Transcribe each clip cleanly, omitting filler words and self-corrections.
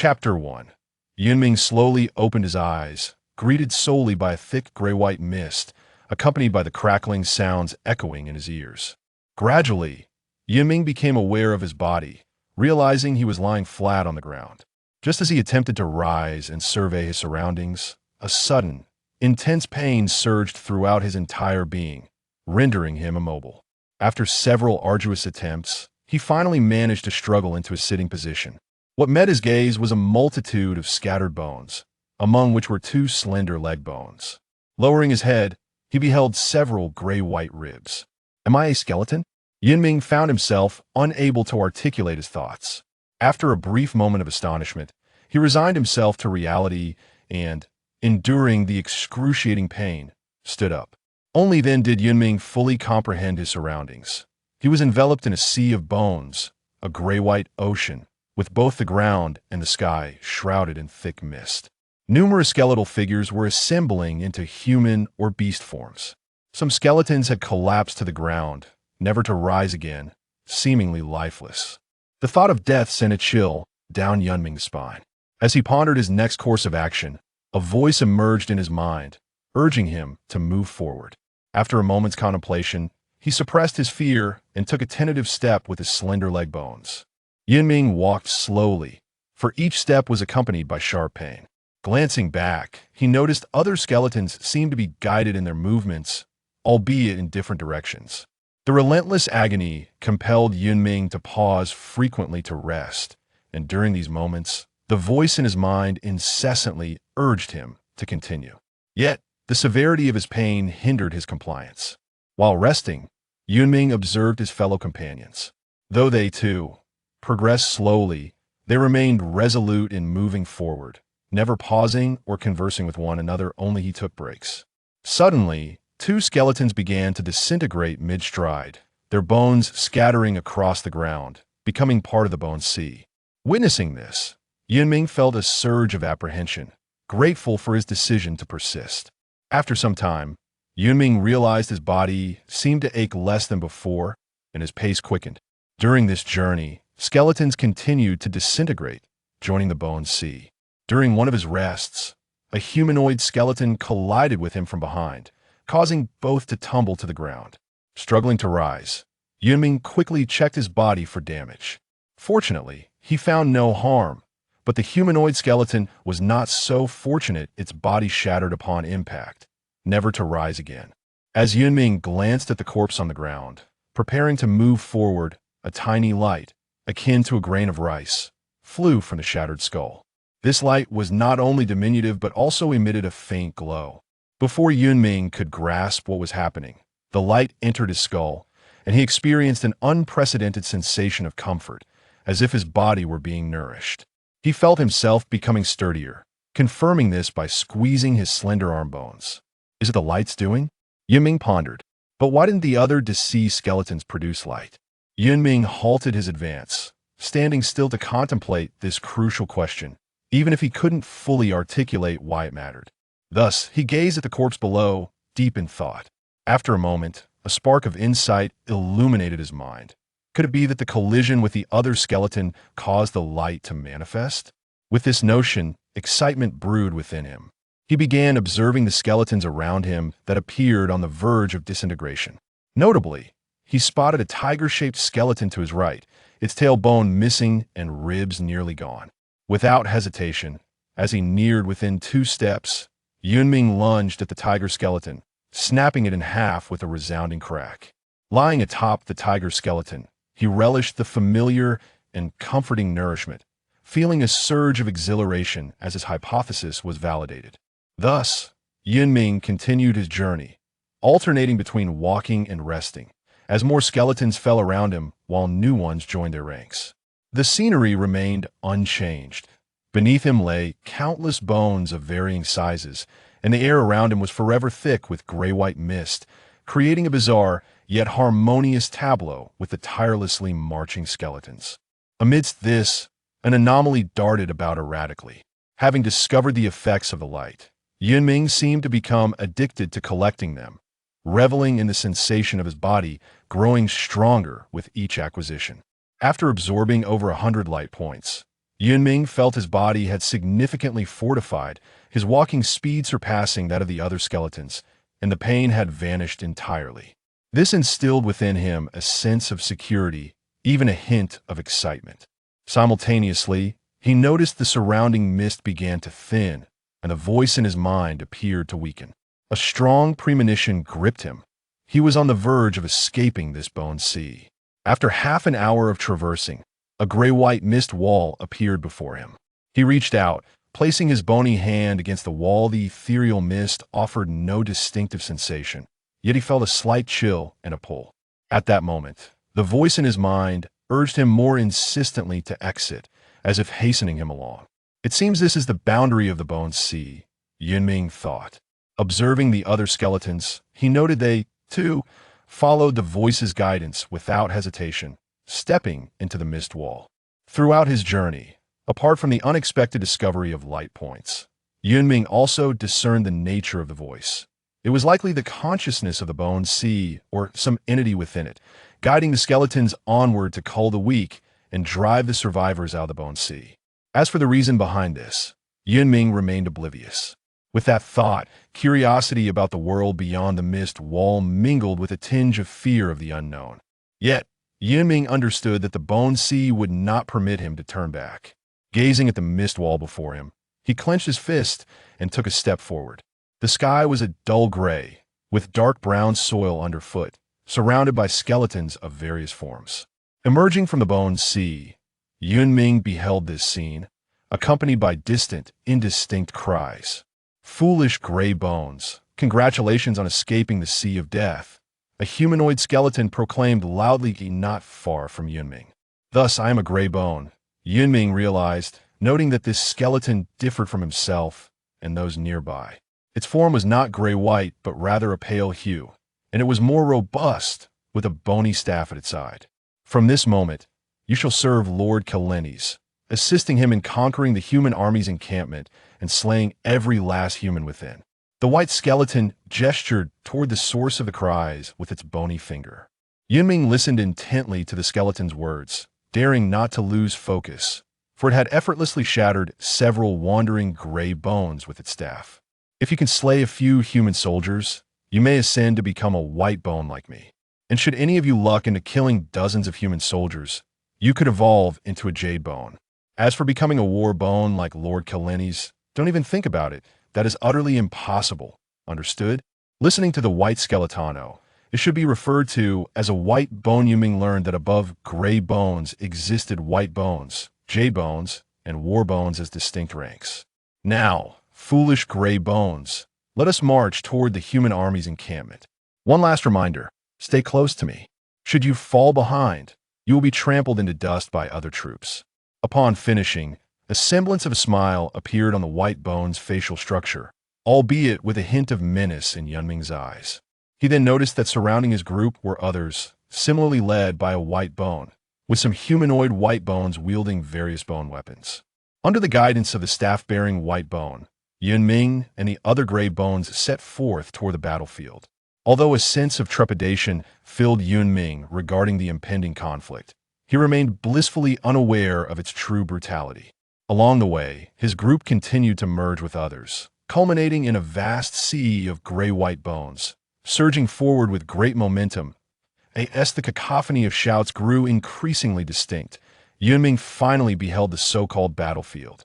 Chapter 1. Yun Ming slowly opened his eyes, greeted solely by a thick gray-white mist, accompanied by the crackling sounds echoing in his ears. Gradually, Yun Ming became aware of his body, realizing he was lying flat on the ground. Just as he attempted to rise and survey his surroundings, a sudden, intense pain surged throughout his entire being, rendering him immobile. After several arduous attempts, he finally managed to struggle into a sitting position. What met his gaze was a multitude of scattered bones, among which were 2 slender leg bones. Lowering his head, he beheld several gray-white ribs. Am I a skeleton? Yun Ming found himself unable to articulate his thoughts. After a brief moment of astonishment, he resigned himself to reality and, enduring the excruciating pain, stood up. Only then did Yun Ming fully comprehend his surroundings. He was enveloped in a sea of bones, a gray-white ocean, with both the ground and the sky shrouded in thick mist. Numerous skeletal figures were assembling into human or beast forms. Some skeletons had collapsed to the ground, never to rise again, seemingly lifeless. The thought of death sent a chill down Yun Ming's spine. As he pondered his next course of action, a voice emerged in his mind, urging him to move forward. After a moment's contemplation, he suppressed his fear and took a tentative step with his slender leg bones. Yun Ming walked slowly, for each step was accompanied by sharp pain. Glancing back, he noticed other skeletons seemed to be guided in their movements, albeit in different directions. The relentless agony compelled Yun Ming to pause frequently to rest, and during these moments, the voice in his mind incessantly urged him to continue. Yet, the severity of his pain hindered his compliance. While resting, Yun Ming observed his fellow companions. Though they, too, progressed slowly, they remained resolute in moving forward, never pausing or conversing with one another. Only he took breaks. Suddenly, 2 skeletons began to disintegrate mid-stride, their bones scattering across the ground, becoming part of the bone sea. Witnessing this, Yun Ming felt a surge of apprehension, grateful for his decision to persist. After some time, Yun Ming realized his body seemed to ache less than before, and his pace quickened. During this journey, skeletons continued to disintegrate, joining the bone sea. During one of his rests, a humanoid skeleton collided with him from behind, causing both to tumble to the ground. Struggling to rise, Yun Ming quickly checked his body for damage. Fortunately, he found no harm, but the humanoid skeleton was not so fortunate. Its body shattered upon impact, never to rise again. As Yun Ming glanced at the corpse on the ground, preparing to move forward, a tiny light, akin to a grain of rice, flew from the shattered skull. This light was not only diminutive but also emitted a faint glow. Before Yun Ming could grasp what was happening, the light entered his skull, and he experienced an unprecedented sensation of comfort, as if his body were being nourished. He felt himself becoming sturdier, confirming this by squeezing his slender arm bones. Is it the light's doing? Yun Ming pondered. But why didn't the other deceased skeletons produce light? Yun Ming halted his advance, standing still to contemplate this crucial question, even if he couldn't fully articulate why it mattered. Thus, he gazed at the corpse below, deep in thought. After a moment, a spark of insight illuminated his mind. Could it be that the collision with the other skeleton caused the light to manifest? With this notion, excitement brewed within him. He began observing the skeletons around him that appeared on the verge of disintegration. Notably, he spotted a tiger-shaped skeleton to his right, its tailbone missing and ribs nearly gone. Without hesitation, as he neared within 2 steps, Yun Ming lunged at the tiger skeleton, snapping it in half with a resounding crack. Lying atop the tiger skeleton, he relished the familiar and comforting nourishment, feeling a surge of exhilaration as his hypothesis was validated. Thus, Yun Ming continued his journey, alternating between walking and resting, as more skeletons fell around him while new ones joined their ranks. The scenery remained unchanged. Beneath him lay countless bones of varying sizes, and the air around him was forever thick with gray-white mist, creating a bizarre yet harmonious tableau with the tirelessly marching skeletons. Amidst this, an anomaly darted about erratically. Having discovered the effects of the light, Yun Ming seemed to become addicted to collecting them, reveling in the sensation of his body growing stronger with each acquisition. After absorbing over 100 light points, Yun Ming felt his body had significantly fortified, his walking speed surpassing that of the other skeletons, and the pain had vanished entirely. This instilled within him a sense of security, even a hint of excitement. Simultaneously, he noticed the surrounding mist began to thin, and a voice in his mind appeared to weaken. A strong premonition gripped him. He was on the verge of escaping this bone sea. After half an hour of traversing, a gray-white mist wall appeared before him. He reached out, placing his bony hand against the wall. The ethereal mist offered no distinctive sensation, yet he felt a slight chill and a pull. At that moment, the voice in his mind urged him more insistently to exit, as if hastening him along. It seems this is the boundary of the bone sea, Yun Ming thought. Observing the other skeletons, he noted they, too, followed the voice's guidance without hesitation, stepping into the mist wall. Throughout his journey, apart from the unexpected discovery of light points, Yun Ming also discerned the nature of the voice. It was likely the consciousness of the bone sea or some entity within it, guiding the skeletons onward to cull the weak and drive the survivors out of the bone sea. As for the reason behind this, Yun Ming remained oblivious. With that thought, curiosity about the world beyond the mist wall mingled with a tinge of fear of the unknown. Yet, Yun Ming understood that the bone sea would not permit him to turn back. Gazing at the mist wall before him, he clenched his fist and took a step forward. The sky was a dull gray, with dark brown soil underfoot, surrounded by skeletons of various forms. Emerging from the bone sea, Yun Ming beheld this scene, accompanied by distant, indistinct cries. "Foolish gray bones, congratulations on escaping the sea of death," a humanoid skeleton proclaimed loudly not far from Yun Ming. "Thus I am a gray bone," Yun Ming realized, noting that this skeleton differed from himself and those nearby. Its form was not gray-white, but rather a pale hue, and it was more robust, with a bony staff at its side. "From this moment, you shall serve Lord Kalenis, assisting him in conquering the human army's encampment and slaying every last human within." The white skeleton gestured toward the source of the cries with its bony finger. Yun Ming listened intently to the skeleton's words, daring not to lose focus, for it had effortlessly shattered several wandering gray bones with its staff. "If you can slay a few human soldiers, you may ascend to become a white bone like me. And should any of you luck into killing dozens of human soldiers, you could evolve into a jade bone. As for becoming a war bone like Lord Kalenis, don't even think about it. That is utterly impossible. Understood?" Listening to the white skeletano, it should be referred to as a white bone. Yun Ming learned that above gray bones existed white bones, jade bones, and war bones as distinct ranks. "Now, foolish gray bones, let us march toward the human army's encampment. One last reminder, stay close to me. Should you fall behind, you will be trampled into dust by other troops." Upon finishing, a semblance of a smile appeared on the white bone's facial structure, albeit with a hint of menace in Yun Ming's eyes. He then noticed that surrounding his group were others, similarly led by a white bone, with some humanoid white bones wielding various bone weapons. Under the guidance of the staff-bearing white bone, Yun Ming and the other gray bones set forth toward the battlefield. Although a sense of trepidation filled Yun Ming regarding the impending conflict, he remained blissfully unaware of its true brutality. Along the way, his group continued to merge with others, culminating in a vast sea of gray-white bones. Surging forward with great momentum, as the cacophony of shouts grew increasingly distinct, Yun Ming finally beheld the so-called battlefield.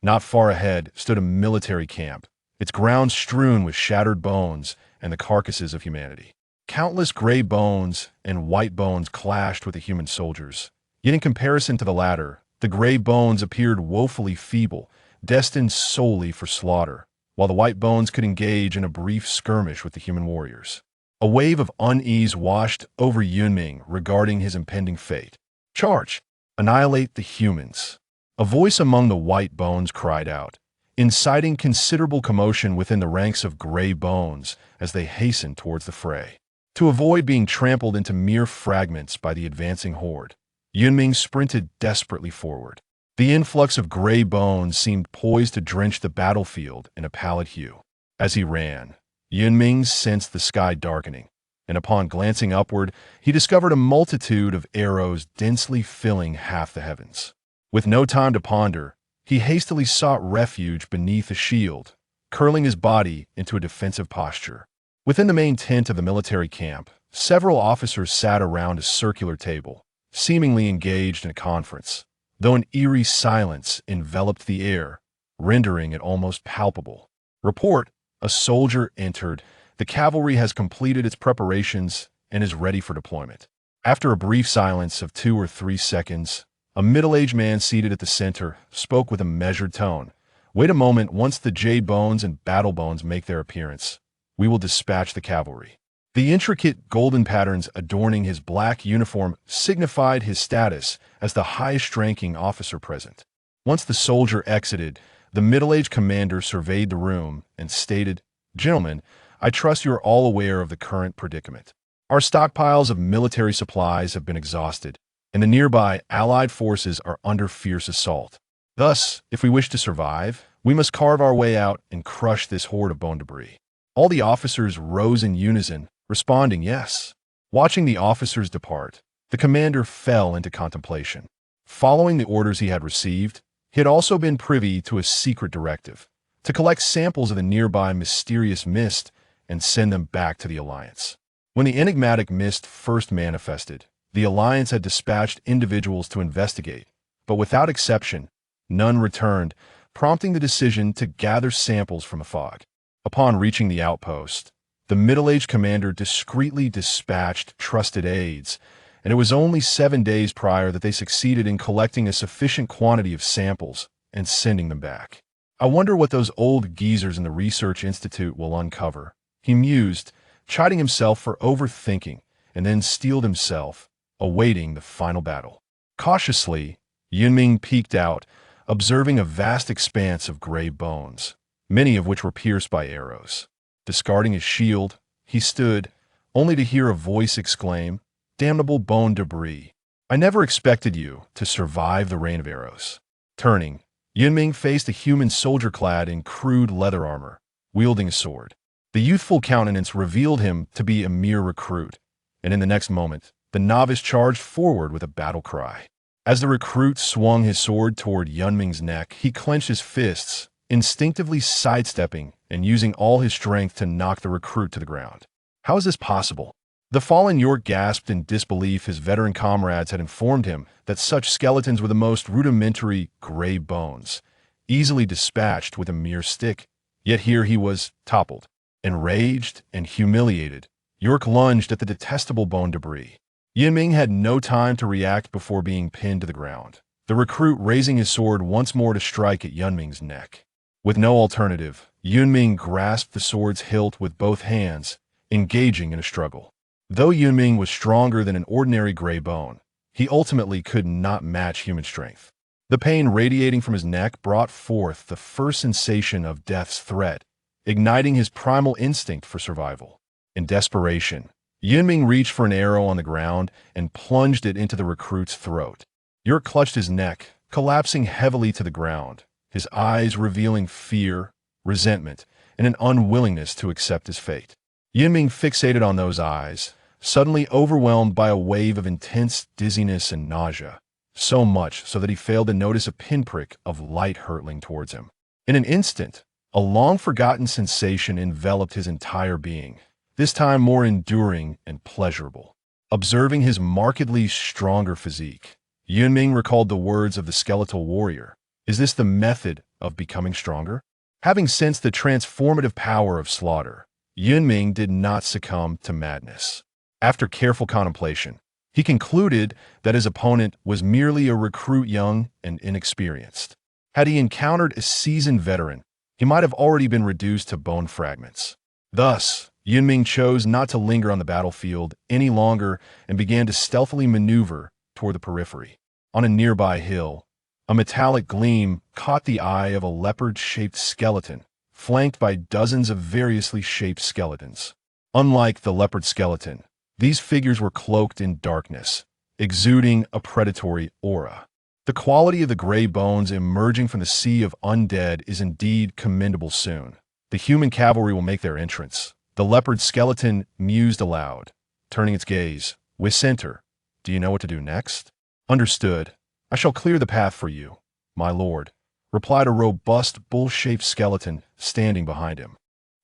Not far ahead stood a military camp, its ground strewn with shattered bones and the carcasses of humanity. Countless gray bones and white bones clashed with the human soldiers, yet in comparison to the latter, the gray bones appeared woefully feeble, destined solely for slaughter, while the white bones could engage in a brief skirmish with the human warriors. A wave of unease washed over Yun Ming regarding his impending fate. "Charge! Annihilate the humans!" A voice among the white bones cried out, inciting considerable commotion within the ranks of gray bones as they hastened towards the fray. To avoid being trampled into mere fragments by the advancing horde, Yun Ming sprinted desperately forward. The influx of gray bones seemed poised to drench the battlefield in a pallid hue. As he ran, Yun Ming sensed the sky darkening, and upon glancing upward, he discovered a multitude of arrows densely filling half the heavens. With no time to ponder, he hastily sought refuge beneath a shield, curling his body into a defensive posture. Within the main tent of the military camp, several officers sat around a circular table, seemingly engaged in a conference, though an eerie silence enveloped the air, rendering it almost palpable. "Report," a soldier entered. "The cavalry has completed its preparations and is ready for deployment." After a brief silence of 2 or 3 seconds, a middle-aged man seated at the center spoke with a measured tone. "Wait a moment. Once the jade bones and battle bones make their appearance, we will dispatch the cavalry." The intricate golden patterns adorning his black uniform signified his status as the highest-ranking officer present. Once the soldier exited, the middle-aged commander surveyed the room and stated, "Gentlemen, I trust you are all aware of the current predicament. Our stockpiles of military supplies have been exhausted, and the nearby Allied forces are under fierce assault. Thus, if we wish to survive, we must carve our way out and crush this horde of bone debris." All the officers rose in unison, responding yes. Watching the officers depart, the commander fell into contemplation. Following the orders he had received, he had also been privy to a secret directive to collect samples of the nearby mysterious mist and send them back to the Alliance. When the enigmatic mist first manifested, the Alliance had dispatched individuals to investigate, but without exception, none returned, prompting the decision to gather samples from a fog. Upon reaching the outpost, the middle-aged commander discreetly dispatched trusted aides, and it was only 7 days prior that they succeeded in collecting a sufficient quantity of samples and sending them back. "I wonder what those old geezers in the Research Institute will uncover," he mused, chiding himself for overthinking, and then steeled himself, awaiting the final battle. Cautiously, Yun Ming peeked out, observing a vast expanse of gray bones, many of which were pierced by arrows. Discarding his shield, he stood, only to hear a voice exclaim, "Damnable bone debris! I never expected you to survive the rain of arrows." Turning, Yun Ming faced a human soldier clad in crude leather armor, wielding a sword. The youthful countenance revealed him to be a mere recruit, and in the next moment, the novice charged forward with a battle cry. As the recruit swung his sword toward Yun Ming's neck, he clenched his fists, instinctively sidestepping and using all his strength to knock the recruit to the ground. How is this possible? The fallen York gasped in disbelief. His veteran comrades had informed him that such skeletons were the most rudimentary gray bones, easily dispatched with a mere stick. Yet here he was toppled. Enraged and humiliated, York lunged at the detestable bone debris. Yun Ming had no time to react before being pinned to the ground, the recruit raising his sword once more to strike at Yun Ming's neck. With no alternative, Yun Ming grasped the sword's hilt with both hands, engaging in a struggle. Though Yun Ming was stronger than an ordinary gray bone, he ultimately could not match human strength. The pain radiating from his neck brought forth the first sensation of death's threat, igniting his primal instinct for survival. In desperation, Yun Ming reached for an arrow on the ground and plunged it into the recruit's throat. York clutched his neck, collapsing heavily to the ground, his eyes revealing fear, resentment, and an unwillingness to accept his fate. Yun Ming fixated on those eyes, suddenly overwhelmed by a wave of intense dizziness and nausea, so much so that he failed to notice a pinprick of light hurtling towards him. In an instant, a long-forgotten sensation enveloped his entire being, this time more enduring and pleasurable. Observing his markedly stronger physique, Yun Ming recalled the words of the skeletal warrior. Is this the method of becoming stronger? Having sensed the transformative power of slaughter, Yun Ming did not succumb to madness. After careful contemplation, he concluded that his opponent was merely a recruit young and inexperienced. Had he encountered a seasoned veteran, he might have already been reduced to bone fragments. Thus, Yun Ming chose not to linger on the battlefield any longer and began to stealthily maneuver toward the periphery. On a nearby hill, a metallic gleam caught the eye of a leopard-shaped skeleton, flanked by dozens of variously shaped skeletons. Unlike the leopard skeleton, these figures were cloaked in darkness, exuding a predatory aura. The quality of the gray bones emerging from the sea of undead is indeed commendable. Soon, the human cavalry will make their entrance. The leopard skeleton mused aloud, turning its gaze. "With center, do you know what to do next?" "Understood," "I shall clear the path for you, my lord," replied a robust, bull-shaped skeleton standing behind him.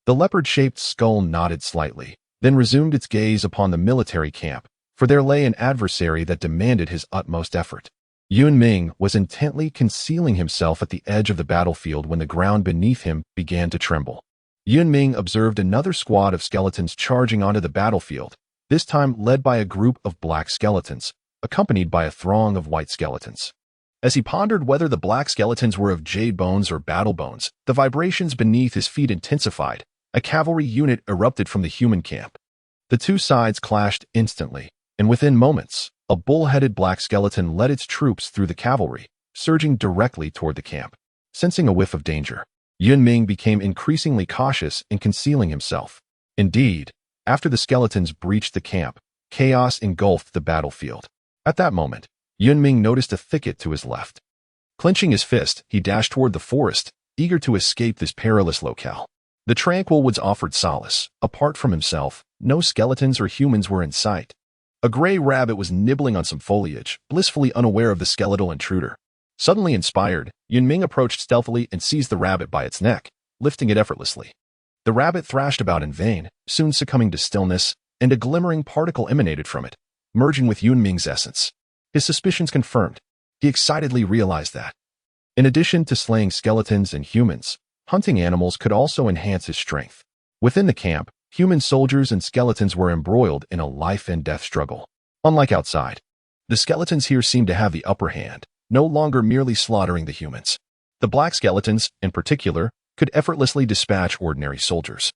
The leopard-shaped skull nodded slightly, then resumed its gaze upon the military camp, for there lay an adversary that demanded his utmost effort. Yun Ming was intently concealing himself at the edge of the battlefield when the ground beneath him began to tremble. Yun Ming observed another squad of skeletons charging onto the battlefield, this time led by a group of black skeletons, accompanied by a throng of white skeletons. As he pondered whether the black skeletons were of jade bones or battle bones, the vibrations beneath his feet intensified. A cavalry unit erupted from the human camp. The two sides clashed instantly, and within moments, a bull-headed black skeleton led its troops through the cavalry, surging directly toward the camp. Sensing a whiff of danger, Yun Ming became increasingly cautious in concealing himself. Indeed, after the skeletons breached the camp, chaos engulfed the battlefield. At that moment, Yun Ming noticed a thicket to his left. Clenching his fist, he dashed toward the forest, eager to escape this perilous locale. The tranquil woods offered solace. Apart from himself, no skeletons or humans were in sight. A gray rabbit was nibbling on some foliage, blissfully unaware of the skeletal intruder. Suddenly inspired, Yun Ming approached stealthily and seized the rabbit by its neck, lifting it effortlessly. The rabbit thrashed about in vain, soon succumbing to stillness, and a glimmering particle emanated from it, merging with Yun Ming's essence. His suspicions confirmed. He excitedly realized that, in addition to slaying skeletons and humans, hunting animals could also enhance his strength. Within the camp, human soldiers and skeletons were embroiled in a life-and-death struggle. Unlike outside, the skeletons here seemed to have the upper hand, no longer merely slaughtering the humans. The black skeletons, in particular, could effortlessly dispatch ordinary soldiers.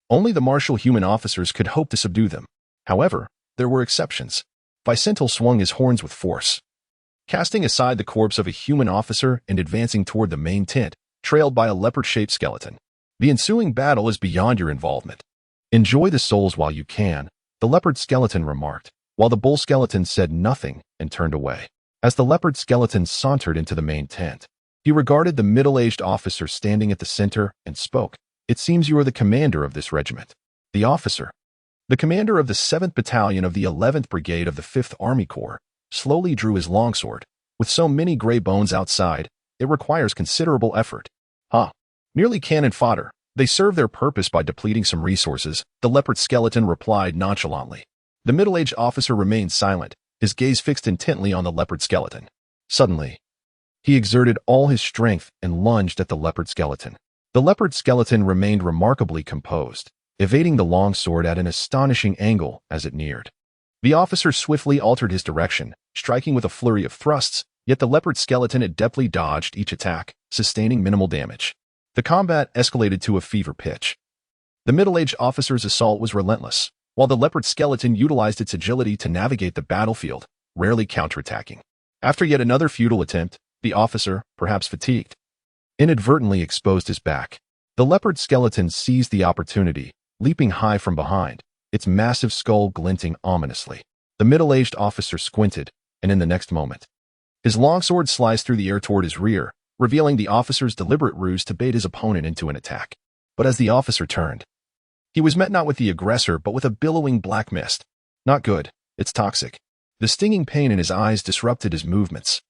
Only the martial human officers could hope to subdue them. However, there were exceptions. Vicentil swung his horns with force, casting aside the corpse of a human officer and advancing toward the main tent, trailed by a leopard-shaped skeleton. "The ensuing battle is beyond your involvement. Enjoy the souls while you can," the leopard skeleton remarked, while the bull skeleton said nothing and turned away. As the leopard skeleton sauntered into the main tent, he regarded the middle-aged officer standing at the center and spoke. "It seems you are the commander of this regiment." The officer, the commander of the 7th Battalion of the 11th Brigade of the 5th Army Corps, slowly drew his longsword. "With so many gray bones outside, it requires considerable effort." "Merely cannon fodder. They serve their purpose by depleting some resources," the leopard skeleton replied nonchalantly. The middle-aged officer remained silent, his gaze fixed intently on the leopard skeleton. Suddenly, he exerted all his strength and lunged at the leopard skeleton. The leopard skeleton remained remarkably composed, evading the long sword at an astonishing angle as it neared. The officer swiftly altered his direction, striking with a flurry of thrusts, yet the leopard skeleton adeptly dodged each attack, sustaining minimal damage. The combat escalated to a fever pitch. The middle-aged officer's assault was relentless, while the leopard skeleton utilized its agility to navigate the battlefield, rarely counterattacking. After yet another futile attempt, the officer, perhaps fatigued, inadvertently exposed his back. The leopard skeleton seized the opportunity, leaping high from behind, its massive skull glinting ominously. The middle-aged officer squinted, and in the next moment, his longsword sliced through the air toward his rear, revealing the officer's deliberate ruse to bait his opponent into an attack. But as the officer turned, he was met not with the aggressor but with a billowing black mist. Not good, it's toxic. The stinging pain in his eyes disrupted his movements.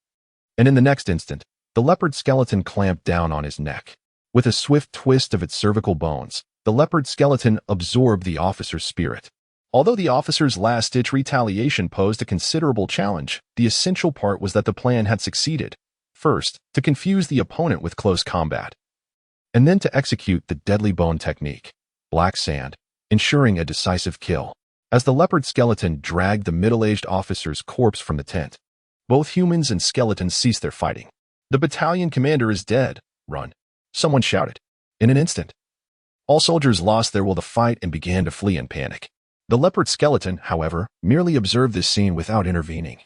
And in the next instant, the leopard skeleton clamped down on his neck. With a swift twist of its cervical bones, the leopard skeleton absorbed the officer's spirit. Although the officer's last-ditch retaliation posed a considerable challenge, the essential part was that the plan had succeeded. First, to confuse the opponent with close combat, and then to execute the deadly bone technique, black sand, ensuring a decisive kill. As the leopard skeleton dragged the middle-aged officer's corpse from the tent, both humans and skeletons ceased their fighting. "The battalion commander is dead. Run!" someone shouted. In an instant, all soldiers lost their will to fight and began to flee in panic. The leopard skeleton, however, merely observed this scene without intervening.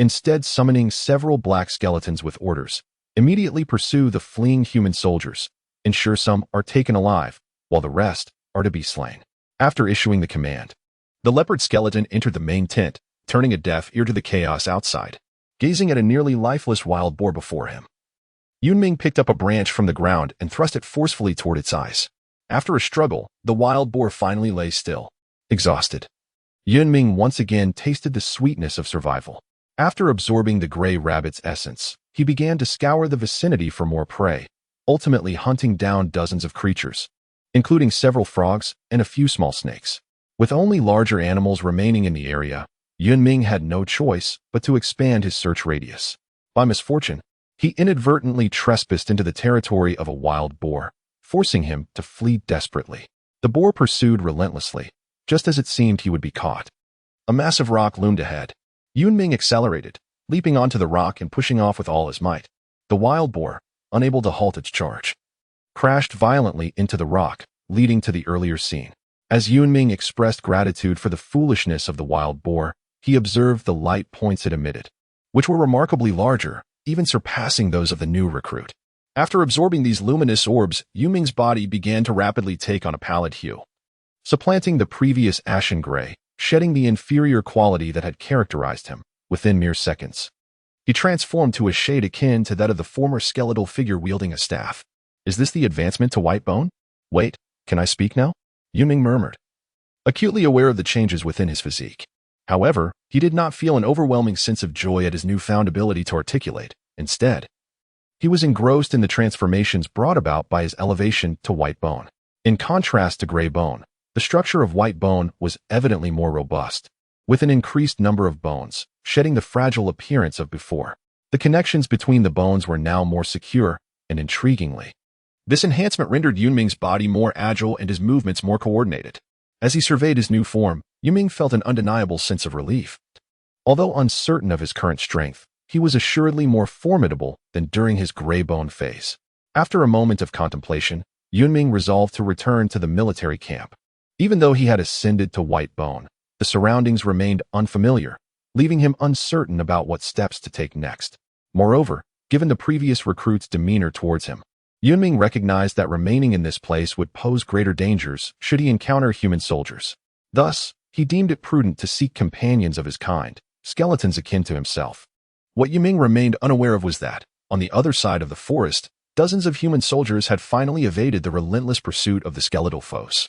Instead, summoning several black skeletons with orders, immediately pursue the fleeing human soldiers, ensure some are taken alive, while the rest are to be slain. After issuing the command, the leopard skeleton entered the main tent, turning a deaf ear to the chaos outside, gazing at a nearly lifeless wild boar before him. Yun Ming picked up a branch from the ground and thrust it forcefully toward its eyes. After a struggle, the wild boar finally lay still, exhausted. Yun Ming once again tasted the sweetness of survival. After absorbing the gray rabbit's essence, he began to scour the vicinity for more prey, ultimately hunting down dozens of creatures, including several frogs and a few small snakes. With only larger animals remaining in the area, Yun Ming had no choice but to expand his search radius. By misfortune, he inadvertently trespassed into the territory of a wild boar, forcing him to flee desperately. The boar pursued relentlessly, just as it seemed he would be caught. A massive rock loomed ahead. Yun Ming accelerated, leaping onto the rock and pushing off with all his might. The wild boar, unable to halt its charge, crashed violently into the rock, leading to the earlier scene. As Yun Ming expressed gratitude for the foolishness of the wild boar, he observed the light points it emitted, which were remarkably larger, even surpassing those of the new recruit. After absorbing these luminous orbs, Yun Ming's body began to rapidly take on a pallid hue, supplanting the previous ashen gray, shedding the inferior quality that had characterized him. Within mere seconds, he transformed to a shade akin to that of the former skeletal figure wielding a staff. Is this the advancement to white bone? Wait, can I speak now? Yun Ming murmured, acutely aware of the changes within his physique. However, he did not feel an overwhelming sense of joy at his newfound ability to articulate. Instead, he was engrossed in the transformations brought about by his elevation to white bone. In contrast to gray bone, the structure of white bone was evidently more robust, with an increased number of bones, shedding the fragile appearance of before. The connections between the bones were now more secure, and intriguingly, this enhancement rendered Yun Ming's body more agile and his movements more coordinated. As he surveyed his new form, Yun Ming felt an undeniable sense of relief. Although uncertain of his current strength, he was assuredly more formidable than during his gray bone phase. After a moment of contemplation, Yun Ming resolved to return to the military camp. Even though he had ascended to white bone, the surroundings remained unfamiliar, leaving him uncertain about what steps to take next. Moreover, given the previous recruit's demeanor towards him, Yun Ming recognized that remaining in this place would pose greater dangers should he encounter human soldiers. Thus, he deemed it prudent to seek companions of his kind, skeletons akin to himself. What Yun Ming remained unaware of was that, on the other side of the forest, dozens of human soldiers had finally evaded the relentless pursuit of the skeletal foes.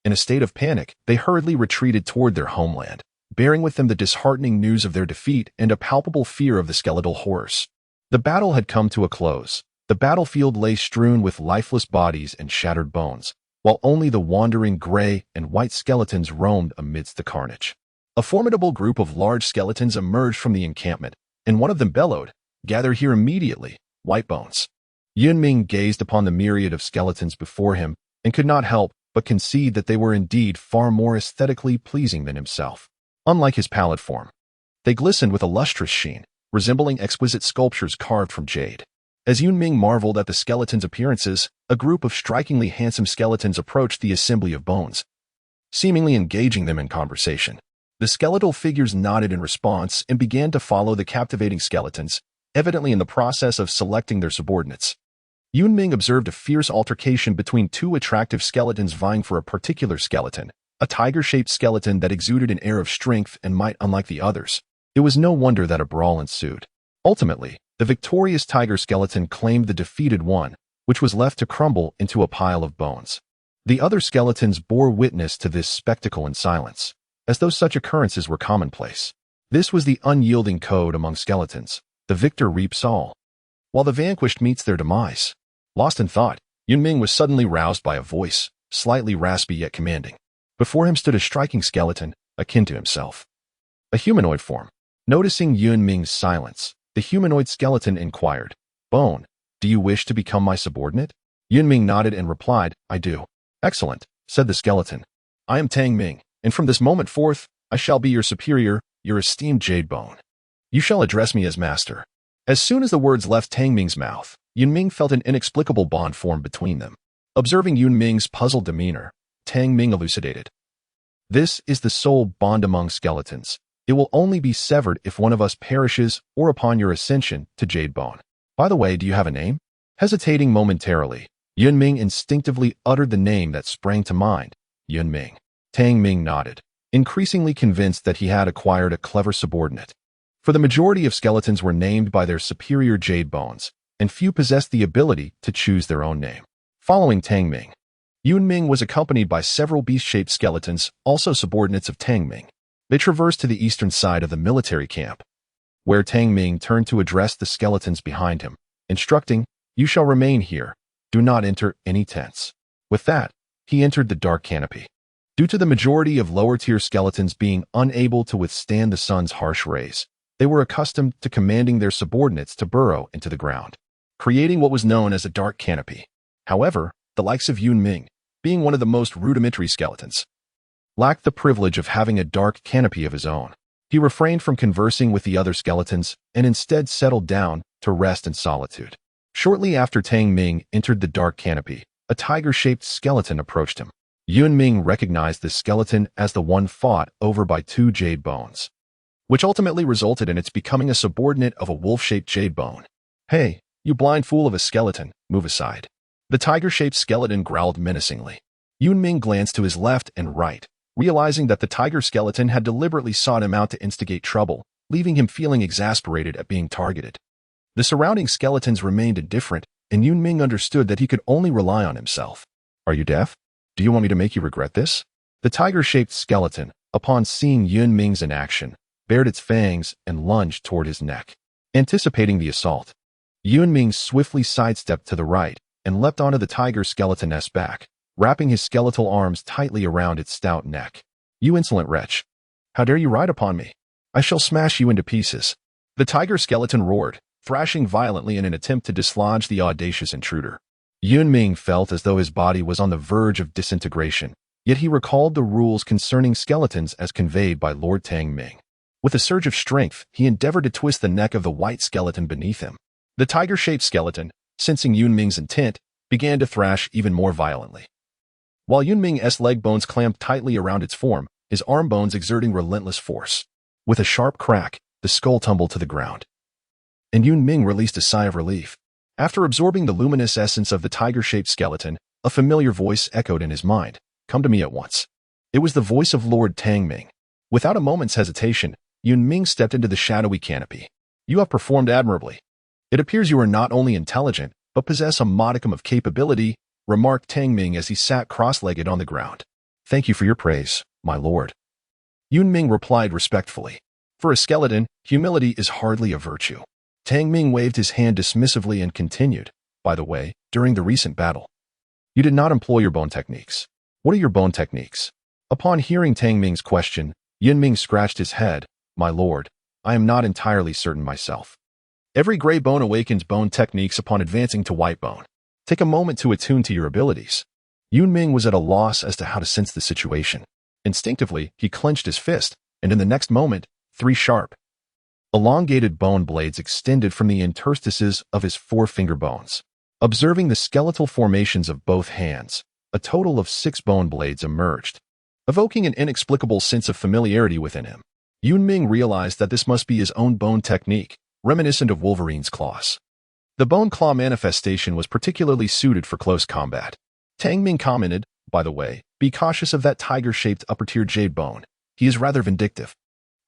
In a state of panic, they hurriedly retreated toward their homeland, bearing with them the disheartening news of their defeat and a palpable fear of the skeletal horrors. The battle had come to a close. The battlefield lay strewn with lifeless bodies and shattered bones, while only the wandering gray and white skeletons roamed amidst the carnage. A formidable group of large skeletons emerged from the encampment, and one of them bellowed, "Gather here immediately, white bones." Yun Ming gazed upon the myriad of skeletons before him and could not help but concede that they were indeed far more aesthetically pleasing than himself. Unlike his pallid form, they glistened with a lustrous sheen, resembling exquisite sculptures carved from jade. As Yun Ming marveled at the skeletons' appearances, a group of strikingly handsome skeletons approached the assembly of bones, seemingly engaging them in conversation. The skeletal figures nodded in response and began to follow the captivating skeletons, evidently in the process of selecting their subordinates. Yun Ming observed a fierce altercation between two attractive skeletons vying for a particular skeleton, a tiger-shaped skeleton that exuded an air of strength and might unlike the others. It was no wonder that a brawl ensued. Ultimately, the victorious tiger skeleton claimed the defeated one, which was left to crumble into a pile of bones. The other skeletons bore witness to this spectacle in silence, as though such occurrences were commonplace. This was the unyielding code among skeletons. The victor reaps all, while the vanquished meets their demise. Lost in thought, Yun Ming was suddenly roused by a voice, slightly raspy yet commanding. Before him stood a striking skeleton, akin to himself, a humanoid form. Noticing Yun Ming's silence, the humanoid skeleton inquired, "Bone, do you wish to become my subordinate?" Yun Ming nodded and replied, "I do." "Excellent," said the skeleton. "I am Tang Ming, and from this moment forth, I shall be your superior, your esteemed Jade Bone. You shall address me as master." As soon as the words left Tang Ming's mouth, Yun Ming felt an inexplicable bond form between them. Observing Yun Ming's puzzled demeanor, Tang Ming elucidated, "This is the sole bond among skeletons. It will only be severed if one of us perishes or upon your ascension to Jade Bone. By the way, do you have a name?" Hesitating momentarily, Yun Ming instinctively uttered the name that sprang to mind, Yun Ming. Tang Ming nodded, increasingly convinced that he had acquired a clever subordinate. For the majority of skeletons were named by their superior Jade Bones, and few possessed the ability to choose their own name. Following Tang Ming, Yun Ming was accompanied by several beast-shaped skeletons, also subordinates of Tang Ming. They traversed to the eastern side of the military camp, where Tang Ming turned to address the skeletons behind him, instructing, "You shall remain here. Do not enter any tents." With that, he entered the dark canopy. Due to the majority of lower-tier skeletons being unable to withstand the sun's harsh rays, they were accustomed to commanding their subordinates to burrow into the ground, creating what was known as a dark canopy. However, the likes of Yun Ming, being one of the most rudimentary skeletons, lacked the privilege of having a dark canopy of his own. He refrained from conversing with the other skeletons and instead settled down to rest in solitude. Shortly after Tang Ming entered the dark canopy, a tiger-shaped skeleton approached him. Yun Ming recognized this skeleton as the one fought over by 2 jade bones, which ultimately resulted in its becoming a subordinate of a wolf-shaped jade bone. "Hey, you blind fool of a skeleton, move aside." The tiger-shaped skeleton growled menacingly. Yun Ming glanced to his left and right, realizing that the tiger skeleton had deliberately sought him out to instigate trouble, leaving him feeling exasperated at being targeted. The surrounding skeletons remained indifferent, and Yun Ming understood that he could only rely on himself. "Are you deaf? Do you want me to make you regret this?" The tiger-shaped skeleton, upon seeing Yun Ming's inaction, bared its fangs and lunged toward his neck. Anticipating the assault, Yun Ming swiftly sidestepped to the right and leapt onto the tiger skeleton's back, wrapping his skeletal arms tightly around its stout neck. "You insolent wretch! How dare you ride upon me? I shall smash you into pieces." The tiger skeleton roared, thrashing violently in an attempt to dislodge the audacious intruder. Yun Ming felt as though his body was on the verge of disintegration, yet he recalled the rules concerning skeletons as conveyed by Lord Tang Ming. With a surge of strength, he endeavored to twist the neck of the white skeleton beneath him. The tiger-shaped skeleton, sensing Yun Ming's intent, began to thrash even more violently. While Yun Ming's leg bones clamped tightly around its form, his arm bones exerting relentless force. With a sharp crack, the skull tumbled to the ground, and Yun Ming released a sigh of relief. After absorbing the luminous essence of the tiger-shaped skeleton, a familiar voice echoed in his mind, "Come to me at once." It was the voice of Lord Tang Ming. Without a moment's hesitation, Yun Ming stepped into the shadowy canopy. "You have performed admirably. It appears you are not only intelligent, but possess a modicum of capability," remarked Tang Ming as he sat cross-legged on the ground. "Thank you for your praise, my lord." Yun Ming replied respectfully. For a skeleton, humility is hardly a virtue. Tang Ming waved his hand dismissively and continued, "By the way, during the recent battle, you did not employ your bone techniques. What are your bone techniques?" Upon hearing Tang Ming's question, Yun Ming scratched his head. "My lord, I am not entirely certain myself. Every gray bone awakens bone techniques upon advancing to white bone. Take a moment to attune to your abilities." Yun Ming was at a loss as to how to sense the situation. Instinctively, he clenched his fist, and in the next moment, 3 sharp, elongated bone blades extended from the interstices of his 4-finger bones. Observing the skeletal formations of both hands, a total of 6 bone blades emerged, evoking an inexplicable sense of familiarity within him. Yun Ming realized that this must be his own bone technique, reminiscent of Wolverine's claws. The bone claw manifestation was particularly suited for close combat. Tang Ming commented, "By the way, be cautious of that tiger-shaped upper-tier jade bone. He is rather vindictive."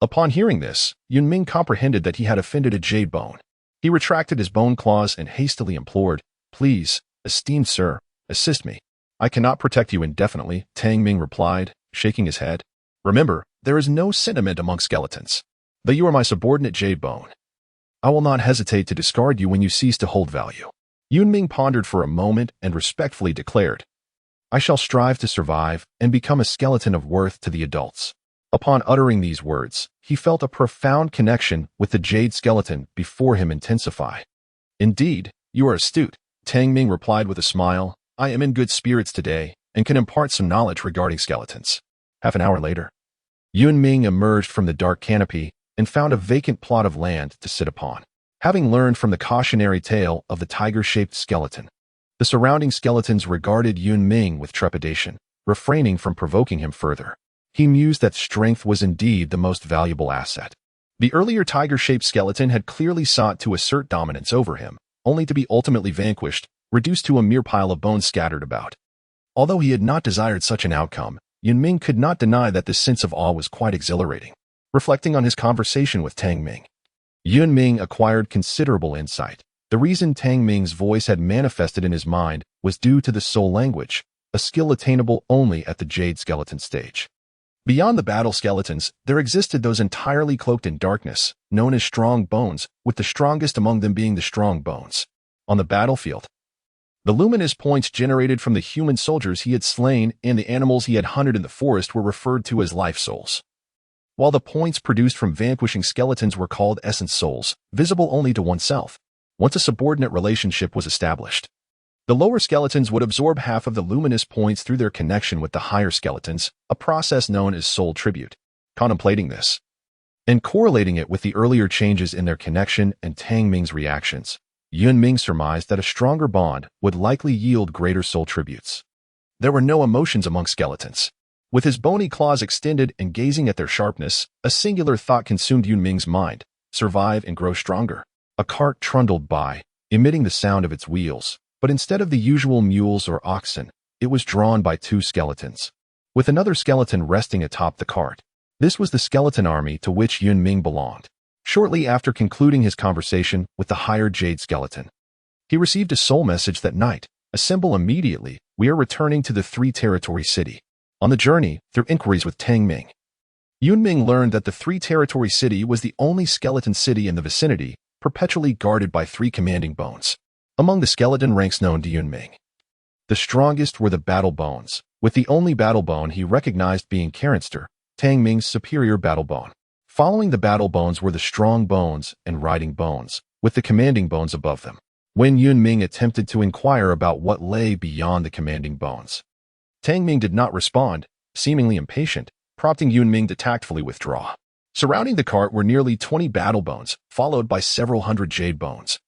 Upon hearing this, Yun Ming comprehended that he had offended a jade bone. He retracted his bone claws and hastily implored, "Please, esteemed sir, assist me." "I cannot protect you indefinitely," Tang Ming replied, shaking his head. "Remember, there is no sentiment among skeletons. Though you are my subordinate jade bone, I will not hesitate to discard you when you cease to hold value." Yun Ming pondered for a moment and respectfully declared, "I shall strive to survive and become a skeleton of worth to the adults." Upon uttering these words, he felt a profound connection with the jade skeleton before him intensify. "Indeed, you are astute," Tang Ming replied with a smile. "I am in good spirits today and can impart some knowledge regarding skeletons." Half an hour later, Yun Ming emerged from the dark canopy and found a vacant plot of land to sit upon. Having learned from the cautionary tale of the tiger-shaped skeleton, the surrounding skeletons regarded Yun Ming with trepidation, refraining from provoking him further. He mused that strength was indeed the most valuable asset. The earlier tiger-shaped skeleton had clearly sought to assert dominance over him, only to be ultimately vanquished, reduced to a mere pile of bones scattered about. Although he had not desired such an outcome, Yun Ming could not deny that this sense of awe was quite exhilarating. Reflecting on his conversation with Tang Ming, Yun Ming acquired considerable insight. The reason Tang Ming's voice had manifested in his mind was due to the soul language, a skill attainable only at the jade skeleton stage. Beyond the battle skeletons, there existed those entirely cloaked in darkness, known as strong bones, with the strongest among them being the strong bones. On the battlefield, the luminous points generated from the human soldiers he had slain and the animals he had hunted in the forest were referred to as life souls, while the points produced from vanquishing skeletons were called essence souls, visible only to oneself. Once a subordinate relationship was established, the lower skeletons would absorb half of the luminous points through their connection with the higher skeletons, a process known as soul tribute. Contemplating this, and correlating it with the earlier changes in their connection and Tang Ming's reactions, Yun Ming surmised that a stronger bond would likely yield greater soul tributes. There were no emotions among skeletons. With his bony claws extended and gazing at their sharpness, a singular thought consumed Yun Ming's mind: survive and grow stronger. A cart trundled by, emitting the sound of its wheels, but instead of the usual mules or oxen, it was drawn by two skeletons, with another skeleton resting atop the cart. This was the skeleton army to which Yun Ming belonged. Shortly after concluding his conversation with the higher jade skeleton, he received a soul message that night: assemble immediately, we are returning to the Three-Territory City. On the journey, through inquiries with Tang Ming, Yun Ming learned that the Three-Territory City was the only skeleton city in the vicinity, perpetually guarded by three commanding bones. Among the skeleton ranks known to Yun Ming, the strongest were the battle bones, with the only battle bone he recognized being Karenster, Tang Ming's superior battle bone. Following the battle bones were the strong bones and riding bones, with the commanding bones above them. When Yun Ming attempted to inquire about what lay beyond the commanding bones, Tang Ming did not respond, seemingly impatient, prompting Yun Ming to tactfully withdraw. Surrounding the cart were nearly 20 battle bones, followed by several hundred jade bones,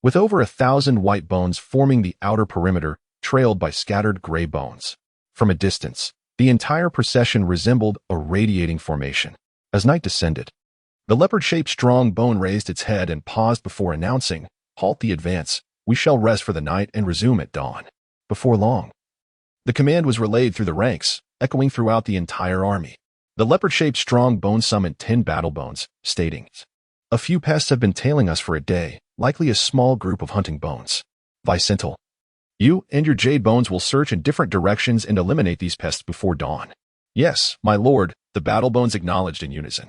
with over 1,000 white bones forming the outer perimeter, trailed by scattered gray bones. From a distance, the entire procession resembled a radiating formation. As night descended, the leopard-shaped strong bone raised its head and paused before announcing, halt the advance, we shall rest for the night and resume at dawn. Before long, the command was relayed through the ranks, echoing throughout the entire army. The leopard-shaped strong bone summoned 10 battle bones, stating, a few pests have been tailing us for a day, likely a small group of hunting bones. Vicental, you and your jade bones will search in different directions and eliminate these pests before dawn. Yes, my lord, the battle bones acknowledged in unison.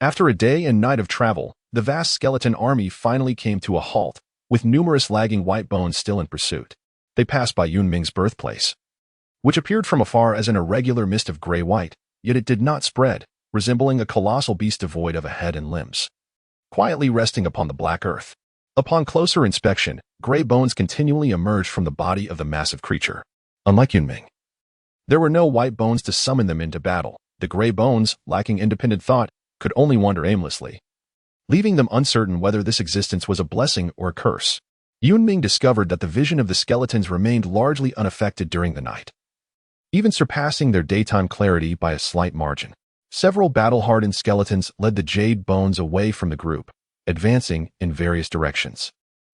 After a day and night of travel, the vast skeleton army finally came to a halt, with numerous lagging white bones still in pursuit. They passed by Yun Ming's birthplace, which appeared from afar as an irregular mist of gray-white, yet it did not spread, resembling a colossal beast devoid of a head and limbs, quietly resting upon the black earth. Upon closer inspection, gray bones continually emerged from the body of the massive creature. Unlike Yun Ming, there were no white bones to summon them into battle. The gray bones, lacking independent thought, could only wander aimlessly, leaving them uncertain whether this existence was a blessing or a curse. Yun Ming discovered that the vision of the skeletons remained largely unaffected during the night, even surpassing their daytime clarity by a slight margin. Several battle-hardened skeletons led the jade bones away from the group, advancing in various directions.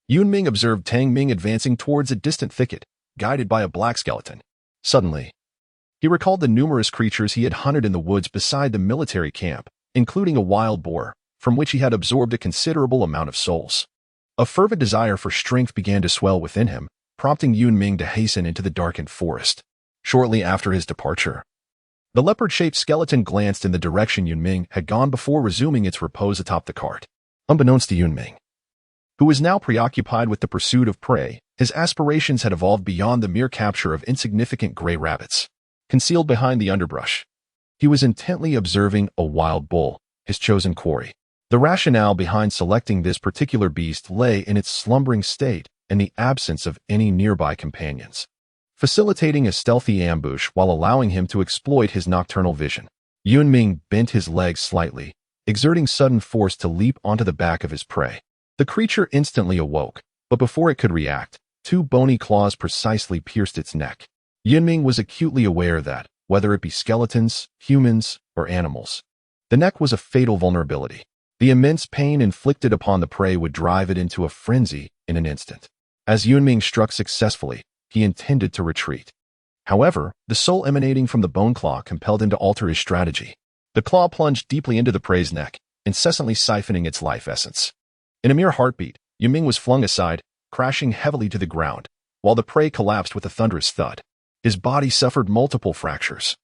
Yun Ming observed Tang Ming advancing towards a distant thicket, guided by a black skeleton. Suddenly, he recalled the numerous creatures he had hunted in the woods beside the military camp, including a wild boar, from which he had absorbed a considerable amount of souls. A fervent desire for strength began to swell within him, prompting Yun Ming to hasten into the darkened forest. Shortly after his departure, the leopard-shaped skeleton glanced in the direction Yun Ming had gone before resuming its repose atop the cart. Unbeknownst to Yun Ming, who was now preoccupied with the pursuit of prey, his aspirations had evolved beyond the mere capture of insignificant gray rabbits. Concealed behind the underbrush, he was intently observing a wild bull, his chosen quarry. The rationale behind selecting this particular beast lay in its slumbering state and the absence of any nearby companions, facilitating a stealthy ambush while allowing him to exploit his nocturnal vision. Yun Ming bent his legs slightly, exerting sudden force to leap onto the back of his prey. The creature instantly awoke, but before it could react, two bony claws precisely pierced its neck. Yun Ming was acutely aware that, whether it be skeletons, humans, or animals, the neck was a fatal vulnerability. The immense pain inflicted upon the prey would drive it into a frenzy in an instant. As Yun Ming struck successfully, he intended to retreat. However, the soul emanating from the bone claw compelled him to alter his strategy. The claw plunged deeply into the prey's neck, incessantly siphoning its life essence. In a mere heartbeat, Yun Ming was flung aside, crashing heavily to the ground, while the prey collapsed with a thunderous thud. His body suffered multiple fractures,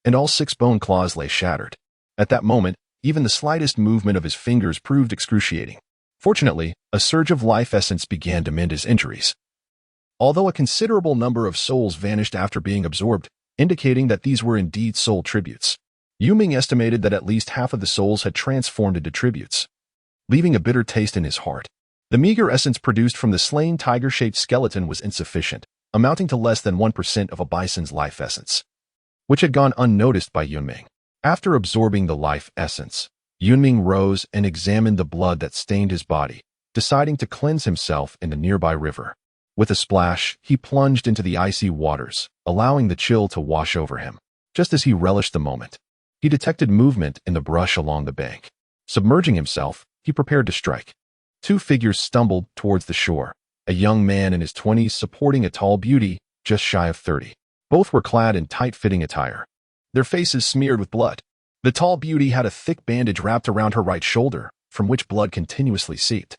and all 6 bone claws lay shattered. At that moment, even the slightest movement of his fingers proved excruciating. Fortunately, a surge of life essence began to mend his injuries. Although a considerable number of souls vanished after being absorbed, indicating that these were indeed soul tributes. Yun Ming estimated that at least half of the souls had transformed into tributes, leaving a bitter taste in his heart. The meager essence produced from the slain tiger-shaped skeleton was insufficient, amounting to less than 1% of a bison's life essence, which had gone unnoticed by Yun Ming. After absorbing the life essence, Yun Ming rose and examined the blood that stained his body, deciding to cleanse himself in the nearby river. With a splash, he plunged into the icy waters, allowing the chill to wash over him. Just as he relished the moment, he detected movement in the brush along the bank. Submerging himself, he prepared to strike. 2 figures stumbled towards the shore, a young man in his 20s supporting a tall beauty just shy of 30. Both were clad in tight-fitting attire, their faces smeared with blood. The tall beauty had a thick bandage wrapped around her right shoulder, from which blood continuously seeped,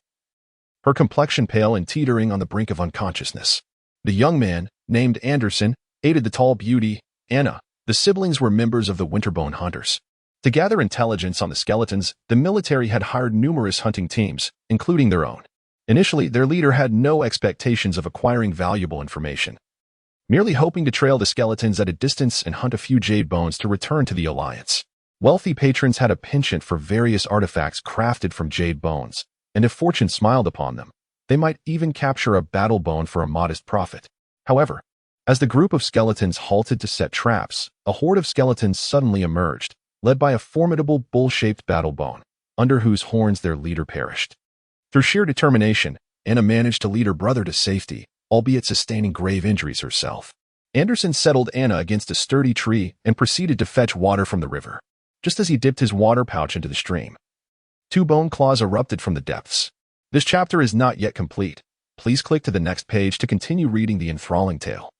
her complexion pale and teetering on the brink of unconsciousness. The young man, named Anderson, aided the tall beauty, Anna. The siblings were members of the Winterbone Hunters. To gather intelligence on the skeletons, the military had hired numerous hunting teams, including their own. Initially, their leader had no expectations of acquiring valuable information, merely hoping to trail the skeletons at a distance and hunt a few jade bones to return to the Alliance. Wealthy patrons had a penchant for various artifacts crafted from jade bones, and if fortune smiled upon them, they might even capture a battle bone for a modest profit. However, as the group of skeletons halted to set traps, a horde of skeletons suddenly emerged, led by a formidable bull-shaped battle bone, under whose horns their leader perished. Through sheer determination, Anna managed to lead her brother to safety, albeit sustaining grave injuries herself. Anderson settled Anna against a sturdy tree and proceeded to fetch water from the river. Just as he dipped his water pouch into the stream, 2 bone claws erupted from the depths. This chapter is not yet complete. Please click to the next page to continue reading the enthralling tale.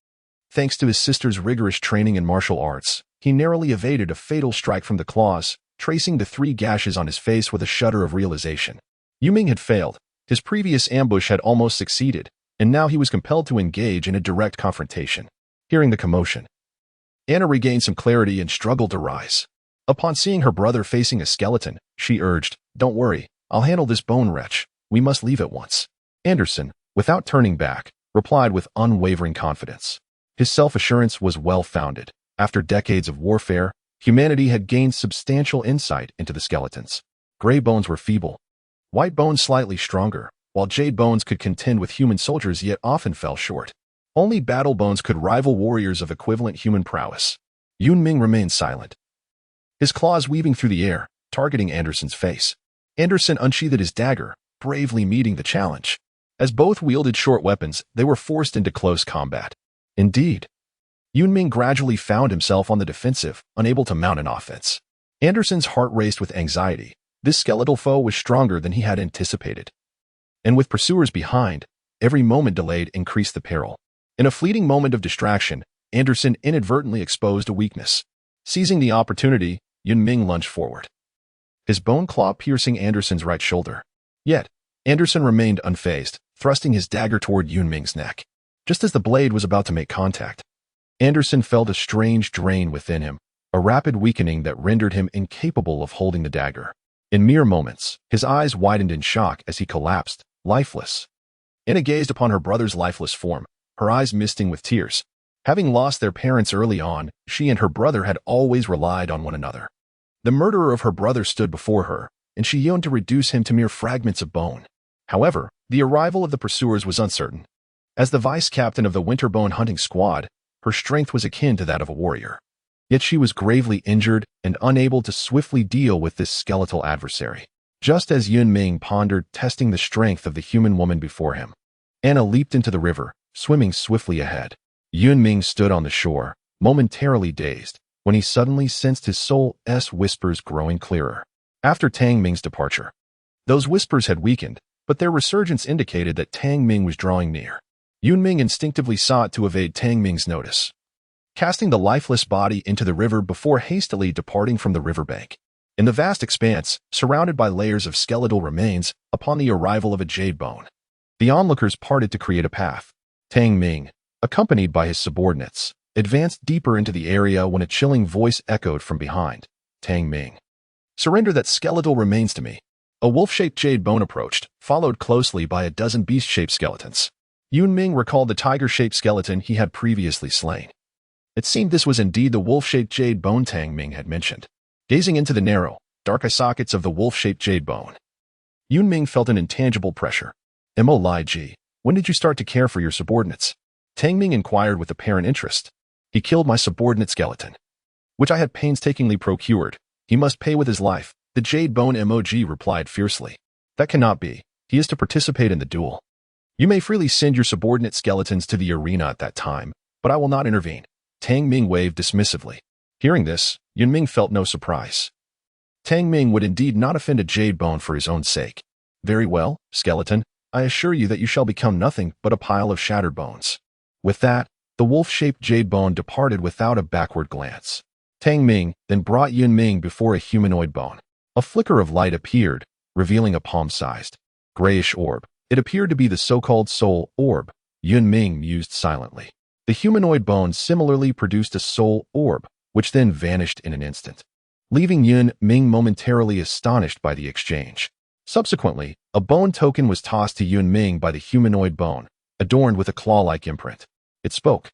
Thanks to his sister's rigorous training in martial arts, he narrowly evaded a fatal strike from the claws, tracing the 3 gashes on his face with a shudder of realization. Yun Ming had failed. His previous ambush had almost succeeded, and now he was compelled to engage in a direct confrontation. Hearing the commotion, Anna regained some clarity and struggled to rise. Upon seeing her brother facing a skeleton, she urged, "Don't worry, I'll handle this bone wretch. We must leave at once." Anderson, without turning back, replied with unwavering confidence. His self-assurance was well-founded. After decades of warfare, humanity had gained substantial insight into the skeletons. Gray bones were feeble, white bones slightly stronger, while jade bones could contend with human soldiers yet often fell short. Only battle bones could rival warriors of equivalent human prowess. Yun Ming remained silent, his claws weaving through the air, targeting Anderson's face. Anderson unsheathed his dagger, bravely meeting the challenge. As both wielded short weapons, they were forced into close combat. Indeed, Yun Ming gradually found himself on the defensive, unable to mount an offense. Anderson's heart raced with anxiety. This skeletal foe was stronger than he had anticipated, and with pursuers behind, every moment delayed increased the peril. In a fleeting moment of distraction, Anderson inadvertently exposed a weakness. Seizing the opportunity, Yun Ming lunged forward, his bone claw piercing Anderson's right shoulder. Yet, Anderson remained unfazed, thrusting his dagger toward Yun Ming's neck. Just as the blade was about to make contact, Anderson felt a strange drain within him, a rapid weakening that rendered him incapable of holding the dagger. In mere moments, his eyes widened in shock as he collapsed, lifeless. Anna gazed upon her brother's lifeless form, her eyes misting with tears. Having lost their parents early on, she and her brother had always relied on one another. The murderer of her brother stood before her, and she yearned to reduce him to mere fragments of bone. However, the arrival of the pursuers was uncertain. As the vice-captain of the Winterbone hunting squad, her strength was akin to that of a warrior. Yet she was gravely injured and unable to swiftly deal with this skeletal adversary. Just as Yun Ming pondered testing the strength of the human woman before him, Anna leaped into the river, swimming swiftly ahead. Yun Ming stood on the shore, momentarily dazed, when he suddenly sensed his soul's whispers growing clearer. After Tang Ming's departure, those whispers had weakened, but their resurgence indicated that Tang Ming was drawing near. Yun Ming instinctively sought to evade Tang Ming's notice, casting the lifeless body into the river before hastily departing from the riverbank. In the vast expanse, surrounded by layers of skeletal remains, upon the arrival of a jade bone, the onlookers parted to create a path. Tang Ming, accompanied by his subordinates, advanced deeper into the area when a chilling voice echoed from behind. Tang Ming. Surrender that skeletal remains to me. A wolf-shaped jade bone approached, followed closely by a dozen beast-shaped skeletons. Yun Ming recalled the tiger-shaped skeleton he had previously slain. It seemed this was indeed the wolf-shaped jade bone Tang Ming had mentioned. Gazing into the narrow, dark eye sockets of the wolf-shaped jade bone, Yun Ming felt an intangible pressure. Mo-Li-Ji, when did you start to care for your subordinates? Tang Ming inquired with apparent interest. He killed my subordinate skeleton, which I had painstakingly procured. He must pay with his life, the jade bone Mo-Ji replied fiercely. That cannot be. He is to participate in the duel. You may freely send your subordinate skeletons to the arena at that time, but I will not intervene. Tang Ming waved dismissively. Hearing this, Yun Ming felt no surprise. Tang Ming would indeed not offend a jade bone for his own sake. Very well, skeleton. I assure you that you shall become nothing but a pile of shattered bones. With that, the wolf-shaped jade bone departed without a backward glance. Tang Ming then brought Yun Ming before a humanoid bone. A flicker of light appeared, revealing a palm-sized, grayish orb. It appeared to be the so-called soul orb. Yun Ming mused silently. The humanoid bone similarly produced a soul orb, which then vanished in an instant, leaving Yun Ming momentarily astonished by the exchange. Subsequently, a bone token was tossed to Yun Ming by the humanoid bone, adorned with a claw-like imprint. It spoke.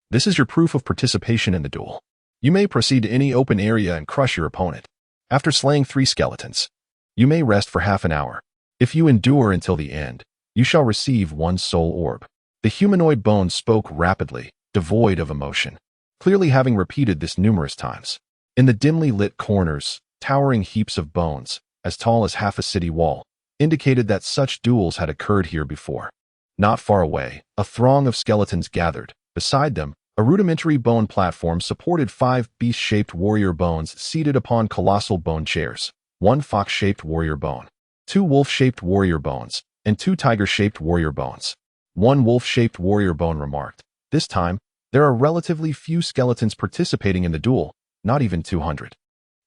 This is your proof of participation in the duel. You may proceed to any open area and crush your opponent. After slaying 3 skeletons, you may rest for half an hour. If you endure until the end, you shall receive 1 soul orb. The humanoid bone spoke rapidly, devoid of emotion, clearly having repeated this numerous times. In the dimly lit corners, towering heaps of bones, as tall as half a city wall, indicated that such duels had occurred here before. Not far away, a throng of skeletons gathered. Beside them, a rudimentary bone platform supported 5 beast-shaped warrior bones seated upon colossal bone chairs, 1 fox-shaped warrior bone, 2 wolf-shaped warrior bones, and 2 tiger-shaped warrior bones. 1 wolf-shaped warrior bone remarked. This time, there are relatively few skeletons participating in the duel, not even 200.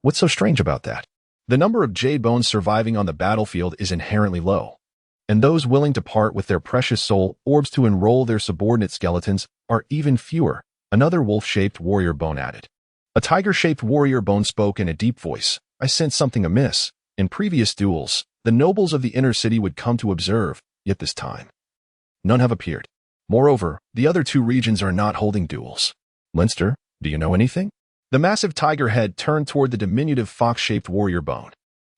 What's so strange about that? The number of jade bones surviving on the battlefield is inherently low, and those willing to part with their precious soul orbs to enroll their subordinate skeletons are even fewer, another wolf-shaped warrior bone added. A tiger-shaped warrior bone spoke in a deep voice. I sense something amiss. In previous duels, the nobles of the inner city would come to observe, yet this time, none have appeared. Moreover, the other 2 regions are not holding duels. Leinster, do you know anything? The massive tiger head turned toward the diminutive fox-shaped warrior bone.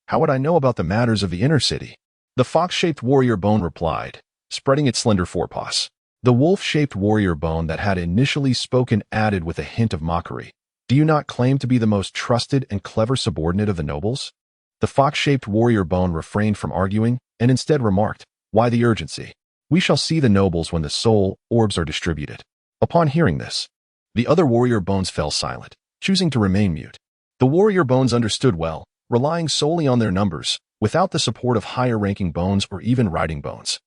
How would I know about the matters of the inner city? The fox-shaped warrior bone replied, spreading its slender forepaws. The wolf-shaped warrior bone that had initially spoken added with a hint of mockery. Do you not claim to be the most trusted and clever subordinate of the nobles? The fox-shaped warrior bone refrained from arguing and instead remarked, why the urgency? We shall see the nobles when the soul orbs are distributed. Upon hearing this, the other warrior bones fell silent, choosing to remain mute. The warrior bones understood well, relying solely on their numbers, without the support of higher-ranking bones or even riding bones.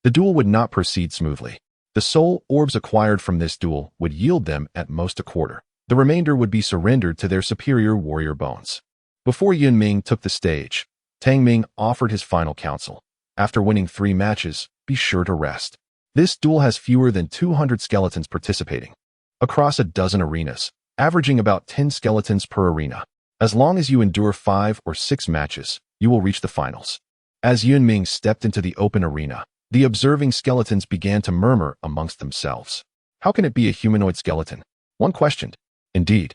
The duel would not proceed smoothly. The soul orbs acquired from this duel would yield them at most a quarter. The remainder would be surrendered to their superior warrior bones. Before Yun Ming took the stage, Tang Ming offered his final counsel. After winning 3 matches, be sure to rest. This duel has fewer than 200 skeletons participating, across a dozen arenas, averaging about 10 skeletons per arena. As long as you endure 5 or 6 matches, you will reach the finals. As Yun Ming stepped into the open arena, the observing skeletons began to murmur amongst themselves. How can it be a humanoid skeleton? One questioned. Indeed.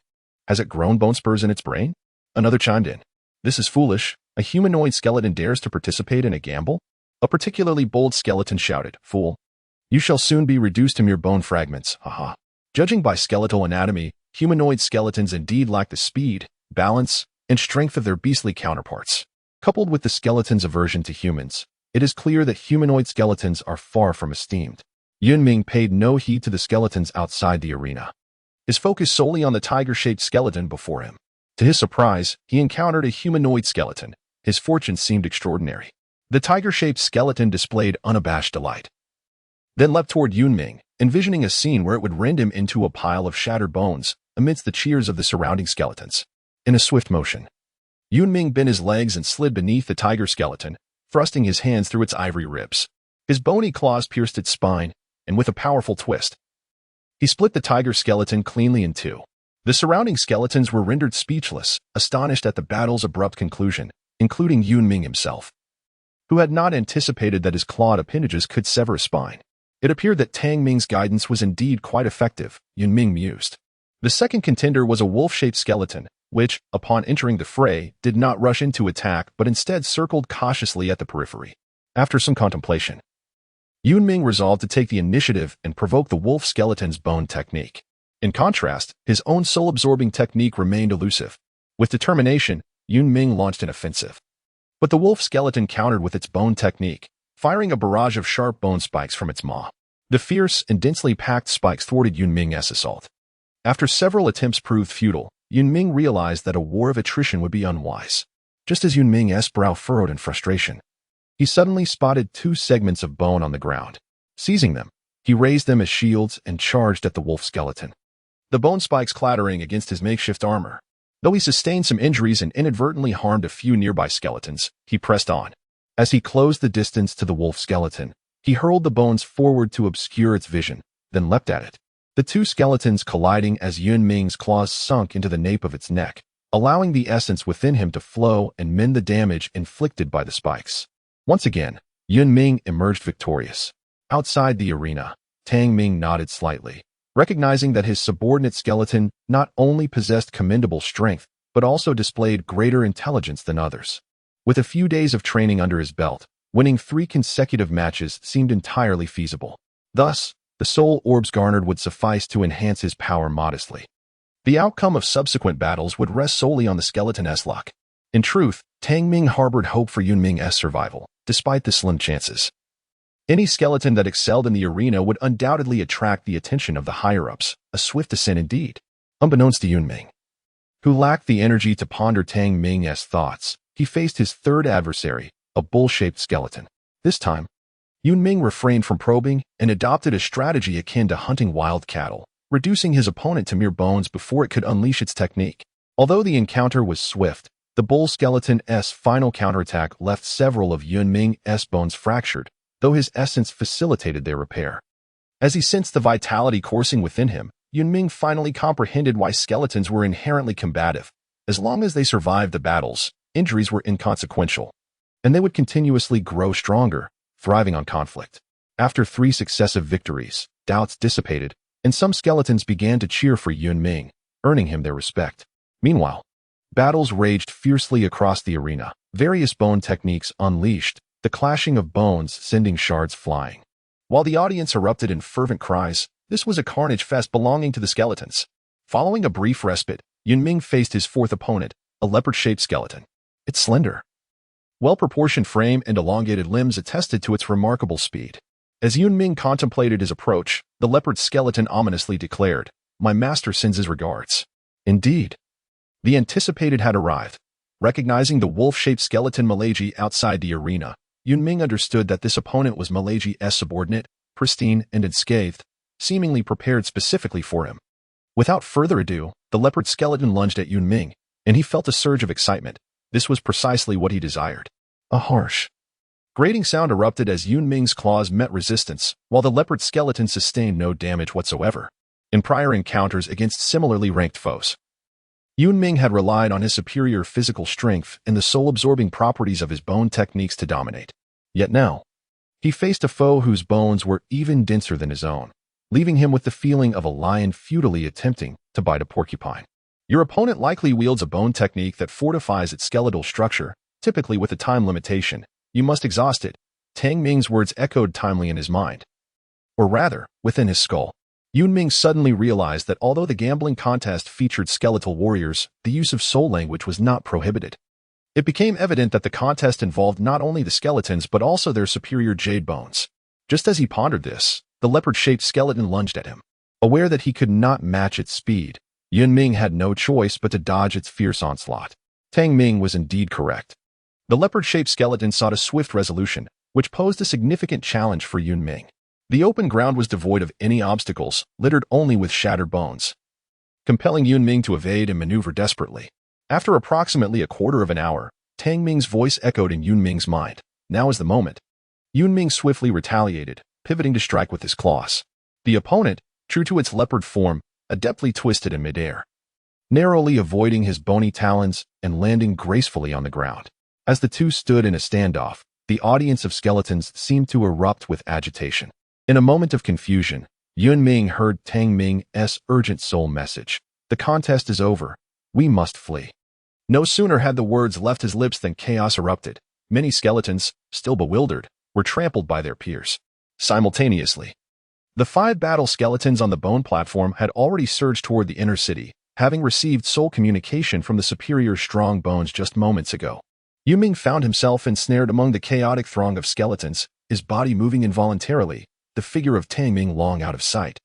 Has it grown bone spurs in its brain? Another chimed in. This is foolish. A humanoid skeleton dares to participate in a gamble? A particularly bold skeleton shouted, Fool! You shall soon be reduced to mere bone fragments, haha. Judging by skeletal anatomy, humanoid skeletons indeed lack the speed, balance, and strength of their beastly counterparts. Coupled with the skeleton's aversion to humans, it is clear that humanoid skeletons are far from esteemed. Yun Ming paid no heed to the skeletons outside the arena. His focus solely on the tiger-shaped skeleton before him. To his surprise, he encountered a humanoid skeleton. His fortune seemed extraordinary. The tiger-shaped skeleton displayed unabashed delight, then leapt toward Yun Ming, envisioning a scene where it would rend him into a pile of shattered bones amidst the cheers of the surrounding skeletons. In a swift motion, Yun Ming bent his legs and slid beneath the tiger skeleton, thrusting his hands through its ivory ribs. His bony claws pierced its spine, and with a powerful twist, He split the tiger skeleton cleanly in two. The surrounding skeletons were rendered speechless, astonished at the battle's abrupt conclusion, including Yun Ming himself, who had not anticipated that his clawed appendages could sever a spine. It appeared that Tang Ming's guidance was indeed quite effective, Yun Ming mused. The second contender was a wolf-shaped skeleton, which, upon entering the fray, did not rush into attack but instead circled cautiously at the periphery. After some contemplation, Yun Ming resolved to take the initiative and provoke the wolf skeleton's bone technique. In contrast, his own soul-absorbing technique remained elusive. With determination, Yun Ming launched an offensive. But the wolf skeleton countered with its bone technique, firing a barrage of sharp bone spikes from its maw. The fierce and densely packed spikes thwarted Yun Ming's assault. After several attempts proved futile, Yun Ming realized that a war of attrition would be unwise. Just as Yun Ming's brow furrowed in frustration, he suddenly spotted two segments of bone on the ground. Seizing them, he raised them as shields and charged at the wolf skeleton, the bone spikes clattering against his makeshift armor. Though he sustained some injuries and inadvertently harmed a few nearby skeletons, he pressed on. As he closed the distance to the wolf skeleton, he hurled the bones forward to obscure its vision, then leapt at it. The two skeletons colliding as Yun Ming's claws sunk into the nape of its neck, allowing the essence within him to flow and mend the damage inflicted by the spikes. Once again, Yun Ming emerged victorious. Outside the arena, Tang Ming nodded slightly, recognizing that his subordinate skeleton not only possessed commendable strength, but also displayed greater intelligence than others. With a few days of training under his belt, winning 3 consecutive matches seemed entirely feasible. Thus, the soul orbs garnered would suffice to enhance his power modestly. The outcome of subsequent battles would rest solely on the skeleton's luck. In truth, Tang Ming harbored hope for Yun Ming's survival, despite the slim chances. Any skeleton that excelled in the arena would undoubtedly attract the attention of the higher-ups, a swift ascent indeed. Unbeknownst to Yun Ming, who lacked the energy to ponder Tang Ming's thoughts, he faced his third adversary, a bull-shaped skeleton. This time, Yun Ming refrained from probing and adopted a strategy akin to hunting wild cattle, reducing his opponent to mere bones before it could unleash its technique. Although the encounter was swift, the bull skeleton's final counterattack left several of Yun Ming's bones fractured, though his essence facilitated their repair. As he sensed the vitality coursing within him, Yun Ming finally comprehended why skeletons were inherently combative. As long as they survived the battles, injuries were inconsequential, and they would continuously grow stronger, thriving on conflict. After 3 successive victories, doubts dissipated, and some skeletons began to cheer for Yun Ming, earning him their respect. Meanwhile, battles raged fiercely across the arena, various bone techniques unleashed, the clashing of bones sending shards flying. While the audience erupted in fervent cries, this was a carnage fest belonging to the skeletons. Following a brief respite, Yun Ming faced his fourth opponent, a leopard-shaped skeleton. Its slender, well-proportioned frame and elongated limbs attested to its remarkable speed. As Yun Ming contemplated his approach, the leopard skeleton ominously declared, "My master sends his regards." Indeed, the anticipated had arrived. Recognizing the wolf-shaped skeleton Malaji outside the arena, Yun Ming understood that this opponent was Malaji's subordinate, pristine and unscathed, seemingly prepared specifically for him. Without further ado, the leopard skeleton lunged at Yun Ming, and he felt a surge of excitement. This was precisely what he desired. A harsh, grating sound erupted as Yun Ming's claws met resistance, while the leopard skeleton sustained no damage whatsoever. In prior encounters against similarly ranked foes, Yun Ming had relied on his superior physical strength and the soul-absorbing properties of his bone techniques to dominate. Yet now, he faced a foe whose bones were even denser than his own, leaving him with the feeling of a lion futilely attempting to bite a porcupine. Your opponent likely wields a bone technique that fortifies its skeletal structure, typically with a time limitation. You must exhaust it. Tang Ming's words echoed timely in his mind. Or rather, within his skull. Yun Ming suddenly realized that although the gambling contest featured skeletal warriors, the use of soul language was not prohibited. It became evident that the contest involved not only the skeletons but also their superior jade bones. Just as he pondered this, the leopard-shaped skeleton lunged at him. Aware that he could not match its speed, Yun Ming had no choice but to dodge its fierce onslaught. Tang Ming was indeed correct. The leopard-shaped skeleton sought a swift resolution, which posed a significant challenge for Yun Ming. The open ground was devoid of any obstacles, littered only with shattered bones, compelling Yun Ming to evade and maneuver desperately. After approximately a quarter of an hour, Tang Ming's voice echoed in Yun Ming's mind. Now is the moment. Yun Ming swiftly retaliated, pivoting to strike with his claws. The opponent, true to its leopard form, adeptly twisted in midair, narrowly avoiding his bony talons and landing gracefully on the ground. As the two stood in a standoff, the audience of skeletons seemed to erupt with agitation. In a moment of confusion, Yun Ming heard Tang Ming's urgent soul message. The contest is over. We must flee. No sooner had the words left his lips than chaos erupted. Many skeletons, still bewildered, were trampled by their peers. Simultaneously, the 5 battle skeletons on the bone platform had already surged toward the inner city, having received soul communication from the superior strong bones just moments ago. Yun Ming found himself ensnared among the chaotic throng of skeletons, his body moving involuntarily, the figure of Tang Ming long out of sight,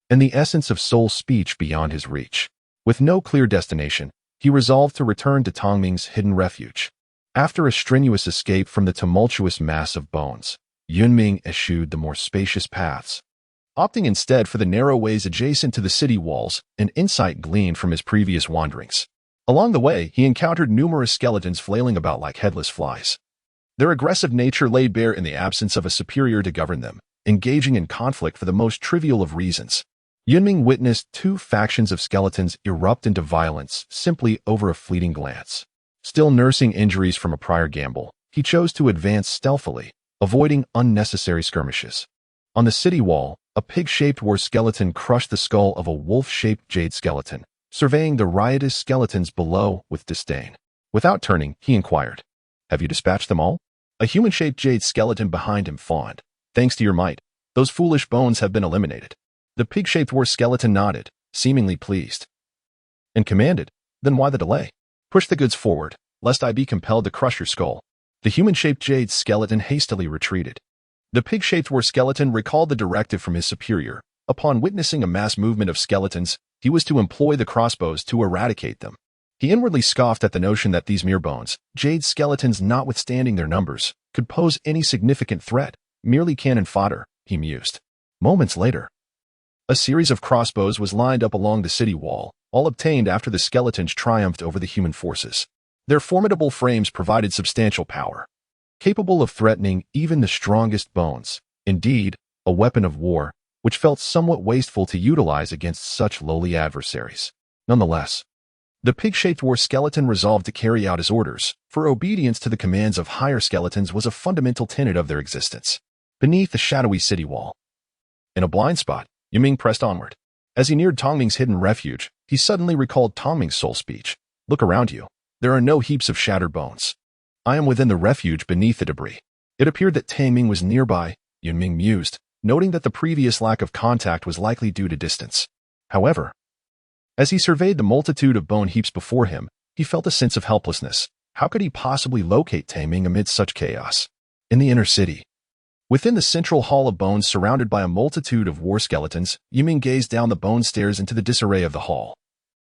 and the essence of soul speech beyond his reach. With no clear destination, he resolved to return to Tang Ming's hidden refuge. After a strenuous escape from the tumultuous mass of bones, Yun Ming eschewed the more spacious paths, opting instead for the narrow ways adjacent to the city walls, an insight gleaned from his previous wanderings. Along the way, he encountered numerous skeletons flailing about like headless flies. Their aggressive nature laid bare in the absence of a superior to govern them, engaging in conflict for the most trivial of reasons. Yun Ming witnessed 2 factions of skeletons erupt into violence simply over a fleeting glance. Still nursing injuries from a prior gamble, he chose to advance stealthily, avoiding unnecessary skirmishes. On the city wall, a pig-shaped war skeleton crushed the skull of a wolf-shaped jade skeleton, surveying the riotous skeletons below with disdain. Without turning, he inquired, "Have you dispatched them all?" A human-shaped jade skeleton behind him fawned. "Thanks to your might, those foolish bones have been eliminated." The pig-shaped war skeleton nodded, seemingly pleased, and commanded, "Then why the delay? Push the goods forward, lest I be compelled to crush your skull." The human-shaped jade skeleton hastily retreated. The pig-shaped war skeleton recalled the directive from his superior. Upon witnessing a mass movement of skeletons, he was to employ the crossbows to eradicate them. He inwardly scoffed at the notion that these mere bones, jade skeletons notwithstanding their numbers, could pose any significant threat. Merely cannon fodder, he mused. Moments later, a series of crossbows was lined up along the city wall, all obtained after the skeletons triumphed over the human forces. Their formidable frames provided substantial power, capable of threatening even the strongest bones. Indeed, a weapon of war, which felt somewhat wasteful to utilize against such lowly adversaries. Nonetheless, the pig-shaped war skeleton resolved to carry out his orders, for obedience to the commands of higher skeletons was a fundamental tenet of their existence. Beneath the shadowy city wall, in a blind spot, Yun Ming pressed onward. As he neared Tang Ming's hidden refuge, he suddenly recalled Tang Ming's soul speech. "Look around you. There are no heaps of shattered bones. I am within the refuge beneath the debris." It appeared that Tang Ming was nearby, Yun Ming mused, noting that the previous lack of contact was likely due to distance. However, as he surveyed the multitude of bone heaps before him, he felt a sense of helplessness. How could he possibly locate Tang Ming amid such chaos? In the inner city, within the central hall of bones surrounded by a multitude of war skeletons, Yun Ming gazed down the bone stairs into the disarray of the hall,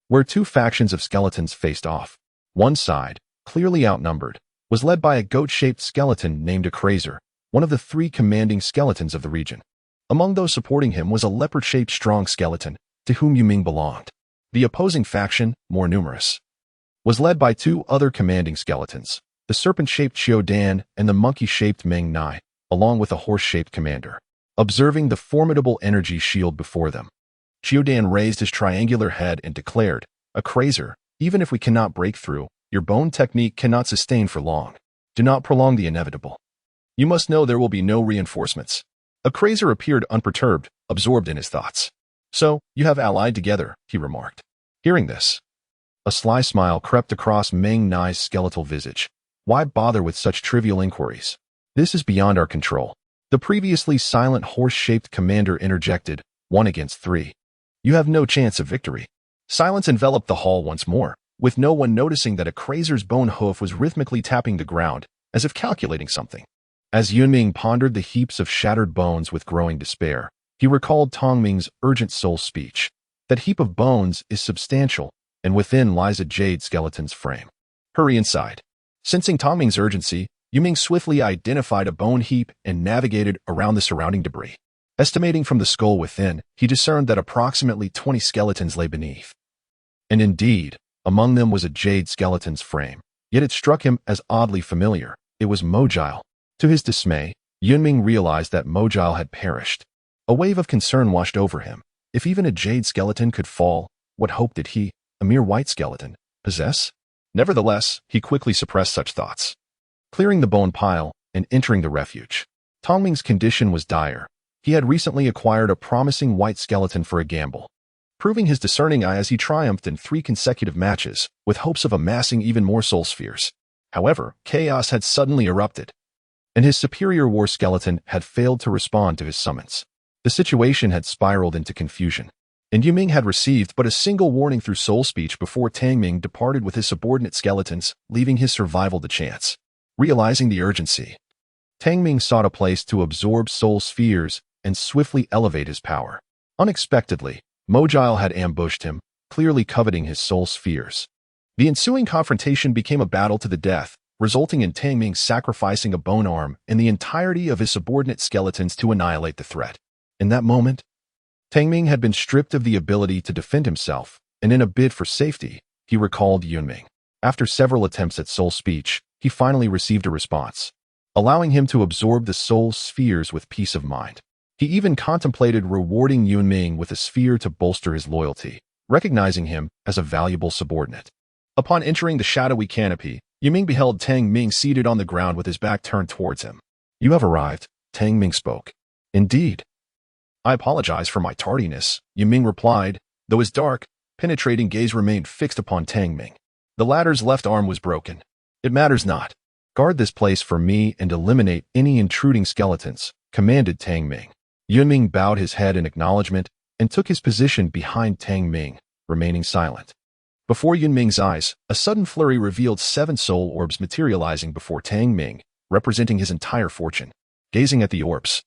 where 2 factions of skeletons faced off. One side, clearly outnumbered, was led by a goat-shaped skeleton named a Crazer, one of the 3 commanding skeletons of the region. Among those supporting him was a leopard-shaped strong skeleton, to whom Yun Ming belonged. The opposing faction, more numerous, was led by 2 other commanding skeletons, the serpent-shaped Xiao Dan and the monkey-shaped Meng Nai, along with a horse-shaped commander. Observing the formidable energy shield before them, Xiao Dan raised his triangular head and declared, "A Crazer, even if we cannot break through, your bone technique cannot sustain for long. Do not prolong the inevitable. You must know there will be no reinforcements." A Crazer appeared unperturbed, absorbed in his thoughts. "So, you have allied together," he remarked. Hearing this, a sly smile crept across Meng Nai's skeletal visage. "Why bother with such trivial inquiries? This is beyond our control." The previously silent horse-shaped commander interjected, "1 against 3. You have no chance of victory." Silence enveloped the hall once more, with no one noticing that a Crazer's bone hoof was rhythmically tapping the ground, as if calculating something. As Yun Ming pondered the heaps of shattered bones with growing despair, he recalled Tang Ming's urgent soul speech. That heap of bones is substantial, and within lies a jade skeleton's frame. Hurry inside. Sensing Tang Ming's urgency, Yun Ming swiftly identified a bone heap and navigated around the surrounding debris. Estimating from the skull within, he discerned that approximately 20 skeletons lay beneath. And indeed, among them was a jade skeleton's frame. Yet it struck him as oddly familiar. It was Mojile. To his dismay, Yun Ming realized that Mojile had perished. A wave of concern washed over him. If even a jade skeleton could fall, what hope did he, a mere white skeleton, possess? Nevertheless, he quickly suppressed such thoughts. Clearing the bone pile and entering the refuge. Tongming's condition was dire. He had recently acquired a promising white skeleton for a gamble, proving his discerning eye as he triumphed in 3 consecutive matches, with hopes of amassing even more soul spheres. However, chaos had suddenly erupted, and his superior war skeleton had failed to respond to his summons. The situation had spiraled into confusion, and Yun Ming had received but a single warning through soul speech before Tangming departed with his subordinate skeletons, leaving his survival to chance. Realizing the urgency, Tangming sought a place to absorb soul spheres and swiftly elevate his power. Unexpectedly, Mojile had ambushed him, clearly coveting his soul spheres. The ensuing confrontation became a battle to the death, resulting in Tangming sacrificing a bone arm and the entirety of his subordinate skeletons to annihilate the threat. In that moment, Tangming had been stripped of the ability to defend himself, and in a bid for safety, he recalled Yun Ming. After several attempts at soul speech, he finally received a response, allowing him to absorb the soul spheres with peace of mind. He even contemplated rewarding Yun Ming with a sphere to bolster his loyalty, recognizing him as a valuable subordinate. Upon entering the shadowy canopy, Yun Ming beheld Tangming seated on the ground with his back turned towards him. "You have arrived," Tangming spoke. "Indeed." "I apologize for my tardiness," Yun Ming replied, though his dark, penetrating gaze remained fixed upon Tangming. The latter's left arm was broken. "It matters not. Guard this place for me and eliminate any intruding skeletons," commanded Tangming. Yun Ming bowed his head in acknowledgement and took his position behind Tangming, remaining silent. Before Yun Ming's eyes, a sudden flurry revealed 7 soul orbs materializing before Tangming, representing his entire fortune. Gazing at the orbs,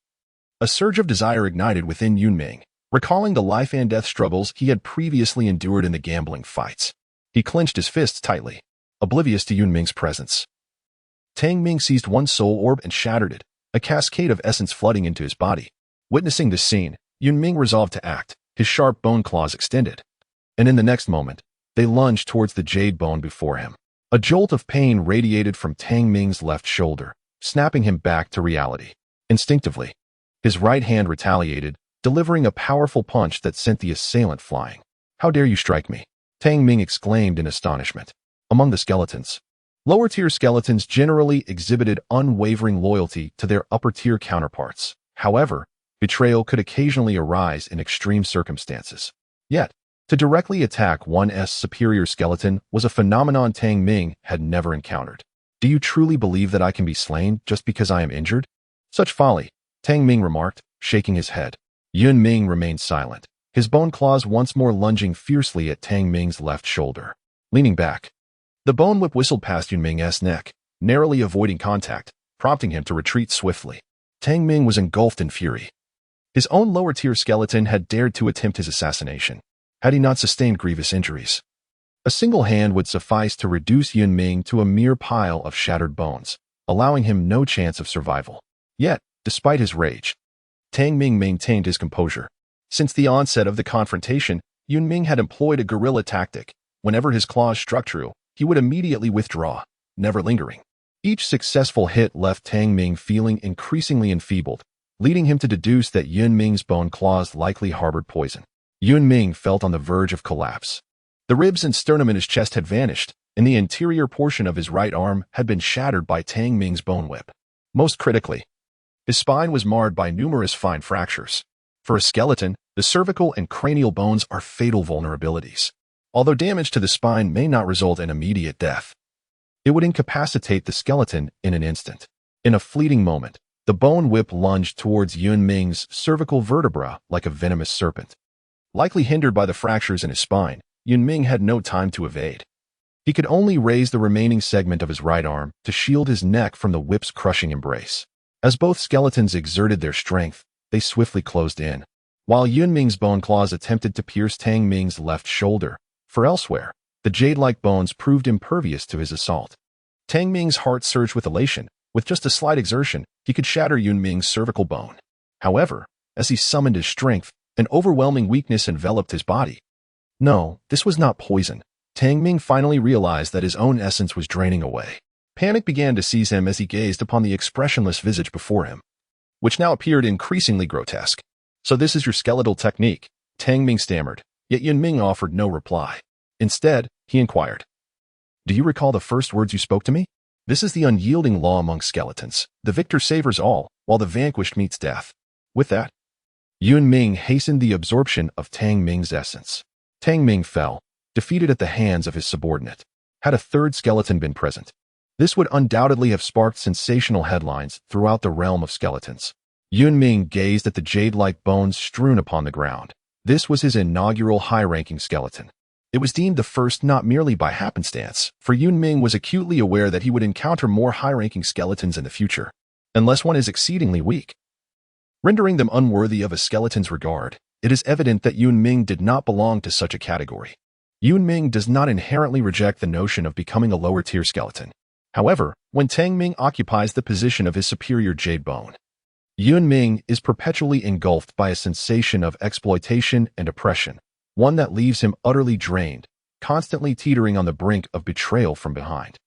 a surge of desire ignited within Yun Ming, recalling the life and death struggles he had previously endured in the gambling fights. He clenched his fists tightly, oblivious to Yun Ming's presence. Tangming seized one soul orb and shattered it, a cascade of essence flooding into his body. Witnessing this scene, Yun Ming resolved to act, his sharp bone claws extended. And in the next moment, they lunged towards the jade bone before him. A jolt of pain radiated from Tangming's left shoulder, snapping him back to reality. Instinctively, his right hand retaliated, delivering a powerful punch that sent the assailant flying. "How dare you strike me?" Tangming exclaimed in astonishment. Among the skeletons, lower-tier skeletons generally exhibited unwavering loyalty to their upper-tier counterparts. However, betrayal could occasionally arise in extreme circumstances. Yet, to directly attack one's superior skeleton was a phenomenon Tangming had never encountered. "Do you truly believe that I can be slain just because I am injured?" "Such folly," Tangming remarked, shaking his head. Yun Ming remained silent, his bone claws once more lunging fiercely at Tangming's left shoulder. Leaning back, the bone whip whistled past Yun Ming's neck, narrowly avoiding contact, prompting him to retreat swiftly. Tangming was engulfed in fury. His own lower-tier skeleton had dared to attempt his assassination, had he not sustained grievous injuries. A single hand would suffice to reduce Yun Ming to a mere pile of shattered bones, allowing him no chance of survival. Yet, despite his rage, Tangming maintained his composure. Since the onset of the confrontation, Yun Ming had employed a guerrilla tactic. Whenever his claws struck true, he would immediately withdraw, never lingering. Each successful hit left Tangming feeling increasingly enfeebled, leading him to deduce that Yun Ming's bone claws likely harbored poison. Yun Ming felt on the verge of collapse. The ribs and sternum in his chest had vanished, and the interior portion of his right arm had been shattered by Tangming's bone whip. Most critically, his spine was marred by numerous fine fractures. For a skeleton, the cervical and cranial bones are fatal vulnerabilities. Although damage to the spine may not result in immediate death, it would incapacitate the skeleton in an instant. In a fleeting moment, the bone whip lunged towards Yun Ming's cervical vertebra like a venomous serpent. Likely hindered by the fractures in his spine, Yun Ming had no time to evade. He could only raise the remaining segment of his right arm to shield his neck from the whip's crushing embrace. As both skeletons exerted their strength, they swiftly closed in, while Yun Ming's bone claws attempted to pierce Tangming's left shoulder. For elsewhere, the jade-like bones proved impervious to his assault. Tangming's heart surged with elation. With just a slight exertion, he could shatter Yun Ming's cervical bone. However, as he summoned his strength, an overwhelming weakness enveloped his body. No, this was not poison. Tangming finally realized that his own essence was draining away. Panic began to seize him as he gazed upon the expressionless visage before him, which now appeared increasingly grotesque. "So this is your skeletal technique," Tang Ming stammered, yet Yun Ming offered no reply. Instead, he inquired, "Do you recall the first words you spoke to me? This is the unyielding law among skeletons. The victor savors all, while the vanquished meets death." With that, Yun Ming hastened the absorption of Tang Ming's essence. Tang Ming fell, defeated at the hands of his subordinate. Had a third skeleton been present, this would undoubtedly have sparked sensational headlines throughout the realm of skeletons. Yun Ming gazed at the jade-like bones strewn upon the ground. This was his inaugural high-ranking skeleton. It was deemed the first not merely by happenstance, for Yun Ming was acutely aware that he would encounter more high-ranking skeletons in the future, unless one is exceedingly weak, rendering them unworthy of a skeleton's regard. It is evident that Yun Ming did not belong to such a category. Yun Ming does not inherently reject the notion of becoming a lower-tier skeleton. However, when Tang Ming occupies the position of his superior jade bone, Yun Ming is perpetually engulfed by a sensation of exploitation and oppression, one that leaves him utterly drained, constantly teetering on the brink of betrayal from behind.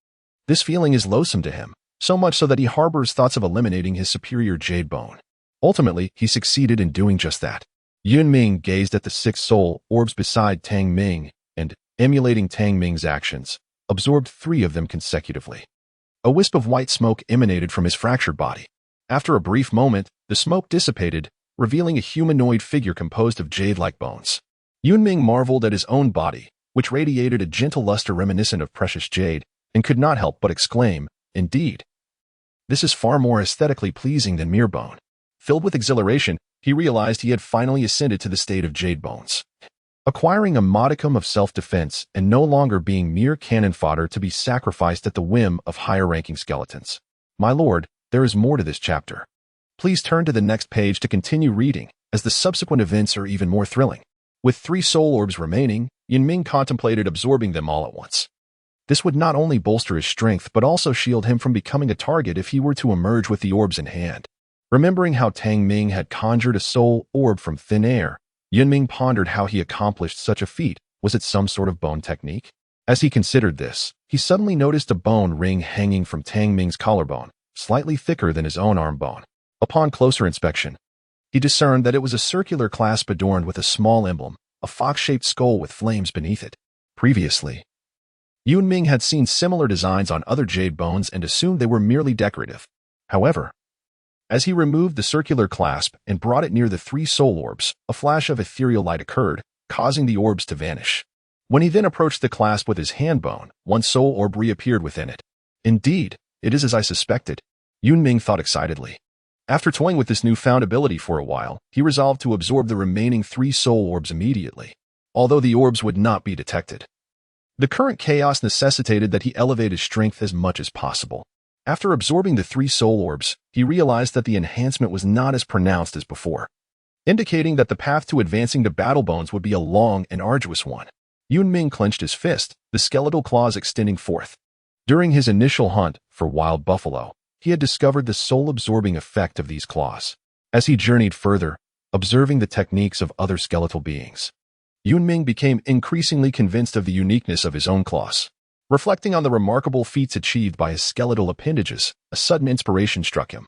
This feeling is loathsome to him, so much so that he harbors thoughts of eliminating his superior jade bone. Ultimately, he succeeded in doing just that. Yun Ming gazed at the 6 soul orbs beside Tang Ming and, emulating Tang Ming's actions, absorbed 3 of them consecutively. A wisp of white smoke emanated from his fractured body. After a brief moment, the smoke dissipated, revealing a humanoid figure composed of jade-like bones. Yun Ming marveled at his own body, which radiated a gentle luster reminiscent of precious jade, and could not help but exclaim, "Indeed, this is far more aesthetically pleasing than mere bone." Filled with exhilaration, he realized he had finally ascended to the state of jade bones, acquiring a modicum of self-defense and no longer being mere cannon fodder to be sacrificed at the whim of higher-ranking skeletons. My lord, there is more to this chapter. Please turn to the next page to continue reading, as the subsequent events are even more thrilling. With 3 soul orbs remaining, Yun Ming contemplated absorbing them all at once. This would not only bolster his strength but also shield him from becoming a target if he were to emerge with the orbs in hand. Remembering how Tang Ming had conjured a soul orb from thin air, Yun Ming pondered how he accomplished such a feat. Was it some sort of bone technique? As he considered this, he suddenly noticed a bone ring hanging from Tang Ming's collarbone, slightly thicker than his own arm bone. Upon closer inspection, he discerned that it was a circular clasp adorned with a small emblem, a fox-shaped skull with flames beneath it. Previously, Yun Ming had seen similar designs on other jade bones and assumed they were merely decorative. However, as he removed the circular clasp and brought it near the 3 soul orbs, a flash of ethereal light occurred, causing the orbs to vanish. When he then approached the clasp with his hand bone, 1 soul orb reappeared within it. Indeed, it is as I suspected, Yun Ming thought excitedly. After toying with this newfound ability for a while, he resolved to absorb the remaining 3 soul orbs immediately, although the orbs would not be detected. The current chaos necessitated that he elevate his strength as much as possible. After absorbing the 3 soul orbs, he realized that the enhancement was not as pronounced as before, indicating that the path to advancing to battle bones would be a long and arduous one. Yun Ming clenched his fist, the skeletal claws extending forth. During his initial hunt for wild buffalo, he had discovered the soul-absorbing effect of these claws. As he journeyed further, observing the techniques of other skeletal beings, Yun Ming became increasingly convinced of the uniqueness of his own claws. Reflecting on the remarkable feats achieved by his skeletal appendages, a sudden inspiration struck him.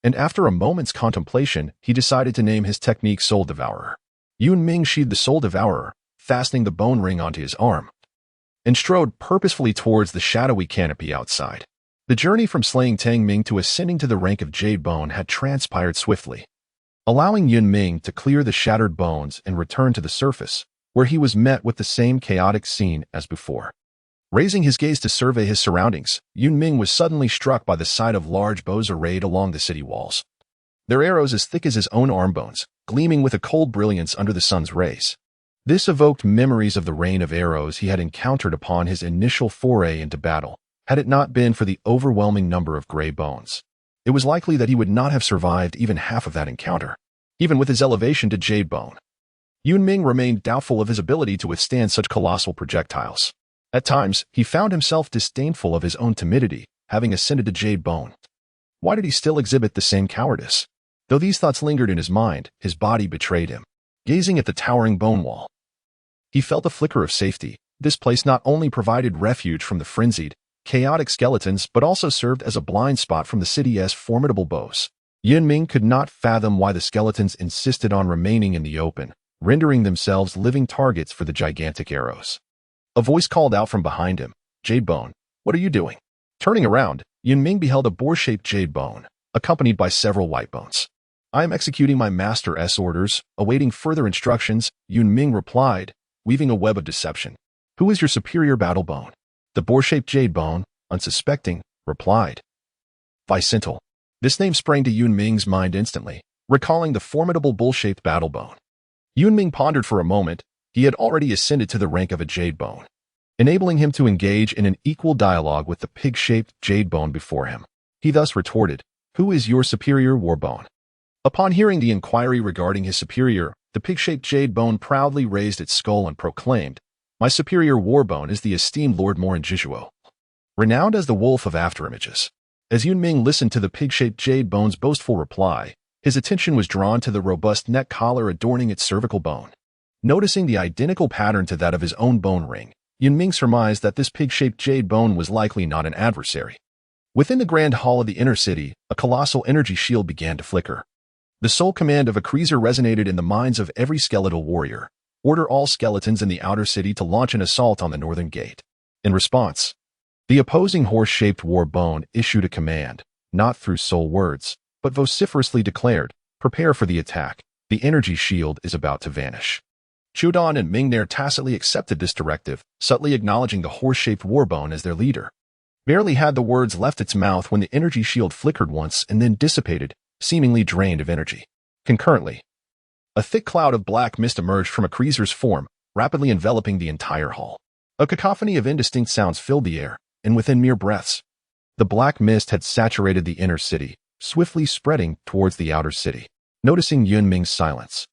And after a moment's contemplation, he decided to name his technique Soul Devourer. Yun Ming sheathed the Soul Devourer, fastening the bone ring onto his arm, and strode purposefully towards the shadowy canopy outside. The journey from slaying Tang Ming to ascending to the rank of Jade Bone had transpired swiftly, allowing Yun Ming to clear the shattered bones and return to the surface, where he was met with the same chaotic scene as before. Raising his gaze to survey his surroundings, Yun Ming was suddenly struck by the sight of large bows arrayed along the city walls, their arrows as thick as his own arm bones, gleaming with a cold brilliance under the sun's rays. This evoked memories of the rain of arrows he had encountered upon his initial foray into battle. Had it not been for the overwhelming number of gray bones, it was likely that he would not have survived even half of that encounter. Even with his elevation to Jade Bone, Yun Ming remained doubtful of his ability to withstand such colossal projectiles. At times, he found himself disdainful of his own timidity, having ascended to Jade Bone. Why did he still exhibit the same cowardice? Though these thoughts lingered in his mind, his body betrayed him. Gazing at the towering bone wall, he felt a flicker of safety. This place not only provided refuge from the frenzied, chaotic skeletons but also served as a blind spot from the city's formidable bows. Yun Ming could not fathom why the skeletons insisted on remaining in the open, rendering themselves living targets for the gigantic arrows. A voice called out from behind him, "Jade Bone, what are you doing?" Turning around, Yun Ming beheld a boar-shaped jade bone, accompanied by several white bones. "I am executing my master's orders, awaiting further instructions," Yun Ming replied, weaving a web of deception. "Who is your superior battle bone?" The boar-shaped jade bone, unsuspecting, replied. Vicental. This name sprang to Yun Ming's mind instantly, recalling the formidable bull-shaped battle bone. Yun Ming pondered for a moment. He had already ascended to the rank of a jade bone, enabling him to engage in an equal dialogue with the pig-shaped jade bone before him. He thus retorted, "Who is your superior war bone?" Upon hearing the inquiry regarding his superior, the pig-shaped jade bone proudly raised its skull and proclaimed, "My superior war bone is the esteemed Lord Morinjizuo, renowned as the Wolf of Afterimages." As Yun Ming listened to the pig-shaped jade bone's boastful reply, his attention was drawn to the robust neck collar adorning its cervical bone. Noticing the identical pattern to that of his own bone ring, Yun Ming surmised that this pig-shaped jade bone was likely not an adversary. Within the grand hall of the inner city, a colossal energy shield began to flicker. The sole command of a cruiser resonated in the minds of every skeletal warrior. "Order all skeletons in the outer city to launch an assault on the northern gate." In response, the opposing horse-shaped war bone issued a command, not through soul words, but vociferously declared, "Prepare for the attack. The energy shield is about to vanish." Chudan and Mingnair tacitly accepted this directive, subtly acknowledging the horse-shaped war bone as their leader. Barely had the words left its mouth when the energy shield flickered once and then dissipated, seemingly drained of energy. Concurrently, a thick cloud of black mist emerged from a cruiser's form, rapidly enveloping the entire hall. A cacophony of indistinct sounds filled the air, and within mere breaths, the black mist had saturated the inner city, swiftly spreading towards the outer city. Noticing Yun Ming's silence,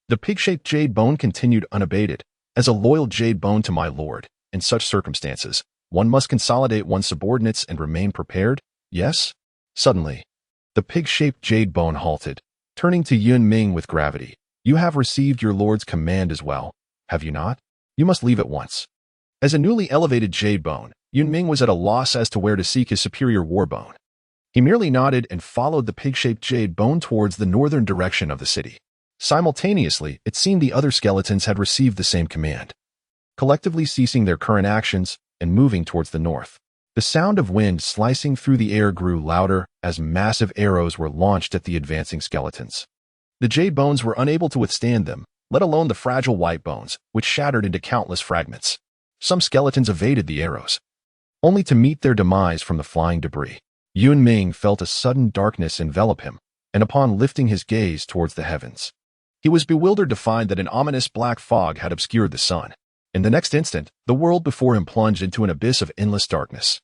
the pig-shaped jade bone continued unabated. "As a loyal jade bone to my lord, in such circumstances, one must consolidate one's subordinates and remain prepared, yes?" Suddenly, the pig-shaped jade bone halted, turning to Yun Ming with gravity. "You have received your lord's command as well, have you not? You must leave at once." As a newly elevated jade bone, Yun Ming was at a loss as to where to seek his superior war bone. He merely nodded and followed the pig-shaped jade bone towards the northern direction of the city. Simultaneously, it seemed the other skeletons had received the same command, collectively ceasing their current actions and moving towards the north. The sound of wind slicing through the air grew louder as massive arrows were launched at the advancing skeletons. The jade bones were unable to withstand them, let alone the fragile white bones, which shattered into countless fragments. Some skeletons evaded the arrows, only to meet their demise from the flying debris. Yun Ming felt a sudden darkness envelop him, and upon lifting his gaze towards the heavens, he was bewildered to find that an ominous black fog had obscured the sun. In the next instant, the world before him plunged into an abyss of endless darkness.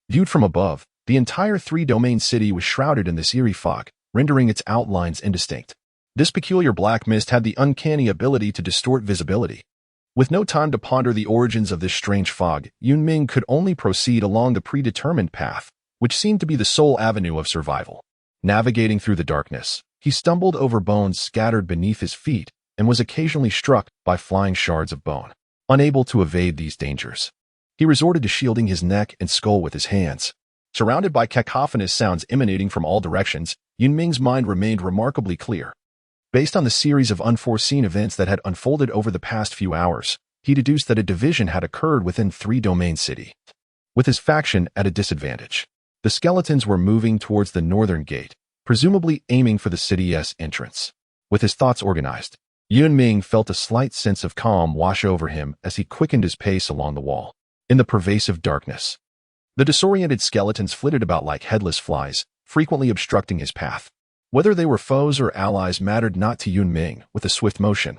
Viewed from above, the entire three-domain city was shrouded in this eerie fog, rendering its outlines indistinct. This peculiar black mist had the uncanny ability to distort visibility. With no time to ponder the origins of this strange fog, Yun Ming could only proceed along the predetermined path, which seemed to be the sole avenue of survival. Navigating through the darkness, he stumbled over bones scattered beneath his feet and was occasionally struck by flying shards of bone. Unable to evade these dangers, he resorted to shielding his neck and skull with his hands. Surrounded by cacophonous sounds emanating from all directions, Yun Ming's mind remained remarkably clear. Based on the series of unforeseen events that had unfolded over the past few hours, he deduced that a division had occurred within Three-Domain City, with his faction at a disadvantage. The skeletons were moving towards the northern gate, presumably aiming for the city's entrance. With his thoughts organized, Yun Ming felt a slight sense of calm wash over him as he quickened his pace along the wall. In the pervasive darkness, the disoriented skeletons flitted about like headless flies, frequently obstructing his path. Whether they were foes or allies mattered not to Yun Ming. With a swift motion,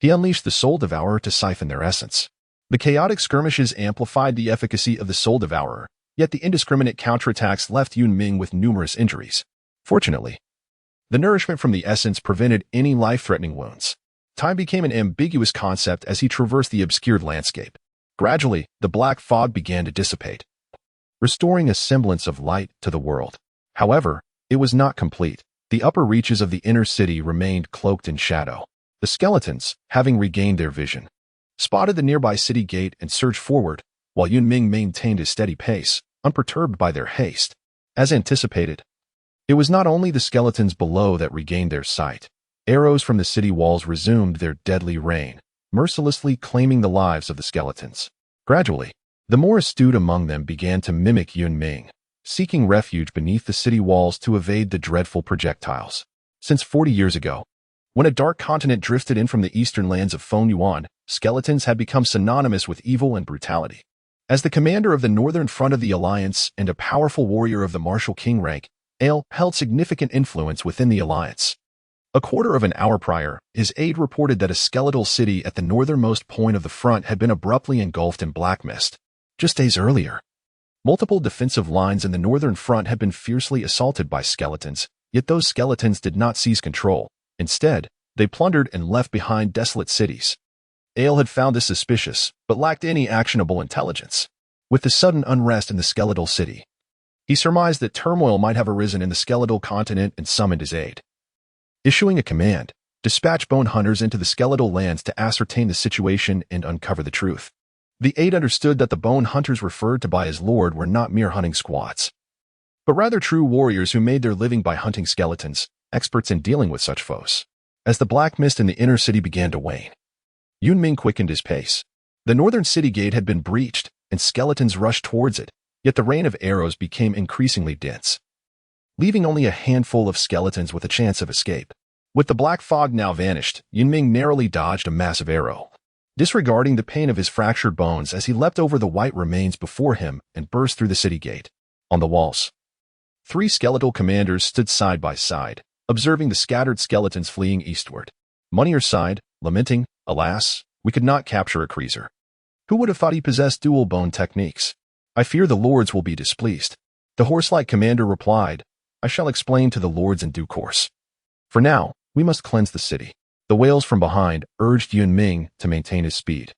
he unleashed the Soul Devourer to siphon their essence. The chaotic skirmishes amplified the efficacy of the Soul Devourer, yet the indiscriminate counterattacks left Yun Ming with numerous injuries. Fortunately, the nourishment from the essence prevented any life-threatening wounds. Time became an ambiguous concept as he traversed the obscured landscape. Gradually, the black fog began to dissipate, restoring a semblance of light to the world. However, it was not complete. The upper reaches of the inner city remained cloaked in shadow. The skeletons, having regained their vision, spotted the nearby city gate and surged forward, while Yun Ming maintained his steady pace, unperturbed by their haste. As anticipated, it was not only the skeletons below that regained their sight. Arrows from the city walls resumed their deadly rain, mercilessly claiming the lives of the skeletons. Gradually, the more astute among them began to mimic Yun Ming, seeking refuge beneath the city walls to evade the dreadful projectiles. Since 40 years ago, when a dark continent drifted in from the eastern lands of Feng Yuan, skeletons had become synonymous with evil and brutality. As the commander of the northern front of the alliance and a powerful warrior of the martial king rank, Ale held significant influence within the alliance. A quarter of an hour prior, his aide reported that a skeletal city at the northernmost point of the front had been abruptly engulfed in black mist. Just days earlier, multiple defensive lines in the northern front had been fiercely assaulted by skeletons, yet those skeletons did not seize control. Instead, they plundered and left behind desolate cities. Ale had found this suspicious, but lacked any actionable intelligence. With the sudden unrest in the skeletal city, he surmised that turmoil might have arisen in the skeletal continent and summoned his aide. Issuing a command, dispatch bone hunters into the skeletal lands to ascertain the situation and uncover the truth. The aide understood that the bone hunters referred to by his lord were not mere hunting squads, but rather true warriors who made their living by hunting skeletons, experts in dealing with such foes. As the black mist in the inner city began to wane, Yun Ming quickened his pace. The northern city gate had been breached, and skeletons rushed towards it, yet the rain of arrows became increasingly dense, leaving only a handful of skeletons with a chance of escape. With the black fog now vanished, Yun Ming narrowly dodged a massive arrow, disregarding the pain of his fractured bones as he leapt over the white remains before him and burst through the city gate. On the walls, 3 skeletal commanders stood side by side, observing the scattered skeletons fleeing eastward. Munir sighed, lamenting, "Alas, we could not capture a creaser. Who would have thought he possessed dual bone techniques? I fear the lords will be displeased." The horse-like commander replied, "I shall explain to the lords in due course. For now, we must cleanse the city." The wails from behind urged Yun Ming to maintain his speed,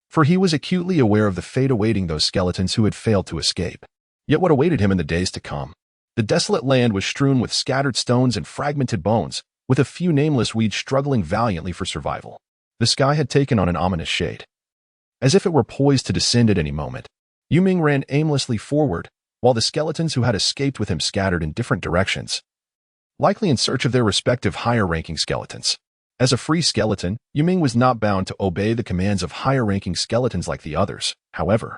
for he was acutely aware of the fate awaiting those skeletons who had failed to escape. Yet what awaited him in the days to come? The desolate land was strewn with scattered stones and fragmented bones, with a few nameless weeds struggling valiantly for survival. The sky had taken on an ominous shade, as if it were poised to descend at any moment. Yun Ming ran aimlessly forward, while the skeletons who had escaped with him scattered in different directions, likely in search of their respective higher-ranking skeletons. As a free skeleton, Yun Ming was not bound to obey the commands of higher-ranking skeletons like the others. However,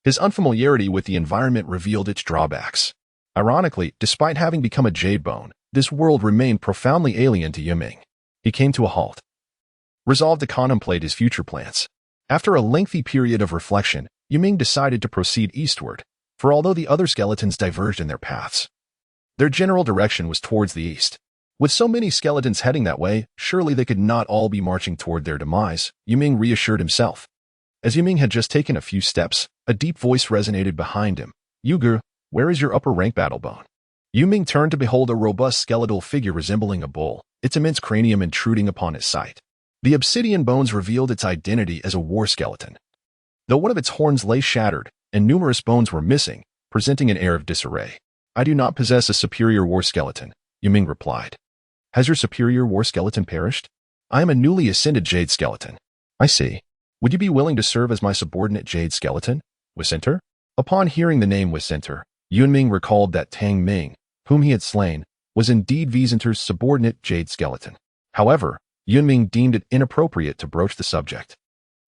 his unfamiliarity with the environment revealed its drawbacks. Ironically, despite having become a jade bone, this world remained profoundly alien to Yun Ming. He came to a halt, resolved to contemplate his future plans. After a lengthy period of reflection, Yun Ming decided to proceed eastward, for although the other skeletons diverged in their paths, their general direction was towards the east. With so many skeletons heading that way, surely they could not all be marching toward their demise, Yun Ming reassured himself. As Yun Ming had just taken a few steps, a deep voice resonated behind him. "Yuger, where is your upper-rank battle bone?" Yun Ming turned to behold a robust skeletal figure resembling a bull, its immense cranium intruding upon his sight. The obsidian bones revealed its identity as a war skeleton, though one of its horns lay shattered, and numerous bones were missing, presenting an air of disarray. "I do not possess a superior war skeleton," Yun Ming replied. "Has your superior war skeleton perished?" "I am a newly ascended jade skeleton." "I see. Would you be willing to serve as my subordinate jade skeleton, Wissenter?" Upon hearing the name Wissenter, Yun Ming recalled that Tang Ming, whom he had slain, was indeed Wiesenter's subordinate jade skeleton. However, Yun Ming deemed it inappropriate to broach the subject.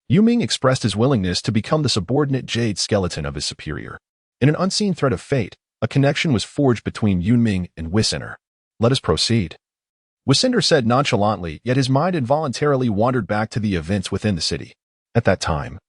Yun Ming expressed his willingness to become the subordinate jade skeleton of his superior. In an unseen thread of fate, a connection was forged between Yun Ming and Wissenter. "Let us proceed," Wissenter said nonchalantly, yet his mind involuntarily wandered back to the events within the city. At that time,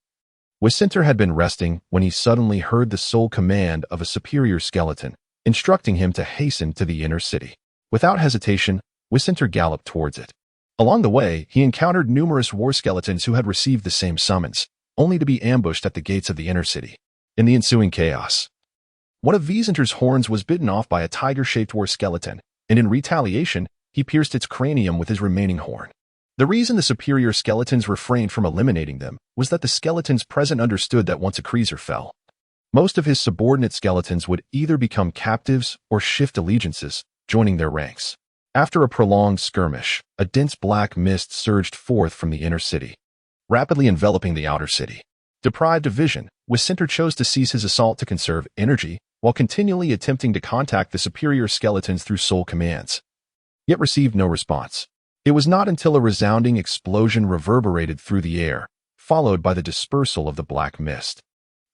Wissenter had been resting when he suddenly heard the sole command of a superior skeleton, instructing him to hasten to the inner city. Without hesitation, Wissenter galloped towards it. Along the way, he encountered numerous war skeletons who had received the same summons, only to be ambushed at the gates of the inner city. In the ensuing chaos, one of Wiesenter's horns was bitten off by a tiger-shaped war skeleton, and in retaliation, he pierced its cranium with his remaining horn. The reason the superior skeletons refrained from eliminating them was that the skeletons present understood that once a creaser fell, most of his subordinate skeletons would either become captives or shift allegiances, joining their ranks. After a prolonged skirmish, a dense black mist surged forth from the inner city, rapidly enveloping the outer city. Deprived of vision, Wissenter chose to cease his assault to conserve energy, while continually attempting to contact the superior skeletons through soul commands, yet received no response. It was not until a resounding explosion reverberated through the air, followed by the dispersal of the black mist,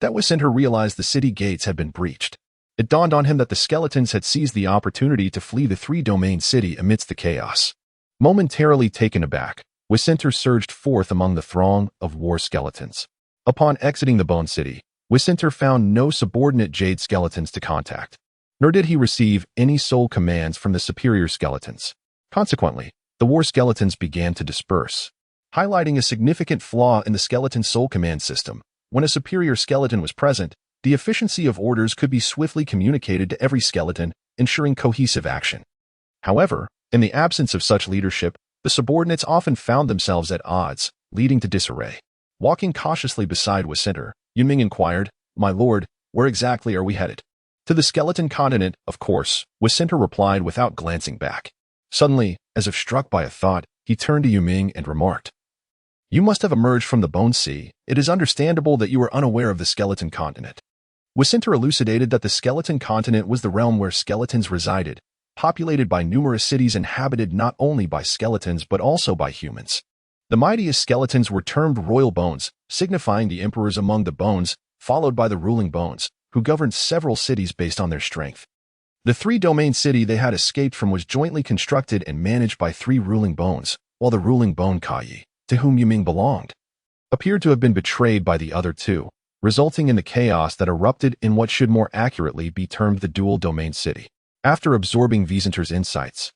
that Wisinter realized the city gates had been breached. It dawned on him that the skeletons had seized the opportunity to flee the three-domain city amidst the chaos. Momentarily taken aback, Wisinter surged forth among the throng of war skeletons. Upon exiting the Bone City, Wisinter found no subordinate jade skeletons to contact, nor did he receive any soul commands from the superior skeletons. Consequently, the war skeletons began to disperse, highlighting a significant flaw in the skeleton soul command system. When a superior skeleton was present, the efficiency of orders could be swiftly communicated to every skeleton, ensuring cohesive action. However, in the absence of such leadership, the subordinates often found themselves at odds, leading to disarray. Walking cautiously beside Wisinter, Yun Ming inquired, "My lord, where exactly are we headed?" "To the skeleton continent, of course," Wisinter replied without glancing back. Suddenly, as if struck by a thought, he turned to Yun Ming and remarked, "You must have emerged from the Bone Sea. It is understandable that you are unaware of the skeleton continent." Wisinter elucidated that the skeleton continent was the realm where skeletons resided, populated by numerous cities inhabited not only by skeletons but also by humans. The mightiest skeletons were termed royal bones, signifying the emperors among the bones, followed by the ruling bones, who governed several cities based on their strength. The three-domain city they had escaped from was jointly constructed and managed by three ruling bones, while the ruling bone Kayi, to whom Yun Ming belonged, appeared to have been betrayed by the other two, resulting in the chaos that erupted in what should more accurately be termed the dual-domain city. After absorbing Wisinter's insights,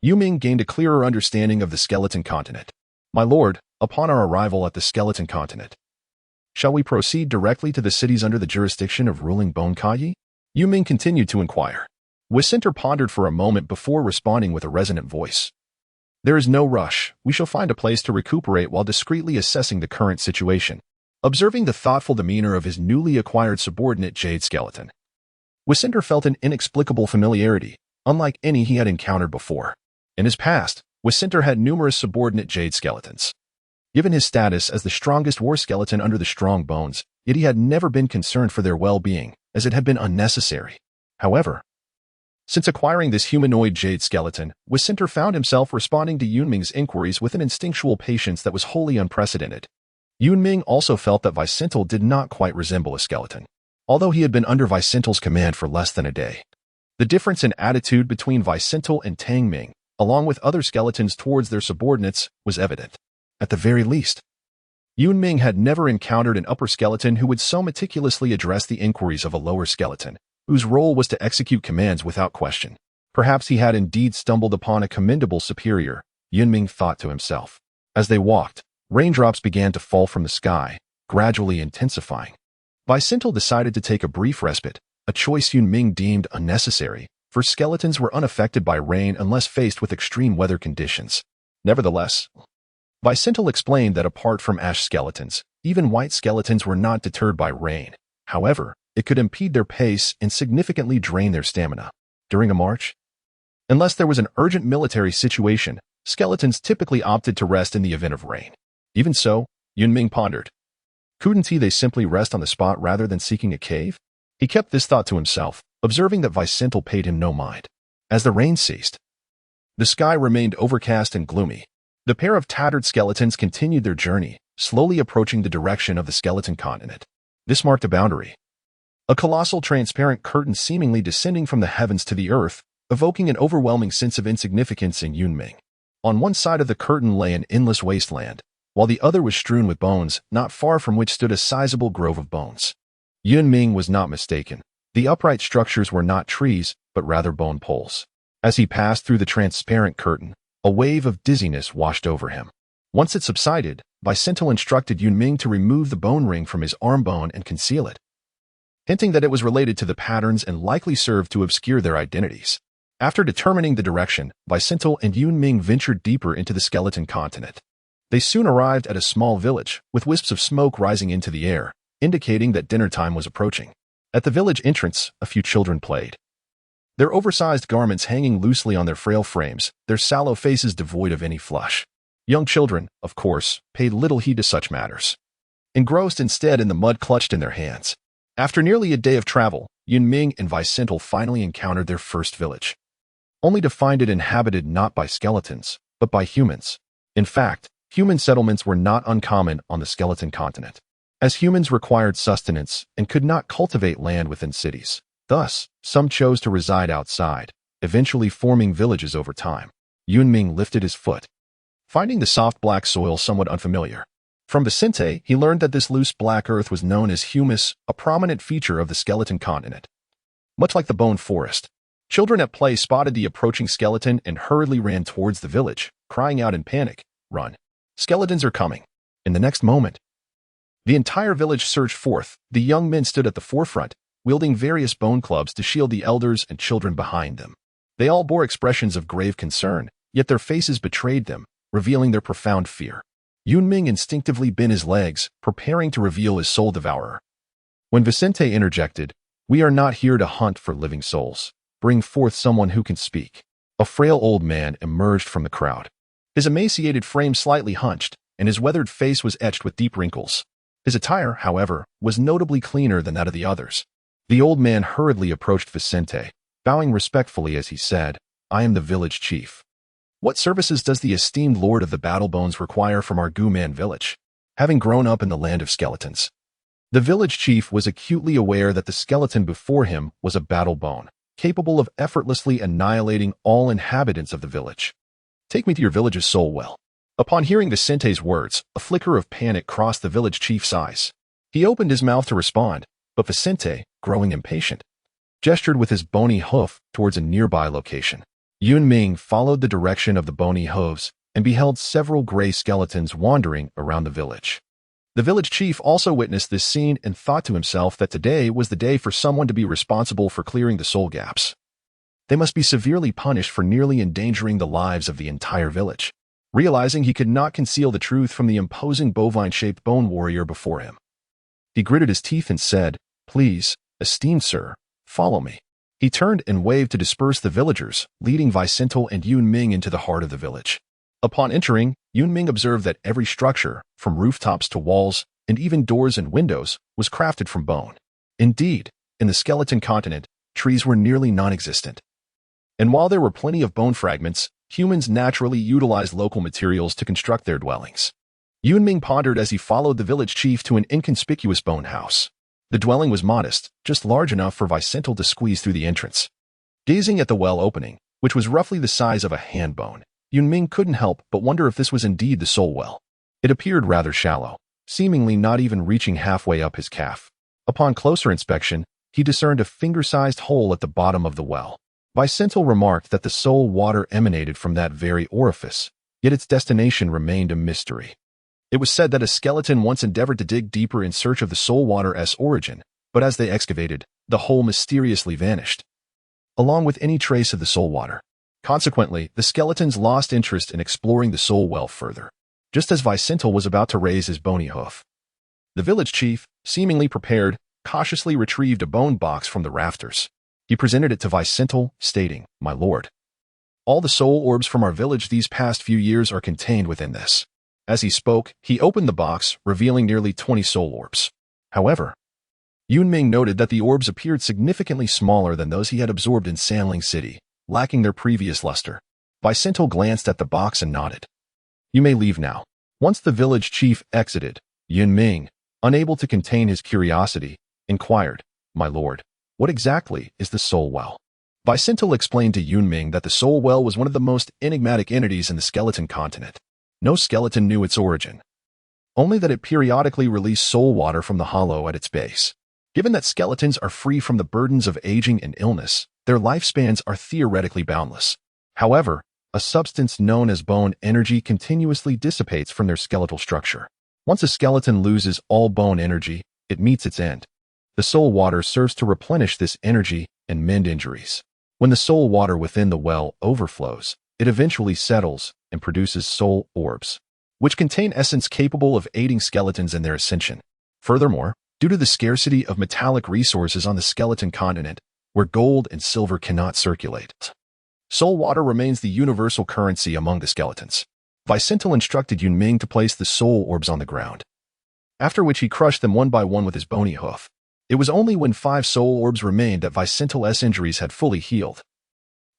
Yun Ming gained a clearer understanding of the skeleton continent. "My lord, upon our arrival at the skeleton continent, shall we proceed directly to the cities under the jurisdiction of ruling bone Kayi?" Yun Ming continued to inquire. Wisinter pondered for a moment before responding with a resonant voice. "There is no rush. We shall find a place to recuperate while discreetly assessing the current situation." Observing the thoughtful demeanor of his newly acquired subordinate jade skeleton, Wisinter felt an inexplicable familiarity, unlike any he had encountered before. In his past, Wisinter had numerous subordinate jade skeletons. Given his status as the strongest war skeleton under the strong bones, yet he had never been concerned for their well-being, as it had been unnecessary. However, since acquiring this humanoid jade skeleton, Wisinter found himself responding to Yun Ming's inquiries with an instinctual patience that was wholly unprecedented. Yun Ming also felt that Wisinter did not quite resemble a skeleton, although he had been under Wisinter's command for less than a day. The difference in attitude between Wisinter and Tang Ming, along with other skeletons towards their subordinates, was evident. At the very least, Yun Ming had never encountered an upper skeleton who would so meticulously address the inquiries of a lower skeleton, whose role was to execute commands without question. Perhaps he had indeed stumbled upon a commendable superior, Yun Ming thought to himself. As they walked, raindrops began to fall from the sky, gradually intensifying. Wisinter decided to take a brief respite, a choice Yun Ming deemed unnecessary, for skeletons were unaffected by rain unless faced with extreme weather conditions. Nevertheless, Wisinter explained that apart from ash skeletons, even white skeletons were not deterred by rain. However, it could impede their pace and significantly drain their stamina. During a march, unless there was an urgent military situation, skeletons typically opted to rest in the event of rain. Even so, Yun Ming pondered, couldn't they simply rest on the spot rather than seeking a cave? He kept this thought to himself, observing that Wisinter paid him no mind. As the rain ceased, the sky remained overcast and gloomy. The pair of tattered skeletons continued their journey, slowly approaching the direction of the skeleton continent. This marked a boundary. A colossal transparent curtain seemingly descending from the heavens to the earth, evoking an overwhelming sense of insignificance in Yun Ming. On one side of the curtain lay an endless wasteland, while the other was strewn with bones, not far from which stood a sizable grove of bones. Yun Ming was not mistaken. The upright structures were not trees, but rather bone poles. As he passed through the transparent curtain, a wave of dizziness washed over him. Once it subsided, Wisinter instructed Yun Ming to remove the bone ring from his arm bone and conceal it, hinting that it was related to the patterns and likely served to obscure their identities. After determining the direction, Wisinter and Yun Ming ventured deeper into the skeleton continent. They soon arrived at a small village, with wisps of smoke rising into the air, indicating that dinner time was approaching. At the village entrance, a few children played, their oversized garments hanging loosely on their frail frames, their sallow faces devoid of any flush. Young children, of course, paid little heed to such matters, engrossed instead in the mud clutched in their hands. After nearly a day of travel, Yun Ming and Wisinter finally encountered their first village, only to find it inhabited not by skeletons, but by humans. In fact, human settlements were not uncommon on the skeleton continent, as humans required sustenance and could not cultivate land within cities. Thus, some chose to reside outside, eventually forming villages over time. Yun Ming lifted his foot, finding the soft black soil somewhat unfamiliar. From Vicente, he learned that this loose black earth was known as humus, a prominent feature of the skeleton continent. Much like the bone forest, children at play spotted the approaching skeleton and hurriedly ran towards the village, crying out in panic, "Run! Skeletons are coming!" In the next moment, the entire village surged forth. The young men stood at the forefront, wielding various bone clubs to shield the elders and children behind them. They all bore expressions of grave concern, yet their faces betrayed them, revealing their profound fear. Yun Ming instinctively bent his legs, preparing to reveal his soul devourer. When Vicente interjected, "We are not here to hunt for living souls. Bring forth someone who can speak." A frail old man emerged from the crowd. His emaciated frame slightly hunched, and his weathered face was etched with deep wrinkles. His attire, however, was notably cleaner than that of the others. The old man hurriedly approached Vicente, bowing respectfully as he said, "I am the village chief. What services does the esteemed lord of the Battle Bones require from our Gu-Man village?" Having grown up in the land of skeletons, the village chief was acutely aware that the skeleton before him was a battle bone, capable of effortlessly annihilating all inhabitants of the village. "Take me to your village's soul well." Upon hearing Vicente's words, a flicker of panic crossed the village chief's eyes. He opened his mouth to respond, but Vicente, growing impatient, gestured with his bony hoof towards a nearby location. Yun Ming followed the direction of the bony hooves and beheld several gray skeletons wandering around the village. The village chief also witnessed this scene and thought to himself that today was the day for someone to be responsible for clearing the soul gaps. They must be severely punished for nearly endangering the lives of the entire village. Realizing he could not conceal the truth from the imposing bovine-shaped bone warrior before him, he gritted his teeth and said, "Please, esteemed sir, follow me." He turned and waved to disperse the villagers, leading Vicente and Yun Ming into the heart of the village. Upon entering, Yun Ming observed that every structure, from rooftops to walls, and even doors and windows, was crafted from bone. Indeed, in the skeleton continent, trees were nearly non-existent. And while there were plenty of bone fragments, humans naturally utilized local materials to construct their dwellings. Yun Ming pondered as he followed the village chief to an inconspicuous bone house. The dwelling was modest, just large enough for Vicente to squeeze through the entrance. Gazing at the well opening, which was roughly the size of a hand bone, Yun Ming couldn't help but wonder if this was indeed the soul well. It appeared rather shallow, seemingly not even reaching halfway up his calf. Upon closer inspection, he discerned a finger-sized hole at the bottom of the well. Vicente remarked that the soul water emanated from that very orifice, yet its destination remained a mystery. It was said that a skeleton once endeavored to dig deeper in search of the soul water's origin, but as they excavated, the hole mysteriously vanished, along with any trace of the soul water. Consequently, the skeletons lost interest in exploring the soul well further, just as Vicente was about to raise his bony hoof. The village chief, seemingly prepared, cautiously retrieved a bone box from the rafters. He presented it to Vicente, stating, "My lord, all the soul orbs from our village these past few years are contained within this." As he spoke, he opened the box, revealing nearly 20 soul orbs. However, Yun Ming noted that the orbs appeared significantly smaller than those he had absorbed in Sanling City, lacking their previous luster. Vicente glanced at the box and nodded. "You may leave now." Once the village chief exited, Yun Ming, unable to contain his curiosity, inquired, "My lord, what exactly is the soul well?" Vicente explained to Yun Ming that the soul well was one of the most enigmatic entities in the skeleton continent. No skeleton knew its origin, only that it periodically released soul water from the hollow at its base. Given that skeletons are free from the burdens of aging and illness, their lifespans are theoretically boundless. However, a substance known as bone energy continuously dissipates from their skeletal structure. Once a skeleton loses all bone energy, it meets its end. The soul water serves to replenish this energy and mend injuries. When the soul water within the well overflows, it eventually settles and produces soul orbs, which contain essence capable of aiding skeletons in their ascension. Furthermore, due to the scarcity of metallic resources on the skeleton continent, where gold and silver cannot circulate, soul water remains the universal currency among the skeletons. Vicente instructed Yun Ming to place the soul orbs on the ground, after which he crushed them one by one with his bony hoof. It was only when 5 soul orbs remained that Vicente's injuries had fully healed,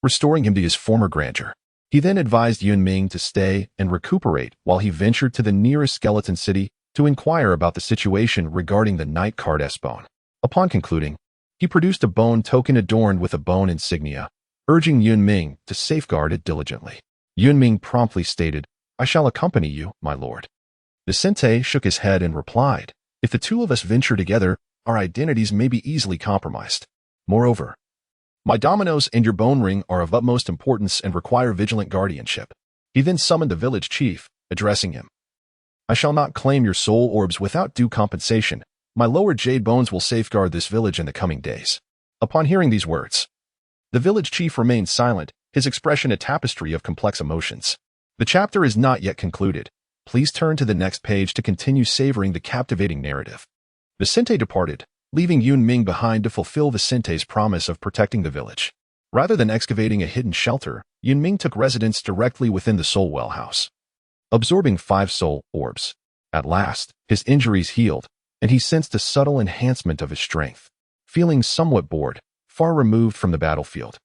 restoring him to his former grandeur. He then advised Yun Ming to stay and recuperate while he ventured to the nearest skeleton city to inquire about the situation regarding the night card S-bone. Upon concluding, he produced a bone token adorned with a bone insignia, urging Yun Ming to safeguard it diligently. Yun Ming promptly stated, "I shall accompany you, my lord." The sensei shook his head and replied, "If the two of us venture together, our identities may be easily compromised. Moreover, my dominoes and your bone ring are of utmost importance and require vigilant guardianship." He then summoned the village chief, addressing him. "I shall not claim your soul orbs without due compensation. My lower jade bones will safeguard this village in the coming days." Upon hearing these words, the village chief remained silent, his expression a tapestry of complex emotions. The chapter is not yet concluded. Please turn to the next page to continue savoring the captivating narrative. The sensei departed, leaving Yun Ming behind to fulfill the sensei's promise of protecting the village. Rather than excavating a hidden shelter, Yun Ming took residence directly within the soul well house, absorbing 5 soul orbs. At last, his injuries healed, and he sensed a subtle enhancement of his strength. Feeling somewhat bored, far removed from the battlefield,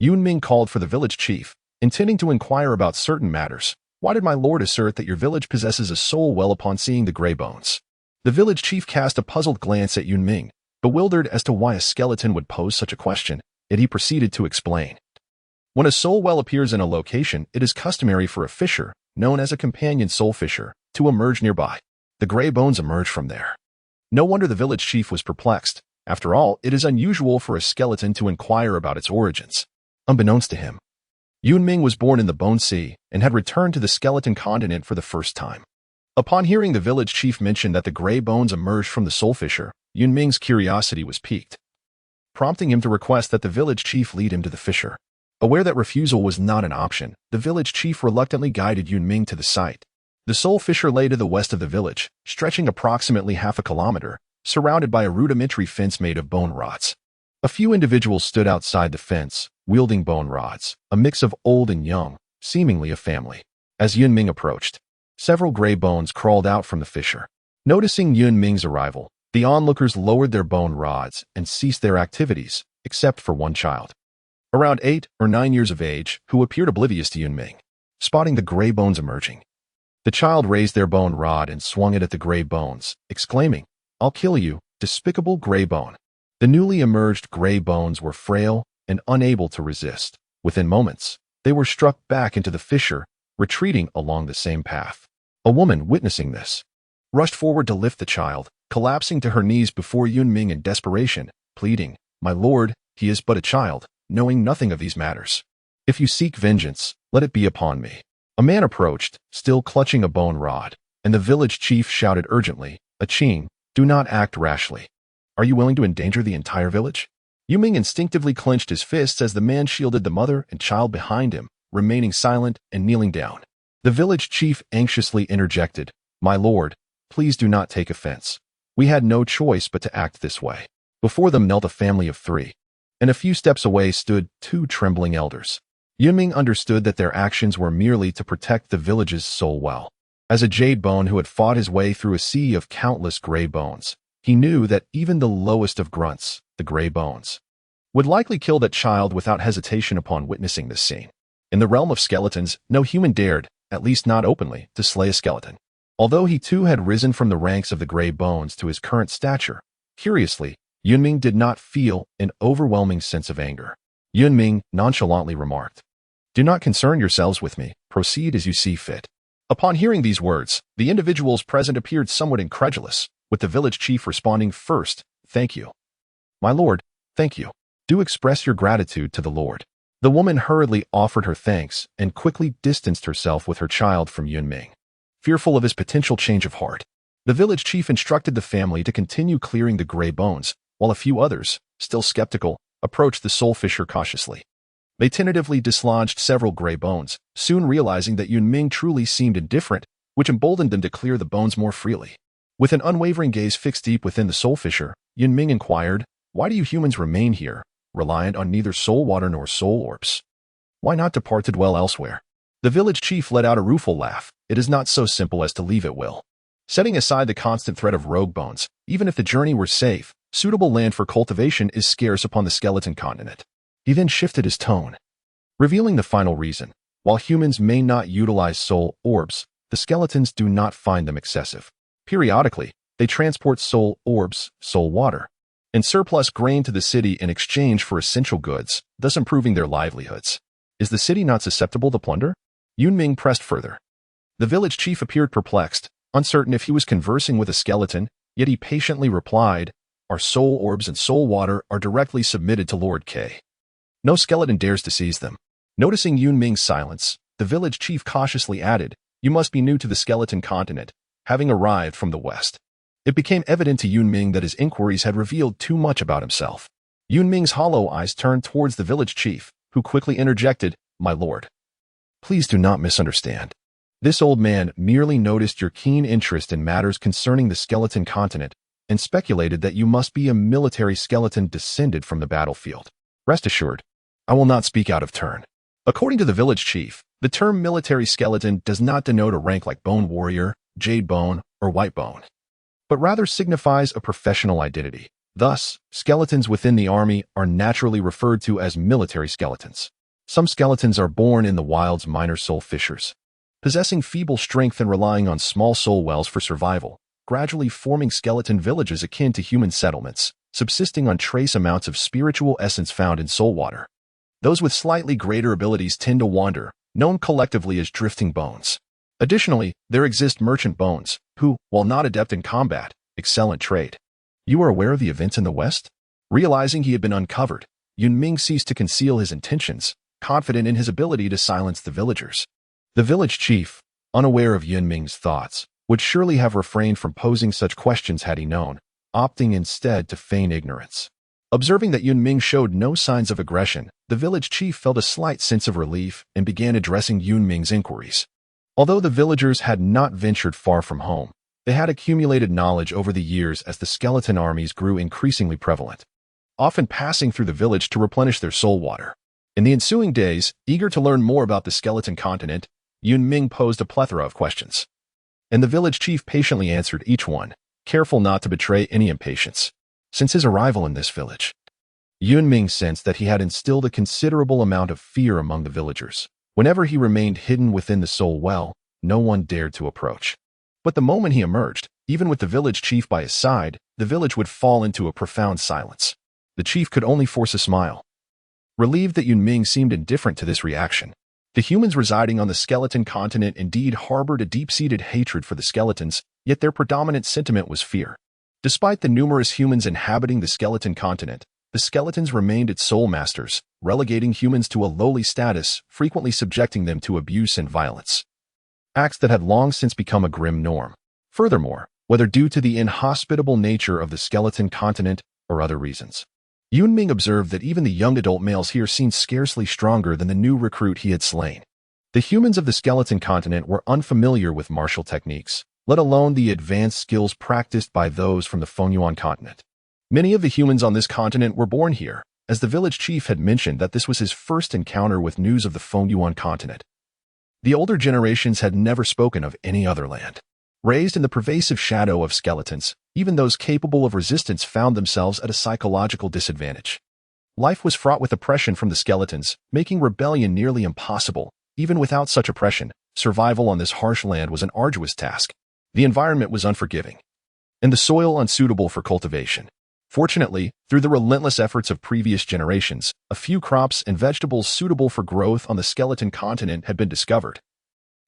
Yun Ming called for the village chief, intending to inquire about certain matters. "Why did my lord assert that your village possesses a soul well upon seeing the gray bones?" The village chief cast a puzzled glance at Yun Ming, bewildered as to why a skeleton would pose such a question, yet he proceeded to explain. When a soul well appears in a location, it is customary for a fisher, known as a companion soul fisher, to emerge nearby. The gray bones emerge from there. No wonder the village chief was perplexed. After all, it is unusual for a skeleton to inquire about its origins. Unbeknownst to him, Yun Ming was born in the Bone Sea and had returned to the skeleton continent for the first time. Upon hearing the village chief mention that the gray bones emerged from the soul fisher, Yun Ming's curiosity was piqued, prompting him to request that the village chief lead him to the fisher. Aware that refusal was not an option, the village chief reluctantly guided Yun Ming to the site. The soul fisher lay to the west of the village, stretching approximately half a kilometer, surrounded by a rudimentary fence made of bone rods. A few individuals stood outside the fence, wielding bone rods, a mix of old and young, seemingly a family. As Yun Ming approached, several gray bones crawled out from the fissure. Noticing Yun Ming's arrival, the onlookers lowered their bone rods and ceased their activities, except for one child, around 8 or 9 years of age, who appeared oblivious to Yun Ming. Spotting the gray bones emerging, the child raised their bone rod and swung it at the gray bones, exclaiming, "I'll kill you, despicable gray bone." The newly emerged gray bones were frail and unable to resist. Within moments, they were struck back into the fissure, retreating along the same path. A woman, witnessing this, rushed forward to lift the child, collapsing to her knees before Yun Ming in desperation, pleading, "My lord, he is but a child, knowing nothing of these matters. If you seek vengeance, let it be upon me." A man approached, still clutching a bone rod, and the village chief shouted urgently, "Aching, do not act rashly. Are you willing to endanger the entire village?" Yun Ming instinctively clenched his fists as the man shielded the mother and child behind him, remaining silent and kneeling down. The village chief anxiously interjected, "My lord, please do not take offense. We had no choice but to act this way." Before them knelt a family of 3, and a few steps away stood 2 trembling elders. Yun Ming understood that their actions were merely to protect the village's soul well. As a jade bone who had fought his way through a sea of countless gray bones, he knew that even the lowest of grunts, the gray bones, would likely kill that child without hesitation upon witnessing this scene. In the realm of skeletons, no human dared, at least not openly, to slay a skeleton. Although he too had risen from the ranks of the gray bones to his current stature, curiously, Yun Ming did not feel an overwhelming sense of anger. Yun Ming nonchalantly remarked, "Do not concern yourselves with me, proceed as you see fit." Upon hearing these words, the individuals present appeared somewhat incredulous, with the village chief responding first, "Thank you. My lord, thank you. Do express your gratitude to the Lord." The woman hurriedly offered her thanks and quickly distanced herself with her child from Yun Ming, fearful of his potential change of heart. The village chief instructed the family to continue clearing the gray bones, while a few others, still skeptical, approached the soul fisher cautiously. They tentatively dislodged several gray bones, soon realizing that Yun Ming truly seemed indifferent, which emboldened them to clear the bones more freely. With an unwavering gaze fixed deep within the soul fisher, Yun Ming inquired, "Why do you humans remain here, reliant on neither soul water nor soul orbs? Why not depart to dwell elsewhere?" The village chief let out a rueful laugh. "It is not so simple as to leave at will. Setting aside the constant threat of rogue bones, even if the journey were safe, suitable land for cultivation is scarce upon the skeleton continent." He then shifted his tone, revealing the final reason. While humans may not utilize soul orbs, the skeletons do not find them excessive. Periodically, they transport soul orbs, soul water, and surplus grain to the city in exchange for essential goods, thus improving their livelihoods. Is the city not susceptible to plunder? Yun Ming pressed further. The village chief appeared perplexed, uncertain if he was conversing with a skeleton, yet he patiently replied, "Our soul orbs and soul water are directly submitted to Lord K. No skeleton dares to seize them." Noticing Yun Ming's silence, the village chief cautiously added, "You must be new to the skeleton continent, having arrived from the west." It became evident to Yun Ming that his inquiries had revealed too much about himself. Yun Ming's hollow eyes turned towards the village chief, who quickly interjected, "My lord, please do not misunderstand. This old man merely noticed your keen interest in matters concerning the skeleton continent and speculated that you must be a military skeleton descended from the battlefield. Rest assured, I will not speak out of turn." According to the village chief, the term military skeleton does not denote a rank like bone warrior, jade bone, or white bone, but rather signifies a professional identity. Thus, skeletons within the army are naturally referred to as military skeletons. Some skeletons are born in the wild's minor soul fissures, possessing feeble strength and relying on small soul wells for survival, gradually forming skeleton villages akin to human settlements, subsisting on trace amounts of spiritual essence found in soul water. Those with slightly greater abilities tend to wander, known collectively as drifting bones. Additionally, there exist merchant bones, who, while not adept in combat, excel in trade. You are aware of the events in the West? Realizing he had been uncovered, Yun Ming ceased to conceal his intentions, confident in his ability to silence the villagers. The village chief, unaware of Yun Ming's thoughts, would surely have refrained from posing such questions had he known, opting instead to feign ignorance. Observing that Yun Ming showed no signs of aggression, the village chief felt a slight sense of relief and began addressing Yun Ming's inquiries. Although the villagers had not ventured far from home, they had accumulated knowledge over the years as the skeleton armies grew increasingly prevalent, often passing through the village to replenish their soul water. In the ensuing days, eager to learn more about the skeleton continent, Yun Ming posed a plethora of questions, and the village chief patiently answered each one, careful not to betray any impatience. Since his arrival in this village, Yun Ming sensed that he had instilled a considerable amount of fear among the villagers. Whenever he remained hidden within the soul well, no one dared to approach. But the moment he emerged, even with the village chief by his side, the village would fall into a profound silence. The chief could only force a smile, relieved that Yun Ming seemed indifferent to this reaction. The humans residing on the skeleton continent indeed harbored a deep-seated hatred for the skeletons, yet their predominant sentiment was fear. Despite the numerous humans inhabiting the skeleton continent, the skeletons remained its sole masters, relegating humans to a lowly status, frequently subjecting them to abuse and violence, acts that had long since become a grim norm. Furthermore, whether due to the inhospitable nature of the skeleton continent or other reasons, Yun Ming observed that even the young adult males here seemed scarcely stronger than the new recruit he had slain. The humans of the skeleton continent were unfamiliar with martial techniques, let alone the advanced skills practiced by those from the Fengyuan continent. Many of the humans on this continent were born here, as the village chief had mentioned that this was his first encounter with news of the Fengyuan continent. The older generations had never spoken of any other land. Raised in the pervasive shadow of skeletons, even those capable of resistance found themselves at a psychological disadvantage. Life was fraught with oppression from the skeletons, making rebellion nearly impossible. Even without such oppression, survival on this harsh land was an arduous task. The environment was unforgiving, and the soil unsuitable for cultivation. Fortunately, through the relentless efforts of previous generations, a few crops and vegetables suitable for growth on the skeleton continent had been discovered,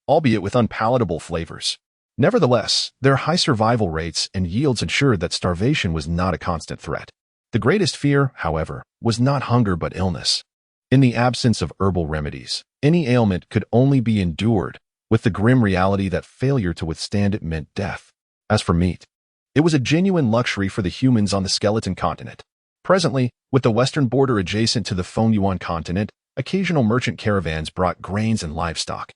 albeit with unpalatable flavors. Nevertheless, their high survival rates and yields ensured that starvation was not a constant threat. The greatest fear, however, was not hunger but illness. In the absence of herbal remedies, any ailment could only be endured, with the grim reality that failure to withstand it meant death. As for meat, it was a genuine luxury for the humans on the skeleton continent. Presently, with the western border adjacent to the Fengyuan continent, occasional merchant caravans brought grains and livestock,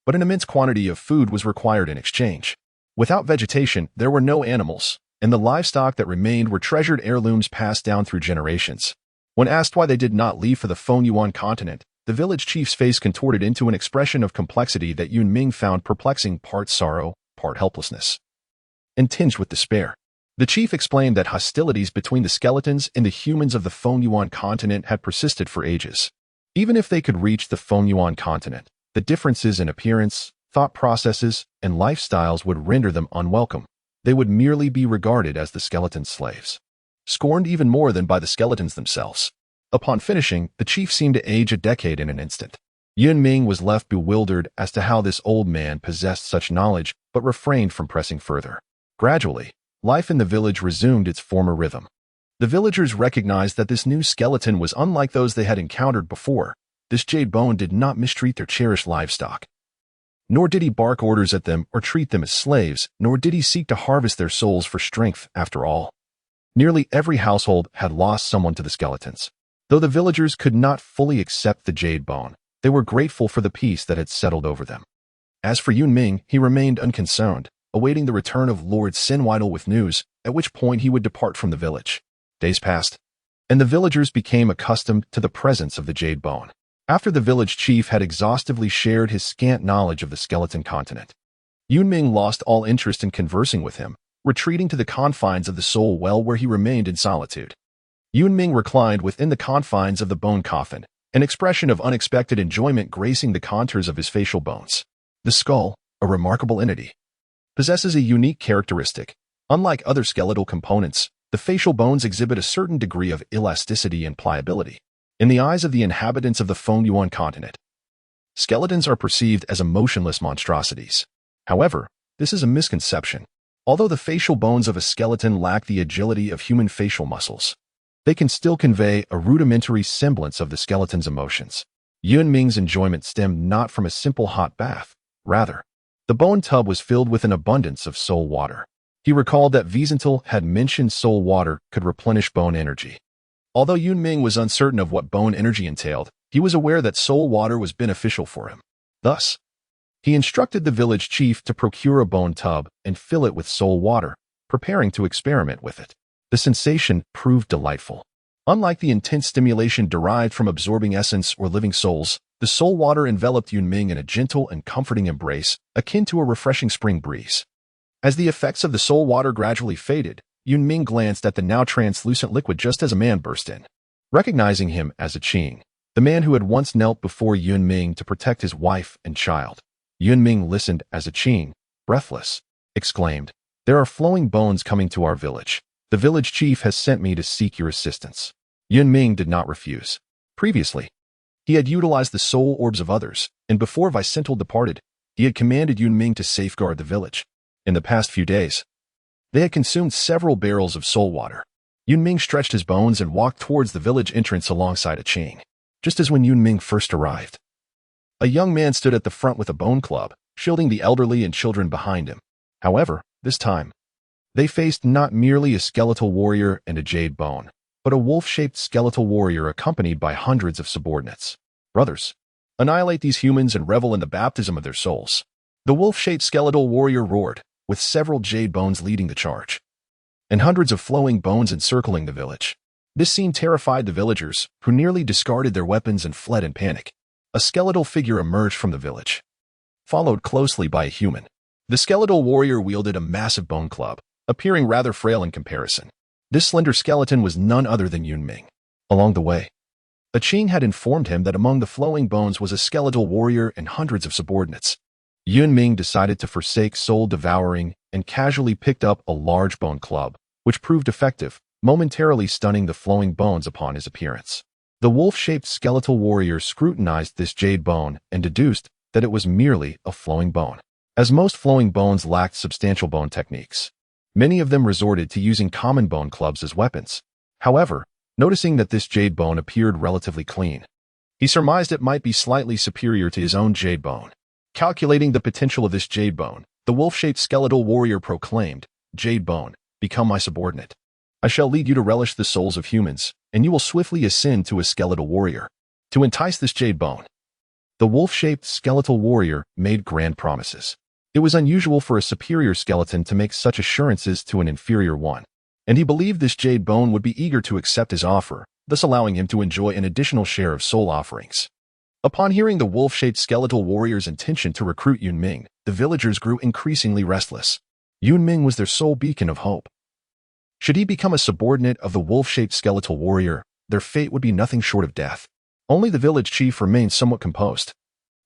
but an immense quantity of food was required in exchange. Without vegetation, there were no animals, and the livestock that remained were treasured heirlooms passed down through generations. When asked why they did not leave for the Fengyuan continent, the village chief's face contorted into an expression of complexity that Yun Ming found perplexing, part sorrow, part helplessness, and tinged with despair. The chief explained that hostilities between the skeletons and the humans of the Fengyuan continent had persisted for ages. Even if they could reach the Fengyuan continent, the differences in appearance, thought processes, and lifestyles would render them unwelcome. They would merely be regarded as the skeleton's slaves, scorned even more than by the skeletons themselves. Upon finishing, the chief seemed to age a decade in an instant. Yun Ming was left bewildered as to how this old man possessed such knowledge, but refrained from pressing further. Gradually, life in the village resumed its former rhythm. The villagers recognized that this new skeleton was unlike those they had encountered before. This jade bone did not mistreat their cherished livestock. Nor did he bark orders at them or treat them as slaves, nor did he seek to harvest their souls for strength, after all. Nearly every household had lost someone to the skeletons. Though the villagers could not fully accept the jade bone, they were grateful for the peace that had settled over them. As for Yun Ming, he remained unconcerned, awaiting the return of Lord Sinweidel with news, at which point he would depart from the village. Days passed, and the villagers became accustomed to the presence of the jade bone. After the village chief had exhaustively shared his scant knowledge of the skeleton continent, Yun Ming lost all interest in conversing with him, retreating to the confines of the soul well where he remained in solitude. Yun Ming reclined within the confines of the bone coffin, an expression of unexpected enjoyment gracing the contours of his facial bones. The skull, a remarkable entity, possesses a unique characteristic. Unlike other skeletal components, the facial bones exhibit a certain degree of elasticity and pliability. In the eyes of the inhabitants of the Fengyuan continent, skeletons are perceived as emotionless monstrosities. However, this is a misconception. Although the facial bones of a skeleton lack the agility of human facial muscles, they can still convey a rudimentary semblance of the skeleton's emotions. Yun Ming's enjoyment stemmed not from a simple hot bath. Rather, the bone tub was filled with an abundance of soul water. He recalled that Wiesenthal had mentioned soul water could replenish bone energy. Although Yun Ming was uncertain of what bone energy entailed, he was aware that soul water was beneficial for him. Thus, he instructed the village chief to procure a bone tub and fill it with soul water, preparing to experiment with it. The sensation proved delightful. Unlike the intense stimulation derived from absorbing essence or living souls, the soul water enveloped Yun Ming in a gentle and comforting embrace, akin to a refreshing spring breeze. As the effects of the soul water gradually faded, Yun Ming glanced at the now translucent liquid just as a man burst in. Recognizing him as a Qing, the man who had once knelt before Yun Ming to protect his wife and child, Yun Ming listened as a Qing, breathless, exclaimed, "There are flowing bones coming to our village. The village chief has sent me to seek your assistance." Yun Ming did not refuse. Previously, he had utilized the soul orbs of others, and before Wiesenthal departed, he had commanded Yun Ming to safeguard the village. In the past few days, they had consumed several barrels of soul water. Yun Ming stretched his bones and walked towards the village entrance alongside a Qing. Just as when Yun Ming first arrived, a young man stood at the front with a bone club, shielding the elderly and children behind him. However, this time, they faced not merely a skeletal warrior and a jade bone, but a wolf-shaped skeletal warrior accompanied by hundreds of subordinates. "Brothers, annihilate these humans and revel in the baptism of their souls." The wolf-shaped skeletal warrior roared, with several jade bones leading the charge, and hundreds of flowing bones encircling the village. This scene terrified the villagers, who nearly discarded their weapons and fled in panic. A skeletal figure emerged from the village, followed closely by a human. The skeletal warrior wielded a massive bone club, appearing rather frail in comparison. This slender skeleton was none other than Yun Ming. Along the way, a Qing had informed him that among the flowing bones was a skeletal warrior and hundreds of subordinates. Yun Ming decided to forsake soul devouring and casually picked up a large bone club, which proved effective, momentarily stunning the flowing bones upon his appearance. The wolf-shaped skeletal warrior scrutinized this jade bone and deduced that it was merely a flowing bone. As most flowing bones lacked substantial bone techniques, many of them resorted to using common bone clubs as weapons. However, noticing that this jade bone appeared relatively clean, he surmised it might be slightly superior to his own jade bone. Calculating the potential of this jade bone, the wolf-shaped skeletal warrior proclaimed, "Jade bone, become my subordinate. I shall lead you to relish the souls of humans, and you will swiftly ascend to a skeletal warrior." To entice this jade bone, the wolf-shaped skeletal warrior made grand promises. It was unusual for a superior skeleton to make such assurances to an inferior one, and he believed this jade bone would be eager to accept his offer, thus allowing him to enjoy an additional share of soul offerings. Upon hearing the wolf-shaped skeletal warrior's intention to recruit Yun Ming, the villagers grew increasingly restless. Yun Ming was their sole beacon of hope. Should he become a subordinate of the wolf-shaped skeletal warrior, their fate would be nothing short of death. Only the village chief remained somewhat composed.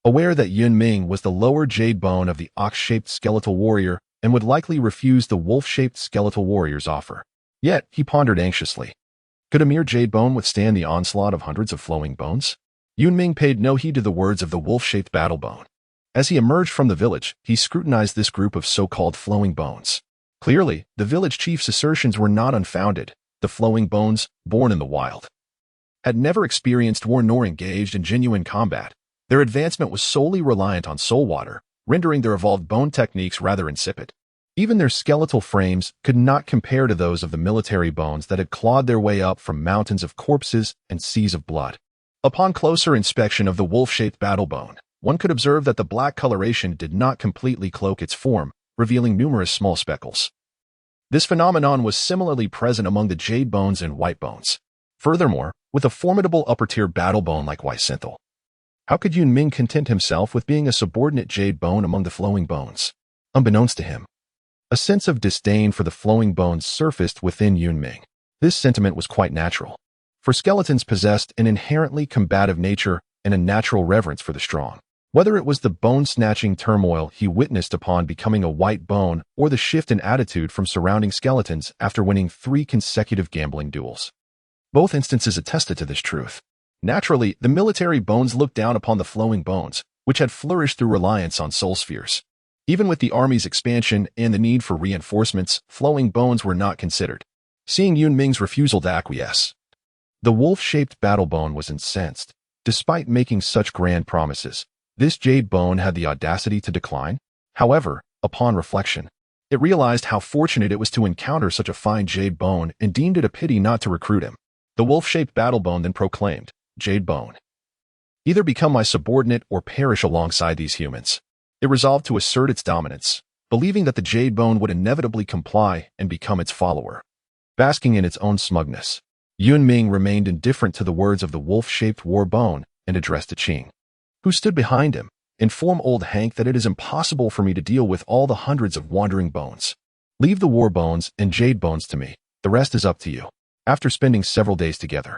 Aware that Yun Ming was the lower jade bone of the ox-shaped skeletal warrior and would likely refuse the wolf-shaped skeletal warrior's offer. Yet, he pondered anxiously. Could a mere jade bone withstand the onslaught of hundreds of flowing bones? Yun Ming paid no heed to the words of the wolf-shaped battle bone. As he emerged from the village, he scrutinized this group of so-called flowing bones. Clearly, the village chief's assertions were not unfounded. The flowing bones, born in the wild, had never experienced war nor engaged in genuine combat. Their advancement was solely reliant on soul water, rendering their evolved bone techniques rather insipid. Even their skeletal frames could not compare to those of the military bones that had clawed their way up from mountains of corpses and seas of blood. Upon closer inspection of the wolf-shaped battle bone, one could observe that the black coloration did not completely cloak its form, revealing numerous small speckles. This phenomenon was similarly present among the jade bones and white bones. Furthermore, with a formidable upper-tier battle bone like Wysynthal, how could Yun Ming content himself with being a subordinate jade bone among the flowing bones? Unbeknownst to him, a sense of disdain for the flowing bones surfaced within Yun Ming. This sentiment was quite natural, for skeletons possessed an inherently combative nature and a natural reverence for the strong. Whether it was the bone-snatching turmoil he witnessed upon becoming a white bone or the shift in attitude from surrounding skeletons after winning 3 consecutive gambling duels. Both instances attested to this truth. Naturally, the military bones looked down upon the flowing bones, which had flourished through reliance on soul spheres. Even with the army's expansion and the need for reinforcements, flowing bones were not considered. Seeing Yun Ming's refusal to acquiesce, the wolf-shaped battle bone was incensed. Despite making such grand promises, this jade bone had the audacity to decline. However, upon reflection, it realized how fortunate it was to encounter such a fine jade bone and deemed it a pity not to recruit him. The wolf-shaped battle bone then proclaimed, "Jade bone, either become my subordinate or perish alongside these humans." It resolved to assert its dominance, believing that the jade bone would inevitably comply and become its follower. Basking in its own smugness, Yun Ming remained indifferent to the words of the wolf-shaped war bone and addressed to Qing, who stood behind him. "Inform old Hank that it is impossible for me to deal with all the hundreds of wandering bones. Leave the war bones and jade bones to me. The rest is up to you." After spending several days together,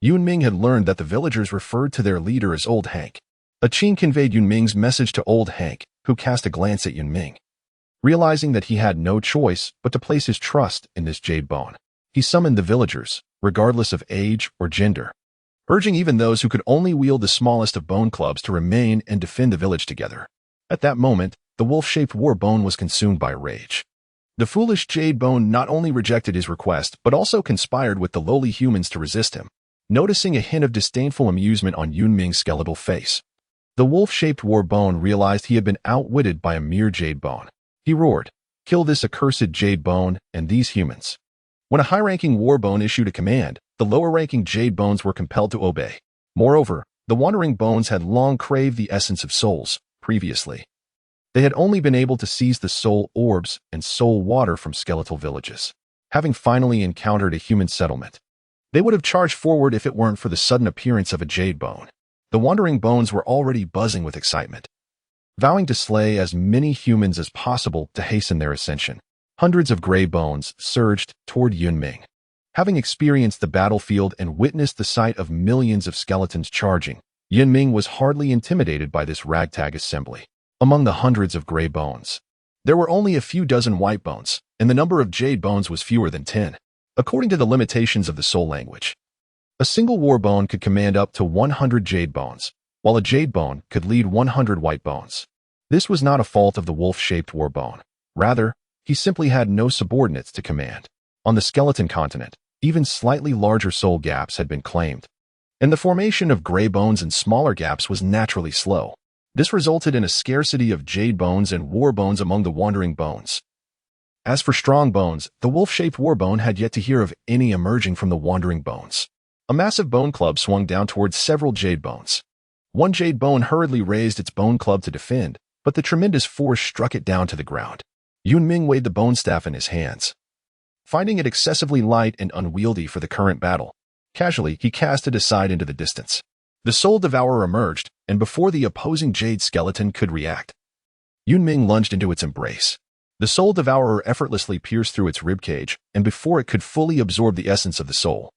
Yun Ming had learned that the villagers referred to their leader as Old Hank. A Qing conveyed Yun Ming's message to Old Hank, who cast a glance at Yun Ming. Realizing that he had no choice but to place his trust in this jade bone, he summoned the villagers, regardless of age or gender, urging even those who could only wield the smallest of bone clubs to remain and defend the village together. At that moment, the wolf-shaped war bone was consumed by rage. The foolish jade bone not only rejected his request, but also conspired with the lowly humans to resist him. Noticing a hint of disdainful amusement on Yun Ming's skeletal face, the wolf-shaped war bone realized he had been outwitted by a mere jade bone. He roared, "Kill this accursed jade bone and these humans." When a high-ranking war bone issued a command, the lower-ranking jade bones were compelled to obey. Moreover, the wandering bones had long craved the essence of souls. Previously, they had only been able to seize the soul orbs and soul water from skeletal villages. Having finally encountered a human settlement, they would have charged forward if it weren't for the sudden appearance of a jade bone. The wandering bones were already buzzing with excitement, vowing to slay as many humans as possible to hasten their ascension. Hundreds of gray bones surged toward Yun Ming. Having experienced the battlefield and witnessed the sight of millions of skeletons charging, Yun Ming was hardly intimidated by this ragtag assembly. Among the hundreds of gray bones, there were only a few dozen white bones, and the number of jade bones was fewer than 10. According to the limitations of the soul language, a single war bone could command up to 100 jade bones, while a jade bone could lead 100 white bones. This was not a fault of the wolf-shaped war bone. Rather, he simply had no subordinates to command. On the skeleton continent, even slightly larger soul gaps had been claimed, and the formation of gray bones in smaller gaps was naturally slow. This resulted in a scarcity of jade bones and war bones among the wandering bones. As for strong bones, the wolf-shaped war bone had yet to hear of any emerging from the wandering bones. A massive bone club swung down towards several jade bones. One jade bone hurriedly raised its bone club to defend, but the tremendous force struck it down to the ground. Yun Ming weighed the bone staff in his hands. Finding it excessively light and unwieldy for the current battle, casually he cast it aside into the distance. The soul devourer emerged, and before the opposing jade skeleton could react, Yun Ming lunged into its embrace. The soul devourer effortlessly pierced through its ribcage, and before it could fully absorb the essence of the soul,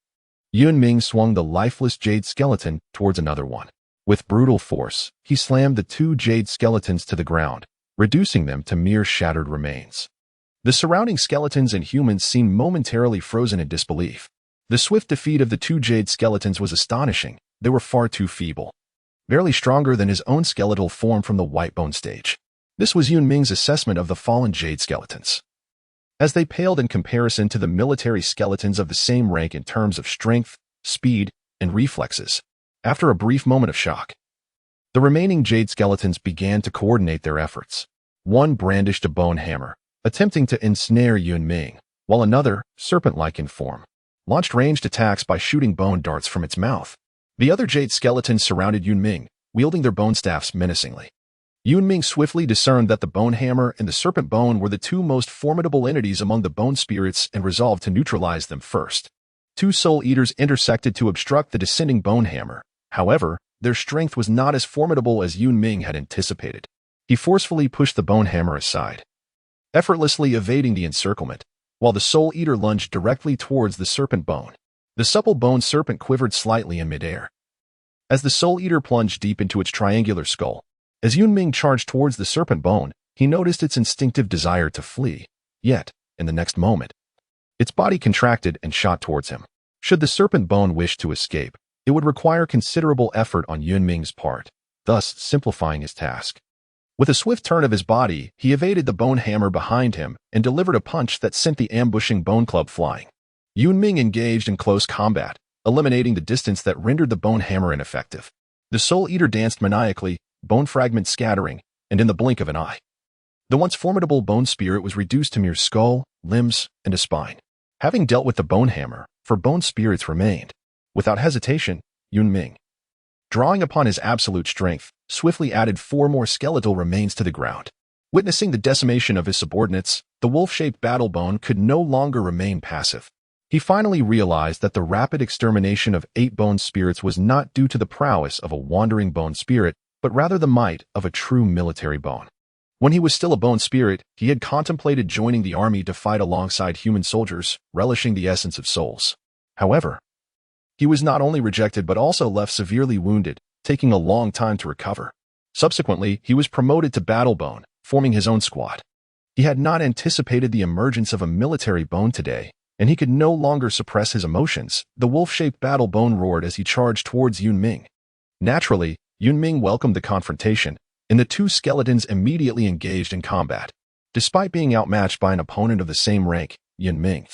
Yun Ming swung the lifeless jade skeleton towards another one. With brutal force, he slammed the two jade skeletons to the ground, reducing them to mere shattered remains. The surrounding skeletons and humans seemed momentarily frozen in disbelief. The swift defeat of the two jade skeletons was astonishing. They were far too feeble, barely stronger than his own skeletal form from the white bone stage. This was Yun Ming's assessment of the fallen jade skeletons, as they paled in comparison to the military skeletons of the same rank in terms of strength, speed, and reflexes. After a brief moment of shock, the remaining jade skeletons began to coordinate their efforts. One brandished a bone hammer, attempting to ensnare Yun Ming, while another, serpent-like in form, launched ranged attacks by shooting bone darts from its mouth. The other jade skeletons surrounded Yun Ming, wielding their bone staffs menacingly. Yun Ming swiftly discerned that the bone hammer and the serpent bone were the two most formidable entities among the bone spirits and resolved to neutralize them first. Two soul eaters intersected to obstruct the descending bone hammer. However, their strength was not as formidable as Yun Ming had anticipated. He forcefully pushed the bone hammer aside, effortlessly evading the encirclement, while the soul eater lunged directly towards the serpent bone. The supple bone serpent quivered slightly in midair as the soul eater plunged deep into its triangular skull. As Yun Ming charged towards the serpent bone, he noticed its instinctive desire to flee. Yet, in the next moment, its body contracted and shot towards him. Should the serpent bone wish to escape, it would require considerable effort on Yun Ming's part, thus simplifying his task. With a swift turn of his body, he evaded the bone hammer behind him and delivered a punch that sent the ambushing bone club flying. Yun Ming engaged in close combat, eliminating the distance that rendered the bone hammer ineffective. The soul eater danced maniacally, bone fragments scattering, and in the blink of an eye, the once formidable bone spirit was reduced to mere skull, limbs, and a spine. Having dealt with the bone hammer, 4 bone spirits remained. Without hesitation, Yun Ming, drawing upon his absolute strength, swiftly added 4 more skeletal remains to the ground. Witnessing the decimation of his subordinates, the wolf-shaped battle bone could no longer remain passive. He finally realized that the rapid extermination of 8 bone spirits was not due to the prowess of a wandering bone spirit, but rather the might of a true military bone. When he was still a bone spirit, he had contemplated joining the army to fight alongside human soldiers, relishing the essence of souls. However, he was not only rejected but also left severely wounded, taking a long time to recover. Subsequently, he was promoted to battle bone, forming his own squad. He had not anticipated the emergence of a military bone today, and he could no longer suppress his emotions. The wolf-shaped battle bone roared as he charged towards Yun Ming. Naturally, Yun Ming welcomed the confrontation, and the 2 skeletons immediately engaged in combat. Despite being outmatched by an opponent of the same rank, Yun Ming,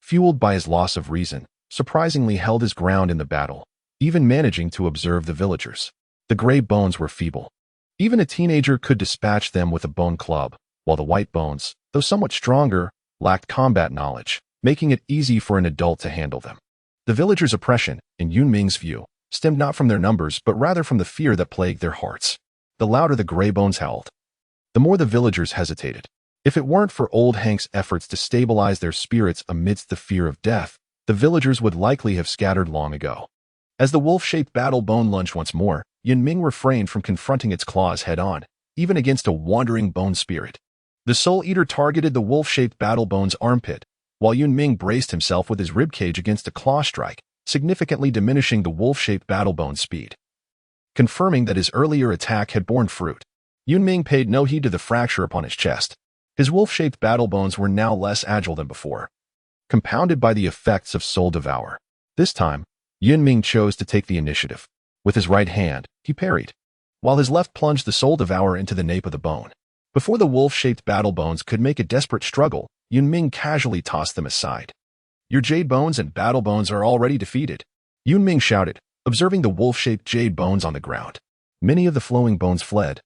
fueled by his loss of reason, surprisingly held his ground in the battle, even managing to observe the villagers. The gray bones were feeble. Even a teenager could dispatch them with a bone club, while the white bones, though somewhat stronger, lacked combat knowledge, making it easy for an adult to handle them. The villagers' oppression, in Yun Ming's view, stemmed not from their numbers but rather from the fear that plagued their hearts. The louder the gray bones howled, the more the villagers hesitated. If it weren't for Old Hank's efforts to stabilize their spirits amidst the fear of death, the villagers would likely have scattered long ago. As the wolf-shaped battle bone lunged once more, Yun Ming refrained from confronting its claws head-on, even against a wandering bone spirit. The soul eater targeted the wolf-shaped battle bone's armpit, while Yun Ming braced himself with his ribcage against a claw strike, significantly diminishing the wolf-shaped battle bone's speed. Confirming that his earlier attack had borne fruit, Yun Ming paid no heed to the fracture upon his chest. His wolf-shaped battle bones were now less agile than before, compounded by the effects of Soul Devour. This time, Yun Ming chose to take the initiative. With his right hand, he parried, while his left plunged the Soul Devourer into the nape of the bone. Before the wolf-shaped battle bones could make a desperate struggle, Yun Ming casually tossed them aside. "Your jade bones and battle bones are already defeated," Yun Ming shouted, observing the wolf-shaped jade bones on the ground. Many of the flowing bones fled,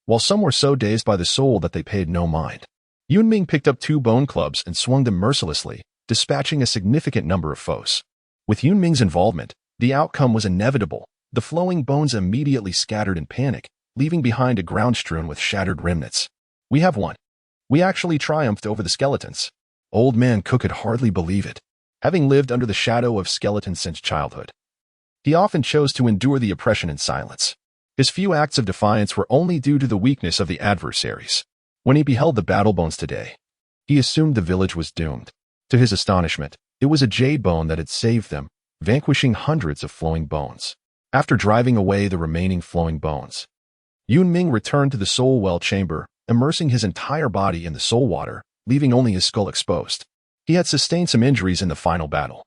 while some were so dazed by the soul that they paid no mind. Yun Ming picked up 2 bone clubs and swung them mercilessly, dispatching a significant number of foes. With Yun Ming's involvement, the outcome was inevitable. The flowing bones immediately scattered in panic, leaving behind a ground strewn with shattered remnants. "We have won. We actually triumphed over the skeletons." Old Man Cook could hardly believe it. Having lived under the shadow of skeletons since childhood, he often chose to endure the oppression in silence. His few acts of defiance were only due to the weakness of the adversaries. When he beheld the battle bones today, he assumed the village was doomed. To his astonishment, it was a jade bone that had saved them, vanquishing hundreds of flowing bones. After driving away the remaining flowing bones, Yun Ming returned to the soul well chamber, immersing his entire body in the soul water, leaving only his skull exposed. He had sustained some injuries in the final battle.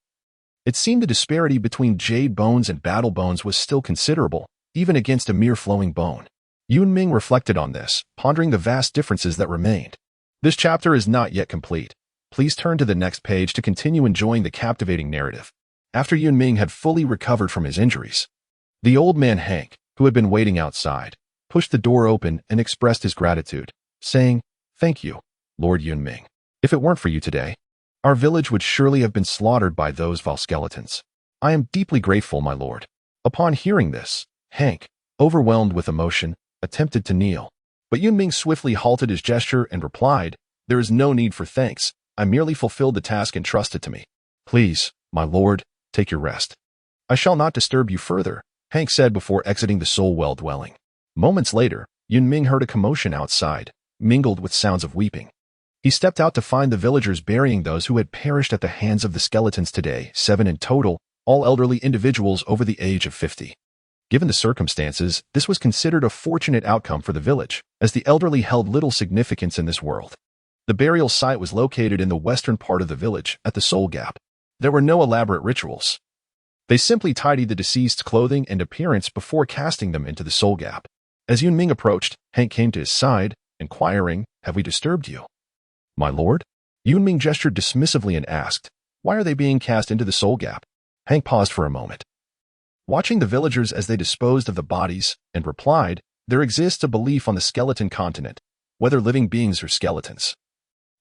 It seemed the disparity between jade bones and battle bones was still considerable, even against a mere flowing bone. Yun Ming reflected on this, pondering the vast differences that remained. This chapter is not yet complete. Please turn to the next page to continue enjoying the captivating narrative. After Yun Ming had fully recovered from his injuries, the old man Hank, who had been waiting outside, pushed the door open and expressed his gratitude, saying, "Thank you, Lord Yun Ming. If it weren't for you today, our village would surely have been slaughtered by those vile skeletons. I am deeply grateful, my lord." Upon hearing this, Hank, overwhelmed with emotion, attempted to kneel. But Yun Ming swiftly halted his gesture and replied, "There is no need for thanks. I merely fulfilled the task entrusted to me. Please, my lord, take your rest." "I shall not disturb you further," Hank said before exiting the soul well dwelling. Moments later, Yun Ming heard a commotion outside, mingled with sounds of weeping. He stepped out to find the villagers burying those who had perished at the hands of the skeletons today, 7 in total, all elderly individuals over the age of 50. Given the circumstances, this was considered a fortunate outcome for the village, as the elderly held little significance in this world. The burial site was located in the western part of the village, at the Soul Gap. There were no elaborate rituals. They simply tidied the deceased's clothing and appearance before casting them into the Soul Gap. As Yun Ming approached, Hank came to his side, inquiring, "Have we disturbed you?" "My lord?" Yun Ming gestured dismissively and asked, "Why are they being cast into the Soul Gap?" Hank paused for a moment, watching the villagers as they disposed of the bodies, and replied, "There exists a belief on the skeleton continent, whether living beings or skeletons.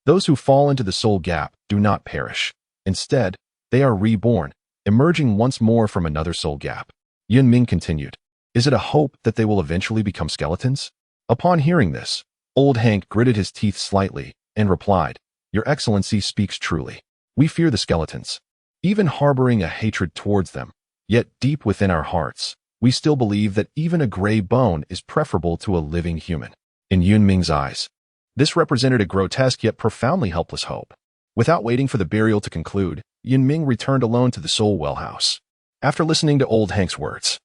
Those who fall into the Soul Gap do not perish. Instead, they are reborn, emerging once more from another Soul Gap." Yun Ming continued, "Is it a hope that they will eventually become skeletons?" Upon hearing this, old Hank gritted his teeth slightly and replied, "Your Excellency speaks truly. We fear the skeletons, even harboring a hatred towards them. Yet deep within our hearts, we still believe that even a gray bone is preferable to a living human." In Yun Ming's eyes, this represented a grotesque yet profoundly helpless hope. Without waiting for the burial to conclude, Yun Ming returned alone to the Soul Well house. After listening to old Hank's words,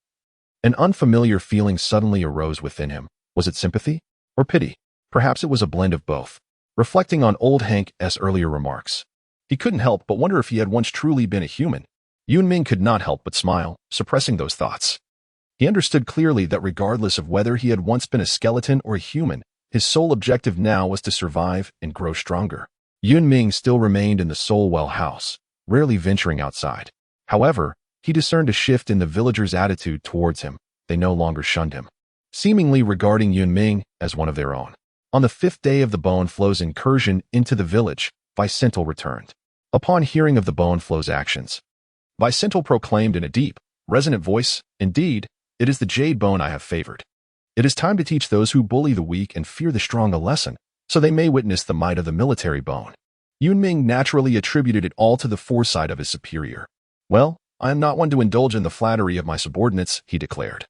an unfamiliar feeling suddenly arose within him. Was it sympathy or pity? Perhaps it was a blend of both. Reflecting on old Hank's earlier remarks, he couldn't help but wonder if he had once truly been a human. Yun Ming could not help but smile, suppressing those thoughts. He understood clearly that regardless of whether he had once been a skeleton or a human, his sole objective now was to survive and grow stronger. Yun Ming still remained in the Soul Well house, rarely venturing outside. However, he discerned a shift in the villagers' attitude towards him. They no longer shunned him, seemingly regarding Yun Ming as one of their own. On the 5th day of the Bone Flow's incursion into the village, Vicental returned. Upon hearing of the Bone Flow's actions, Vicental proclaimed in a deep, resonant voice, "Indeed, it is the jade bone I have favored. It is time to teach those who bully the weak and fear the strong a lesson, so they may witness the might of the military bone." Yun Ming naturally attributed it all to the foresight of his superior. "Well, I am not one to indulge in the flattery of my subordinates," he declared.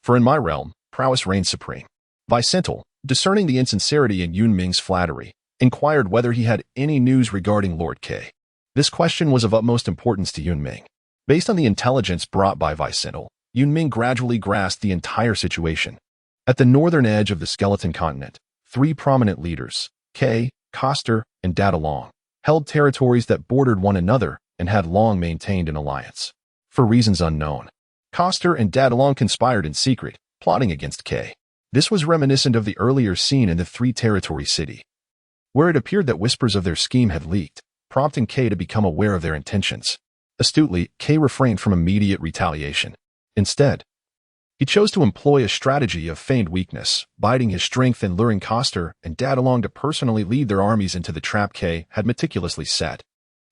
"For in my realm, prowess reigns supreme." Vicental, discerning the insincerity in Yun Ming's flattery, inquired whether he had any news regarding Lord K. This question was of utmost importance to Yun Ming. Based on the intelligence brought by Vicental, Yun Ming gradually grasped the entire situation. At the northern edge of the skeleton continent, 3 prominent leaders, K, Coster, and Dadalong, held territories that bordered one another and had long maintained an alliance. For reasons unknown, Coster and Dadalong conspired in secret, plotting against K. This was reminiscent of the earlier scene in the 3-territory city, where it appeared that whispers of their scheme had leaked, prompting K to become aware of their intentions. Astutely, K refrained from immediate retaliation. Instead, he chose to employ a strategy of feigned weakness, biding his strength and luring Coster and Dadalong to personally lead their armies into the trap K had meticulously set.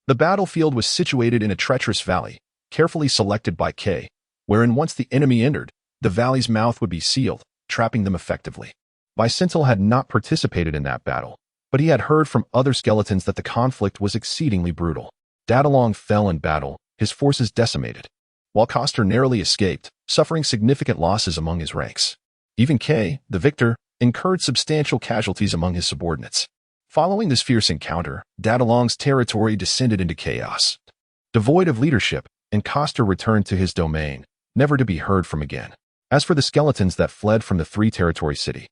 The battlefield was situated in a treacherous valley, carefully selected by K, wherein once the enemy entered, the valley's mouth would be sealed, trapping them effectively. Vicental had not participated in that battle, but he had heard from other skeletons that the conflict was exceedingly brutal. Dadalong fell in battle, his forces decimated, while Coster narrowly escaped, suffering significant losses among his ranks. Even K, the victor, incurred substantial casualties among his subordinates. Following this fierce encounter, Dadalong's territory descended into chaos. Devoid of leadership, and Coster returned to his domain, never to be heard from again. As for the skeletons that fled from the three-territory city,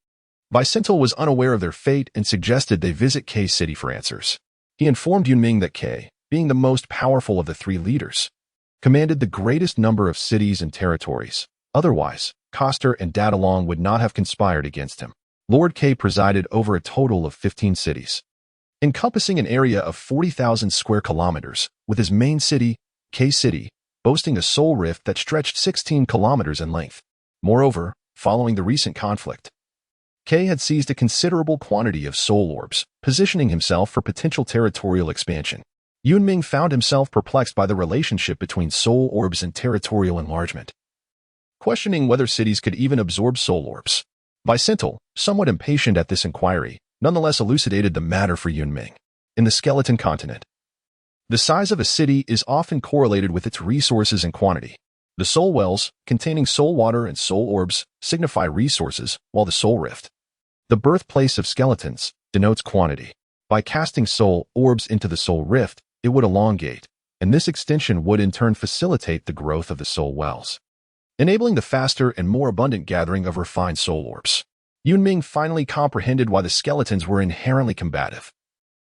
Vicentil was unaware of their fate and suggested they visit K City for answers. He informed Yun Ming that K, being the most powerful of the three leaders, commanded the greatest number of cities and territories. Otherwise, Coster and Dadalong would not have conspired against him. Lord K presided over a total of 15 cities, encompassing an area of 40,000 square kilometers, with his main city, K City, boasting a soul rift that stretched 16 kilometers in length. Moreover, following the recent conflict, K had seized a considerable quantity of soul orbs, positioning himself for potential territorial expansion. Yun Ming found himself perplexed by the relationship between soul orbs and territorial enlargement, questioning whether cities could even absorb soul orbs. Vicentil, somewhat impatient at this inquiry, nonetheless elucidated the matter for Yun Ming. In the skeleton continent, the size of a city is often correlated with its resources and quantity. The soul wells, containing soul water and soul orbs, signify resources, while the soul rift, the birthplace of skeletons, denotes quantity. By casting soul orbs into the soul rift, it would elongate, and this extension would in turn facilitate the growth of the soul wells, enabling the faster and more abundant gathering of refined soul orbs. Yun Ming finally comprehended why the skeletons were inherently combative.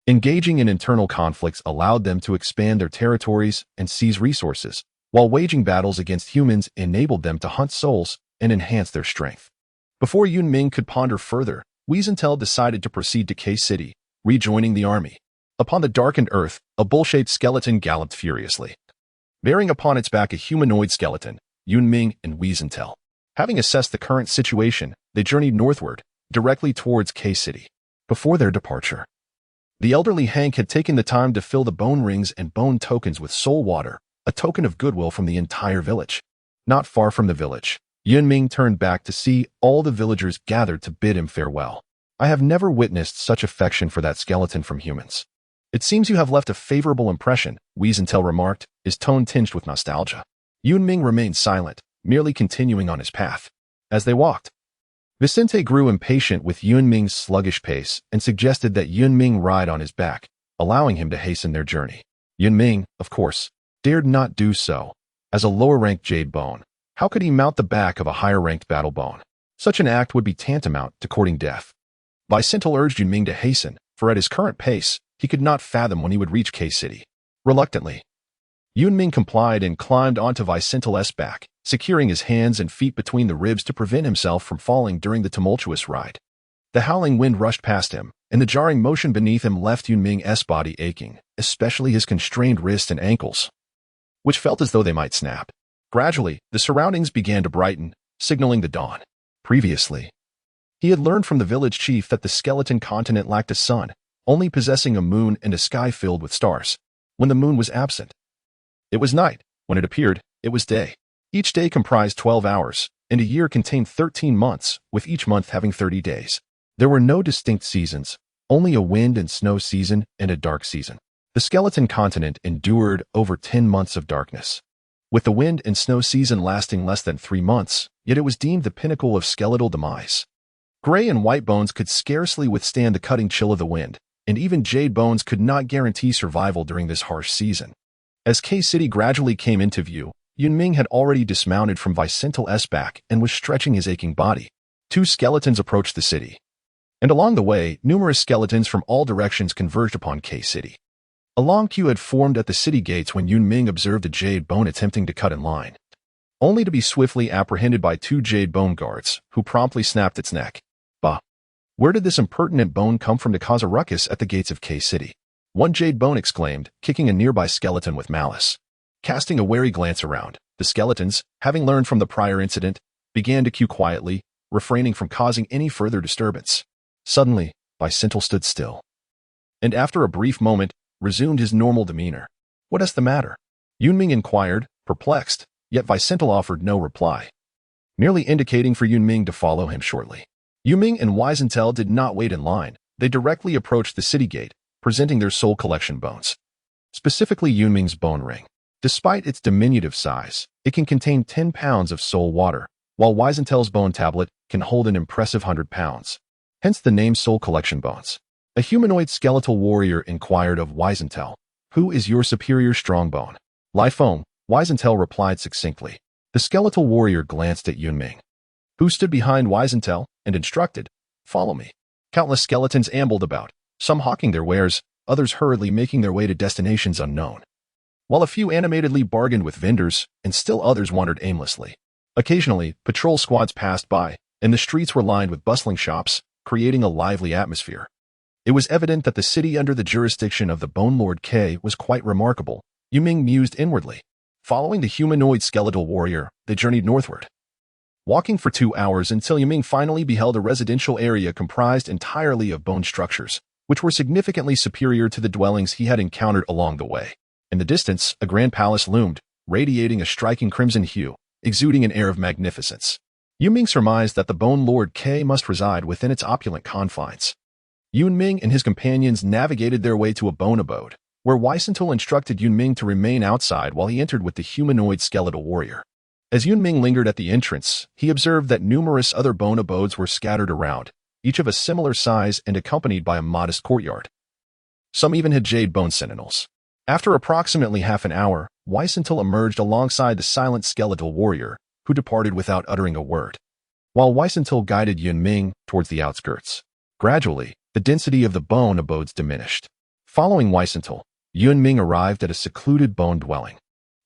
Engaging in internal conflicts allowed them to expand their territories and seize resources, while waging battles against humans enabled them to hunt souls and enhance their strength. Before Yun Ming could ponder further, Wiesenthal decided to proceed to K City, rejoining the army. Upon the darkened earth, a bull-shaped skeleton galloped furiously, bearing upon its back a humanoid skeleton. Yun Ming and Wiesenthal, having assessed the current situation, they journeyed northward, directly towards K City. Before their departure, the elderly Hank had taken the time to fill the bone rings and bone tokens with soul water, a token of goodwill from the entire village. Not far from the village, Yun Ming turned back to see all the villagers gathered to bid him farewell. I have never witnessed such affection for that skeleton from humans. It seems you have left a favorable impression, Wiesenthal remarked, his tone tinged with nostalgia. Yun Ming remained silent, merely continuing on his path. As they walked, Vicente grew impatient with Yun Ming's sluggish pace and suggested that Yun Ming ride on his back, allowing him to hasten their journey. Yun Ming, of course, dared not do so. As a lower-ranked Jade Bone, how could he mount the back of a higher-ranked Battle Bone? Such an act would be tantamount to courting death. Vicentil urged Yun Ming to hasten, for at his current pace, he could not fathom when he would reach K City. Reluctantly, Yun Ming complied and climbed onto Vicentil's back, securing his hands and feet between the ribs to prevent himself from falling during the tumultuous ride. The howling wind rushed past him, and the jarring motion beneath him left Yun Ming's body aching, especially his constrained wrists and ankles, which felt as though they might snap. Gradually, the surroundings began to brighten, signaling the dawn. Previously, he had learned from the village chief that the skeleton continent lacked a sun, only possessing a moon and a sky filled with stars. When the moon was absent, it was night. When it appeared, it was day. Each day comprised 12 hours, and a year contained 13 months, with each month having 30 days. There were no distinct seasons, only a wind and snow season and a dark season. The skeleton continent endured over 10 months of darkness, with the wind and snow season lasting less than 3 months, yet it was deemed the pinnacle of skeletal demise. Gray and white bones could scarcely withstand the cutting chill of the wind, and even jade bones could not guarantee survival during this harsh season. As K City gradually came into view, Yun Ming had already dismounted from Vicentil's back and was stretching his aching body. 2 skeletons approached the city, and along the way, numerous skeletons from all directions converged upon K City. A long queue had formed at the city gates when Yun Ming observed a jade bone attempting to cut in line, only to be swiftly apprehended by 2 jade bone guards, who promptly snapped its neck. Bah! Where did this impertinent bone come from to cause a ruckus at the gates of K City? One jade bone exclaimed, kicking a nearby skeleton with malice. Casting a wary glance around, the skeletons, having learned from the prior incident, began to queue quietly, refraining from causing any further disturbance. Suddenly, Vicentil stood still, and after a brief moment, resumed his normal demeanor. What is the matter? Yun Ming inquired, perplexed, yet Vicentil offered no reply, merely indicating for Yun Ming to follow him shortly. Yun Ming and Wiesenthal did not wait in line. They directly approached the city gate, presenting their soul collection bones. Specifically Yun Ming's bone ring. Despite its diminutive size, it can contain 10 pounds of soul water, while Wiesenthal's bone tablet can hold an impressive 100 pounds. Hence the name Soul Collection Bones. A humanoid skeletal warrior inquired of Wiesenthal, "Who is your superior strong bone?" Li Feng, Weisenthal replied succinctly. The skeletal warrior glanced at Yun Ming, who stood behind Weisenthal, and instructed, "Follow me." Countless skeletons ambled about, some hawking their wares, others hurriedly making their way to destinations unknown. While a few animatedly bargained with vendors, and still others wandered aimlessly. Occasionally, patrol squads passed by, and the streets were lined with bustling shops, creating a lively atmosphere. It was evident that the city under the jurisdiction of the Bone Lord K was quite remarkable, Yun Ming mused inwardly. Following the humanoid skeletal warrior, they journeyed northward, walking for 2 hours until Yun Ming finally beheld a residential area comprised entirely of bone structures, which were significantly superior to the dwellings he had encountered along the way. In the distance, a grand palace loomed, radiating a striking crimson hue, exuding an air of magnificence. Yun Ming surmised that the Bone Lord K must reside within its opulent confines. Yun Ming and his companions navigated their way to a bone abode, where Weisenthal instructed Yun Ming to remain outside while he entered with the humanoid skeletal warrior. As Yun Ming lingered at the entrance, he observed that numerous other bone abodes were scattered around, each of a similar size and accompanied by a modest courtyard. Some even had jade bone sentinels. After approximately half an hour, Weisenthal emerged alongside the silent skeletal warrior, who departed without uttering a word, while Weisenthal guided Yun Ming towards the outskirts. Gradually, the density of the bone abodes diminished. Following Weisenthal, Yun Ming arrived at a secluded bone dwelling,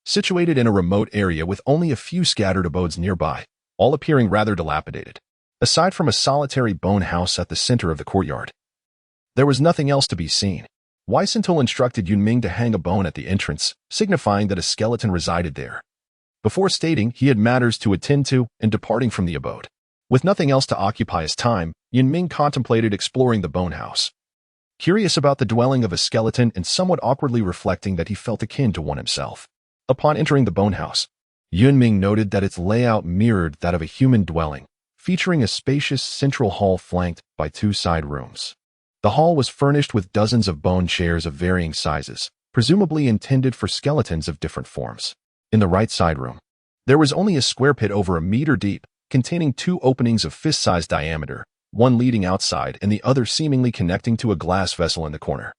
situated in a remote area with only a few scattered abodes nearby, all appearing rather dilapidated. Aside from a solitary bone house at the center of the courtyard, there was nothing else to be seen. Weisenthal instructed Yun Ming to hang a bone at the entrance, signifying that a skeleton resided there, before stating he had matters to attend to and departing from the abode. With nothing else to occupy his time, Yun Ming contemplated exploring the bone house, curious about the dwelling of a skeleton and somewhat awkwardly reflecting that he felt akin to one himself. Upon entering the bone house, Yun Ming noted that its layout mirrored that of a human dwelling, featuring a spacious central hall flanked by 2 side rooms. The hall was furnished with dozens of bone chairs of varying sizes, presumably intended for skeletons of different forms. In the right side room, there was only a square pit over 1 meter deep, containing 2 openings of fist-sized diameter, one leading outside and the other seemingly connecting to a glass vessel in the corner.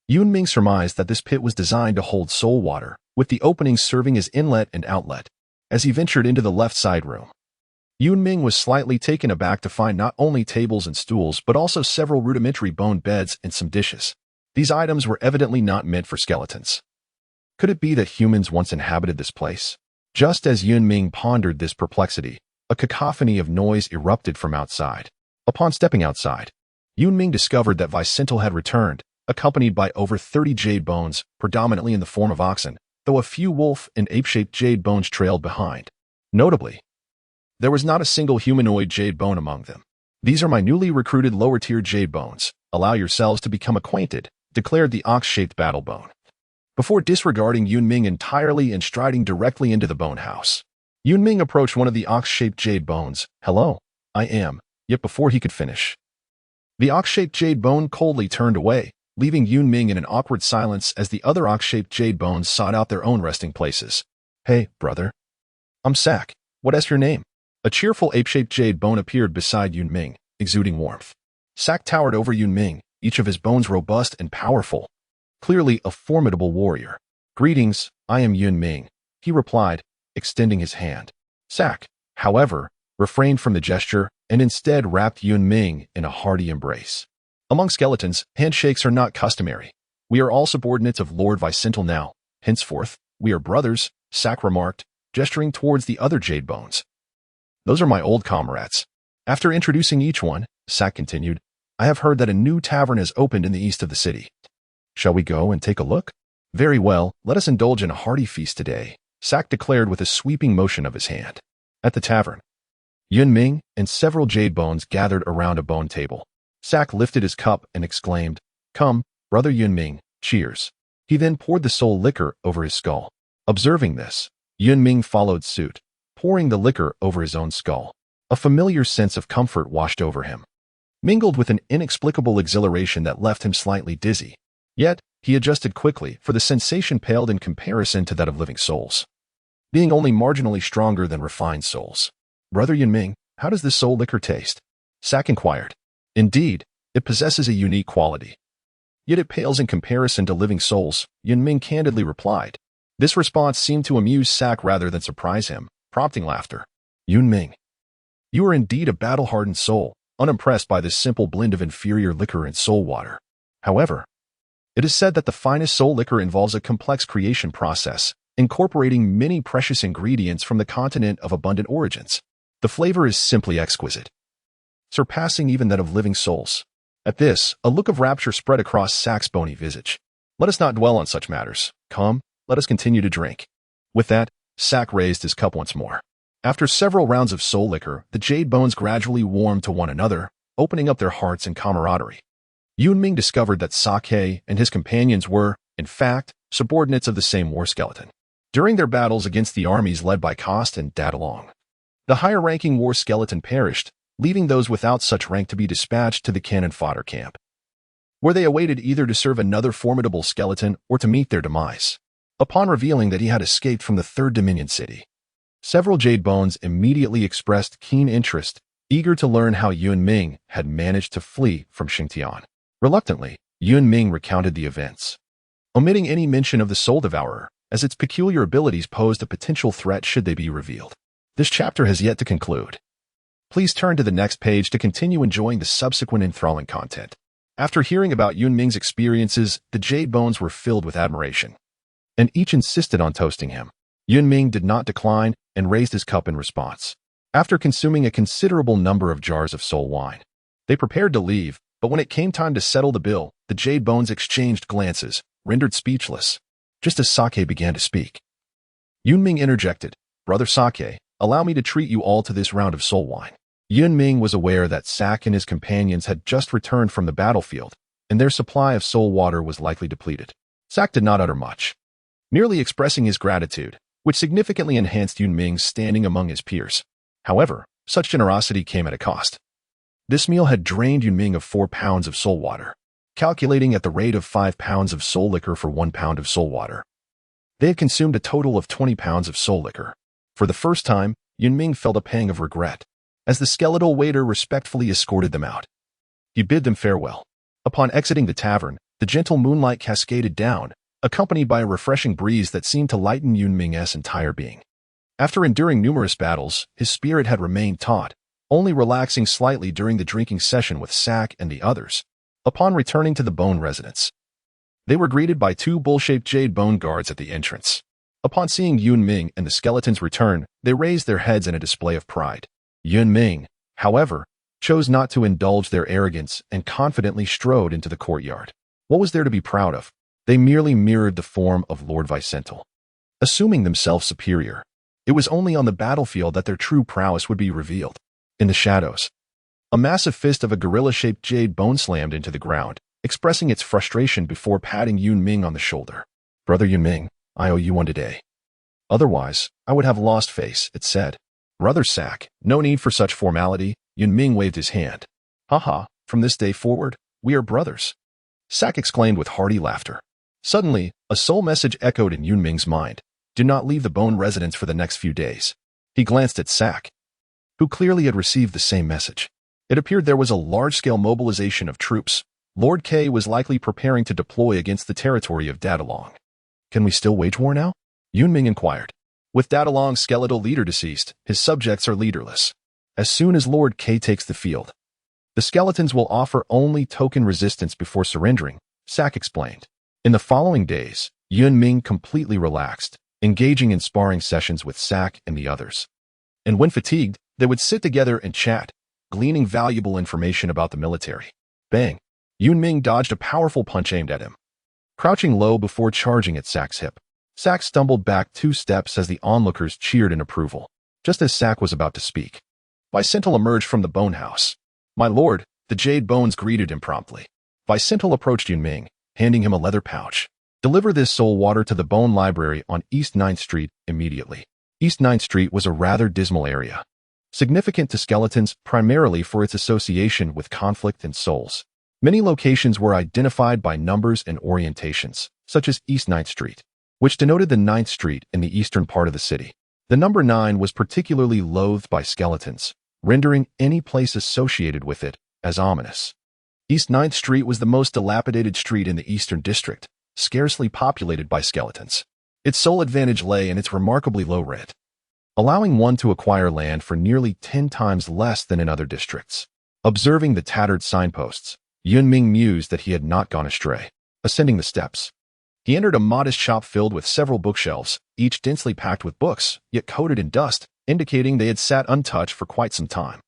Yun Ming surmised that this pit was designed to hold soul water, with the openings serving as inlet and outlet. As he ventured into the left side room, Yun Ming was slightly taken aback to find not only tables and stools but also several rudimentary bone beds and some dishes. These items were evidently not meant for skeletons. Could it be that humans once inhabited this place? Just as Yun Ming pondered this perplexity, a cacophony of noise erupted from outside. Upon stepping outside, Yun Ming discovered that Weisenthal had returned, accompanied by over 30 jade bones, predominantly in the form of oxen, though a few wolf and ape-shaped jade bones trailed behind. Notably, there was not a single humanoid jade bone among them. "These are my newly recruited lower-tier jade bones. Allow yourselves to become acquainted," declared the ox-shaped battle bone, before disregarding Yun Ming entirely and striding directly into the bone house. Yun Ming approached one of the ox-shaped jade bones. "Hello, I am," yet before he could finish, the ox-shaped jade bone coldly turned away, leaving Yun Ming in an awkward silence as the other ox-shaped jade bones sought out their own resting places. "Hey, brother. I'm Sak. What is your name?" A cheerful ape-shaped jade bone appeared beside Yun Ming, exuding warmth. Sak towered over Yun Ming, each of his bones robust and powerful, clearly a formidable warrior. "Greetings, I am Yun Ming," he replied, extending his hand. Sak, however, refrained from the gesture and instead wrapped Yun Ming in a hearty embrace. Among skeletons, handshakes are not customary. "We are all subordinates of Lord Weisenthal now. Henceforth, we are brothers," Sak remarked, gesturing towards the other jade bones. "Those are my old comrades." After introducing each one, Sak continued, "I have heard that a new tavern has opened in the east of the city. Shall we go and take a look?" "Very well, let us indulge in a hearty feast today," Sak declared with a sweeping motion of his hand. At the tavern, Yun Ming and several jade bones gathered around a bone table. Sak lifted his cup and exclaimed, "Come, brother Yun Ming, cheers." He then poured the soul liquor over his skull. Observing this, Yun Ming followed suit, pouring the liquor over his own skull. A familiar sense of comfort washed over him, mingled with an inexplicable exhilaration that left him slightly dizzy. Yet, he adjusted quickly, for the sensation paled in comparison to that of living souls, being only marginally stronger than refined souls. "Brother Yun Ming, how does this soul liquor taste?" Sak inquired. "Indeed, it possesses a unique quality. Yet it pales in comparison to living souls," Yun Ming candidly replied. This response seemed to amuse Sak rather than surprise him, prompting laughter. Yun Ming, you are indeed a battle-hardened soul, unimpressed by this simple blend of inferior liquor and soul water. However, it is said that the finest soul liquor involves a complex creation process, incorporating many precious ingredients from the continent of abundant origins. The flavor is simply exquisite, surpassing even that of living souls. At this, a look of rapture spread across Sak's bony visage. Let us not dwell on such matters. Come, let us continue to drink. With that, Sak raised his cup once more. After several rounds of soul liquor, the Jade Bones gradually warmed to one another, opening up their hearts in camaraderie. Yun Ming discovered that Sake and his companions were, in fact, subordinates of the same war skeleton. During their battles against the armies led by Kost and Dadalong, the higher-ranking war skeleton perished, leaving those without such rank to be dispatched to the cannon fodder camp, where they awaited either to serve another formidable skeleton or to meet their demise. Upon revealing that he had escaped from the Third Dominion City, several Jade Bones immediately expressed keen interest, eager to learn how Yun Ming had managed to flee from Xingtian. Reluctantly, Yun Ming recounted the events, omitting any mention of the Soul Devourer, as its peculiar abilities posed a potential threat should they be revealed. This chapter has yet to conclude. Please turn to the next page to continue enjoying the subsequent enthralling content. After hearing about Yun Ming's experiences, the Jade Bones were filled with admiration, and each insisted on toasting him. Yun Ming did not decline and raised his cup in response. After consuming a considerable number of jars of soul wine, they prepared to leave, but when it came time to settle the bill, the Jade Bones exchanged glances, rendered speechless, just as Sake began to speak. Yun Ming interjected, "Brother Sake, allow me to treat you all to this round of soul wine." Yun Ming was aware that Sak and his companions had just returned from the battlefield, and their supply of soul water was likely depleted. Sak did not utter much, merely expressing his gratitude, which significantly enhanced Yun Ming's standing among his peers. However, such generosity came at a cost. This meal had drained Yun Ming of 4 pounds of soul water, calculating at the rate of 5 pounds of soul liquor for 1 pound of soul water. They had consumed a total of 20 pounds of soul liquor. For the first time, Yun Ming felt a pang of regret, as the skeletal waiter respectfully escorted them out. He bid them farewell. Upon exiting the tavern, the gentle moonlight cascaded down, accompanied by a refreshing breeze that seemed to lighten Yun Ming's entire being. After enduring numerous battles, his spirit had remained taut, only relaxing slightly during the drinking session with Sak and the others. Upon returning to the Bone residence, they were greeted by 2 bull-shaped Jade Bone guards at the entrance. Upon seeing Yun Ming and the skeletons return, they raised their heads in a display of pride. Yun Ming, however, chose not to indulge their arrogance and confidently strode into the courtyard. What was there to be proud of? They merely mirrored the form of Lord Vicental, assuming themselves superior. It was only on the battlefield that their true prowess would be revealed. In the shadows, a massive fist of a gorilla-shaped Jade Bone slammed into the ground, expressing its frustration before patting Yun Ming on the shoulder. "Brother Yun Ming, I owe you one today. Otherwise, I would have lost face," it said. "Brother Sak, no need for such formality." Yun Ming waved his hand. "Haha, from this day forward, we are brothers," Sak exclaimed with hearty laughter. Suddenly, a soul message echoed in Yun Ming's mind. "Do not leave the Bone residence for the next few days." He glanced at Sak, who clearly had received the same message. It appeared there was a large-scale mobilization of troops. Lord K was likely preparing to deploy against the territory of Dadalong. "Can we still wage war now?" Yun Ming inquired. "With Dadalong's skeletal leader deceased, his subjects are leaderless. As soon as Lord K takes the field, the skeletons will offer only token resistance before surrendering," Sak explained. In the following days, Yun Ming completely relaxed, engaging in sparring sessions with Sak and the others. And when fatigued, they would sit together and chat, gleaning valuable information about the military. Bang! Yun Ming dodged a powerful punch aimed at him, crouching low before charging at Sak's hip. Sak stumbled back 2 steps as the onlookers cheered in approval. Just as Sak was about to speak, Vicental emerged from the Bone House. "My lord," the Jade Bones greeted him promptly. Vicental approached Yun Ming, handing him a leather pouch. "Deliver this soul water to the Bone Library on East 9th Street immediately." East 9th Street was a rather dismal area, significant to skeletons primarily for its association with conflict and souls. Many locations were identified by numbers and orientations, such as East 9th Street, which denoted the 9th Street in the eastern part of the city. The number 9 was particularly loathed by skeletons, rendering any place associated with it as ominous. East 9th Street was the most dilapidated street in the Eastern District, scarcely populated by skeletons. Its sole advantage lay in its remarkably low rent, allowing one to acquire land for nearly 10 times less than in other districts. Observing the tattered signposts, Yun Ming mused that he had not gone astray. Ascending the steps, he entered a modest shop filled with several bookshelves, each densely packed with books, yet coated in dust, indicating they had sat untouched for quite some time.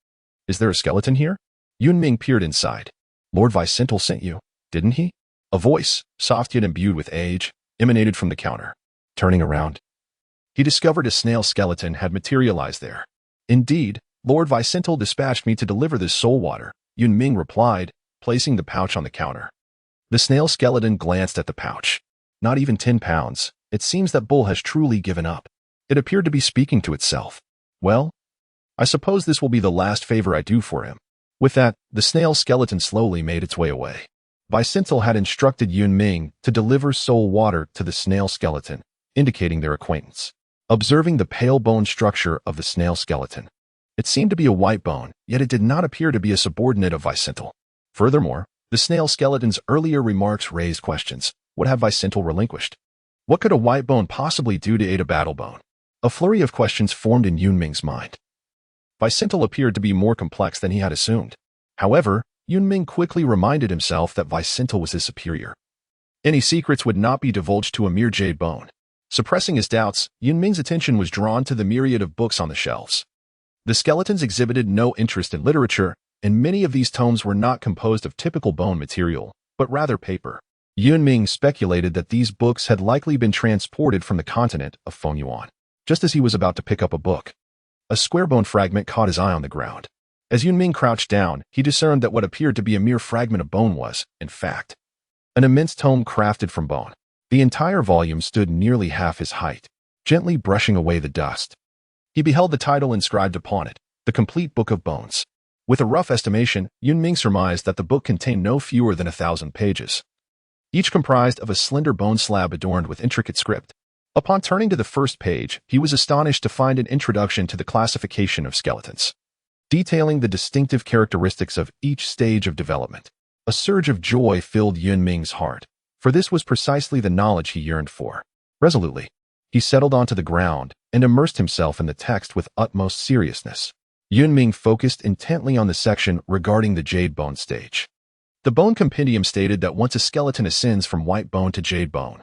Is there a skeleton here? Yun Ming peered inside. Lord Vicental sent you, didn't he? A voice, soft yet imbued with age, emanated from the counter. Turning around, he discovered a snail skeleton had materialized there. Indeed, Lord Vicental dispatched me to deliver this soul water, Yun Ming replied, placing the pouch on the counter. The snail skeleton glanced at the pouch. Not even 10 pounds. It seems that bull has truly given up. It appeared to be speaking to itself. Well, I suppose this will be the last favor I do for him. With that, the snail skeleton slowly made its way away. Vicental had instructed Yun Ming to deliver soul water to the snail skeleton, indicating their acquaintance. Observing the pale bone structure of the snail skeleton, it seemed to be a white bone, yet it did not appear to be a subordinate of Vicental. Furthermore, the snail skeleton's earlier remarks raised questions. What had Vicental relinquished? What could a white bone possibly do to aid a battle bone? A flurry of questions formed in Yun Ming's mind. Vicental appeared to be more complex than he had assumed. However, Yun Ming quickly reminded himself that Vicental was his superior. Any secrets would not be divulged to a mere jade bone. Suppressing his doubts, Yun Ming's attention was drawn to the myriad of books on the shelves. The skeletons exhibited no interest in literature, and many of these tomes were not composed of typical bone material, but rather paper. Yun Ming speculated that these books had likely been transported from the continent of Fengyuan. Just as he was about to pick up a book, a square bone fragment caught his eye on the ground. As Yun Ming crouched down, he discerned that what appeared to be a mere fragment of bone was, in fact, an immense tome crafted from bone. The entire volume stood nearly half his height, gently brushing away the dust. He beheld the title inscribed upon it, The Complete Book of Bones. With a rough estimation, Yun Ming surmised that the book contained no fewer than 1,000 pages, each comprised of a slender bone slab adorned with intricate script. Upon turning to the first page, he was astonished to find an introduction to the classification of skeletons, detailing the distinctive characteristics of each stage of development. A surge of joy filled Yun Ming's heart, for this was precisely the knowledge he yearned for. Resolutely, he settled onto the ground and immersed himself in the text with utmost seriousness. Yun Ming focused intently on the section regarding the jade bone stage. The bone compendium stated that once a skeleton ascends from white bone to jade bone,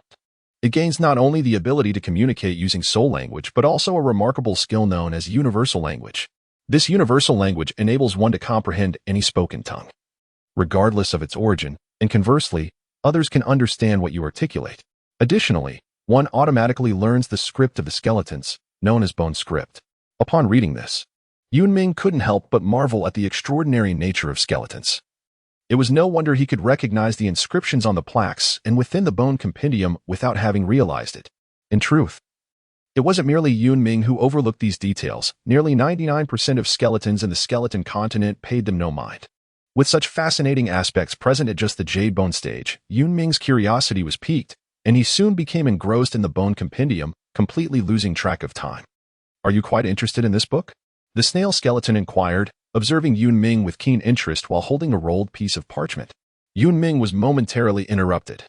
it gains not only the ability to communicate using soul language, but also a remarkable skill known as universal language. This universal language enables one to comprehend any spoken tongue, regardless of its origin, and conversely, others can understand what you articulate. Additionally, one automatically learns the script of the skeletons, known as bone script. Upon reading this, Yun Ming couldn't help but marvel at the extraordinary nature of skeletons. It was no wonder he could recognize the inscriptions on the plaques and within the bone compendium without having realized it. In truth, it wasn't merely Yun Ming who overlooked these details. Nearly 99% of skeletons in the skeleton continent paid them no mind. With such fascinating aspects present at just the jade bone stage, Yun Ming's curiosity was piqued, and he soon became engrossed in the bone compendium, completely losing track of time. Are you quite interested in this book? The snail skeleton inquired, observing Yun Ming with keen interest while holding a rolled piece of parchment. Yun Ming was momentarily interrupted.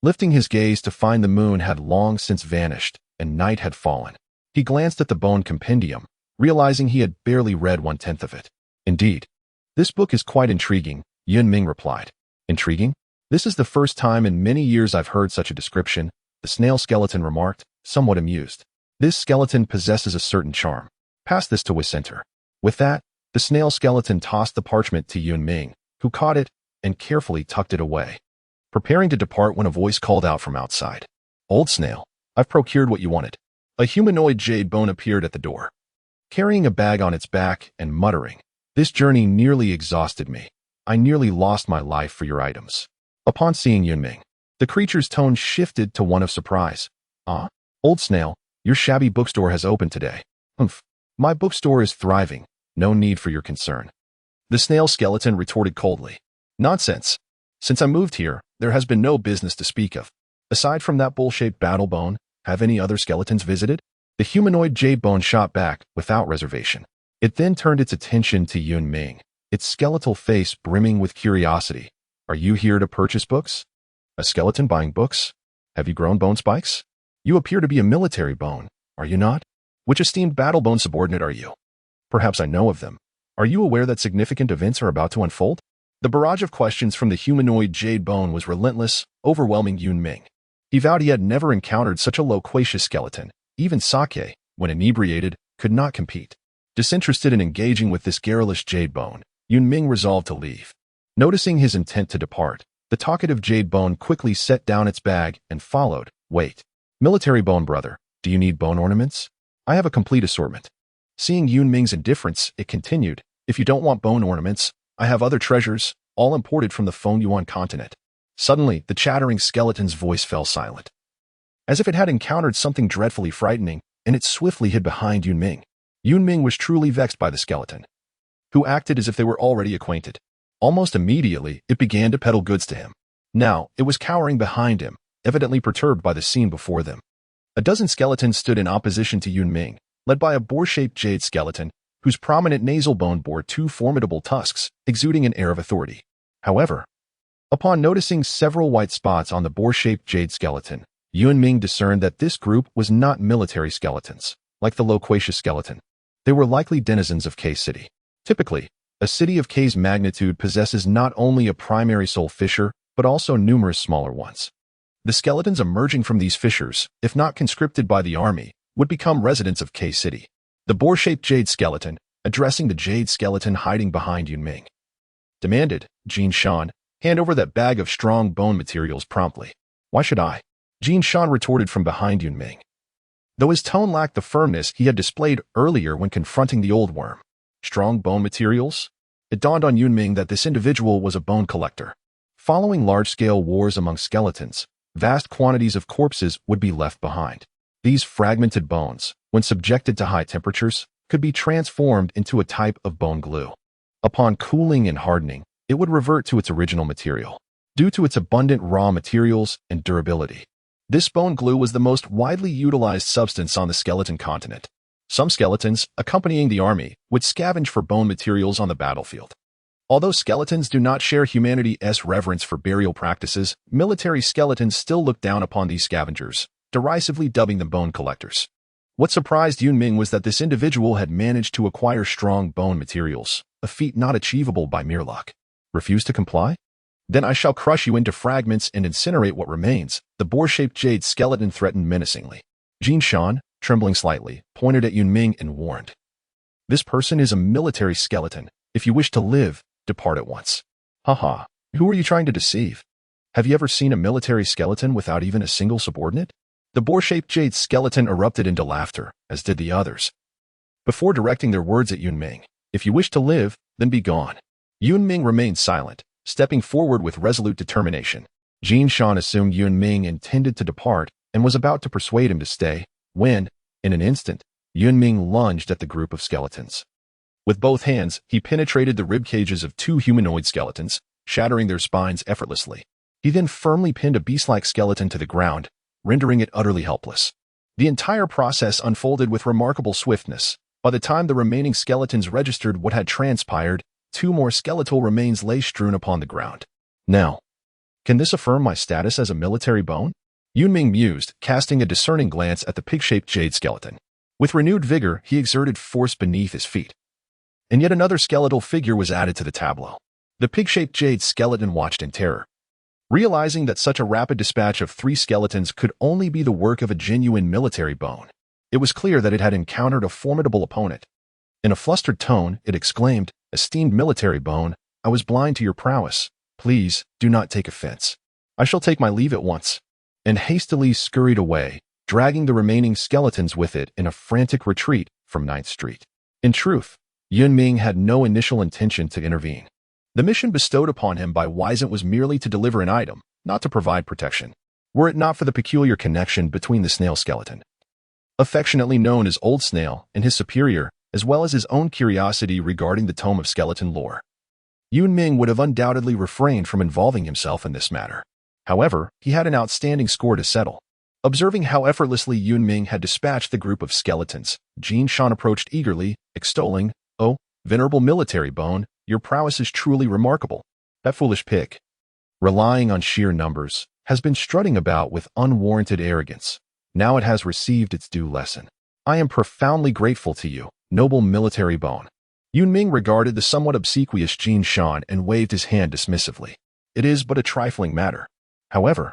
Lifting his gaze to find the moon had long since vanished, and night had fallen. He glanced at the bone compendium, realizing he had barely read 1/10 of it. Indeed, this book is quite intriguing, Yun Ming replied. Intriguing? This is the first time in many years I've heard such a description, the snail skeleton remarked, somewhat amused. This skeleton possesses a certain charm. Pass this to Vicenter. With that, the snail skeleton tossed the parchment to Yun Ming, who caught it and carefully tucked it away, preparing to depart when a voice called out from outside. Old snail, I've procured what you wanted. A humanoid jade bone appeared at the door, carrying a bag on its back and muttering, this journey nearly exhausted me. I nearly lost my life for your items. Upon seeing Yun Ming, the creature's tone shifted to one of surprise. Ah, old snail, your shabby bookstore has opened today. Humph. My bookstore is thriving. No need for your concern. The snail skeleton retorted coldly. Nonsense. Since I moved here, there has been no business to speak of. Aside from that bull-shaped battle bone, have any other skeletons visited? The humanoid jade bone shot back, without reservation. It then turned its attention to Yun Ming, its skeletal face brimming with curiosity. Are you here to purchase books? A skeleton buying books? Have you grown bone spikes? You appear to be a military bone, are you not? Which esteemed battle bone subordinate are you? Perhaps I know of them. Are you aware that significant events are about to unfold? The barrage of questions from the humanoid jade bone was relentless, overwhelming Yun Ming. He vowed he had never encountered such a loquacious skeleton. Even sake, when inebriated, could not compete. Disinterested in engaging with this garrulous jade bone, Yun Ming resolved to leave. Noticing his intent to depart, the talkative jade bone quickly set down its bag and followed. Wait. Military bone brother, do you need bone ornaments? I have a complete assortment. Seeing Yun Ming's indifference, it continued, if you don't want bone ornaments, I have other treasures, all imported from the Fengyuan continent. Suddenly, the chattering skeleton's voice fell silent. As if it had encountered something dreadfully frightening, and it swiftly hid behind Yun Ming. Yun Ming was truly vexed by the skeleton, who acted as if they were already acquainted. Almost immediately, it began to peddle goods to him. Now, it was cowering behind him, evidently perturbed by the scene before them. A dozen skeletons stood in opposition to Yun Ming, led by a boar-shaped jade skeleton, whose prominent nasal bone bore two formidable tusks, exuding an air of authority. However, upon noticing several white spots on the boar-shaped jade skeleton, Yun Ming discerned that this group was not military skeletons, like the loquacious skeleton. They were likely denizens of K City. Typically, a city of K's magnitude possesses not only a primary soul fissure, but also numerous smaller ones. The skeletons emerging from these fissures, if not conscripted by the army, would become residents of K City. The boar-shaped jade skeleton, addressing the jade skeleton hiding behind Yun Ming, demanded, Jin Shan, hand over that bag of strong bone materials promptly. Why should I? Jin Shan retorted from behind Yun Ming, though his tone lacked the firmness he had displayed earlier when confronting the old worm. Strong bone materials? It dawned on Yun Ming that this individual was a bone collector. Following large-scale wars among skeletons, vast quantities of corpses would be left behind. These fragmented bones, when subjected to high temperatures, could be transformed into a type of bone glue. Upon cooling and hardening, it would revert to its original material, due to its abundant raw materials and durability. This bone glue was the most widely utilized substance on the skeleton continent. Some skeletons, accompanying the army, would scavenge for bone materials on the battlefield. Although skeletons do not share humanity's reverence for burial practices, military skeletons still look down upon these scavengers, derisively dubbing them bone collectors. What surprised Yun Ming was that this individual had managed to acquire strong bone materials, a feat not achievable by mere luck. Refuse to comply? Then I shall crush you into fragments and incinerate what remains, the boar-shaped jade skeleton threatened menacingly. Jin Shan, trembling slightly, pointed at Yun Ming and warned. This person is a military skeleton. If you wish to live, depart at once. Haha, who are you trying to deceive? Have you ever seen a military skeleton without even a single subordinate? The boar-shaped jade skeleton erupted into laughter, as did the others, before directing their words at Yun Ming. If you wish to live, then be gone. Yun Ming remained silent, stepping forward with resolute determination. Jin Shan assumed Yun Ming intended to depart and was about to persuade him to stay, when, in an instant, Yun Ming lunged at the group of skeletons. With both hands, he penetrated the rib cages of two humanoid skeletons, shattering their spines effortlessly. He then firmly pinned a beast-like skeleton to the ground, rendering it utterly helpless. The entire process unfolded with remarkable swiftness. By the time the remaining skeletons registered what had transpired, two more skeletal remains lay strewn upon the ground. Now, can this affirm my status as a military bone? Yun Ming mused, casting a discerning glance at the pig-shaped jade skeleton. With renewed vigor, he exerted force beneath his feet. And yet another skeletal figure was added to the tableau. The pig-shaped jade skeleton watched in terror. Realizing that such a rapid dispatch of three skeletons could only be the work of a genuine military bone, it was clear that it had encountered a formidable opponent. In a flustered tone, it exclaimed, Esteemed military bone, I was blind to your prowess. Please, do not take offense. I shall take my leave at once. And hastily scurried away, dragging the remaining skeletons with it in a frantic retreat from 9th Street. In truth, Yun Ming had no initial intention to intervene. The mission bestowed upon him by Wyzant was merely to deliver an item, not to provide protection. Were it not for the peculiar connection between the snail skeleton, affectionately known as Old Snail, and his superior, as well as his own curiosity regarding the tome of skeleton lore, Yun Ming would have undoubtedly refrained from involving himself in this matter. However, he had an outstanding score to settle. Observing how effortlessly Yun Ming had dispatched the group of skeletons, Jin Shan approached eagerly, extolling, Oh, venerable military bone, your prowess is truly remarkable. That foolish pig, relying on sheer numbers, has been strutting about with unwarranted arrogance. Now it has received its due lesson. I am profoundly grateful to you, noble military bone. Yun Ming regarded the somewhat obsequious Jin Shan and waved his hand dismissively. It is but a trifling matter. However,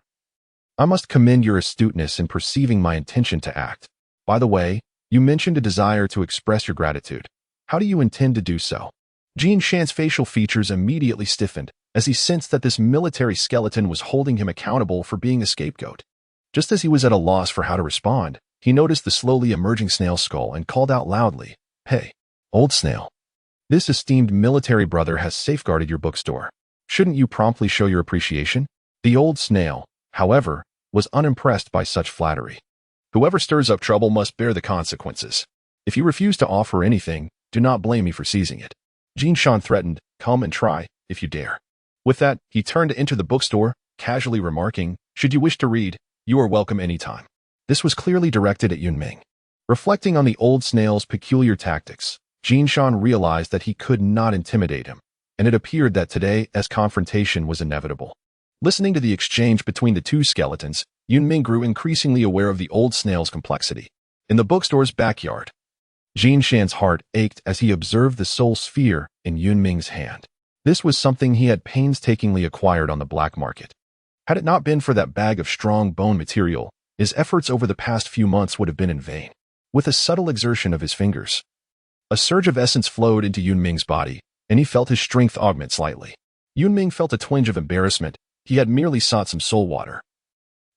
I must commend your astuteness in perceiving my intention to act. By the way, you mentioned a desire to express your gratitude. How do you intend to do so? Jin Shan's facial features immediately stiffened as he sensed that this military skeleton was holding him accountable for being a scapegoat. Just as he was at a loss for how to respond, he noticed the slowly emerging snail skull and called out loudly, "Hey, old snail. This esteemed military brother has safeguarded your bookstore. Shouldn't you promptly show your appreciation?" The old snail, however, was unimpressed by such flattery. Whoever stirs up trouble must bear the consequences. If you refuse to offer anything, do not blame me for seizing it. Jin Shan threatened, "Come and try, if you dare." With that, he turned to enter the bookstore, casually remarking, "Should you wish to read, you are welcome any time." This was clearly directed at Yun Ming. Reflecting on the old snail's peculiar tactics, Jin Shan realized that he could not intimidate him, and it appeared that today's confrontation was inevitable. Listening to the exchange between the two skeletons, Yun Ming grew increasingly aware of the old snail's complexity. In the bookstore's backyard, Jin Shan's heart ached as he observed the soul sphere in Yun Ming's hand. This was something he had painstakingly acquired on the black market. Had it not been for that bag of strong bone material, his efforts over the past few months would have been in vain. With a subtle exertion of his fingers, a surge of essence flowed into Yun Ming's body, and he felt his strength augment slightly. Yun Ming felt a twinge of embarrassment. He had merely sought some soul water.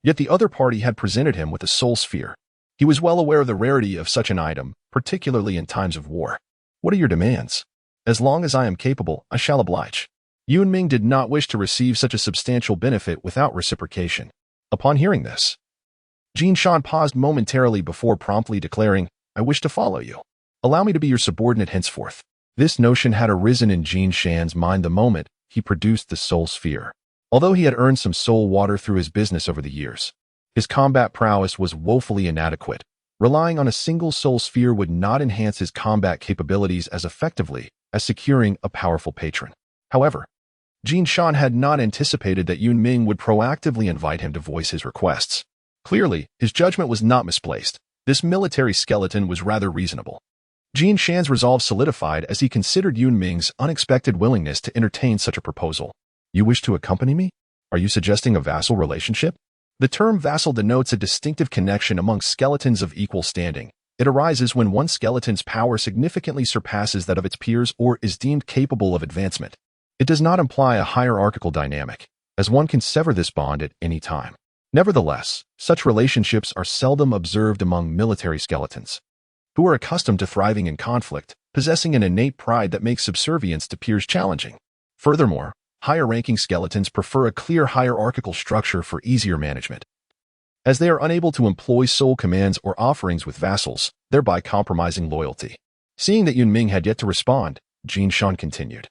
Yet the other party had presented him with a soul sphere. He was well aware of the rarity of such an item, particularly in times of war. "What are your demands?" "As long as I am capable, I shall oblige." Yun Ming did not wish to receive such a substantial benefit without reciprocation. Upon hearing this, Jin Shan paused momentarily before promptly declaring, "I wish to follow you. Allow me to be your subordinate henceforth." This notion had arisen in Jin Shan's mind the moment he produced the soul sphere. Although he had earned some soul water through his business over the years, his combat prowess was woefully inadequate. Relying on a single soul sphere would not enhance his combat capabilities as effectively as securing a powerful patron. However, Jin Shan had not anticipated that Yun Ming would proactively invite him to voice his requests. Clearly, his judgment was not misplaced. This military skeleton was rather reasonable. Jin Shan's resolve solidified as he considered Yun Ming's unexpected willingness to entertain such a proposal. "You wish to accompany me? Are you suggesting a vassal relationship?" The term vassal denotes a distinctive connection among skeletons of equal standing. It arises when one skeleton's power significantly surpasses that of its peers or is deemed capable of advancement. It does not imply a hierarchical dynamic, as one can sever this bond at any time. Nevertheless, such relationships are seldom observed among military skeletons, who are accustomed to thriving in conflict, possessing an innate pride that makes subservience to peers challenging. Furthermore, higher-ranking skeletons prefer a clear hierarchical structure for easier management, as they are unable to employ soul commands or offerings with vassals, thereby compromising loyalty. Seeing that Yun Ming had yet to respond, Jin Shan continued.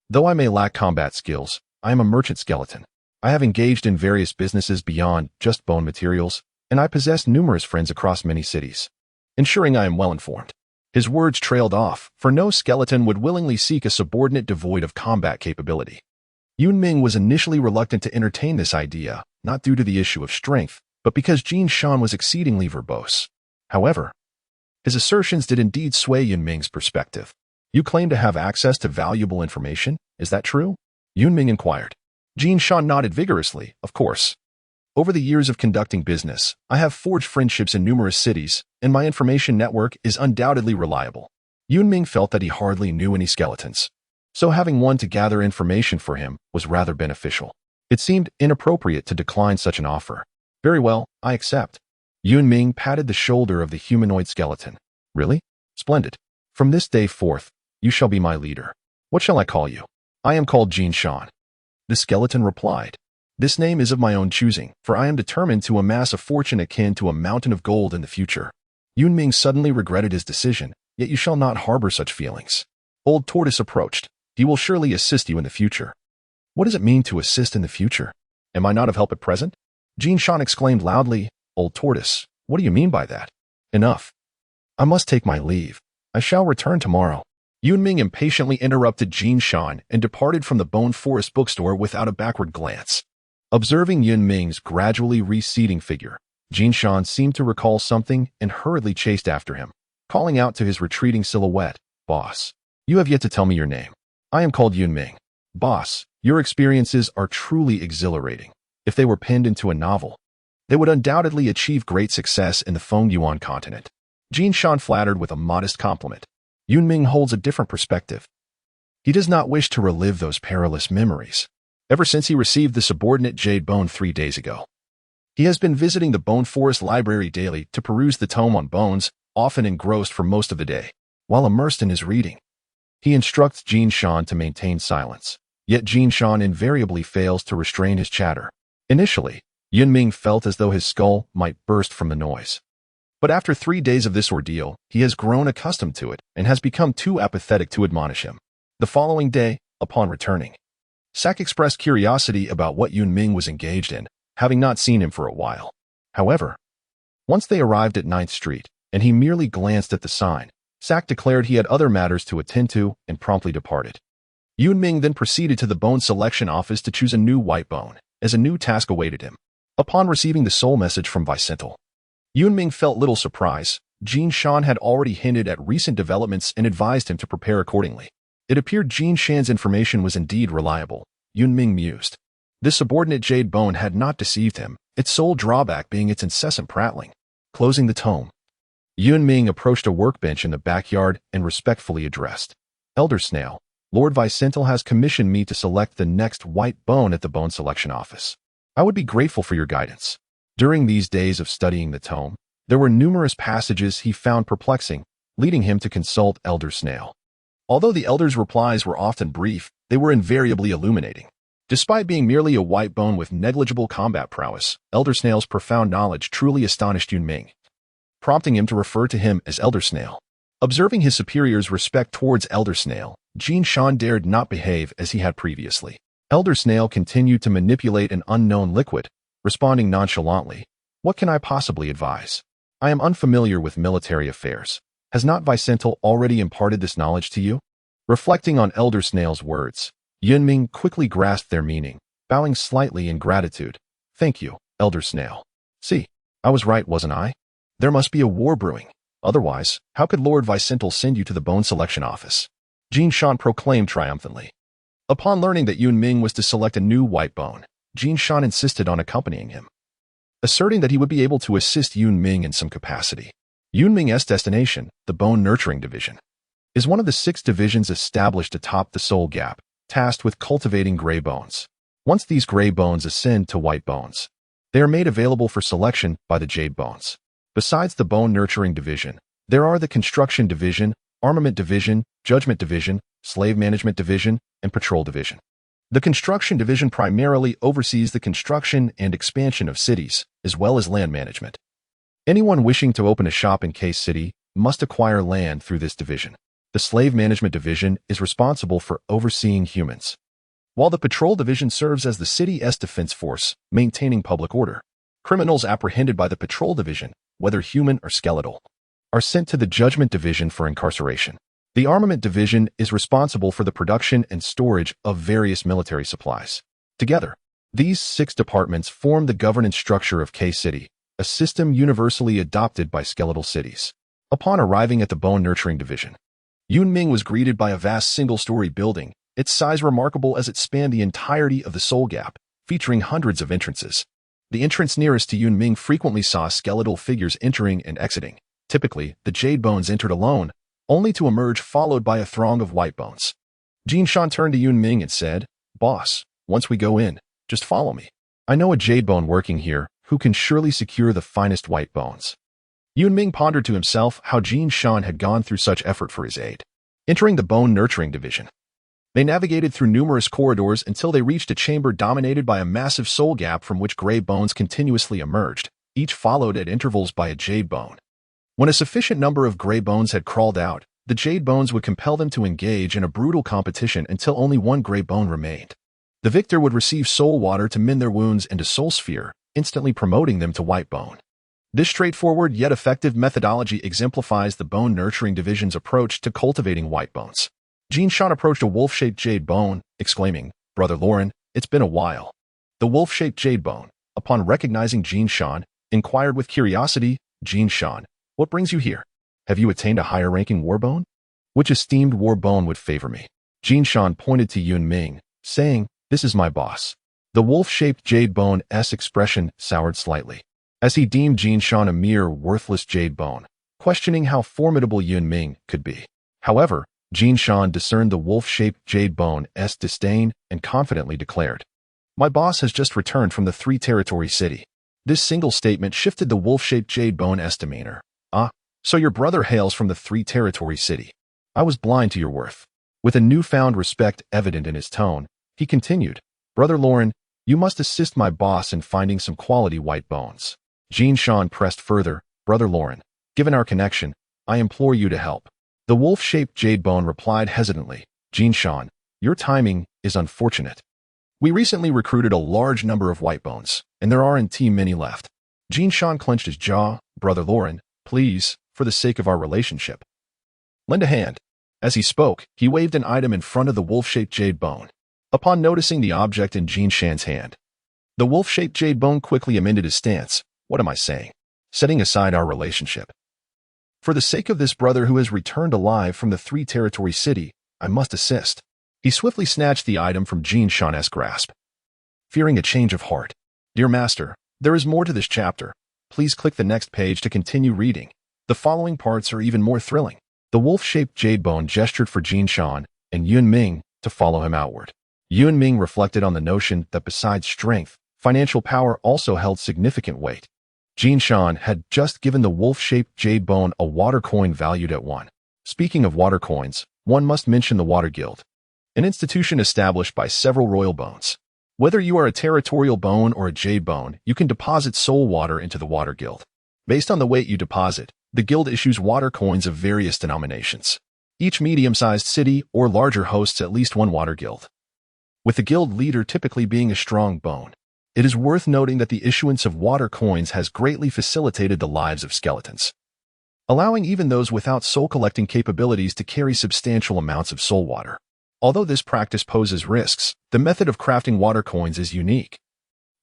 "Though I may lack combat skills, I am a merchant skeleton. I have engaged in various businesses beyond just bone materials, and I possess numerous friends across many cities, ensuring I am well informed." His words trailed off, for no skeleton would willingly seek a subordinate devoid of combat capability. Yun Ming was initially reluctant to entertain this idea, not due to the issue of strength, but because Jin Shan was exceedingly verbose. However, his assertions did indeed sway Yun Ming's perspective. "You claim to have access to valuable information, is that true?" Yun Ming inquired. Jin Shan nodded vigorously, "Of course. Over the years of conducting business, I have forged friendships in numerous cities, and my information network is undoubtedly reliable." Yun Ming felt that he hardly knew any skeletons, so having one to gather information for him was rather beneficial. It seemed inappropriate to decline such an offer. "Very well, I accept." Yun Ming patted the shoulder of the humanoid skeleton. "Really? Splendid. From this day forth, you shall be my leader. What shall I call you?" "I am called Jin Shan." The skeleton replied. "This name is of my own choosing, for I am determined to amass a fortune akin to a mountain of gold in the future." Yun Ming suddenly regretted his decision, "Yet you shall not harbor such feelings." Old Tortoise approached. "He will surely assist you in the future." "What does it mean to assist in the future? Am I not of help at present?" Jin Shan exclaimed loudly. "Old Tortoise, what do you mean by that?" "Enough. I must take my leave. I shall return tomorrow." Yun Ming impatiently interrupted Jin Shan and departed from the Bone Forest bookstore without a backward glance. Observing Yun Ming's gradually receding figure, Jin Shan seemed to recall something and hurriedly chased after him, calling out to his retreating silhouette, "Boss, you have yet to tell me your name. I am called Yun Ming. Boss, your experiences are truly exhilarating. If they were penned into a novel, they would undoubtedly achieve great success in the Fengyuan continent." Jin Shan flattered with a modest compliment. Yun Ming holds a different perspective. He does not wish to relive those perilous memories. Ever since he received the subordinate jade bone 3 days ago, he has been visiting the Bone Forest Library daily to peruse the tome on bones, often engrossed for most of the day. While immersed in his reading, he instructs Jin Shan to maintain silence. Yet Jin Shan invariably fails to restrain his chatter. Initially, Yun Ming felt as though his skull might burst from the noise. But after 3 days of this ordeal, he has grown accustomed to it and has become too apathetic to admonish him. The following day, upon returning, Sak expressed curiosity about what Yun Ming was engaged in, having not seen him for a while. However, once they arrived at 9th Street, and he merely glanced at the sign, Sak declared he had other matters to attend to and promptly departed. Yun Ming then proceeded to the bone selection office to choose a new white bone, as a new task awaited him. Upon receiving the soul message from Vicental, Yun Ming felt little surprise. Jin Shan had already hinted at recent developments and advised him to prepare accordingly. It appeared Jin Shan's information was indeed reliable. Yun Ming mused. This subordinate jade bone had not deceived him, its sole drawback being its incessant prattling. Closing the tome, Yun Ming approached a workbench in the backyard and respectfully addressed, "Elder Snail, Lord Vicental has commissioned me to select the next white bone at the bone selection office. I would be grateful for your guidance." During these days of studying the tome, there were numerous passages he found perplexing, leading him to consult Elder Snail. Although the elder's replies were often brief, they were invariably illuminating. Despite being merely a white bone with negligible combat prowess, Elder Snail's profound knowledge truly astonished Yun Ming, prompting him to refer to him as Elder Snail. Observing his superior's respect towards Elder Snail, Jin Shan dared not behave as he had previously. Elder Snail continued to manipulate an unknown liquid, responding nonchalantly, "What can I possibly advise? I am unfamiliar with military affairs. Has not Vicental already imparted this knowledge to you?" Reflecting on Elder Snail's words, Yun Ming quickly grasped their meaning, bowing slightly in gratitude. "Thank you, Elder Snail. See, I was right, wasn't I? There must be a war brewing. Otherwise, how could Lord Vicental send you to the bone selection office?" Jin Shan proclaimed triumphantly. Upon learning that Yun Ming was to select a new white bone, Jin Shan insisted on accompanying him, asserting that he would be able to assist Yun Ming in some capacity. Yun Ming's destination, the Bone Nurturing Division, is one of the 6 divisions established atop the Soul Gap, tasked with cultivating gray bones. Once these gray bones ascend to white bones, they are made available for selection by the Jade Bones. Besides the Bone Nurturing Division, there are the Construction Division, Armament Division, Judgment Division, Slave Management Division, and Patrol Division. The Construction Division primarily oversees the construction and expansion of cities, as well as land management. Anyone wishing to open a shop in Case City must acquire land through this division. The Slave Management Division is responsible for overseeing humans, while the Patrol Division serves as the city's defense force, maintaining public order. Criminals apprehended by the Patrol Division, whether human or skeletal, are sent to the Judgment Division for incarceration. The Armament Division is responsible for the production and storage of various military supplies. Together, these 6 departments form the governance structure of Case City, a system universally adopted by skeletal cities. Upon arriving at the Bone Nurturing Division, Yun Ming was greeted by a vast single-story building, its size remarkable as it spanned the entirety of the Soul Gap, featuring hundreds of entrances. The entrance nearest to Yun Ming frequently saw skeletal figures entering and exiting. Typically, the Jade Bones entered alone, only to emerge followed by a throng of white bones. Jin Shan turned to Yun Ming and said, "Boss, once we go in, just follow me. I know a Jade Bone working here who can surely secure the finest white bones." Yun Ming pondered to himself how Jin Shan had gone through such effort for his aid. Entering the Bone Nurturing Division, they navigated through numerous corridors until they reached a chamber dominated by a massive soul gap from which gray bones continuously emerged, each followed at intervals by a Jade Bone. When a sufficient number of gray bones had crawled out, the Jade Bones would compel them to engage in a brutal competition until only one gray bone remained. The victor would receive soul water to mend their wounds and a soul sphere, instantly promoting them to white bone. This straightforward yet effective methodology exemplifies the Bone Nurturing Division's approach to cultivating white bones. Jin Shan approached a wolf-shaped Jade Bone, exclaiming, "Brother Lauren, it's been a while." The wolf-shaped Jade Bone, upon recognizing Jin Shan, inquired with curiosity Jin Shan. What brings you here? Have you attained a higher-ranking warbone? Which esteemed warbone would favor me? Jin Shan pointed to Yun Ming, saying, This is my boss. The wolf-shaped jade bone's expression soured slightly, as he deemed Jin Shan a mere worthless jade bone, questioning how formidable Yun Ming could be. However, Jin Shan discerned the wolf-shaped jade bone's disdain and confidently declared, My boss has just returned from the Three-Territory City. This single statement shifted the wolf-shaped jade bone's demeanor. Ah, so your brother hails from the Three-Territory City. I was blind to your worth. With a newfound respect evident in his tone, he continued, Brother Lauren, you must assist my boss in finding some quality white bones. Jin Shan pressed further, Brother Lauren, given our connection, I implore you to help. The wolf-shaped jade bone replied hesitantly, Jin Shan, your timing is unfortunate. We recently recruited a large number of white bones, and there aren't many left. Jin Shan clenched his jaw, Brother Lauren, please, for the sake of our relationship, lend a hand. As he spoke, he waved an item in front of the wolf-shaped jade bone. Upon noticing the object in Jin Shan's hand, the wolf-shaped jade bone quickly amended his stance. What am I saying? Setting aside our relationship. For the sake of this brother who has returned alive from the Three-Territory City, I must assist. He swiftly snatched the item from Jin Shan's grasp, fearing a change of heart. Dear Master, there is more to this chapter. Please click the next page to continue reading. The following parts are even more thrilling. The wolf-shaped jade bone gestured for Jin Shan and Yun Ming to follow him outward. Yun Ming reflected on the notion that besides strength, financial power also held significant weight. Jin Shan had just given the wolf-shaped jade bone a water coin valued at 1. Speaking of water coins, one must mention the Water Guild, an institution established by several royal bones. Whether you are a territorial bone or a jade bone, you can deposit soul water into the Water Guild. Based on the weight you deposit, the guild issues water coins of various denominations. Each medium-sized city or larger hosts at least one water guild, with the guild leader typically being a strong bone. It is worth noting that the issuance of water coins has greatly facilitated the lives of skeletons, allowing even those without soul-collecting capabilities to carry substantial amounts of soul water. Although this practice poses risks, the method of crafting water coins is unique,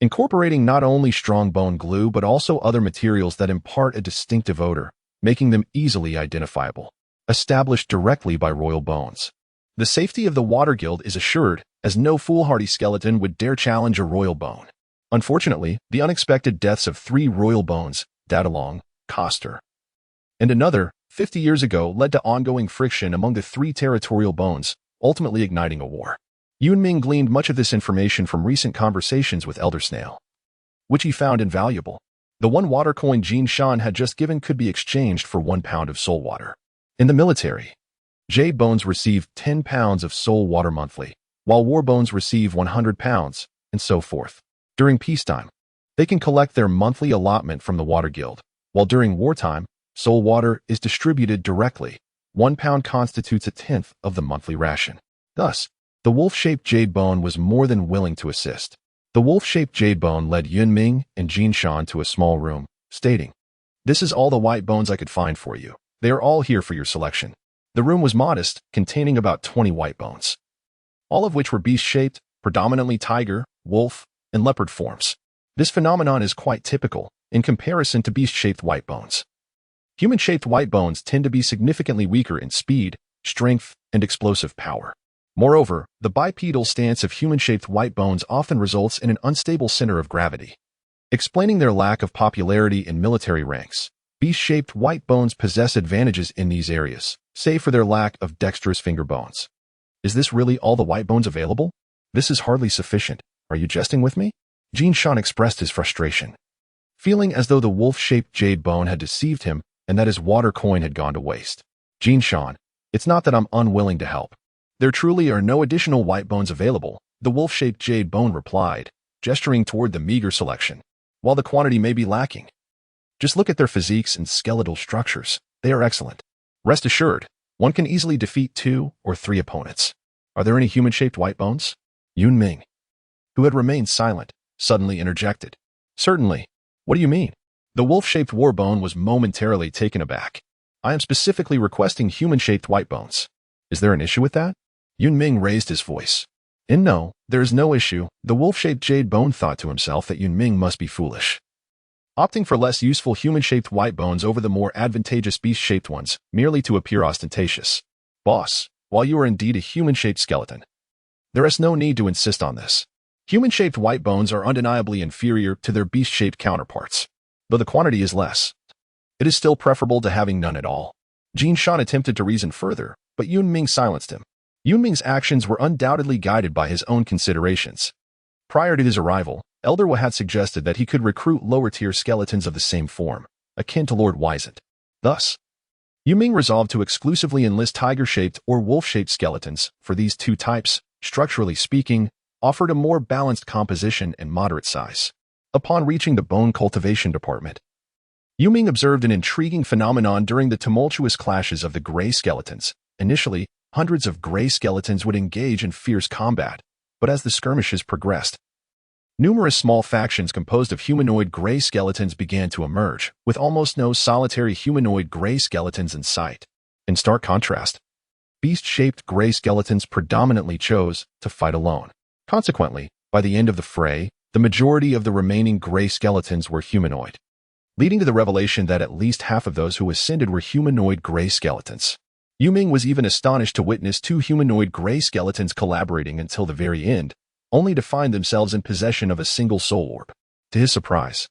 incorporating not only strong bone glue but also other materials that impart a distinctive odor, making them easily identifiable, established directly by royal bones. The safety of the Water Guild is assured, as no foolhardy skeleton would dare challenge a royal bone. Unfortunately, the unexpected deaths of 3 royal bones, Dadalong, Coster, and another, 50 years ago led to ongoing friction among the 3 territorial bones, ultimately igniting a war. Yun Ming gleaned much of this information from recent conversations with Elder Snail, which he found invaluable. The 1 water coin Jin Shan had just given could be exchanged for 1 pound of soul water. In the military, jade bones receive 10 pounds of soul water monthly, while war bones receive 100 pounds, and so forth. During peacetime, they can collect their monthly allotment from the Water Guild, while during wartime, soul water is distributed directly. 1 pound constitutes a tenth of the monthly ration. Thus, the wolf-shaped jade bone was more than willing to assist. The wolf-shaped jade bone led Yun Ming and Jin Shan to a small room, stating, This is all the white bones I could find for you. They are all here for your selection. The room was modest, containing about 20 white bones, all of which were beast-shaped, predominantly tiger, wolf, and leopard forms. This phenomenon is quite typical in comparison to beast-shaped white bones. Human-shaped white bones tend to be significantly weaker in speed, strength, and explosive power. Moreover, the bipedal stance of human-shaped white bones often results in an unstable center of gravity, explaining their lack of popularity in military ranks. Beast-shaped white bones possess advantages in these areas, save for their lack of dexterous finger bones. Is this really all the white bones available? This is hardly sufficient. Are you jesting with me? Jin Shan expressed his frustration, feeling as though the wolf-shaped jade bone had deceived him and that his water coin had gone to waste. Jin Shan, it's not that I'm unwilling to help. There truly are no additional white bones available, the wolf-shaped jade bone replied, gesturing toward the meager selection. While the quantity may be lacking, just look at their physiques and skeletal structures. They are excellent. Rest assured, one can easily defeat 2 or 3 opponents. Are there any human-shaped white bones? Yun Ming, who had remained silent, suddenly interjected. Certainly. What do you mean? The wolf-shaped war bone was momentarily taken aback. I am specifically requesting human-shaped white bones. Is there an issue with that? Yun Ming raised his voice. No, there is no issue. The wolf-shaped jade bone thought to himself that Yun Ming must be foolish. opting for less useful human-shaped white bones over the more advantageous beast-shaped ones, merely to appear ostentatious. Boss, while you are indeed a human-shaped skeleton, there is no need to insist on this. Human-shaped white bones are undeniably inferior to their beast-shaped counterparts, though the quantity is less. It is still preferable to having none at all. Jin Shan attempted to reason further, but Yun Ming silenced him. Yun Ming's actions were undoubtedly guided by his own considerations. Prior to his arrival, Elder Wa had suggested that he could recruit lower-tier skeletons of the same form, akin to Lord Wizened. Thus, Yun Ming resolved to exclusively enlist tiger-shaped or wolf-shaped skeletons, for these two types, structurally speaking, offered a more balanced composition and moderate size. Upon reaching the bone cultivation department, Yun Ming observed an intriguing phenomenon during the tumultuous clashes of the gray skeletons. Initially, hundreds of gray skeletons would engage in fierce combat, but as the skirmishes progressed, numerous small factions composed of humanoid gray skeletons began to emerge, with almost no solitary humanoid gray skeletons in sight. In stark contrast, beast-shaped gray skeletons predominantly chose to fight alone. Consequently, by the end of the fray, the majority of the remaining gray skeletons were humanoid, leading to the revelation that at least half of those who ascended were humanoid gray skeletons. Yun Ming was even astonished to witness two humanoid gray skeletons collaborating until the very end, only to find themselves in possession of a single soul orb. To his surprise,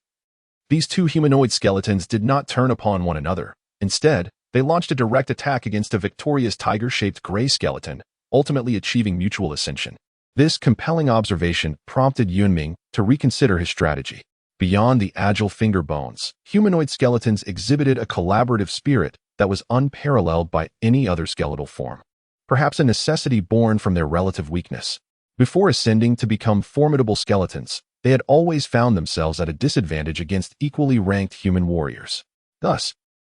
these two humanoid skeletons did not turn upon one another. Instead, they launched a direct attack against a victorious tiger-shaped gray skeleton, ultimately achieving mutual ascension. This compelling observation prompted Yun Ming to reconsider his strategy. Beyond the agile finger bones, humanoid skeletons exhibited a collaborative spirit that was unparalleled by any other skeletal form. Perhaps a necessity born from their relative weakness. Before ascending to become formidable skeletons, they had always found themselves at a disadvantage against equally ranked human warriors. Thus,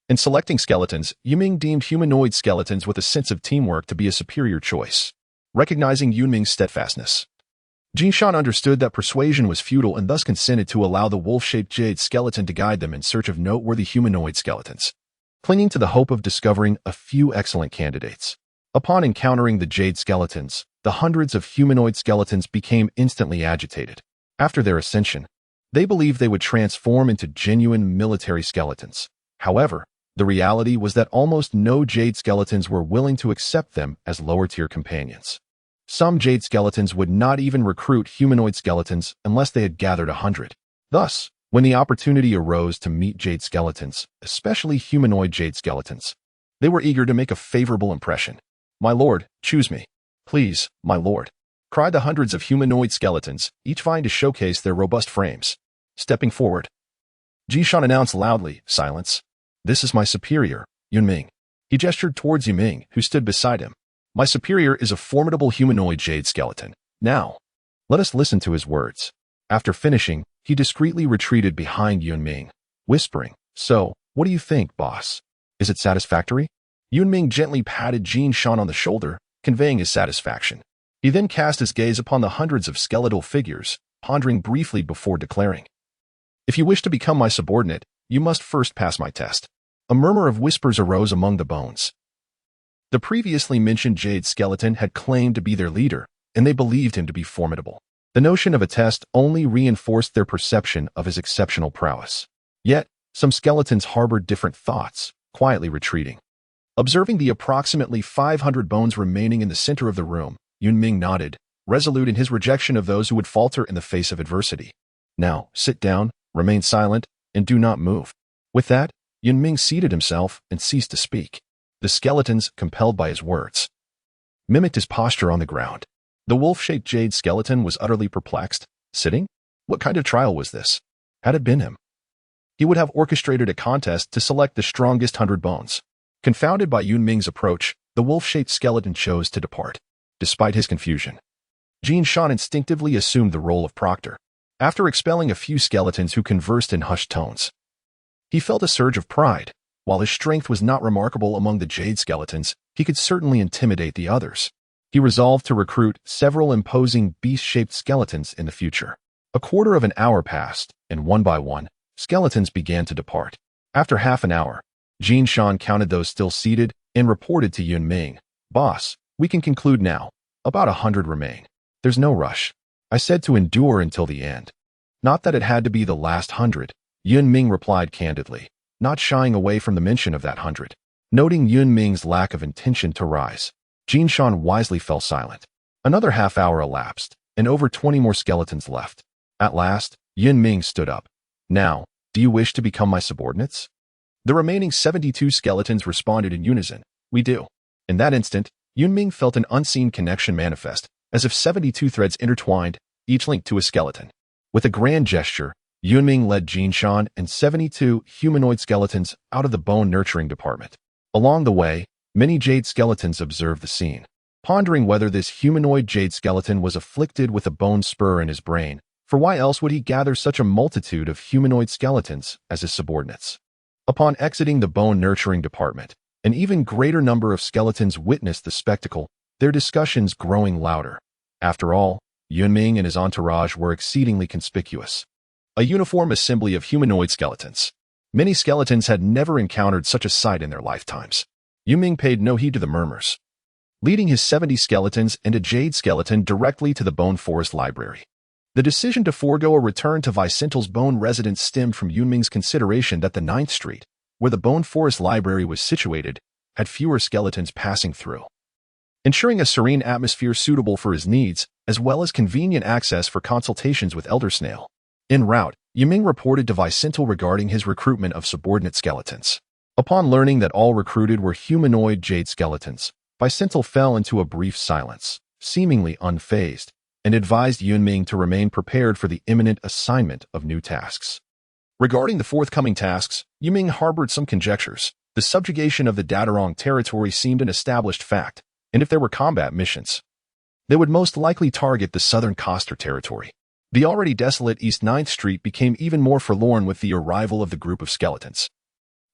in selecting skeletons, Yun Ming deemed humanoid skeletons with a sense of teamwork to be a superior choice. Recognizing Yun Ming's steadfastness, Jin Shan understood that persuasion was futile and thus consented to allow the wolf-shaped jade skeleton to guide them in search of noteworthy humanoid skeletons, clinging to the hope of discovering a few excellent candidates. Upon encountering the jade skeletons, the hundreds of humanoid skeletons became instantly agitated. After their ascension, they believed they would transform into genuine military skeletons. However, the reality was that almost no jade skeletons were willing to accept them as lower-tier companions. Some jade skeletons would not even recruit humanoid skeletons unless they had gathered 100. Thus, when the opportunity arose to meet jade skeletons, especially humanoid jade skeletons, they were eager to make a favorable impression. "My lord, choose me. Please, my lord," cried the hundreds of humanoid skeletons, each vying to showcase their robust frames. Stepping forward, Jishan announced loudly, "Silence. This is my superior, Yun Ming." He gestured towards Yun Ming, who stood beside him. "My superior is a formidable humanoid jade skeleton. Now, let us listen to his words." After finishing, he discreetly retreated behind Yun Ming, whispering, "So, what do you think, boss? Is it satisfactory?" Yun Ming gently patted Jin Shan on the shoulder, conveying his satisfaction. He then cast his gaze upon the hundreds of skeletal figures, pondering briefly before declaring, "If you wish to become my subordinate, you must first pass my test." A murmur of whispers arose among the bones. The previously mentioned jade skeleton had claimed to be their leader, and they believed him to be formidable. The notion of a test only reinforced their perception of his exceptional prowess. Yet, some skeletons harbored different thoughts, quietly retreating. Observing the approximately 500 bones remaining in the center of the room, Yun Ming nodded, resolute in his rejection of those who would falter in the face of adversity. "Now, sit down, remain silent, and do not move." With that, Yun Ming seated himself and ceased to speak. The skeletons, compelled by his words, mimicked his posture on the ground. The wolf-shaped jade skeleton was utterly perplexed. Sitting? What kind of trial was this? Had it been him, he would have orchestrated a contest to select the strongest 100 bones. Confounded by Yun Ming's approach, the wolf-shaped skeleton chose to depart. Despite his confusion, Jin Shan instinctively assumed the role of proctor. After expelling a few skeletons who conversed in hushed tones, he felt a surge of pride. While his strength was not remarkable among the jade skeletons, he could certainly intimidate the others. He resolved to recruit several imposing beast-shaped skeletons in the future. A quarter of an hour passed, and one by one, skeletons began to depart. After half an hour, Jin Shan counted those still seated and reported to Yun Ming, "Boss, we can conclude now. About 100 remain. There's no rush. I said to endure until the end. Not that it had to be the last 100, Yun Ming replied candidly, not shying away from the mention of that 100. Noting Yun Ming's lack of intention to rise, Jinshan wisely fell silent. Another half-hour elapsed, and over 20 more skeletons left. At last, Yun Ming stood up. Now, do you wish to become my subordinates? The remaining 72 skeletons responded in unison, we do. In that instant, Yun Ming felt an unseen connection manifest, as if 72 threads intertwined, each linked to a skeleton. With a grand gesture, Yun Ming led Jinshan and 72 humanoid skeletons out of the bone-nurturing department. Along the way, many jade skeletons observed the scene, pondering whether this humanoid jade skeleton was afflicted with a bone spur in his brain, for why else would he gather such a multitude of humanoid skeletons as his subordinates? Upon exiting the bone-nurturing department, an even greater number of skeletons witnessed the spectacle, their discussions growing louder. After all, Yun Ming and his entourage were exceedingly conspicuous. A uniform assembly of humanoid skeletons. Many skeletons had never encountered such a sight in their lifetimes. Yun Ming paid no heed to the murmurs, leading his 70 skeletons and a jade skeleton directly to the Bone Forest Library. The decision to forego a return to Vicental's bone residence stemmed from Yun Ming's consideration that the 9th Street, where the Bone Forest Library was situated, had fewer skeletons passing through. Ensuring a serene atmosphere suitable for his needs, as well as convenient access for consultations with Elder Snail. En route, Yun Ming reported to Vicental regarding his recruitment of subordinate skeletons. Upon learning that all recruited were humanoid jade skeletons, Vicental fell into a brief silence, seemingly unfazed, and advised Yun Ming to remain prepared for the imminent assignment of new tasks. Regarding the forthcoming tasks, Yun Ming harbored some conjectures. The subjugation of the Dadarong territory seemed an established fact, and if there were combat missions, they would most likely target the southern Coster territory. The already desolate East 9th Street became even more forlorn with the arrival of the group of skeletons,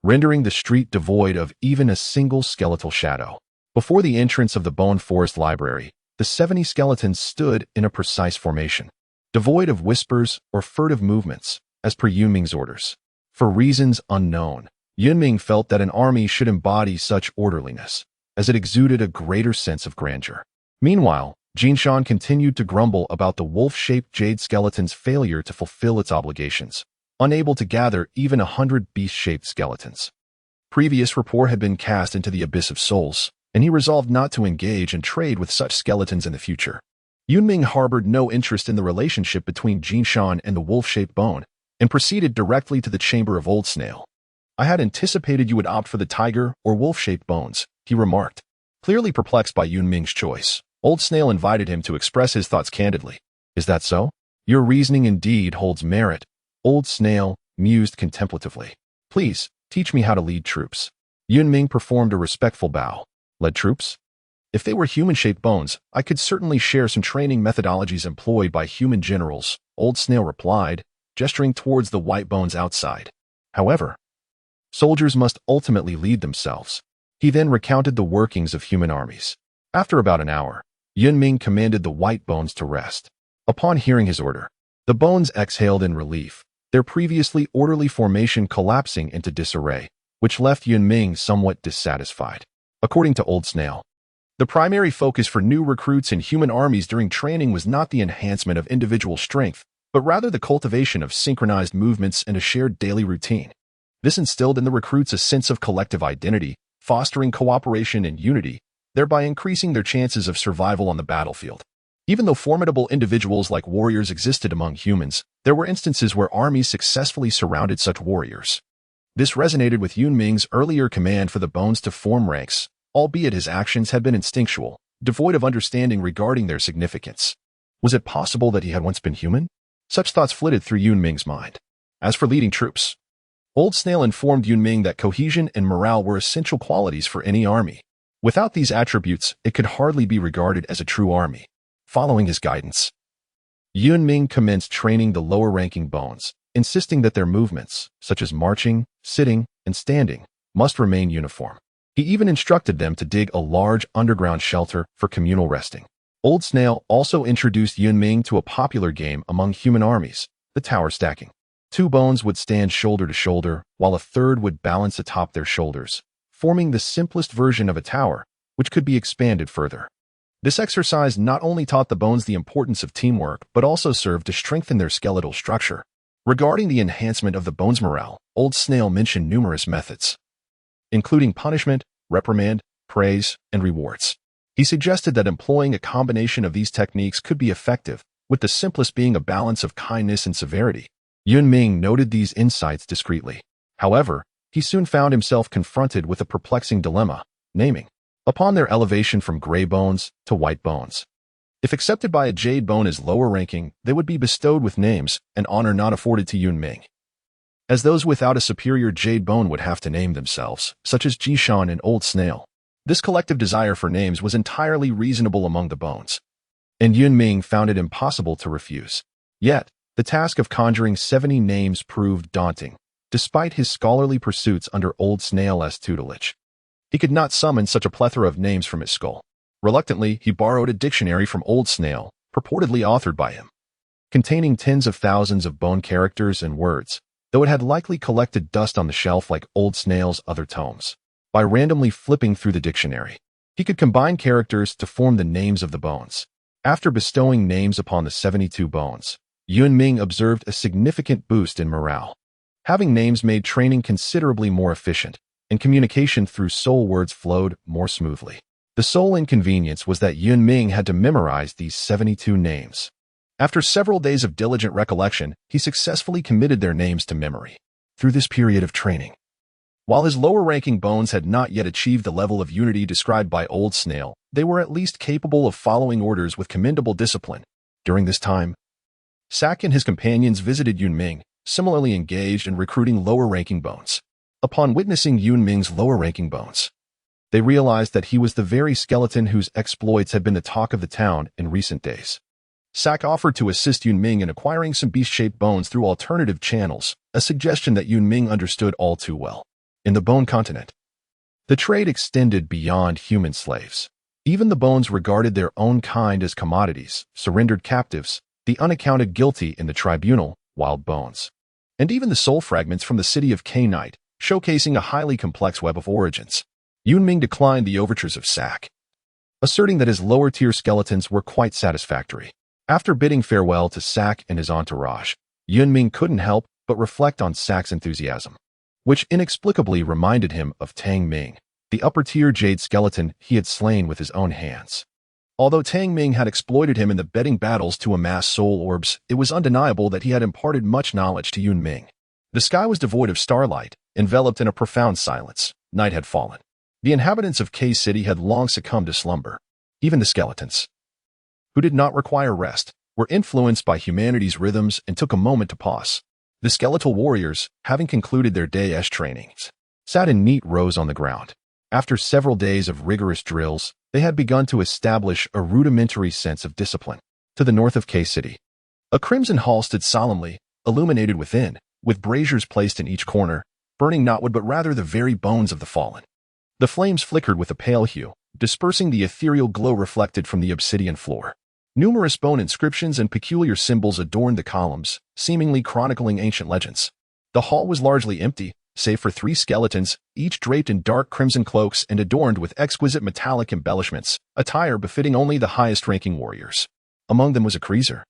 rendering the street devoid of even a single skeletal shadow. Before the entrance of the Bone Forest Library, the 70 skeletons stood in a precise formation, devoid of whispers or furtive movements, as per Yun Ming's orders. For reasons unknown, Yun Ming felt that an army should embody such orderliness, as it exuded a greater sense of grandeur. Meanwhile, Jinshan continued to grumble about the wolf-shaped jade skeleton's failure to fulfill its obligations, unable to gather even 100 beast-shaped skeletons. Previous rapport had been cast into the abyss of souls, and he resolved not to engage and trade with such skeletons in the future. Yun Ming harbored no interest in the relationship between Jinshan and the wolf-shaped bone, and proceeded directly to the chamber of Old Snail. I had anticipated you would opt for the tiger or wolf-shaped bones, he remarked. Clearly perplexed by Yun Ming's choice, Old Snail invited him to express his thoughts candidly. Is that so? Your reasoning indeed holds merit, Old Snail mused contemplatively. Please, teach me how to lead troops. Yun Ming performed a respectful bow. Led troops? If they were human-shaped bones, I could certainly share some training methodologies employed by human generals, Old Snail replied, gesturing towards the white bones outside. However, soldiers must ultimately lead themselves. He then recounted the workings of human armies. After about an hour, Yun Ming commanded the white bones to rest. Upon hearing his order, the bones exhaled in relief, their previously orderly formation collapsing into disarray, which left Yun Ming somewhat dissatisfied. According to Old Snail, the primary focus for new recruits in human armies during training was not the enhancement of individual strength, but rather the cultivation of synchronized movements and a shared daily routine. This instilled in the recruits a sense of collective identity, fostering cooperation and unity, thereby increasing their chances of survival on the battlefield. Even though formidable individuals like warriors existed among humans, there were instances where armies successfully surrounded such warriors. This resonated with Yun Ming's earlier command for the bones to form ranks, albeit his actions had been instinctual, devoid of understanding regarding their significance. Was it possible that he had once been human? Such thoughts flitted through Yun Ming's mind. As for leading troops, Old Snail informed Yun Ming that cohesion and morale were essential qualities for any army. Without these attributes, it could hardly be regarded as a true army. Following his guidance, Yun Ming commenced training the lower-ranking bones, insisting that their movements, such as marching, sitting, and standing, must remain uniform. He even instructed them to dig a large underground shelter for communal resting. Old Snail also introduced Yun Ming to a popular game among human armies, the tower stacking. 2 bones would stand shoulder to shoulder, while a third would balance atop their shoulders, forming the simplest version of a tower, which could be expanded further. This exercise not only taught the bones the importance of teamwork, but also served to strengthen their skeletal structure. Regarding the enhancement of the bone's morale, Old Snail mentioned numerous methods, including punishment, reprimand, praise, and rewards. He suggested that employing a combination of these techniques could be effective, with the simplest being a balance of kindness and severity. Yun Ming noted these insights discreetly. However, he soon found himself confronted with a perplexing dilemma, naming, upon their elevation from gray bones to white bones. If accepted by a jade bone as lower ranking, they would be bestowed with names, an honor not afforded to Yun Ming, as those without a superior jade bone would have to name themselves, such as Jishan and Old Snail. This collective desire for names was entirely reasonable among the bones, and Yun Ming found it impossible to refuse. Yet, the task of conjuring 70 names proved daunting, despite his scholarly pursuits under Old Snail's tutelage. He could not summon such a plethora of names from his skull. Reluctantly, he borrowed a dictionary from Old Snail, purportedly authored by him, containing tens of thousands of bone characters and words, though it had likely collected dust on the shelf like Old Snail's other tomes. By randomly flipping through the dictionary, he could combine characters to form the names of the bones. After bestowing names upon the 72 bones, Yun Ming observed a significant boost in morale. Having names made training considerably more efficient, and communication through soul words flowed more smoothly. The sole inconvenience was that Yun Ming had to memorize these 72 names. After several days of diligent recollection, he successfully committed their names to memory. Through this period of training, while his lower-ranking bones had not yet achieved the level of unity described by Old Snail, they were at least capable of following orders with commendable discipline. During this time, Sak and his companions visited Yun Ming, similarly engaged in recruiting lower-ranking bones. Upon witnessing Yun Ming's lower-ranking bones, they realized that he was the very skeleton whose exploits had been the talk of the town in recent days. Sak offered to assist Yun Ming in acquiring some beast-shaped bones through alternative channels, a suggestion that Yun Ming understood all too well. In the Bone Continent, the trade extended beyond human slaves. Even the bones regarded their own kind as commodities, surrendered captives, the unaccounted guilty in the tribunal, wild bones, and even the soul fragments from the city of K-Night, showcasing a highly complex web of origins. Yun Ming declined the overtures of Sak, asserting that his lower-tier skeletons were quite satisfactory. After bidding farewell to Sak and his entourage, Yun Ming couldn't help but reflect on Sak's enthusiasm, which inexplicably reminded him of Tang Ming, the upper-tier jade skeleton he had slain with his own hands. Although Tang Ming had exploited him in the betting battles to amass soul orbs, it was undeniable that he had imparted much knowledge to Yun Ming. The sky was devoid of starlight, enveloped in a profound silence. Night had fallen. The inhabitants of K-City had long succumbed to slumber. Even the skeletons, who did not require rest, were influenced by humanity's rhythms and took a moment to pause. The skeletal warriors, having concluded their day's trainings, sat in neat rows on the ground. After several days of rigorous drills, they had begun to establish a rudimentary sense of discipline. To the north of K-City, a crimson hall stood solemnly, illuminated within, with braziers placed in each corner, burning not wood but rather the very bones of the fallen. The flames flickered with a pale hue, dispersing the ethereal glow reflected from the obsidian floor. Numerous bone inscriptions and peculiar symbols adorned the columns, seemingly chronicling ancient legends. The hall was largely empty, save for 3 skeletons, each draped in dark crimson cloaks and adorned with exquisite metallic embellishments, attire befitting only the highest-ranking warriors. Among them was a Creaser,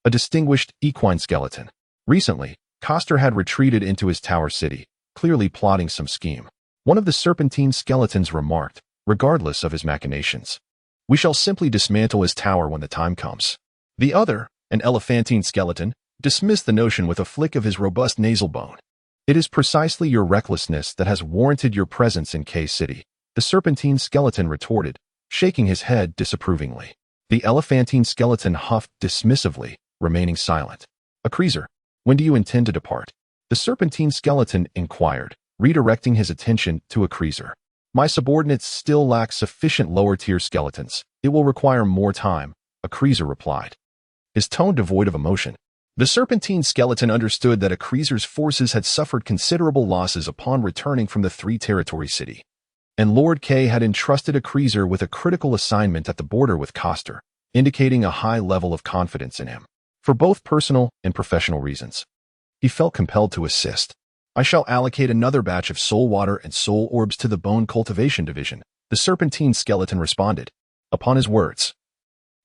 a distinguished equine skeleton. Recently, Coster had retreated into his tower city, clearly plotting some scheme. One of the serpentine skeletons remarked, regardless of his machinations, "We shall simply dismantle his tower when the time comes." The other, an elephantine skeleton, dismissed the notion with a flick of his robust nasal bone. "It is precisely your recklessness that has warranted your presence in K-City," the serpentine skeleton retorted, shaking his head disapprovingly. The elephantine skeleton huffed dismissively, remaining silent. "A Creaser, when do you intend to depart?" The serpentine skeleton inquired, redirecting his attention to a Creaser. "My subordinates still lack sufficient lower-tier skeletons. It will require more time," a Creaser replied, his tone devoid of emotion. The serpentine skeleton understood that a Creaser's forces had suffered considerable losses upon returning from the Three-Territory City, and Lord K had entrusted a Creaser with a critical assignment at the border with Coster, indicating a high level of confidence in him. For both personal and professional reasons, he felt compelled to assist. "I shall allocate another batch of soul water and soul orbs to the Bone Cultivation Division," the serpentine skeleton responded. Upon his words,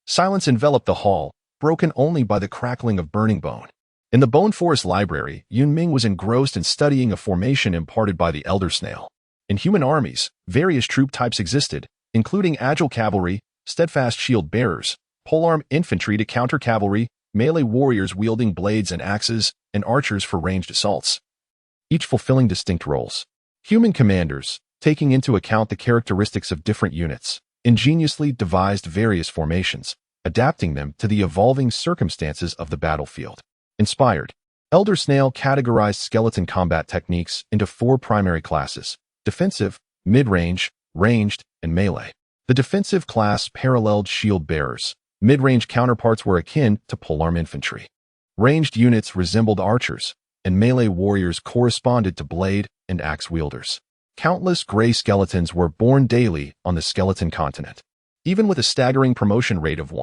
silence enveloped the hall, broken only by the crackling of burning bone. In the Bone Forest Library, Yun Ming was engrossed in studying a formation imparted by the elder snail. In human armies, various troop types existed, including agile cavalry, steadfast shield bearers, polearm infantry to counter cavalry, melee warriors wielding blades and axes, and archers for ranged assaults, each fulfilling distinct roles. Human commanders, taking into account the characteristics of different units, ingeniously devised various formations, adapting them to the evolving circumstances of the battlefield. Inspired, Elder Snail categorized skeleton combat techniques into 4 primary classes: defensive, mid-range, ranged, and melee. The defensive class paralleled shield bearers. Mid-range counterparts were akin to polearm infantry. Ranged units resembled archers, and melee warriors corresponded to blade and axe wielders. Countless gray skeletons were born daily on the skeleton continent. Even with a staggering promotion rate of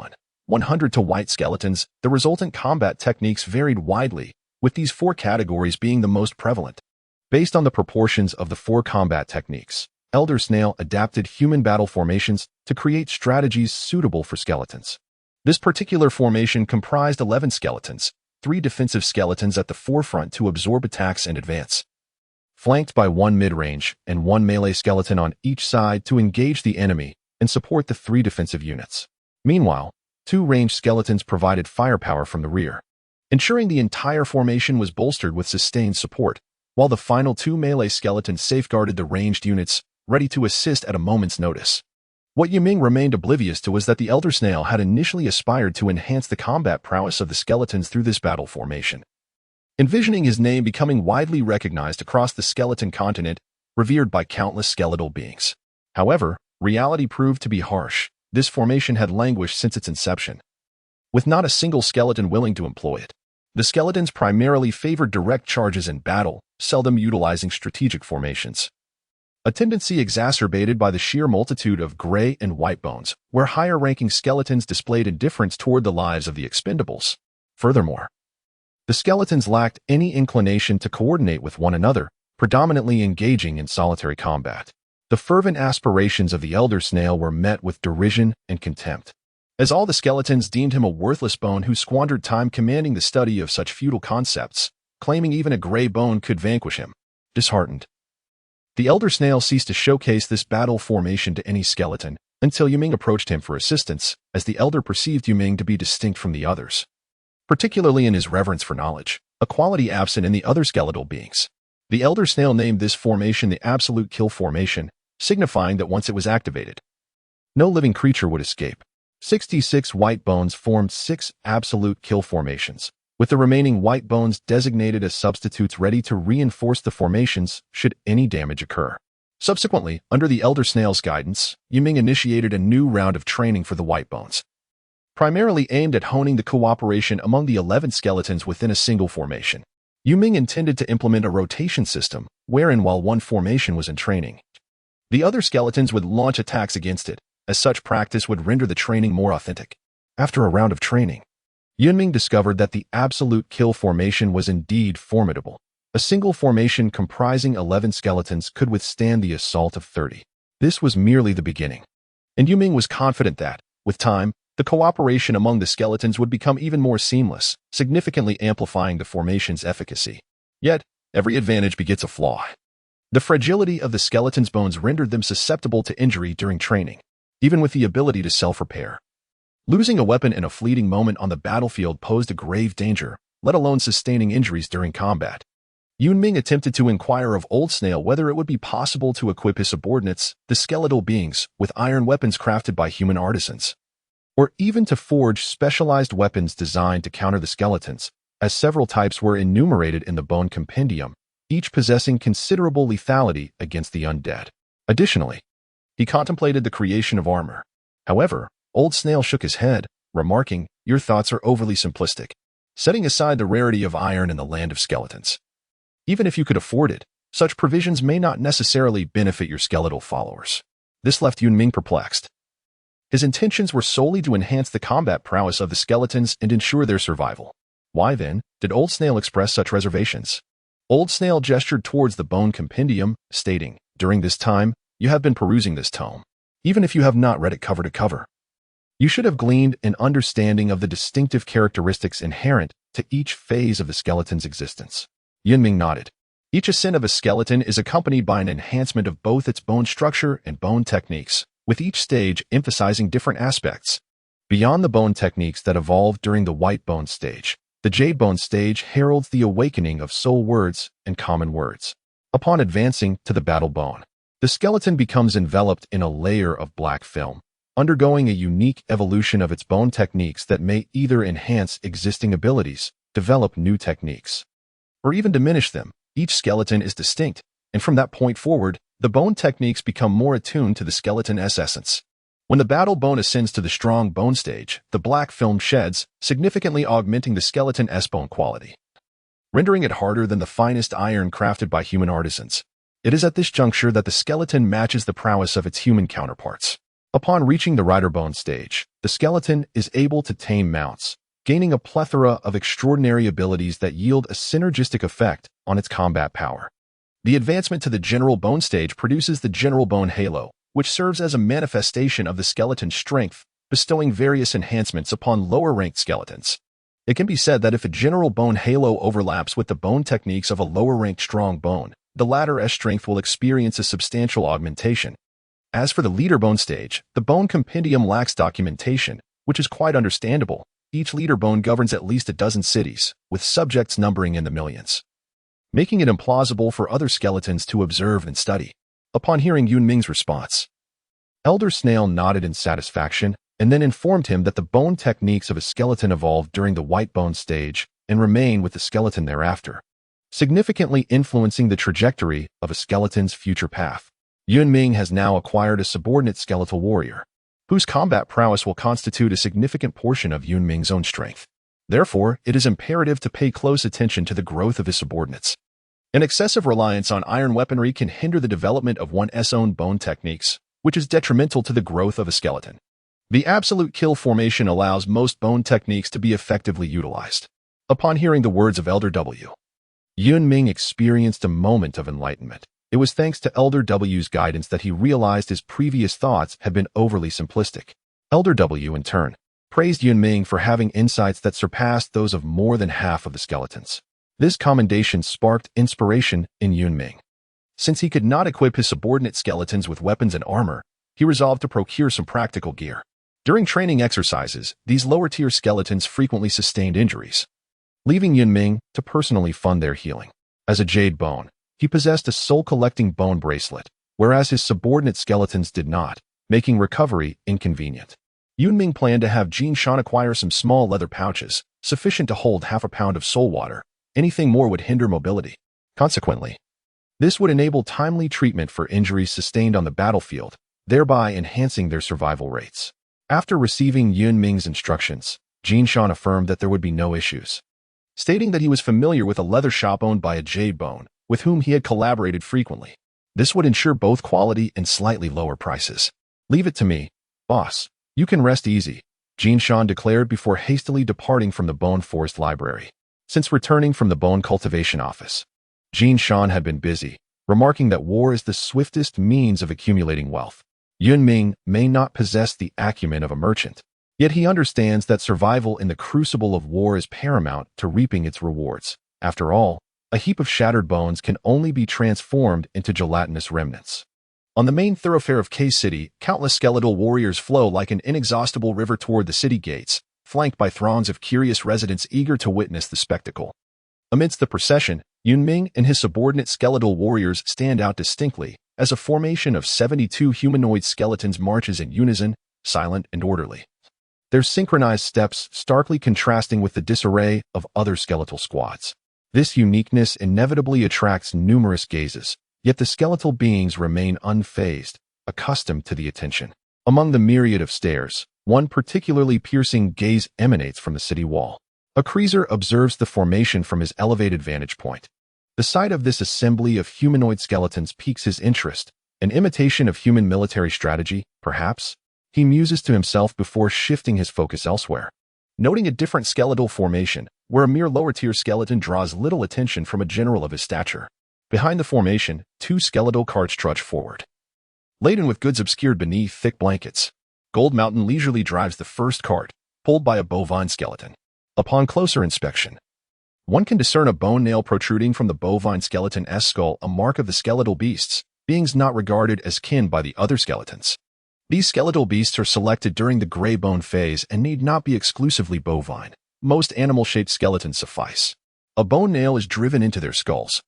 100 to white skeletons, the resultant combat techniques varied widely, with these 4 categories being the most prevalent. Based on the proportions of the 4 combat techniques, Elder Snail adapted human battle formations to create strategies suitable for skeletons. This particular formation comprised 11 skeletons, 3 defensive skeletons at the forefront to absorb attacks and advance, flanked by 1 mid-range and 1 melee skeleton on each side to engage the enemy and support the 3 defensive units. Meanwhile, 2 ranged skeletons provided firepower from the rear, ensuring the entire formation was bolstered with sustained support, while the final 2 melee skeletons safeguarded the ranged units, ready to assist at a moment's notice. What Yun Ming remained oblivious to was that the Elder Snail had initially aspired to enhance the combat prowess of the skeletons through this battle formation. Envisioning his name becoming widely recognized across the skeleton continent, revered by countless skeletal beings. However, reality proved to be harsh. This formation had languished since its inception, with not a single skeleton willing to employ it. The skeletons primarily favored direct charges in battle, seldom utilizing strategic formations, a tendency exacerbated by the sheer multitude of gray and white bones, where higher-ranking skeletons displayed indifference toward the lives of the expendables. Furthermore, the skeletons lacked any inclination to coordinate with one another, predominantly engaging in solitary combat. The fervent aspirations of the Elder Snail were met with derision and contempt, as all the skeletons deemed him a worthless bone who squandered time commanding the study of such futile concepts, claiming even a gray bone could vanquish him. Disheartened, the Elder Snail ceased to showcase this battle formation to any skeleton, until Yun Ming approached him for assistance, as the Elder perceived Yun Ming to be distinct from the others, particularly in his reverence for knowledge, a quality absent in the other skeletal beings. The Elder Snail named this formation the Absolute Kill Formation, signifying that once it was activated, no living creature would escape. 66 white bones formed 6 Absolute Kill Formations, with the remaining white bones designated as substitutes ready to reinforce the formations should any damage occur. Subsequently, under the Elder Snail's guidance, Yun Ming initiated a new round of training for the white bones, primarily aimed at honing the cooperation among the 11 skeletons within a single formation. Yun Ming intended to implement a rotation system, wherein while one formation was in training, the other skeletons would launch attacks against it, as such practice would render the training more authentic. After a round of training, Yun Ming discovered that the Absolute Kill Formation was indeed formidable. A single formation comprising 11 skeletons could withstand the assault of 30. This was merely the beginning, and Yun Ming was confident that, with time, the cooperation among the skeletons would become even more seamless, significantly amplifying the formation's efficacy. Yet, every advantage begets a flaw. The fragility of the skeleton's bones rendered them susceptible to injury during training, even with the ability to self-repair. Losing a weapon in a fleeting moment on the battlefield posed a grave danger, let alone sustaining injuries during combat. Yun Ming attempted to inquire of Old Snail whether it would be possible to equip his subordinates, the skeletal beings, with iron weapons crafted by human artisans, or even to forge specialized weapons designed to counter the skeletons, as several types were enumerated in the Bone Compendium, each possessing considerable lethality against the undead. Additionally, he contemplated the creation of armor. However, Old Snail shook his head, remarking, "Your thoughts are overly simplistic, setting aside the rarity of iron in the land of skeletons. Even if you could afford it, such provisions may not necessarily benefit your skeletal followers." This left Yun Ming perplexed. His intentions were solely to enhance the combat prowess of the skeletons and ensure their survival. Why, then, did Old Snail express such reservations? Old Snail gestured towards the Bone Compendium, stating, "During this time, you have been perusing this tome. Even if you have not read it cover to cover, you should have gleaned an understanding of the distinctive characteristics inherent to each phase of the skeleton's existence. Yun Ming nodded. Each ascent of a skeleton is accompanied by an enhancement of both its bone structure and bone techniques, with each stage emphasizing different aspects. Beyond the bone techniques that evolved during the white bone stage, the jade bone stage heralds the awakening of soul words and common words. Upon advancing to the battle bone, the skeleton becomes enveloped in a layer of black film, undergoing a unique evolution of its bone techniques that may either enhance existing abilities, develop new techniques, or even diminish them. Each skeleton is distinct, and from that point forward, the bone techniques become more attuned to the skeleton's essence. When the battle bone ascends to the strong bone stage, the black film sheds, significantly augmenting the skeleton's bone quality, rendering it harder than the finest iron crafted by human artisans. It is at this juncture that the skeleton matches the prowess of its human counterparts. Upon reaching the rider bone stage, the skeleton is able to tame mounts, gaining a plethora of extraordinary abilities that yield a synergistic effect on its combat power. The advancement to the general bone stage produces the general bone halo, which serves as a manifestation of the skeleton's strength, bestowing various enhancements upon lower-ranked skeletons. It can be said that if a general bone halo overlaps with the bone techniques of a lower-ranked strong bone, the latter's strength will experience a substantial augmentation. As for the leader bone stage, the bone compendium lacks documentation, which is quite understandable. Each leader bone governs at least a dozen cities, with subjects numbering in the millions, making it implausible for other skeletons to observe and study. Upon hearing Yun Ming's response, Elder Snail nodded in satisfaction and then informed him that the bone techniques of a skeleton evolved during the white bone stage and remain with the skeleton thereafter, significantly influencing the trajectory of a skeleton's future path. Yun Ming has now acquired a subordinate skeletal warrior, whose combat prowess will constitute a significant portion of Yun Ming's own strength. Therefore, it is imperative to pay close attention to the growth of his subordinates. An excessive reliance on iron weaponry can hinder the development of one's own bone techniques, which is detrimental to the growth of a skeleton. The absolute kill formation allows most bone techniques to be effectively utilized. Upon hearing the words of Elder W, Yun Ming experienced a moment of enlightenment. It was thanks to Elder W's guidance that he realized his previous thoughts had been overly simplistic. Elder W, in turn, praised Yun Ming for having insights that surpassed those of more than half of the skeletons. This commendation sparked inspiration in Yun Ming. Since he could not equip his subordinate skeletons with weapons and armor, he resolved to procure some practical gear. During training exercises, these lower-tier skeletons frequently sustained injuries, leaving Yun Ming to personally fund their healing. As a jade bone, he possessed a soul-collecting bone bracelet, whereas his subordinate skeletons did not, making recovery inconvenient. Yun Ming planned to have Jin Shan acquire some small leather pouches, sufficient to hold half a pound of soul water. Anything more would hinder mobility. Consequently, this would enable timely treatment for injuries sustained on the battlefield, thereby enhancing their survival rates. After receiving Yun Ming's instructions, Jin Shan affirmed that there would be no issues, stating that he was familiar with a leather shop owned by a jade bone, with whom he had collaborated frequently. This would ensure both quality and slightly lower prices. "Leave it to me, boss. You can rest easy," Jin Shan declared before hastily departing from the Bone Forest Library. Since returning from the Bone Cultivation Office, Jin Shan had been busy, remarking that war is the swiftest means of accumulating wealth. Yun Ming may not possess the acumen of a merchant, yet he understands that survival in the crucible of war is paramount to reaping its rewards. After all, a heap of shattered bones can only be transformed into gelatinous remnants. On the main thoroughfare of K-City, countless skeletal warriors flow like an inexhaustible river toward the city gates, flanked by throngs of curious residents eager to witness the spectacle. Amidst the procession, Yun Ming and his subordinate skeletal warriors stand out distinctly, as a formation of 72 humanoid skeletons marches in unison, silent and orderly, their synchronized steps starkly contrasting with the disarray of other skeletal squads. This uniqueness inevitably attracts numerous gazes, yet the skeletal beings remain unfazed, accustomed to the attention. Among the myriad of stares, one particularly piercing gaze emanates from the city wall. A cruiser observes the formation from his elevated vantage point. The sight of this assembly of humanoid skeletons piques his interest, an imitation of human military strategy, perhaps? He muses to himself before shifting his focus elsewhere, noting a different skeletal formation, where a mere lower-tier skeleton draws little attention from a general of his stature. Behind the formation, two skeletal carts trudge forward, laden with goods obscured beneath thick blankets. Gold Mountain leisurely drives the first cart, pulled by a bovine skeleton. Upon closer inspection, One can discern a bone nail protruding from the bovine skeleton's skull, a mark of the skeletal beasts, beings not regarded as kin by the other skeletons. These skeletal beasts are selected during the gray bone phase and need not be exclusively bovine. Most animal-shaped skeletons suffice. A bone nail is driven into their skulls,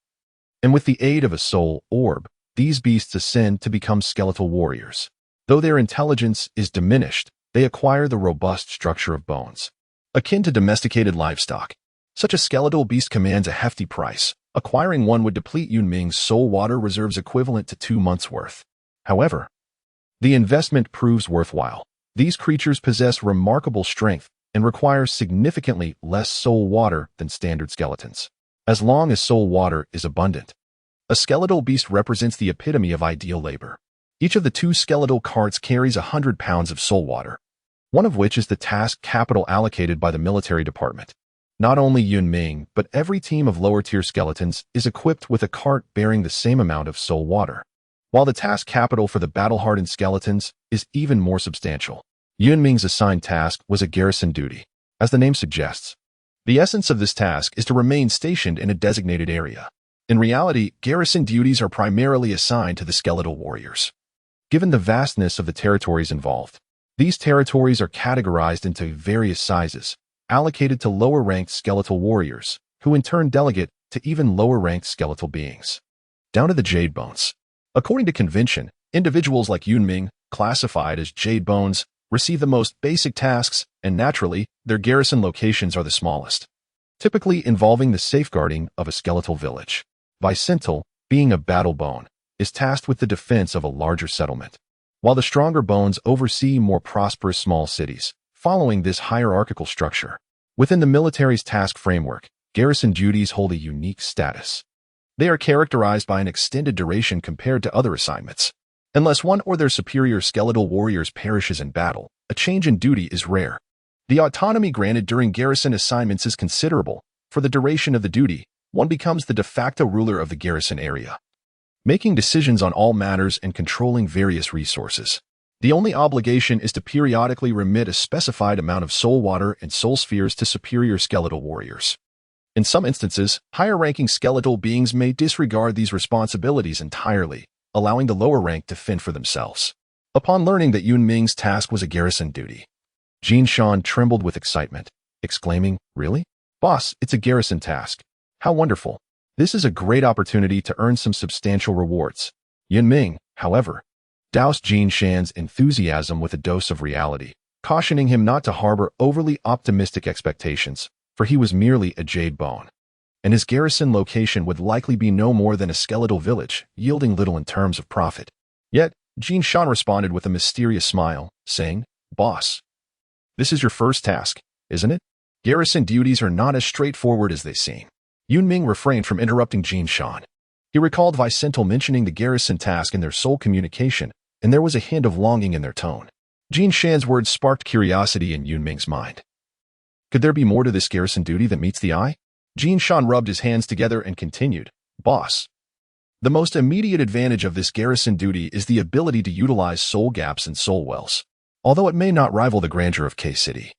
and with the aid of a soul orb, these beasts ascend to become skeletal warriors. Though their intelligence is diminished, they acquire the robust structure of bones. Akin to domesticated livestock, such a skeletal beast commands a hefty price. Acquiring one would deplete Yun Ming's soul water reserves equivalent to 2 months' worth. However, the investment proves worthwhile. These creatures possess remarkable strength and require significantly less soul water than standard skeletons. As long as soul water is abundant, a skeletal beast represents the epitome of ideal labor. Each of the 2 skeletal carts carries 100 pounds of soul water, one of which is the task capital allocated by the military department. Not only Yun Ming, but every team of lower-tier skeletons is equipped with a cart bearing the same amount of soul water, while the task capital for the battle-hardened skeletons is even more substantial. Yun Ming's assigned task was a garrison duty. As the name suggests, the essence of this task is to remain stationed in a designated area. In reality, garrison duties are primarily assigned to the skeletal warriors. Given the vastness of the territories involved, these territories are categorized into various sizes, allocated to lower-ranked skeletal warriors, who in turn delegate to even lower-ranked skeletal beings. Down to the Jade Bones. According to convention, individuals like Yun Ming, classified as Jade Bones, receive the most basic tasks, and naturally, their garrison locations are the smallest, typically involving the safeguarding of a skeletal village. Vicental, being a battle bone, is tasked with the defense of a larger settlement, while the stronger bones oversee more prosperous small cities. Following this hierarchical structure, within the military's task framework, garrison duties hold a unique status. They are characterized by an extended duration compared to other assignments. Unless one or their superior skeletal warriors perishes in battle, a change in duty is rare. The autonomy granted during garrison assignments is considerable. For the duration of the duty, one becomes the de facto ruler of the garrison area, making decisions on all matters and controlling various resources. The only obligation is to periodically remit a specified amount of soul water and soul spheres to superior skeletal warriors. In some instances, higher-ranking skeletal beings may disregard these responsibilities entirely, allowing the lower rank to fend for themselves. Upon learning that Yun Ming's task was a garrison duty, Jin Shan trembled with excitement, exclaiming, "Really? Boss, it's a garrison task. How wonderful. This is a great opportunity to earn some substantial rewards." Yun Ming, however, doused Jin Shan's enthusiasm with a dose of reality, cautioning him not to harbor overly optimistic expectations, for he was merely a jade bone, and his garrison location would likely be no more than a skeletal village, yielding little in terms of profit. Yet, Jin Shan responded with a mysterious smile, saying, "Boss, this is your first task, isn't it? Garrison duties are not as straightforward as they seem." Yun Ming refrained from interrupting Jin Shan. He recalled Vicental mentioning the garrison task in their soul communication, and there was a hint of longing in their tone. Jin Shan's words sparked curiosity in Yun Ming's mind. Could there be more to this garrison duty than meets the eye? Jin Shan rubbed his hands together and continued, "Boss, the most immediate advantage of this garrison duty is the ability to utilize soul gaps and soul wells. Although it may not rival the grandeur of K-City,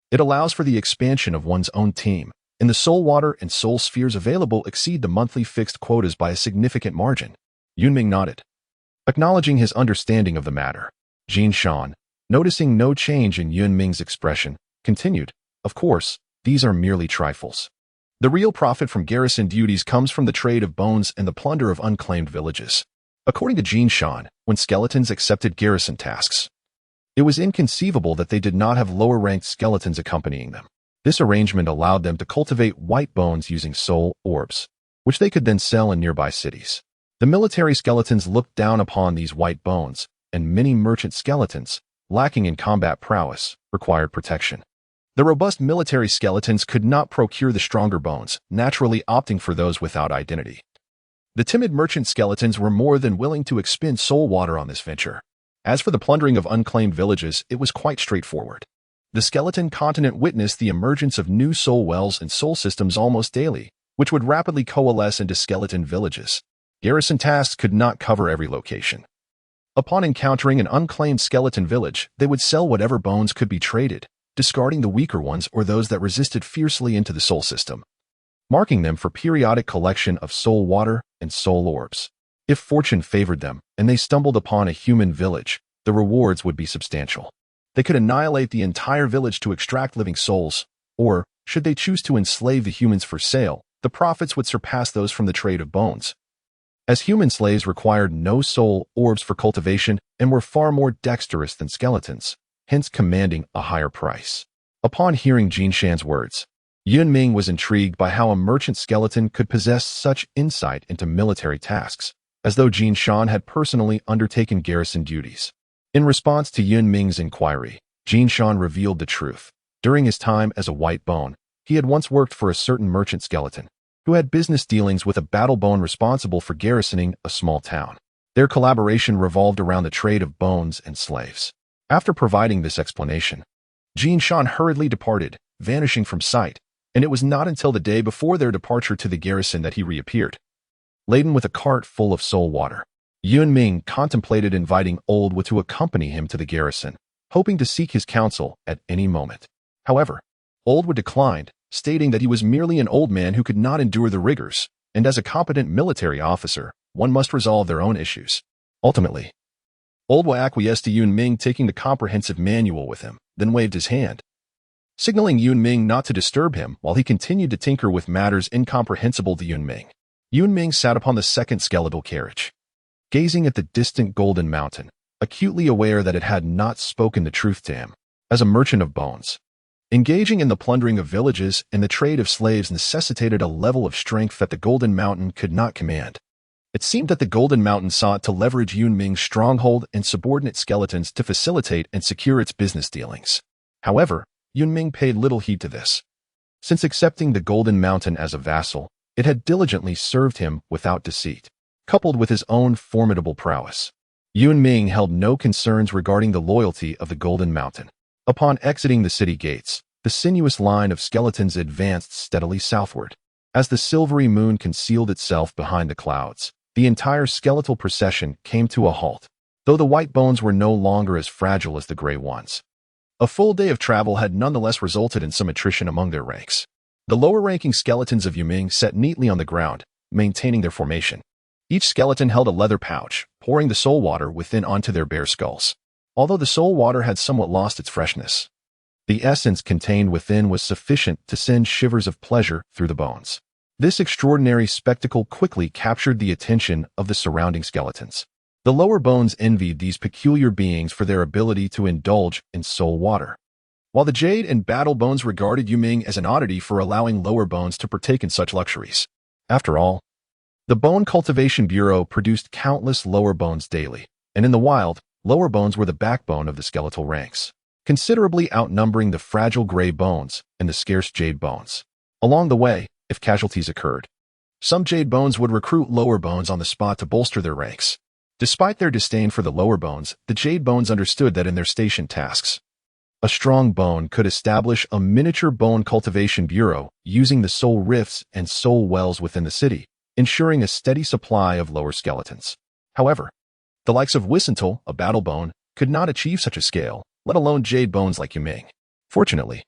it allows for the expansion of one's own team, and the soul water and soul spheres available exceed the monthly fixed quotas by a significant margin." Yun Ming nodded, acknowledging his understanding of the matter. Jin Shan, noticing no change in Yun Ming's expression, continued, "Of course, these are merely trifles. The real profit from garrison duties comes from the trade of bones and the plunder of unclaimed villages." According to Jin Shan, when skeletons accepted garrison tasks, it was inconceivable that they did not have lower-ranked skeletons accompanying them. This arrangement allowed them to cultivate white bones using soul orbs, which they could then sell in nearby cities. The military skeletons looked down upon these white bones, and many merchant skeletons, lacking in combat prowess, required protection. The robust military skeletons could not procure the stronger bones, naturally opting for those without identity. The timid merchant skeletons were more than willing to expend soul water on this venture. As for the plundering of unclaimed villages, it was quite straightforward. The skeleton continent witnessed the emergence of new soul wells and soul systems almost daily, which would rapidly coalesce into skeleton villages. Garrison tasks could not cover every location. Upon encountering an unclaimed skeleton village, they would sell whatever bones could be traded, discarding the weaker ones or those that resisted fiercely into the soul system. marking them for periodic collection of soul water and soul orbs. If fortune favored them and they stumbled upon a human village, the rewards would be substantial. They could annihilate the entire village to extract living souls, or, should they choose to enslave the humans for sale, the profits would surpass those from the trade of bones. As human slaves required no soul orbs for cultivation and were far more dexterous than skeletons, hence commanding a higher price. Upon hearing Jin Shan's words, Yun Ming was intrigued by how a merchant skeleton could possess such insight into military tasks, as though Jin Shan had personally undertaken garrison duties. In response to Yun Ming's inquiry, Jin Shan revealed the truth. During his time as a white bone, he had once worked for a certain merchant skeleton, who had business dealings with a battle bone responsible for garrisoning a small town. Their collaboration revolved around the trade of bones and slaves. After providing this explanation, Jin Shan hurriedly departed, vanishing from sight, and it was not until the day before their departure to the garrison that he reappeared, laden with a cart full of soul water. Yun Ming contemplated inviting Old Wu to accompany him to the garrison, hoping to seek his counsel at any moment. However, Old Wu declined, stating that he was merely an old man who could not endure the rigors, and as a competent military officer, one must resolve their own issues. Ultimately, Old Wu acquiesced to Yun Ming taking the comprehensive manual with him, then waved his hand, signaling Yun Ming not to disturb him while he continued to tinker with matters incomprehensible to Yun Ming. Yun Ming sat upon the second skeletal carriage, gazing at the distant golden mountain, acutely aware that it had not spoken the truth to him. As a merchant of bones, engaging in the plundering of villages and the trade of slaves necessitated a level of strength that the Golden Mountain could not command. It seemed that the Golden Mountain sought to leverage Yun Ming's stronghold and subordinate skeletons to facilitate and secure its business dealings. However, Yun Ming paid little heed to this. Since accepting the Golden Mountain as a vassal, it had diligently served him without deceit. Coupled with his own formidable prowess, Yun Ming held no concerns regarding the loyalty of the Golden Mountain. Upon exiting the city gates, the sinuous line of skeletons advanced steadily southward. As the silvery moon concealed itself behind the clouds, the entire skeletal procession came to a halt, though the white bones were no longer as fragile as the gray ones. A full day of travel had nonetheless resulted in some attrition among their ranks. The lower-ranking skeletons of Yun Ming sat neatly on the ground, maintaining their formation. Each skeleton held a leather pouch, pouring the soul water within onto their bare skulls. Although the soul water had somewhat lost its freshness, the essence contained within was sufficient to send shivers of pleasure through the bones. This extraordinary spectacle quickly captured the attention of the surrounding skeletons. The lower bones envied these peculiar beings for their ability to indulge in soul water, while the jade and battle bones regarded Yun Ming as an oddity for allowing lower bones to partake in such luxuries. After all, the Bone Cultivation Bureau produced countless lower bones daily, and in the wild, lower bones were the backbone of the skeletal ranks, considerably outnumbering the fragile gray bones and the scarce jade bones. Along the way, if casualties occurred, some jade bones would recruit lower bones on the spot to bolster their ranks. Despite their disdain for the lower bones, the jade bones understood that in their station tasks, a strong bone could establish a miniature bone cultivation bureau using the soul rifts and soul wells within the city, ensuring a steady supply of lower skeletons. However, the likes of Wissental, a battle bone, could not achieve such a scale, let alone jade bones like Yun Ming. Fortunately,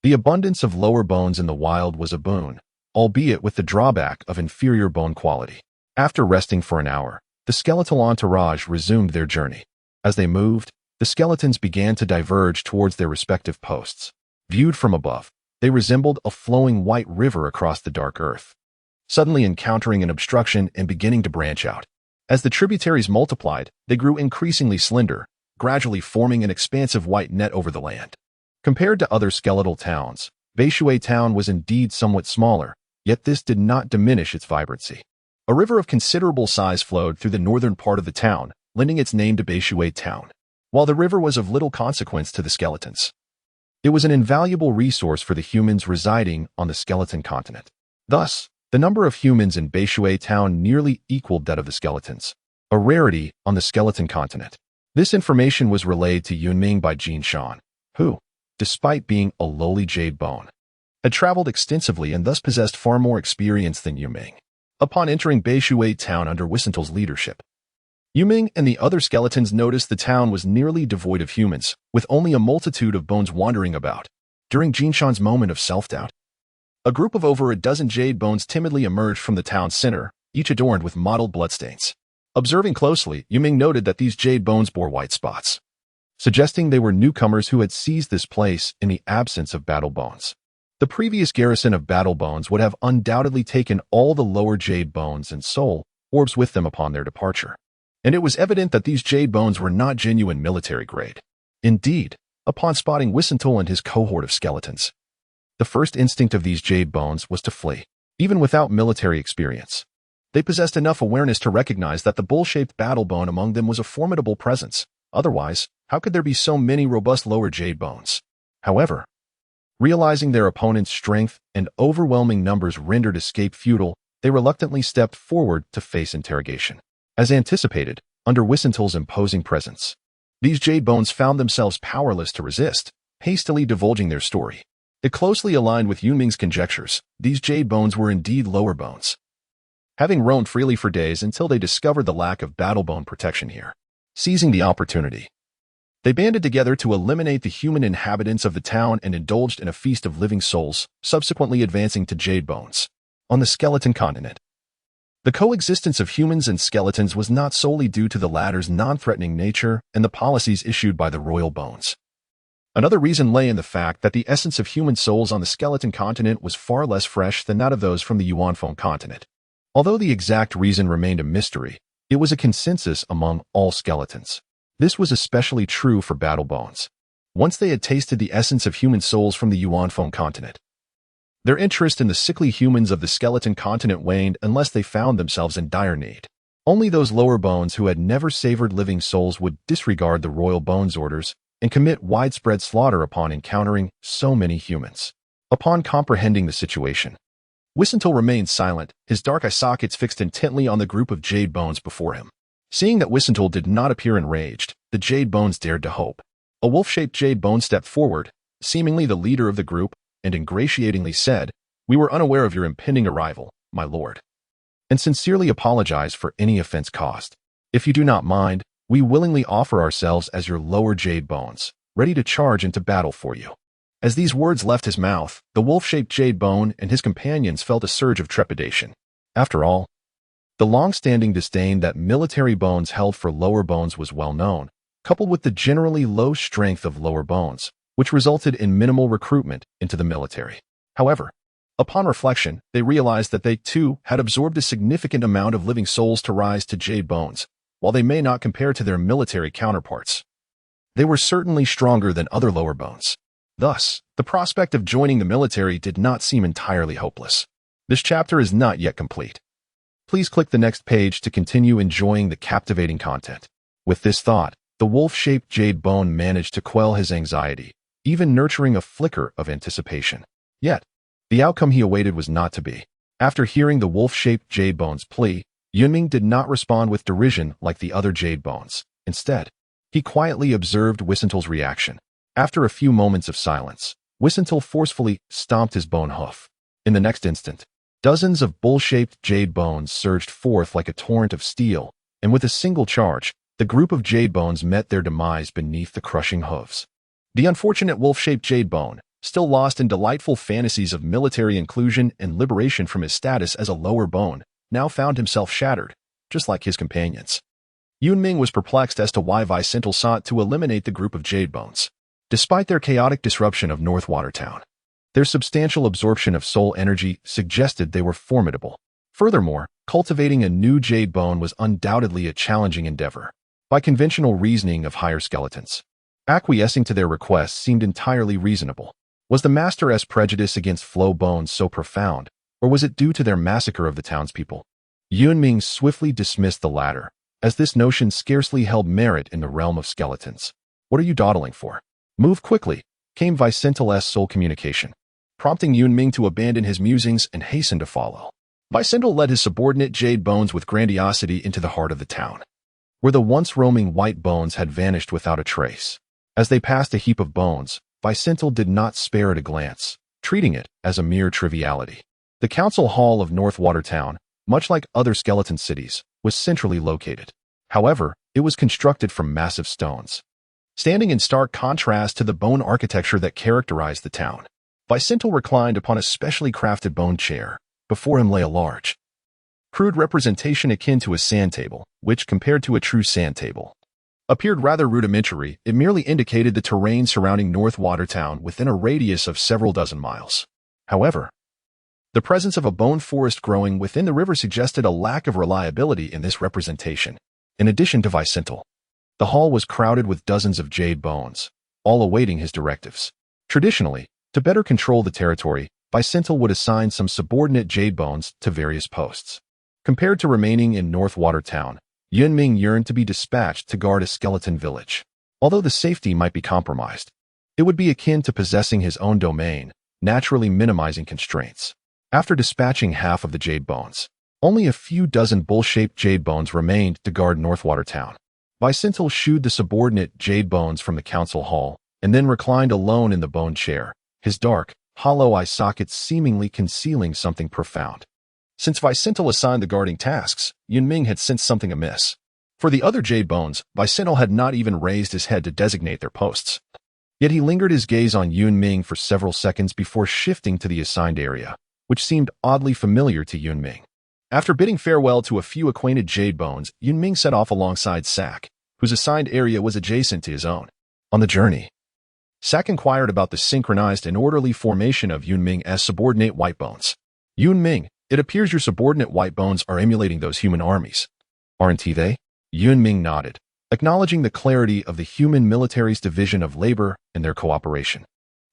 the abundance of lower bones in the wild was a boon, albeit with the drawback of inferior bone quality. After resting for an hour, the skeletal entourage resumed their journey. As they moved, the skeletons began to diverge towards their respective posts. Viewed from above, they resembled a flowing white river across the dark earth, suddenly encountering an obstruction and beginning to branch out. As the tributaries multiplied, they grew increasingly slender, gradually forming an expansive white net over the land. Compared to other skeletal towns, Beishui Town was indeed somewhat smaller, yet this did not diminish its vibrancy. A river of considerable size flowed through the northern part of the town, lending its name to Beishui Town. While the river was of little consequence to the skeletons, it was an invaluable resource for the humans residing on the skeleton continent. Thus, the number of humans in Beishui Town nearly equaled that of the skeletons, a rarity on the skeleton continent. This information was relayed to Yun Ming by Jin Shan, who, despite being a lowly jade bone, had traveled extensively and thus possessed far more experience than Yun Ming. Upon entering Beishui Town under Wissental's leadership, Yun Ming and the other skeletons noticed the town was nearly devoid of humans, with only a multitude of bones wandering about. During Jin Shan's moment of self-doubt, A group of over a dozen jade bones timidly emerged from the town's center, each adorned with mottled bloodstains. Observing closely, Yun Ming noted that these jade bones bore white spots, suggesting they were newcomers who had seized this place in the absence of battle bones. The previous garrison of battle bones would have undoubtedly taken all the lower jade bones and soul orbs with them upon their departure. And it was evident that these jade bones were not genuine military grade. Indeed, upon spotting Wissental and his cohort of skeletons, the first instinct of these jade bones was to flee. Even without military experience, they possessed enough awareness to recognize that the bull-shaped battle bone among them was a formidable presence. Otherwise, how could there be so many robust lower jade bones? However, realizing their opponent's strength and overwhelming numbers rendered escape futile, they reluctantly stepped forward to face interrogation. As anticipated, under Wissental's imposing presence, these jade bones found themselves powerless to resist, hastily divulging their story. It closely aligned with Yun Ming's conjectures. These jade bones were indeed lower bones, having roamed freely for days until they discovered the lack of battle bone protection here. Seizing the opportunity, they banded together to eliminate the human inhabitants of the town and indulged in a feast of living souls, subsequently advancing to jade bones. On the skeleton continent, the coexistence of humans and skeletons was not solely due to the latter's non-threatening nature and the policies issued by the royal bones. Another reason lay in the fact that the essence of human souls on the skeleton continent was far less fresh than that of those from the Yuanfeng continent. Although the exact reason remained a mystery, it was a consensus among all skeletons. This was especially true for battle bones. Once they had tasted the essence of human souls from the Yuanfeng continent, their interest in the sickly humans of the skeleton continent waned unless they found themselves in dire need. Only those lower bones who had never savored living souls would disregard the royal bones orders and commit widespread slaughter upon encountering so many humans. Upon comprehending the situation, Wissental remained silent, his dark eye sockets fixed intently on the group of jade bones before him. Seeing that Wissental did not appear enraged, the jade bones dared to hope. A wolf-shaped jade bone stepped forward, seemingly the leader of the group, and ingratiatingly said, "We were unaware of your impending arrival, my lord, and sincerely apologize for any offense caused. If you do not mind, we willingly offer ourselves as your lower jade bones, ready to charge into battle for you." As these words left his mouth, the wolf-shaped jade bone and his companions felt a surge of trepidation. After all, the long-standing disdain that military bones held for lower bones was well known, coupled with the generally low strength of lower bones, which resulted in minimal recruitment into the military. However, upon reflection, they realized that they, too, had absorbed a significant amount of living souls to rise to jade bones. While they may not compare to their military counterparts, they were certainly stronger than other lower bones. Thus, the prospect of joining the military did not seem entirely hopeless. This chapter is not yet complete. Please click the next page to continue enjoying the captivating content. With this thought, the wolf-shaped jade bone managed to quell his anxiety, even nurturing a flicker of anticipation. Yet, the outcome he awaited was not to be. After hearing the wolf-shaped jade bone's plea, Yun Ming did not respond with derision like the other jade bones. Instead, he quietly observed Wissental's reaction. After a few moments of silence, Wissental forcefully stomped his bone hoof. In the next instant, dozens of bull-shaped jade bones surged forth like a torrent of steel, and with a single charge, the group of jade bones met their demise beneath the crushing hooves. The unfortunate wolf-shaped jade bone, still lost in delightful fantasies of military inclusion and liberation from his status as a lower bone, now found himself shattered, just like his companions. Yun Ming was perplexed as to why Vicental sought to eliminate the group of jade bones. Despite their chaotic disruption of North Watertown, their substantial absorption of soul energy suggested they were formidable. Furthermore, cultivating a new jade bone was undoubtedly a challenging endeavor. By conventional reasoning of higher skeletons, acquiescing to their requests seemed entirely reasonable. Was the Master's prejudice against flow bones so profound, or was it due to their massacre of the townspeople? Yun Ming swiftly dismissed the latter, as this notion scarcely held merit in the realm of skeletons. "What are you dawdling for? Move quickly," came Vicental's sole communication, prompting Yun Ming to abandon his musings and hasten to follow. Vicental led his subordinate jade bones with grandiosity into the heart of the town, where the once roaming white bones had vanished without a trace. As they passed a heap of bones, Vicental did not spare it a glance, treating it as a mere triviality. The council hall of North Watertown, much like other skeleton cities, was centrally located. However, it was constructed from massive stones, standing in stark contrast to the bone architecture that characterized the town. Vicentil reclined upon a specially crafted bone chair. Before him lay a large, crude representation akin to a sand table, which, compared to a true sand table, appeared rather rudimentary. It merely indicated the terrain surrounding North Watertown within a radius of several dozen miles. However, the presence of a bone forest growing within the river suggested a lack of reliability in this representation. In addition to Vicentil, the hall was crowded with dozens of jade bones, all awaiting his directives. Traditionally, to better control the territory, Vicentil would assign some subordinate jade bones to various posts. Compared to remaining in North Watertown, Yun Ming yearned to be dispatched to guard a skeleton village. Although the safety might be compromised, it would be akin to possessing his own domain, naturally minimizing constraints. After dispatching half of the jade bones, only a few dozen bowl-shaped jade bones remained to guard North Watertown. Vicentil shooed the subordinate jade bones from the council hall, and then reclined alone in the bone chair, his dark, hollow eye sockets seemingly concealing something profound. Since Vicentil assigned the guarding tasks, Yun Ming had sensed something amiss. For the other jade bones, Vicentil had not even raised his head to designate their posts. Yet he lingered his gaze on Yun Ming for several seconds before shifting to the assigned area, which seemed oddly familiar to Yun Ming. After bidding farewell to a few acquainted jade bones, Yun Ming set off alongside Sak, whose assigned area was adjacent to his own. On the journey, Sak inquired about the synchronized and orderly formation of Yun Ming as subordinate white bones. Yun Ming, it appears your subordinate white bones are emulating those human armies. Aren't they? Yun Ming nodded, acknowledging the clarity of the human military's division of labor and their cooperation.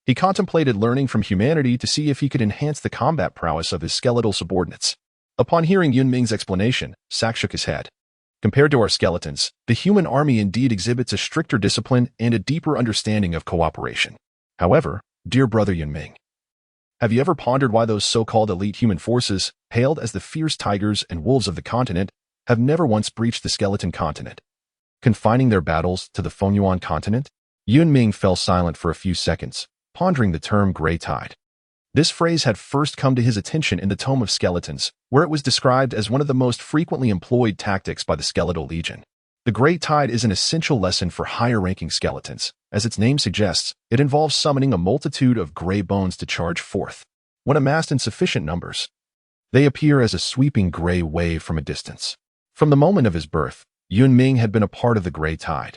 He contemplated learning from humanity to see if he could enhance the combat prowess of his skeletal subordinates. Upon hearing Yun Ming's explanation, Sak shook his head. Compared to our skeletons, the human army indeed exhibits a stricter discipline and a deeper understanding of cooperation. However, dear brother Yun Ming, have you ever pondered why those so-called elite human forces, hailed as the fierce tigers and wolves of the continent, have never once breached the skeleton continent, confining their battles to the Fengyuan continent? Yun Ming fell silent for a few seconds, pondering the term gray tide. This phrase had first come to his attention in the Tome of Skeletons, where it was described as one of the most frequently employed tactics by the Skeletal Legion. The Gray Tide is an essential lesson for higher-ranking skeletons. As its name suggests, it involves summoning a multitude of gray bones to charge forth. When amassed in sufficient numbers, they appear as a sweeping gray wave from a distance. From the moment of his birth, Yun Ming had been a part of the Gray Tide,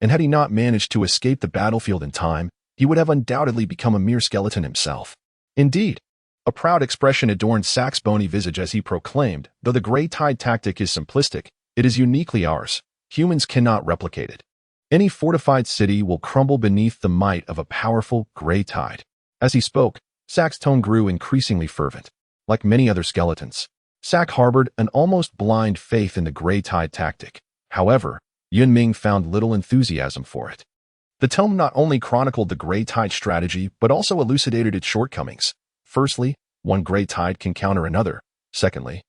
and had he not managed to escape the battlefield in time, he would have undoubtedly become a mere skeleton himself. Indeed, a proud expression adorned Sak's bony visage as he proclaimed, though the Gray Tide tactic is simplistic, it is uniquely ours. Humans cannot replicate it. Any fortified city will crumble beneath the might of a powerful Gray Tide. As he spoke, Sak's tone grew increasingly fervent. Like many other skeletons, Sak harbored an almost blind faith in the Gray Tide tactic. However, Yun Ming found little enthusiasm for it. The tome not only chronicled the Gray Tide strategy, but also elucidated its shortcomings. Firstly, one Gray Tide can counter another. Secondly,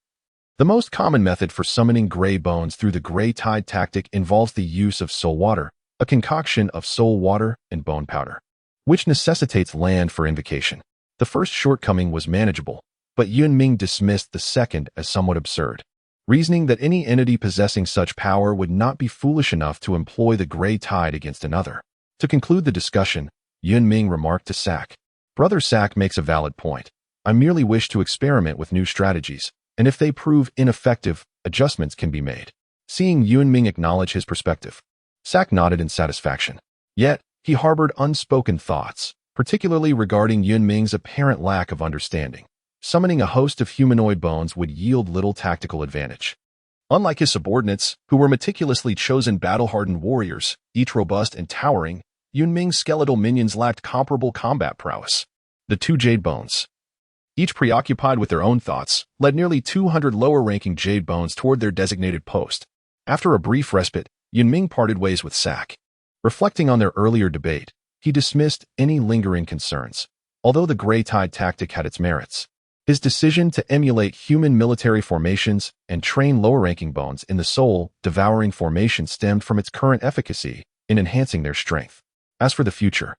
the most common method for summoning gray bones through the Gray Tide tactic involves the use of soul water, a concoction of soul water and bone powder, which necessitates land for invocation. The first shortcoming was manageable, but Yun Ming dismissed the second as somewhat absurd, reasoning that any entity possessing such power would not be foolish enough to employ the Gray Tide against another. To conclude the discussion, Yun Ming remarked to Sak, "Brother Sak makes a valid point. I merely wish to experiment with new strategies, and if they prove ineffective, adjustments can be made." Seeing Yun Ming acknowledge his perspective, Sak nodded in satisfaction. Yet, he harbored unspoken thoughts, particularly regarding Yun Ming's apparent lack of understanding. Summoning a host of humanoid bones would yield little tactical advantage. Unlike his subordinates, who were meticulously chosen battle-hardened warriors, each robust and towering, Yun Ming's skeletal minions lacked comparable combat prowess. The two jade bones, each preoccupied with their own thoughts, led nearly 200 lower-ranking jade bones toward their designated post. After a brief respite, Yun Ming parted ways with Sak. Reflecting on their earlier debate, he dismissed any lingering concerns. Although the Gray Tide tactic had its merits, his decision to emulate human military formations and train lower-ranking bones in the soul-devouring formation stemmed from its current efficacy in enhancing their strength. As for the future,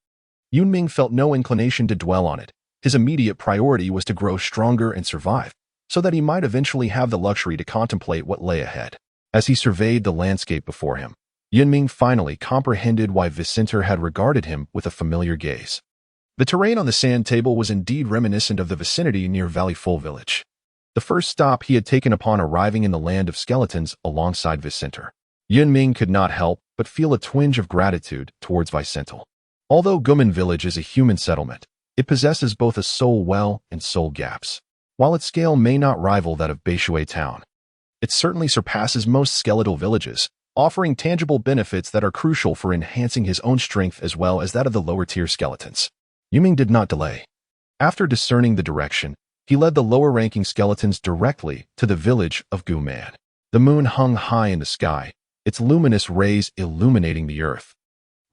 Yun Ming felt no inclination to dwell on it. His immediate priority was to grow stronger and survive, so that he might eventually have the luxury to contemplate what lay ahead. As he surveyed the landscape before him, Yun Ming finally comprehended why Vicentil had regarded him with a familiar gaze. The terrain on the sand table was indeed reminiscent of the vicinity near Valley Full Village, the first stop he had taken upon arriving in the land of skeletons alongside Vicenter. Yun Ming could not help but feel a twinge of gratitude towards Vicental. Although Guman Village is a human settlement, it possesses both a soul well and soul gaps. While its scale may not rival that of Beishui Town, it certainly surpasses most skeletal villages, offering tangible benefits that are crucial for enhancing his own strength as well as that of the lower-tier skeletons. Yun Ming did not delay. After discerning the direction, he led the lower-ranking skeletons directly to the village of Guman. The moon hung high in the sky, its luminous rays illuminating the earth,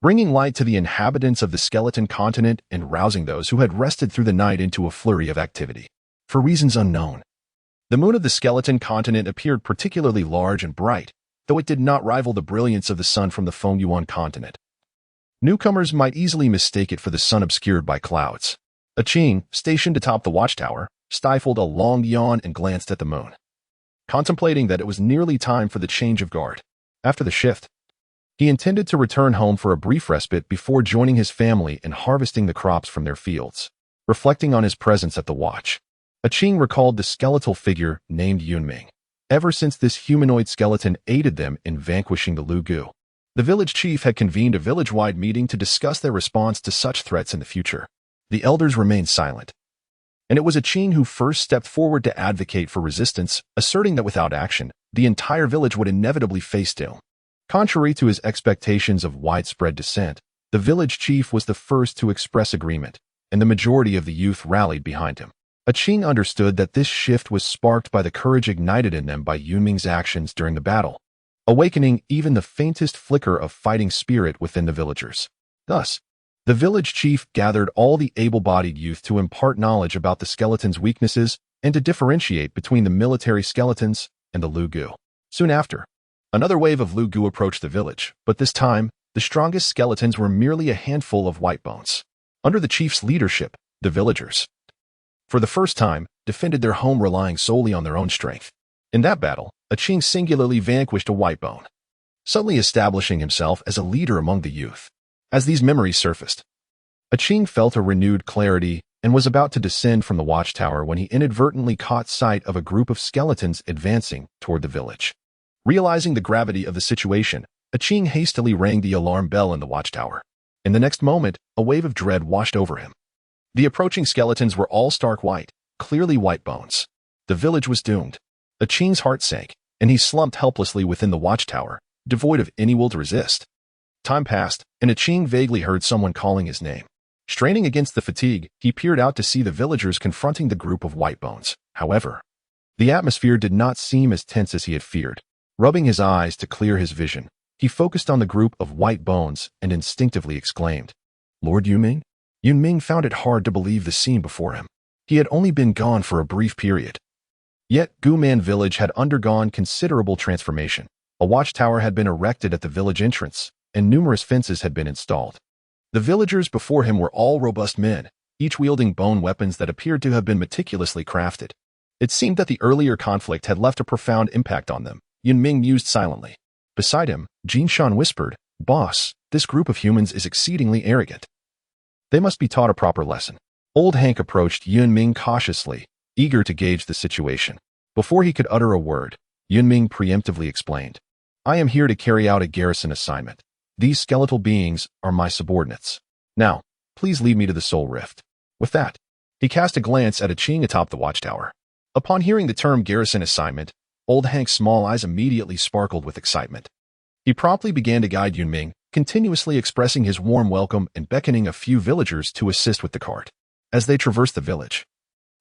bringing light to the inhabitants of the skeleton continent and rousing those who had rested through the night into a flurry of activity. For reasons unknown, the moon of the skeleton continent appeared particularly large and bright, though it did not rival the brilliance of the sun from the Fengyuan continent. Newcomers might easily mistake it for the sun obscured by clouds. A Qing, stationed atop the watchtower, stifled a long yawn and glanced at the moon, contemplating that it was nearly time for the change of guard. After the shift, he intended to return home for a brief respite before joining his family and harvesting the crops from their fields. Reflecting on his presence at the watch, a Qing recalled the skeletal figure named Yun Ming. Ever since this humanoid skeleton aided them in vanquishing the Lu Gu, the village chief had convened a village-wide meeting to discuss their response to such threats in the future. The elders remained silent, and it was a Qing who first stepped forward to advocate for resistance, asserting that without action, the entire village would inevitably face doom. Contrary to his expectations of widespread dissent, the village chief was the first to express agreement, and the majority of the youth rallied behind him. A Qing understood that this shift was sparked by the courage ignited in them by Yun Ming's actions during the battle, awakening even the faintest flicker of fighting spirit within the villagers. Thus, the village chief gathered all the able-bodied youth to impart knowledge about the skeleton's weaknesses and to differentiate between the military skeletons and the Lu Gu. Soon after, another wave of Lu Gu approached the village, but this time, the strongest skeletons were merely a handful of white bones. Under the chief's leadership, the villagers, for the first time, defended their home relying solely on their own strength. In that battle, a Qing singularly vanquished a white bone, suddenly establishing himself as a leader among the youth. As these memories surfaced, a Qing felt a renewed clarity and was about to descend from the watchtower when he inadvertently caught sight of a group of skeletons advancing toward the village. Realizing the gravity of the situation, a Qing hastily rang the alarm bell in the watchtower. In the next moment, a wave of dread washed over him. The approaching skeletons were all stark white, clearly white bones. The village was doomed. A Qing's heart sank, and he slumped helplessly within the watchtower, devoid of any will to resist. Time passed, and a Qing vaguely heard someone calling his name. Straining against the fatigue, he peered out to see the villagers confronting the group of white bones. However, the atmosphere did not seem as tense as he had feared. Rubbing his eyes to clear his vision, he focused on the group of white bones and instinctively exclaimed, "Lord Yun Ming?" Yun Ming found it hard to believe the scene before him. He had only been gone for a brief period. Yet Guman village had undergone considerable transformation. A watchtower had been erected at the village entrance, and numerous fences had been installed. The villagers before him were all robust men, each wielding bone weapons that appeared to have been meticulously crafted. It seemed that the earlier conflict had left a profound impact on them. Yun Ming mused silently. Beside him, Jinshan whispered, "Boss, this group of humans is exceedingly arrogant. They must be taught a proper lesson." Old Hank approached Yun Ming cautiously, eager to gauge the situation. Before he could utter a word, Yun Ming preemptively explained, "I am here to carry out a garrison assignment. These skeletal beings are my subordinates. Now, please lead me to the Soul Rift." With that, he cast a glance at a Qing atop the watchtower. Upon hearing the term garrison assignment, Old Hank's small eyes immediately sparkled with excitement. He promptly began to guide Yun Ming, continuously expressing his warm welcome and beckoning a few villagers to assist with the cart. As they traversed the village,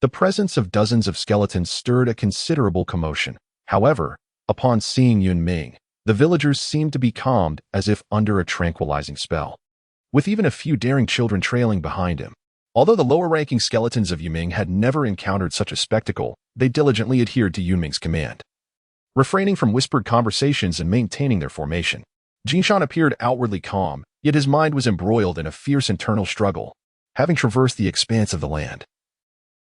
the presence of dozens of skeletons stirred a considerable commotion. However, upon seeing Yun Ming, the villagers seemed to be calmed as if under a tranquilizing spell, with even a few daring children trailing behind him. Although the lower-ranking skeletons of Yun Ming had never encountered such a spectacle, they diligently adhered to Yun Ming's command, refraining from whispered conversations and maintaining their formation. Jinshan appeared outwardly calm, yet his mind was embroiled in a fierce internal struggle, having traversed the expanse of the land.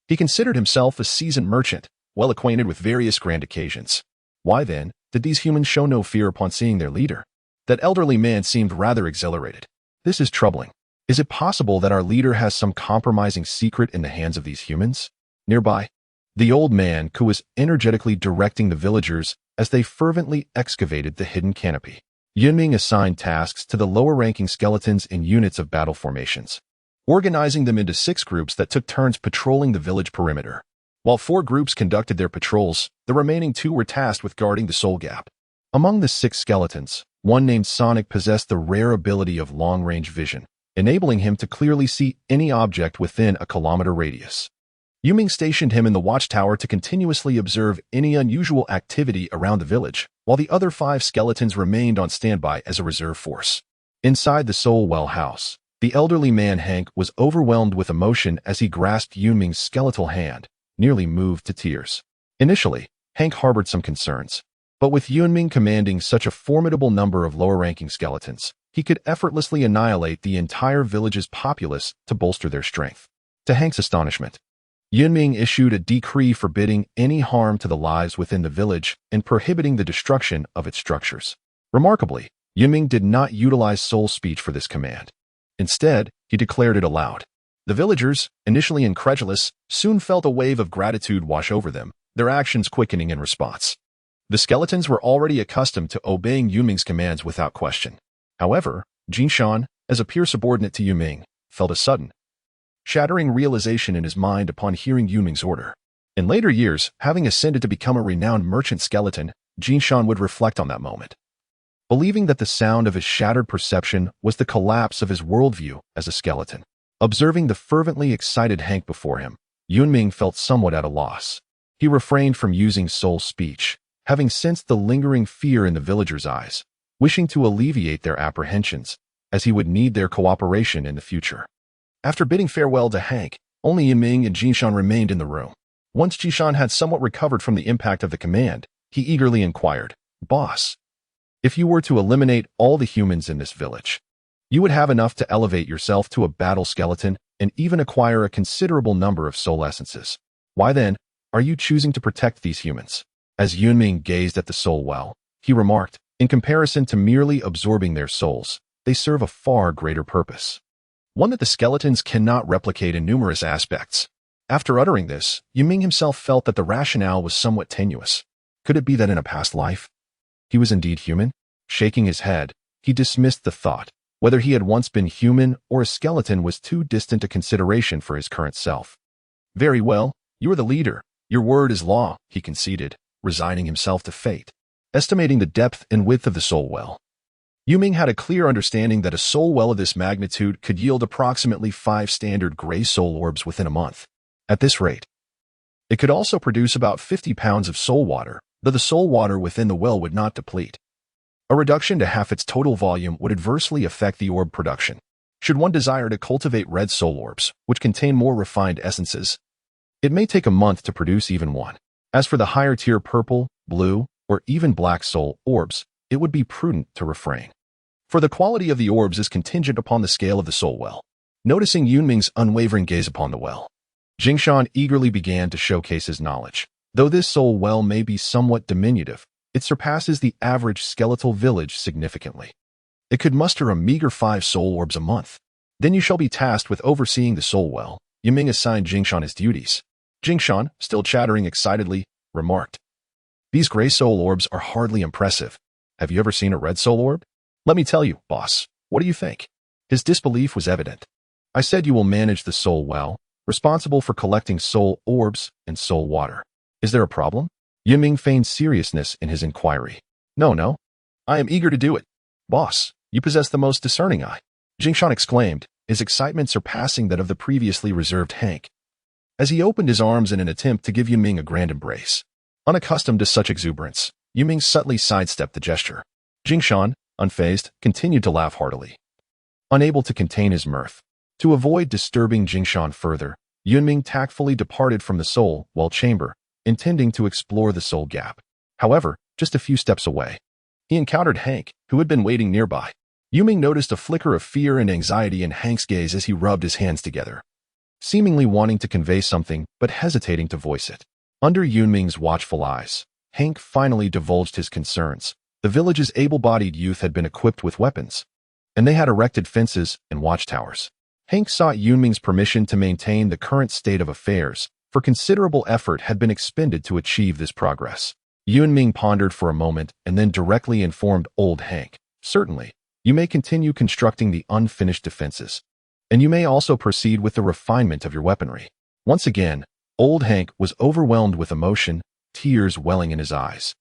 He considered himself a seasoned merchant, well acquainted with various grand occasions. Why then did these humans show no fear upon seeing their leader? That elderly man seemed rather exhilarated. "This is troubling," Is it possible that our leader has some compromising secret in the hands of these humans? Nearby, the old man who was energetically directing the villagers as they fervently excavated the hidden canopy. Yun Ming assigned tasks to the lower-ranking skeletons in units of battle formations, organizing them into 6 groups that took turns patrolling the village perimeter. While 4 groups conducted their patrols, the remaining 2 were tasked with guarding the soul gap. Among the 6 skeletons, one named Sonic possessed the rare ability of long-range vision, enabling him to clearly see any object within a kilometer radius. Yun Ming stationed him in the watchtower to continuously observe any unusual activity around the village, while the other 5 skeletons remained on standby as a reserve force. Inside the Soul Well house, the elderly man Hank was overwhelmed with emotion as he grasped Yun Ming's skeletal hand, nearly moved to tears. Initially, Hank harbored some concerns, but with Yun Ming commanding such a formidable number of lower-ranking skeletons, he could effortlessly annihilate the entire village's populace to bolster their strength. To Hank's astonishment, Yun Ming issued a decree forbidding any harm to the lives within the village and prohibiting the destruction of its structures. Remarkably, Yun Ming did not utilize soul speech for this command. Instead, he declared it aloud. The villagers, initially incredulous, soon felt a wave of gratitude wash over them, their actions quickening in response. The skeletons were already accustomed to obeying Yun Ming's commands without question. However, Jinshan, as a peer subordinate to Yun Ming, felt a sudden, shattering realization in his mind upon hearing Yun Ming's order. In later years, having ascended to become a renowned merchant skeleton, Jinshan would reflect on that moment, believing that the sound of his shattered perception was the collapse of his worldview as a skeleton. Observing the fervently excited Hank before him, Yun Ming felt somewhat at a loss. He refrained from using soul speech, having sensed the lingering fear in the villagers' eyes, wishing to alleviate their apprehensions, as he would need their cooperation in the future. After bidding farewell to Hank, only Yun Ming and Jinshan remained in the room. Once Jinshan had somewhat recovered from the impact of the command, he eagerly inquired, "Boss, if you were to eliminate all the humans in this village, you would have enough to elevate yourself to a battle skeleton and even acquire a considerable number of soul essences. Why then are you choosing to protect these humans?" As Yun Ming gazed at the soul well, he remarked, "In comparison to merely absorbing their souls, they serve a far greater purpose, one that the skeletons cannot replicate in numerous aspects." After uttering this, Yun Ming himself felt that the rationale was somewhat tenuous. Could it be that in a past life, he was indeed human? Shaking his head, he dismissed the thought. Whether he had once been human or a skeleton was too distant a consideration for his current self. "Very well, you are the leader. Your word is law," he conceded, resigning himself to fate. Estimating the depth and width of the soul well, Yun Ming had a clear understanding that a soul well of this magnitude could yield approximately 5 standard gray soul orbs within a month. At this rate, it could also produce about 50 pounds of soul water, though the soul water within the well would not deplete. A reduction to half its total volume would adversely affect the orb production. Should one desire to cultivate red soul orbs, which contain more refined essences, it may take a month to produce even one. As for the higher tier purple, blue, or even black soul orbs, it would be prudent to refrain, for the quality of the orbs is contingent upon the scale of the soul well. Noticing Yun Ming's unwavering gaze upon the well, Jinshan eagerly began to showcase his knowledge. Though this soul well may be somewhat diminutive, it surpasses the average skeletal village significantly. It could muster a meager 5 soul orbs a month. Then you shall be tasked with overseeing the soul well. Yun Ming assigned Jinshan his duties. Jinshan, still chattering excitedly, remarked, "These gray soul orbs are hardly impressive. Have you ever seen a red soul orb? Let me tell you, boss, what do you think?" His disbelief was evident. "I said you will manage the soul well, responsible for collecting soul orbs and soul water. Is there a problem?" Yun Ming feigned seriousness in his inquiry. No. I am eager to do it. Boss, you possess the most discerning eye," Jinshan exclaimed, his excitement surpassing that of the previously reserved Hank, as he opened his arms in an attempt to give Yun Ming a grand embrace. Unaccustomed to such exuberance, Yun Ming subtly sidestepped the gesture. Jinshan, unfazed, continued to laugh heartily, unable to contain his mirth. To avoid disturbing Jinshan further, Yun Ming tactfully departed from the soul well chamber, intending to explore the soul gap. However, just a few steps away, he encountered Hank, who had been waiting nearby. Yun Ming noticed a flicker of fear and anxiety in Hank's gaze as he rubbed his hands together, seemingly wanting to convey something but hesitating to voice it. Under Yun Ming's watchful eyes, Hank finally divulged his concerns. The village's able-bodied youth had been equipped with weapons, and they had erected fences and watchtowers. Hank sought Yun Ming's permission to maintain the current state of affairs, for considerable effort had been expended to achieve this progress. Yun Ming pondered for a moment and then directly informed old Hank, "Certainly, you may continue constructing the unfinished defenses, and you may also proceed with the refinement of your weaponry." Once again, old Hank was overwhelmed with emotion, tears welling in his eyes.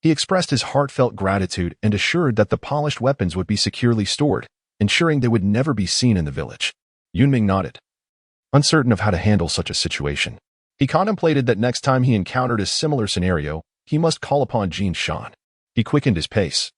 He expressed his heartfelt gratitude and assured that the polished weapons would be securely stored, ensuring they would never be seen in the village. Yun Ming nodded, uncertain of how to handle such a situation. He contemplated that next time he encountered a similar scenario, he must call upon Jin Shan. He quickened his pace,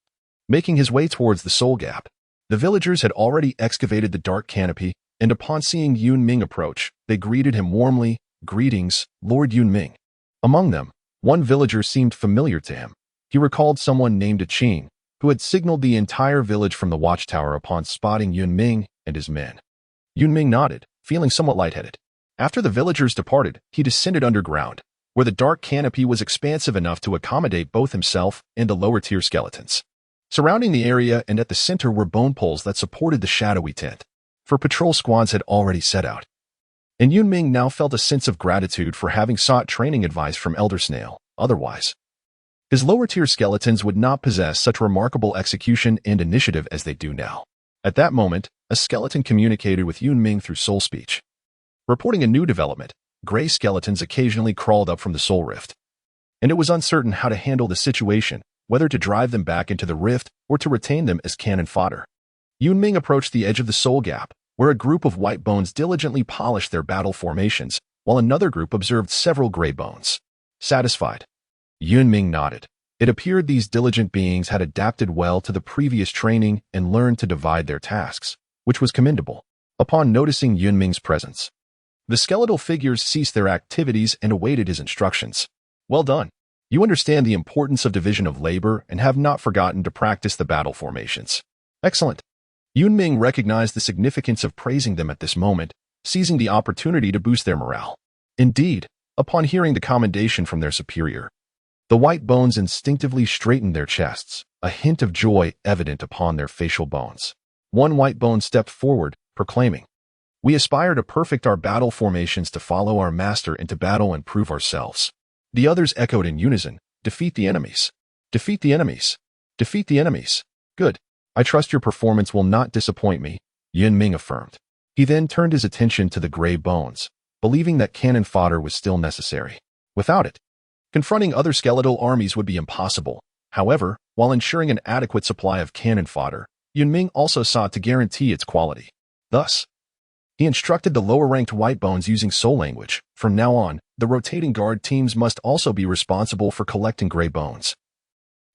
making his way towards the Soul Gap. The villagers had already excavated the dark canopy, and upon seeing Yun Ming approach, they greeted him warmly. "Greetings, Lord Yun Ming." Among them, one villager seemed familiar to him. He recalled someone named Ching, who had signaled the entire village from the watchtower upon spotting Yun Ming and his men. Yun Ming nodded, feeling somewhat lightheaded. After the villagers departed, he descended underground, where the dark canopy was expansive enough to accommodate both himself and the lower-tier skeletons. Surrounding the area and at the center were bone poles that supported the shadowy tent, for patrol squads had already set out. And Yun Ming now felt a sense of gratitude for having sought training advice from Elder Snail. Otherwise, his lower-tier skeletons would not possess such remarkable execution and initiative as they do now. At that moment, a skeleton communicated with Yun Ming through soul speech. Reporting a new development, gray skeletons occasionally crawled up from the soul rift, and it was uncertain how to handle the situation, whether to drive them back into the rift or to retain them as cannon fodder. Yun Ming approached the edge of the soul gap, where a group of white bones diligently polished their battle formations, while another group observed several gray bones. Satisfied, Yun Ming nodded. It appeared these diligent beings had adapted well to the previous training and learned to divide their tasks, which was commendable. Upon noticing Yun Ming's presence, the skeletal figures ceased their activities and awaited his instructions. "Well done. You understand the importance of division of labor and have not forgotten to practice the battle formations." "Excellent." Yun Ming recognized the significance of praising them at this moment, seizing the opportunity to boost their morale. Indeed, upon hearing the commendation from their superior, the white bones instinctively straightened their chests, a hint of joy evident upon their facial bones. One white bone stepped forward, proclaiming, "We aspire to perfect our battle formations to follow our master into battle and prove ourselves." The others echoed in unison, "Defeat the enemies. Defeat the enemies. Defeat the enemies." "Good. I trust your performance will not disappoint me," Yun Ming affirmed. He then turned his attention to the gray bones, believing that cannon fodder was still necessary. Without it, confronting other skeletal armies would be impossible. However, while ensuring an adequate supply of cannon fodder, Yun Ming also sought to guarantee its quality. Thus, he instructed the lower-ranked white bones using soul language. From now on, the rotating guard teams must also be responsible for collecting gray bones.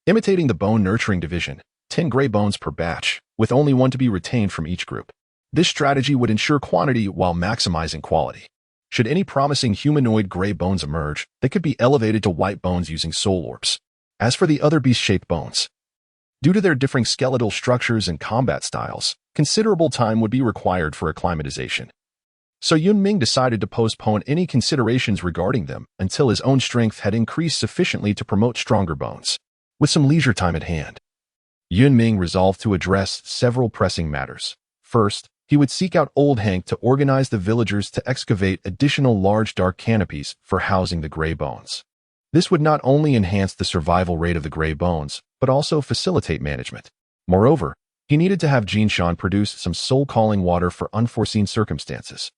Imitating the bone nurturing division, 10 gray bones per batch, with only one to be retained from each group. This strategy would ensure quantity while maximizing quality. Should any promising humanoid gray bones emerge, they could be elevated to white bones using soul orbs. As for the other beast-shaped bones, due to their differing skeletal structures and combat styles, considerable time would be required for acclimatization. So Yun Ming decided to postpone any considerations regarding them until his own strength had increased sufficiently to promote stronger bones. With some leisure time at hand, Yun Ming resolved to address several pressing matters. First, he would seek out Old Hank to organize the villagers to excavate additional large dark canopies for housing the gray bones. This would not only enhance the survival rate of the gray bones, but also facilitate management. Moreover, he needed to have Jin Shan produce some soul-calling water for unforeseen circumstances.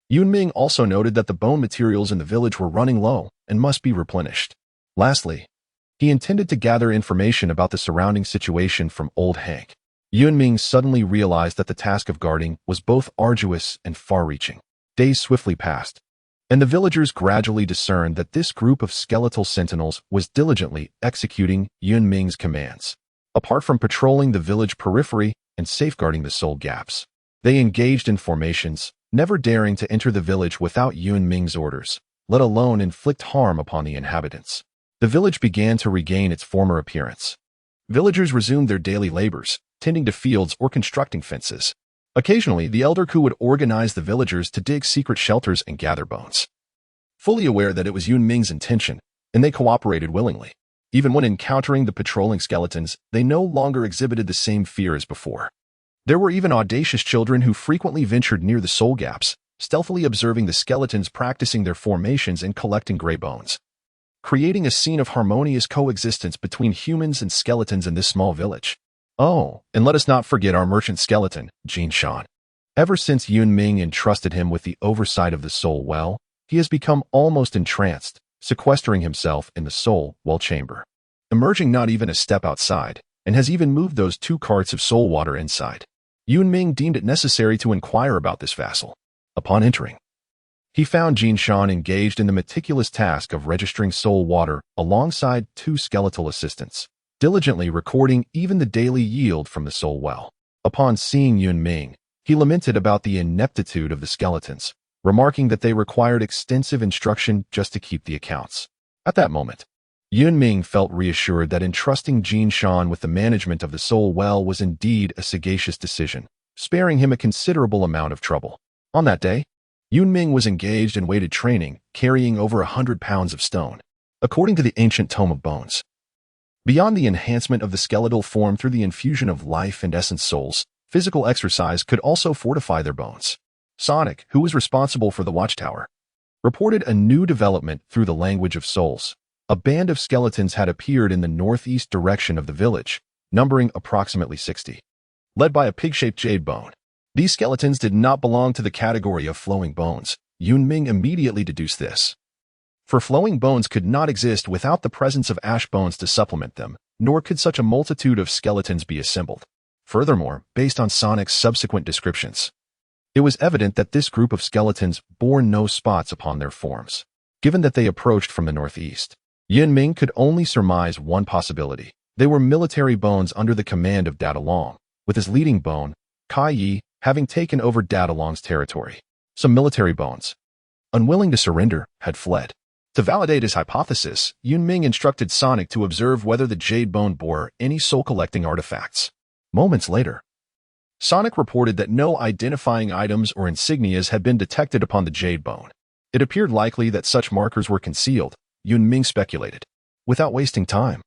Yun Ming also noted that the bone materials in the village were running low and must be replenished. Lastly, he intended to gather information about the surrounding situation from Old Hank. Yun Ming suddenly realized that the task of guarding was both arduous and far-reaching. Days swiftly passed, and the villagers gradually discerned that this group of skeletal sentinels was diligently executing Yun Ming's commands. Apart from patrolling the village periphery and safeguarding the soul gaps, they engaged in formations, never daring to enter the village without Yun Ming's orders, let alone inflict harm upon the inhabitants. The village began to regain its former appearance. Villagers resumed their daily labors, tending to fields or constructing fences. Occasionally, the elder Ku would organize the villagers to dig secret shelters and gather bones. Fully aware that it was Yun Ming's intention, and they cooperated willingly. Even when encountering the patrolling skeletons, they no longer exhibited the same fear as before. There were even audacious children who frequently ventured near the soul gaps, stealthily observing the skeletons practicing their formations and collecting gray bones, creating a scene of harmonious coexistence between humans and skeletons in this small village. Oh, and let us not forget our merchant skeleton, Jin Shan. Ever since Yun Ming entrusted him with the oversight of the soul well, he has become almost entranced, sequestering himself in the soul well chamber, emerging not even a step outside, and has even moved those 2 carts of soul water inside. Yun Ming deemed it necessary to inquire about this vassal. Upon entering, he found Jin Shan engaged in the meticulous task of registering soul water alongside 2 skeletal assistants, diligently recording even the daily yield from the soul well. Upon seeing Yun Ming, he lamented about the ineptitude of the skeletons, remarking that they required extensive instruction just to keep the accounts. At that moment, Yun Ming felt reassured that entrusting Jin Shan with the management of the soul well was indeed a sagacious decision, sparing him a considerable amount of trouble. On that day, Yun Ming was engaged in weighted training, carrying over 100 pounds of stone, according to the ancient Tome of Bones. Beyond the enhancement of the skeletal form through the infusion of life and essence souls, physical exercise could also fortify their bones. Sonic, who was responsible for the watchtower, reported a new development through the language of souls. A band of skeletons had appeared in the northeast direction of the village, numbering approximately 60, led by a pig-shaped jade bone. These skeletons did not belong to the category of flowing bones. Yun Ming immediately deduced this. For flowing bones could not exist without the presence of ash bones to supplement them, nor could such a multitude of skeletons be assembled. Furthermore, based on Sonic's subsequent descriptions, it was evident that this group of skeletons bore no spots upon their forms. Given that they approached from the northeast, Yun Ming could only surmise one possibility. They were military bones under the command of Dadalong, with his leading bone, Kai Yi, having taken over Dadalong's territory. Some military bones, unwilling to surrender, had fled. To validate his hypothesis, Yun Ming instructed Sonic to observe whether the jade bone bore any soul-collecting artifacts. Moments later, Sonic reported that no identifying items or insignias had been detected upon the jade bone. It appeared likely that such markers were concealed, Yun Ming speculated. Without wasting time,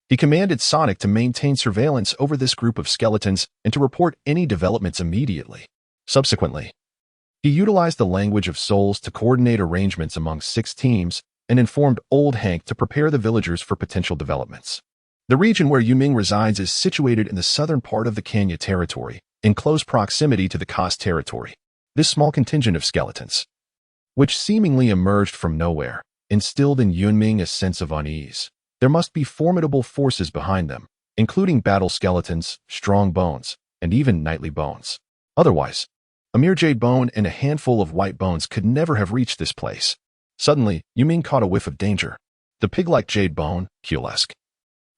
he commanded Sonic to maintain surveillance over this group of skeletons and to report any developments immediately. Subsequently, he utilized the language of souls to coordinate arrangements among 6 teams and informed Old Hank to prepare the villagers for potential developments. The region where Yun Ming resides is situated in the southern part of the Kenya territory, in close proximity to the Kos territory. This small contingent of skeletons, which seemingly emerged from nowhere, instilled in Yun Ming a sense of unease. There must be formidable forces behind them, including battle skeletons, strong bones, and even knightly bones. Otherwise, a mere jade bone and a handful of white bones could never have reached this place. Suddenly, Yun Ming caught a whiff of danger. The pig-like jade bone, Kulesk,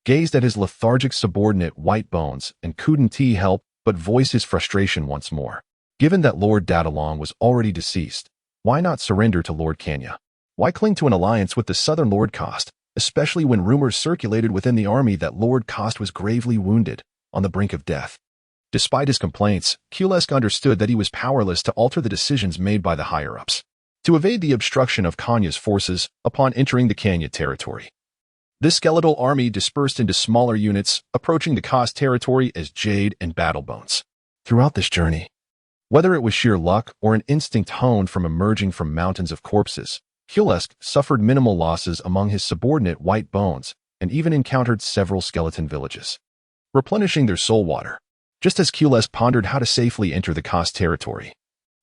gazed at his lethargic subordinate white bones and couldn't help but voice his frustration once more. Given that Lord Dadalong was already deceased, why not surrender to Lord Kenya? Why cling to an alliance with the southern Lord Kost, especially when rumors circulated within the army that Lord Kost was gravely wounded, on the brink of death? Despite his complaints, Kulesk understood that he was powerless to alter the decisions made by the higher-ups to evade the obstruction of Kenya's forces upon entering the Kenya territory. This skeletal army dispersed into smaller units, approaching the Kost territory as jade and battle bones. Throughout this journey, whether it was sheer luck or an instinct honed from emerging from mountains of corpses, Kulesk suffered minimal losses among his subordinate white bones and even encountered several skeleton villages, replenishing their soul water. Just as Kulesk pondered how to safely enter the Kost territory,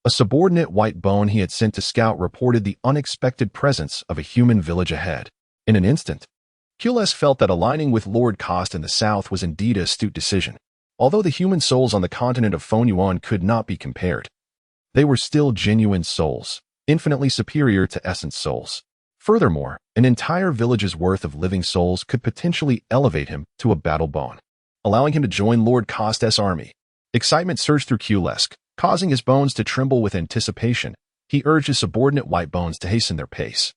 a subordinate white bone he had sent to scout reported the unexpected presence of a human village ahead. In an instant, Kulesk felt that aligning with Lord Kost in the south was indeed an astute decision. Although the human souls on the continent of Fonyuan could not be compared, they were still genuine souls, infinitely superior to essence souls. Furthermore, an entire village's worth of living souls could potentially elevate him to a battle bone, allowing him to join Lord Kost's army. Excitement surged through Kulesk, causing his bones to tremble with anticipation. He urged his subordinate white bones to hasten their pace,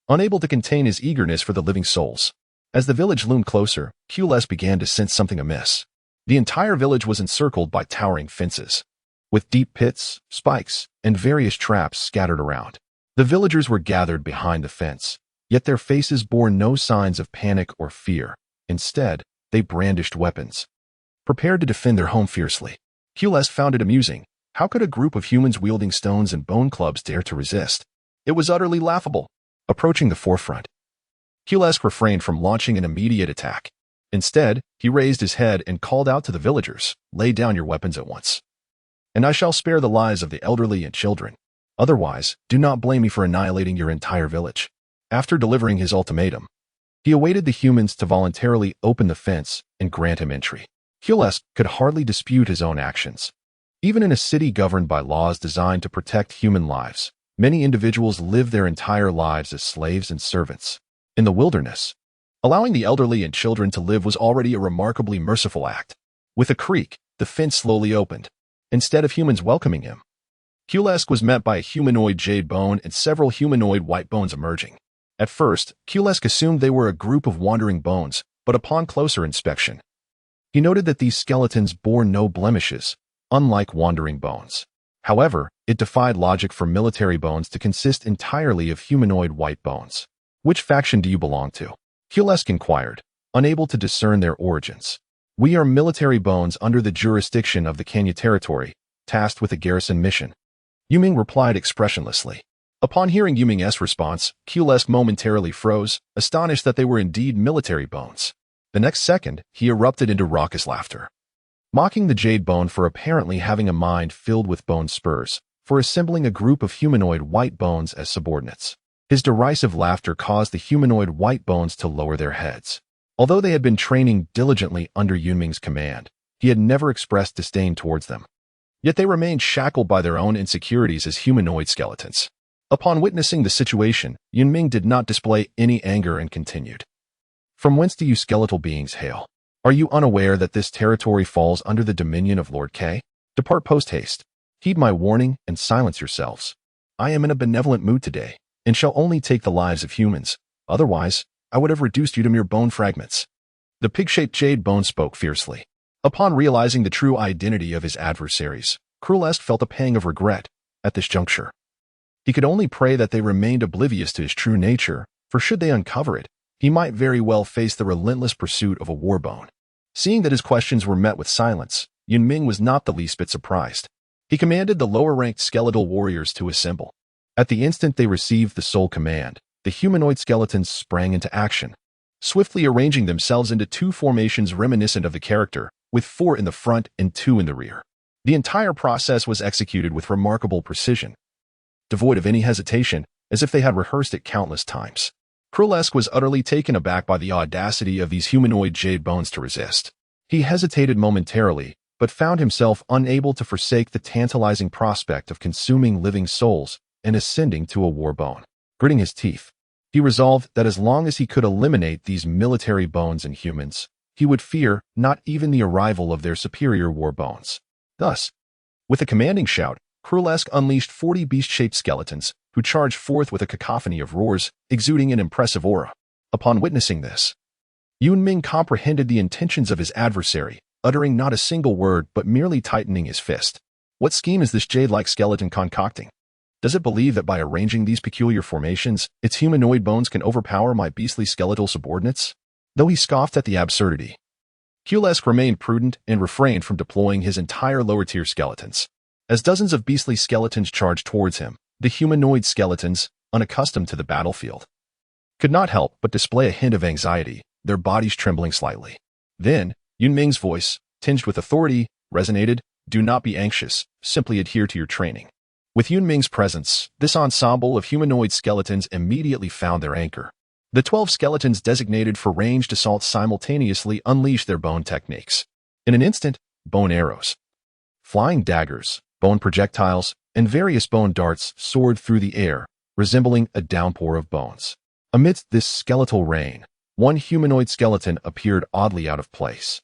unable to contain his eagerness for the living souls. As the village loomed closer, Kulesk began to sense something amiss. The entire village was encircled by towering fences, with deep pits, spikes, and various traps scattered around. The villagers were gathered behind the fence, yet their faces bore no signs of panic or fear. Instead, they brandished weapons, prepared to defend their home fiercely. Qles found it amusing. How could a group of humans wielding stones and bone clubs dare to resist? It was utterly laughable. Approaching the forefront, Qles refrained from launching an immediate attack. Instead, he raised his head and called out to the villagers, "Lay down your weapons at once, and I shall spare the lives of the elderly and children. Otherwise, do not blame me for annihilating your entire village." After delivering his ultimatum, he awaited the humans to voluntarily open the fence and grant him entry. Qles could hardly dispute his own actions. Even in a city governed by laws designed to protect human lives, many individuals live their entire lives as slaves and servants. In the wilderness, allowing the elderly and children to live was already a remarkably merciful act. With a creak, the fence slowly opened. Instead of humans welcoming him, Qles was met by a humanoid jade bone and several humanoid white bones emerging. At first, Qles assumed they were a group of wandering bones, but upon closer inspection, he noted that these skeletons bore no blemishes, unlike wandering bones. However, it defied logic for military bones to consist entirely of humanoid white bones. "Which faction do you belong to?" Qles inquired, unable to discern their origins. "We are military bones under the jurisdiction of the Kenya territory, tasked with a garrison mission." Yun Ming replied expressionlessly. Upon hearing Yun Ming's response, Qles momentarily froze, astonished that they were indeed military bones. The next second, he erupted into raucous laughter, mocking the jade bone for apparently having a mind filled with bone spurs, for assembling a group of humanoid white bones as subordinates. His derisive laughter caused the humanoid white bones to lower their heads. Although they had been training diligently under Yun Ming's command, he had never expressed disdain towards them. Yet they remained shackled by their own insecurities as humanoid skeletons. Upon witnessing the situation, Yun Ming did not display any anger and continued. "From whence do you skeletal beings hail? Are you unaware that this territory falls under the dominion of Lord K? Depart post-haste. Heed my warning and silence yourselves. I am in a benevolent mood today, and shall only take the lives of humans. Otherwise, I would have reduced you to mere bone fragments." The pig-shaped jade bone spoke fiercely. Upon realizing the true identity of his adversaries, Qles felt a pang of regret. At this juncture, he could only pray that they remained oblivious to his true nature, for should they uncover it, he might very well face the relentless pursuit of a war bone. Seeing that his questions were met with silence, Yun Ming was not the least bit surprised. He commanded the lower-ranked skeletal warriors to assemble. At the instant they received the sole command, the humanoid skeletons sprang into action, swiftly arranging themselves into two formations reminiscent of the character, with 4 in the front and 2 in the rear. The entire process was executed with remarkable precision, devoid of any hesitation, as if they had rehearsed it countless times. Qles was utterly taken aback by the audacity of these humanoid jade bones to resist. He hesitated momentarily, but found himself unable to forsake the tantalizing prospect of consuming living souls and ascending to a war bone. Gritting his teeth, he resolved that as long as he could eliminate these military bones and humans, he would fear not even the arrival of their superior war bones. Thus, with a commanding shout, Qles unleashed 40 beast-shaped skeletons, who charged forth with a cacophony of roars, exuding an impressive aura. Upon witnessing this, Yun Ming comprehended the intentions of his adversary, uttering not a single word but merely tightening his fist. What scheme is this jade-like skeleton concocting? Does it believe that by arranging these peculiar formations, its humanoid bones can overpower my beastly skeletal subordinates? Though he scoffed at the absurdity, Qles remained prudent and refrained from deploying his entire lower-tier skeletons. As dozens of beastly skeletons charged towards him, the humanoid skeletons, unaccustomed to the battlefield, could not help but display a hint of anxiety, their bodies trembling slightly. Then, Yun Ming's voice, tinged with authority, resonated, "Do not be anxious, simply adhere to your training." With Yun Ming's presence, this ensemble of humanoid skeletons immediately found their anchor. The 12 skeletons designated for ranged assault simultaneously unleashed their bone techniques. In an instant, bone arrows, flying daggers, bone projectiles, and various bone darts soared through the air, resembling a downpour of bones. Amidst this skeletal rain, one humanoid skeleton appeared oddly out of place.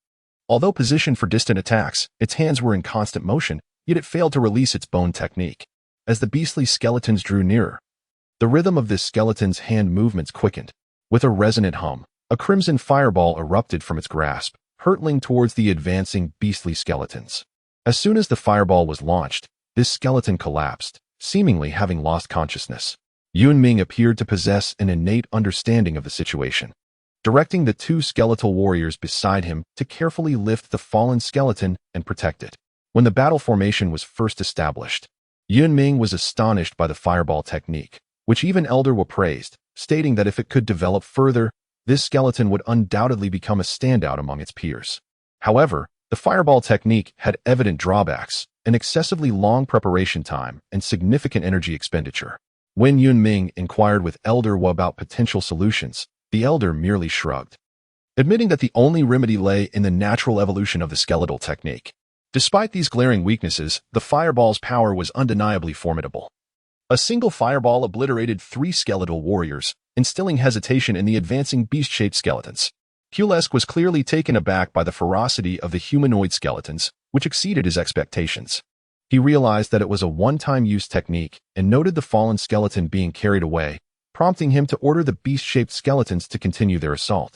Although positioned for distant attacks, its hands were in constant motion, yet it failed to release its bone technique. As the beastly skeletons drew nearer, the rhythm of this skeleton's hand movements quickened. With a resonant hum, a crimson fireball erupted from its grasp, hurtling towards the advancing beastly skeletons. As soon as the fireball was launched, this skeleton collapsed, seemingly having lost consciousness. Yun Ming appeared to possess an innate understanding of the situation, directing the 2 skeletal warriors beside him to carefully lift the fallen skeleton and protect it. When the battle formation was first established, Yun Ming was astonished by the fireball technique, which even Elder Wu praised, stating that if it could develop further, this skeleton would undoubtedly become a standout among its peers. However, the fireball technique had evident drawbacks, an excessively long preparation time, and significant energy expenditure. When Yun Ming inquired with Elder Wu about potential solutions, the elder merely shrugged, admitting that the only remedy lay in the natural evolution of the skeletal technique. Despite these glaring weaknesses, the fireball's power was undeniably formidable. A single fireball obliterated 3 skeletal warriors, instilling hesitation in the advancing beast-shaped skeletons. Kulesk was clearly taken aback by the ferocity of the humanoid skeletons, which exceeded his expectations. He realized that it was a one-time use technique and noted the fallen skeleton being carried away, prompting him to order the beast-shaped skeletons to continue their assault.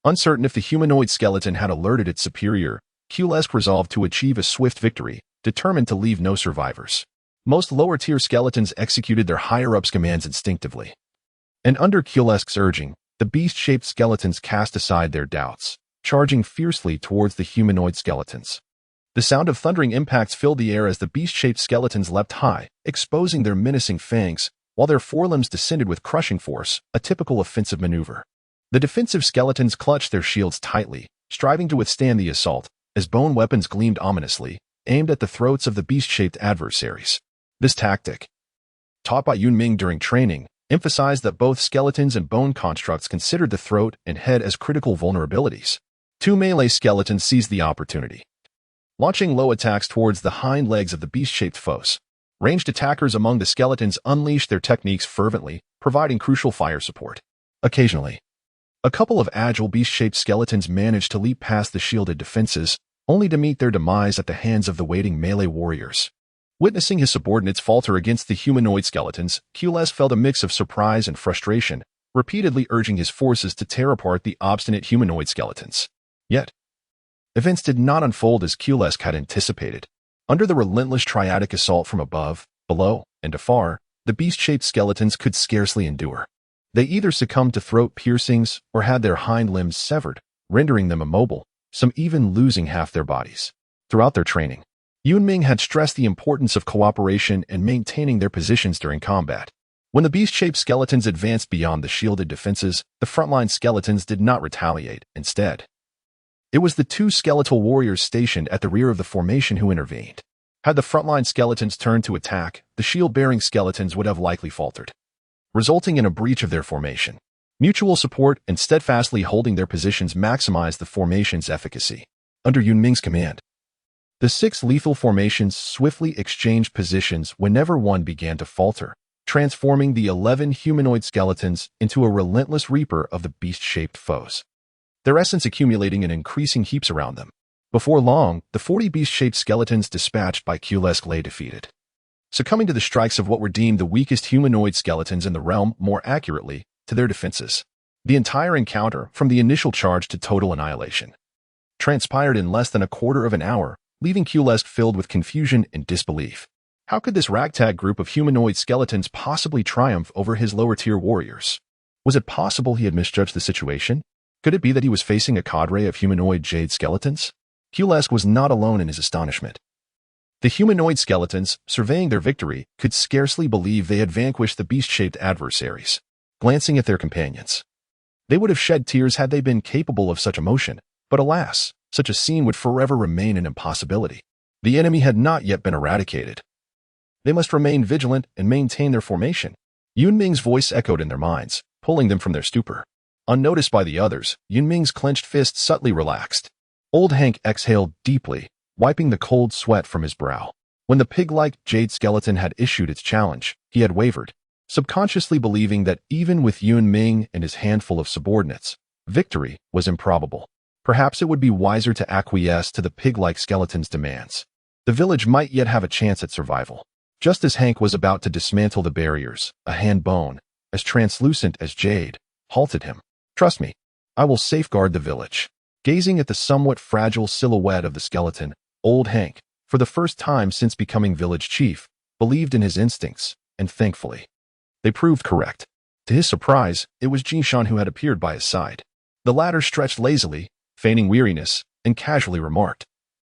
Uncertain if the humanoid skeleton had alerted its superior, Kulesk resolved to achieve a swift victory, determined to leave no survivors. Most lower-tier skeletons executed their higher-ups' commands instinctively. And under Kulesk's urging, the beast-shaped skeletons cast aside their doubts, charging fiercely towards the humanoid skeletons. The sound of thundering impacts filled the air as the beast-shaped skeletons leapt high, exposing their menacing fangs, while their forelimbs descended with crushing force, a typical offensive maneuver. The defensive skeletons clutched their shields tightly, striving to withstand the assault, as bone weapons gleamed ominously, aimed at the throats of the beast-shaped adversaries. This tactic, taught by Yun Ming during training, emphasized that both skeletons and bone constructs considered the throat and head as critical vulnerabilities. 2 melee skeletons seized the opportunity, launching low attacks towards the hind legs of the beast-shaped foes. Ranged attackers among the skeletons unleashed their techniques fervently, providing crucial fire support. Occasionally, a couple of agile beast-shaped skeletons managed to leap past the shielded defenses, only to meet their demise at the hands of the waiting melee warriors. Witnessing his subordinates falter against the humanoid skeletons, Kulesk felt a mix of surprise and frustration, repeatedly urging his forces to tear apart the obstinate humanoid skeletons. Yet, events did not unfold as Kulesk had anticipated. Under the relentless triadic assault from above, below, and afar, the beast-shaped skeletons could scarcely endure. They either succumbed to throat piercings or had their hind limbs severed, rendering them immobile, some even losing half their bodies. Throughout their training, Yun Ming had stressed the importance of cooperation and maintaining their positions during combat. When the beast-shaped skeletons advanced beyond the shielded defenses, the frontline skeletons did not retaliate. Instead, it was the 2 skeletal warriors stationed at the rear of the formation who intervened. Had the frontline skeletons turned to attack, the shield-bearing skeletons would have likely faltered, resulting in a breach of their formation. Mutual support and steadfastly holding their positions maximized the formation's efficacy. Under Yun Ming's command, the 6 lethal formations swiftly exchanged positions whenever one began to falter, transforming the 11 humanoid skeletons into a relentless reaper of the beast-shaped foes, their essence accumulating in increasing heaps around them. Before long, the 40 beast-shaped skeletons dispatched by Kulesk lay defeated, succumbing to the strikes of what were deemed the weakest humanoid skeletons in the realm, more accurately, to their defenses. The entire encounter, from the initial charge to total annihilation, transpired in less than a quarter of an hour, leaving Kulesk filled with confusion and disbelief. How could this ragtag group of humanoid skeletons possibly triumph over his lower-tier warriors? Was it possible he had misjudged the situation? Could it be that he was facing a cadre of humanoid jade skeletons? Kulesk was not alone in his astonishment. The humanoid skeletons, surveying their victory, could scarcely believe they had vanquished the beast-shaped adversaries. Glancing at their companions, they would have shed tears had they been capable of such emotion, but alas, such a scene would forever remain an impossibility. The enemy had not yet been eradicated. They must remain vigilant and maintain their formation. Yun Ming's voice echoed in their minds, pulling them from their stupor. Unnoticed by the others, Yun Ming's clenched fist subtly relaxed. Old Hank exhaled deeply, wiping the cold sweat from his brow. When the pig-like jade skeleton had issued its challenge, he had wavered, subconsciously believing that even with Yun Ming and his handful of subordinates, victory was improbable. Perhaps it would be wiser to acquiesce to the pig-like skeleton's demands. The village might yet have a chance at survival. Just as Hank was about to dismantle the barriers, a hand bone, as translucent as jade, halted him. "Trust me, I will safeguard the village." Gazing at the somewhat fragile silhouette of the skeleton, old Hank, for the first time since becoming village chief, believed in his instincts, and thankfully, they proved correct. To his surprise, it was Jishan who had appeared by his side. The latter stretched lazily, feigning weariness, and casually remarked,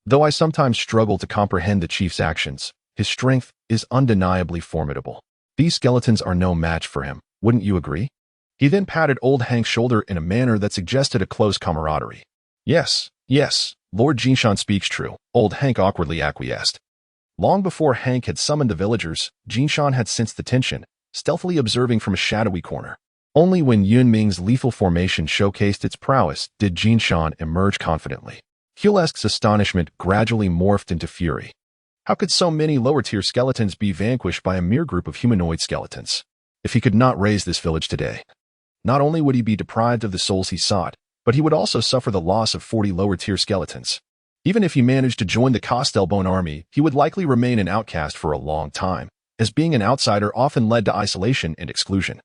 Though I sometimes struggle to comprehend the chief's actions, his strength is undeniably formidable. These skeletons are no match for him, wouldn't you agree? He then patted old Hank's shoulder in a manner that suggested a close camaraderie. Yes, yes, Lord Jinshan speaks true, old Hank awkwardly acquiesced. Long before Hank had summoned the villagers, Jinshan had sensed the tension, stealthily observing from a shadowy corner. Only when Yun Ming's lethal formation showcased its prowess did Jinshan emerge confidently. Kulesk's astonishment gradually morphed into fury. How could so many lower-tier skeletons be vanquished by a mere group of humanoid skeletons? If he could not raise this village today, not only would he be deprived of the souls he sought, but he would also suffer the loss of 40 lower-tier skeletons. Even if he managed to join the Costelbone army, he would likely remain an outcast for a long time, as being an outsider often led to isolation and exclusion.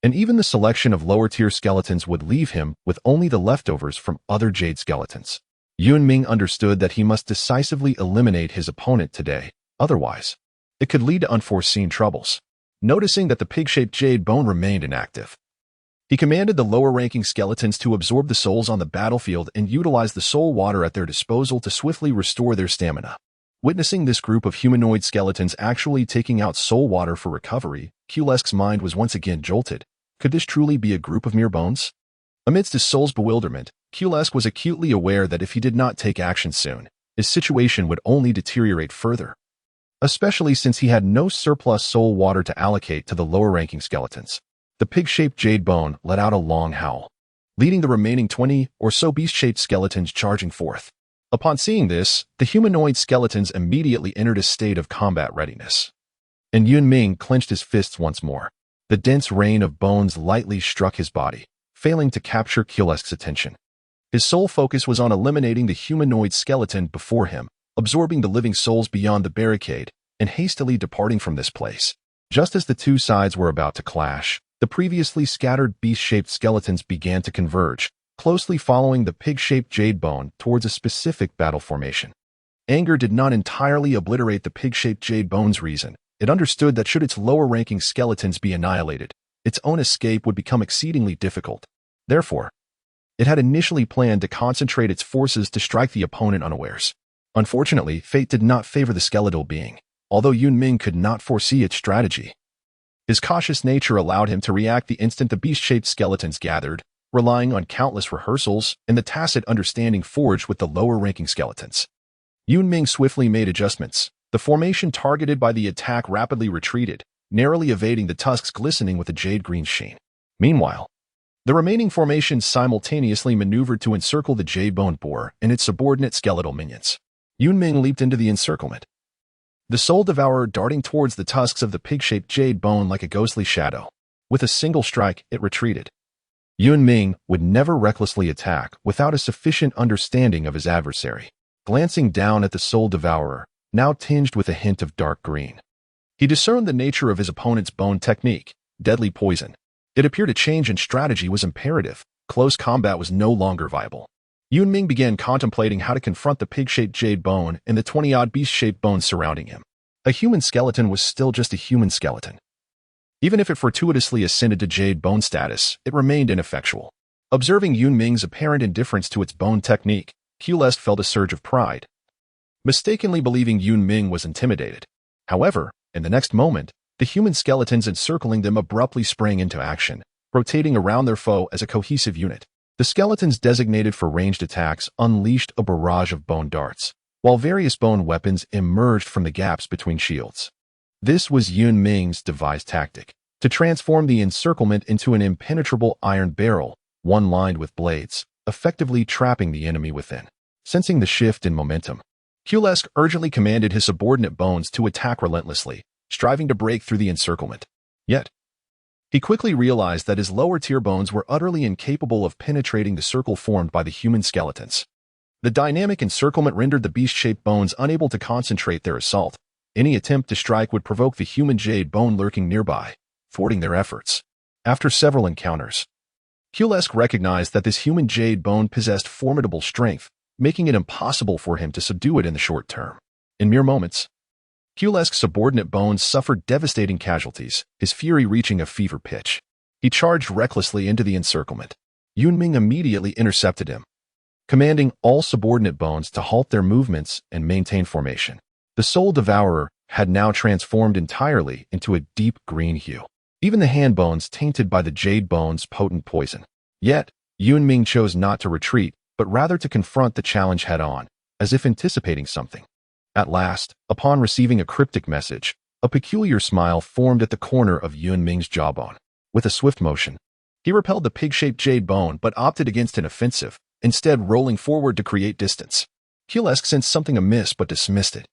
And even the selection of lower-tier skeletons would leave him with only the leftovers from other Jade skeletons. Yun Ming understood that he must decisively eliminate his opponent today, otherwise, it could lead to unforeseen troubles. Noticing that the pig-shaped Jade bone remained inactive, he commanded the lower-ranking skeletons to absorb the souls on the battlefield and utilize the soul water at their disposal to swiftly restore their stamina. Witnessing this group of humanoid skeletons actually taking out soul water for recovery, Kulesk's mind was once again jolted. Could this truly be a group of mere bones? Amidst his soul's bewilderment, Kulesk was acutely aware that if he did not take action soon, his situation would only deteriorate further, especially since he had no surplus soul water to allocate to the lower-ranking skeletons. The pig-shaped Jade bone let out a long howl, leading the remaining 20 or so beast-shaped skeletons charging forth. Upon seeing this, the humanoid skeletons immediately entered a state of combat readiness. And Yun Ming clenched his fists once more. The dense rain of bones lightly struck his body, failing to capture Kulesk's attention. His sole focus was on eliminating the humanoid skeleton before him, absorbing the living souls beyond the barricade, and hastily departing from this place. Just as the two sides were about to clash, the previously scattered beast-shaped skeletons began to converge, closely following the pig-shaped Jade bone towards a specific battle formation. Anger did not entirely obliterate the pig-shaped Jade bone's reason. It understood that should its lower-ranking skeletons be annihilated, its own escape would become exceedingly difficult. Therefore, it had initially planned to concentrate its forces to strike the opponent unawares. Unfortunately, fate did not favor the skeletal being, although Yun Ming could not foresee its strategy. His cautious nature allowed him to react the instant the beast-shaped skeletons gathered, relying on countless rehearsals and the tacit understanding forged with the lower-ranking skeletons. Yun Ming swiftly made adjustments. The formation targeted by the attack rapidly retreated, narrowly evading the tusks glistening with a jade-green sheen. Meanwhile, the remaining formations simultaneously maneuvered to encircle the Jade Bone Boar and its subordinate skeletal minions. Yun Ming leaped into the encirclement, the Soul Devourer darting towards the tusks of the pig-shaped Jade Bone like a ghostly shadow. With a single strike, it retreated. Yun Ming would never recklessly attack without a sufficient understanding of his adversary. Glancing down at the Soul Devourer, now tinged with a hint of dark green, he discerned the nature of his opponent's bone technique, deadly poison. It appeared a change in strategy was imperative. Close combat was no longer viable. Yun Ming began contemplating how to confront the pig-shaped Jade Bone and the 20-odd beast-shaped bones surrounding him. A human skeleton was still just a human skeleton. Even if it fortuitously ascended to Jade Bone status, it remained ineffectual. Observing Yun Ming's apparent indifference to its bone technique, Kulesk felt a surge of pride, mistakenly believing Yun Ming was intimidated. However, in the next moment, the human skeletons encircling them abruptly sprang into action, rotating around their foe as a cohesive unit. The skeletons designated for ranged attacks unleashed a barrage of bone darts, while various bone weapons emerged from the gaps between shields. This was Yun Ming's devised tactic, to transform the encirclement into an impenetrable iron barrel, one lined with blades, effectively trapping the enemy within. Sensing the shift in momentum, Kulesk urgently commanded his subordinate bones to attack relentlessly, striving to break through the encirclement. Yet, he quickly realized that his lower-tier bones were utterly incapable of penetrating the circle formed by the human skeletons. The dynamic encirclement rendered the beast-shaped bones unable to concentrate their assault. Any attempt to strike would provoke the human Jade Bone lurking nearby, thwarting their efforts. After several encounters, Kulesk recognized that this human Jade Bone possessed formidable strength, making it impossible for him to subdue it in the short term. In mere moments, Kulesk's subordinate bones suffered devastating casualties, his fury reaching a fever pitch. He charged recklessly into the encirclement. Yun Ming immediately intercepted him. commanding all subordinate bones to halt their movements and maintain formation. The soul devourer had now transformed entirely into a deep green hue, even the hand bones tainted by the jade bone's potent poison. Yet, Yun Ming chose not to retreat, but rather to confront the challenge head-on, as if anticipating something. At last, upon receiving a cryptic message, a peculiar smile formed at the corner of Yun Ming's jawbone. With a swift motion, he repelled the pig-shaped jade bone but opted against an offensive, instead rolling forward to create distance. Kulesk sensed something amiss but dismissed it,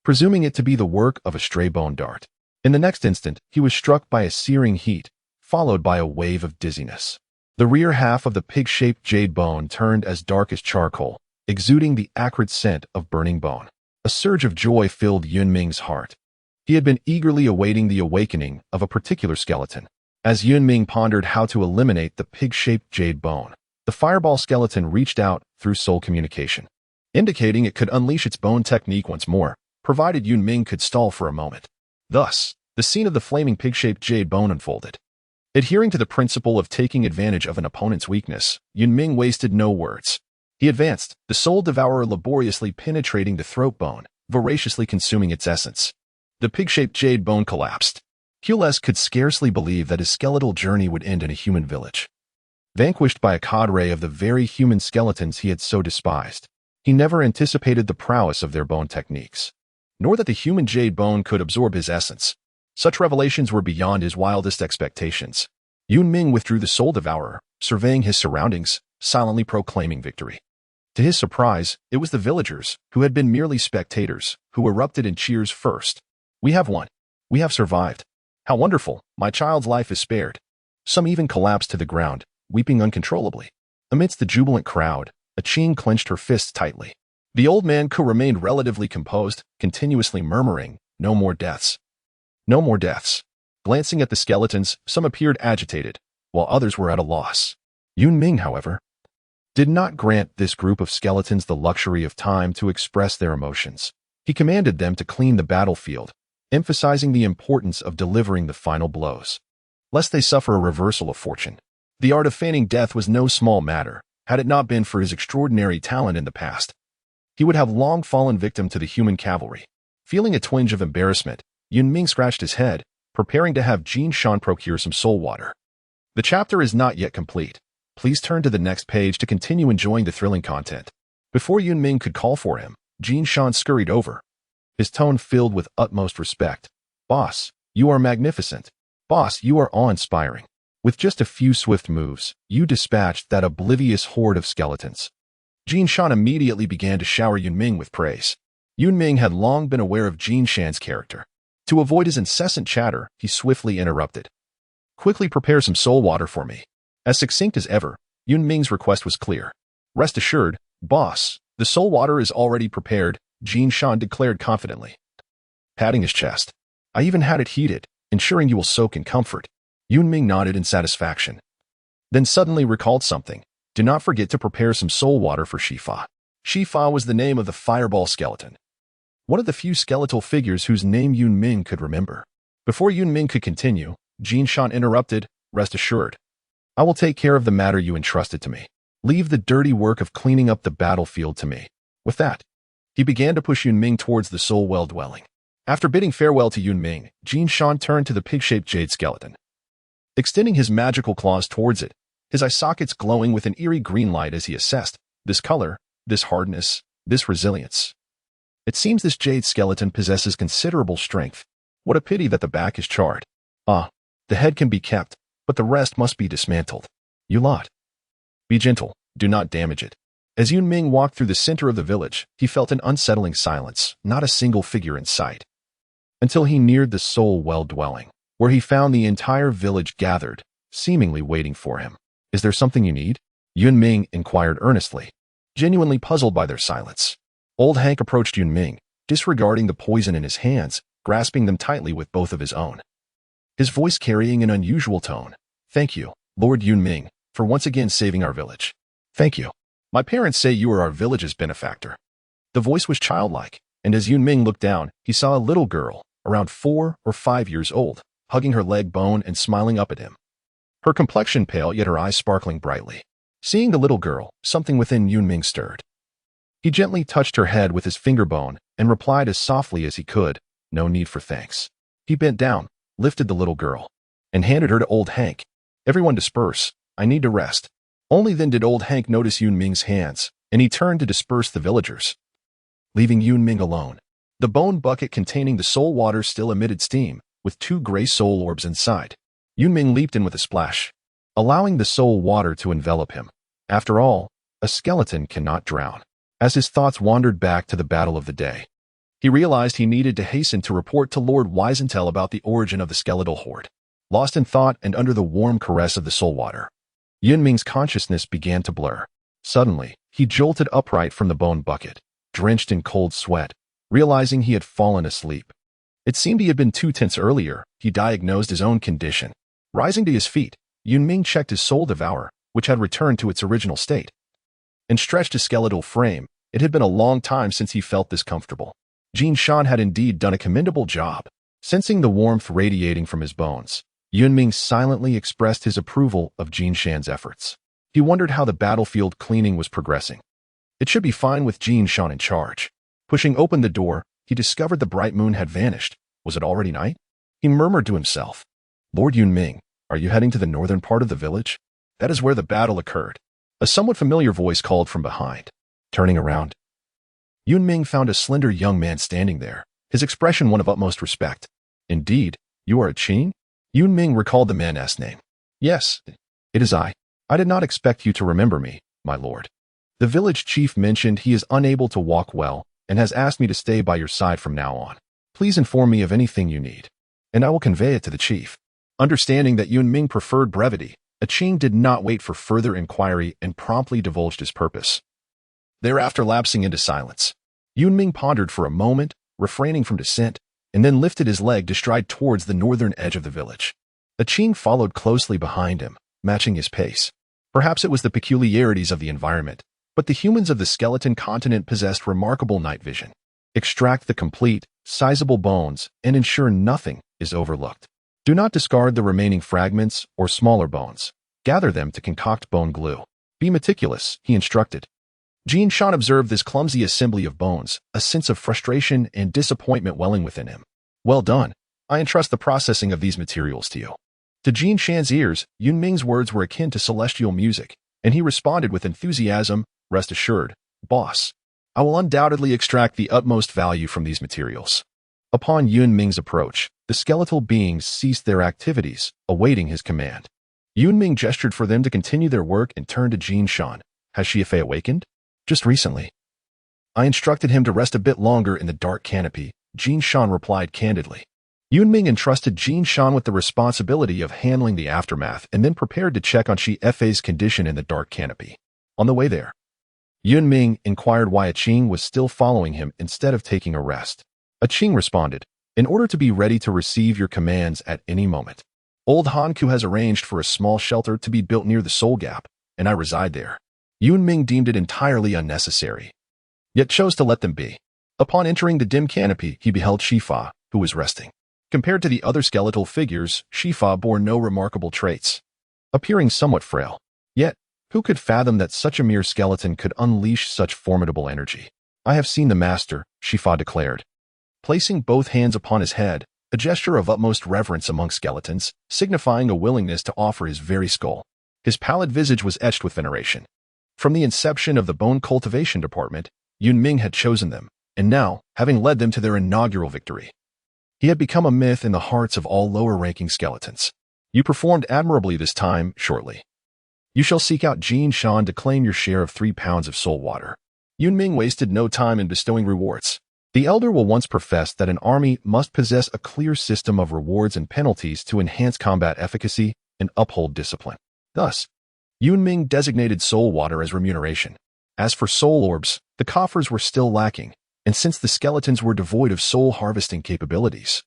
presuming it to be the work of a stray bone dart. In the next instant, he was struck by a searing heat, followed by a wave of dizziness. The rear half of the pig-shaped jade bone turned as dark as charcoal, exuding the acrid scent of burning bone. A surge of joy filled Yun Ming's heart. He had been eagerly awaiting the awakening of a particular skeleton. As Yun Ming pondered how to eliminate the pig-shaped jade bone, the fireball skeleton reached out through soul communication, indicating it could unleash its bone technique once more, provided Yun Ming could stall for a moment. Thus, the scene of the flaming pig-shaped jade bone unfolded. Adhering to the principle of taking advantage of an opponent's weakness, Yun Ming wasted no words. He advanced, the soul devourer laboriously penetrating the throat bone, voraciously consuming its essence. The pig-shaped jade bone collapsed. Kulesk could scarcely believe that his skeletal journey would end in a human village. Vanquished by a cadre of the very human skeletons he had so despised, he never anticipated the prowess of their bone techniques, nor that the human jade bone could absorb his essence. Such revelations were beyond his wildest expectations. Yun Ming withdrew the soul devourer, surveying his surroundings, silently proclaiming victory. To his surprise, it was the villagers, who had been merely spectators, who erupted in cheers first. "We have won. We have survived. How wonderful, my child's life is spared." Some even collapsed to the ground, weeping uncontrollably. Amidst the jubilant crowd, a Qing clenched her fists tightly. The old man remained relatively composed, continuously murmuring, "No more deaths. No more deaths." Glancing at the skeletons, some appeared agitated, while others were at a loss. Yun Ming, however, did not grant this group of skeletons the luxury of time to express their emotions. He commanded them to clean the battlefield, emphasizing the importance of delivering the final blows, lest they suffer a reversal of fortune. The art of feigning death was no small matter. Had it not been for his extraordinary talent in the past, he would have long fallen victim to the human cavalry. Feeling a twinge of embarrassment, Yun Ming scratched his head, preparing to have Jin Shan procure some soul water. The chapter is not yet complete. Please turn to the next page to continue enjoying the thrilling content. Before Yun Ming could call for him, Jin Shan scurried over, his tone filled with utmost respect. "Boss, you are magnificent. Boss, you are awe-inspiring. With just a few swift moves, you dispatched that oblivious horde of skeletons." Jin Shan immediately began to shower Yun Ming with praise. Yun Ming had long been aware of Jin Shan's character. To avoid his incessant chatter, he swiftly interrupted. "Quickly prepare some soul water for me." As succinct as ever, Yun Ming's request was clear. "Rest assured, boss, the soul water is already prepared," Jin Shan declared confidently, patting his chest. "I even had it heated, ensuring you will soak in comfort." Yun Ming nodded in satisfaction, then suddenly recalled something. "Do not forget to prepare some soul water for Shifa." Shifa was the name of the fireball skeleton, one of the few skeletal figures whose name Yun Ming could remember. Before Yun Ming could continue, Jin Shan interrupted, "Rest assured, I will take care of the matter you entrusted to me. Leave the dirty work of cleaning up the battlefield to me." With that, he began to push Yun Ming towards the soul well dwelling. After bidding farewell to Yun Ming, Jin Shan turned to the pig-shaped jade skeleton, extending his magical claws towards it, his eye sockets glowing with an eerie green light as he assessed this color, this hardness, this resilience. "It seems this jade skeleton possesses considerable strength. What a pity that the back is charred. Ah, the head can be kept, but the rest must be dismantled. You lot. Be gentle, do not damage it." As Yun Ming walked through the center of the village, he felt an unsettling silence, not a single figure in sight, until he neared the soul well dwelling, where he found the entire village gathered, seemingly waiting for him. "Is there something you need?" Yun Ming inquired earnestly, genuinely puzzled by their silence. Old Hank approached Yun Ming, disregarding the poison in his hands, grasping them tightly with both of his own, his voice carrying an unusual tone. "Thank you, Lord Yun Ming, for once again saving our village." "Thank you. My parents say you are our village's benefactor." The voice was childlike, and as Yun Ming looked down, he saw a little girl, around 4 or 5 years old, hugging her leg bone and smiling up at him. Her complexion pale, yet her eyes sparkling brightly. Seeing the little girl, something within Yun Ming stirred. He gently touched her head with his finger bone and replied as softly as he could, "No need for thanks." He bent down, lifted the little girl, and handed her to old Hank. "Everyone disperse. I need to rest." Only then did old Hank notice Yun Ming's hands, and he turned to disperse the villagers, leaving Yun Ming alone. The bone bucket containing the soul water still emitted steam, with 2 gray soul orbs inside. Yun Ming leaped in with a splash, allowing the soul water to envelop him. After all, a skeleton cannot drown. As his thoughts wandered back to the battle of the day, he realized he needed to hasten to report to Lord Weisenthal about the origin of the skeletal horde. Lost in thought and under the warm caress of the soul water, Yun Ming's consciousness began to blur. Suddenly, he jolted upright from the bone bucket, drenched in cold sweat, realizing he had fallen asleep. It seemed he had been 2 tenths earlier. He diagnosed his own condition. Rising to his feet, Yun Ming checked his soul devourer, which had returned to its original state, and stretched his skeletal frame. It had been a long time since he felt this comfortable. Jin Shan had indeed done a commendable job. Sensing the warmth radiating from his bones, Yun Ming silently expressed his approval of Jin Shan's efforts. He wondered how the battlefield cleaning was progressing. It should be fine with Jin Shan in charge. Pushing open the door, he discovered the bright moon had vanished. Was it already night? He murmured to himself, "Lord Yun Ming, are you heading to the northern part of the village? That is where the battle occurred." A somewhat familiar voice called from behind. Turning around, Yun Ming found a slender young man standing there, his expression one of utmost respect. "Indeed, you are a Qing?" Yun Ming recalled the man's name. "Yes, it is I. I did not expect you to remember me, my lord. The village chief mentioned he is unable to walk well and has asked me to stay by your side from now on. Please inform me of anything you need, and I will convey it to the chief." Understanding that Yun Ming preferred brevity, a Qing did not wait for further inquiry and promptly divulged his purpose. Thereafter, lapsing into silence, Yun Ming pondered for a moment, refraining from dissent, and then lifted his leg to stride towards the northern edge of the village. The Qing followed closely behind him, matching his pace. Perhaps it was the peculiarities of the environment, but the humans of the skeleton continent possessed remarkable night vision. Extract the complete, sizable bones and ensure nothing is overlooked. Do not discard the remaining fragments or smaller bones. Gather them to concoct bone glue. Be meticulous, he instructed. Jin Shan observed this clumsy assembly of bones, a sense of frustration and disappointment welling within him. "Well done. I entrust the processing of these materials to you." To Jin Shan's ears, Yun Ming's words were akin to celestial music, and he responded with enthusiasm, "Rest assured, boss. I will undoubtedly extract the utmost value from these materials." Upon Yun Ming's approach, the skeletal beings ceased their activities, awaiting his command. Yun Ming gestured for them to continue their work and turned to Jin Shan. "Has Shiafei awakened?" "Just recently. I instructed him to rest a bit longer in the dark canopy," Jin Shan replied candidly. Yun Ming entrusted Jin Shan with the responsibility of handling the aftermath and then prepared to check on Shiafei's condition in the dark canopy. On the way there, Yun Ming inquired why a Qing was still following him instead of taking a rest. A Qing responded, "In order to be ready to receive your commands at any moment. Old Hanku has arranged for a small shelter to be built near the Soul Gap, and I reside there." Yun Ming deemed it entirely unnecessary, yet chose to let them be. Upon entering the dim canopy, he beheld Shifa, who was resting. Compared to the other skeletal figures, Shifa bore no remarkable traits, appearing somewhat frail. Yet, who could fathom that such a mere skeleton could unleash such formidable energy? "I have seen the master," Shifa declared. Placing both hands upon his head, a gesture of utmost reverence among skeletons, signifying a willingness to offer his very skull. His pallid visage was etched with veneration. From the inception of the bone cultivation department, Yun Ming had chosen them, and now, having led them to their inaugural victory, he had become a myth in the hearts of all lower-ranking skeletons. "You performed admirably this time, shortly. You shall seek out Jin Shan to claim your share of 3 pounds of soul water." Yun Ming wasted no time in bestowing rewards. The elder will once professed that an army must possess a clear system of rewards and penalties to enhance combat efficacy and uphold discipline. Thus, Yun Ming designated soul water as remuneration. As for soul orbs, the coffers were still lacking, and since the skeletons were devoid of soul harvesting capabilities,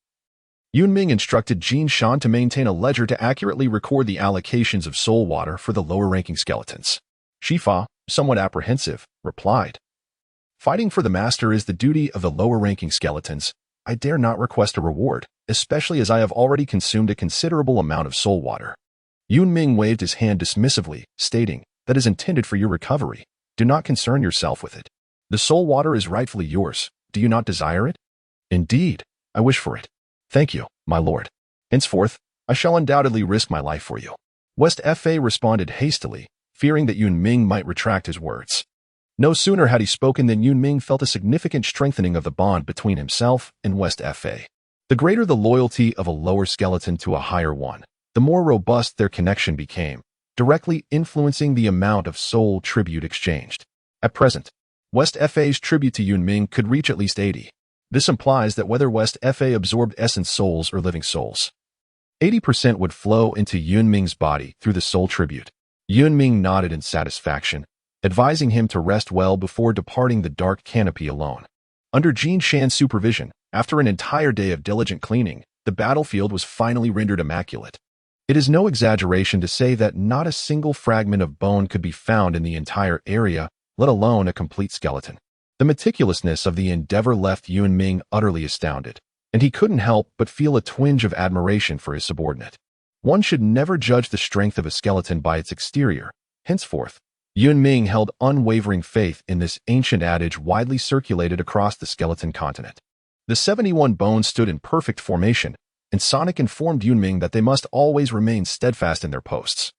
Yun Ming instructed Jin Shan to maintain a ledger to accurately record the allocations of soul water for the lower-ranking skeletons. Shifa, somewhat apprehensive, replied, "Fighting for the master is the duty of the lower-ranking skeletons. I dare not request a reward, especially as I have already consumed a considerable amount of soul water." Yun Ming waved his hand dismissively, stating, that is intended for your recovery. Do not concern yourself with it. The soul water is rightfully yours. Do you not desire it? Indeed, I wish for it. Thank you, my lord. Henceforth, I shall undoubtedly risk my life for you. West Fa responded hastily, fearing that Yun Ming might retract his words. No sooner had he spoken than Yun Ming felt a significant strengthening of the bond between himself and West Fa. The greater the loyalty of a lower skeleton to a higher one, the more robust their connection became, directly influencing the amount of soul tribute exchanged. At present, West Fa's tribute to Yun Ming could reach at least 80. This implies that whether West Fa absorbed essence souls or living souls, 80% would flow into Yun Ming's body through the soul tribute. Yun Ming nodded in satisfaction, advising him to rest well before departing the dark canopy alone. Under Jin Shan's supervision, after an entire day of diligent cleaning, the battlefield was finally rendered immaculate. It is no exaggeration to say that not a single fragment of bone could be found in the entire area, let alone a complete skeleton. The meticulousness of the endeavor left Yun Ming utterly astounded, and he couldn't help but feel a twinge of admiration for his subordinate. One should never judge the strength of a skeleton by its exterior. Henceforth, Yun Ming held unwavering faith in this ancient adage widely circulated across the skeleton continent. The 71 bones stood in perfect formation, and Sonic informed Yun Ming that they must always remain steadfast in their posts.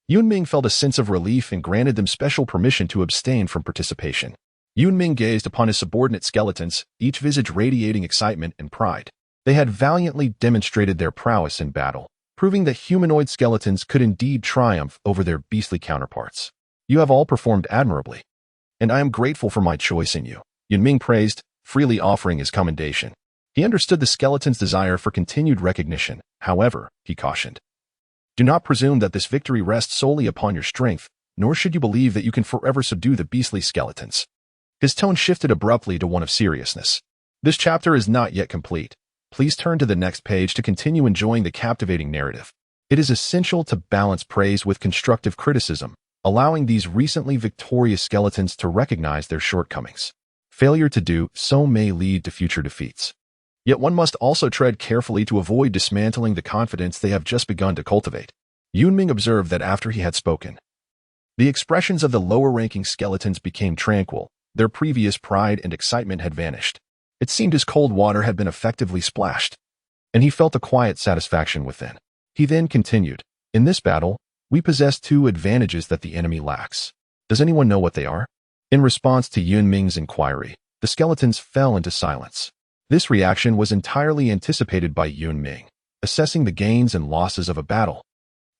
Yun Ming felt a sense of relief and granted them special permission to abstain from participation. Yun Ming gazed upon his subordinate skeletons, each visage radiating excitement and pride. They had valiantly demonstrated their prowess in battle, proving that humanoid skeletons could indeed triumph over their beastly counterparts. You have all performed admirably, and I am grateful for my choice in you, Yun Ming praised, freely offering his commendation. He understood the skeleton's desire for continued recognition. However, he cautioned, do not presume that this victory rests solely upon your strength, nor should you believe that you can forever subdue the beastly skeletons. His tone shifted abruptly to one of seriousness. This chapter is not yet complete. Please turn to the next page to continue enjoying the captivating narrative. It is essential to balance praise with constructive criticism, allowing these recently victorious skeletons to recognize their shortcomings. Failure to do so may lead to future defeats. Yet one must also tread carefully to avoid dismantling the confidence they have just begun to cultivate. Yun Ming observed that after he had spoken, the expressions of the lower-ranking skeletons became tranquil. Their previous pride and excitement had vanished. It seemed his cold water had been effectively splashed, and he felt a quiet satisfaction within. He then continued, in this battle, we possess two advantages that the enemy lacks. Does anyone know what they are? In response to Yun Ming's inquiry, the skeletons fell into silence. This reaction was entirely anticipated by Yun Ming, assessing the gains and losses of a battle.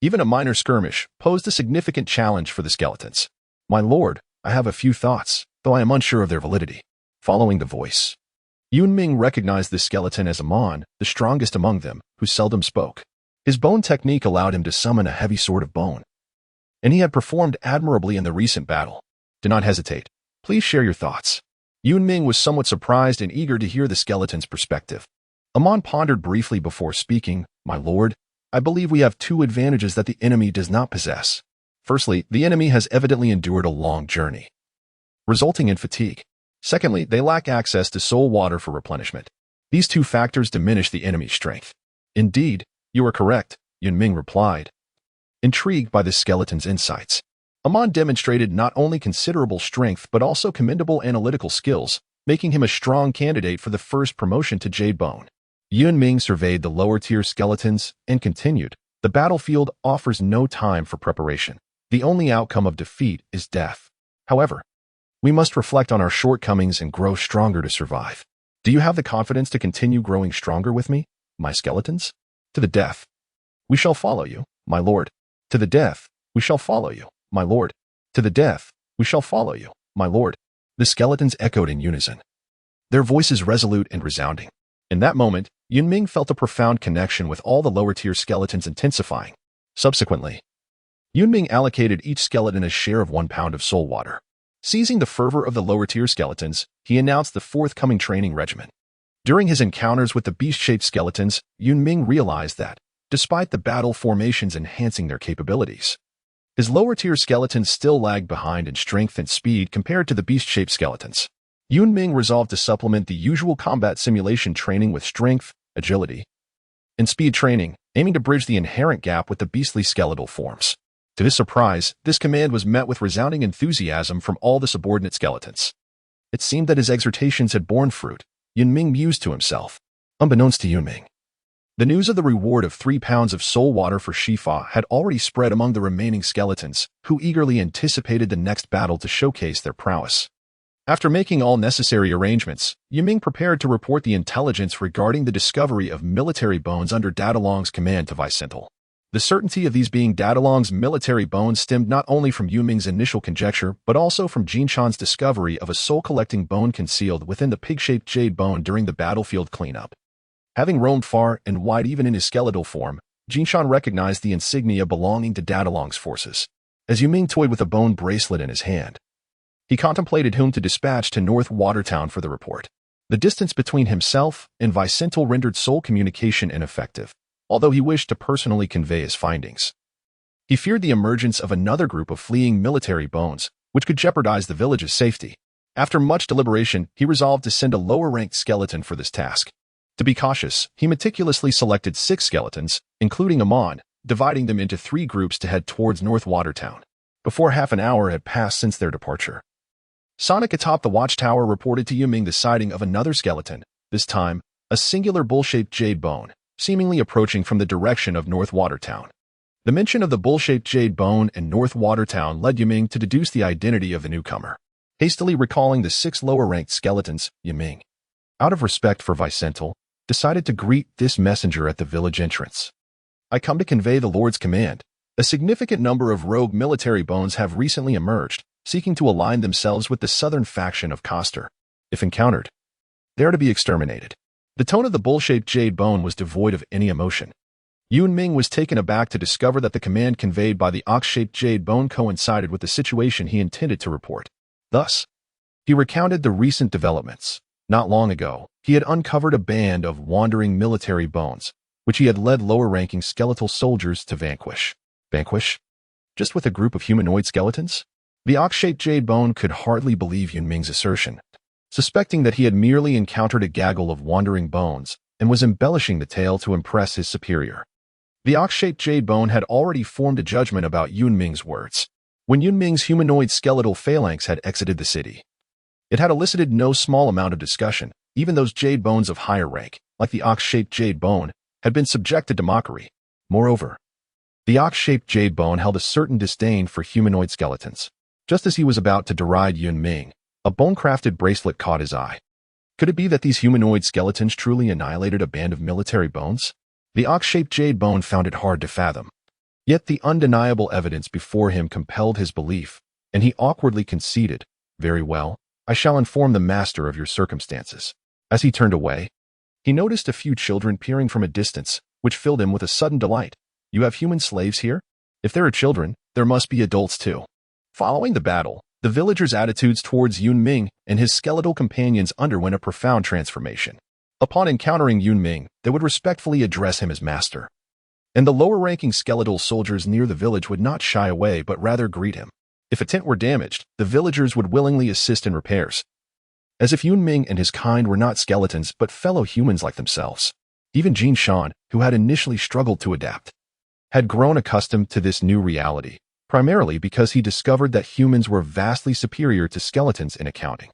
Even a minor skirmish posed a significant challenge for the skeletons. My lord, I have a few thoughts, though I am unsure of their validity. Following the voice, Yun Ming recognized this skeleton as Amon, the strongest among them, who seldom spoke. His bone technique allowed him to summon a heavy sword of bone, and he had performed admirably in the recent battle. Do not hesitate. Please share your thoughts. Yun Ming was somewhat surprised and eager to hear the skeleton's perspective. Amon pondered briefly before speaking. My lord, I believe we have two advantages that the enemy does not possess. Firstly, the enemy has evidently endured a long journey, resulting in fatigue. Secondly, they lack access to soul water for replenishment. These two factors diminish the enemy's strength. Indeed, you are correct, Yun Ming replied, intrigued by the skeleton's insights. Amon demonstrated not only considerable strength but also commendable analytical skills, making him a strong candidate for the first promotion to Jade Bone. Yun Ming surveyed the lower-tier skeletons and continued, the battlefield offers no time for preparation. The only outcome of defeat is death. However, we must reflect on our shortcomings and grow stronger to survive. Do you have the confidence to continue growing stronger with me, my skeletons? To the death. We shall follow you, my lord. To the death. We shall follow you, my lord. To the death. We shall follow you, my lord. The skeletons echoed in unison, their voices resolute and resounding. In that moment, Yun Ming felt a profound connection with all the lower-tier skeletons intensifying. Subsequently, Yun Ming allocated each skeleton a share of 1 pound of soul water. Seizing the fervor of the lower-tier skeletons, he announced the forthcoming training regimen. During his encounters with the beast-shaped skeletons, Yun Ming realized that, despite the battle formations enhancing their capabilities, his lower-tier skeletons still lagged behind in strength and speed compared to the beast-shaped skeletons. Yun Ming resolved to supplement the usual combat simulation training with strength, agility, and speed training, aiming to bridge the inherent gap with the beastly skeletal forms. To his surprise, this command was met with resounding enthusiasm from all the subordinate skeletons. It seemed that his exhortations had borne fruit. Yun Ming mused to himself. Unbeknownst to Yun Ming, the news of the reward of 3 pounds of soul water for Shifa had already spread among the remaining skeletons, who eagerly anticipated the next battle to showcase their prowess. After making all necessary arrangements, Yun Ming prepared to report the intelligence regarding the discovery of military bones under Dadalong's command to Vicental. The certainty of these being Dadalong's military bones stemmed not only from Yun Ming's initial conjecture, but also from Jinshan's discovery of a soul-collecting bone concealed within the pig-shaped jade bone during the battlefield cleanup. Having roamed far and wide even in his skeletal form, Jinshan recognized the insignia belonging to Dadalong's forces. As Yun Ming toyed with a bone bracelet in his hand, he contemplated whom to dispatch to North Watertown for the report. The distance between himself and Vicental rendered soul communication ineffective, although he wished to personally convey his findings. He feared the emergence of another group of fleeing military bones, which could jeopardize the village's safety. After much deliberation, he resolved to send a lower-ranked skeleton for this task. To be cautious, he meticulously selected 6 skeletons, including Amon, dividing them into 3 groups to head towards North Watertown. Before half an hour had passed since their departure, Sonic atop the watchtower reported to Yun Ming the sighting of another skeleton, this time, a singular bull-shaped jade bone, seemingly approaching from the direction of North Watertown. The mention of the bull-shaped jade bone and North Watertown led Yun Ming to deduce the identity of the newcomer. Hastily recalling the 6 lower-ranked skeletons, Yun Ming, out of respect for Vicental, decided to greet this messenger at the village entrance. I come to convey the Lord's command. A significant number of rogue military bones have recently emerged, seeking to align themselves with the southern faction of Koster. If encountered, they are to be exterminated. The tone of the bull-shaped jade bone was devoid of any emotion. Yun Ming was taken aback to discover that the command conveyed by the ox-shaped jade bone coincided with the situation he intended to report. Thus, he recounted the recent developments. Not long ago, he had uncovered a band of wandering military bones, which he had led lower-ranking skeletal soldiers to vanquish. Vanquish? Just with a group of humanoid skeletons? The ox-shaped jade bone could hardly believe Yun Ming's assertion. Suspecting that he had merely encountered a gaggle of wandering bones and was embellishing the tale to impress his superior. The ox-shaped jade bone had already formed a judgment about Yun Ming's words. When Yun Ming's humanoid skeletal phalanx had exited the city, it had elicited no small amount of discussion. Even those jade bones of higher rank, like the ox-shaped jade bone, had been subjected to mockery. Moreover, the ox-shaped jade bone held a certain disdain for humanoid skeletons. Just as he was about to deride Yun Ming, a bone-crafted bracelet caught his eye. Could it be that these humanoid skeletons truly annihilated a band of military bones? The ox-shaped jade bone found it hard to fathom. Yet the undeniable evidence before him compelled his belief, and he awkwardly conceded, "Very well, I shall inform the master of your circumstances." As he turned away, he noticed a few children peering from a distance, which filled him with a sudden delight. "You have human slaves here? If there are children, there must be adults too." Following the battle, the villagers' attitudes towards Yun Ming and his skeletal companions underwent a profound transformation. Upon encountering Yun Ming, they would respectfully address him as master. And the lower-ranking skeletal soldiers near the village would not shy away but rather greet him. If a tent were damaged, the villagers would willingly assist in repairs. As if Yun Ming and his kind were not skeletons but fellow humans like themselves. Even Jinshan, who had initially struggled to adapt, had grown accustomed to this new reality, primarily because he discovered that humans were vastly superior to skeletons in accounting.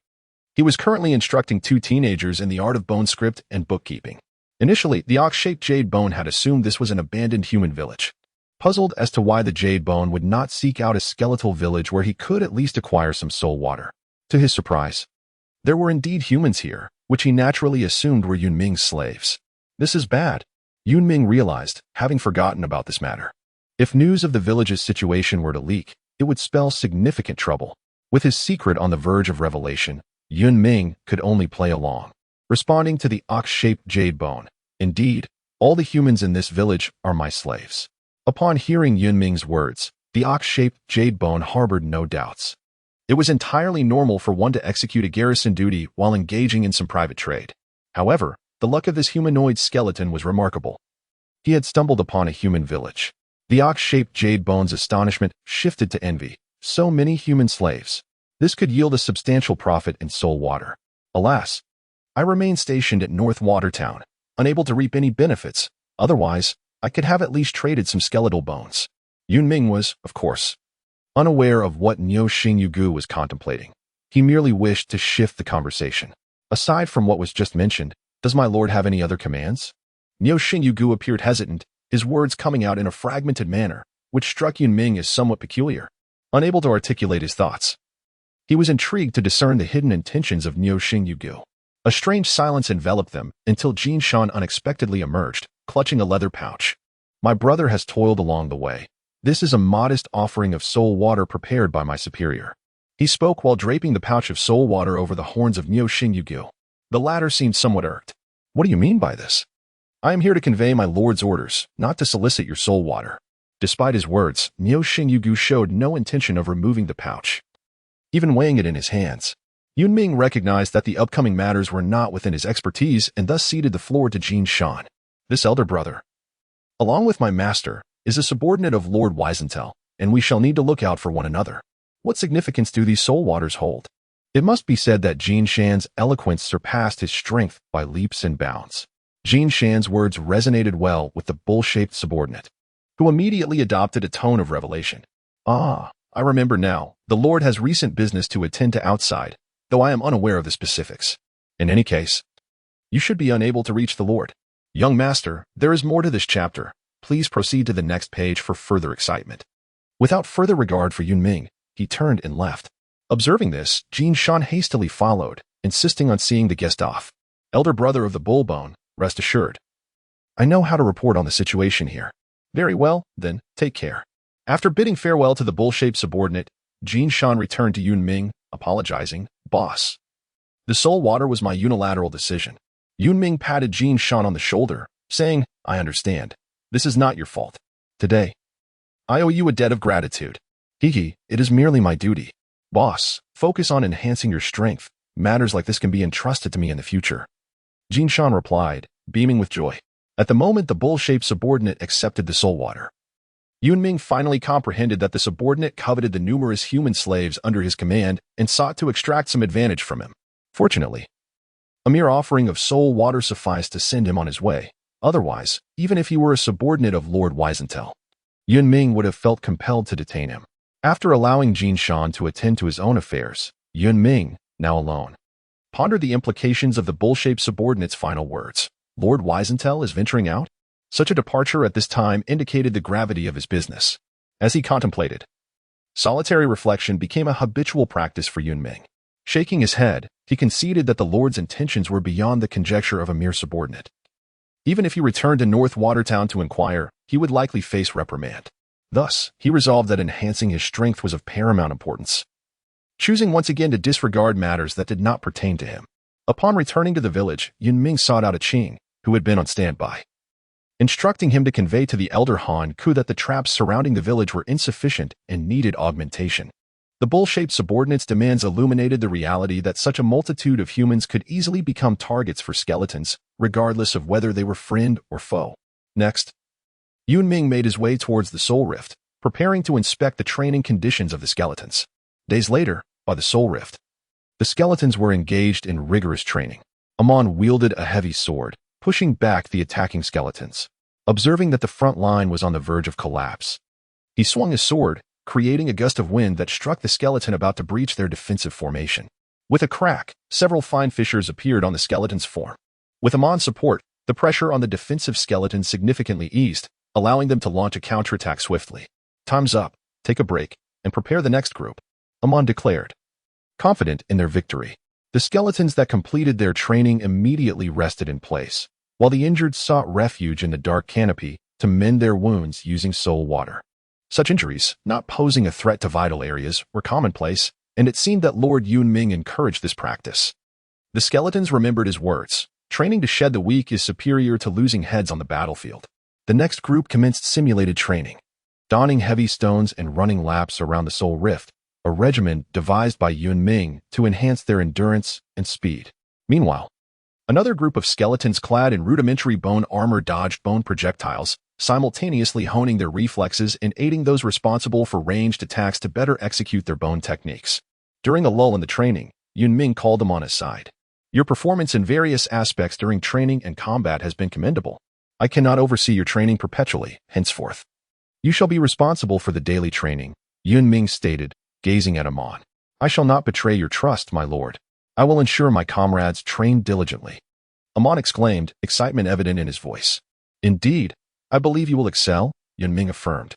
He was currently instructing 2 teenagers in the art of bone script and bookkeeping. Initially, the ox-shaped jade bone had assumed this was an abandoned human village. Puzzled as to why the jade bone would not seek out a skeletal village where he could at least acquire some soul water. To his surprise, there were indeed humans here, which he naturally assumed were Yun Ming's slaves. This is bad, Yun Ming realized, having forgotten about this matter. If news of the village's situation were to leak, it would spell significant trouble. With his secret on the verge of revelation, Yun Ming could only play along, responding to the ox-shaped jade bone. "Indeed, all the humans in this village are my slaves." Upon hearing Yun Ming's words, the ox-shaped jade bone harbored no doubts. It was entirely normal for one to execute a garrison duty while engaging in some private trade. However, the luck of this humanoid skeleton was remarkable. He had stumbled upon a human village. The ox-shaped jade bone's astonishment shifted to envy. So many human slaves. This could yield a substantial profit in soul water. Alas, I remain stationed at North Watertown, unable to reap any benefits. Otherwise, I could have at least traded some skeletal bones. Yun Ming was, of course, unaware of what Niu Xingyugu was contemplating. He merely wished to shift the conversation. Aside from what was just mentioned, does my lord have any other commands? Niu Xingyugu appeared hesitant, his words coming out in a fragmented manner, which struck Yun Ming as somewhat peculiar. Unable to articulate his thoughts, he was intrigued to discern the hidden intentions of Niu Xingyugu. A strange silence enveloped them until Jin Shan unexpectedly emerged, clutching a leather pouch. My brother has toiled along the way. This is a modest offering of soul water prepared by my superior. He spoke while draping the pouch of soul water over the horns of Niu Xingyugu. The latter seemed somewhat irked. What do you mean by this? I am here to convey my lord's orders, not to solicit your soul water. Despite his words, Niu Xingyugu showed no intention of removing the pouch, even weighing it in his hands. Yun Ming recognized that the upcoming matters were not within his expertise and thus ceded the floor to Jin Shan. This elder brother, along with my master, is a subordinate of Lord Weisenthal, and we shall need to look out for one another. What significance do these soul waters hold? It must be said that Jin Shan's eloquence surpassed his strength by leaps and bounds. Jin Shan's words resonated well with the bull-shaped subordinate, who immediately adopted a tone of revelation. Ah, I remember now. The Lord has recent business to attend to outside, though I am unaware of the specifics. In any case, you should be unable to reach the Lord. Young master, there is more to this chapter. Please proceed to the next page for further excitement. Without further regard for Yun Ming, he turned and left. Observing this, Jin Shan hastily followed, insisting on seeing the guest off. Elder brother of the bullbone, rest assured, I know how to report on the situation here. Very well, then, take care. After bidding farewell to the bull-shaped subordinate, Jin Shan returned to Yun Ming, apologizing. Boss, the soul water was my unilateral decision. Yun Ming patted Jin Shan on the shoulder, saying, I understand. This is not your fault. Today, I owe you a debt of gratitude. It is merely my duty. Boss, focus on enhancing your strength. Matters like this can be entrusted to me in the future. Jin Shan replied, beaming with joy. At the moment the bull-shaped subordinate accepted the soul water, Yun Ming finally comprehended that the subordinate coveted the numerous human slaves under his command and sought to extract some advantage from him. Fortunately, a mere offering of soul water sufficed to send him on his way. Otherwise, even if he were a subordinate of Lord Weisenthal, Yun Ming would have felt compelled to detain him. After allowing Jin Shan to attend to his own affairs, Yun Ming, now alone, pondered the implications of the bull-shaped subordinate's final words. Lord Weisenthal is venturing out? Such a departure at this time indicated the gravity of his business. As he contemplated, solitary reflection became a habitual practice for Yun Ming. Shaking his head, he conceded that the Lord's intentions were beyond the conjecture of a mere subordinate. Even if he returned to North Watertown to inquire, he would likely face reprimand. Thus, he resolved that enhancing his strength was of paramount importance, choosing once again to disregard matters that did not pertain to him. Upon returning to the village, Yun Ming sought out a Qing, who had been on standby, instructing him to convey to the elder Han Ku that the traps surrounding the village were insufficient and needed augmentation. The bull-shaped subordinate's demands illuminated the reality that such a multitude of humans could easily become targets for skeletons, regardless of whether they were friend or foe. Next, Yun Ming made his way towards the Soul Rift, preparing to inspect the training conditions of the skeletons. Days later, by the Soul Rift, the skeletons were engaged in rigorous training. Amon wielded a heavy sword, pushing back the attacking skeletons. Observing that the front line was on the verge of collapse, he swung his sword, creating a gust of wind that struck the skeleton about to breach their defensive formation. With a crack, several fine fissures appeared on the skeleton's form. With Amon's support, the pressure on the defensive skeleton significantly eased, allowing them to launch a counterattack swiftly. Time's up, take a break, and prepare the next group, Amon declared. Confident in their victory, the skeletons that completed their training immediately rested in place, while the injured sought refuge in the dark canopy to mend their wounds using soul water. Such injuries, not posing a threat to vital areas, were commonplace, and it seemed that Lord Yun Ming encouraged this practice. The skeletons remembered his words. Training to shed the weak is superior to losing heads on the battlefield. The next group commenced simulated training, donning heavy stones and running laps around the Soul Rift, a regimen devised by Yun Ming to enhance their endurance and speed. Meanwhile, another group of skeletons clad in rudimentary bone armor dodged bone projectiles, simultaneously honing their reflexes and aiding those responsible for ranged attacks to better execute their bone techniques. During the lull in the training, Yun Ming called them on his side. Your performance in various aspects during training and combat has been commendable. I cannot oversee your training perpetually, henceforth. You shall be responsible for the daily training, Yun Ming stated, gazing at Amon. I shall not betray your trust, my lord. I will ensure my comrades train diligently. Amon exclaimed, excitement evident in his voice. Indeed, I believe you will excel, Yun Ming affirmed,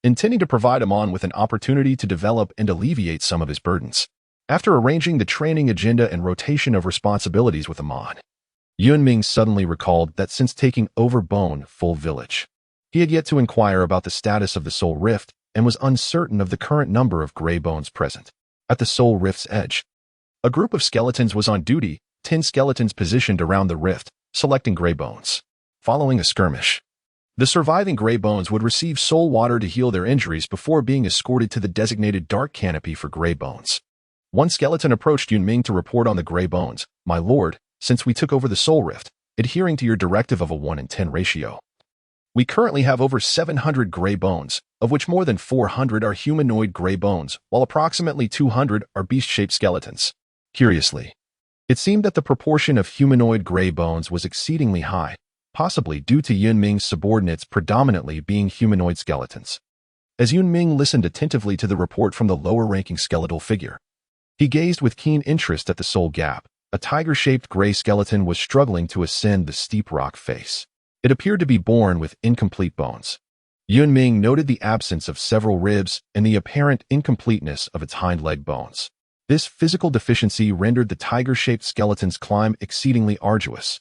intending to provide Amon with an opportunity to develop and alleviate some of his burdens. After arranging the training agenda and rotation of responsibilities with Amon, Yun Ming suddenly recalled that since taking over Bone Full Village, he had yet to inquire about the status of the Soul Rift and was uncertain of the current number of gray bones present. At the Soul Rift's edge, a group of skeletons was on duty, 10 skeletons positioned around the rift, selecting gray bones. Following a skirmish, the surviving gray bones would receive soul water to heal their injuries before being escorted to the designated dark canopy for gray bones. One skeleton approached Yun Ming to report on the gray bones. My lord, since we took over the Soul Rift, adhering to your directive of a 1-in-10 ratio, we currently have over 700 gray bones, of which more than 400 are humanoid gray bones, while approximately 200 are beast-shaped skeletons. Curiously, it seemed that the proportion of humanoid gray bones was exceedingly high, possibly due to Yun Ming's subordinates predominantly being humanoid skeletons. As Yun Ming listened attentively to the report from the lower-ranking skeletal figure, he gazed with keen interest at the soul gap. A tiger-shaped gray skeleton was struggling to ascend the steep rock face. It appeared to be born with incomplete bones. Yun Ming noted the absence of several ribs and the apparent incompleteness of its hind leg bones. This physical deficiency rendered the tiger-shaped skeleton's climb exceedingly arduous,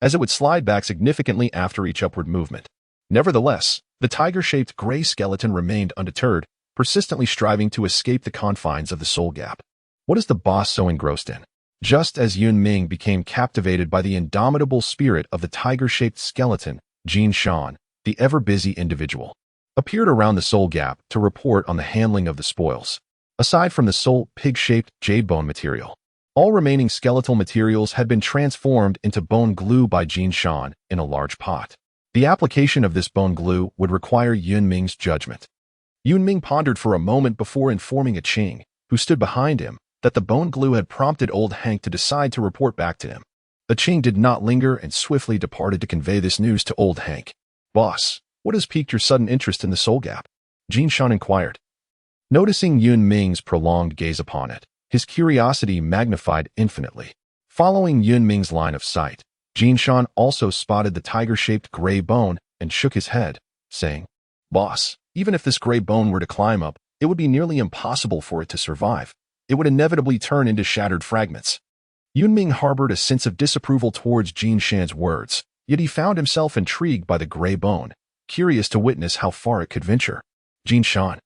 as it would slide back significantly after each upward movement. Nevertheless, the tiger-shaped gray skeleton remained undeterred, persistently striving to escape the confines of the soul gap. What is the boss so engrossed in? Just as Yun Ming became captivated by the indomitable spirit of the tiger-shaped skeleton, Jin Shan, the ever-busy individual, appeared around the soul gap to report on the handling of the spoils. Aside from the soul pig-shaped jade bone material, all remaining skeletal materials had been transformed into bone glue by Jin Shan in a large pot. The application of this bone glue would require Yun Ming's judgment. Yun Ming pondered for a moment before informing a Qing, who stood behind him, that the bone glue had prompted old Hank to decide to report back to him. The Qing did not linger and swiftly departed to convey this news to old Hank. Boss, what has piqued your sudden interest in the soul gap? Jin Shan inquired. Noticing Yun Ming's prolonged gaze upon it, his curiosity magnified infinitely. Following Yun Ming's line of sight, Jin Shan also spotted the tiger-shaped gray bone and shook his head, saying, Boss, even if this gray bone were to climb up, it would be nearly impossible for it to survive. It would inevitably turn into shattered fragments. Yun Ming harbored a sense of disapproval towards Jin Shan's words, yet he found himself intrigued by the gray bone, curious to witness how far it could venture. Jin Shan,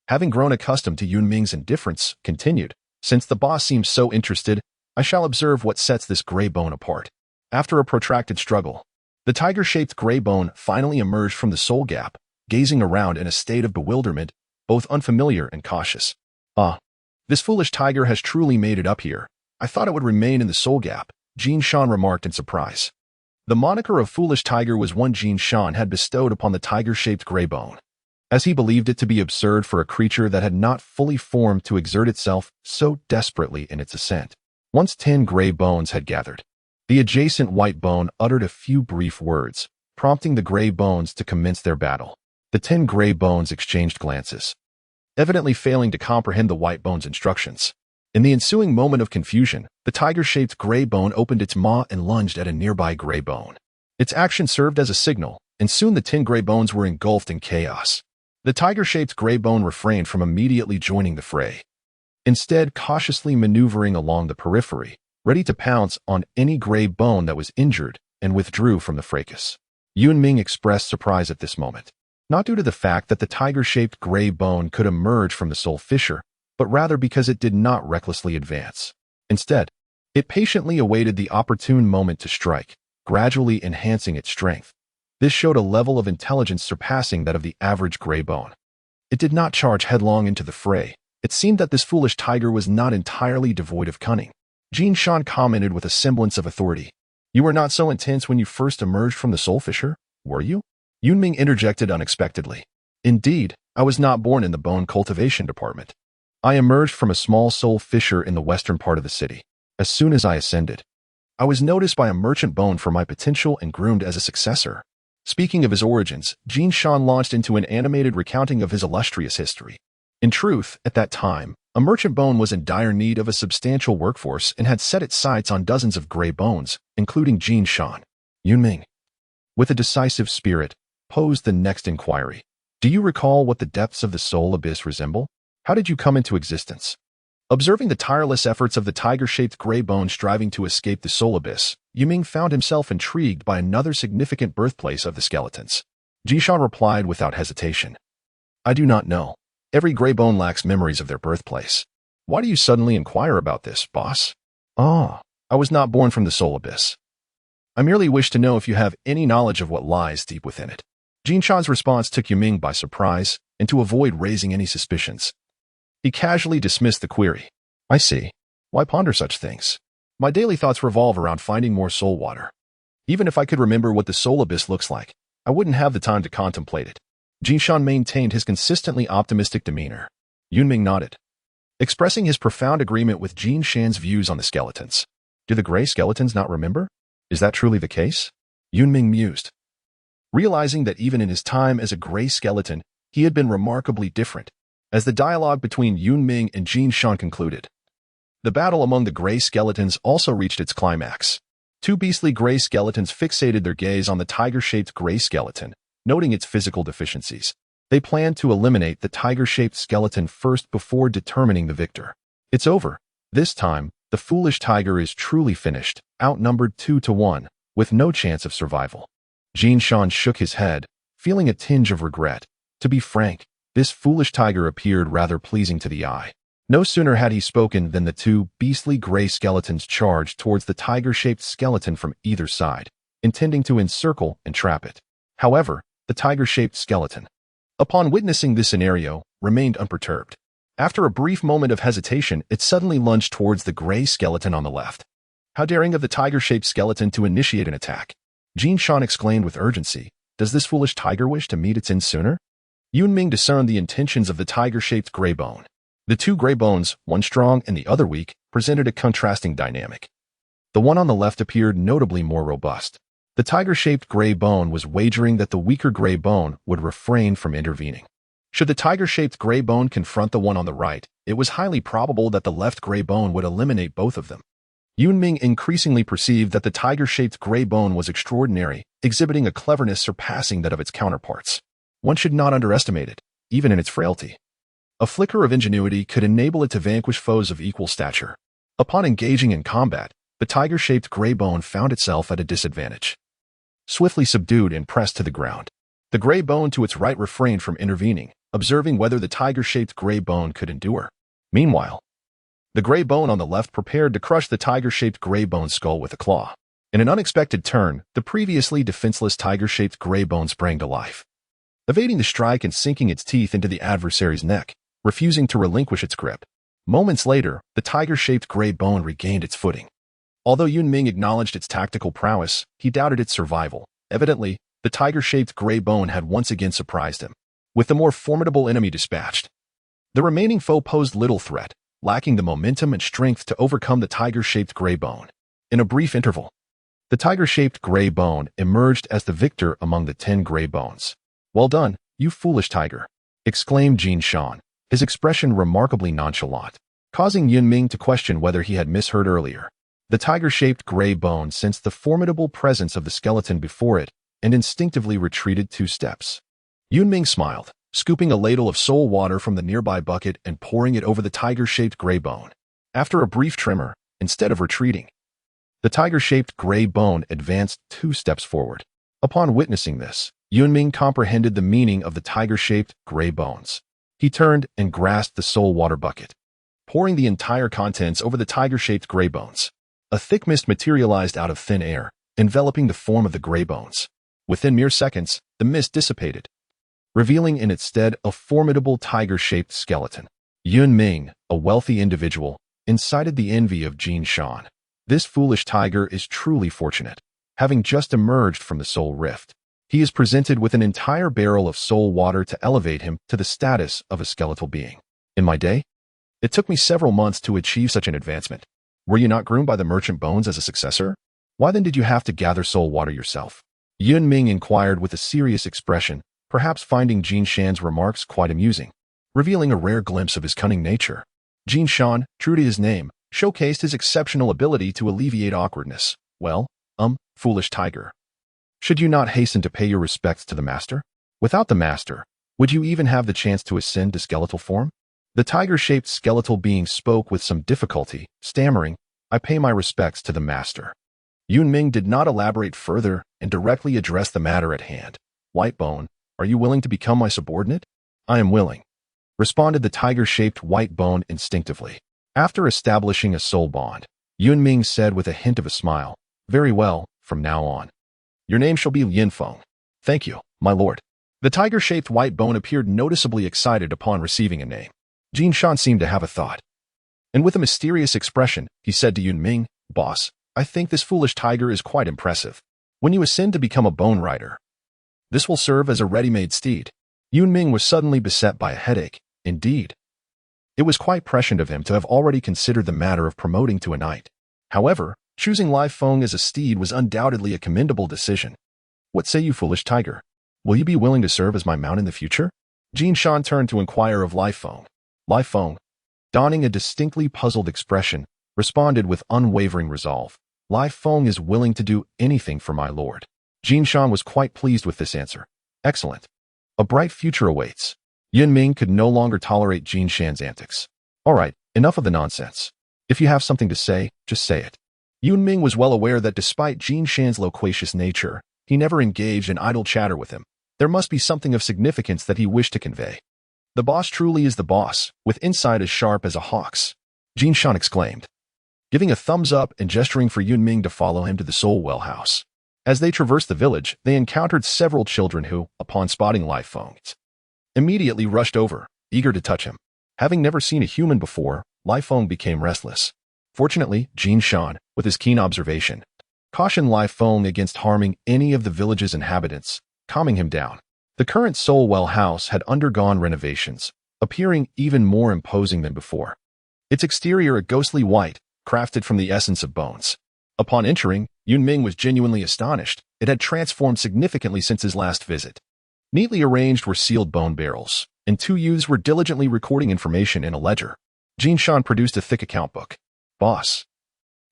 having grown accustomed to Yun Ming's indifference, continued, Since the boss seems so interested, I shall observe what sets this gray bone apart. After a protracted struggle, the tiger-shaped gray bone finally emerged from the soul gap, gazing around in a state of bewilderment, both unfamiliar and cautious. This foolish tiger has truly made it up here. I thought it would remain in the soul gap, Jin Shan remarked in surprise. The moniker of foolish tiger was one Jin Shan had bestowed upon the tiger-shaped gray bone, as he believed it to be absurd for a creature that had not fully formed to exert itself so desperately in its ascent. Once 10 gray bones had gathered, the adjacent white bone uttered a few brief words, prompting the gray bones to commence their battle. The 10 gray bones exchanged glances, evidently failing to comprehend the white bone's instructions. In the ensuing moment of confusion, the tiger-shaped gray bone opened its maw and lunged at a nearby gray bone. Its action served as a signal, and soon the 10 gray bones were engulfed in chaos. The tiger-shaped gray bone refrained from immediately joining the fray, instead cautiously maneuvering along the periphery, ready to pounce on any gray bone that was injured, and withdrew from the fracas. Yun Ming expressed surprise at this moment, not due to the fact that the tiger-shaped gray bone could emerge from the soul fissure, but rather because it did not recklessly advance. Instead, it patiently awaited the opportune moment to strike, gradually enhancing its strength. This showed a level of intelligence surpassing that of the average gray bone. It did not charge headlong into the fray. It seemed that this foolish tiger was not entirely devoid of cunning. Jin Shan commented with a semblance of authority. You were not so intense when you first emerged from the soul fissure, were you? Yun Ming interjected unexpectedly. Indeed, I was not born in the bone cultivation department. I emerged from a small soul fissure in the western part of the city. As soon as I ascended, I was noticed by a merchant bone for my potential and groomed as a successor. Speaking of his origins, Jin Shan launched into an animated recounting of his illustrious history. In truth, at that time, a merchant bone was in dire need of a substantial workforce and had set its sights on dozens of gray bones, including Jin Shan. Yun Ming, with a decisive spirit, posed the next inquiry. Do you recall what the depths of the soul abyss resemble? How did you come into existence? Observing the tireless efforts of the tiger-shaped gray bone striving to escape the soul abyss, Yun Ming found himself intrigued by another significant birthplace of the skeletons. Jishan replied without hesitation. I do not know. Every gray bone lacks memories of their birthplace. Why do you suddenly inquire about this, boss? I was not born from the soul abyss. I merely wish to know if you have any knowledge of what lies deep within it. Jinshan's response took Yun Ming by surprise, and to avoid raising any suspicions, he casually dismissed the query. I see. Why ponder such things? My daily thoughts revolve around finding more soul water. Even if I could remember what the soul abyss looks like, I wouldn't have the time to contemplate it. Jinshan maintained his consistently optimistic demeanor. Yun Ming nodded, expressing his profound agreement with Jinshan's views on the skeletons. Do the gray skeletons not remember? Is that truly the case? Yun Ming mused, realizing that even in his time as a gray skeleton, he had been remarkably different. As the dialogue between Yun Ming and Jin Shan concluded, the battle among the gray skeletons also reached its climax. Two beastly gray skeletons fixated their gaze on the tiger-shaped gray skeleton, noting its physical deficiencies. They planned to eliminate the tiger-shaped skeleton first before determining the victor. It's over. This time, the foolish tiger is truly finished, outnumbered 2-1, with no chance of survival. Jin Shan shook his head, feeling a tinge of regret. To be frank, this foolish tiger appeared rather pleasing to the eye. No sooner had he spoken than the two beastly gray skeletons charged towards the tiger-shaped skeleton from either side, intending to encircle and trap it. However, the tiger-shaped skeleton, upon witnessing this scenario, remained unperturbed. After a brief moment of hesitation, it suddenly lunged towards the gray skeleton on the left. How daring of the tiger-shaped skeleton to initiate an attack! Jin Shan exclaimed with urgency. Does this foolish tiger wish to meet its end sooner? Yun Ming discerned the intentions of the tiger-shaped gray bone. The two gray bones, one strong and the other weak, presented a contrasting dynamic. The one on the left appeared notably more robust. The tiger-shaped gray bone was wagering that the weaker gray bone would refrain from intervening. Should the tiger-shaped gray bone confront the one on the right, it was highly probable that the left gray bone would eliminate both of them. Yun Ming increasingly perceived that the tiger-shaped gray bone was extraordinary, exhibiting a cleverness surpassing that of its counterparts. One should not underestimate it, even in its frailty. A flicker of ingenuity could enable it to vanquish foes of equal stature. Upon engaging in combat, the tiger-shaped gray bone found itself at a disadvantage. Swiftly subdued and pressed to the ground, the gray bone to its right refrained from intervening, observing whether the tiger-shaped gray bone could endure. Meanwhile, the gray bone on the left prepared to crush the tiger-shaped gray bone's skull with a claw. In an unexpected turn, the previously defenseless tiger-shaped gray bone sprang to life, evading the strike and sinking its teeth into the adversary's neck, refusing to relinquish its grip. Moments later, the tiger-shaped gray bone regained its footing. Although Yun Ming acknowledged its tactical prowess, he doubted its survival. Evidently, the tiger-shaped gray bone had once again surprised him. With the more formidable enemy dispatched, the remaining foe posed little threat, lacking the momentum and strength to overcome the tiger-shaped gray bone. In a brief interval, the tiger-shaped gray bone emerged as the victor among the 10 gray bones. Well done, you foolish tiger, exclaimed Jin Shan, his expression remarkably nonchalant, causing Yun Ming to question whether he had misheard earlier. The tiger-shaped gray bone sensed the formidable presence of the skeleton before it and instinctively retreated 2 steps. Yun Ming smiled, scooping a ladle of soul water from the nearby bucket and pouring it over the tiger-shaped gray bone. After a brief tremor, instead of retreating, the tiger-shaped gray bone advanced 2 steps forward. Upon witnessing this, Yun Ming comprehended the meaning of the tiger-shaped gray bones. He turned and grasped the soul water bucket, pouring the entire contents over the tiger-shaped gray bones. A thick mist materialized out of thin air, enveloping the form of the gray bones. Within mere seconds, the mist dissipated, revealing in its stead a formidable tiger-shaped skeleton. Yun Ming, a wealthy individual, incited the envy of Jin Shan. This foolish tiger is truly fortunate, having just emerged from the soul rift. He is presented with an entire barrel of soul water to elevate him to the status of a skeletal being. In my day, it took me several months to achieve such an advancement. Were you not groomed by the merchant bones as a successor? Why then did you have to gather soul water yourself? Yun Ming inquired with a serious expression, perhaps finding Jin Shan's remarks quite amusing, revealing a rare glimpse of his cunning nature. Jin Shan, true to his name, showcased his exceptional ability to alleviate awkwardness. Well, foolish tiger. Should you not hasten to pay your respects to the master? Without the master, would you even have the chance to ascend to skeletal form? The tiger-shaped skeletal being spoke with some difficulty, stammering, I pay my respects to the master. Yun Ming did not elaborate further and directly addressed the matter at hand. White Bone, are you willing to become my subordinate? I am willing, responded the tiger-shaped White Bone instinctively. After establishing a soul bond, Yun Ming said with a hint of a smile, very well, from now on. Your name shall be Yin Feng. Thank you, my lord. The tiger-shaped White Bone appeared noticeably excited upon receiving a name. Jin Shan seemed to have a thought. And with a mysterious expression, he said to Yun Ming, Boss, I think this foolish tiger is quite impressive. When you ascend to become a bone rider, this will serve as a ready-made steed. Yun Ming was suddenly beset by a headache. Indeed, it was quite prescient of him to have already considered the matter of promoting to a knight. However, choosing Lai Feng as a steed was undoubtedly a commendable decision. What say you, foolish tiger? Will you be willing to serve as my mount in the future? Jin Shan turned to inquire of Lai Feng. Lai Feng, donning a distinctly puzzled expression, responded with unwavering resolve. Lai Feng is willing to do anything for my lord. Jin Shan was quite pleased with this answer. Excellent. A bright future awaits. Yun Ming could no longer tolerate Jin Shan's antics. All right, enough of the nonsense. If you have something to say, just say it. Yun Ming was well aware that despite Jin Shan's loquacious nature, he never engaged in idle chatter with him. There must be something of significance that he wished to convey. The boss truly is the boss, with insight as sharp as a hawk's. Jin Shan exclaimed, giving a thumbs up and gesturing for Yun Ming to follow him to the Soul Well house. As they traversed the village, they encountered several children who, upon spotting Lai Feng, immediately rushed over, eager to touch him. Having never seen a human before, Lai Feng became restless. Fortunately, Jin Shan, with his keen observation, cautioned Lai Feng against harming any of the village's inhabitants, calming him down. The current Soul Well house had undergone renovations, appearing even more imposing than before. Its exterior a ghostly white, crafted from the essence of bones. Upon entering, Yun Ming was genuinely astonished. It had transformed significantly since his last visit. Neatly arranged were sealed bone barrels, and two youths were diligently recording information in a ledger. Jin Shan produced a thick account book. Boss,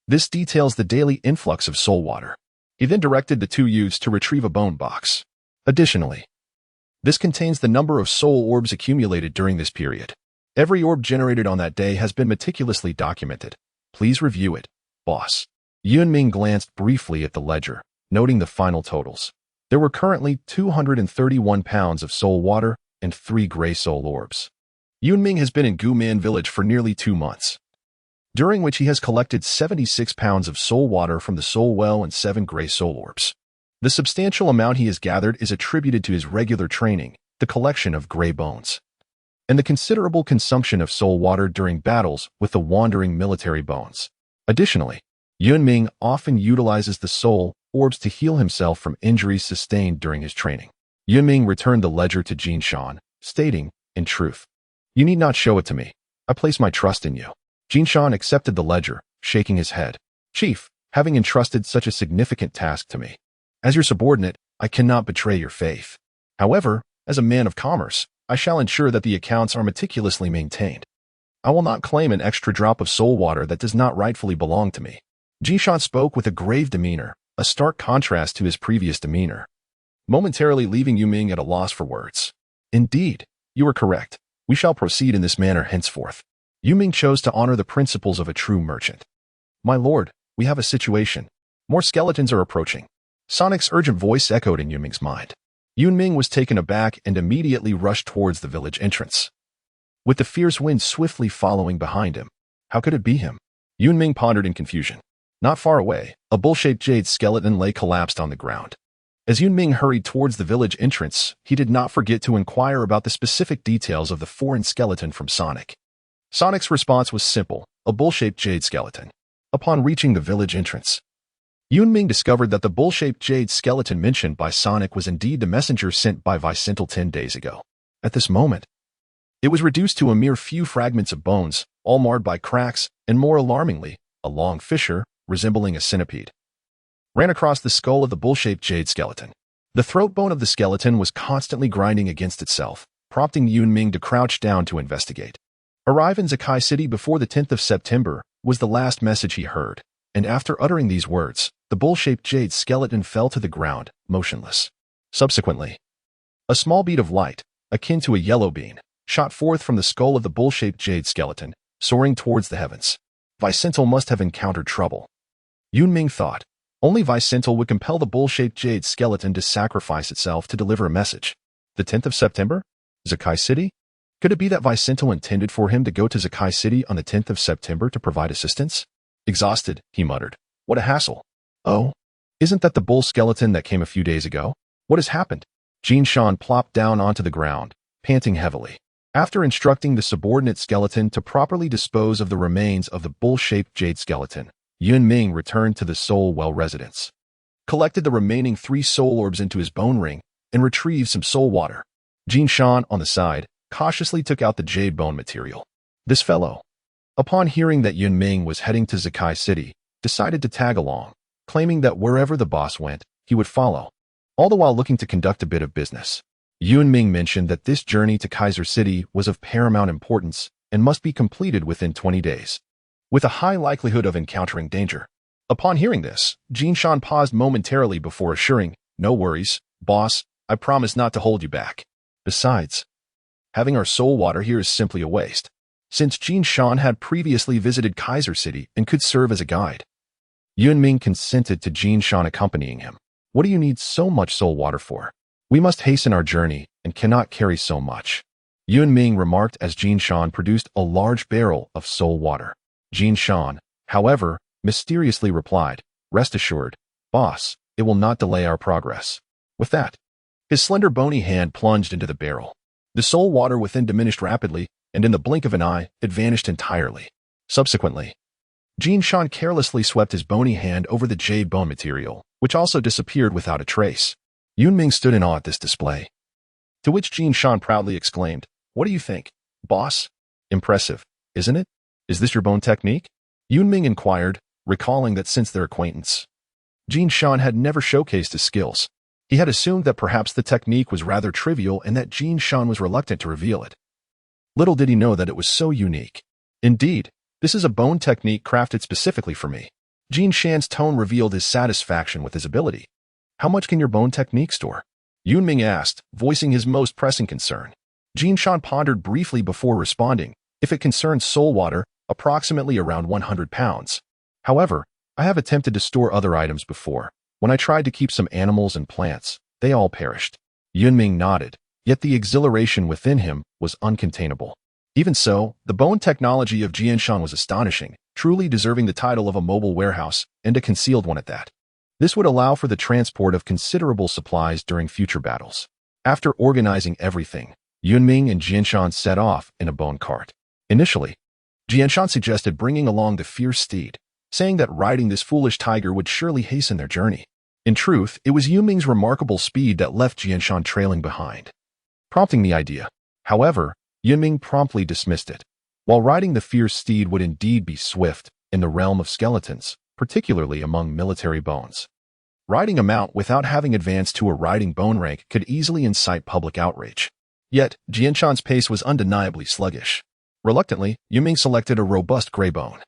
this details the daily influx of soul water. He then directed the two youths to retrieve a bone box. Additionally, this contains the number of soul orbs accumulated during this period. Every orb generated on that day has been meticulously documented. Please review it, boss. Yun Ming glanced briefly at the ledger, noting the final totals. There were currently 231 pounds of soul water and 3 gray soul orbs. Yun Ming has been in Guman village for nearly 2 months, during which he has collected 76 pounds of soul water from the soul well and 7 gray soul orbs. The substantial amount he has gathered is attributed to his regular training, the collection of gray bones, and the considerable consumption of soul water during battles with the wandering military bones. Additionally, Yun Ming often utilizes the soul orbs to heal himself from injuries sustained during his training. Yun Ming returned the ledger to Jin Shan, stating, in truth, you need not show it to me. I place my trust in you. Jin Shan accepted the ledger, shaking his head. Chief, having entrusted such a significant task to me, as your subordinate, I cannot betray your faith. However, as a man of commerce, I shall ensure that the accounts are meticulously maintained. I will not claim an extra drop of soul water that does not rightfully belong to me. Jin Shan spoke with a grave demeanor, a stark contrast to his previous demeanor, momentarily leaving Yun Ming at a loss for words. Indeed, you are correct. We shall proceed in this manner henceforth. Yun Ming chose to honor the principles of a true merchant. My lord, we have a situation. More skeletons are approaching. Sonic's urgent voice echoed in Yun Ming's mind. Yun Ming was taken aback and immediately rushed towards the village entrance, with the fierce wind swiftly following behind him. How could it be him? Yun Ming pondered in confusion. Not far away, a bull-shaped jade skeleton lay collapsed on the ground. As Yun Ming hurried towards the village entrance, he did not forget to inquire about the specific details of the foreign skeleton from Sonic. Sonic's response was simple, a bull-shaped jade skeleton. Upon reaching the village entrance, Yun Ming discovered that the bull-shaped jade skeleton mentioned by Sonic was indeed the messenger sent by Vicental 10 days ago. At this moment, it was reduced to a mere few fragments of bones, all marred by cracks, and more alarmingly, a long fissure, resembling a centipede, ran across the skull of the bull-shaped jade skeleton. The throat bone of the skeleton was constantly grinding against itself, prompting Yun Ming to crouch down to investigate. Arrive in Zakai City before the 10th of September was the last message he heard, and after uttering these words, the bull-shaped jade skeleton fell to the ground, motionless. Subsequently, a small bead of light, akin to a yellow beam, shot forth from the skull of the bull-shaped jade skeleton, soaring towards the heavens. Vicental must have encountered trouble. Yun Ming thought. Only Vicental would compel the bull-shaped jade skeleton to sacrifice itself to deliver a message. The 10th of September? Zakai City? Could it be that Vicental intended for him to go to Zakai City on the 10th of September to provide assistance? Exhausted, he muttered. What a hassle. Oh, isn't that the bull skeleton that came a few days ago? What has happened? Jin Shan plopped down onto the ground, panting heavily. After instructing the subordinate skeleton to properly dispose of the remains of the bull-shaped jade skeleton, Yun Ming returned to the Soul Well residence, collected the remaining 3 soul orbs into his bone ring, and retrieved some soul water. Jin Shan, on the side, cautiously took out the jade bone material. This fellow, upon hearing that Yun Ming was heading to Zakai City, decided to tag along, claiming that wherever the boss went, he would follow, all the while looking to conduct a bit of business. Yun Ming mentioned that this journey to Kaiser City was of paramount importance and must be completed within 20 days, with a high likelihood of encountering danger. Upon hearing this, Jin Shan paused momentarily before assuring, "No worries, boss, I promise not to hold you back. Besides, having our soul water here is simply a waste," since Jin Shan had previously visited Kaiser City and could serve as a guide. Yun Ming consented to Jin Shan accompanying him. "What do you need so much soul water for? We must hasten our journey and cannot carry so much," Yun Ming remarked as Jin Shan produced a large barrel of soul water. Jin Shan, however, mysteriously replied, "Rest assured, boss, it will not delay our progress." With that, his slender bony hand plunged into the barrel. The soul water within diminished rapidly, and in the blink of an eye, it vanished entirely. Subsequently, Jin Shan carelessly swept his bony hand over the jade bone material, which also disappeared without a trace. Yun Ming stood in awe at this display, to which Jin Shan proudly exclaimed, "What do you think, boss? Impressive, isn't it? Is this your bone technique?" Yun Ming inquired, recalling that since their acquaintance, Jin Shan had never showcased his skills. He had assumed that perhaps the technique was rather trivial and that Jin Shan was reluctant to reveal it. Little did he know that it was so unique. "Indeed, this is a bone technique crafted specifically for me." Jin Shan's tone revealed his satisfaction with his ability. "How much can your bone technique store?" Yun Ming asked, voicing his most pressing concern. Jin Shan pondered briefly before responding, "If it concerns soul water, approximately around 100 pounds. However, I have attempted to store other items before. When I tried to keep some animals and plants, they all perished." Yun Ming nodded, yet the exhilaration within him was uncontainable. Even so, the bone technology of Jin Shan was astonishing, truly deserving the title of a mobile warehouse, and a concealed one at that. This would allow for the transport of considerable supplies during future battles. After organizing everything, Yun Ming and Jin Shan set off in a bone cart. Initially, Jin Shan suggested bringing along the fierce steed, saying that riding this foolish tiger would surely hasten their journey. In truth, it was Yun Ming's remarkable speed that left Jin Shan trailing behind, prompting the idea. However, Yun Ming promptly dismissed it. While riding the fierce steed would indeed be swift in the realm of skeletons, particularly among military bones, riding a mount without having advanced to a riding bone rank could easily incite public outrage. Yet, Jin Shan's pace was undeniably sluggish. Reluctantly, Yun Ming selected a robust gray bone,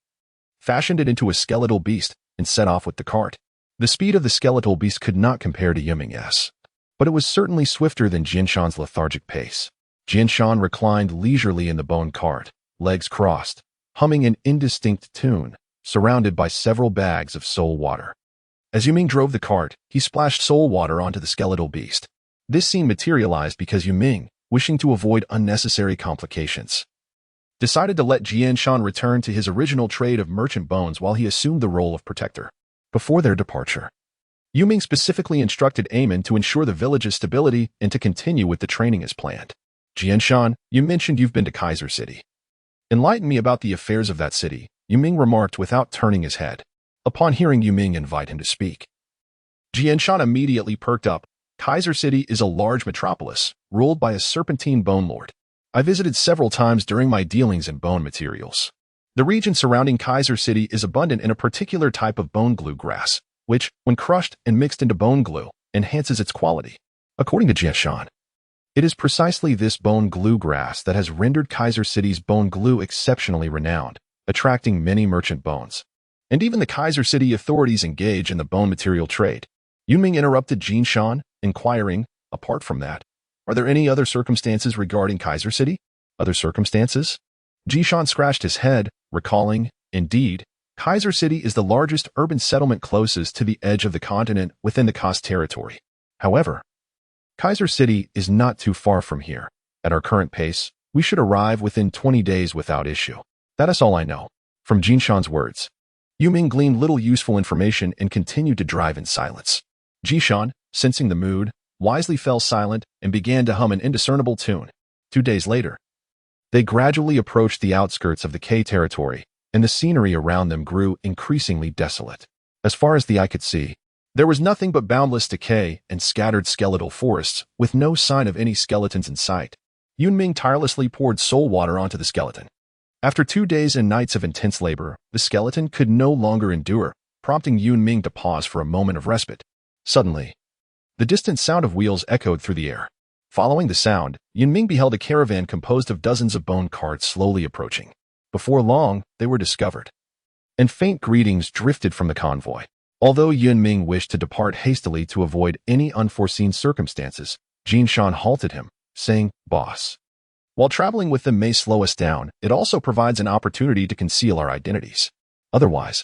fashioned it into a skeletal beast, and set off with the cart. The speed of the skeletal beast could not compare to Yun Ming's, but it was certainly swifter than Jin Shan's lethargic pace. Jin Shan reclined leisurely in the bone cart, legs crossed, humming an indistinct tune, surrounded by several bags of soul water. As Yun Ming drove the cart, he splashed soul water onto the skeletal beast. This scene materialized because Yun Ming, wishing to avoid unnecessary complications, decided to let Jin Shan return to his original trade of merchant bones while he assumed the role of protector. Before their departure, Yun Ming specifically instructed Eamon to ensure the village's stability and to continue with the training as planned. "Jin Shan, you mentioned you've been to Kaiser City. Enlighten me about the affairs of that city," Yun Ming remarked without turning his head, upon hearing Yun Ming invite him to speak. Jin Shan immediately perked up. "Kaiser City is a large metropolis, ruled by a serpentine bone lord. I visited several times during my dealings in bone materials. The region surrounding Kaiser City is abundant in a particular type of bone glue grass, which, when crushed and mixed into bone glue, enhances its quality. According to Jiashan, it is precisely this bone glue grass that has rendered Kaiser City's bone glue exceptionally renowned, attracting many merchant bones. And even the Kaiser City authorities engage in the bone material trade. Yun Ming interrupted Jiashan, inquiring, apart from that, are there any other circumstances regarding Kaiser City? Other circumstances? Jiashan scratched his head, recalling, indeed, Kaiser City is the largest urban settlement closest to the edge of the continent within the Kos territory. However, Kaiser City is not too far from here. At our current pace, we should arrive within 20 days without issue. That is all I know. From Jiashan's words, Yun Ming gleaned little useful information and continued to drive in silence. Jiashan, sensing the mood, wisely fell silent and began to hum an indiscernible tune. 2 days later, they gradually approached the outskirts of the K territory, and the scenery around them grew increasingly desolate. As far as the eye could see, there was nothing but boundless decay and scattered skeletal forests, with no sign of any skeletons in sight. Yun Ming tirelessly poured soul water onto the skeleton. After 2 days and nights of intense labor, the skeleton could no longer endure, prompting Yun Ming to pause for a moment of respite. Suddenly, the distant sound of wheels echoed through the air. Following the sound, Yun Ming beheld a caravan composed of dozens of bone carts slowly approaching. Before long, they were discovered, and faint greetings drifted from the convoy. Although Yun Ming wished to depart hastily to avoid any unforeseen circumstances, Jiashan halted him, saying, "Boss, while traveling with them may slow us down, it also provides an opportunity to conceal our identities. Otherwise,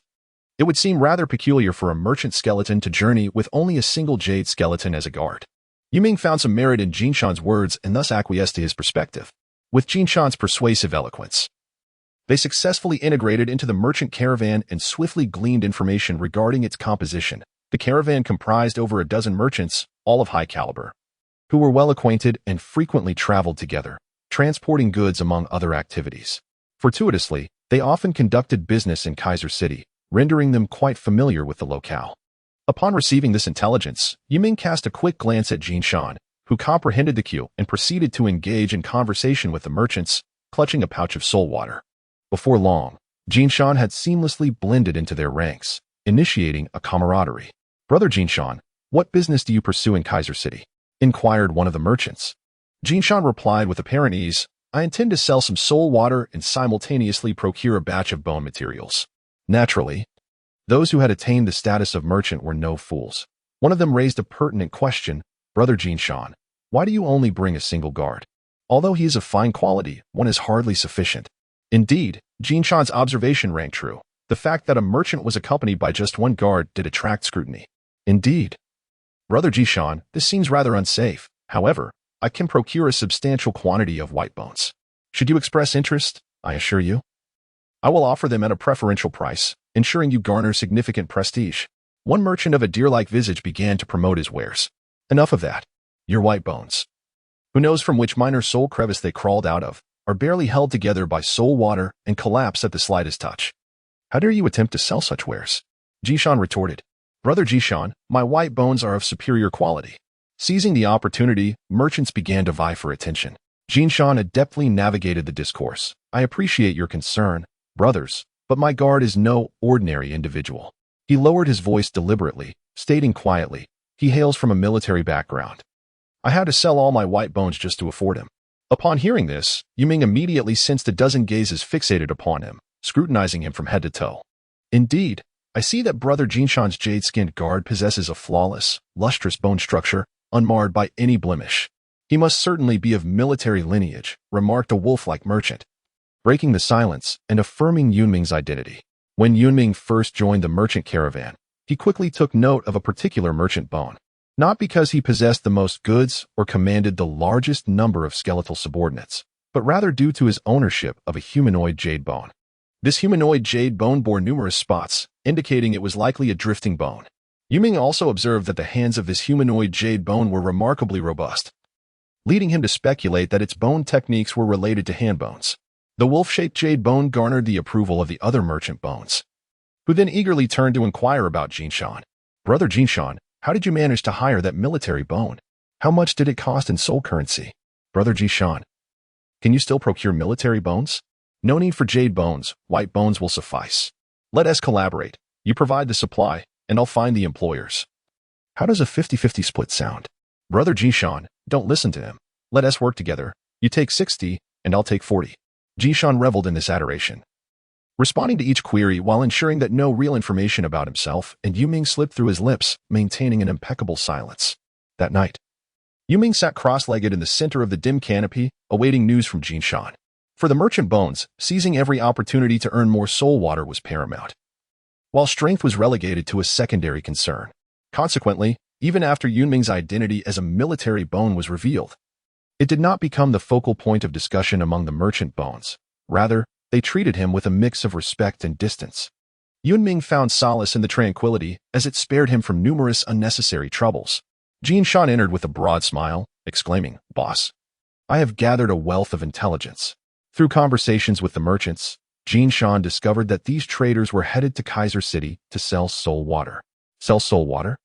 it would seem rather peculiar for a merchant skeleton to journey with only a single jade skeleton as a guard." Yun Ming found some merit in Jiashan's words and thus acquiesced to his perspective. With Jiashan's persuasive eloquence, they successfully integrated into the merchant caravan and swiftly gleaned information regarding its composition. The caravan comprised over a dozen merchants, all of high caliber, who were well acquainted and frequently traveled together, transporting goods among other activities. Fortuitously, they often conducted business in Kaiser City, rendering them quite familiar with the locale. Upon receiving this intelligence, Yun Ming cast a quick glance at Jiashan, who comprehended the cue and proceeded to engage in conversation with the merchants, clutching a pouch of soul water. Before long, Jiashan had seamlessly blended into their ranks, initiating a camaraderie. "Brother Jiashan, what business do you pursue in Kaiser City?" inquired one of the merchants. Jiashan replied with apparent ease, "I intend to sell some soul water and simultaneously procure a batch of bone materials." Naturally, those who had attained the status of merchant were no fools. One of them raised a pertinent question, "Brother Jiashan, why do you only bring a single guard? Although he is of fine quality, one is hardly sufficient." Indeed, Jiashan's observation rang true. The fact that a merchant was accompanied by just one guard did attract scrutiny. "Indeed, Brother Jiashan, this seems rather unsafe. However, I can procure a substantial quantity of white bones. Should you express interest, I assure you, I will offer them at a preferential price, ensuring you garner significant prestige." One merchant of a deer-like visage began to promote his wares. "Enough of that. Your white bones, who knows from which minor soul crevice they crawled out of, are barely held together by soul water and collapse at the slightest touch. How dare you attempt to sell such wares?" Jiashan retorted, "Brother Jiashan, my white bones are of superior quality." Seizing the opportunity, merchants began to vie for attention. Jiashan adeptly navigated the discourse. "I appreciate your concern, brothers, but my guard is no ordinary individual." He lowered his voice deliberately, stating quietly, "He hails from a military background. I had to sell all my white bones just to afford him." Upon hearing this, Yun Ming immediately sensed a dozen gazes fixated upon him, scrutinizing him from head to toe. "Indeed, I see that Brother Jiashan's jade-skinned guard possesses a flawless, lustrous bone structure, unmarred by any blemish. He must certainly be of military lineage," remarked a wolf-like merchant, breaking the silence and affirming Yun Ming's identity. When Yun Ming first joined the merchant caravan, he quickly took note of a particular merchant bone. Not because he possessed the most goods or commanded the largest number of skeletal subordinates, but rather due to his ownership of a humanoid jade bone. This humanoid jade bone bore numerous spots, indicating it was likely a drifting bone. Yun Ming also observed that the hands of this humanoid jade bone were remarkably robust, leading him to speculate that its bone techniques were related to hand bones. The wolf-shaped jade bone garnered the approval of the other merchant bones, who then eagerly turned to inquire about Jiashan. "Brother Jiashan, how did you manage to hire that military bone? How much did it cost in soul currency?" "Brother Jiashan, can you still procure military bones?" "No need for jade bones, white bones will suffice. Let us collaborate. You provide the supply, and I'll find the employers." How does a 50-50 split sound? Brother Jishan, don't listen to him. Let us work together. You take 60, and I'll take 40. Jishan reveled in this adoration, responding to each query while ensuring that no real information about himself and Yun Ming slipped through his lips, maintaining an impeccable silence. That night, Yun Ming sat cross-legged in the center of the dim canopy, awaiting news from Jishan. For the merchant bones, seizing every opportunity to earn more soul water was paramount, while strength was relegated to a secondary concern. Consequently, even after Yun Ming's identity as a military bone was revealed, it did not become the focal point of discussion among the merchant bones. Rather, they treated him with a mix of respect and distance. Yun Ming found solace in the tranquility as it spared him from numerous unnecessary troubles. Jishan entered with a broad smile, exclaiming, "Boss, I have gathered a wealth of intelligence." Through conversations with the merchants, Jishan discovered that these traders were headed to Kaiser City to sell soul water. Sell soul water?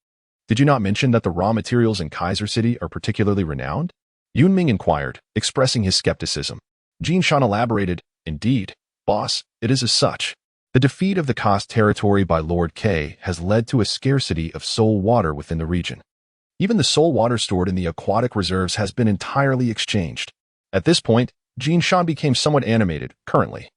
Did you not mention that the raw materials in Kaiser City are particularly renowned? Yun Ming inquired, expressing his skepticism. Jishan elaborated, "Indeed, boss, it is as such. The defeat of the Cost territory by Lord K has led to a scarcity of soul water within the region. Even the soul water stored in the aquatic reserves has been entirely exchanged." At this point, Jishan became somewhat animated. Currently,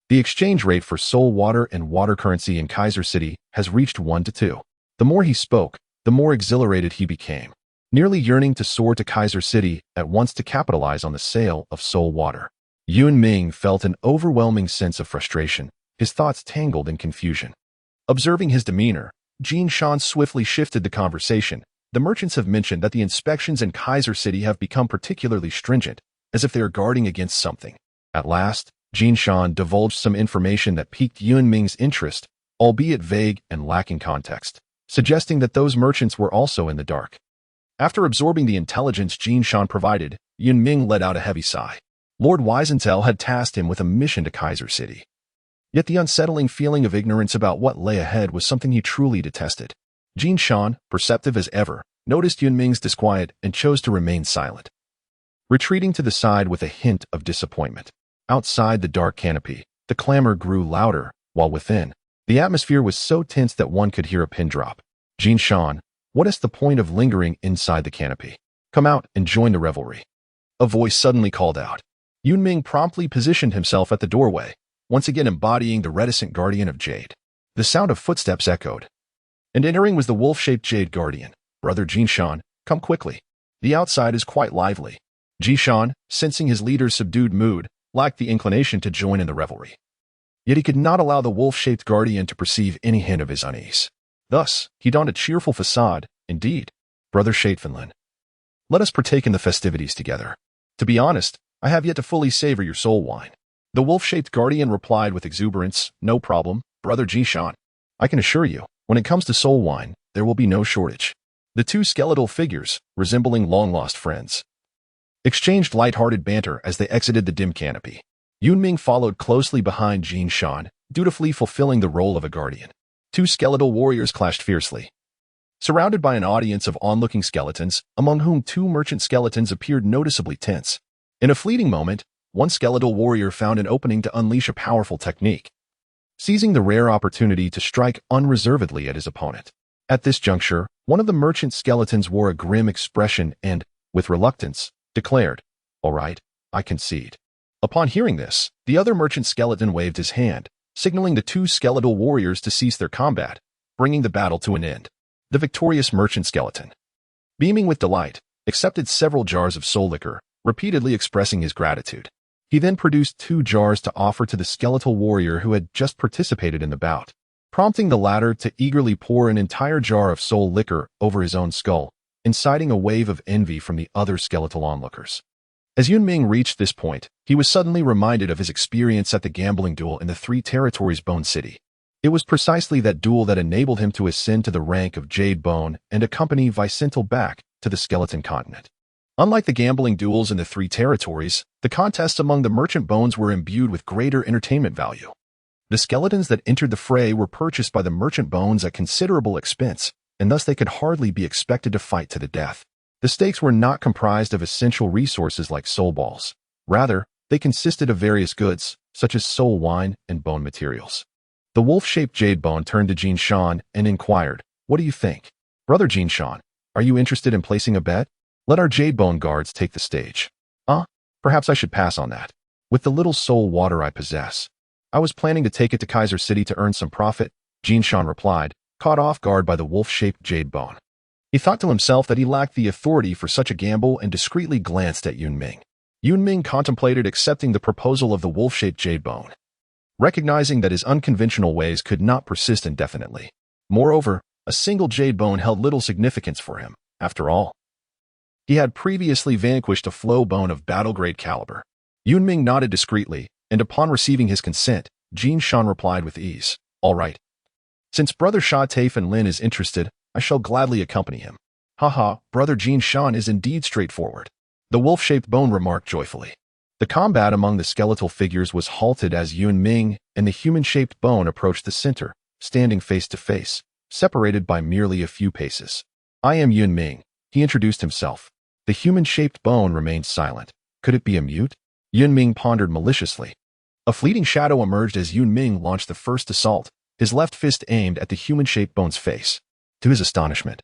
the exchange rate for soul water and water currency in Kaiser City has reached 1 to 2. The more he spoke, the more exhilarated he became, nearly yearning to soar to Kaiser City at once to capitalize on the sale of soul water. Yun Ming felt an overwhelming sense of frustration, his thoughts tangled in confusion. Observing his demeanor, Jishan swiftly shifted the conversation. "The merchants have mentioned that the inspections in Kaiser City have become particularly stringent, as if they are guarding against something." At last, Jishan divulged some information that piqued Yun Ming's interest, albeit vague and lacking context, suggesting that those merchants were also in the dark. After absorbing the intelligence Jishan provided, Yun Ming let out a heavy sigh. Lord Wiesenthal had tasked him with a mission to Kaiser City. Yet the unsettling feeling of ignorance about what lay ahead was something he truly detested. Jishan, perceptive as ever, noticed Yun Ming's disquiet and chose to remain silent, retreating to the side with a hint of disappointment. Outside the dark canopy, the clamor grew louder, while within, the atmosphere was so tense that one could hear a pin drop. "Jishan, what is the point of lingering inside the canopy? Come out and join the revelry." A voice suddenly called out. Yun Ming promptly positioned himself at the doorway, once again embodying the reticent guardian of Jade. The sound of footsteps echoed, and entering was the wolf-shaped Jade guardian. "Brother Jishan, come quickly. The outside is quite lively." Jishan, sensing his leader's subdued mood, lacked the inclination to join in the revelry. Yet he could not allow the wolf-shaped guardian to perceive any hint of his unease. Thus, he donned a cheerful facade. "Indeed, Brother Shatefinlin, let us partake in the festivities together. To be honest, I have yet to fully savor your soul wine." The wolf-shaped guardian replied with exuberance, "No problem, Brother Jishan. I can assure you, when it comes to soul wine, there will be no shortage." The two skeletal figures, resembling long-lost friends, exchanged light-hearted banter as they exited the dim canopy. Yun Ming followed closely behind Jishan, dutifully fulfilling the role of a guardian. Two skeletal warriors clashed fiercely, surrounded by an audience of onlooking skeletons, among whom two merchant skeletons appeared noticeably tense. In a fleeting moment, one skeletal warrior found an opening to unleash a powerful technique, seizing the rare opportunity to strike unreservedly at his opponent. At this juncture, one of the merchant skeletons wore a grim expression and, with reluctance, declared, "All right, I concede." Upon hearing this, the other merchant skeleton waved his hand, signaling the two skeletal warriors to cease their combat, bringing the battle to an end. The victorious merchant skeleton, beaming with delight, accepted several jars of soul liquor, repeatedly expressing his gratitude. He then produced 2 jars to offer to the skeletal warrior who had just participated in the bout, prompting the latter to eagerly pour an entire jar of soul liquor over his own skull, inciting a wave of envy from the other skeletal onlookers. As Yun Ming reached this point, he was suddenly reminded of his experience at the gambling duel in the Three Territories Bone City. It was precisely that duel that enabled him to ascend to the rank of Jade Bone and accompany Wiesenthal back to the Skeleton Continent. Unlike the gambling duels in the Three Territories, the contests among the merchant bones were imbued with greater entertainment value. The skeletons that entered the fray were purchased by the merchant bones at considerable expense, and thus they could hardly be expected to fight to the death. The stakes were not comprised of essential resources like soul balls. Rather, they consisted of various goods, such as soul wine and bone materials. The wolf-shaped Jade Bone turned to Jishan and inquired, "What do you think?" Brother Jinshan, are you interested in placing a bet? Let our jade bone guards take the stage. Perhaps I should pass on that. With the little soul water I possess, I was planning to take it to Kaiser City to earn some profit, Jinshan replied, caught off guard by the wolf-shaped jade bone. He thought to himself that he lacked the authority for such a gamble and discreetly glanced at Yun Ming. Yun Ming contemplated accepting the proposal of the wolf-shaped jade bone, recognizing that his unconventional ways could not persist indefinitely. Moreover, a single jade bone held little significance for him. After all, he had previously vanquished a flow bone of battle-grade caliber. Yun Ming nodded discreetly, and upon receiving his consent, Jinshan replied with ease, "All right. Since Brother Sha Taifun Lin is interested, I shall gladly accompany him." Haha, Brother Jinshan is indeed straightforward, the wolf-shaped bone remarked joyfully. The combat among the skeletal figures was halted as Yun Ming and the human-shaped bone approached the center, standing face to face, separated by merely a few paces. "I am Yun Ming," he introduced himself. The human-shaped bone remained silent. Could it be a mute? Yun Ming pondered maliciously. A fleeting shadow emerged as Yun Ming launched the first assault, his left fist aimed at the human-shaped bone's face. To his astonishment,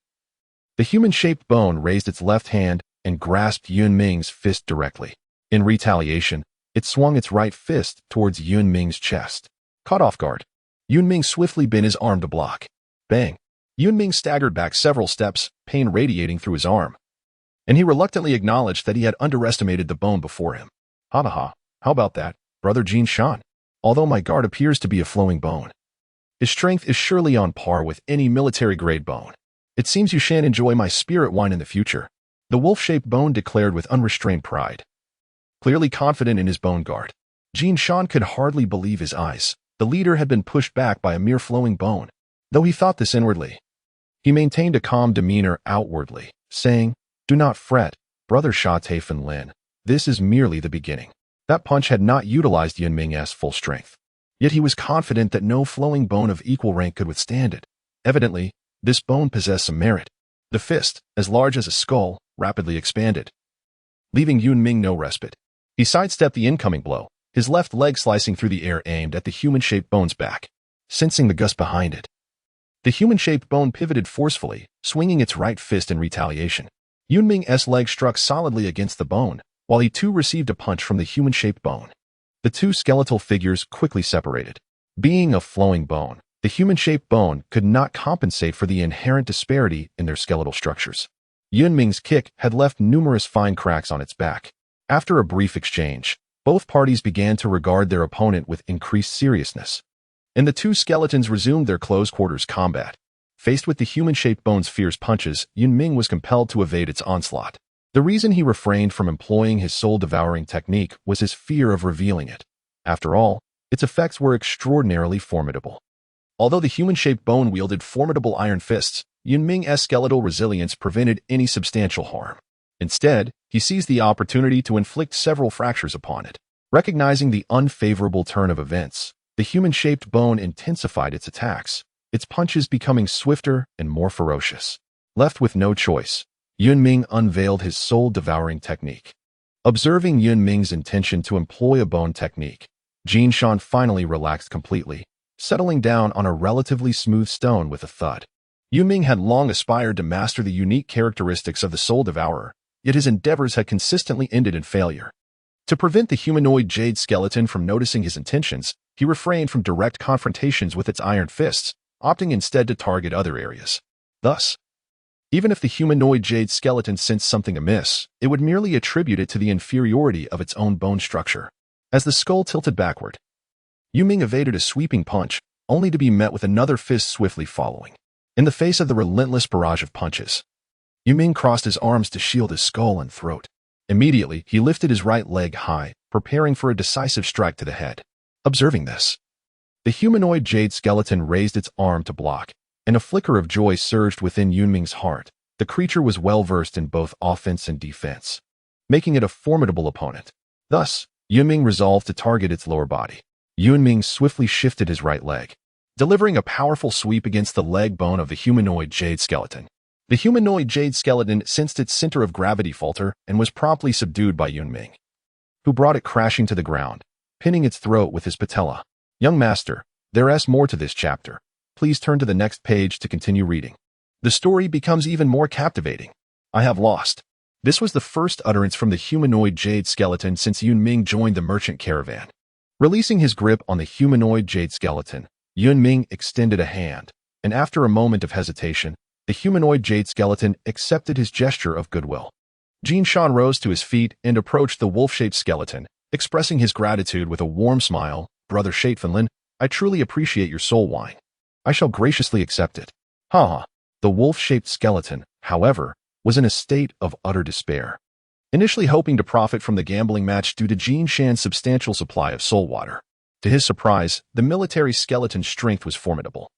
the human-shaped bone raised its left hand and grasped Yun Ming's fist directly. In retaliation, it swung its right fist towards Yun Ming's chest. Caught off guard, Yun Ming swiftly bent his arm to block. Bang! Yun Ming staggered back several steps, pain radiating through his arm, and he reluctantly acknowledged that he had underestimated the bone before him. Ha, how about that, Brother Jinshan? Although my guard appears to be a flowing bone, his strength is surely on par with any military-grade bone. It seems you shan't enjoy my spirit wine in the future, the wolf-shaped bone declared with unrestrained pride. Clearly confident in his bone guard, Jinshan could hardly believe his eyes. The leader had been pushed back by a mere flowing bone. Though he thought this inwardly, he maintained a calm demeanor outwardly, saying, "Do not fret, Brother Sha Taifun Lin. This is merely the beginning." That punch had not utilized Yun Ming's full strength. Yet he was confident that no flowing bone of equal rank could withstand it. Evidently, this bone possessed some merit. The fist, as large as a skull, rapidly expanded, leaving Yun Ming no respite. He sidestepped the incoming blow, his left leg slicing through the air aimed at the human-shaped bone's back. Sensing the gust behind it, the human-shaped bone pivoted forcefully, swinging its right fist in retaliation. Yun Ming's leg struck solidly against the bone, while he too received a punch from the human-shaped bone. The two skeletal figures quickly separated. Being a flowing bone, the human-shaped bone could not compensate for the inherent disparity in their skeletal structures. Yun Ming's kick had left numerous fine cracks on its back. After a brief exchange, both parties began to regard their opponent with increased seriousness, and the two skeletons resumed their close-quarters combat. Faced with the human-shaped bone's fierce punches, Yun Ming was compelled to evade its onslaught. The reason he refrained from employing his soul-devouring technique was his fear of revealing it. After all, its effects were extraordinarily formidable. Although the human-shaped bone wielded formidable iron fists, Yun Ming's skeletal resilience prevented any substantial harm. Instead, he seized the opportunity to inflict several fractures upon it. Recognizing the unfavorable turn of events, the human-shaped bone intensified its attacks, its punches becoming swifter and more ferocious. Left with no choice, Yun Ming unveiled his soul-devouring technique. Observing Yun Ming's intention to employ a bone technique, Jinshan finally relaxed completely, settling down on a relatively smooth stone with a thud. Yun Ming had long aspired to master the unique characteristics of the Soul Devourer, yet his endeavors had consistently ended in failure. To prevent the humanoid jade skeleton from noticing his intentions, he refrained from direct confrontations with its iron fists, opting instead to target other areas. Thus, even if the humanoid jade skeleton sensed something amiss, it would merely attribute it to the inferiority of its own bone structure. As the skull tilted backward, Yun Ming evaded a sweeping punch, only to be met with another fist swiftly following. In the face of the relentless barrage of punches, Yun Ming crossed his arms to shield his skull and throat. Immediately, he lifted his right leg high, preparing for a decisive strike to the head. Observing this, the humanoid jade skeleton raised its arm to block, and a flicker of joy surged within Yun Ming's heart. The creature was well-versed in both offense and defense, making it a formidable opponent. Thus, Yun Ming resolved to target its lower body. Yun Ming swiftly shifted his right leg, delivering a powerful sweep against the leg bone of the humanoid jade skeleton. The humanoid jade skeleton sensed its center of gravity falter and was promptly subdued by Yun Ming, who brought it crashing to the ground, pinning its throat with his patella. Young master, there's more to this chapter. Please turn to the next page to continue reading. The story becomes even more captivating. I have lost. This was the first utterance from the humanoid jade skeleton since Yun Ming joined the merchant caravan. Releasing his grip on the humanoid jade skeleton, Yun Ming extended a hand, and after a moment of hesitation, the humanoid jade skeleton accepted his gesture of goodwill. Jin Shan rose to his feet and approached the wolf-shaped skeleton, expressing his gratitude with a warm smile. Brother Shaitfinlin, I truly appreciate your soul wine. I shall graciously accept it. Ha! The wolf-shaped skeleton, however, was in a state of utter despair. Initially hoping to profit from the gambling match due to Jin Shan's substantial supply of soul water. To his surprise, the military skeleton's strength was formidable.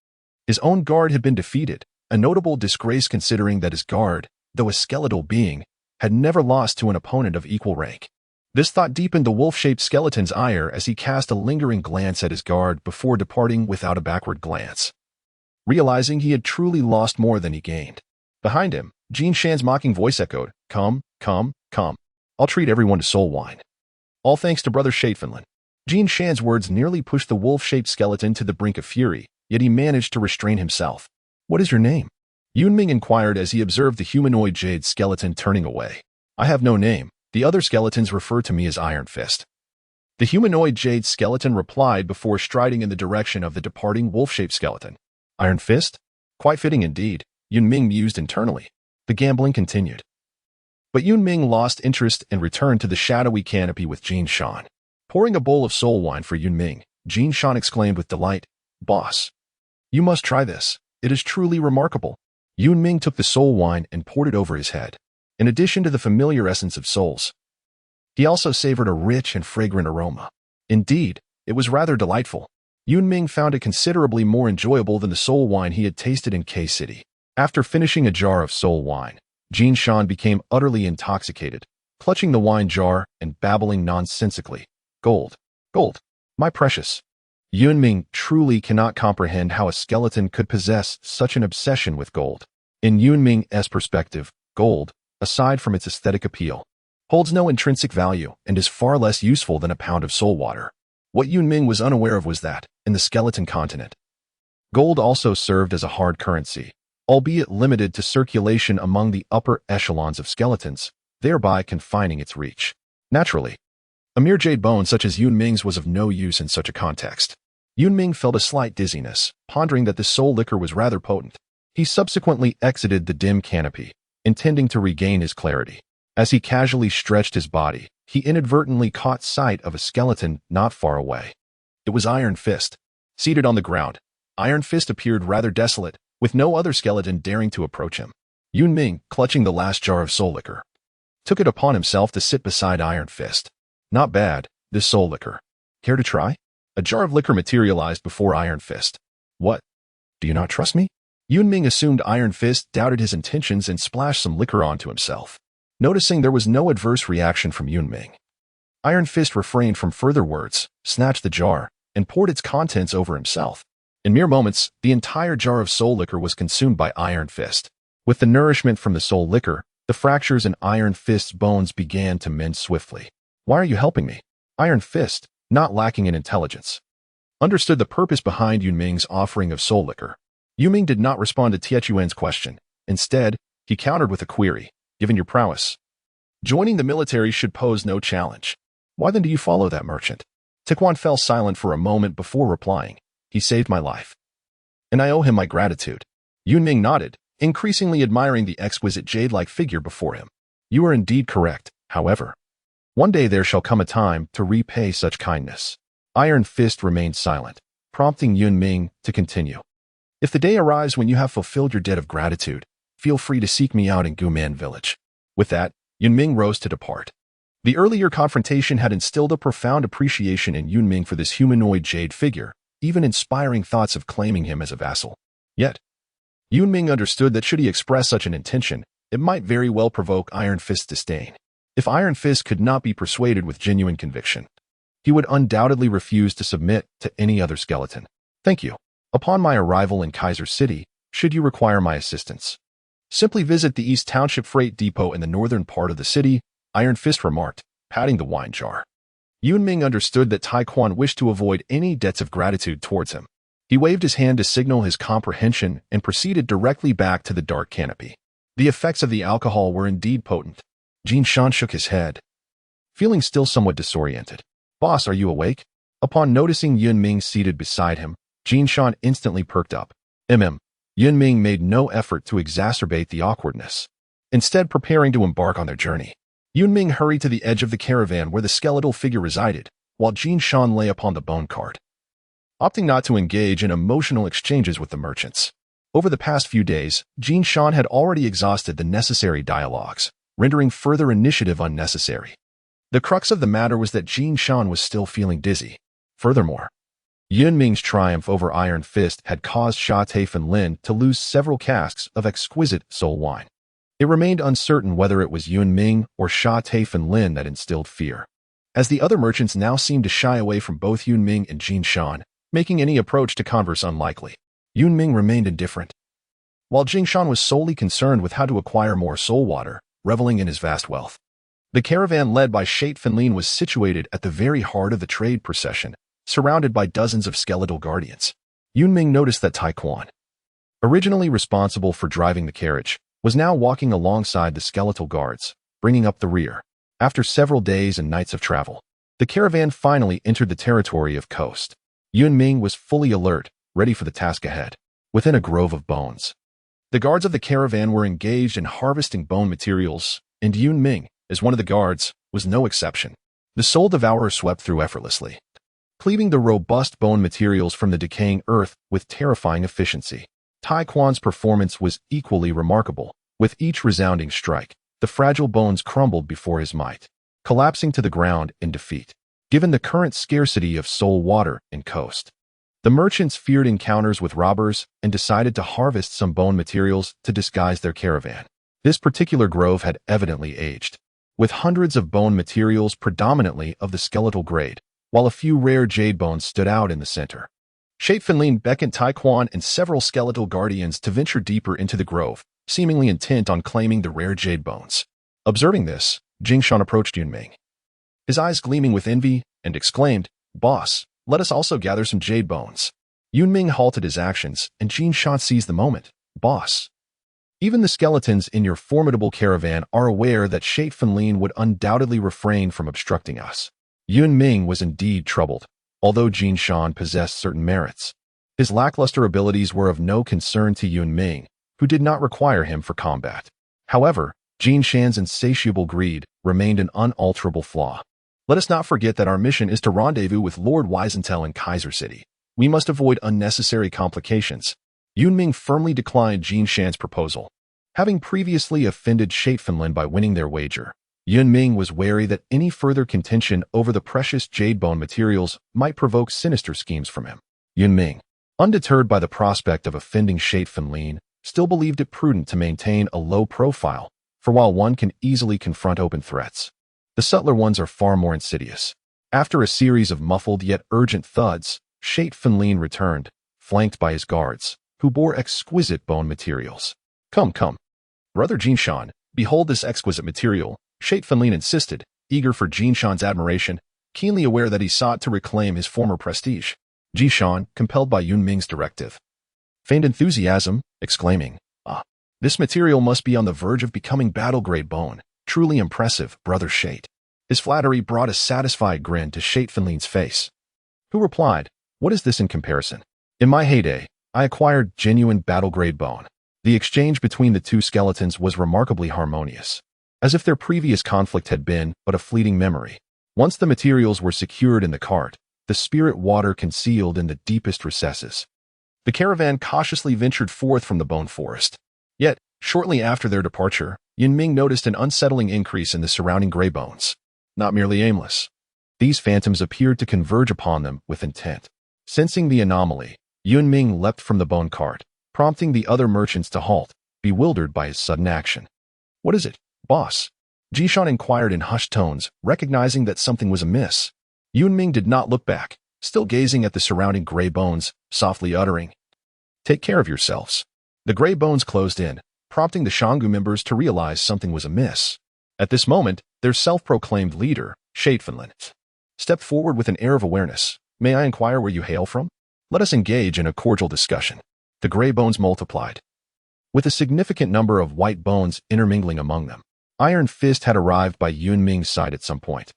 His own guard had been defeated, a notable disgrace considering that his guard, though a skeletal being, had never lost to an opponent of equal rank. This thought deepened the wolf-shaped skeleton's ire as he cast a lingering glance at his guard before departing without a backward glance. Realizing he had truly lost more than he gained. Behind him, Jin Shan's mocking voice echoed, Come. I'll treat everyone to soul wine. All thanks to Brother Shaitfinlin. Jin Shan's words nearly pushed the wolf-shaped skeleton to the brink of fury, yet he managed to restrain himself. What is your name? Yun Ming inquired as he observed the humanoid jade skeleton turning away. I have no name. The other skeletons refer to me as Iron Fist. The humanoid jade skeleton replied before striding in the direction of the departing wolf-shaped skeleton. Iron Fist? Quite fitting indeed, Yun Ming mused internally. The gambling continued. But Yun Ming lost interest and returned to the shadowy canopy with Jin Shan. Pouring a bowl of soul wine for Yun Ming, Jin Shan exclaimed with delight, Boss, you must try this. It is truly remarkable. Yun Ming took the soul wine and poured it over his head. In addition to the familiar essence of souls, he also savored a rich and fragrant aroma. Indeed, it was rather delightful. Yun Ming found it considerably more enjoyable than the soul wine he had tasted in K-City. After finishing a jar of soul wine, Jin Shan became utterly intoxicated, clutching the wine jar and babbling nonsensically. Gold, my precious. Yun Ming truly cannot comprehend how a skeleton could possess such an obsession with gold. In Yun Ming's perspective, gold, aside from its aesthetic appeal, holds no intrinsic value and is far less useful than a pound of soul water. What Yun Ming was unaware of was that, in the skeleton continent, gold also served as a hard currency, albeit limited to circulation among the upper echelons of skeletons, thereby confining its reach. Naturally, a mere jade bone such as Yun Ming's was of no use in such a context. Yun Ming felt a slight dizziness, pondering that the soul liquor was rather potent. He subsequently exited the dim canopy, intending to regain his clarity. As he casually stretched his body, he inadvertently caught sight of a skeleton not far away. It was Iron Fist. Seated on the ground, Iron Fist appeared rather desolate, with no other skeleton daring to approach him. Yun Ming, clutching the last jar of soul liquor, took it upon himself to sit beside Iron Fist. Not bad, this soul liquor. Care to try? A jar of liquor materialized before Iron Fist. What? Do you not trust me? Yun Ming assumed Iron Fist doubted his intentions and splashed some liquor onto himself. Noticing there was no adverse reaction from Yun Ming, Iron Fist refrained from further words, snatched the jar, and poured its contents over himself. In mere moments, the entire jar of soul liquor was consumed by Iron Fist. With the nourishment from the soul liquor, the fractures in Iron Fist's bones began to mend swiftly. Why are you helping me? Iron Fist, not lacking in intelligence, understood the purpose behind Yun Ming's offering of soul liquor. Yun Ming did not respond to Tietuan's question. Instead, he countered with a query. Given your prowess, joining the military should pose no challenge. Why then do you follow that merchant? Tietuan fell silent for a moment before replying. He saved my life, and I owe him my gratitude. Yun Ming nodded, increasingly admiring the exquisite jade-like figure before him. You are indeed correct, however. One day there shall come a time to repay such kindness. Iron Fist remained silent, prompting Yun Ming to continue. If the day arrives when you have fulfilled your debt of gratitude, feel free to seek me out in Guman Village. With that, Yun Ming rose to depart. The earlier confrontation had instilled a profound appreciation in Yun Ming for this humanoid jade figure, even inspiring thoughts of claiming him as a vassal. Yet, Yun Ming understood that should he express such an intention, it might very well provoke Iron Fist's disdain. If Iron Fist could not be persuaded with genuine conviction, he would undoubtedly refuse to submit to any other skeleton. Thank you. Upon my arrival in Kaiser City, should you require my assistance, simply visit the East Township Freight Depot in the northern part of the city, Iron Fist remarked, patting the wine jar. Yun Ming understood that Tietuan wished to avoid any debts of gratitude towards him. He waved his hand to signal his comprehension and proceeded directly back to the dark canopy. The effects of the alcohol were indeed potent. Jin Shan shook his head, feeling still somewhat disoriented. "Boss, are you awake?" Upon noticing Yun Ming seated beside him, Jin Shan instantly perked up. Yun Ming made no effort to exacerbate the awkwardness, instead preparing to embark on their journey. Yun Ming hurried to the edge of the caravan where the skeletal figure resided, while Jin Shan lay upon the bone cart, opting not to engage in emotional exchanges with the merchants. Over the past few days, Jin Shan had already exhausted the necessary dialogues, rendering further initiative unnecessary. The crux of the matter was that Jin Shan was still feeling dizzy. Furthermore, Yun Ming's triumph over Iron Fist had caused Sha Taifun Lin to lose several casks of exquisite soul wine. It remained uncertain whether it was Yun Ming or Sha Taifun Lin that instilled fear, as the other merchants now seemed to shy away from both Yun Ming and Jin Shan, making any approach to converse unlikely. Yun Ming remained indifferent, while Jin Shan was solely concerned with how to acquire more soul water, reveling in his vast wealth. The caravan led by Sha Taifun Lin was situated at the very heart of the trade procession, surrounded by dozens of skeletal guardians. Yun Ming noticed that Tai Quan, originally responsible for driving the carriage, was now walking alongside the skeletal guards, bringing up the rear. After several days and nights of travel, the caravan finally entered the territory of Coast. Yun Ming was fully alert, ready for the task ahead. Within a grove of bones, the guards of the caravan were engaged in harvesting bone materials, and Yun Ming, as one of the guards, was no exception. The soul devourer swept through effortlessly, cleaving the robust bone materials from the decaying earth with terrifying efficiency. Tai Quan's performance was equally remarkable. With each resounding strike, the fragile bones crumbled before his might, collapsing to the ground in defeat. Given the current scarcity of soul water in Coast, the merchants feared encounters with robbers and decided to harvest some bone materials to disguise their caravan. This particular grove had evidently aged, with hundreds of bone materials predominantly of the skeletal grade, while a few rare jade bones stood out in the center. Sha Taifun Lin beckoned Tai Quan and several skeletal guardians to venture deeper into the grove, seemingly intent on claiming the rare jade bones. Observing this, Jin Shan approached Yun Ming, his eyes gleaming with envy, and exclaimed, "Boss, let us also gather some jade bones." Yun Ming halted his actions, and Jin Shan seized the moment. "Boss, even the skeletons in your formidable caravan are aware that Sha Taifun Lin would undoubtedly refrain from obstructing us." Yun Ming was indeed troubled. Although Jin Shan possessed certain merits, his lackluster abilities were of no concern to Yun Ming, who did not require him for combat. However, Jin Shan's insatiable greed remained an unalterable flaw. "Let us not forget that our mission is to rendezvous with Lord Weisenthal in Kaiser City. We must avoid unnecessary complications." Yun Ming firmly declined Jin Shan's proposal. Having previously offended Sha Taifun Lin by winning their wager, Yun Ming was wary that any further contention over the precious jade bone materials might provoke sinister schemes from him. Yun Ming, undeterred by the prospect of offending Sha Taifun Lin, still believed it prudent to maintain a low profile, for while one can easily confront open threats, the subtler ones are far more insidious. After a series of muffled yet urgent thuds, Sha Taifun Lin returned, flanked by his guards, who bore exquisite bone materials. Come, Brother Jin Shan, behold this exquisite material," Sha Taifun Lin insisted, eager for Jin Shan's admiration, keenly aware that he sought to reclaim his former prestige. Jin Shan, compelled by Yun Ming's directive, feigned enthusiasm, exclaiming, "This material must be on the verge of becoming battle-grade bone. Truly impressive, Brother Shate." His flattery brought a satisfied grin to Sha Taifun Lin's face, who replied, "What is this in comparison? In my heyday, I acquired genuine battle-grade bone." The exchange between the two skeletons was remarkably harmonious, as if their previous conflict had been but a fleeting memory. Once the materials were secured in the cart, the spirit water concealed in the deepest recesses, the caravan cautiously ventured forth from the bone forest. Yet, shortly after their departure, Yun Ming noticed an unsettling increase in the surrounding gray bones. Not merely aimless, these phantoms appeared to converge upon them with intent. Sensing the anomaly, Yun Ming leapt from the bone cart, prompting the other merchants to halt, bewildered by his sudden action. "What is it, boss?" Jin Shan inquired in hushed tones, recognizing that something was amiss. Yun Ming did not look back, still gazing at the surrounding gray bones, softly uttering, "Take care of yourselves." The gray bones closed in, prompting the Shangu members to realize something was amiss. At this moment, their self-proclaimed leader, Sha Taifun Lin, stepped forward with an air of awareness. "May I inquire where you hail from?" Let us engage in a cordial discussion. The gray bones multiplied, with a significant number of white bones intermingling among them. Iron Fist had arrived by Yun Ming's side at some point.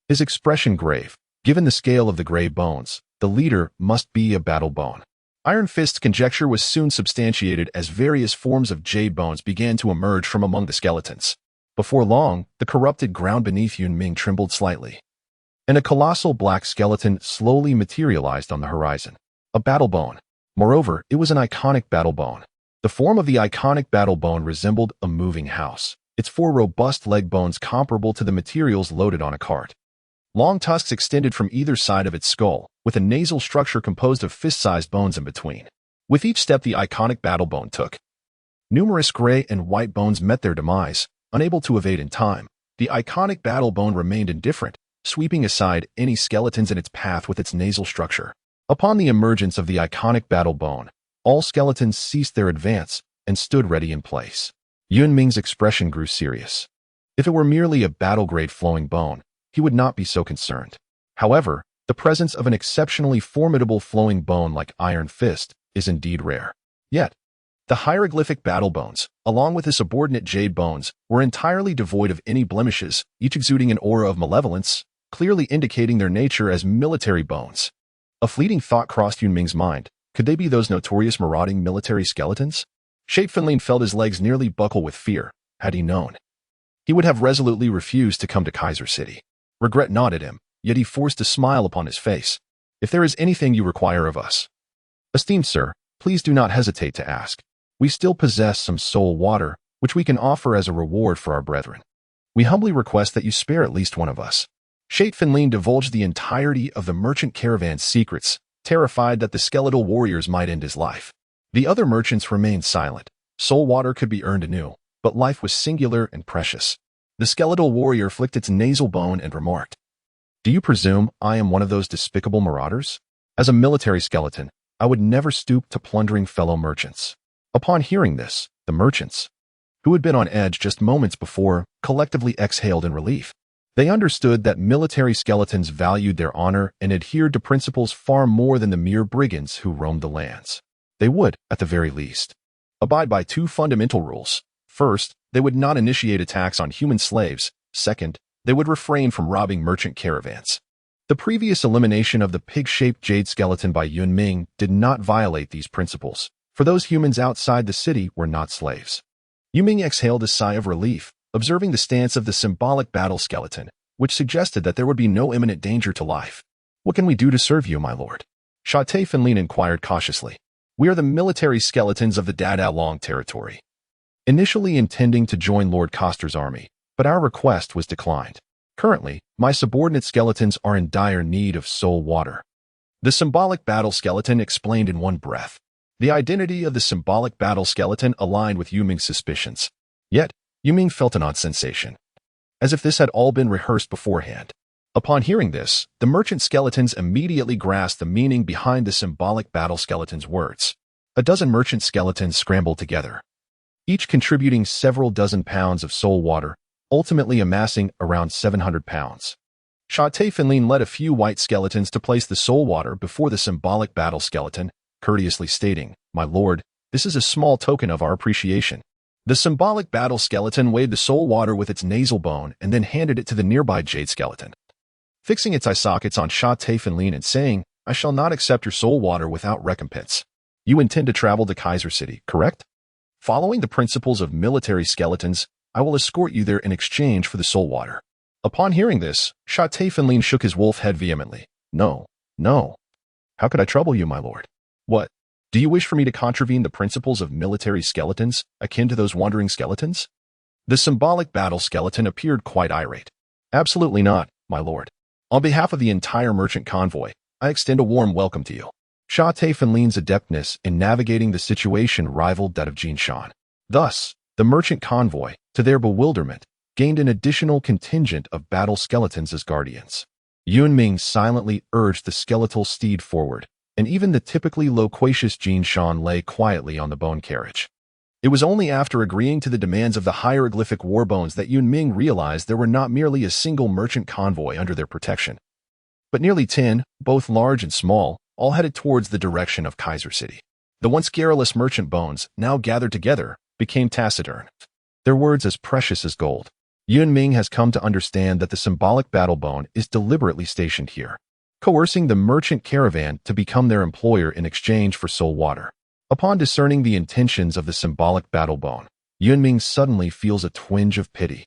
His expression grave. Given the scale of the gray bones, the leader must be a battle bone. Iron Fist's conjecture was soon substantiated as various forms of jade bones began to emerge from among the skeletons. Before long, the corrupted ground beneath Yun Ming trembled slightly, and a colossal black skeleton slowly materialized on the horizon. A battle bone. Moreover, it was an iconic battle bone. The form of the iconic battle bone resembled a moving house, its four robust leg bones comparable to the materials loaded on a cart. Long tusks extended from either side of its skull, with a nasal structure composed of fist-sized bones in between. With each step the iconic battle bone took, numerous gray and white bones met their demise. Unable to evade in time, the iconic battle bone remained indifferent, sweeping aside any skeletons in its path with its nasal structure. Upon the emergence of the iconic battle bone, all skeletons ceased their advance and stood ready in place. Yun Ming's expression grew serious. If it were merely a battle-grade flowing bone, he would not be so concerned. However, the presence of an exceptionally formidable flowing bone like Iron Fist is indeed rare. Yet, the hieroglyphic battle bones, along with the subordinate jade bones, were entirely devoid of any blemishes, each exuding an aura of malevolence, clearly indicating their nature as military bones. A fleeting thought crossed Yun Ming's mind. Could they be those notorious marauding military skeletons? Shape-Finlin felt his legs nearly buckle with fear. Had he known, he would have resolutely refused to come to Kaiser City. Regret gnawed him, yet he forced a smile upon his face. If there is anything you require of us, esteemed sir, please do not hesitate to ask. We still possess some soul water, which we can offer as a reward for our brethren. We humbly request that you spare at least one of us. Shape-Finlin divulged the entirety of the merchant caravan's secrets, terrified that the skeletal warriors might end his life. The other merchants remained silent. Soul water could be earned anew, but life was singular and precious. The skeletal warrior flicked its nasal bone and remarked, "Do you presume I am one of those despicable marauders? As a military skeleton, I would never stoop to plundering fellow merchants." Upon hearing this, the merchants, who had been on edge just moments before, collectively exhaled in relief. They understood that military skeletons valued their honor and adhered to principles far more than the mere brigands who roamed the lands. They would, at the very least, abide by two fundamental rules. First, they would not initiate attacks on human slaves. Second, they would refrain from robbing merchant caravans. The previous elimination of the pig-shaped jade skeleton by Yun Ming did not violate these principles, for those humans outside the city were not slaves. Yun Ming exhaled a sigh of relief, observing the stance of the symbolic battle skeleton, which suggested that there would be no imminent danger to life. "What can we do to serve you, my lord?" Shape-Finlin inquired cautiously. "We are the military skeletons of the Dada Long territory, initially intending to join Lord Coster's army, but our request was declined. Currently, my subordinate skeletons are in dire need of soul water." The symbolic battle skeleton explained in one breath. The identity of the symbolic battle skeleton aligned with Yun Ming's suspicions. Yet, Yun Ming felt an odd sensation, as if this had all been rehearsed beforehand. Upon hearing this, the merchant skeletons immediately grasped the meaning behind the symbolic battle skeleton's words. A dozen merchant skeletons scrambled together, each contributing several dozen pounds of soul water, ultimately amassing around 700 pounds. Shape-Finlin led a few white skeletons to place the soul water before the symbolic battle skeleton, courteously stating, "My lord, this is a small token of our appreciation." The symbolic battle skeleton weighed the soul water with its nasal bone and then handed it to the nearby jade skeleton, fixing its eye sockets on Shape-Finlin and saying, "I shall not accept your soul water without recompense. You intend to travel to Kaiser City, correct? Following the principles of military skeletons, I will escort you there in exchange for the soul water." Upon hearing this, Shape-Finlin shook his wolf head vehemently. "No, no. How could I trouble you, my lord? What? Do you wish for me to contravene the principles of military skeletons, akin to those wandering skeletons?" The symbolic battle skeleton appeared quite irate. "Absolutely not, my lord. On behalf of the entire merchant convoy, I extend a warm welcome to you." Shape-Finlin's adeptness in navigating the situation rivaled that of Jinshan. Thus, the merchant convoy, to their bewilderment, gained an additional contingent of battle skeletons as guardians. Yun Ming silently urged the skeletal steed forward, and even the typically loquacious Jinshan lay quietly on the bone carriage. It was only after agreeing to the demands of the hieroglyphic war bones that Yun Ming realized there were not merely a single merchant convoy under their protection, but nearly 10, both large and small, all headed towards the direction of Kaiser City. The once garrulous merchant bones, now gathered together, became taciturn, their words as precious as gold. Yun Ming has come to understand that the symbolic battle bone is deliberately stationed here, coercing the merchant caravan to become their employer in exchange for soul water. Upon discerning the intentions of the symbolic battle bone, Yun Ming suddenly feels a twinge of pity.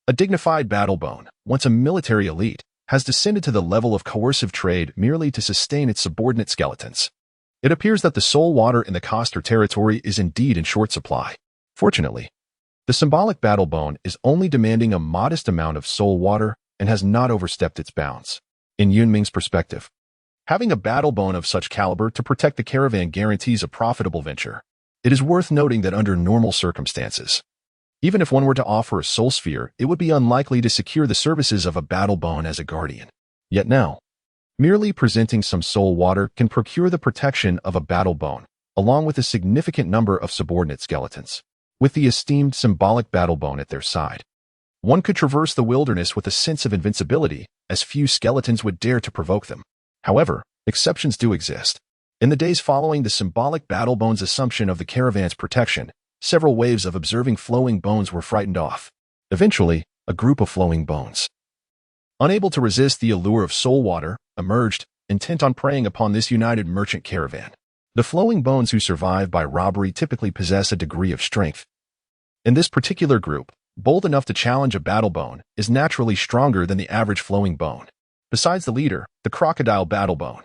A dignified battle bone, once a military elite, has descended to the level of coercive trade merely to sustain its subordinate skeletons. It appears that the soul water in the Coster territory is indeed in short supply. Fortunately, the symbolic battle bone is only demanding a modest amount of soul water and has not overstepped its bounds. In Yun Ming's perspective, having a battle bone of such caliber to protect the caravan guarantees a profitable venture. It is worth noting that under normal circumstances, even if one were to offer a soul sphere, it would be unlikely to secure the services of a battle bone as a guardian. Yet now, merely presenting some soul water can procure the protection of a battle bone, along with a significant number of subordinate skeletons. With the esteemed symbolic battle bone at their side, one could traverse the wilderness with a sense of invincibility, as few skeletons would dare to provoke them. However, exceptions do exist. In the days following the symbolic battle bone's assumption of the caravan's protection, several waves of observing flowing bones were frightened off. Eventually, a group of flowing bones, unable to resist the allure of soul water, emerged, intent on preying upon this united merchant caravan. The flowing bones who survive by robbery typically possess a degree of strength. In this particular group, bold enough to challenge a battle bone is naturally stronger than the average flowing bone. Besides the leader, the crocodile battle bone,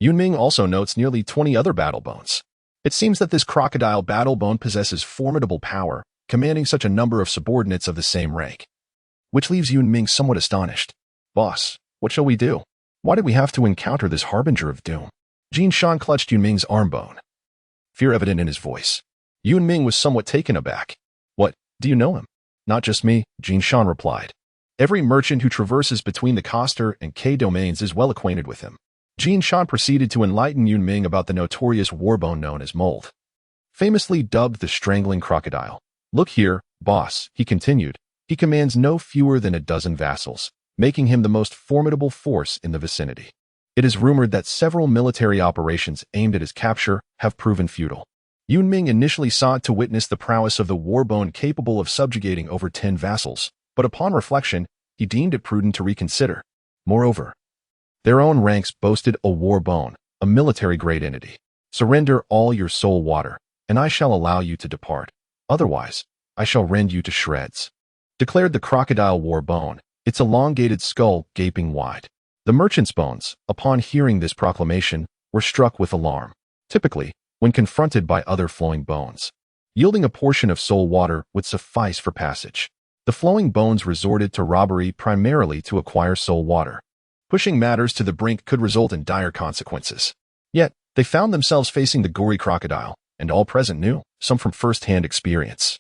Yun Ming also notes nearly 20 other battle bones. It seems that this crocodile battle bone possesses formidable power, commanding such a number of subordinates of the same rank. Which leaves Yun Ming somewhat astonished. Boss, what shall we do? Why did we have to encounter this harbinger of doom? Jin Shan clutched Yun Ming's arm bone, fear evident in his voice. Yun Ming was somewhat taken aback. What, do you know him? Not just me, Jin Shan replied. Every merchant who traverses between the Coster and K domains is well acquainted with him. Jin Shan proceeded to enlighten Yun Ming about the notorious warbone known as Mold, famously dubbed the strangling crocodile. Look here, boss, he continued. He commands no fewer than a dozen vassals, making him the most formidable force in the vicinity. It is rumored that several military operations aimed at his capture have proven futile. Yun Ming initially sought to witness the prowess of the warbone capable of subjugating over 10 vassals, but upon reflection, he deemed it prudent to reconsider. Moreover, their own ranks boasted a warbone, a military-grade entity. Surrender all your soul water, and I shall allow you to depart. Otherwise, I shall rend you to shreds, declared the crocodile warbone, its elongated skull gaping wide. The merchant's bones, upon hearing this proclamation, were struck with alarm. Typically, when confronted by other flowing bones, yielding a portion of soul water would suffice for passage. The flowing bones resorted to robbery primarily to acquire soul water. Pushing matters to the brink could result in dire consequences. Yet, they found themselves facing the gory crocodile, and all present knew, some from first-hand experience,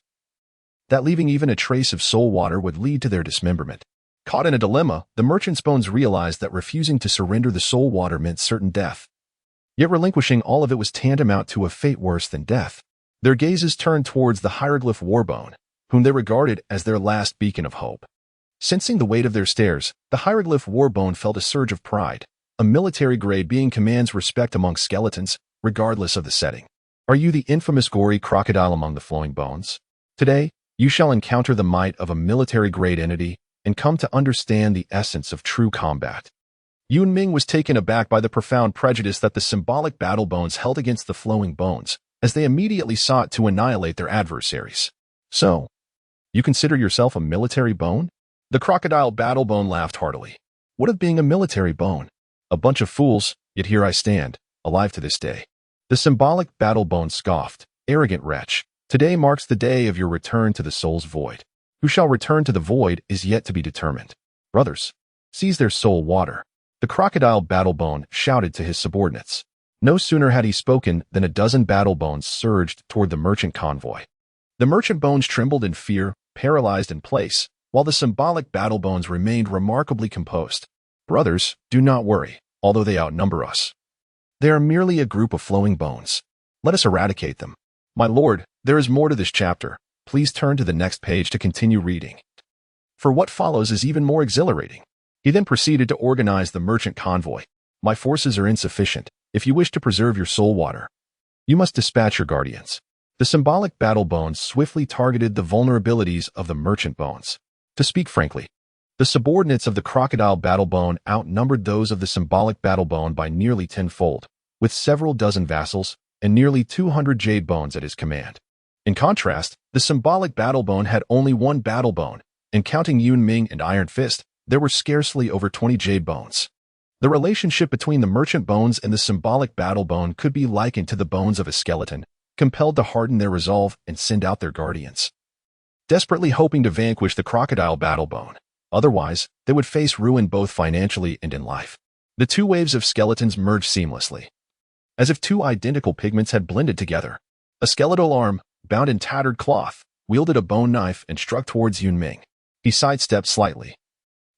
that leaving even a trace of soul water would lead to their dismemberment. Caught in a dilemma, the merchant's bones realized that refusing to surrender the soul water meant certain death. Yet relinquishing all of it was tantamount to a fate worse than death. Their gazes turned towards the hieroglyph warbone, whom they regarded as their last beacon of hope. Sensing the weight of their stares, the hieroglyph warbone felt a surge of pride. A military-grade being commands respect among skeletons, regardless of the setting. Are you the infamous gory crocodile among the flowing bones? Today, you shall encounter the might of a military-grade entity and come to understand the essence of true combat. Yun Ming was taken aback by the profound prejudice that the symbolic battle bones held against the flowing bones, as they immediately sought to annihilate their adversaries. So, you consider yourself a military bone? The crocodile battle bone laughed heartily. What of being a military bone? A bunch of fools, yet here I stand, alive to this day. The symbolic battle bone scoffed, arrogant wretch. Today marks the day of your return to the soul's void. Who shall return to the void is yet to be determined. Brothers, seize their soul water. The crocodile battle bone shouted to his subordinates. No sooner had he spoken than a dozen battle bones surged toward the merchant convoy. The merchant bones trembled in fear, paralyzed in place, while the symbolic battle bones remained remarkably composed. Brothers, do not worry, although they outnumber us. They are merely a group of flowing bones. Let us eradicate them. My lord, there is more to this chapter. Please turn to the next page to continue reading. For what follows is even more exhilarating. He then proceeded to organize the merchant convoy. My forces are insufficient, If you wish to preserve your soul water, you must dispatch your guardians. The symbolic battle bones swiftly targeted the vulnerabilities of the merchant bones. To speak frankly, the subordinates of the crocodile battle bone outnumbered those of the symbolic battle bone by nearly tenfold, with several dozen vassals and nearly 200 jade bones at his command. In contrast, the symbolic battle bone had only one battle bone, and counting Yun Ming and Iron Fist, there were scarcely over 20 jade bones. The relationship between the merchant bones and the symbolic battle bone could be likened to the bones of a skeleton, compelled to harden their resolve and send out their guardians, desperately hoping to vanquish the crocodile battle bone. Otherwise, they would face ruin both financially and in life. The two waves of skeletons merged seamlessly, as if two identical pigments had blended together. A skeletal arm, bound in tattered cloth, wielded a bone knife and struck towards Yun Ming. He sidestepped slightly,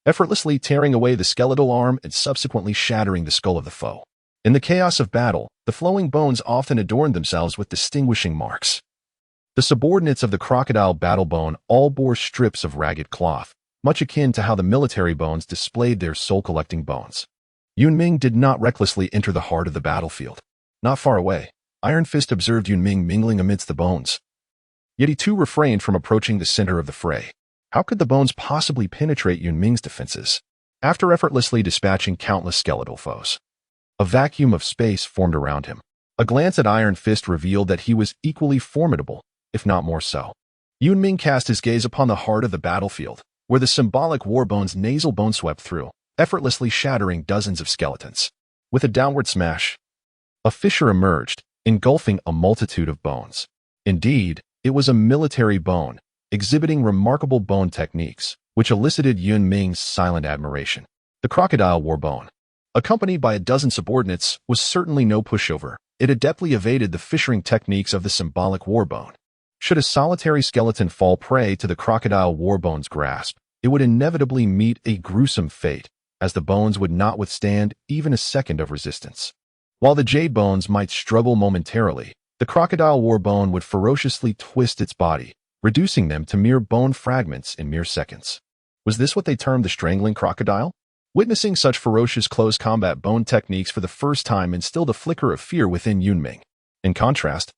effortlessly tearing away the skeletal arm and subsequently shattering the skull of the foe. In the chaos of battle, the flowing bones often adorned themselves with distinguishing marks. The subordinates of the crocodile battle bone all bore strips of ragged cloth, much akin to how the military bones displayed their soul-collecting bones. Yun Ming did not recklessly enter the heart of the battlefield. Not far away, Iron Fist observed Yun Ming mingling amidst the bones. Yet he too refrained from approaching the center of the fray. How could the bones possibly penetrate Yun Ming's defenses? After effortlessly dispatching countless skeletal foes, a vacuum of space formed around him. A glance at Iron Fist revealed that he was equally formidable, if not more so. Yun Ming cast his gaze upon the heart of the battlefield, where the symbolic war bone's nasal bone swept through, effortlessly shattering dozens of skeletons. With a downward smash, a fissure emerged, engulfing a multitude of bones. Indeed, it was a military bone, exhibiting remarkable bone techniques, which elicited Yun Ming's silent admiration. The crocodile war bone, accompanied by a dozen subordinates, was certainly no pushover. It adeptly evaded the fissuring techniques of the symbolic war bone. Should a solitary skeleton fall prey to the crocodile war bone's grasp, it would inevitably meet a gruesome fate, as the bones would not withstand even a second of resistance. While the jade bones might struggle momentarily, the crocodile war bone would ferociously twist its body, reducing them to mere bone fragments in mere seconds. Was this what they termed the strangling crocodile? Witnessing such ferocious close combat bone techniques for the first time instilled a flicker of fear within Yun Ming. In contrast,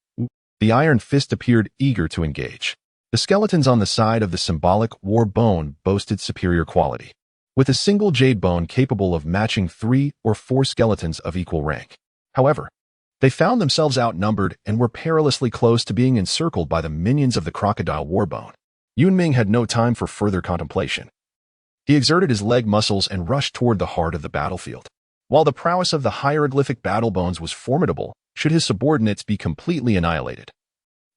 the Iron Fist appeared eager to engage. The skeletons on the side of the symbolic war bone boasted superior quality, with a single jade bone capable of matching 3 or 4 skeletons of equal rank. However, they found themselves outnumbered and were perilously close to being encircled by the minions of the crocodile war bone. Yun Ming had no time for further contemplation. He exerted his leg muscles and rushed toward the heart of the battlefield. While the prowess of the hieroglyphic battle bones was formidable, should his subordinates be completely annihilated,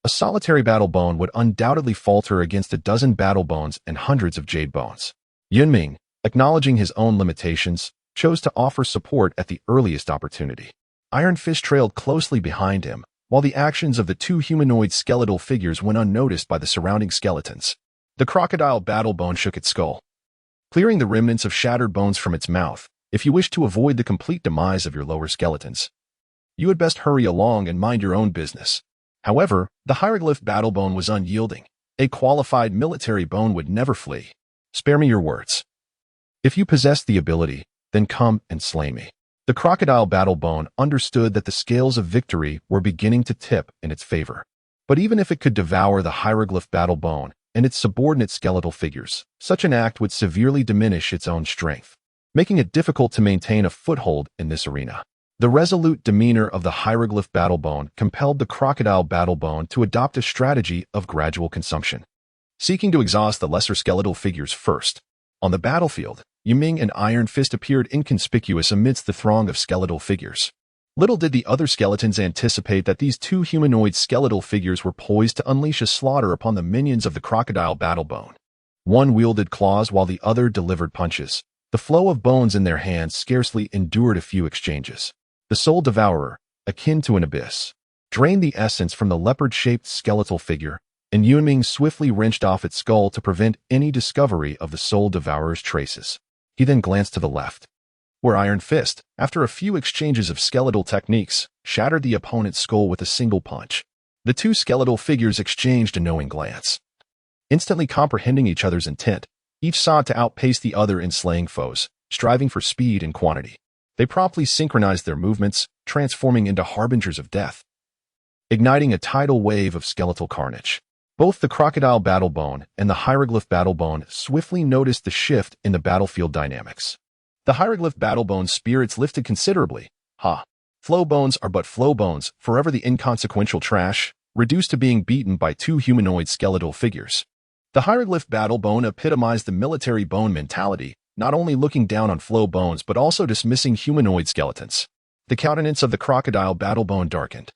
a solitary battle bone would undoubtedly falter against a dozen battle bones and hundreds of jade bones. Yun Ming, acknowledging his own limitations, chose to offer support at the earliest opportunity. Iron Fist trailed closely behind him, while the actions of the two humanoid skeletal figures went unnoticed by the surrounding skeletons. The crocodile battle bone shook its skull, clearing the remnants of shattered bones from its mouth. If you wish to avoid the complete demise of your lower skeletons, you had best hurry along and mind your own business. However, the hieroglyph battle bone was unyielding. A qualified military bone would never flee. Spare me your words. If you possess the ability, then come and slay me. The crocodile battle bone understood that the scales of victory were beginning to tip in its favor. But even if it could devour the hieroglyph battle bone and its subordinate skeletal figures, such an act would severely diminish its own strength, making it difficult to maintain a foothold in this arena. The resolute demeanor of the hieroglyph battle bone compelled the crocodile battle bone to adopt a strategy of gradual consumption, seeking to exhaust the lesser skeletal figures first. On the battlefield, Yun Ming and Iron Fist appeared inconspicuous amidst the throng of skeletal figures. Little did the other skeletons anticipate that these two humanoid skeletal figures were poised to unleash a slaughter upon the minions of the crocodile battle bone. One wielded claws while the other delivered punches. The flow of bones in their hands scarcely endured a few exchanges. The soul devourer, akin to an abyss, drained the essence from the leopard-shaped skeletal figure, and Yun Ming swiftly wrenched off its skull to prevent any discovery of the soul devourer's traces. He then glanced to the left, where Iron Fist, after a few exchanges of skeletal techniques, shattered the opponent's skull with a single punch. The two skeletal figures exchanged a knowing glance. Instantly comprehending each other's intent, each sought to outpace the other in slaying foes, striving for speed and quantity. They promptly synchronized their movements, transforming into harbingers of death, igniting a tidal wave of skeletal carnage. Both the crocodile battlebone and the hieroglyph battlebone swiftly noticed the shift in the battlefield dynamics. The hieroglyph battlebone's spirits lifted considerably. Flow bones are but flow bones, forever the inconsequential trash, reduced to being beaten by two humanoid skeletal figures. The hieroglyph battlebone epitomized the military bone mentality, not only looking down on flow bones but also dismissing humanoid skeletons. The countenance of the crocodile battlebone darkened.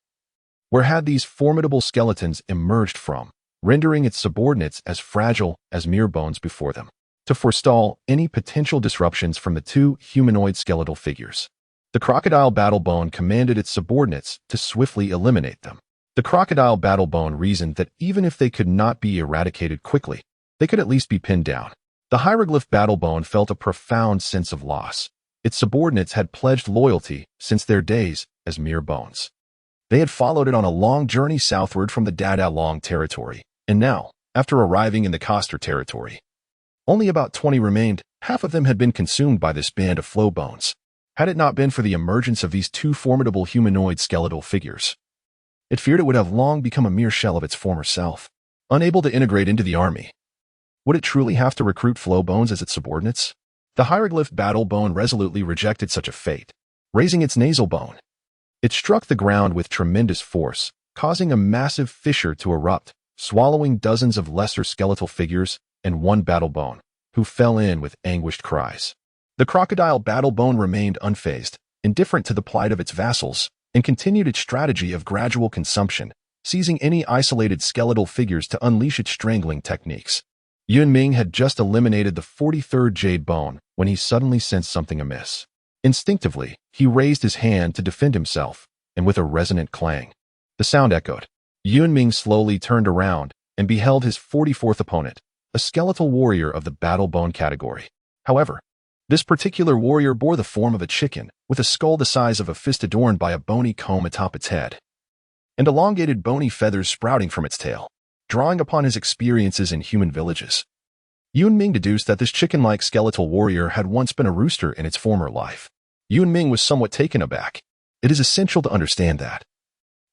Where had these formidable skeletons emerged from, rendering its subordinates as fragile as mere bones before them, to forestall any potential disruptions from the two humanoid skeletal figures? The crocodile battlebone commanded its subordinates to swiftly eliminate them. The crocodile battlebone reasoned that even if they could not be eradicated quickly, they could at least be pinned down. The hieroglyph battlebone felt a profound sense of loss. Its subordinates had pledged loyalty since their days as mere bones. They had followed it on a long journey southward from the Dada Long territory, and now, after arriving in the Coster territory, only about 20 remained. Half of them had been consumed by this band of flow bones. Had it not been for the emergence of these two formidable humanoid skeletal figures, it feared it would have long become a mere shell of its former self, unable to integrate into the army. Would it truly have to recruit flow bones as its subordinates? The hieroglyph battlebone resolutely rejected such a fate. Raising its nasal bone, it struck the ground with tremendous force, causing a massive fissure to erupt, swallowing dozens of lesser skeletal figures and one battlebone, who fell in with anguished cries. The crocodile battlebone remained unfazed, indifferent to the plight of its vassals, and continued its strategy of gradual consumption, seizing any isolated skeletal figures to unleash its strangling techniques. Yun Ming had just eliminated the 43rd jade bone when he suddenly sensed something amiss. Instinctively, he raised his hand to defend himself, and with a resonant clang, the sound echoed. Yun Ming slowly turned around and beheld his 44th opponent, a skeletal warrior of the battlebone category. However, this particular warrior bore the form of a chicken, with a skull the size of a fist adorned by a bony comb atop its head, and elongated bony feathers sprouting from its tail. Drawing upon his experiences in human villages, Yun Ming deduced that this chicken-like skeletal warrior had once been a rooster in its former life. Yun Ming was somewhat taken aback. It is essential to understand that,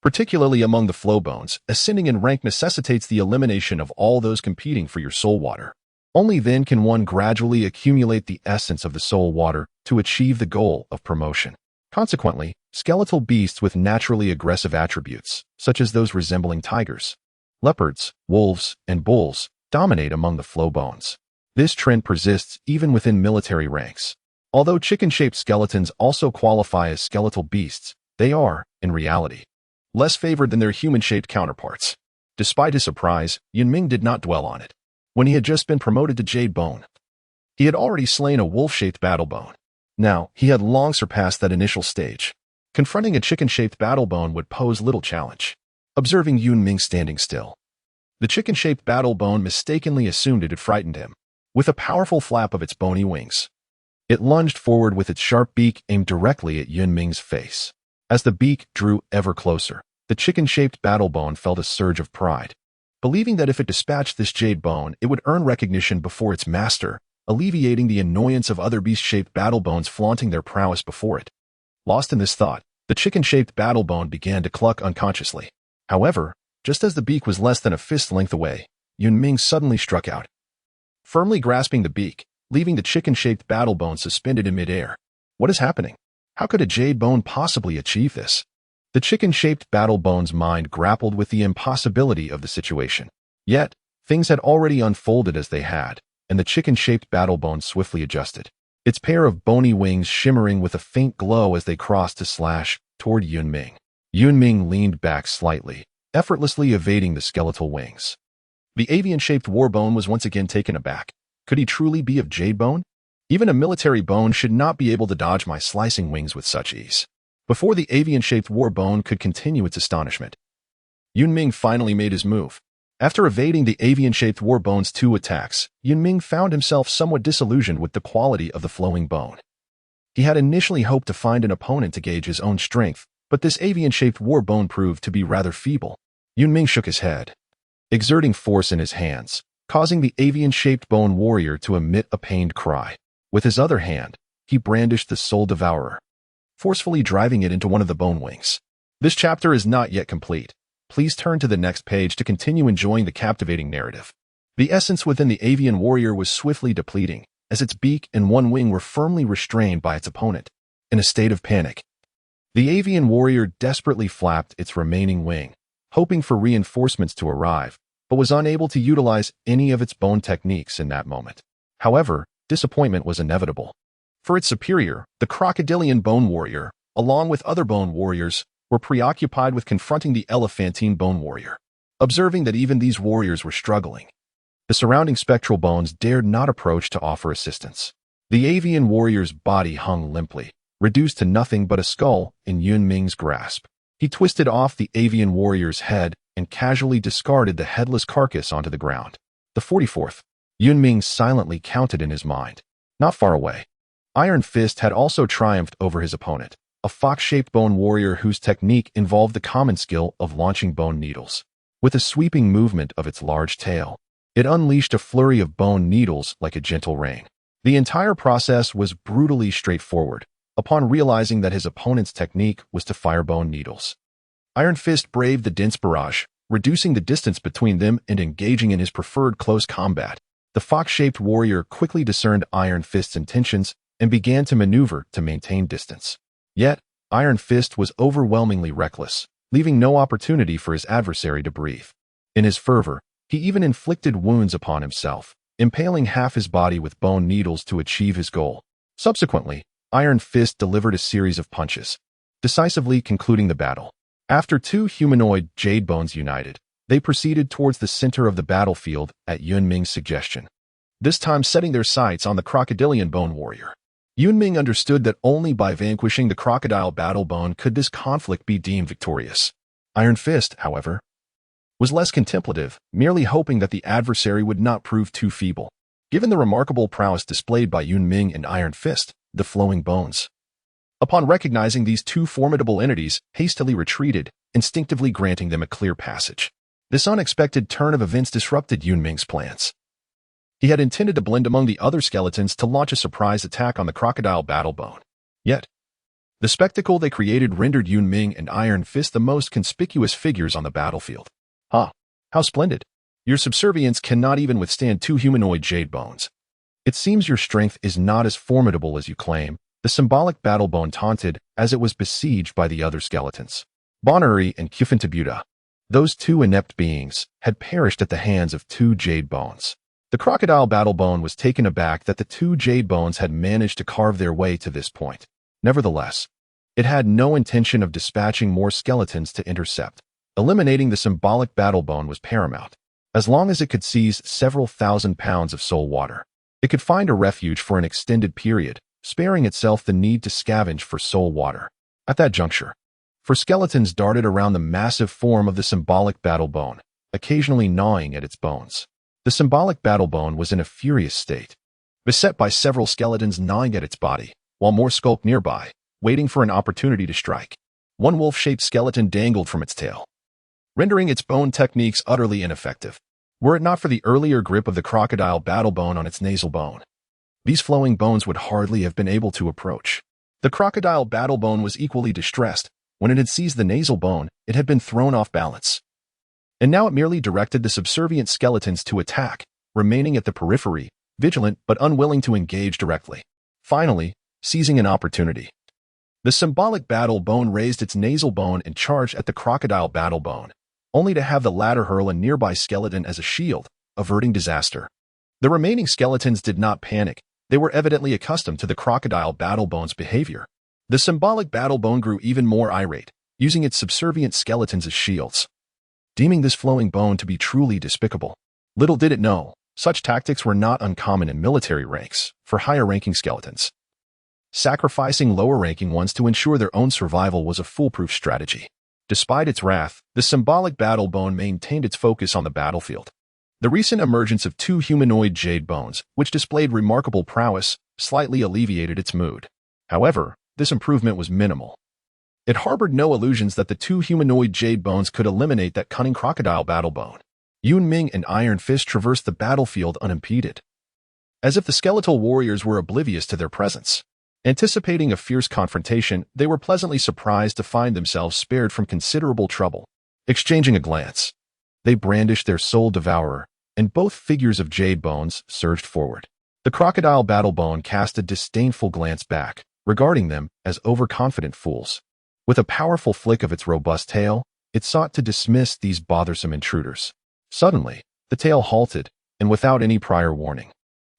particularly among the flow bones, ascending in rank necessitates the elimination of all those competing for your soul water. Only then can one gradually accumulate the essence of the soul water to achieve the goal of promotion. Consequently, skeletal beasts with naturally aggressive attributes, such as those resembling tigers, leopards, wolves, and bulls, dominate among the flow bones. This trend persists even within military ranks. Although chicken-shaped skeletons also qualify as skeletal beasts, they are, in reality, less favored than their human-shaped counterparts. Despite his surprise, Yun Ming did not dwell on it. When he had just been promoted to Jade Bone, he had already slain a wolf-shaped battlebone. Now, he had long surpassed that initial stage. Confronting a chicken-shaped battlebone would pose little challenge. Observing Yun Ming standing still, the chicken-shaped battlebone mistakenly assumed it had frightened him. With a powerful flap of its bony wings, it lunged forward with its sharp beak aimed directly at Yun Ming's face. As the beak drew ever closer, the chicken-shaped battlebone felt a surge of pride. Believing that if it dispatched this jade bone, it would earn recognition before its master, alleviating the annoyance of other beast-shaped battlebones flaunting their prowess before it. Lost in this thought, the chicken-shaped battlebone began to cluck unconsciously. However, just as the beak was less than a fist length away, Yun Ming suddenly struck out, firmly grasping the beak, leaving the chicken-shaped battlebone suspended in midair. What is happening? How could a jade bone possibly achieve this? The chicken-shaped battlebone's mind grappled with the impossibility of the situation. Yet, things had already unfolded as they had, and the chicken-shaped battlebone swiftly adjusted, its pair of bony wings shimmering with a faint glow as they crossed to slash toward Yun Ming. Yun Ming leaned back slightly, effortlessly evading the skeletal wings. The avian-shaped warbone was once again taken aback. Could he truly be of jade bone? Even a military bone should not be able to dodge my slicing wings with such ease. Before the avian-shaped warbone could continue its astonishment, Yun Ming finally made his move. After evading the avian-shaped warbone's 2 attacks, Yun Ming found himself somewhat disillusioned with the quality of the flowing bone. He had initially hoped to find an opponent to gauge his own strength, but this avian-shaped warbone proved to be rather feeble. Yun Ming shook his head, exerting force in his hands, causing the avian-shaped bone warrior to emit a pained cry. With his other hand, he brandished the Soul Devourer, forcefully driving it into one of the bone wings. This chapter is not yet complete. Please turn to the next page to continue enjoying the captivating narrative. The essence within the avian warrior was swiftly depleting, as its beak and one wing were firmly restrained by its opponent. In a state of panic, the avian warrior desperately flapped its remaining wing, hoping for reinforcements to arrive, but was unable to utilize any of its bone techniques in that moment. However, disappointment was inevitable. For its superior, the crocodilian bone warrior, along with other bone warriors, were preoccupied with confronting the elephantine bone warrior. Observing that even these warriors were struggling, the surrounding spectral bones dared not approach to offer assistance. The avian warrior's body hung limply, reduced to nothing but a skull in Yun Ming's grasp. He twisted off the avian warrior's head and casually discarded the headless carcass onto the ground. The 44th, Yun Ming silently counted in his mind. Not far away, Iron Fist had also triumphed over his opponent, a fox-shaped bone warrior whose technique involved the common skill of launching bone needles. With a sweeping movement of its large tail, it unleashed a flurry of bone needles like a gentle rain. The entire process was brutally straightforward. Upon realizing that his opponent's technique was to fire bone needles, Iron Fist braved the dense barrage, reducing the distance between them and engaging in his preferred close combat. The fox-shaped warrior quickly discerned Iron Fist's intentions and began to maneuver to maintain distance. Yet, Iron Fist was overwhelmingly reckless, leaving no opportunity for his adversary to breathe. In his fervor, he even inflicted wounds upon himself, impaling half his body with bone needles to achieve his goal. Subsequently, Iron Fist delivered a series of punches, decisively concluding the battle. After two humanoid jade bones united, they proceeded towards the center of the battlefield at Yun Ming's suggestion, this time setting their sights on the crocodilian bone warrior. Yun Ming understood that only by vanquishing the crocodile battle bone could this conflict be deemed victorious. Iron Fist, however, was less contemplative, merely hoping that the adversary would not prove too feeble. Given the remarkable prowess displayed by Yun Ming and Iron Fist, the flowing bones, upon recognizing these two formidable entities, hastily retreated, instinctively granting them a clear passage. This unexpected turn of events disrupted Yun Ming's plans. He had intended to blend among the other skeletons to launch a surprise attack on the crocodile battle bone. Yet, the spectacle they created rendered Yun Ming and Iron Fist the most conspicuous figures on the battlefield. How splendid! Your subservience cannot even withstand two humanoid jade bones. It seems your strength is not as formidable as you claim, the symbolic battle bone taunted as it was besieged by the other skeletons. Bonnery and Kufintabuta, those two inept beings, had perished at the hands of two jade bones. The crocodile battle bone was taken aback that the two jade bones had managed to carve their way to this point. Nevertheless, it had no intention of dispatching more skeletons to intercept. Eliminating the symbolic battle bone was paramount. As long as it could seize several thousand pounds of soul water, it could find a refuge for an extended period, sparing itself the need to scavenge for soul water. At that juncture, four skeletons darted around the massive form of the symbolic battle bone, occasionally gnawing at its bones. The symbolic battle bone was in a furious state, beset by several skeletons gnawing at its body, while more skulked nearby, waiting for an opportunity to strike. One wolf-shaped skeleton dangled from its tail, rendering its bone techniques utterly ineffective. Were it not for the earlier grip of the crocodile battle bone on its nasal bone, these flowing bones would hardly have been able to approach. The crocodile battle bone was equally distressed. When it had seized the nasal bone, it had been thrown off balance. And now it merely directed the subservient skeletons to attack, remaining at the periphery, vigilant but unwilling to engage directly. Finally, seizing an opportunity, the symbolic battle bone raised its nasal bone and charged at the crocodile battle bone, only to have the latter hurl a nearby skeleton as a shield, averting disaster. The remaining skeletons did not panic. They were evidently accustomed to the crocodile battle bone's behavior. The symbolic battle bone grew even more irate, using its subservient skeletons as shields, deeming this flowing bone to be truly despicable. Little did it know, such tactics were not uncommon in military ranks for higher-ranking skeletons. Sacrificing lower-ranking ones to ensure their own survival was a foolproof strategy. Despite its wrath, the symbolic battle bone maintained its focus on the battlefield. The recent emergence of two humanoid jade bones, which displayed remarkable prowess, slightly alleviated its mood. However, this improvement was minimal. It harbored no illusions that the two humanoid jade bones could eliminate that cunning crocodile battle bone. Yun Ming and Iron Fist traversed the battlefield unimpeded, as if the skeletal warriors were oblivious to their presence. Anticipating a fierce confrontation, they were pleasantly surprised to find themselves spared from considerable trouble. Exchanging a glance, they brandished their soul devourer, and both figures of jade bones surged forward. The crocodile battlebone cast a disdainful glance back, regarding them as overconfident fools. With a powerful flick of its robust tail, it sought to dismiss these bothersome intruders. Suddenly, the tail halted, and without any prior warning.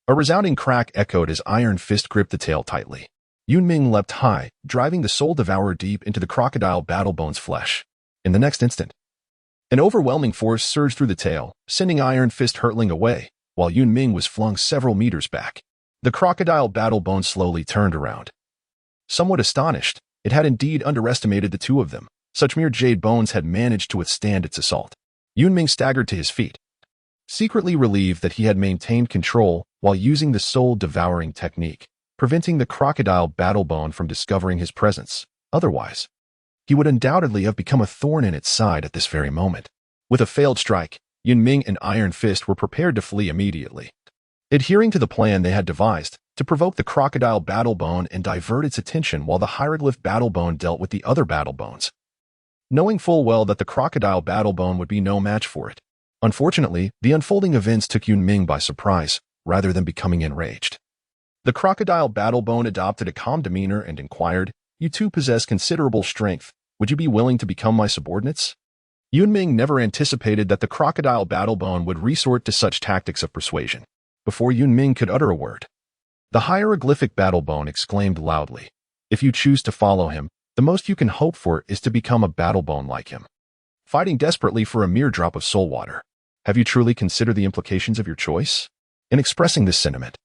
A resounding crack echoed as Iron Fist gripped the tail tightly. Yun Ming leapt high, driving the soul devourer deep into the crocodile battlebone's flesh. In the next instant, an overwhelming force surged through the tail, sending Iron Fist hurtling away, while Yun Ming was flung several meters back. The crocodile battlebone slowly turned around. Somewhat astonished, it had indeed underestimated the two of them. Such mere jade bones had managed to withstand its assault. Yun Ming staggered to his feet, secretly relieved that he had maintained control while using the soul-devouring technique, preventing the crocodile battlebone from discovering his presence. Otherwise, he would undoubtedly have become a thorn in its side at this very moment. With a failed strike, Yun Ming and Iron Fist were prepared to flee immediately. Adhering to the plan they had devised, to provoke the crocodile battlebone and divert its attention while the hieroglyph battlebone dealt with the other battlebones, knowing full well that the crocodile battlebone would be no match for it. Unfortunately, the unfolding events took Yun Ming by surprise, rather than becoming enraged. The crocodile battlebone adopted a calm demeanor and inquired, "You two possess considerable strength. Would you be willing to become my subordinates?" Yun Ming never anticipated that the crocodile battlebone would resort to such tactics of persuasion. Before Yun Ming could utter a word, the hieroglyphic battlebone exclaimed loudly, "If you choose to follow him, the most you can hope for is to become a battlebone like him, fighting desperately for a mere drop of soul water. Have you truly considered the implications of your choice?" In expressing this sentiment,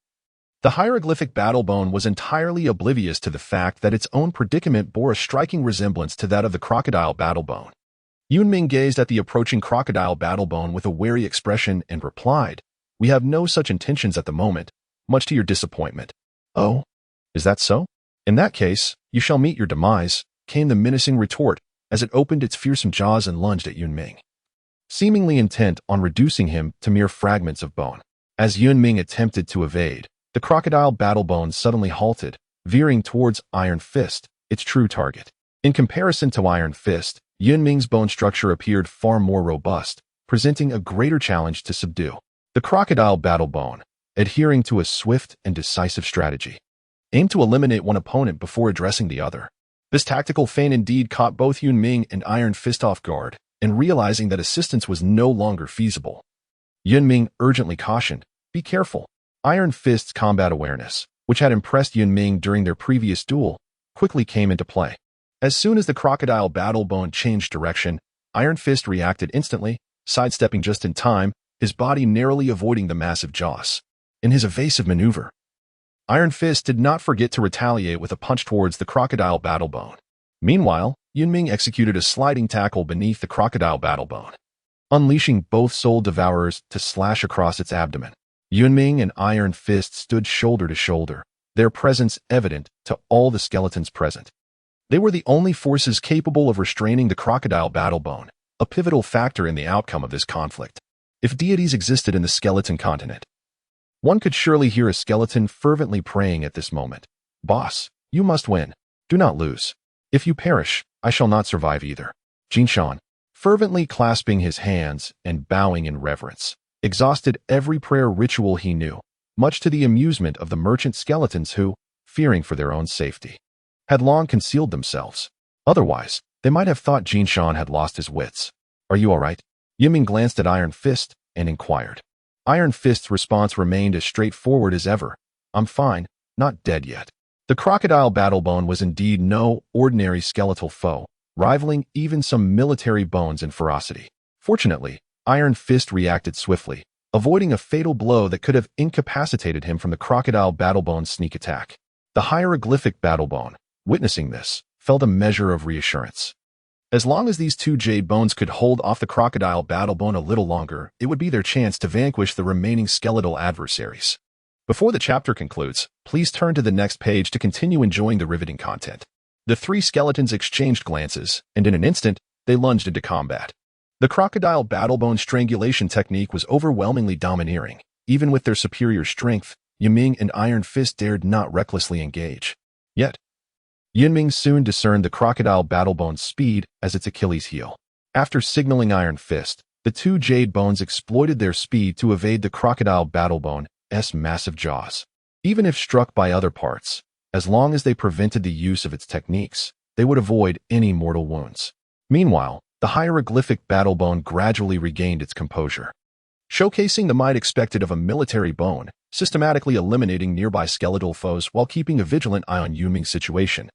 the hieroglyphic battlebone was entirely oblivious to the fact that its own predicament bore a striking resemblance to that of the crocodile battlebone. Yun Ming gazed at the approaching crocodile battlebone with a wary expression and replied, "We have no such intentions at the moment, much to your disappointment." "Oh, is that so? In that case, you shall meet your demise," came the menacing retort as it opened its fearsome jaws and lunged at Yun Ming, seemingly intent on reducing him to mere fragments of bone. As Yun Ming attempted to evade, the crocodile battlebone suddenly halted, veering towards Iron Fist, its true target. In comparison to Iron Fist, Yun Ming's bone structure appeared far more robust, presenting a greater challenge to subdue. The crocodile battlebone, adhering to a swift and decisive strategy, aimed to eliminate one opponent before addressing the other. This tactical feint indeed caught both Yun Ming and Iron Fist off guard, and realizing that assistance was no longer feasible, Yun Ming urgently cautioned, "Be careful." Iron Fist's combat awareness, which had impressed Yun Ming during their previous duel, quickly came into play. As soon as the crocodile battlebone changed direction, Iron Fist reacted instantly, sidestepping just in time, his body narrowly avoiding the massive jaws. In his evasive maneuver, Iron Fist did not forget to retaliate with a punch towards the crocodile battlebone. Meanwhile, Yun Ming executed a sliding tackle beneath the crocodile battlebone, unleashing both soul devourers to slash across its abdomen. Yun Ming and Iron Fist stood shoulder to shoulder, their presence evident to all the skeletons present. They were the only forces capable of restraining the crocodile battlebone, a pivotal factor in the outcome of this conflict. If deities existed in the skeleton continent, one could surely hear a skeleton fervently praying at this moment, "Boss, you must win. Do not lose. If you perish, I shall not survive either." Jinshan, fervently clasping his hands and bowing in reverence, exhausted every prayer ritual he knew, much to the amusement of the merchant skeletons who, fearing for their own safety, had long concealed themselves. Otherwise, they might have thought Jinshan had lost his wits. "Are you all right?" Yun Ming glanced at Iron Fist and inquired. Iron Fist's response remained as straightforward as ever, "I'm fine, not dead yet." The crocodile battlebone was indeed no ordinary skeletal foe, rivaling even some military bones in ferocity. Fortunately, Iron Fist reacted swiftly, avoiding a fatal blow that could have incapacitated him from the crocodile battlebone's sneak attack. The hieroglyphic battlebone, witnessing this, felt a measure of reassurance. As long as these two jade bones could hold off the crocodile battlebone a little longer, it would be their chance to vanquish the remaining skeletal adversaries. Before the chapter concludes, please turn to the next page to continue enjoying the riveting content. The three skeletons exchanged glances, and in an instant, they lunged into combat. The crocodile battlebone strangulation technique was overwhelmingly domineering. Even with their superior strength, Yun Ming and Iron Fist dared not recklessly engage. Yet, Yun Ming soon discerned the crocodile battlebone's speed as its Achilles heel. After signaling Iron Fist, the two jade bones exploited their speed to evade the crocodile battlebone's massive jaws. Even if struck by other parts, as long as they prevented the use of its techniques, they would avoid any mortal wounds. Meanwhile, the hieroglyphic battlebone gradually regained its composure, showcasing the might expected of a military bone, systematically eliminating nearby skeletal foes while keeping a vigilant eye on Yun Ming's situation,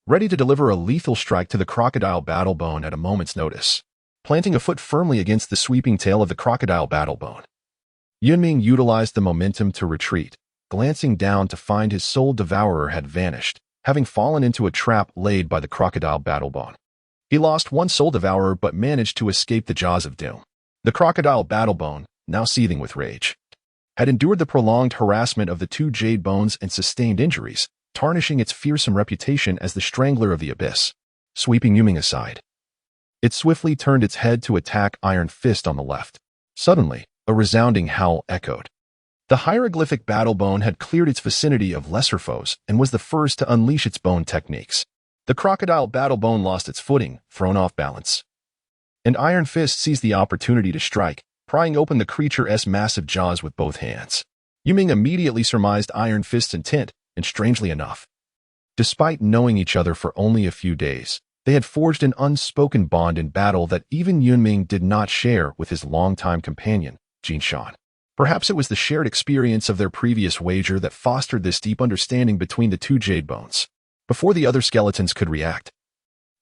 ready to deliver a lethal strike to the crocodile battlebone at a moment's notice. Planting a foot firmly against the sweeping tail of the crocodile battlebone, Yun Ming utilized the momentum to retreat, glancing down to find his soul devourer had vanished, having fallen into a trap laid by the crocodile battlebone. He lost one soul devourer but managed to escape the jaws of doom. The crocodile battlebone, now seething with rage, had endured the prolonged harassment of the two jade bones and sustained injuries, tarnishing its fearsome reputation as the strangler of the abyss. Sweeping Yun Ming aside, it swiftly turned its head to attack Iron Fist on the left. Suddenly, a resounding howl echoed. The hieroglyphic battlebone had cleared its vicinity of lesser foes and was the first to unleash its bone techniques. The crocodile battlebone lost its footing, thrown off balance, and Iron Fist seized the opportunity to strike, prying open the creature's massive jaws with both hands. Yun Ming immediately surmised Iron Fist's intent, and strangely enough, despite knowing each other for only a few days, they had forged an unspoken bond in battle that even Yun Ming did not share with his longtime companion, Jin Shan. Perhaps it was the shared experience of their previous wager that fostered this deep understanding between the two jade bones. Before the other skeletons could react,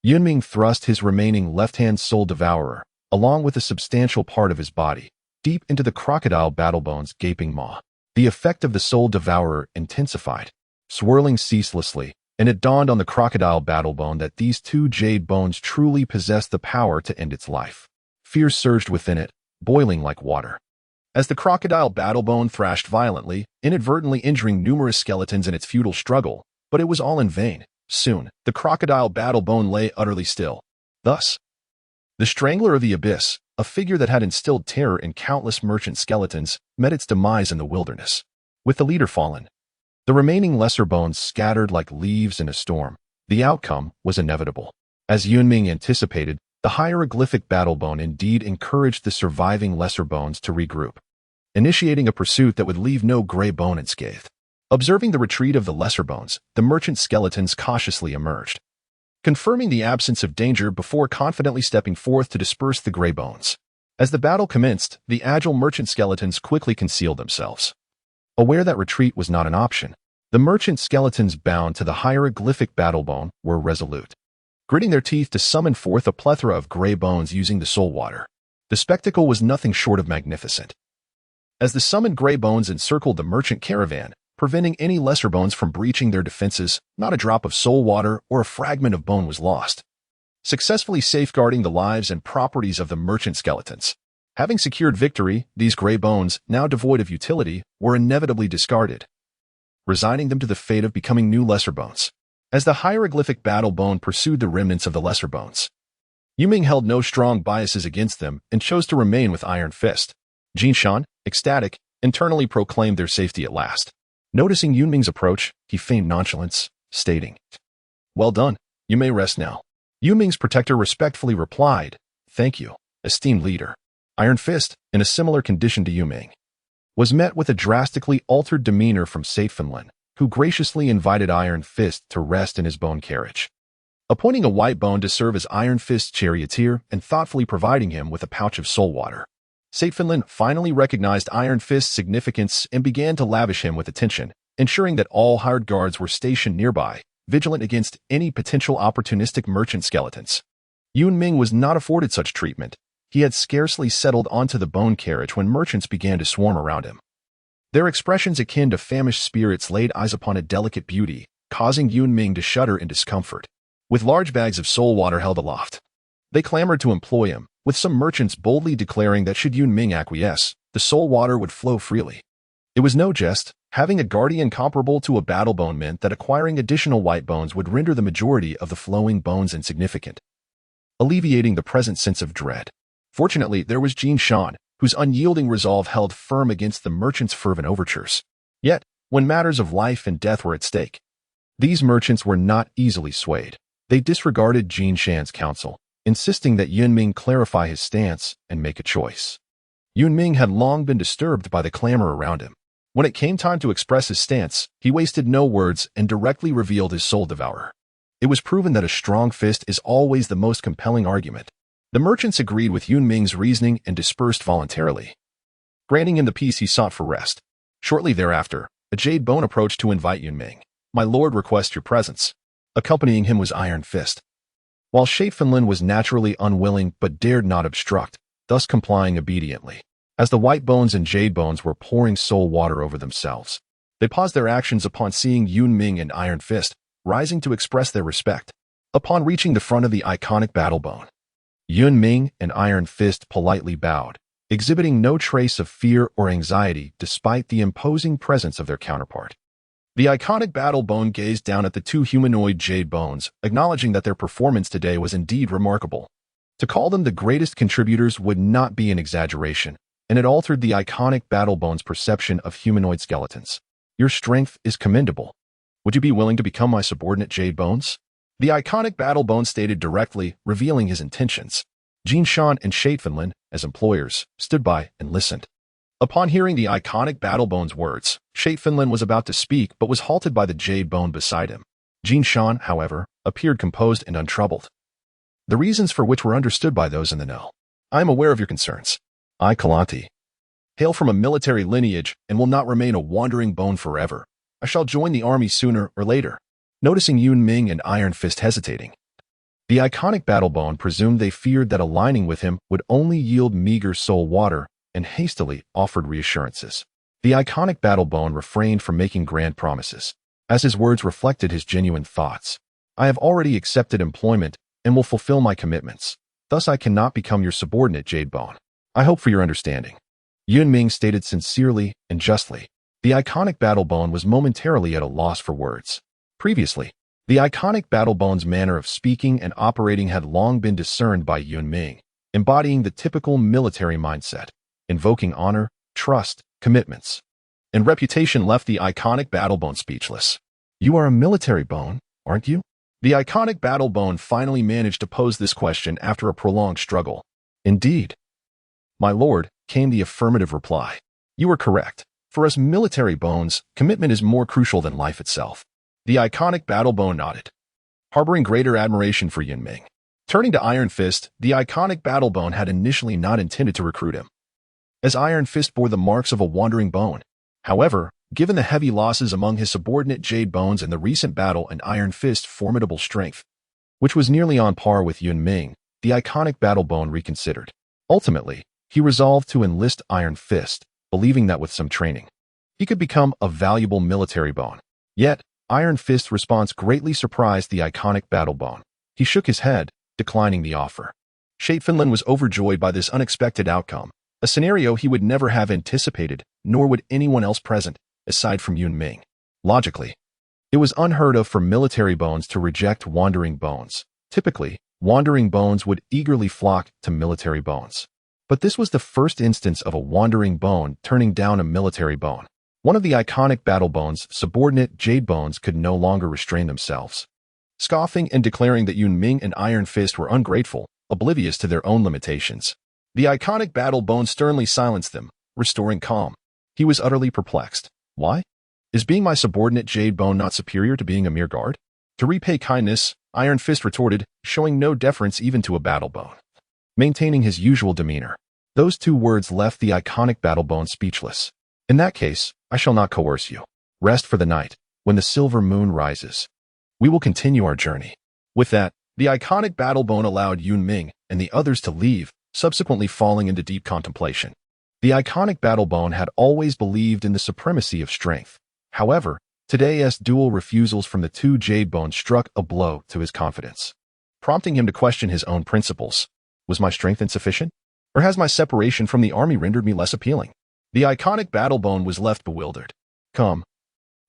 Yun Ming thrust his remaining left-hand soul devourer, along with a substantial part of his body, deep into the crocodile battlebone's gaping maw. The effect of the soul devourer intensified, swirling ceaselessly, and it dawned on the crocodile battlebone that these two jade bones truly possessed the power to end its life. Fear surged within it, boiling like water, as the crocodile battlebone thrashed violently, inadvertently injuring numerous skeletons in its futile struggle, but it was all in vain. Soon, the crocodile battlebone lay utterly still. Thus, the strangler of the abyss, a figure that had instilled terror in countless merchant skeletons, met its demise in the wilderness. With the leader fallen, the remaining lesser bones scattered like leaves in a storm. The outcome was inevitable. As Yun Ming anticipated, the hieroglyphic battlebone indeed encouraged the surviving lesser bones to regroup, initiating a pursuit that would leave no gray bone unscathed. Observing the retreat of the lesser bones, the merchant skeletons cautiously emerged, confirming the absence of danger before confidently stepping forth to disperse the gray bones. As the battle commenced, the agile merchant skeletons quickly concealed themselves. Aware that retreat was not an option, the merchant skeletons bound to the hieroglyphic battlebone were resolute, gritting their teeth to summon forth a plethora of gray bones using the soul water. The spectacle was nothing short of magnificent. As the summoned gray bones encircled the merchant caravan, preventing any lesser bones from breaching their defenses, not a drop of soul water or a fragment of bone was lost, successfully safeguarding the lives and properties of the merchant skeletons. Having secured victory, these gray bones, now devoid of utility, were inevitably discarded, resigning them to the fate of becoming new lesser bones. As the hieroglyphic battlebone pursued the remnants of the lesser bones, Yun Ming held no strong biases against them and chose to remain with Iron Fist. Jin Shan, ecstatic, internally proclaimed their safety at last. Noticing Yun Ming's approach, he feigned nonchalance, stating, "Well done, you may rest now." Yun Ming's protector respectfully replied, "Thank you, esteemed leader." Iron Fist, in a similar condition to Yun Ming, was met with a drastically altered demeanor from Saitfinlin, who graciously invited Iron Fist to rest in his bone carriage, appointing a white bone to serve as Iron Fist's charioteer and thoughtfully providing him with a pouch of soul water. Saitfinlin finally recognized Iron Fist's significance and began to lavish him with attention, ensuring that all hired guards were stationed nearby, vigilant against any potential opportunistic merchant skeletons. Yun Ming was not afforded such treatment. He had scarcely settled onto the bone carriage when merchants began to swarm around him. Their expressions akin to famished spirits laid eyes upon a delicate beauty, causing Yun Ming to shudder in discomfort. With large bags of soul water held aloft, they clamored to employ him, with some merchants boldly declaring that should Yun Ming acquiesce, the soul water would flow freely. It was no jest. Having a guardian comparable to a battlebone meant that acquiring additional white bones would render the majority of the flowing bones insignificant, alleviating the present sense of dread. Fortunately, there was Jin Shan, whose unyielding resolve held firm against the merchant's fervent overtures. Yet, when matters of life and death were at stake, These merchants were not easily swayed. They disregarded Jin Shan's counsel, insisting that Yun Ming clarify his stance and make a choice. Yun Ming had long been disturbed by the clamor around him. When it came time to express his stance, he wasted no words and directly revealed his soul devourer. It was proven that a strong fist is always the most compelling argument. The merchants agreed with Yun Ming's reasoning and dispersed voluntarily, granting him the peace he sought for rest. Shortly thereafter, a jade bone approached to invite Yun Ming. "My lord requests your presence." Accompanying him was Iron Fist. While Finland was naturally unwilling but dared not obstruct, thus complying obediently. As the white bones and jade bones were pouring soul water over themselves, they paused their actions upon seeing Yun Ming and Iron Fist, rising to express their respect. Upon reaching the front of the iconic battle bone, Yun Ming and Iron Fist politely bowed, exhibiting no trace of fear or anxiety despite the imposing presence of their counterpart. The iconic battle bone gazed down at the two humanoid jade bones, acknowledging that their performance today was indeed remarkable. To call them the greatest contributors would not be an exaggeration, and it altered the iconic battle bone's perception of humanoid skeletons. "Your strength is commendable. Would you be willing to become my subordinate, Jade Bones?" The iconic battle bone stated directly, revealing his intentions. Jin Shan and Finland, as employers, stood by and listened. Upon hearing the iconic battle bone's words, Finland was about to speak but was halted by the jade bone beside him. Jin Shan, however, appeared composed and untroubled, the reasons for which were understood by those in the know. "I am aware of your concerns. I, Kalanti, hail from a military lineage and will not remain a wandering bone forever. I shall join the army sooner or later." Noticing Yun Ming and Iron Fist hesitating, the iconic battle bone presumed they feared that aligning with him would only yield meager soul water and hastily offered reassurances. The iconic battle bone refrained from making grand promises, as his words reflected his genuine thoughts. "I have already accepted employment and will fulfill my commitments. Thus I cannot become your subordinate, Jade Bone. I hope for your understanding." Yun Ming stated sincerely and justly. The iconic battle bone was momentarily at a loss for words. Previously, the iconic battle bone's manner of speaking and operating had long been discerned by Yun Ming, embodying the typical military mindset, invoking honor, trust, commitments, and reputation left the iconic battle bone speechless. "You are a military bone, aren't you?" The iconic battle bone finally managed to pose this question after a prolonged struggle. "Indeed, my lord," came the affirmative reply. "You are correct. For us military bones, commitment is more crucial than life itself." The iconic battle bone nodded, harboring greater admiration for Yun Ming. Turning to Iron Fist, the iconic battle bone had initially not intended to recruit him, as Iron Fist bore the marks of a wandering bone. However, given the heavy losses among his subordinate Jade Bones in the recent battle and Iron Fist's formidable strength, which was nearly on par with Yun Ming, the iconic battle bone reconsidered. Ultimately, he resolved to enlist Iron Fist, believing that with some training, he could become a valuable military bone. Yet, Iron Fist's response greatly surprised the iconic battle bone. He shook his head, declining the offer. Finland was overjoyed by this unexpected outcome, a scenario he would never have anticipated, nor would anyone else present, aside from Yun Ming. Logically, it was unheard of for military bones to reject wandering bones. Typically, wandering bones would eagerly flock to military bones. But this was the first instance of a wandering bone turning down a military bone. One of the iconic battle bone's subordinate Jade Bones could no longer restrain themselves, scoffing and declaring that Yun Ming and Iron Fist were ungrateful, oblivious to their own limitations. The iconic battle bone sternly silenced them, restoring calm. He was utterly perplexed. "Why? Is being my subordinate Jade Bone not superior to being a mere guard?" To repay kindness, Iron Fist retorted, showing no deference even to a battle bone, maintaining his usual demeanor. Those two words left the iconic battle bone speechless. "In that case, I shall not coerce you. Rest for the night. When the silver moon rises, we will continue our journey." With that, the iconic battle bone allowed Yun Ming and the others to leave, subsequently falling into deep contemplation. The iconic battle bone had always believed in the supremacy of strength. However, today's dual refusals from the two Jade Bones struck a blow to his confidence, prompting him to question his own principles. Was my strength insufficient? Or has my separation from the army rendered me less appealing? The iconic battle bone was left bewildered. "Come,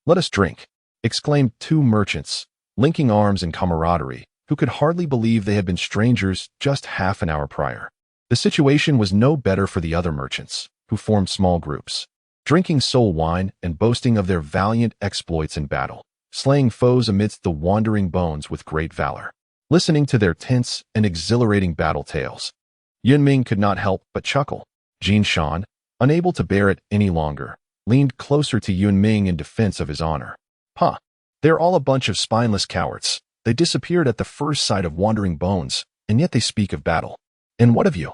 let us drink," exclaimed two merchants, linking arms in camaraderie, who could hardly believe they had been strangers just half an hour prior. The situation was no better for the other merchants, who formed small groups, drinking soul wine and boasting of their valiant exploits in battle. slaying foes amidst the wandering bones with great valor. Listening to their tense and exhilarating battle tales, Yun Ming could not help but chuckle. Jin Shan, unable to bear it any longer, leaned closer to Yun Ming in defense of his honor. Huh. They're all a bunch of spineless cowards. They disappeared at the first sight of wandering bones, and yet they speak of battle. And what of you?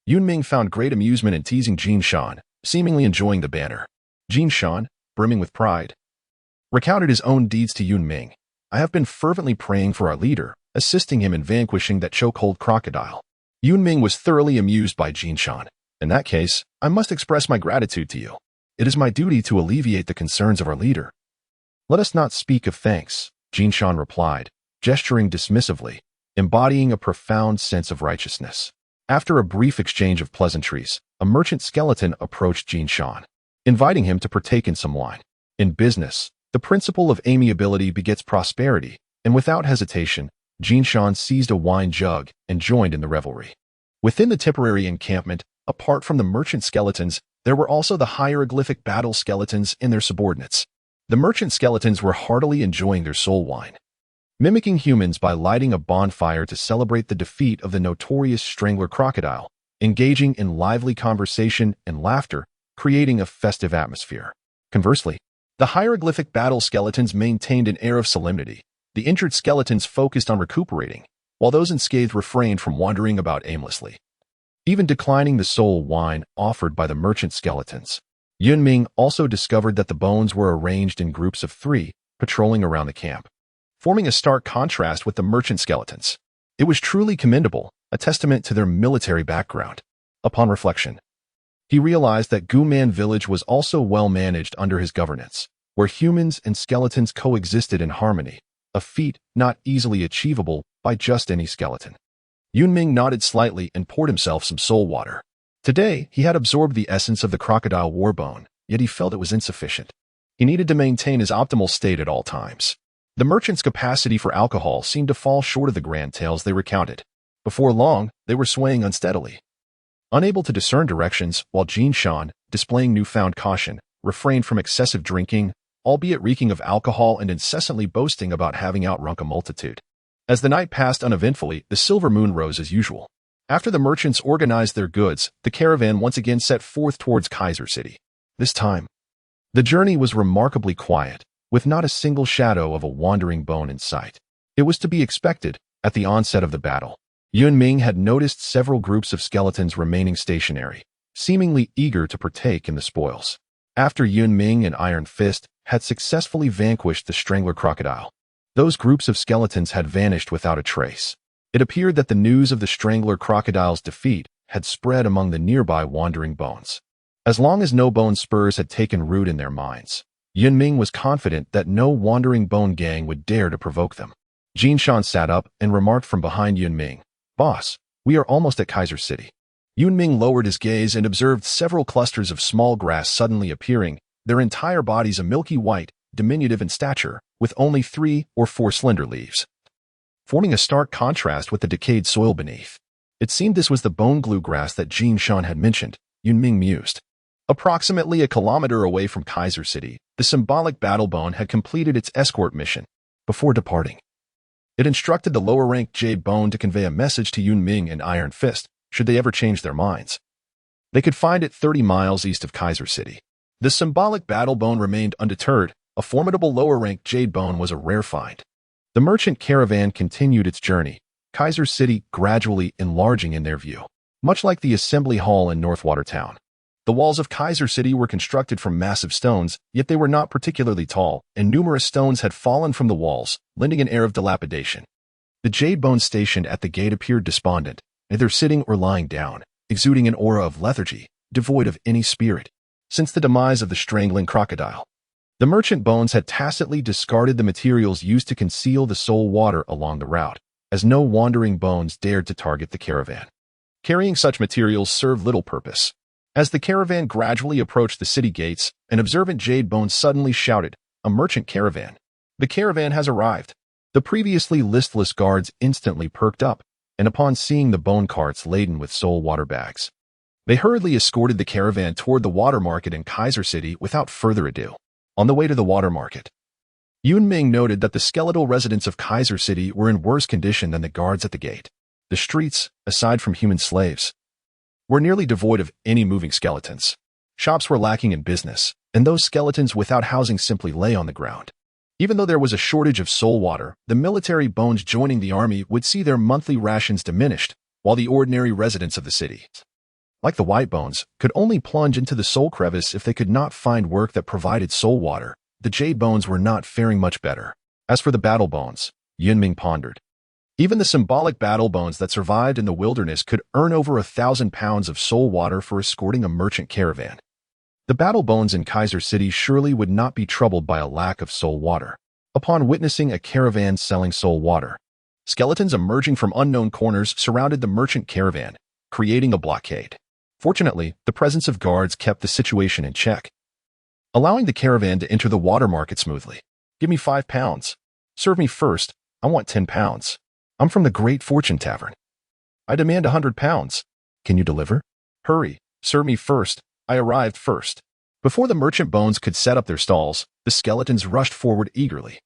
Yun Ming found great amusement in teasing Jin Shan, seemingly enjoying the banter. Jin Shan, brimming with pride, recounted his own deeds to Yun Ming. I have been fervently praying for our leader, assisting him in vanquishing that chokehold crocodile. Yun Ming was thoroughly amused by Jin Shan. In that case, I must express my gratitude to you. It is my duty to alleviate the concerns of our leader. Let us not speak of thanks, Jin Shan replied, gesturing dismissively, embodying a profound sense of righteousness. After a brief exchange of pleasantries, a merchant skeleton approached Jin Shan, inviting him to partake in some wine. In business, the principle of amiability begets prosperity, and without hesitation, Jin Shan seized a wine jug and joined in the revelry. Within the temporary encampment, apart from the merchant skeletons, there were also the hieroglyphic battle skeletons and their subordinates. The merchant skeletons were heartily enjoying their soul wine, mimicking humans by lighting a bonfire to celebrate the defeat of the notorious strangler crocodile, engaging in lively conversation and laughter, creating a festive atmosphere. Conversely, the hieroglyphic battle skeletons maintained an air of solemnity. The injured skeletons focused on recuperating, while those unscathed refrained from wandering about aimlessly, even declining the soul wine offered by the merchant skeletons. Yun Ming also discovered that the bones were arranged in groups of 3, patrolling around the camp, forming a stark contrast with the merchant skeletons. It was truly commendable, a testament to their military background. Upon reflection, he realized that Guman village was also well managed under his governance, where humans and skeletons coexisted in harmony, a feat not easily achievable by just any skeleton. Yun Ming nodded slightly and poured himself some soul water. Today, he had absorbed the essence of the crocodile warbone, yet he felt it was insufficient. He needed to maintain his optimal state at all times. The merchant's capacity for alcohol seemed to fall short of the grand tales they recounted. Before long, they were swaying unsteadily, unable to discern directions, while Jin Shan, displaying newfound caution, refrained from excessive drinking, albeit reeking of alcohol and incessantly boasting about having outrunk a multitude. As the night passed uneventfully, the silver moon rose as usual. After the merchants organized their goods, the caravan once again set forth towards Kaiser City. This time, the journey was remarkably quiet, with not a single shadow of a wandering bone in sight. It was to be expected. At the onset of the battle, Yun Ming had noticed several groups of skeletons remaining stationary, seemingly eager to partake in the spoils. After Yun Ming and Iron Fist had successfully vanquished the strangler crocodile, those groups of skeletons had vanished without a trace. It appeared that the news of the strangler crocodile's defeat had spread among the nearby wandering bones. As long as no bone spurs had taken root in their minds, Yun Ming was confident that no wandering bone gang would dare to provoke them. Jin Shan sat up and remarked from behind Yun Ming, "Boss, we are almost at Kaiser City." Yun Ming lowered his gaze and observed several clusters of small grass suddenly appearing, their entire bodies a milky white, diminutive in stature, with only 3 or 4 slender leaves, forming a stark contrast with the decayed soil beneath. It seemed this was the bone glue grass that Jin Shan had mentioned, Yun Ming mused. Approximately a kilometer away from Kaiser City, the symbolic battle bone had completed its escort mission. Before departing, it instructed the lower-ranked Jade Bone to convey a message to Yun Ming and Iron Fist, should they ever change their minds. They could find it 30 miles east of Kaiser City. The symbolic battle bone remained undeterred. A formidable lower-ranked Jade Bone was a rare find. The merchant caravan continued its journey, Kaiser City gradually enlarging in their view, much like the Assembly Hall in Northwater Town. The walls of Kaiser City were constructed from massive stones, yet they were not particularly tall, and numerous stones had fallen from the walls, lending an air of dilapidation. The Jade Bone stationed at the gate appeared despondent, either sitting or lying down, exuding an aura of lethargy, devoid of any spirit. Since the demise of the strangling crocodile, the merchant bones had tacitly discarded the materials used to conceal the soul water along the route, as no wandering bones dared to target the caravan. Carrying such materials served little purpose. As the caravan gradually approached the city gates, an observant Jade Bone suddenly shouted, "A merchant caravan. The caravan has arrived." The previously listless guards instantly perked up, and upon seeing the bone carts laden with soul water bags, they hurriedly escorted the caravan toward the water market in Kaiser City without further ado. On the way to the water market, Yun Ming noted that the skeletal residents of Kaiser City were in worse condition than the guards at the gate. The streets, aside from human slaves, were nearly devoid of any moving skeletons. Shops were lacking in business, and those skeletons without housing simply lay on the ground. Even though there was a shortage of soul water, the military bones joining the army would see their monthly rations diminished, while the ordinary residents of the city, like the white bones, could only plunge into the soul crevice if they could not find work that provided soul water. The jade bones were not faring much better. As for the battle bones, Yun Ming pondered. Even the symbolic battle bones that survived in the wilderness could earn over 1,000 pounds of soul water for escorting a merchant caravan. The battle bones in Kaiser City surely would not be troubled by a lack of soul water. Upon witnessing a caravan selling soul water, skeletons emerging from unknown corners surrounded the merchant caravan, creating a blockade. Fortunately, the presence of guards kept the situation in check, allowing the caravan to enter the water market smoothly. "Give me 5 pounds. Serve me first. I want 10 pounds. I'm from the Great Fortune Tavern. I demand 100 pounds. Can you deliver? Hurry. Serve me first. I arrived first." Before the merchant bones could set up their stalls, the skeletons rushed forward eagerly,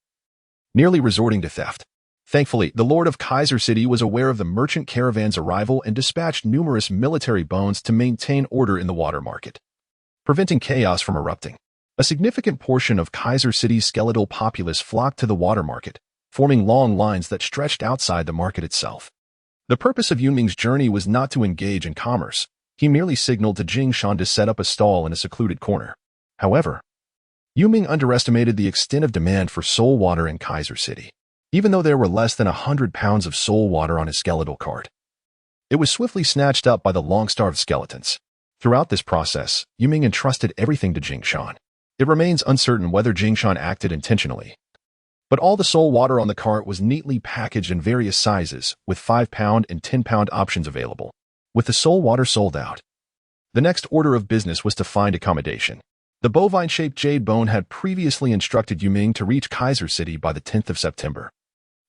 nearly resorting to theft. Thankfully, the Lord of Kaiser City was aware of the merchant caravan's arrival and dispatched numerous military bones to maintain order in the water market, preventing chaos from erupting. A significant portion of Kaiser City's skeletal populace flocked to the water market, forming long lines that stretched outside the market itself. The purpose of Yun Ming's journey was not to engage in commerce. He merely signaled to Jing Shan to set up a stall in a secluded corner. However, Yun Ming underestimated the extent of demand for soul water in Kaiser City. Even though there were less than 100 pounds of soul water on his skeletal cart, it was swiftly snatched up by the long-starved skeletons. Throughout this process, Yun Ming entrusted everything to Jing Shan. It remains uncertain whether Jing Shan acted intentionally, but all the soul water on the cart was neatly packaged in various sizes, with 5-pound and 10-pound options available. With the soul water sold out, the next order of business was to find accommodation. The bovine-shaped jade bone had previously instructed Yun Ming to reach Kaiser City by the 10th of September,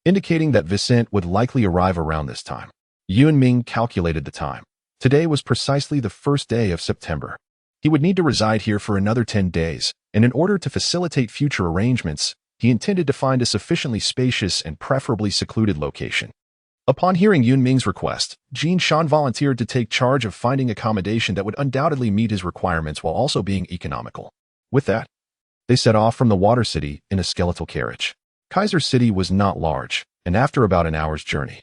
indicating that Vicente would likely arrive around this time. Yun Ming calculated the time. Today was precisely the first day of September. He would need to reside here for another 10 days, and in order to facilitate future arrangements, he intended to find a sufficiently spacious and preferably secluded location. Upon hearing Yun Ming's request, Jing Shan volunteered to take charge of finding accommodation that would undoubtedly meet his requirements while also being economical. With that, they set off from the Water City in a skeletal carriage. Kaiser City was not large, and after about an hour's journey,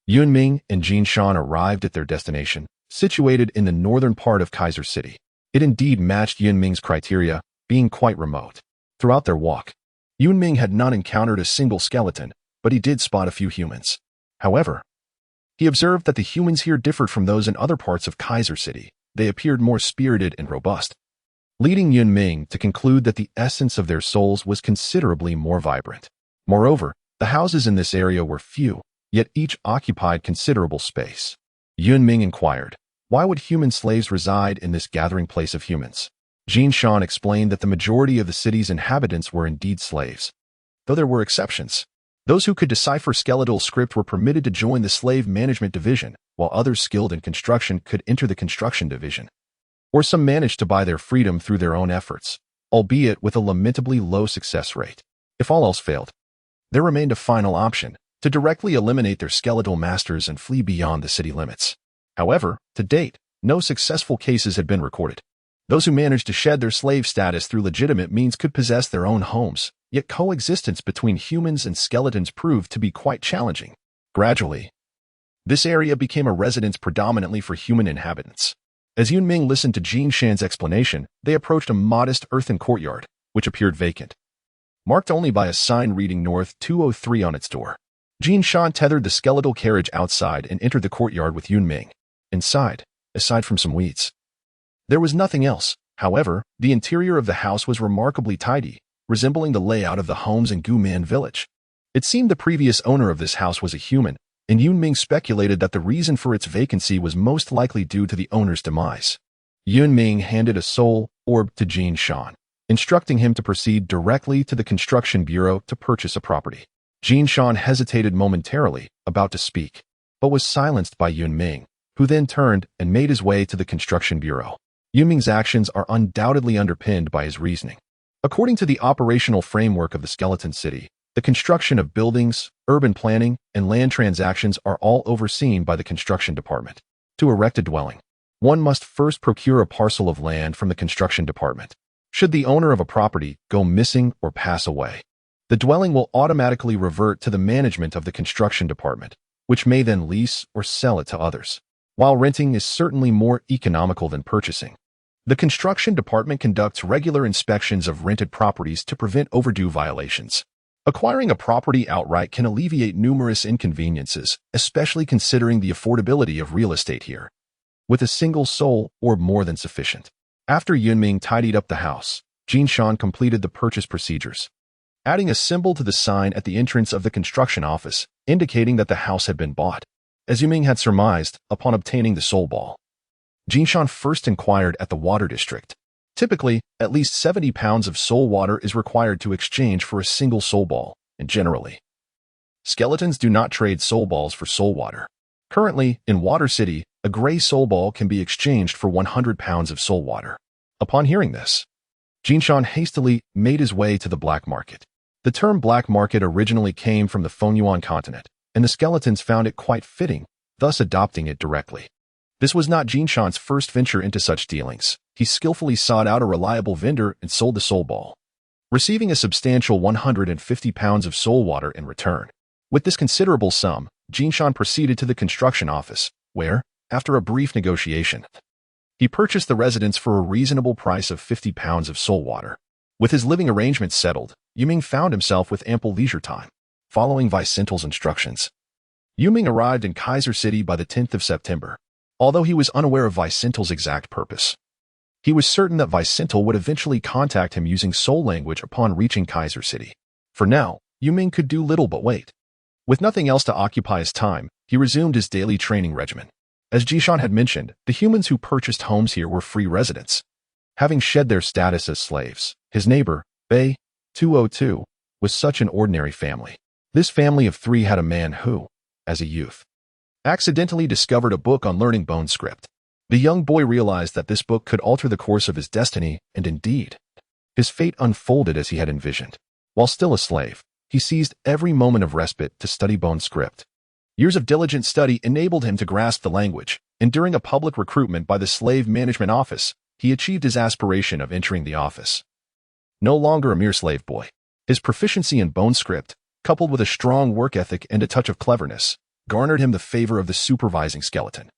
Yun Ming and Jing Shan arrived at their destination, situated in the northern part of Kaiser City. It indeed matched Yun Ming's criteria, being quite remote. Throughout their walk, Yun Ming had not encountered a single skeleton, but he did spot a few humans. However, he observed that the humans here differed from those in other parts of Kaiser City. They appeared more spirited and robust, leading Yun Ming to conclude that the essence of their souls was considerably more vibrant. Moreover, the houses in this area were few, yet each occupied considerable space. Yun Ming inquired, why would human slaves reside in this gathering place of humans? Jing Shan explained that the majority of the city's inhabitants were indeed slaves, though there were exceptions. Those who could decipher skeletal script were permitted to join the slave management division, while others skilled in construction could enter the construction division. Or some managed to buy their freedom through their own efforts, albeit with a lamentably low success rate. If all else failed, there remained a final option, to directly eliminate their skeletal masters and flee beyond the city limits. However, to date, no successful cases had been recorded. Those who managed to shed their slave status through legitimate means could possess their own homes, yet coexistence between humans and skeletons proved to be quite challenging. Gradually, this area became a residence predominantly for human inhabitants. As Yun Ming listened to Jing Shan's explanation, they approached a modest earthen courtyard, which appeared vacant, marked only by a sign reading North 203 on its door. Jing Shan tethered the skeletal carriage outside and entered the courtyard with Yun Ming. Inside, aside from some weeds, there was nothing else. However, the interior of the house was remarkably tidy, resembling the layout of the homes in Guman village. It seemed the previous owner of this house was a human, and Yun Ming speculated that the reason for its vacancy was most likely due to the owner's demise. Yun Ming handed a soul orb to Jing Shan, instructing him to proceed directly to the construction bureau to purchase a property. Jing Shan hesitated momentarily, about to speak, but was silenced by Yun Ming, who then turned and made his way to the construction bureau. Yun Ming's actions are undoubtedly underpinned by his reasoning. According to the operational framework of the Skeleton City, the construction of buildings, urban planning, and land transactions are all overseen by the construction department. To erect a dwelling, one must first procure a parcel of land from the construction department. Should the owner of a property go missing or pass away, the dwelling will automatically revert to the management of the construction department, which may then lease or sell it to others. While renting is certainly more economical than purchasing, the construction department conducts regular inspections of rented properties to prevent overdue violations. Acquiring a property outright can alleviate numerous inconveniences, especially considering the affordability of real estate here. With a single soul or more than sufficient. After Yun Ming tidied up the house, Jin Shan completed the purchase procedures, adding a symbol to the sign at the entrance of the construction office, indicating that the house had been bought. As Yun Ming had surmised, upon obtaining the soul ball, Jin Shan first inquired at the water district. Typically, at least 70 pounds of soul water is required to exchange for a single soul ball, and generally, skeletons do not trade soul balls for soul water. Currently, in Water City, a gray soul ball can be exchanged for 100 pounds of soul water. Upon hearing this, Jin Shan hastily made his way to the black market. The term black market originally came from the Fengyuan continent, and the skeletons found it quite fitting, thus adopting it directly. This was not Jin Shan's first venture into such dealings. He skillfully sought out a reliable vendor and sold the soul ball, receiving a substantial 150 pounds of soul water in return. With this considerable sum, Jin Shan proceeded to the construction office, where, after a brief negotiation, he purchased the residence for a reasonable price of 50 pounds of soul water. With his living arrangements settled, Yun Ming found himself with ample leisure time. Following Vicental's instructions, Yun Ming arrived in Kaiser City by the 10th of September. Although he was unaware of Vicental's exact purpose, he was certain that Vicental would eventually contact him using soul language upon reaching Kaiser City. For now, Yun Ming could do little but wait. With nothing else to occupy his time, he resumed his daily training regimen. As Jishan had mentioned, the humans who purchased homes here were free residents, having shed their status as slaves. His neighbor, Bei, 202, was such an ordinary family. This family of three had a man who, as a youth, accidentally discovered a book on learning bone script. The young boy realized that this book could alter the course of his destiny, and indeed, his fate unfolded as he had envisioned. While still a slave, he seized every moment of respite to study bone script. Years of diligent study enabled him to grasp the language, and during a public recruitment by the Slave Management Office, he achieved his aspiration of entering the office. No longer a mere slave boy, his proficiency in bone script, coupled with a strong work ethic and a touch of cleverness, garnered him the favor of the supervising skeleton.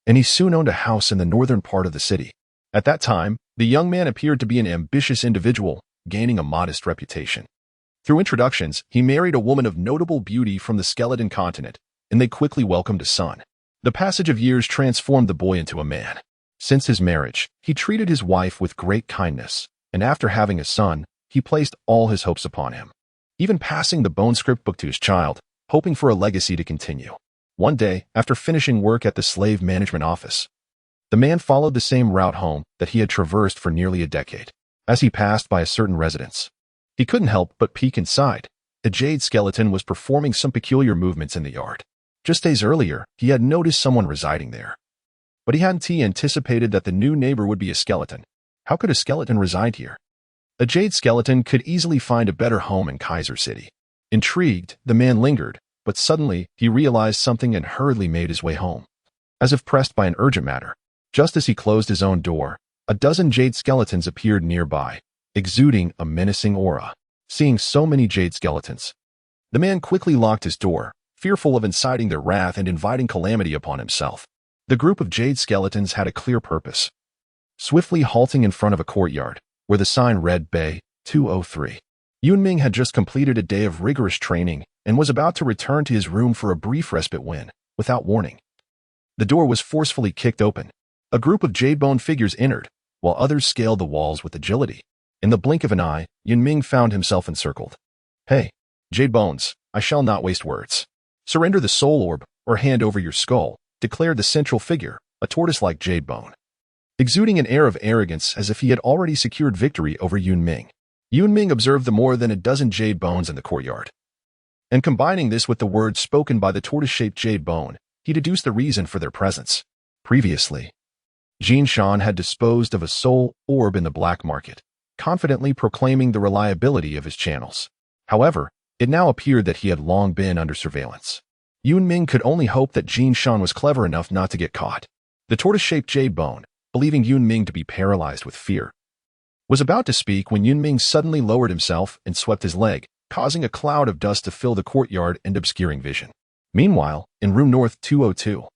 And he soon owned a house in the northern part of the city. At that time, the young man appeared to be an ambitious individual, gaining a modest reputation. Through introductions, he married a woman of notable beauty from the skeleton continent, and they quickly welcomed a son. The passage of years transformed the boy into a man. Since his marriage, he treated his wife with great kindness, and after having a son, he placed all his hopes upon him, even passing the bone script book to his child, hoping for a legacy to continue. One day, after finishing work at the Slave Management Office, the man followed the same route home that he had traversed for nearly a decade. As he passed by a certain residence, he couldn't help but peek inside. The jade skeleton was performing some peculiar movements in the yard. Just days earlier, he had noticed someone residing there. But he hadn't anticipated that the new neighbor would be a skeleton. How could a skeleton reside here? A jade skeleton could easily find a better home in Kaiser City. Intrigued, the man lingered, but suddenly he realized something and hurriedly made his way home. As if pressed by an urgent matter, just as he closed his own door, a dozen jade skeletons appeared nearby, exuding a menacing aura. Seeing so many jade skeletons, the man quickly locked his door, fearful of inciting their wrath and inviting calamity upon himself. The group of jade skeletons had a clear purpose. Swiftly halting in front of a courtyard, where the sign read Bei 203. Yun Ming had just completed a day of rigorous training and was about to return to his room for a brief respite when, without warning, the door was forcefully kicked open. A group of jade-bone figures entered, while others scaled the walls with agility. In the blink of an eye, Yun Ming found himself encircled. Hey, jade bones, I shall not waste words. Surrender the soul orb, or hand over your skull, declared the central figure, a tortoise-like jade bone, exuding an air of arrogance as if he had already secured victory over Yun Ming. Yun Ming observed the more than a dozen jade bones in the courtyard, and combining this with the words spoken by the tortoise-shaped jade bone, he deduced the reason for their presence. Previously, Jin Shan had disposed of a soul orb in the black market. confidently proclaiming the reliability of his channels. However, it now appeared that he had long been under surveillance. Yun Ming could only hope that Jin Shan was clever enough not to get caught. The tortoise-shaped jade bone, believing Yun Ming to be paralyzed with fear, was about to speak when Yun Ming suddenly lowered himself and swept his leg, causing a cloud of dust to fill the courtyard and obscuring vision. Meanwhile, in room North 202,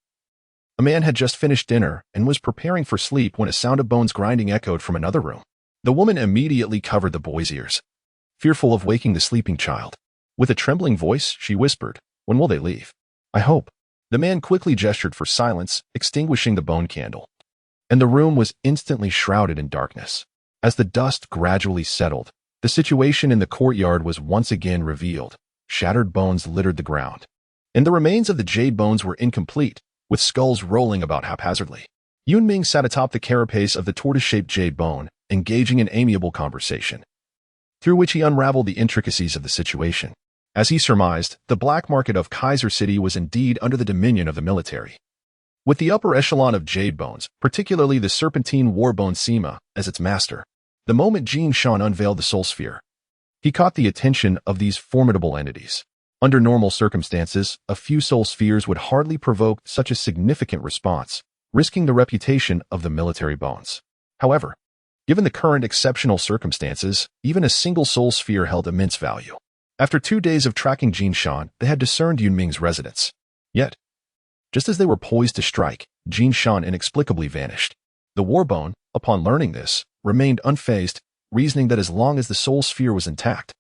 a man had just finished dinner and was preparing for sleep when a sound of bones grinding echoed from another room. The woman immediately covered the boy's ears, fearful of waking the sleeping child. With a trembling voice, she whispered, "When will they leave?" "I hope." The man quickly gestured for silence, extinguishing the bone candle, and the room was instantly shrouded in darkness. As the dust gradually settled, the situation in the courtyard was once again revealed. Shattered bones littered the ground, and the remains of the jade bones were incomplete, with skulls rolling about haphazardly. Yun Ming sat atop the carapace of the tortoise-shaped jade bone, engaging in amiable conversation, through which he unraveled the intricacies of the situation. As he surmised, the black market of Kaiser City was indeed under the dominion of the military, with the upper echelon of jade bones, particularly the serpentine warbone Sima, as its master. The moment Jin Shan unveiled the soul sphere, he caught the attention of these formidable entities. Under normal circumstances, a few soul spheres would hardly provoke such a significant response, risking the reputation of the military bones. However, given the current exceptional circumstances, even a single soul sphere held immense value. After 2 days of tracking Jin Shan, they had discerned Yun Ming's residence. Yet, just as they were poised to strike, Jin Shan inexplicably vanished. The warbone, upon learning this, remained unfazed, reasoning that as long as the soul sphere was intact,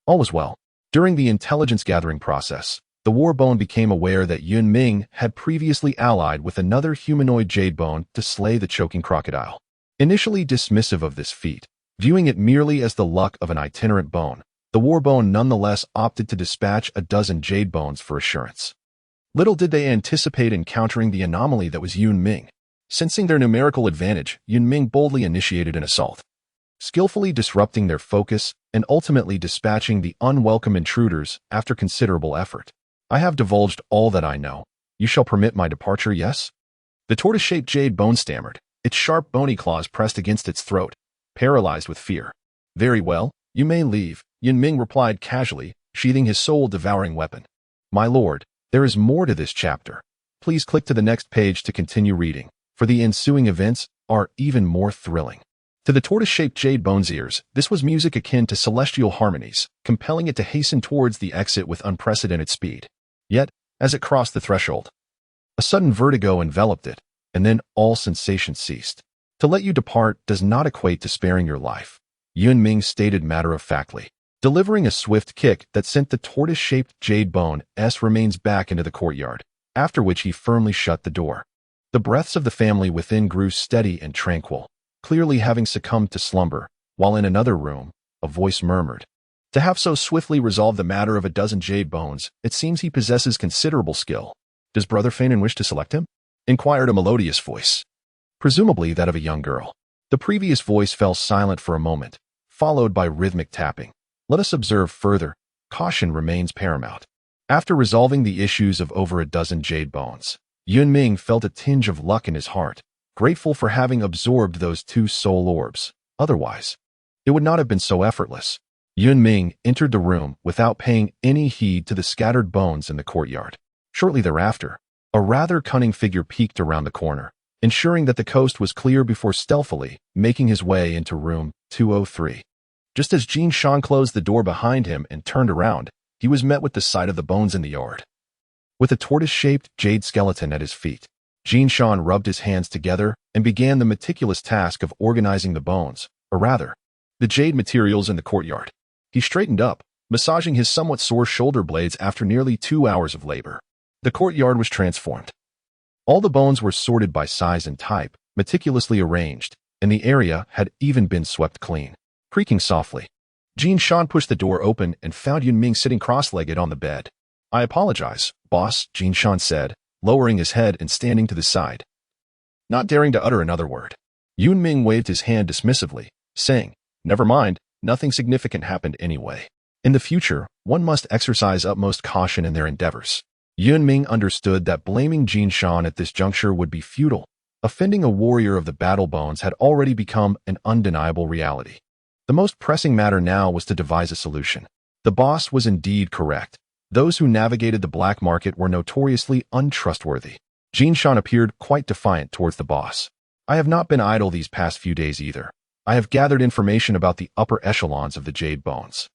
all was well. During the intelligence-gathering process, the warbone became aware that Yun Ming had previously allied with another humanoid jade bone to slay the choking crocodile. Initially dismissive of this feat, viewing it merely as the luck of an itinerant bone, the warbone nonetheless opted to dispatch a dozen jade bones for assurance. Little did they anticipate encountering the anomaly that was Yun Ming. Sensing their numerical advantage, Yun Ming boldly initiated an assault, skillfully disrupting their focus and ultimately dispatching the unwelcome intruders after considerable effort. "I have divulged all that I know. You shall permit my departure, yes?" The tortoise-shaped jade bone stammered, its sharp bony claws pressed against its throat, paralyzed with fear. "Very well, you may leave," Yun Ming replied casually, sheathing his soul-devouring weapon. "My lord, there is more to this chapter. Please click to the next page to continue reading, for the ensuing events are even more thrilling." To the tortoise-shaped jade bone's ears, this was music akin to celestial harmonies, compelling it to hasten towards the exit with unprecedented speed. Yet, as it crossed the threshold, a sudden vertigo enveloped it, and then all sensation ceased. "To let you depart does not equate to sparing your life," Yun Ming stated matter-of-factly, delivering a swift kick that sent the tortoise-shaped jade bone's remains back into the courtyard, after which he firmly shut the door. The breaths of the family within grew steady and tranquil, clearly having succumbed to slumber, while in another room, a voice murmured, "To have so swiftly resolved the matter of a dozen jade bones, it seems he possesses considerable skill. Does Brother Feynman wish to select him?" inquired a melodious voice, presumably that of a young girl. The previous voice fell silent for a moment, followed by rhythmic tapping. "Let us observe further. Caution remains paramount." After resolving the issues of over a dozen jade bones, Yun Ming felt a tinge of luck in his heart, grateful for having absorbed those 2 soul orbs. Otherwise, it would not have been so effortless. Yun Ming entered the room without paying any heed to the scattered bones in the courtyard. Shortly thereafter, a rather cunning figure peeked around the corner, ensuring that the coast was clear before stealthily making his way into room 203. Just as Jin Shan closed the door behind him and turned around, he was met with the sight of the bones in the yard. With a tortoise-shaped jade skeleton at his feet, Jin Shan rubbed his hands together and began the meticulous task of organizing the bones, or rather, the jade materials in the courtyard. He straightened up, massaging his somewhat sore shoulder blades after nearly 2 hours of labor. The courtyard was transformed. All the bones were sorted by size and type, meticulously arranged, and the area had even been swept clean. Creaking softly, Jin Shan pushed the door open and found Yun Ming sitting cross-legged on the bed. "I apologize, boss," Jin Shan said, lowering his head and standing to the side, not daring to utter another word. Yun Ming waved his hand dismissively, saying, "Never mind, nothing significant happened anyway. In the future, one must exercise utmost caution in their endeavors." Yun Ming understood that blaming Jin Shan at this juncture would be futile. Offending a warrior of the battle bones had already become an undeniable reality. The most pressing matter now was to devise a solution. The boss was indeed correct. Those who navigated the black market were notoriously untrustworthy. Jin Shan appeared quite defiant towards the boss. I have not been idle these past few days either. I have gathered information about the upper echelons of the Jade Bones.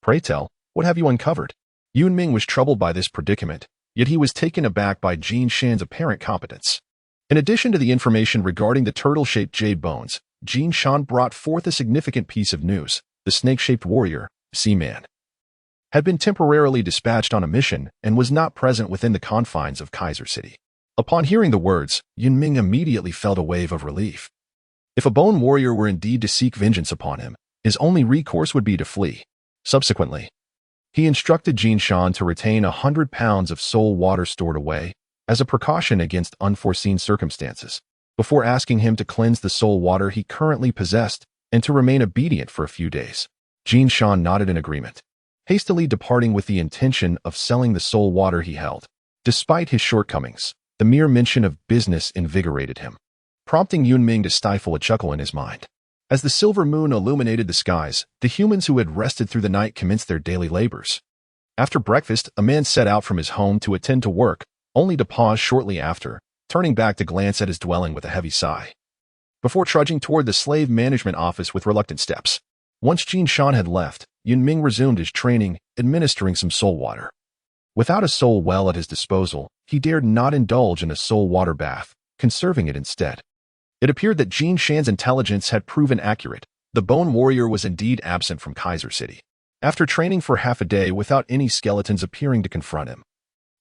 Pray tell, what have you uncovered? Yun Ming was troubled by this predicament, yet he was taken aback by Jin Shan's apparent competence. In addition to the information regarding the turtle-shaped Jade Bones, Jin Shan brought forth a significant piece of news. The snake-shaped warrior, Seaman, had been temporarily dispatched on a mission and was not present within the confines of Kaiser City. Upon hearing the words, Yun Ming immediately felt a wave of relief. If a bone warrior were indeed to seek vengeance upon him, his only recourse would be to flee. Subsequently, he instructed Jin Shan to retain 100 pounds of soul water stored away as a precaution against unforeseen circumstances, before asking him to cleanse the soul water he currently possessed and to remain obedient for a few days. Jin Shan nodded in agreement, hastily departing with the intention of selling the soul water he held. Despite his shortcomings, the mere mention of business invigorated him, prompting Yun Ming to stifle a chuckle in his mind. As the silver moon illuminated the skies, the humans who had rested through the night commenced their daily labors. After breakfast, a man set out from his home to attend to work, only to pause shortly after, turning back to glance at his dwelling with a heavy sigh, before trudging toward the slave management office with reluctant steps. Once Jin Shan had left, Yun Ming resumed his training, administering some soul water. Without a soul well at his disposal, he dared not indulge in a soul water bath, conserving it instead. It appeared that Jin Shan's intelligence had proven accurate. The bone warrior was indeed absent from Kaiser City. After training for half a day without any skeletons appearing to confront him,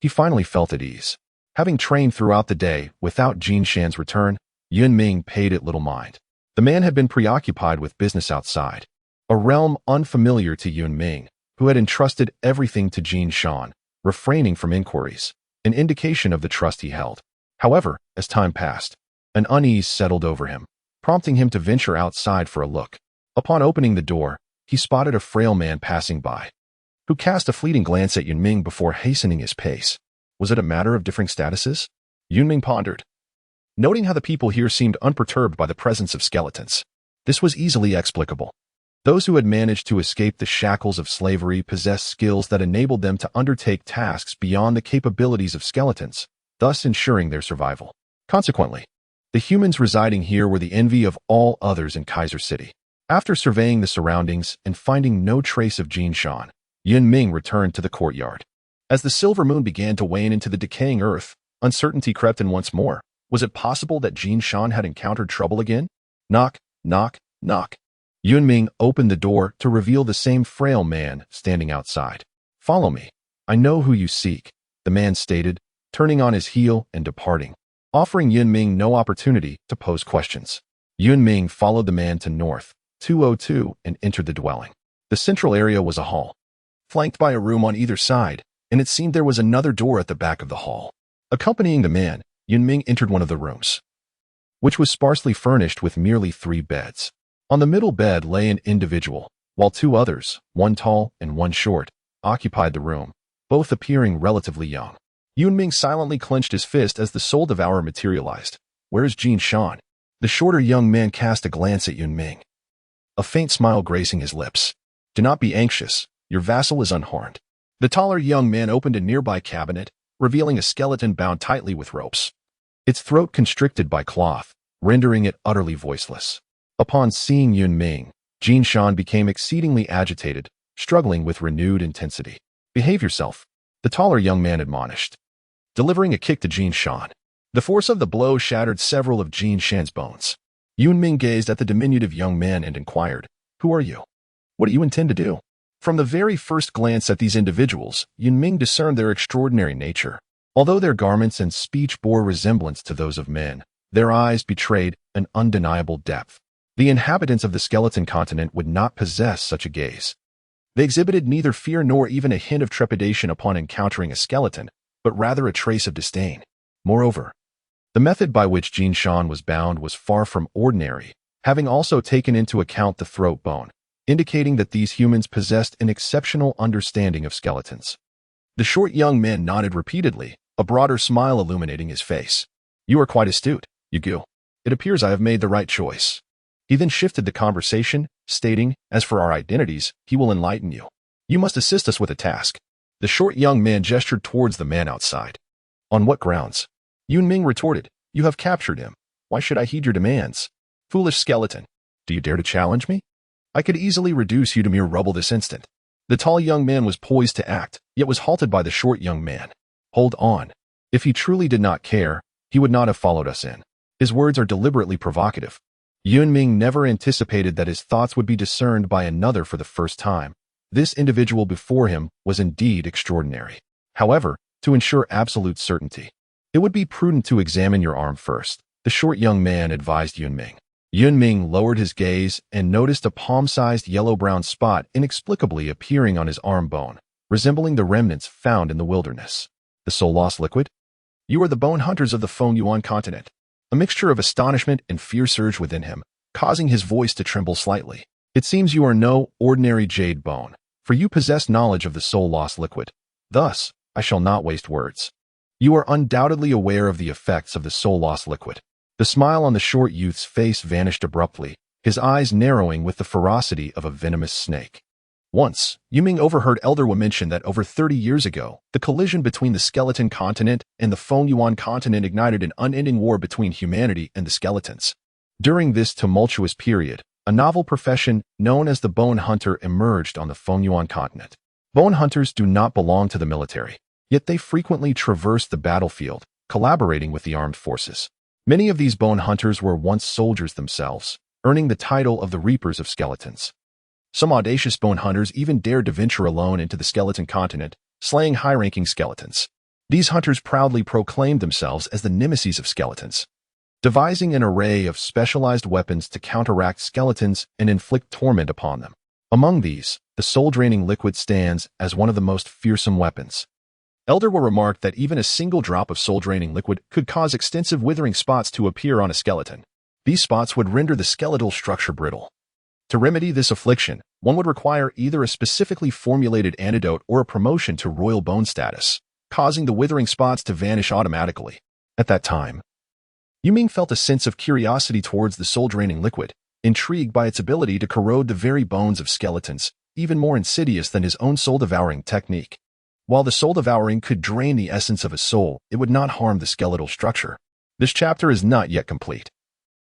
he finally felt at ease. Having trained throughout the day without Jin Shan's return, Yun Ming paid it little mind. The man had been preoccupied with business outside, a realm unfamiliar to Yun Ming, who had entrusted everything to Jin Shan, refraining from inquiries, an indication of the trust he held. However, as time passed, an unease settled over him, prompting him to venture outside for a look. Upon opening the door, he spotted a frail man passing by, who cast a fleeting glance at Yun Ming before hastening his pace. Was it a matter of differing statuses? Yun Ming pondered, noting how the people here seemed unperturbed by the presence of skeletons. This was easily explicable. Those who had managed to escape the shackles of slavery possessed skills that enabled them to undertake tasks beyond the capabilities of skeletons, thus ensuring their survival. Consequently, the humans residing here were the envy of all others in Kaiser City. After surveying the surroundings and finding no trace of Jin Shan, Yun Ming returned to the courtyard. As the silver moon began to wane into the decaying earth, uncertainty crept in once more. Was it possible that Jin Shan had encountered trouble again? Knock, knock, knock. Yun Ming opened the door to reveal the same frail man standing outside. Follow me. I know who you seek, the man stated, turning on his heel and departing, offering Yun Ming no opportunity to pose questions. Yun Ming followed the man to North 202 and entered the dwelling. The central area was a hall, flanked by a room on either side, and it seemed there was another door at the back of the hall. Accompanying the man, Yun Ming entered one of the rooms, which was sparsely furnished with merely 3 beds. On the middle bed lay an individual, while 2 others, one tall and one short, occupied the room, both appearing relatively young. Yun Ming silently clenched his fist as the soul devourer materialized. Where is Jin Shan? The shorter young man cast a glance at Yun Ming, a faint smile gracing his lips. Do not be anxious. Your vassal is unharmed. The taller young man opened a nearby cabinet, revealing a skeleton bound tightly with ropes, its throat constricted by cloth, rendering it utterly voiceless. Upon seeing Yun Ming, Jin Shan became exceedingly agitated, struggling with renewed intensity. Behave yourself, the taller young man admonished, delivering a kick to Jin Shan. The force of the blow shattered several of Jin Shan's bones. Yun Ming gazed at the diminutive young man and inquired, Who are you? What do you intend to do? From the very first glance at these individuals, Yun Ming discerned their extraordinary nature. Although their garments and speech bore resemblance to those of men, their eyes betrayed an undeniable depth. The inhabitants of the skeleton continent would not possess such a gaze. They exhibited neither fear nor even a hint of trepidation upon encountering a skeleton, but rather a trace of disdain. Moreover, the method by which Jin Shan was bound was far from ordinary, having also taken into account the throat bone, indicating that these humans possessed an exceptional understanding of skeletons. The short young man nodded repeatedly, a broader smile illuminating his face. You are quite astute, Yu. It appears I have made the right choice. He then shifted the conversation, stating, "As for our identities, he will enlighten you. You must assist us with a task." The short young man gestured towards the man outside. "On what grounds?" Yun Ming retorted, "You have captured him. Why should I heed your demands? Foolish skeleton. Do you dare to challenge me? I could easily reduce you to mere rubble this instant." The tall young man was poised to act, yet was halted by the short young man. "Hold on. If he truly did not care, he would not have followed us in." His words are deliberately provocative. Yun Ming never anticipated that his thoughts would be discerned by another for the first time. This individual before him was indeed extraordinary. However, to ensure absolute certainty, it would be prudent to examine your arm first, the short young man advised Yun Ming. Yun Ming lowered his gaze and noticed a palm-sized yellow-brown spot inexplicably appearing on his arm bone, resembling the remnants found in the wilderness. The soul-lost liquid? "You are the bone hunters of the Feng continent." A mixture of astonishment and fear surged within him, causing his voice to tremble slightly. "It seems you are no ordinary jade bone, for you possess knowledge of the soul-lost liquid. Thus, I shall not waste words. You are undoubtedly aware of the effects of the soul-lost liquid." The smile on the short youth's face vanished abruptly, his eyes narrowing with the ferocity of a venomous snake. Once, Yun Ming overheard Elder Wu mention that over 30 years ago, the collision between the skeleton continent and the Feng continent ignited an unending war between humanity and the skeletons. During this tumultuous period, a novel profession known as the bone hunter emerged on the Feng continent. Bone hunters do not belong to the military, yet they frequently traverse the battlefield, collaborating with the armed forces. Many of these bone hunters were once soldiers themselves, earning the title of the Reapers of Skeletons. Some audacious bone hunters even dared to venture alone into the skeleton continent, slaying high-ranking skeletons. These hunters proudly proclaimed themselves as the nemesis of skeletons, devising an array of specialized weapons to counteract skeletons and inflict torment upon them. Among these, the soul-draining liquid stands as one of the most fearsome weapons. Elder Wu remarked that even a single drop of soul-draining liquid could cause extensive withering spots to appear on a skeleton. These spots would render the skeletal structure brittle. To remedy this affliction, one would require either a specifically formulated antidote or a promotion to royal bone status, causing the withering spots to vanish automatically. At that time, Yun Ming felt a sense of curiosity towards the soul-draining liquid, intrigued by its ability to corrode the very bones of skeletons, even more insidious than his own soul-devouring technique. While the soul-devouring could drain the essence of a soul, it would not harm the skeletal structure. This chapter is not yet complete.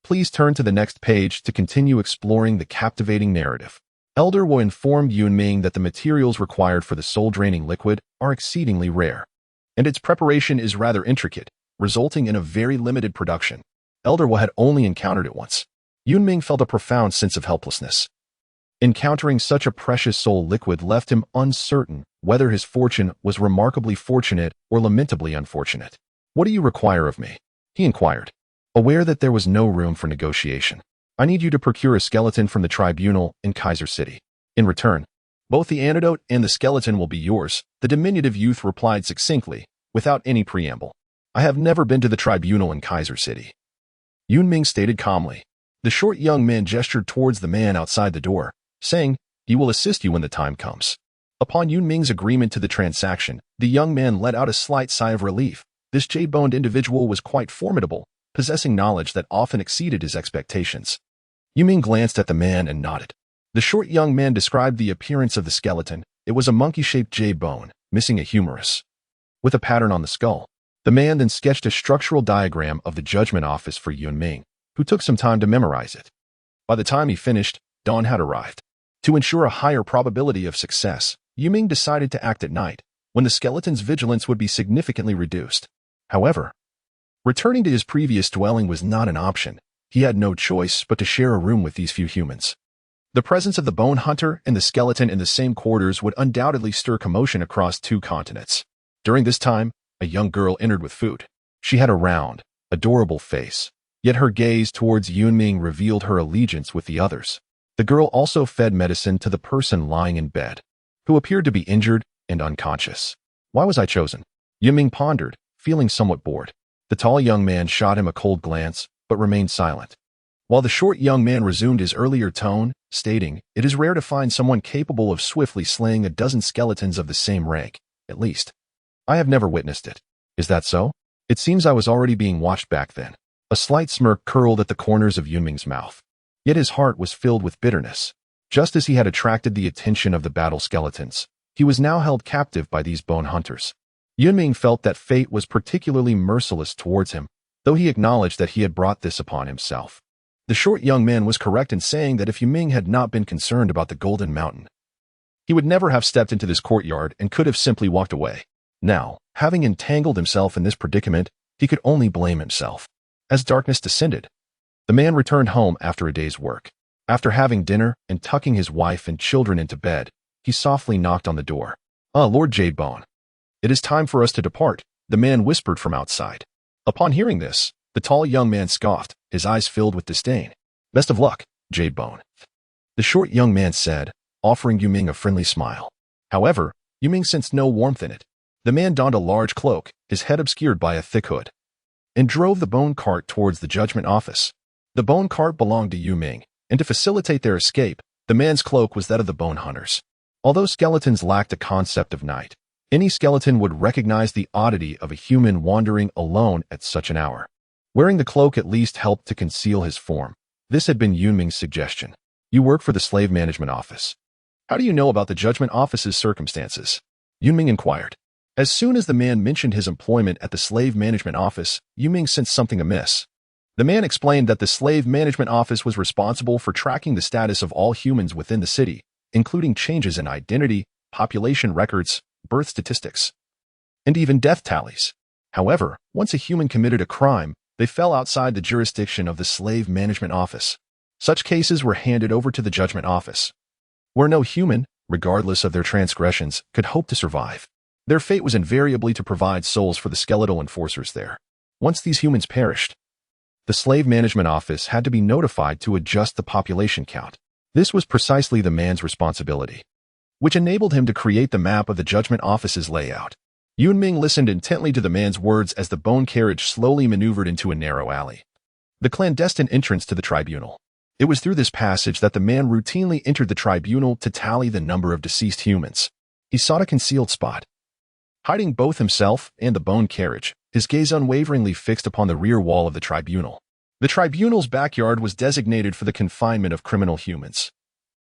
Please turn to the next page to continue exploring the captivating narrative. Elder Wu informed Yun Ming that the materials required for the soul-draining liquid are exceedingly rare, and its preparation is rather intricate, resulting in a very limited production. Elder Wu had only encountered it once. Yun Ming felt a profound sense of helplessness. Encountering such a precious soul liquid left him uncertain whether his fortune was remarkably fortunate or lamentably unfortunate. "What do you require of me?" he inquired, aware that there was no room for negotiation. "I need you to procure a skeleton from the tribunal in Kaiser City. In return, both the antidote and the skeleton will be yours," the diminutive youth replied succinctly, without any preamble. "I have never been to the tribunal in Kaiser City," Yun Ming stated calmly. The short young man gestured towards the man outside the door, saying, "He will assist you when the time comes." Upon Yun Ming's agreement to the transaction, the young man let out a slight sigh of relief. This jade-boned individual was quite formidable, possessing knowledge that often exceeded his expectations. Yun Ming glanced at the man and nodded. The short young man described the appearance of the skeleton. It was a monkey-shaped jade bone, missing a humerus, with a pattern on the skull. The man then sketched a structural diagram of the judgment office for Yun Ming, who took some time to memorize it. By the time he finished, dawn had arrived. To ensure a higher probability of success, Yun Ming decided to act at night, when the skeleton's vigilance would be significantly reduced. However, returning to his previous dwelling was not an option. He had no choice but to share a room with these few humans. The presence of the bone hunter and the skeleton in the same quarters would undoubtedly stir commotion across 2 continents. During this time, a young girl entered with food. She had a round, adorable face, yet her gaze towards Yun Ming revealed her allegiance with the others. The girl also fed medicine to the person lying in bed, who appeared to be injured and unconscious. "Why was I chosen?" Yun Ming pondered, feeling somewhat bored. The tall young man shot him a cold glance, but remained silent, while the short young man resumed his earlier tone, stating, "It is rare to find someone capable of swiftly slaying a dozen skeletons of the same rank, at least. I have never witnessed it. Is that so? It seems I was already being watched back then." A slight smirk curled at the corners of Yun Ming's mouth, yet his heart was filled with bitterness. Just as he had attracted the attention of the battle skeletons, he was now held captive by these bone hunters. Yun Ming felt that fate was particularly merciless towards him, though he acknowledged that he had brought this upon himself. The short young man was correct in saying that if Yun Ming had not been concerned about the Golden Mountain, he would never have stepped into this courtyard and could have simply walked away. Now, having entangled himself in this predicament, he could only blame himself. As darkness descended, the man returned home after a day's work. After having dinner and tucking his wife and children into bed, he softly knocked on the door. "Ah, Lord Jadebone. It is time for us to depart," the man whispered from outside. Upon hearing this, the tall young man scoffed, his eyes filled with disdain. "Best of luck, Jadebone," the short young man said, offering Yun Ming a friendly smile. However, Yun Ming sensed no warmth in it. The man donned a large cloak, his head obscured by a thick hood, and drove the bone cart towards the judgment office. The bone cart belonged to Yun Ming, and to facilitate their escape, the man's cloak was that of the bone hunters. Although skeletons lacked a concept of night, any skeleton would recognize the oddity of a human wandering alone at such an hour. Wearing the cloak at least helped to conceal his form. This had been Yun Ming's suggestion. "You work for the slave management office. How do you know about the judgment office's circumstances?" Yun Ming inquired. As soon as the man mentioned his employment at the slave management office, Yun Ming sensed something amiss. The man explained that the slave management office was responsible for tracking the status of all humans within the city, including changes in identity, population records, birth statistics, and even death tallies. However, once a human committed a crime, they fell outside the jurisdiction of the slave management office. Such cases were handed over to the judgment office, where no human, regardless of their transgressions, could hope to survive. Their fate was invariably to provide souls for the skeletal enforcers there. Once these humans perished, the slave management office had to be notified to adjust the population count. This was precisely the man's responsibility, which enabled him to create the map of the judgment office's layout. Yun Ming listened intently to the man's words as the bone carriage slowly maneuvered into a narrow alley, the clandestine entrance to the tribunal. It was through this passage that the man routinely entered the tribunal to tally the number of deceased humans. He sought a concealed spot, hiding both himself and the bone carriage, his gaze unwaveringly fixed upon the rear wall of the tribunal. The tribunal's backyard was designated for the confinement of criminal humans.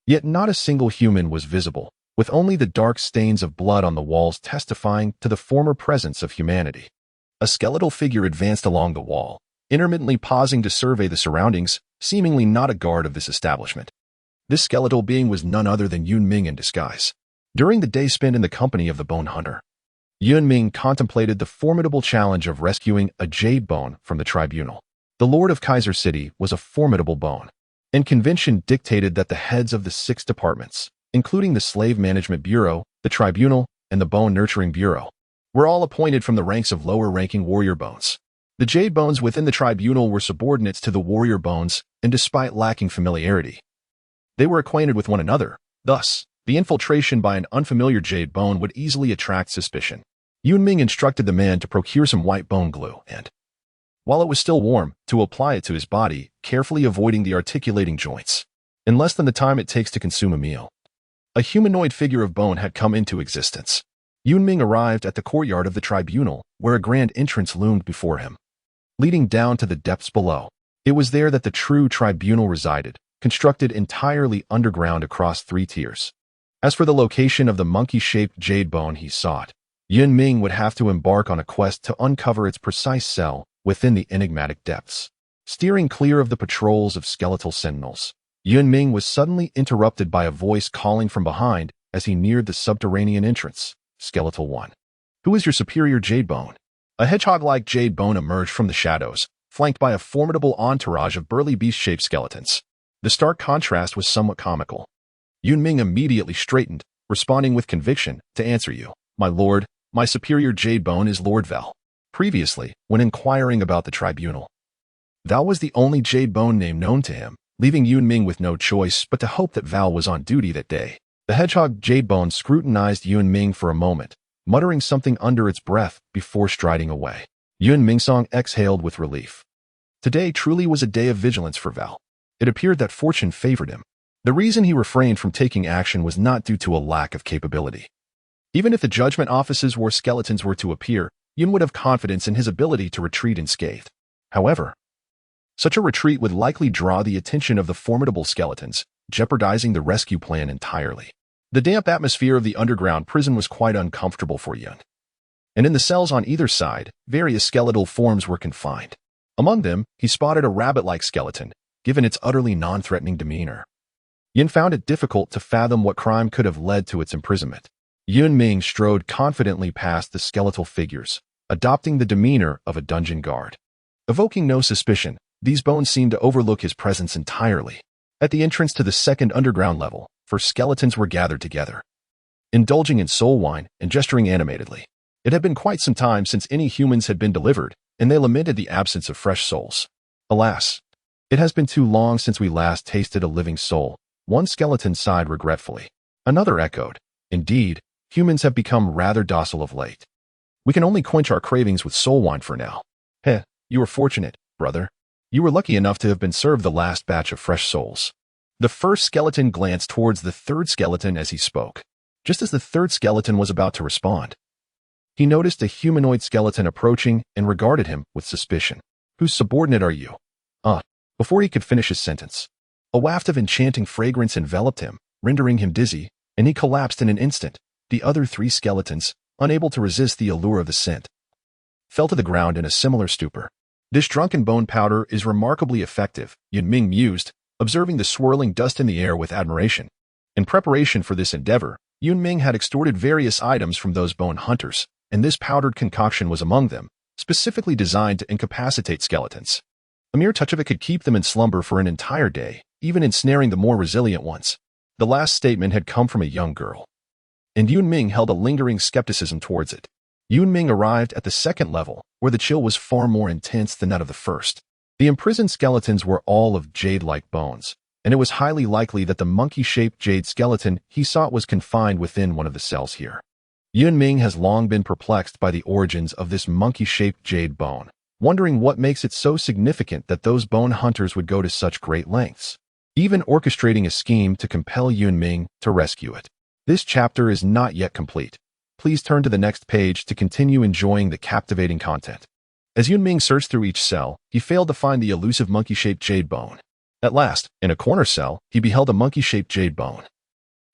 Yet not a single human was visible, with only the dark stains of blood on the walls testifying to the former presence of humanity. A skeletal figure advanced along the wall, intermittently pausing to survey the surroundings, seemingly not a guard of this establishment. This skeletal being was none other than Yun Ming in disguise. During the day spent in the company of the bone hunter, Yun Ming contemplated the formidable challenge of rescuing a jade bone from the tribunal. The Lord of Kaiser City was a formidable bone, and convention dictated that the heads of the 6 departments, including the Slave Management Bureau, the Tribunal, and the Bone Nurturing Bureau, were all appointed from the ranks of lower-ranking warrior bones. The jade bones within the tribunal were subordinates to the warrior bones, and despite lacking familiarity, they were acquainted with one another. Thus, the infiltration by an unfamiliar jade bone would easily attract suspicion. Yun Ming instructed the man to procure some white bone glue and, while it was still warm, to apply it to his body, carefully avoiding the articulating joints. In less than the time it takes to consume a meal, a humanoid figure of bone had come into existence. Yun Ming arrived at the courtyard of the tribunal, where a grand entrance loomed before him, leading down to the depths below. It was there that the true tribunal resided, constructed entirely underground across 3 tiers. As for the location of the monkey-shaped jade bone he sought, Yun Ming would have to embark on a quest to uncover its precise cell within the enigmatic depths. Steering clear of the patrols of skeletal sentinels, Yun Ming was suddenly interrupted by a voice calling from behind as he neared the subterranean entrance. "Skeletal 1. Who is your superior jade bone?" A hedgehog-like jade bone emerged from the shadows, flanked by a formidable entourage of burly beast-shaped skeletons. The stark contrast was somewhat comical. Yun Ming immediately straightened, responding with conviction, "To answer you, my lord, my superior jade bone is Lord Val." Previously, when inquiring about the tribunal, Val was the only jade bone name known to him, leaving Yun Ming with no choice but to hope that Val was on duty that day. The hedgehog jade bone scrutinized Yun Ming for a moment, muttering something under its breath before striding away. Yun Mingsong exhaled with relief. Today truly was a day of vigilance for Val. It appeared that fortune favored him. The reason he refrained from taking action was not due to a lack of capability. Even if the judgment offices where skeletons were to appear, Yun would have confidence in his ability to retreat unscathed. However, such a retreat would likely draw the attention of the formidable skeletons, jeopardizing the rescue plan entirely. The damp atmosphere of the underground prison was quite uncomfortable for Yun. And in the cells on either side, various skeletal forms were confined. Among them, he spotted a rabbit-like skeleton, given its utterly non-threatening demeanor. Yun found it difficult to fathom what crime could have led to its imprisonment. Yun Ming strode confidently past the skeletal figures, adopting the demeanor of a dungeon guard. Evoking no suspicion, these bones seemed to overlook his presence entirely. At the entrance to the second underground level, 4 skeletons were gathered together, indulging in soul wine and gesturing animatedly. It had been quite some time since any humans had been delivered, and they lamented the absence of fresh souls. Alas, it has been too long since we last tasted a living soul. One skeleton sighed regretfully. Another echoed, indeed, humans have become rather docile of late. We can only quench our cravings with soul wine for now. Heh, you were fortunate, brother. You were lucky enough to have been served the last batch of fresh souls. The first skeleton glanced towards the third skeleton as he spoke. Just as the third skeleton was about to respond, he noticed a humanoid skeleton approaching and regarded him with suspicion. Whose subordinate are you? Before he could finish his sentence, a waft of enchanting fragrance enveloped him, rendering him dizzy, and he collapsed in an instant. The other 3 skeletons, unable to resist the allure of the scent, fell to the ground in a similar stupor. This drunken bone powder is remarkably effective, Yun Ming mused, observing the swirling dust in the air with admiration. In preparation for this endeavor, Yun Ming had extorted various items from those bone hunters, and this powdered concoction was among them, specifically designed to incapacitate skeletons. A mere touch of it could keep them in slumber for an entire day, even ensnaring the more resilient ones. The last statement had come from a young girl, and Yun Ming held a lingering skepticism towards it. Yun Ming arrived at the second level, where the chill was far more intense than that of the first. The imprisoned skeletons were all of jade-like bones, and it was highly likely that the monkey-shaped jade skeleton he sought was confined within one of the cells here. Yun Ming has long been perplexed by the origins of this monkey-shaped jade bone, wondering what makes it so significant that those bone hunters would go to such great lengths, even orchestrating a scheme to compel Yun Ming to rescue it. This chapter is not yet complete. Please turn to the next page to continue enjoying the captivating content. As Yun Ming searched through each cell, he failed to find the elusive monkey-shaped jade bone. At last, in a corner cell, he beheld a monkey-shaped jade bone,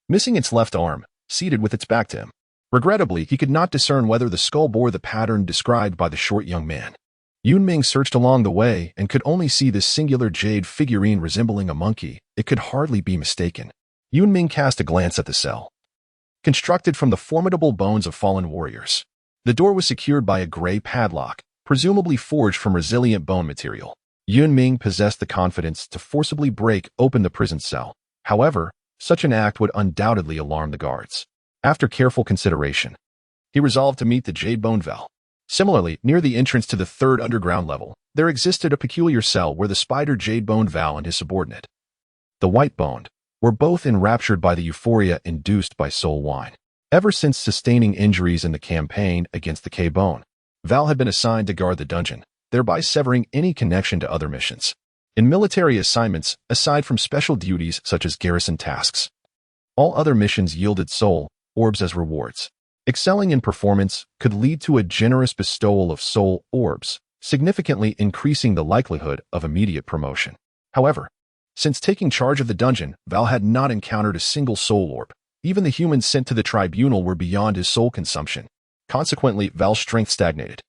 missing its left arm, seated with its back to him. Regrettably, he could not discern whether the skull bore the pattern described by the short young man. Yun Ming searched along the way and could only see this singular jade figurine resembling a monkey. It could hardly be mistaken. Yun Ming cast a glance at the cell, constructed from the formidable bones of fallen warriors. The door was secured by a gray padlock, presumably forged from resilient bone material. Yun Ming possessed the confidence to forcibly break open the prison cell. However, such an act would undoubtedly alarm the guards. After careful consideration, he resolved to meet the jade bone Val. Similarly, near the entrance to the third underground level, there existed a peculiar cell where the spider jade bone Val and his subordinate, the white boned, were both enraptured by the euphoria induced by soul wine. Ever since sustaining injuries in the campaign against the K-Bone, Val had been assigned to guard the dungeon, thereby severing any connection to other missions. In military assignments, aside from special duties such as garrison tasks, all other missions yielded soul orbs as rewards. Excelling in performance could lead to a generous bestowal of soul orbs, significantly increasing the likelihood of immediate promotion. However, since taking charge of the dungeon, Val had not encountered a single soul orb. Even the humans sent to the tribunal were beyond his soul consumption. Consequently, Val's strength stagnated.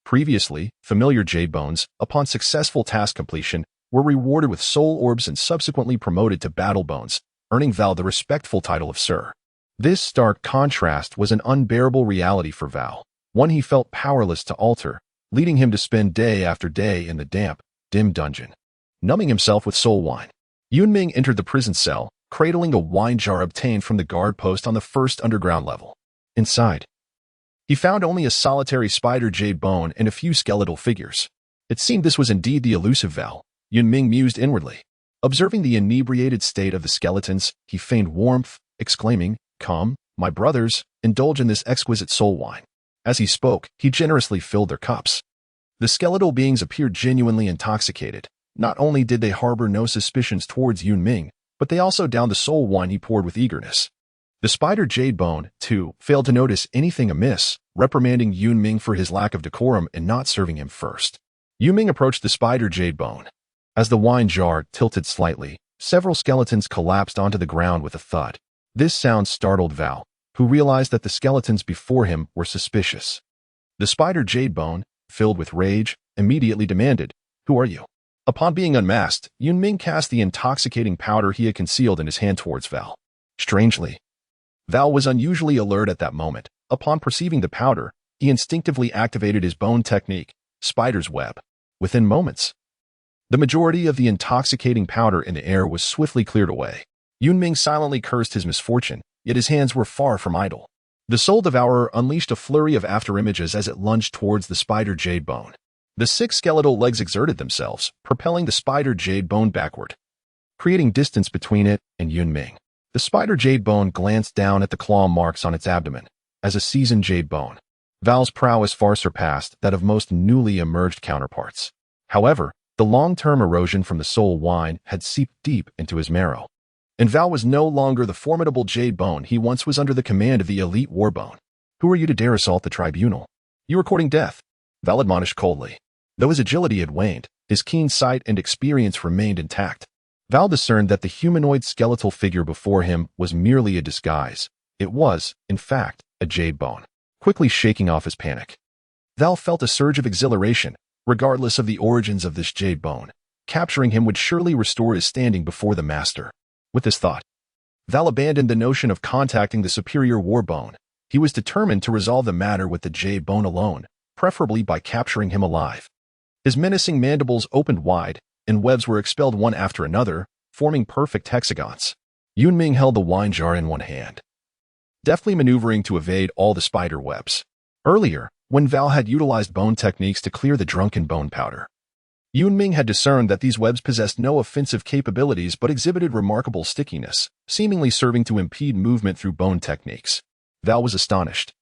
Previously, familiar jade bones, upon successful task completion, were rewarded with soul orbs and subsequently promoted to battle bones, earning Val the respectful title of Sir. This stark contrast was an unbearable reality for Val, one he felt powerless to alter, leading him to spend day after day in the damp, dim dungeon, numbing himself with soul wine. Yun Ming entered the prison cell, cradling a wine jar obtained from the guard post on the first underground level. Inside, he found only a solitary spider jade bone and a few skeletal figures. It seemed this was indeed the elusive Val. Yun Ming mused inwardly. Observing the inebriated state of the skeletons, he feigned warmth, exclaiming, "Come, my brothers, indulge in this exquisite soul wine." As he spoke, he generously filled their cups. The skeletal beings appeared genuinely intoxicated. Not only did they harbor no suspicions towards Yun Ming, but they also downed the soul wine he poured with eagerness. The spider jade bone, too, failed to notice anything amiss, reprimanding Yun Ming for his lack of decorum in not serving him first. Yun Ming approached the spider jade bone. As the wine jar tilted slightly, Several skeletons collapsed onto the ground with a thud. This sound startled Val, who realized that the skeletons before him were suspicious. The spider Jade Bone, filled with rage, immediately demanded, "Who are you?" Upon being unmasked, Yun Ming cast the intoxicating powder he had concealed in his hand towards Val. Strangely, Val was unusually alert at that moment. Upon perceiving the powder, he instinctively activated his bone technique, Spider's Web. Within moments, the majority of the intoxicating powder in the air was swiftly cleared away. Yun Ming silently cursed his misfortune, yet his hands were far from idle. The Soul Devourer unleashed a flurry of afterimages as it lunged towards the spider Jade Bone. The 6 skeletal legs exerted themselves, propelling the spider Jade Bone backward, creating distance between it and Yun Ming. The spider Jade Bone glanced down at the claw marks on its abdomen. As a seasoned Jade Bone, Val's prowess far surpassed that of most newly emerged counterparts. However, the long-term erosion from the soul wine had seeped deep into his marrow, and Val was no longer the formidable Jade Bone he once was under the command of the elite Warbone. "Who are you to dare assault the tribunal? You are courting death," Val admonished coldly. Though his agility had waned, his keen sight and experience remained intact. Val discerned that the humanoid skeletal figure before him was merely a disguise. It was, in fact, a Jade Bone. Quickly shaking off his panic, Val felt a surge of exhilaration. Regardless of the origins of this Jade Bone, capturing him would surely restore his standing before the master. With this thought, Val abandoned the notion of contacting the superior Warbone. He was determined to resolve the matter with the Jade Bone alone, preferably by capturing him alive. His menacing mandibles opened wide, and webs were expelled one after another, forming perfect hexagons. Yun Ming held the wine jar in one hand, deftly maneuvering to evade all the spider webs. Earlier, when Val had utilized bone techniques to clear the drunken bone powder, Yun Ming had discerned that these webs possessed no offensive capabilities but exhibited remarkable stickiness, seemingly serving to impede movement through bone techniques. Val was astonished.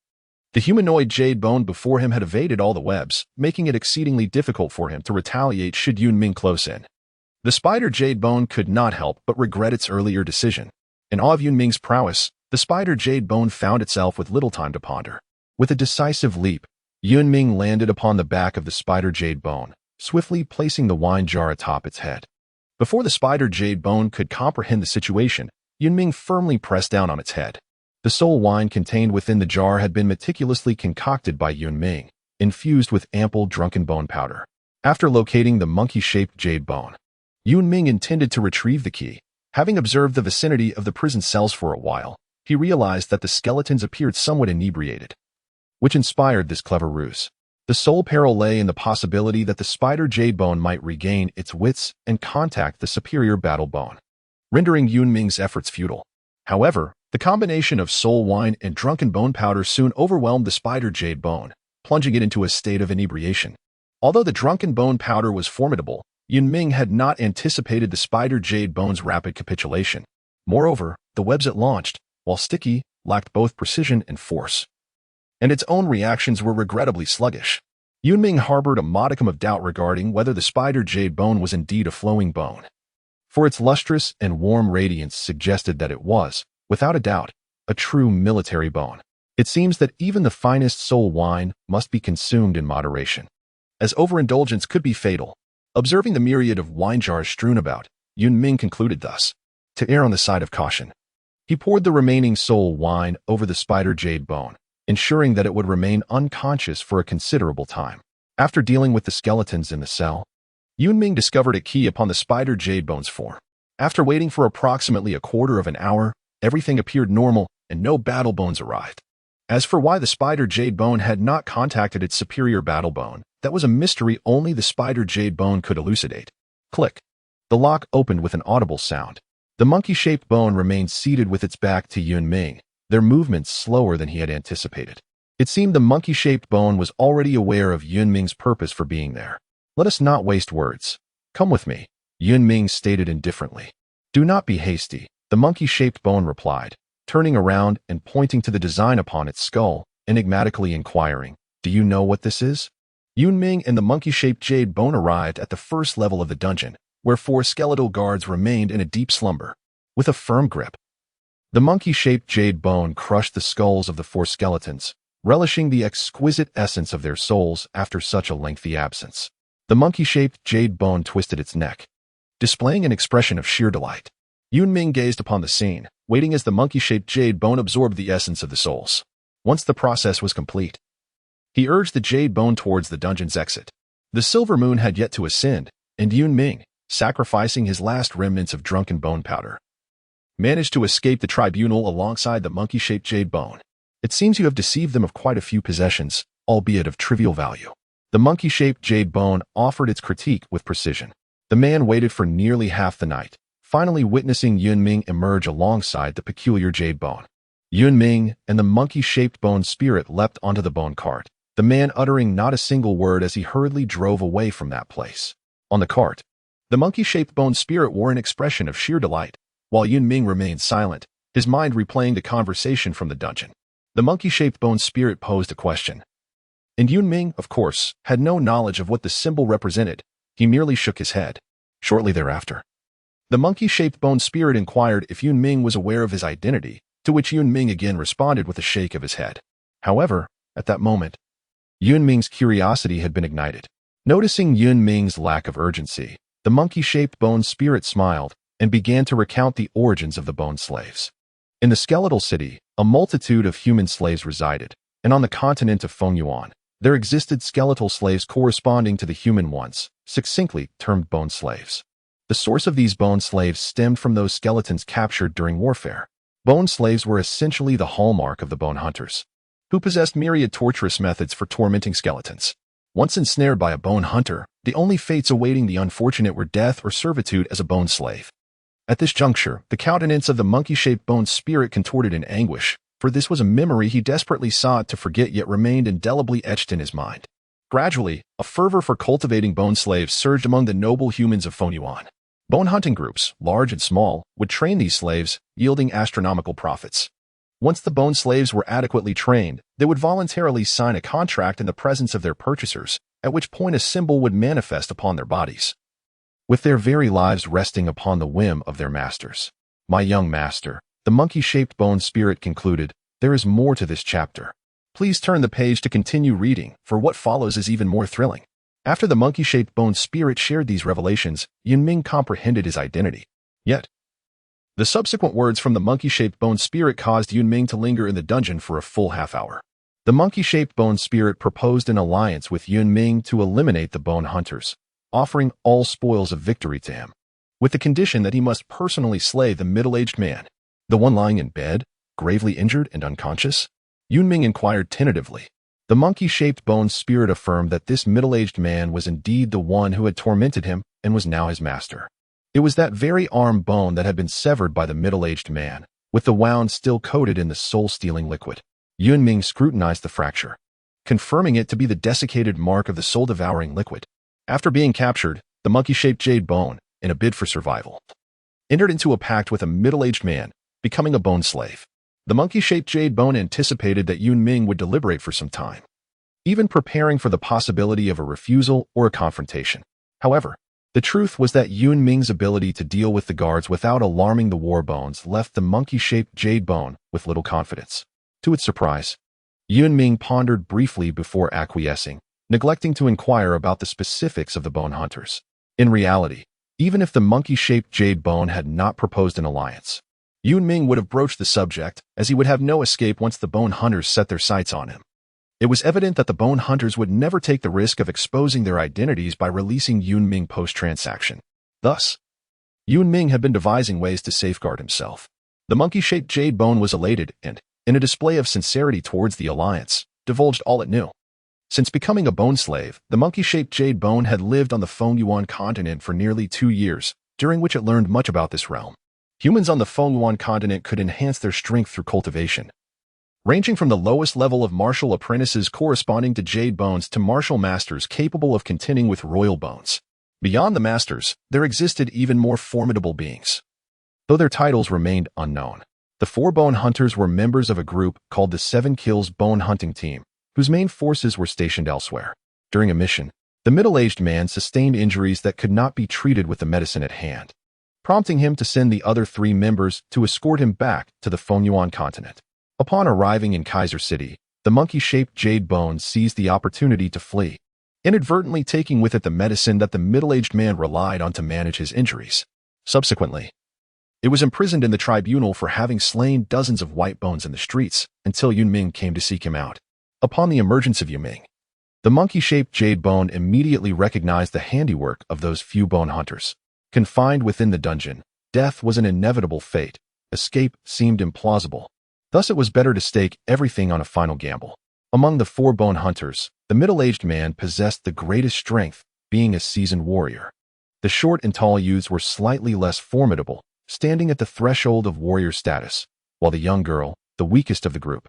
The humanoid Jade Bone before him had evaded all the webs, making it exceedingly difficult for him to retaliate should Yun Ming close in. The spider Jade Bone could not help but regret its earlier decision. In awe of Yun Ming's prowess, the spider Jade Bone found itself with little time to ponder. With a decisive leap, Yun Ming landed upon the back of the spider Jade Bone, swiftly placing the wine jar atop its head. Before the spider Jade Bone could comprehend the situation, Yun Ming firmly pressed down on its head. The soul wine contained within the jar had been meticulously concocted by Yun Ming, infused with ample drunken bone powder. After locating the monkey-shaped Jade Bone, Yun Ming intended to retrieve the key. Having observed the vicinity of the prison cells for a while, he realized that the skeletons appeared somewhat inebriated, which inspired this clever ruse. The sole peril lay in the possibility that the spider Jade Bone might regain its wits and contact the superior battle bone, rendering Yun Ming's efforts futile. However, the combination of soul wine and drunken bone powder soon overwhelmed the spider Jade Bone, plunging it into a state of inebriation. Although the drunken bone powder was formidable, Yun Ming had not anticipated the spider Jade Bone's rapid capitulation. Moreover, the webs it launched, while sticky, lacked both precision and force, and its own reactions were regrettably sluggish. Yun Ming harbored a modicum of doubt regarding whether the spider Jade Bone was indeed a flowing bone, for its lustrous and warm radiance suggested that it was, without a doubt, a true military bone. It seems that even the finest soul wine must be consumed in moderation, as overindulgence could be fatal. Observing the myriad of wine jars strewn about, Yun Ming concluded thus, to err on the side of caution. He poured the remaining soul wine over the spider Jade Bone, ensuring that it would remain unconscious for a considerable time. After dealing with the skeletons in the cell, Yun Ming discovered a key upon the spider Jade Bone's form. After waiting for approximately a quarter of an hour, everything appeared normal and no battle bones arrived. As for why the spider Jade Bone had not contacted its superior battle bone, that was a mystery only the spider Jade Bone could elucidate. Click. The lock opened with an audible sound. The monkey-shaped bone remained seated with its back to Yun Ming, their movements slower than he had anticipated. It seemed the monkey-shaped bone was already aware of Yun Ming's purpose for being there. "Let us not waste words. Come with me," Yun Ming stated indifferently. "Do not be hasty," the monkey-shaped bone replied, turning around and pointing to the design upon its skull, enigmatically inquiring, "Do you know what this is?" Yun Ming and the monkey-shaped Jade Bone arrived at the first level of the dungeon, where 4 skeletal guards remained in a deep slumber. With a firm grip, the monkey-shaped Jade Bone crushed the skulls of the 4 skeletons, relishing the exquisite essence of their souls after such a lengthy absence. The monkey-shaped Jade Bone twisted its neck, displaying an expression of sheer delight. Yun Ming gazed upon the scene, waiting as the monkey-shaped jade bone absorbed the essence of the souls. Once the process was complete, he urged the jade bone towards the dungeon's exit. The silver moon had yet to ascend, and Yun Ming, sacrificing his last remnants of drunken bone powder, managed to escape the tribunal alongside the monkey-shaped jade bone. It seems you have deceived them of quite a few possessions, albeit of trivial value. The monkey-shaped jade bone offered its critique with precision. The man waited for nearly half the night, finally witnessing Yun Ming emerge alongside the peculiar jade bone. Yun Ming and the monkey-shaped bone spirit leapt onto the bone cart, the man uttering not a single word as he hurriedly drove away from that place. On the cart, the monkey-shaped bone spirit wore an expression of sheer delight, while Yun Ming remained silent, his mind replaying the conversation from the dungeon. The monkey-shaped bone spirit posed a question, and Yun Ming, of course, had no knowledge of what the symbol represented. He merely shook his head. Shortly thereafter, the monkey-shaped bone spirit inquired if Yun Ming was aware of his identity, to which Yun Ming again responded with a shake of his head. However, at that moment, Yun Ming's curiosity had been ignited. Noticing Yun Ming's lack of urgency, the monkey-shaped bone spirit smiled and began to recount the origins of the bone slaves. In the skeletal city, a multitude of human slaves resided, and on the continent of Fengyuan, there existed skeletal slaves corresponding to the human ones, succinctly termed bone slaves. The source of these bone slaves stemmed from those skeletons captured during warfare. Bone slaves were essentially the hallmark of the bone hunters, who possessed myriad torturous methods for tormenting skeletons. Once ensnared by a bone hunter, the only fates awaiting the unfortunate were death or servitude as a bone slave. At this juncture, the countenance of the monkey-shaped bone spirit contorted in anguish, for this was a memory he desperately sought to forget yet remained indelibly etched in his mind. Gradually, a fervor for cultivating bone slaves surged among the noble humans of Fengyuan. Bone hunting groups, large and small, would train these slaves, yielding astronomical profits. Once the bone slaves were adequately trained, they would voluntarily sign a contract in the presence of their purchasers, at which point a symbol would manifest upon their bodies, with their very lives resting upon the whim of their masters. My young master, the monkey-shaped bone spirit concluded, there is more to this chapter. Please turn the page to continue reading, for what follows is even more thrilling. After the monkey-shaped bone spirit shared these revelations, Yun Ming comprehended his identity. Yet, the subsequent words from the monkey-shaped bone spirit caused Yun Ming to linger in the dungeon for a full half-hour. The monkey-shaped bone spirit proposed an alliance with Yun Ming to eliminate the bone hunters, offering all spoils of victory to him, with the condition that he must personally slay the middle-aged man, the one lying in bed, gravely injured and unconscious. Yun Ming inquired tentatively. The monkey-shaped bone spirit affirmed that this middle-aged man was indeed the one who had tormented him and was now his master. It was that very arm bone that had been severed by the middle-aged man, with the wound still coated in the soul-stealing liquid. Yun Ming scrutinized the fracture, confirming it to be the desiccated mark of the soul-devouring liquid. After being captured, the monkey-shaped jade bone, in a bid for survival, entered into a pact with a middle-aged man, becoming a bone slave. The monkey-shaped jade bone anticipated that Yun Ming would deliberate for some time, even preparing for the possibility of a refusal or a confrontation. However, the truth was that Yun Ming's ability to deal with the guards without alarming the war bones left the monkey-shaped jade bone with little confidence. To its surprise, Yun Ming pondered briefly before acquiescing, neglecting to inquire about the specifics of the bone hunters. In reality, even if the monkey-shaped jade bone had not proposed an alliance, Yun Ming would have broached the subject, as he would have no escape once the bone hunters set their sights on him. It was evident that the bone hunters would never take the risk of exposing their identities by releasing Yun Ming post-transaction. Thus, Yun Ming had been devising ways to safeguard himself. The monkey-shaped jade bone was elated and, in a display of sincerity towards the alliance, divulged all it knew. Since becoming a bone slave, the monkey-shaped jade bone had lived on the Fengyuan continent for nearly 2 years, during which it learned much about this realm. Humans on the Fengyuan continent could enhance their strength through cultivation, ranging from the lowest level of martial apprentices corresponding to jade bones to martial masters capable of contending with royal bones. Beyond the masters, there existed even more formidable beings, though their titles remained unknown. The 4 bone hunters were members of a group called the 7 Kills Bone Hunting Team, whose main forces were stationed elsewhere. During a mission, the middle-aged man sustained injuries that could not be treated with the medicine at hand, prompting him to send the other 3 members to escort him back to the Fengyuan continent. Upon arriving in Kaiser City, the monkey-shaped jade bone seized the opportunity to flee. inadvertently taking with it the medicine that the middle-aged man relied on to manage his injuries. Subsequently, it was imprisoned in the tribunal for having slain dozens of white bones in the streets until Yun Ming came to seek him out. Upon the emergence of Yun Ming, the monkey-shaped jade bone immediately recognized the handiwork of those few bone hunters. Confined within the dungeon, death was an inevitable fate. Escape seemed implausible. Thus it was better to stake everything on a final gamble. Among the 4 bone hunters, the middle-aged man possessed the greatest strength, being a seasoned warrior. The short and tall youths were slightly less formidable, standing at the threshold of warrior status, while the young girl, the weakest of the group,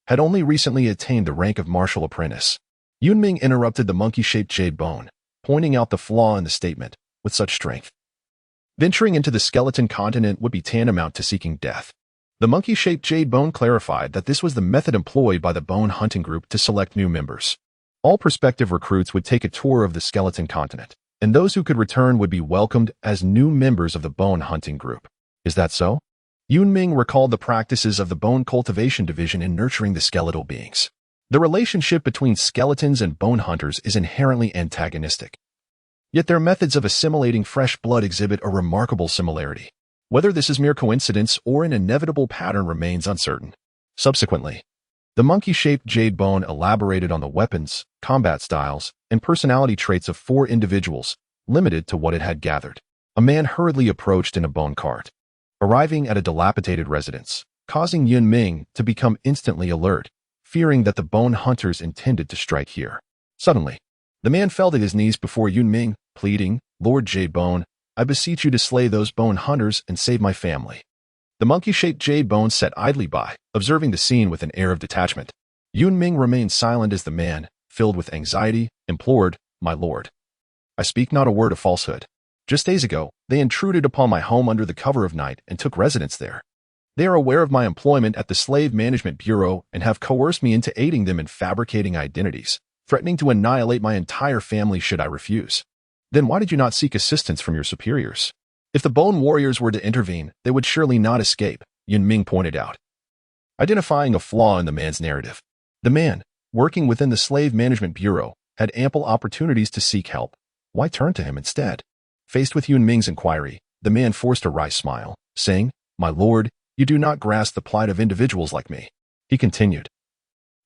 had only recently attained the rank of martial apprentice. Yun Ming interrupted the monkey-shaped jade bone, pointing out the flaw in the statement. With such strength, venturing into the skeleton continent would be tantamount to seeking death. The monkey-shaped jade bone clarified that this was the method employed by the bone hunting group to select new members. All prospective recruits would take a tour of the skeleton continent, and those who could return would be welcomed as new members of the bone hunting group. Is that so? Yun Ming recalled the practices of the bone cultivation division in nurturing the skeletal beings. The relationship between skeletons and bone hunters is inherently antagonistic. Yet their methods of assimilating fresh blood exhibit a remarkable similarity. Whether this is mere coincidence or an inevitable pattern remains uncertain. Subsequently, the monkey-shaped jade bone elaborated on the weapons, combat styles, and personality traits of 4 individuals, limited to what it had gathered. A man hurriedly approached in a bone cart, arriving at a dilapidated residence, causing Yun Ming to become instantly alert, fearing that the bone hunters intended to strike here. Suddenly, the man fell to his knees before Yun Ming, pleading, "Lord Jade Bone, I beseech you to slay those bone hunters and save my family." The monkey-shaped jade bone sat idly by, observing the scene with an air of detachment. Yun Ming remained silent as the man, filled with anxiety, implored, "My lord, I speak not a word of falsehood. Just days ago, they intruded upon my home under the cover of night and took residence there. They are aware of my employment at the Slave Management Bureau and have coerced me into aiding them in fabricating identities, threatening to annihilate my entire family should I refuse. Then why did you not seek assistance from your superiors? If the bone warriors were to intervene, they would surely not escape," Yun Ming pointed out, identifying a flaw in the man's narrative. The man, working within the Slave Management Bureau, had ample opportunities to seek help. Why turn to him instead? Faced with Yun Ming's inquiry, the man forced a wry smile, saying, "My lord, you do not grasp the plight of individuals like me." He continued,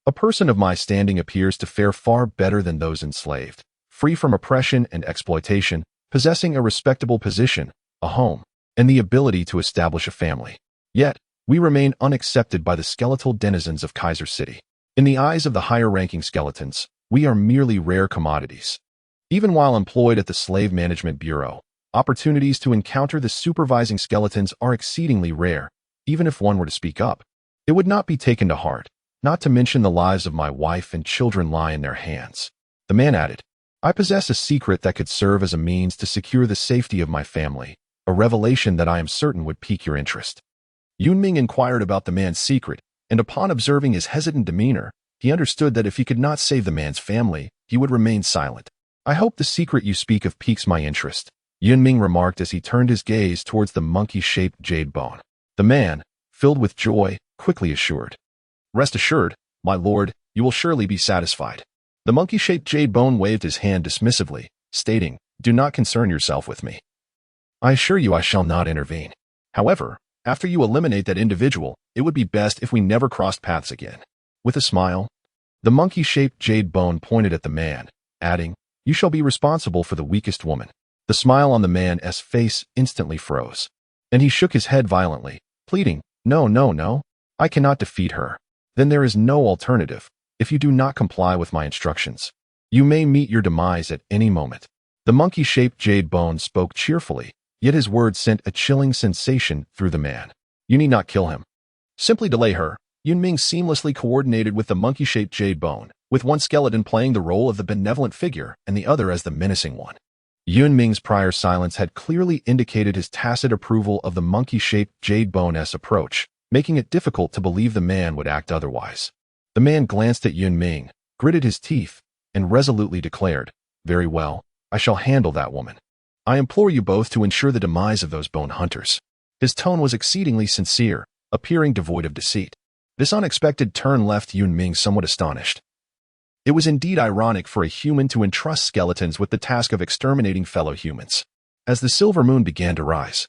"A person of my standing appears to fare far better than those enslaved, free from oppression and exploitation, possessing a respectable position, a home, and the ability to establish a family. Yet, we remain unaccepted by the skeletal denizens of Kaiser City. In the eyes of the higher-ranking skeletons, we are merely rare commodities. Even while employed at the Slave Management Bureau, opportunities to encounter the supervising skeletons are exceedingly rare. Even if one were to speak up, it would not be taken to heart, not to mention the lives of my wife and children lie in their hands." The man added, "I possess a secret that could serve as a means to secure the safety of my family, a revelation that I am certain would pique your interest." Yun Ming inquired about the man's secret, and upon observing his hesitant demeanor, he understood that if he could not save the man's family, he would remain silent. "I hope the secret you speak of piques my interest," Yun Ming remarked as he turned his gaze towards the monkey-shaped jade bone. The man, filled with joy, quickly assured, "Rest assured, my lord, you will surely be satisfied." The monkey-shaped jade bone waved his hand dismissively, stating, "Do not concern yourself with me. I assure you I shall not intervene. However, after you eliminate that individual, it would be best if we never crossed paths again." With a smile, the monkey-shaped jade bone pointed at the man, adding, "You shall be responsible for the weakest woman." The smile on the man's face instantly froze, and he shook his head violently, pleading, "No, no, no. I cannot defeat her. Then there is no alternative. If you do not comply with my instructions, you may meet your demise at any moment." The monkey-shaped jade bone spoke cheerfully, yet his words sent a chilling sensation through the man. "You need not kill him. Simply delay her." Yun Ming seamlessly coordinated with the monkey-shaped jade bone, with one skeleton playing the role of the benevolent figure and the other as the menacing one. Yun Ming's prior silence had clearly indicated his tacit approval of the monkey-shaped jade bone's approach, making it difficult to believe the man would act otherwise. The man glanced at Yun Ming, gritted his teeth, and resolutely declared, "Very well, I shall handle that woman. I implore you both to ensure the demise of those bone hunters." His tone was exceedingly sincere, appearing devoid of deceit. This unexpected turn left Yun Ming somewhat astonished. It was indeed ironic for a human to entrust skeletons with the task of exterminating fellow humans. As the silver moon began to rise,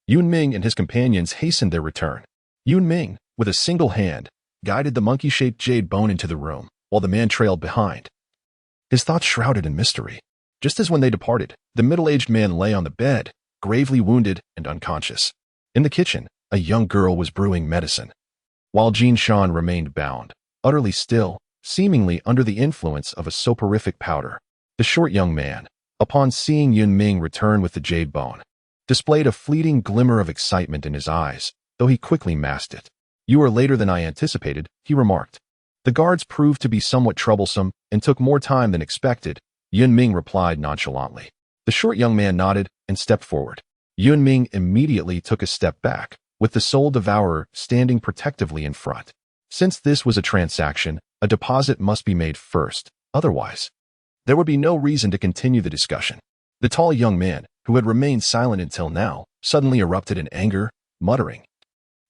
Yun Ming and his companions hastened their return. Yun Ming, with a single hand, guided the monkey-shaped jade bone into the room, while the man trailed behind, his thoughts shrouded in mystery. Just as when they departed, the middle-aged man lay on the bed, gravely wounded and unconscious. In the kitchen, a young girl was brewing medicine, while Jin Shan remained bound, utterly still, seemingly under the influence of a soporific powder. The short young man, upon seeing Yun Ming return with the jade bone, displayed a fleeting glimmer of excitement in his eyes, though he quickly masked it. "You are later than I anticipated," he remarked. "The guards proved to be somewhat troublesome and took more time than expected," Yun Ming replied nonchalantly. The short young man nodded and stepped forward. Yun Ming immediately took a step back, with the soul devourer standing protectively in front. Since this was a transaction, a deposit must be made first, otherwise there would be no reason to continue the discussion. The tall young man, who had remained silent until now, suddenly erupted in anger, muttering,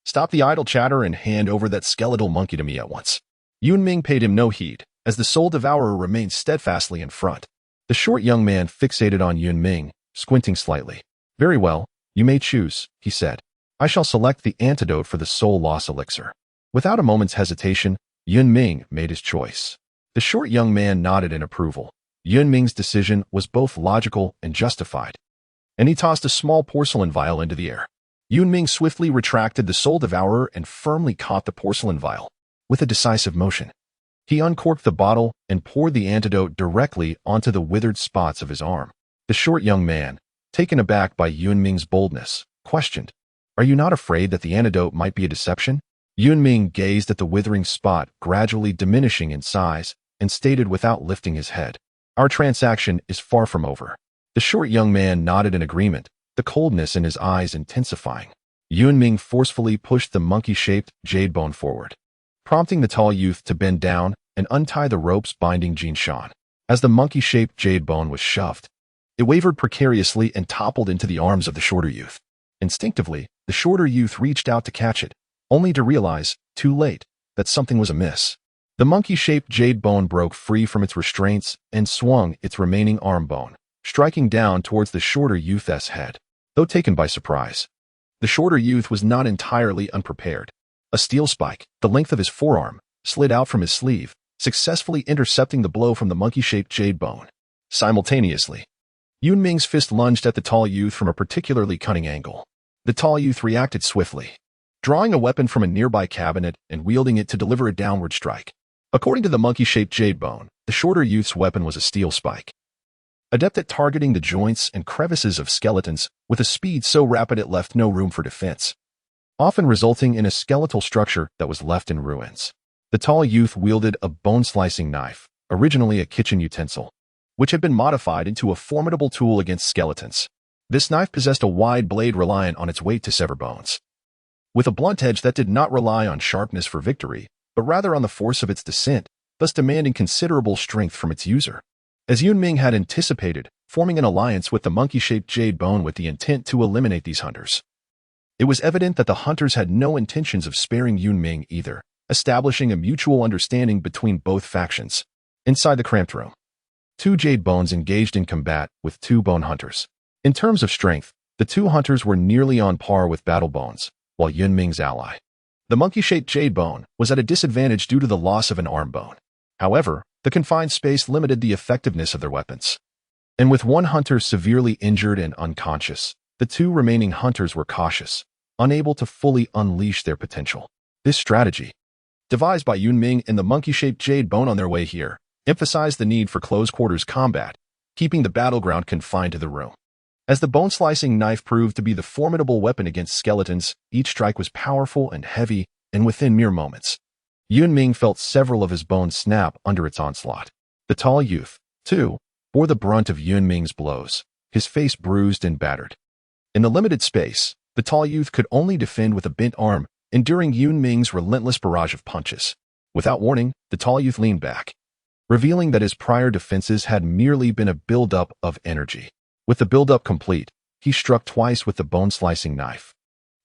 "Stop the idle chatter and hand over that skeletal monkey to me at once." Yun Ming paid him no heed, as the soul devourer remained steadfastly in front. The short young man fixated on Yun Ming, squinting slightly. "Very well, you may choose," he said. "I shall select the antidote for the soul loss elixir." Without a moment's hesitation, Yun Ming made his choice. The short young man nodded in approval. Yun Ming's decision was both logical and justified, and he tossed a small porcelain vial into the air. Yun Ming swiftly retracted the soul devourer and firmly caught the porcelain vial. With a decisive motion, he uncorked the bottle and poured the antidote directly onto the withered spots of his arm. The short young man, taken aback by Yun Ming's boldness, questioned, "Are you not afraid that the antidote might be a deception?" Yun Ming gazed at the withering spot gradually diminishing in size and stated without lifting his head, "Our transaction is far from over." The short young man nodded in agreement, the coldness in his eyes intensifying. Yun Ming forcefully pushed the monkey-shaped jade bone forward, prompting the tall youth to bend down and untie the ropes binding Jin Shan. As the monkey-shaped jade bone was shoved, it wavered precariously and toppled into the arms of the shorter youth. Instinctively, the shorter youth reached out to catch it, only to realize, too late, that something was amiss. The monkey-shaped jade bone broke free from its restraints and swung its remaining arm bone, striking down towards the shorter youth's head. Though taken by surprise, the shorter youth was not entirely unprepared. A steel spike, the length of his forearm, slid out from his sleeve, successfully intercepting the blow from the monkey-shaped jade bone. Simultaneously, Yun Ming's fist lunged at the tall youth from a particularly cunning angle. The tall youth reacted swiftly, drawing a weapon from a nearby cabinet and wielding it to deliver a downward strike. According to the monkey-shaped jade bone, the shorter youth's weapon was a steel spike, adept at targeting the joints and crevices of skeletons with a speed so rapid it left no room for defense, often resulting in a skeletal structure that was left in ruins. The tall youth wielded a bone-slicing knife, originally a kitchen utensil, which had been modified into a formidable tool against skeletons. This knife possessed a wide blade reliant on its weight to sever bones, with a blunt edge that did not rely on sharpness for victory, but rather on the force of its descent, thus demanding considerable strength from its user. As Yun Ming had anticipated, forming an alliance with the monkey-shaped jade bone with the intent to eliminate these hunters. It was evident that the hunters had no intentions of sparing Yun Ming either, establishing a mutual understanding between both factions. Inside the cramped room, two jade bones engaged in combat with two bone hunters. In terms of strength, the two hunters were nearly on par with battle bones, while Yun Ming's ally, the monkey-shaped jade bone, was at a disadvantage due to the loss of an arm bone. However, the confined space limited the effectiveness of their weapons. And with one hunter severely injured and unconscious, the two remaining hunters were cautious, unable to fully unleash their potential. This strategy, devised by Yun Ming and the monkey-shaped jade bone on their way here, emphasized the need for close-quarters combat, keeping the battleground confined to the room. As the bone-slicing knife proved to be the formidable weapon against skeletons, each strike was powerful and heavy, and within mere moments, Yun Ming felt several of his bones snap under its onslaught. The tall youth, too, bore the brunt of Yun Ming's blows, his face bruised and battered. In the limited space, the tall youth could only defend with a bent arm, enduring Yun Ming's relentless barrage of punches. Without warning, the tall youth leaned back, revealing that his prior defenses had merely been a buildup of energy. With the buildup complete, he struck twice with the bone-slicing knife,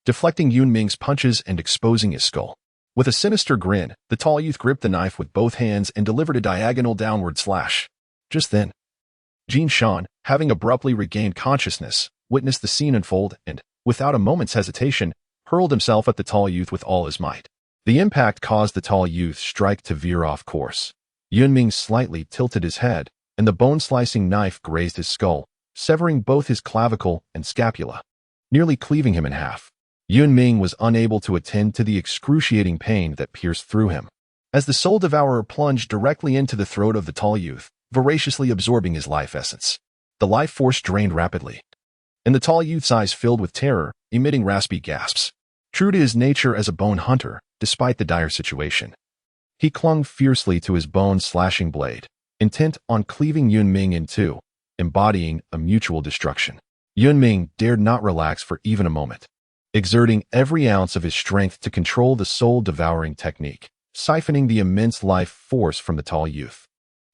deflecting Yun Ming's punches and exposing his skull. With a sinister grin, the tall youth gripped the knife with both hands and delivered a diagonal downward slash. Just then, Jin Shan, having abruptly regained consciousness, witnessed the scene unfold and, without a moment's hesitation, hurled himself at the tall youth with all his might. The impact caused the tall youth's strike to veer off course. Yun Ming slightly tilted his head, and the bone-slicing knife grazed his skull, severing both his clavicle and scapula, nearly cleaving him in half. Yun Ming was unable to attend to the excruciating pain that pierced through him. As the soul devourer plunged directly into the throat of the tall youth, voraciously absorbing his life essence, the life force drained rapidly, and the tall youth's eyes filled with terror, emitting raspy gasps. True to his nature as a bone hunter, despite the dire situation, he clung fiercely to his bone-slashing blade, intent on cleaving Yun Ming in two, embodying a mutual destruction. Yun Ming dared not relax for even a moment, exerting every ounce of his strength to control the soul-devouring technique, siphoning the immense life force from the tall youth.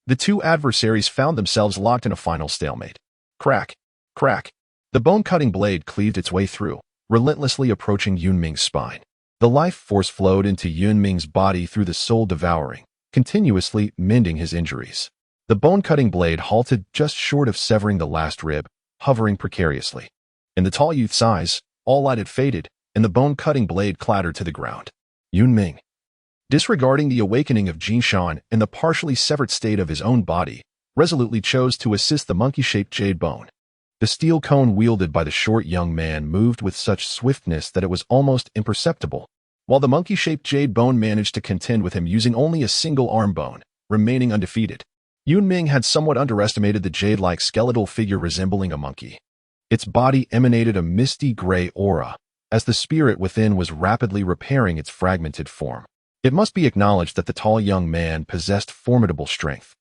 The two adversaries found themselves locked in a final stalemate. Crack, crack. The bone-cutting blade cleaved its way through, relentlessly approaching Yun Ming's spine. The life force flowed into Yun Ming's body through the soul-devouring, continuously mending his injuries. The bone-cutting blade halted just short of severing the last rib, hovering precariously. In the tall youth's eyes, all light had faded, and the bone-cutting blade clattered to the ground. Yun Ming, disregarding the awakening of Jin Shan and the partially severed state of his own body, resolutely chose to assist the monkey-shaped jade bone. The steel cone wielded by the short young man moved with such swiftness that it was almost imperceptible, while the monkey-shaped jade bone managed to contend with him using only a single arm bone, remaining undefeated. Yun Ming had somewhat underestimated the jade-like skeletal figure resembling a monkey. Its body emanated a misty gray aura, as the spirit within was rapidly repairing its fragmented form. It must be acknowledged that the tall young man possessed formidable strength,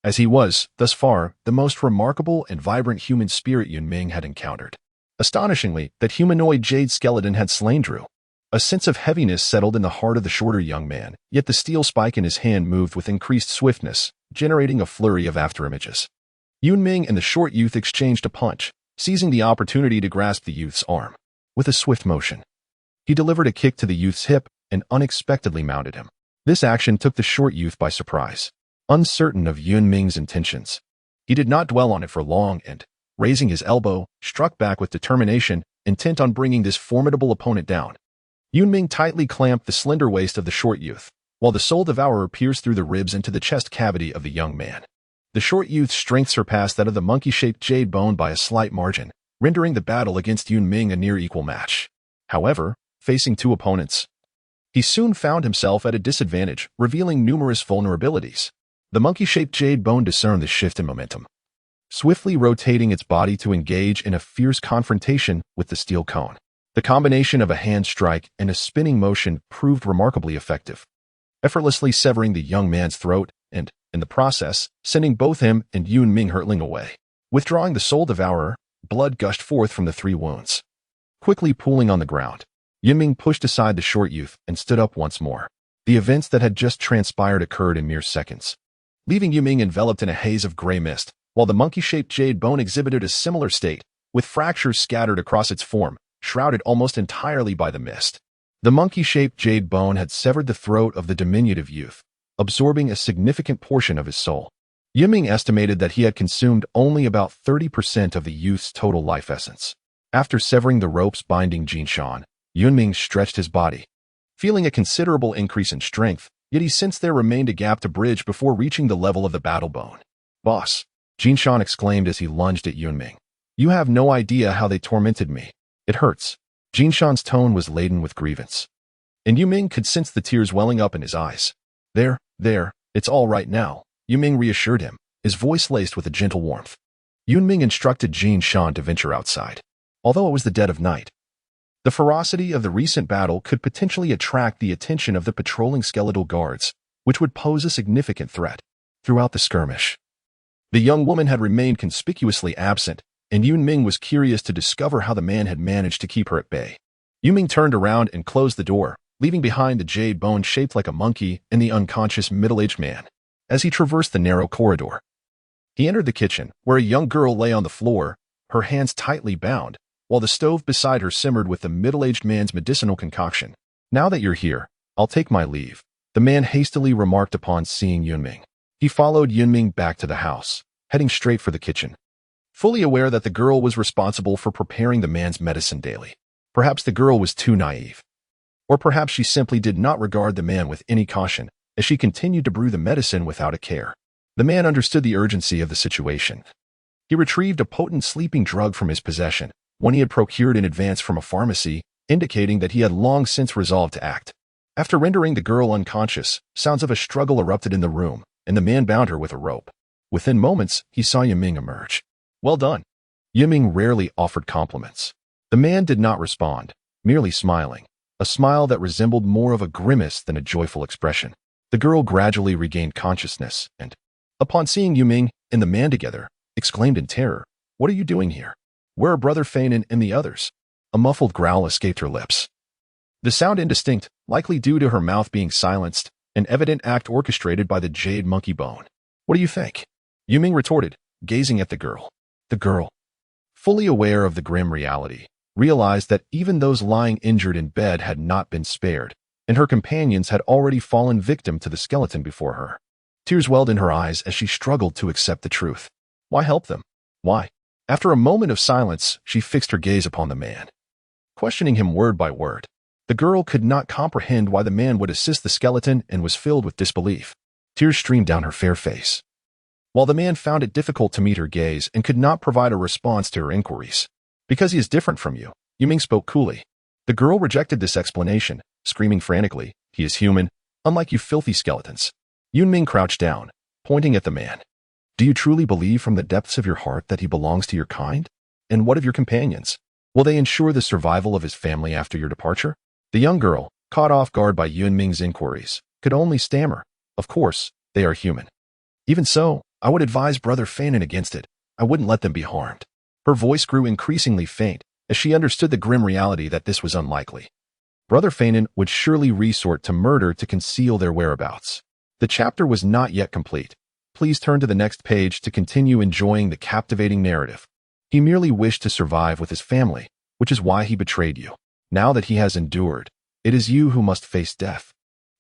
as he was, thus far, the most remarkable and vibrant human spirit Yun Ming had encountered. Astonishingly, that humanoid jade skeleton had slain Drew. A sense of heaviness settled in the heart of the shorter young man, yet the steel spike in his hand moved with increased swiftness, generating a flurry of afterimages. Yun Ming and the short youth exchanged a punch, seizing the opportunity to grasp the youth's arm. With a swift motion, he delivered a kick to the youth's hip and unexpectedly mounted him. This action took the short youth by surprise. Uncertain of Yun Ming's intentions, he did not dwell on it for long and, raising his elbow, struck back with determination, intent on bringing this formidable opponent down. Yun Ming tightly clamped the slender waist of the short youth, while the soul devourer pierced through the ribs into the chest cavity of the young man. The short youth's strength surpassed that of the monkey-shaped jade bone by a slight margin, rendering the battle against Yun Ming a near-equal match. However, facing two opponents, he soon found himself at a disadvantage, revealing numerous vulnerabilities. The monkey-shaped jade bone discerned the shift in momentum, swiftly rotating its body to engage in a fierce confrontation with the steel cone. The combination of a hand strike and a spinning motion proved remarkably effective, effortlessly severing the young man's throat and, in the process, sending both him and Yun Ming hurtling away. Withdrawing the soul devourer, blood gushed forth from the three wounds. Quickly pooling on the ground, Yun Ming pushed aside the short youth and stood up once more. The events that had just transpired occurred in mere seconds, leaving Yun Ming enveloped in a haze of gray mist, while the monkey-shaped jade bone exhibited a similar state, with fractures scattered across its form, shrouded almost entirely by the mist. The monkey-shaped jade bone had severed the throat of the diminutive youth, absorbing a significant portion of his soul. Yun Ming estimated that he had consumed only about 30% of the youth's total life essence. After severing the ropes binding Jin Shan, Yun Ming stretched his body, feeling a considerable increase in strength, yet he sensed there remained a gap to bridge before reaching the level of the battle bone. "Boss," Jin Shan exclaimed as he lunged at Yun Ming. "You have no idea how they tormented me. It hurts." Jin Shan's tone was laden with grievance, and Yun Ming could sense the tears welling up in his eyes. There, it's all right now," Yun Ming reassured him, his voice laced with a gentle warmth. Yun Ming instructed Jin Shan to venture outside. Although it was the dead of night, the ferocity of the recent battle could potentially attract the attention of the patrolling skeletal guards, which would pose a significant threat. Throughout the skirmish, the young woman had remained conspicuously absent, and Yun Ming was curious to discover how the man had managed to keep her at bay. Yun Ming turned around and closed the door, leaving behind the jade bone shaped like a monkey and the unconscious middle-aged man. As he traversed the narrow corridor, he entered the kitchen, where a young girl lay on the floor, her hands tightly bound, while the stove beside her simmered with the middle-aged man's medicinal concoction. "Now that you're here, I'll take my leave, the man hastily remarked upon seeing Yun Ming. He followed Yun Ming back to the house, heading straight for the kitchen, fully aware that the girl was responsible for preparing the man's medicine daily. Perhaps the girl was too naive. Or perhaps she simply did not regard the man with any caution, as she continued to brew the medicine without a care. The man understood the urgency of the situation. He retrieved a potent sleeping drug from his possession, one he had procured in advance from a pharmacy, indicating that he had long since resolved to act. After rendering the girl unconscious, sounds of a struggle erupted in the room, and the man bound her with a rope. Within moments, he saw Yun Ming emerge. Well done. Yun Ming rarely offered compliments. The man did not respond, merely smiling, a smile that resembled more of a grimace than a joyful expression. The girl gradually regained consciousness and, upon seeing Yun Ming and the man together, exclaimed in terror, "What are you doing here? Where are Brother Feinen and the others?" A muffled growl escaped her lips. The sound indistinct, likely due to her mouth being silenced, an evident act orchestrated by the jade monkey bone. "What do you think?" Yun Ming retorted, gazing at the girl. The girl, fully aware of the grim reality, realized that even those lying injured in bed had not been spared, and her companions had already fallen victim to the skeleton before her. Tears welled in her eyes as she struggled to accept the truth. Why help them? Why? After a moment of silence, she fixed her gaze upon the man, questioning him word by word. The girl could not comprehend why the man would assist the skeleton and was filled with disbelief. Tears streamed down her fair face, while the man found it difficult to meet her gaze and could not provide a response to her inquiries. "Because he is different from you," Yun Ming spoke coolly. The girl rejected this explanation, screaming frantically, "He is human, unlike you filthy skeletons." Yun Ming crouched down, pointing at the man. "Do you truly believe from the depths of your heart that he belongs to your kind? And what of your companions? Will they ensure the survival of his family after your departure?" The young girl, caught off guard by Yun Ming's inquiries, could only stammer, "Of course, they are human. Even so, I would advise Brother Feinen against it. I wouldn't let them be harmed." Her voice grew increasingly faint as she understood the grim reality that this was unlikely. Brother Feinen would surely resort to murder to conceal their whereabouts. The chapter was not yet complete. Please turn to the next page to continue enjoying the captivating narrative. He merely wished to survive with his family, which is why he betrayed you. Now that he has endured, it is you who must face death.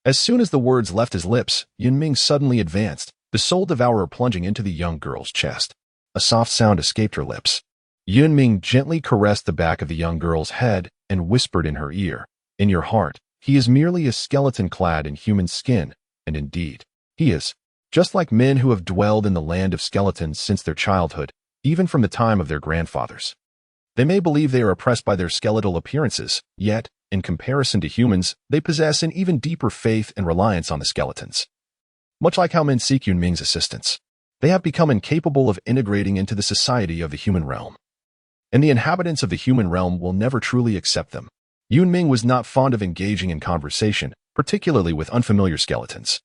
As soon as the words left his lips, Yun Ming suddenly advanced, the soul devourer plunging into the young girl's chest. A soft sound escaped her lips. Yun Ming gently caressed the back of the young girl's head and whispered in her ear, "In your heart, he is merely a skeleton clad in human skin, and indeed, he is. Just like men who have dwelled in the land of skeletons since their childhood, even from the time of their grandfathers. They may believe they are oppressed by their skeletal appearances, yet, in comparison to humans, they possess an even deeper faith and reliance on the skeletons. Much like how men seek Yun Ming's assistance, they have become incapable of integrating into the society of the human realm. And the inhabitants of the human realm will never truly accept them." Yun Ming was not fond of engaging in conversation, particularly with unfamiliar skeletons,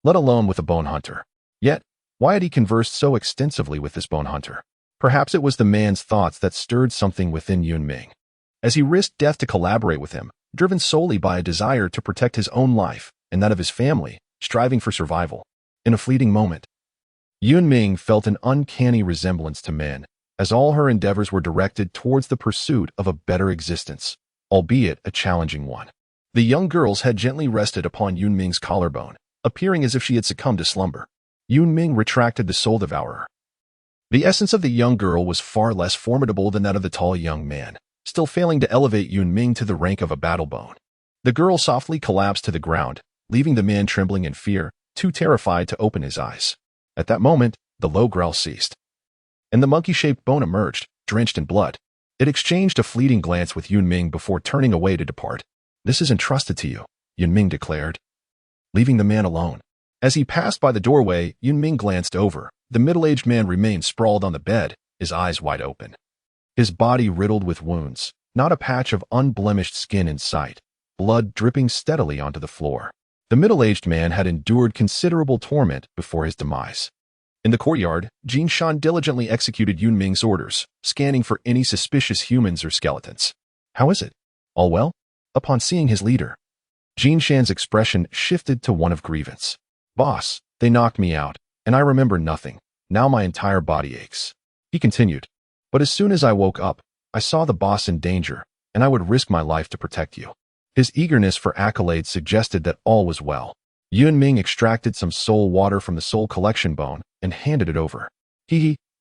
let alone with a bone hunter. Yet, why had he conversed so extensively with this bone hunter? Perhaps it was the man's thoughts that stirred something within Yun Ming, as he risked death to collaborate with him, driven solely by a desire to protect his own life and that of his family, striving for survival. In a fleeting moment, Yun Ming felt an uncanny resemblance to men, as all her endeavors were directed towards the pursuit of a better existence, albeit a challenging one. The young girl's head gently rested upon Yun Ming's collarbone, appearing as if she had succumbed to slumber. Yun Ming retracted the soul devourer. The essence of the young girl was far less formidable than that of the tall young man, still failing to elevate Yun Ming to the rank of a battle bone. The girl softly collapsed to the ground, leaving the man trembling in fear, too terrified to open his eyes. At that moment, the low growl ceased, and the monkey-shaped bone emerged, drenched in blood. It exchanged a fleeting glance with Yun Ming before turning away to depart. "This is entrusted to you," Yun Ming declared, leaving the man alone. As he passed by the doorway, Yun Ming glanced over. The middle-aged man remained sprawled on the bed, his eyes wide open, his body riddled with wounds, not a patch of unblemished skin in sight, blood dripping steadily onto the floor. The middle-aged man had endured considerable torment before his demise. In the courtyard, Jin Shan diligently executed Yun Ming's orders, scanning for any suspicious humans or skeletons. "How is it? All well?" Upon seeing his leader, Jin Shan's expression shifted to one of grievance. "Boss, they knocked me out, and I remember nothing. Now my entire body aches." He continued, "But as soon as I woke up, I saw the boss in danger, and I would risk my life to protect you." His eagerness for accolades suggested that all was well. Yun Ming extracted some soul water from the soul collection bone and handed it over.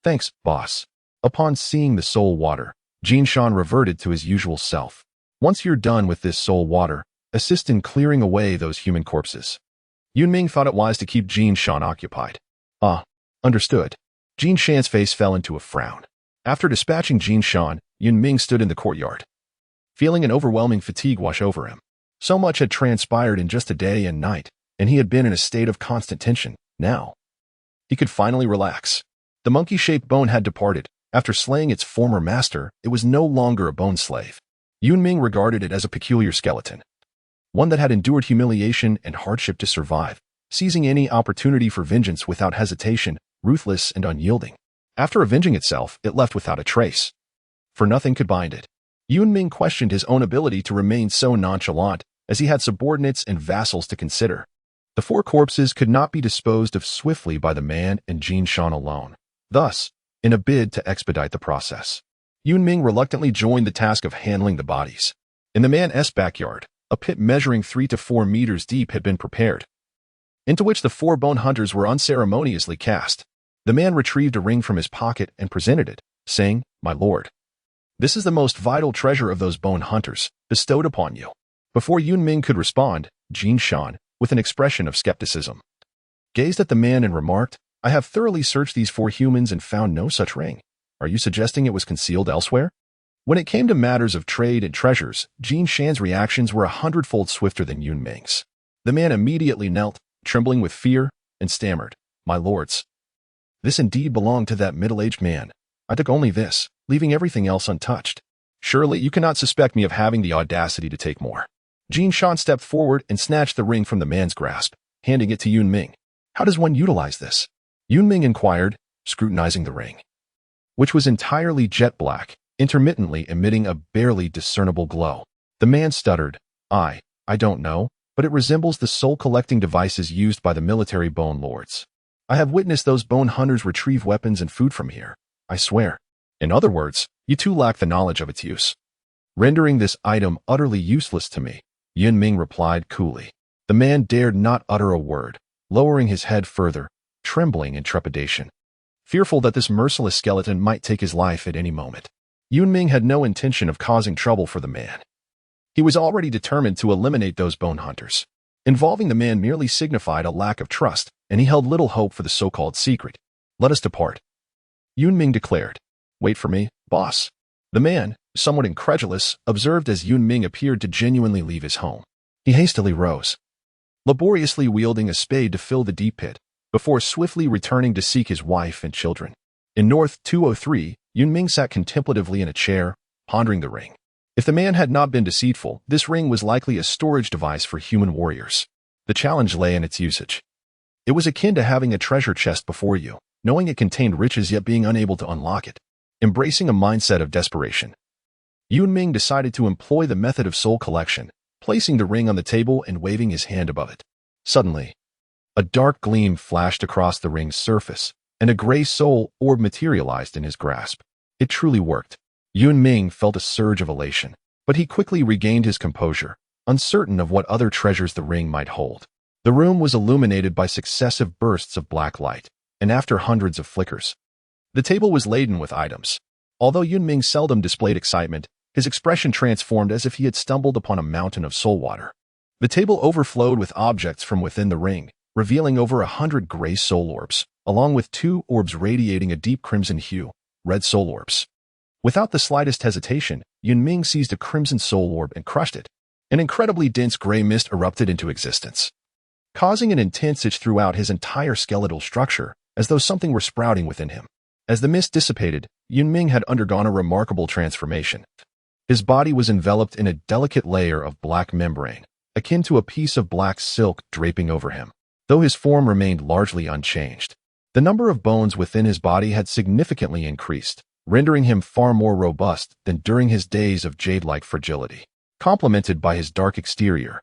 Thanks, boss. Upon seeing the soul water, Jin Shan reverted to his usual self. Once you're done with this soul water, assist in clearing away those human corpses. Yun Ming thought it wise to keep Jin Shan occupied. Understood. Jin Shan's face fell into a frown. After dispatching Jin Shan, Yun Ming stood in the courtyard, feeling an overwhelming fatigue wash over him. So much had transpired in just a day and night, and he had been in a state of constant tension. Now, he could finally relax. The monkey-shaped bone had departed. After slaying its former master, it was no longer a bone slave. Yun Ming regarded it as a peculiar skeleton, one that had endured humiliation and hardship to survive, seizing any opportunity for vengeance without hesitation, ruthless and unyielding. After avenging itself, it left without a trace, for nothing could bind it. Yun Ming questioned his own ability to remain so nonchalant, as he had subordinates and vassals to consider. The 4 corpses could not be disposed of swiftly by the man and Jin Shan alone. Thus, in a bid to expedite the process, Yun Ming reluctantly joined the task of handling the bodies. In the man's backyard, a pit measuring 3 to 4 meters deep had been prepared, into which the 4 bone hunters were unceremoniously cast. The man retrieved a ring from his pocket and presented it, saying, "My lord, this is the most vital treasure of those bone hunters, bestowed upon you." Before Yun Ming could respond, Jin Shan, with an expression of skepticism, gazed at the man and remarked, "I have thoroughly searched these 4 humans and found no such ring. Are you suggesting it was concealed elsewhere?" When it came to matters of trade and treasures, Jin Shan's reactions were 100-fold swifter than Yun Ming's. The man immediately knelt, trembling with fear, and stammered, "My lords, this indeed belonged to that middle-aged man. I took only this, leaving everything else untouched. Surely you cannot suspect me of having the audacity to take more." Jin Shan stepped forward and snatched the ring from the man's grasp, handing it to Yun Ming. "How does one utilize this?" Yun Ming inquired, scrutinizing the ring, which was entirely jet black, intermittently emitting a barely discernible glow. The man stuttered, I don't know, but it resembles the soul-collecting devices used by the military bone lords. I have witnessed those bone hunters retrieve weapons and food from here, I swear. In other words, you too lack the knowledge of its use, rendering this item utterly useless to me," Yun Ming replied coolly. The man dared not utter a word, lowering his head further, trembling in trepidation, fearful that this merciless skeleton might take his life at any moment. Yun Ming had no intention of causing trouble for the man. He was already determined to eliminate those bone hunters. Involving the man merely signified a lack of trust, and he held little hope for the so-called secret. "Let us depart," Yun Ming declared. "Wait for me, boss." The man, somewhat incredulous, observed as Yun Ming appeared to genuinely leave his home. He hastily rose, laboriously wielding a spade to fill the deep pit, before swiftly returning to seek his wife and children. In North 203, Yun Ming sat contemplatively in a chair, pondering the ring. If the man had not been deceitful, this ring was likely a storage device for human warriors. The challenge lay in its usage. It was akin to having a treasure chest before you, knowing it contained riches yet being unable to unlock it. Embracing a mindset of desperation, Yun Ming decided to employ the method of soul collection, placing the ring on the table and waving his hand above it. Suddenly, a dark gleam flashed across the ring's surface, and a gray soul orb materialized in his grasp. It truly worked. Yun Ming felt a surge of elation, but he quickly regained his composure, uncertain of what other treasures the ring might hold. The room was illuminated by successive bursts of black light, and after hundreds of flickers, the table was laden with items. Although Yun Ming seldom displayed excitement, his expression transformed as if he had stumbled upon a mountain of soul water. The table overflowed with objects from within the ring, revealing over 100 gray soul orbs, along with 2 orbs radiating a deep crimson hue, red soul orbs. Without the slightest hesitation, Yun Ming seized a crimson soul orb and crushed it. An incredibly dense gray mist erupted into existence, causing an intense itch throughout his entire skeletal structure, as though something were sprouting within him. As the mist dissipated, Yun Ming had undergone a remarkable transformation. His body was enveloped in a delicate layer of black membrane, akin to a piece of black silk draping over him, though his form remained largely unchanged. The number of bones within his body had significantly increased, rendering him far more robust than during his days of jade-like fragility. Complemented by his dark exterior,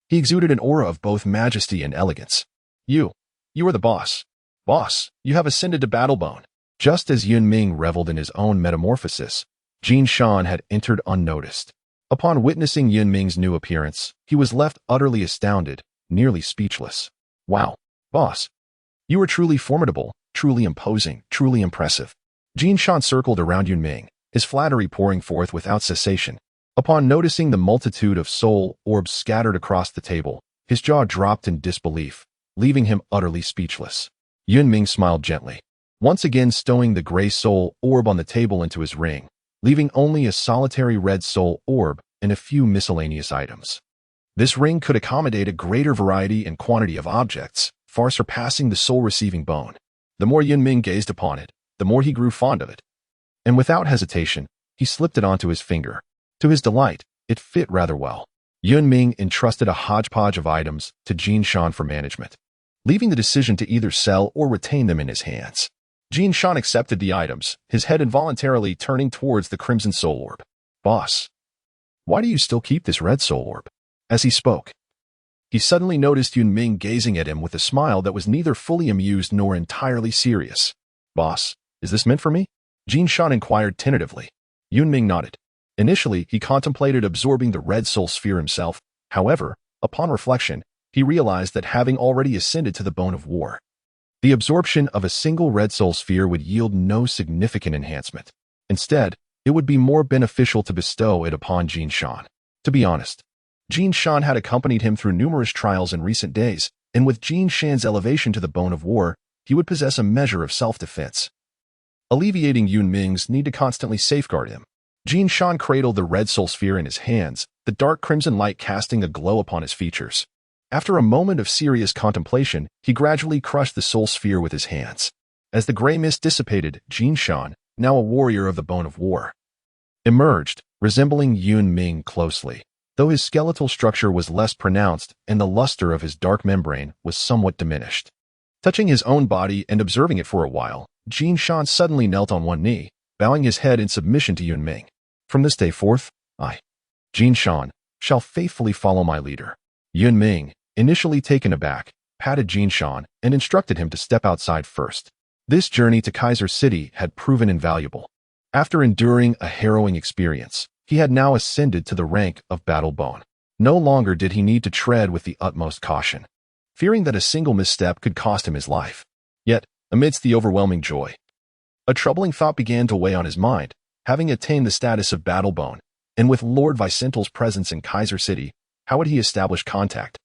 he exuded an aura of both majesty and elegance. You are the boss. Boss, you have ascended to Battlebone." Just as Yun Ming reveled in his own metamorphosis, Jin Shan had entered unnoticed. Upon witnessing Yun Ming's new appearance, he was left utterly astounded, nearly speechless. Wow, boss. You are truly formidable, truly imposing, truly impressive. Jin Shan circled around Yun Ming, his flattery pouring forth without cessation. Upon noticing the multitude of soul orbs scattered across the table, his jaw dropped in disbelief, leaving him utterly speechless. Yun Ming smiled gently, once again stowing the gray soul orb on the table into his ring, leaving only a solitary red soul orb and a few miscellaneous items. This ring could accommodate a greater variety and quantity of objects, far surpassing the soul-receiving bone. The more Yun Ming gazed upon it, the more he grew fond of it. And without hesitation, he slipped it onto his finger. To his delight, it fit rather well. Yun Ming entrusted a hodgepodge of items to Jin Shan for management, leaving the decision to either sell or retain them in his hands. Jin Shan accepted the items, his head involuntarily turning towards the crimson soul orb. Boss, why do you still keep this red soul orb? As he spoke, he suddenly noticed Yun Ming gazing at him with a smile that was neither fully amused nor entirely serious. Boss, is this meant for me? Jin Shan inquired tentatively. Yun Ming nodded. Initially, he contemplated absorbing the red soul sphere himself. However, upon reflection, he realized that having already ascended to the bone of war, the absorption of a single red soul sphere would yield no significant enhancement. Instead, it would be more beneficial to bestow it upon Jin Shan. To be honest, Jin Shan had accompanied him through numerous trials in recent days, and with Jin Shan's elevation to the bone of war, he would possess a measure of self-defense, alleviating Yun Ming's need to constantly safeguard him. Jin Shan cradled the red soul sphere in his hands, the dark crimson light casting a glow upon his features. After a moment of serious contemplation, he gradually crushed the soul sphere with his hands. As the gray mist dissipated, Jin Shan, now a warrior of the bone of war, emerged, resembling Yun Ming closely, though his skeletal structure was less pronounced and the luster of his dark membrane was somewhat diminished. Touching his own body and observing it for a while, Jin Shan suddenly knelt on one knee, bowing his head in submission to Yun Ming. From this day forth, I, Jin Shan, shall faithfully follow my leader. Yun Ming, initially taken aback, patted Jin Shan and instructed him to step outside first. This journey to Kaiser City had proven invaluable. After enduring a harrowing experience, he had now ascended to the rank of Battle Bone. No longer did he need to tread with the utmost caution, fearing that a single misstep could cost him his life. Yet, amidst the overwhelming joy, a troubling thought began to weigh on his mind. Having attained the status of Battle Bone, and with Lord Vicental's presence in Kaiser City, how would he establish contact,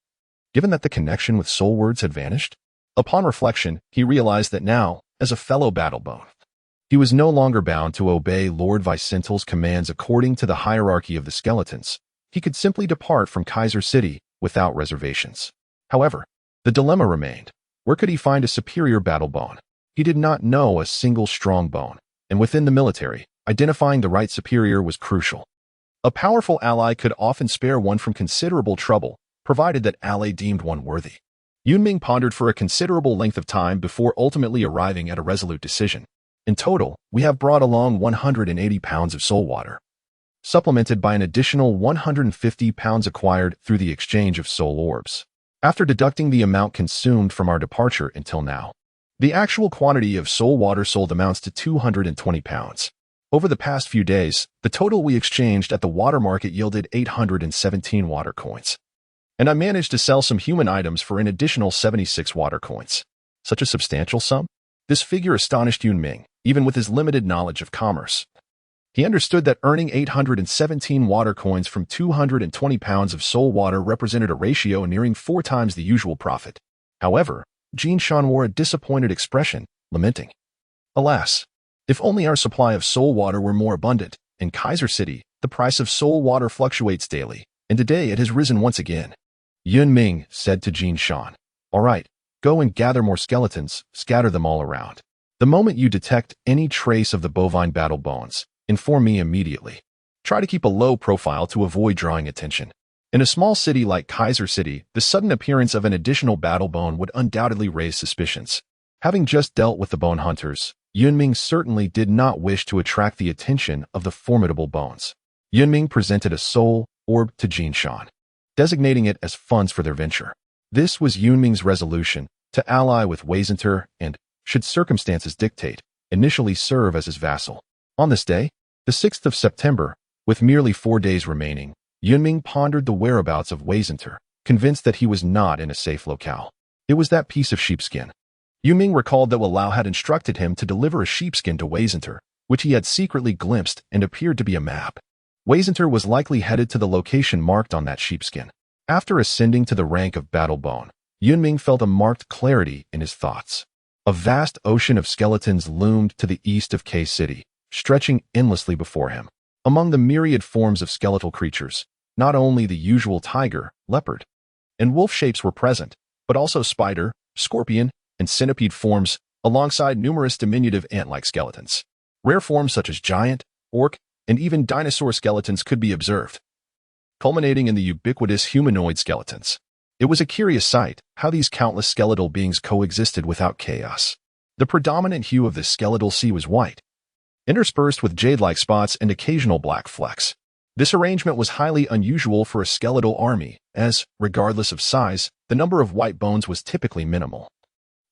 given that the connection with soul words had vanished? Upon reflection, he realized that now, as a fellow Battle Bone, he was no longer bound to obey Lord Vicental's commands according to the hierarchy of the skeletons. He could simply depart from Kaiser City without reservations. However, the dilemma remained. Where could he find a superior Battle Bone? He did not know a single strong bone, and within the military, identifying the right superior was crucial. A powerful ally could often spare one from considerable trouble, provided that ally deemed one worthy. Yun Ming pondered for a considerable length of time before ultimately arriving at a resolute decision. In total, we have brought along 180 pounds of soul water, supplemented by an additional 150 pounds acquired through the exchange of soul orbs. After deducting the amount consumed from our departure until now, the actual quantity of soul water sold amounts to 220 pounds. Over the past few days, the total we exchanged at the water market yielded 817 water coins. And I managed to sell some human items for an additional 76 water coins. Such a substantial sum? This figure astonished Yun Ming, even with his limited knowledge of commerce. He understood that earning 817 water coins from 220 pounds of soul water represented a ratio nearing 4 times the usual profit. However, Jin Shan wore a disappointed expression, lamenting, "Alas, if only our supply of soul water were more abundant. In Kaiser City, the price of soul water fluctuates daily, and today it has risen once again." Yun Ming said to Jin Shan, "All right, go and gather more skeletons, scatter them all around. The moment you detect any trace of the bovine battle bones, inform me immediately. Try to keep a low profile to avoid drawing attention." In a small city like Kaiser City, the sudden appearance of an additional battle bone would undoubtedly raise suspicions. Having just dealt with the bone hunters, Yun Ming certainly did not wish to attract the attention of the formidable bones. Yun Ming presented a soul orb to Jin Shan, designating it as funds for their venture. This was Yun Ming's resolution to ally with Weisentor and, should circumstances dictate, initially serve as his vassal. On this day, the 6th of September, With merely 4 days remaining, Yun Ming pondered the whereabouts of Weisinter, convinced that he was not in a safe locale. It was that piece of sheepskin. Yun Ming recalled that Walao had instructed him to deliver a sheepskin to Weisinter, which he had secretly glimpsed and appeared to be a map. Weisinter was likely headed to the location marked on that sheepskin. After ascending to the rank of Battlebone, Yun Ming felt a marked clarity in his thoughts. A vast ocean of skeletons loomed to the east of K City, stretching endlessly before him. Among the myriad forms of skeletal creatures, not only the usual tiger, leopard, and wolf shapes were present, but also spider, scorpion, and centipede forms, alongside numerous diminutive ant-like skeletons. Rare forms such as giant, orc, and even dinosaur skeletons could be observed, culminating in the ubiquitous humanoid skeletons. It was a curious sight, how these countless skeletal beings coexisted without chaos. The predominant hue of this skeletal sea was white, interspersed with jade-like spots and occasional black flecks. This arrangement was highly unusual for a skeletal army, as, regardless of size, the number of white bones was typically minimal,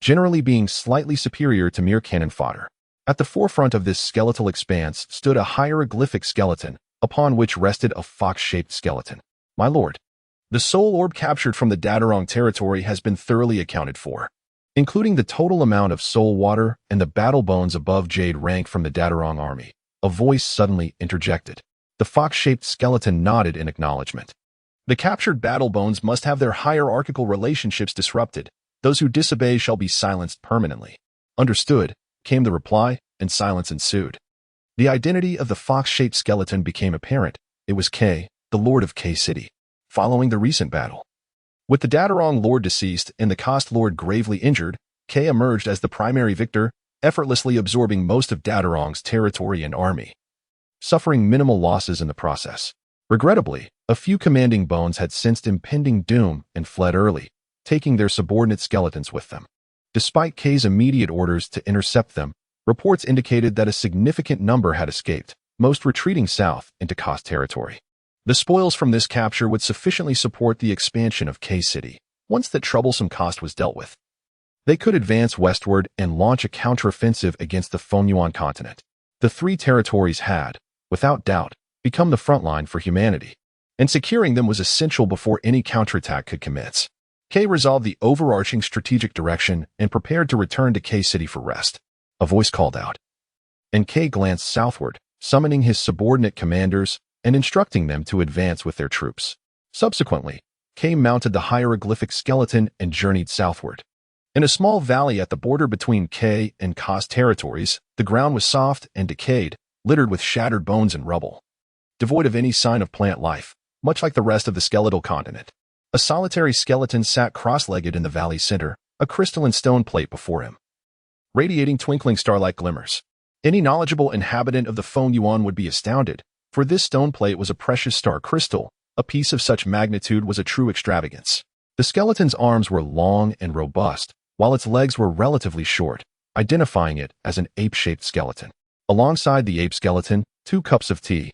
generally being slightly superior to mere cannon fodder. At the forefront of this skeletal expanse stood a hieroglyphic skeleton, upon which rested a fox-shaped skeleton. My lord, the soul orb captured from the Dadarong territory has been thoroughly accounted for, including the total amount of soul water and the battle bones above jade rank from the Dadarong army. A voice suddenly interjected. The fox-shaped skeleton nodded in acknowledgement. The captured battle bones must have their hierarchical relationships disrupted. Those who disobey shall be silenced permanently. Understood, came the reply, and silence ensued. The identity of the fox-shaped skeleton became apparent. It was K, the lord of K City. Following the recent battle, with the Dadarong lord deceased and the Kost lord gravely injured, K emerged as the primary victor, effortlessly absorbing most of Dadarong's territory and army, suffering minimal losses in the process. Regrettably, a few commanding bones had sensed impending doom and fled early, taking their subordinate skeletons with them. Despite K's immediate orders to intercept them, reports indicated that a significant number had escaped, most retreating south into Kost territory. The spoils from this capture would sufficiently support the expansion of K City. Once that troublesome Kost was dealt with, they could advance westward and launch a counteroffensive against the Fengyuan continent. The 3 territories had, without doubt, become the front line for humanity, and securing them was essential before any counterattack could commence. K resolved the overarching strategic direction and prepared to return to K City for rest. A voice called out, and K glanced southward, summoning his subordinate commanders and instructing them to advance with their troops. Subsequently, K mounted the hieroglyphic skeleton and journeyed southward. In a small valley at the border between K and Kost territories, the ground was soft and decayed, littered with shattered bones and rubble, devoid of any sign of plant life, much like the rest of the skeletal continent. A solitary skeleton sat cross-legged in the valley's center, a crystalline stone plate before him, radiating twinkling star-like glimmers. Any knowledgeable inhabitant of the Fengyuan would be astounded, for this stone plate was a precious star crystal. A piece of such magnitude was a true extravagance. The skeleton's arms were long and robust, while its legs were relatively short, identifying it as an ape-shaped skeleton. Alongside the ape skeleton, 2 cups of tea,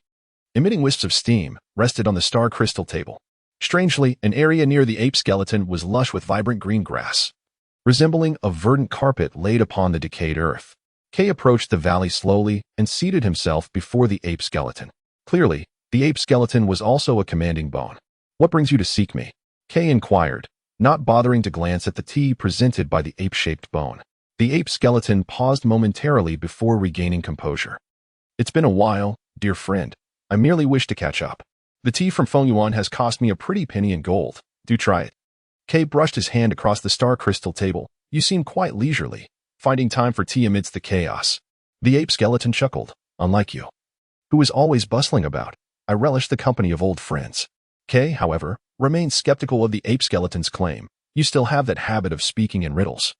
emitting wisps of steam, rested on the star crystal table. Strangely, an area near the ape skeleton was lush with vibrant green grass, resembling a verdant carpet laid upon the decayed earth. K approached the valley slowly and seated himself before the ape skeleton. Clearly, the ape skeleton was also a commanding bone. What brings you to seek me? K inquired, not bothering to glance at the tea presented by the ape-shaped bone. The ape skeleton paused momentarily before regaining composure. It's been a while, dear friend. I merely wish to catch up. The tea from Fengyuan has cost me a pretty penny in gold. Do try it. K brushed his hand across the star crystal table. You seem quite leisurely, finding time for tea amidst the chaos. The ape skeleton chuckled. Unlike you, who is always bustling about, I relish the company of old friends. K, however, remained skeptical of the ape skeleton's claim. You still have that habit of speaking in riddles.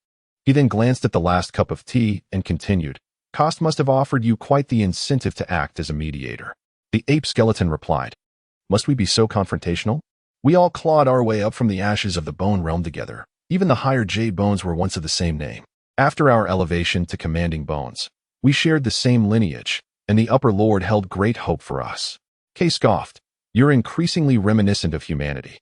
He then glanced at the last cup of tea and continued. Kost must have offered you quite the incentive to act as a mediator. The ape skeleton replied. Must we be so confrontational? We all clawed our way up from the ashes of the bone realm together. Even the higher jade bones were once of the same name. After our elevation to commanding bones, we shared the same lineage, and the upper lord held great hope for us. K scoffed. You're increasingly reminiscent of humanity.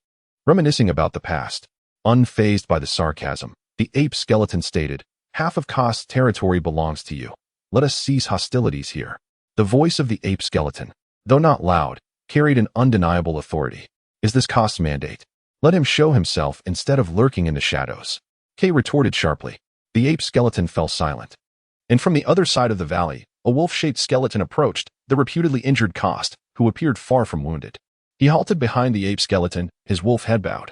Reminiscing about the past. Unfazed by the sarcasm, the ape skeleton stated, half of Kost's territory belongs to you. Let us cease hostilities here. The voice of the ape skeleton, though not loud, carried an undeniable authority. Is this Cost's mandate? Let him show himself instead of lurking in the shadows. Kay retorted sharply. The ape skeleton fell silent. And from the other side of the valley, a wolf-shaped skeleton approached, the reputedly injured Cost, who appeared far from wounded. He halted behind the ape skeleton, his wolf head bowed,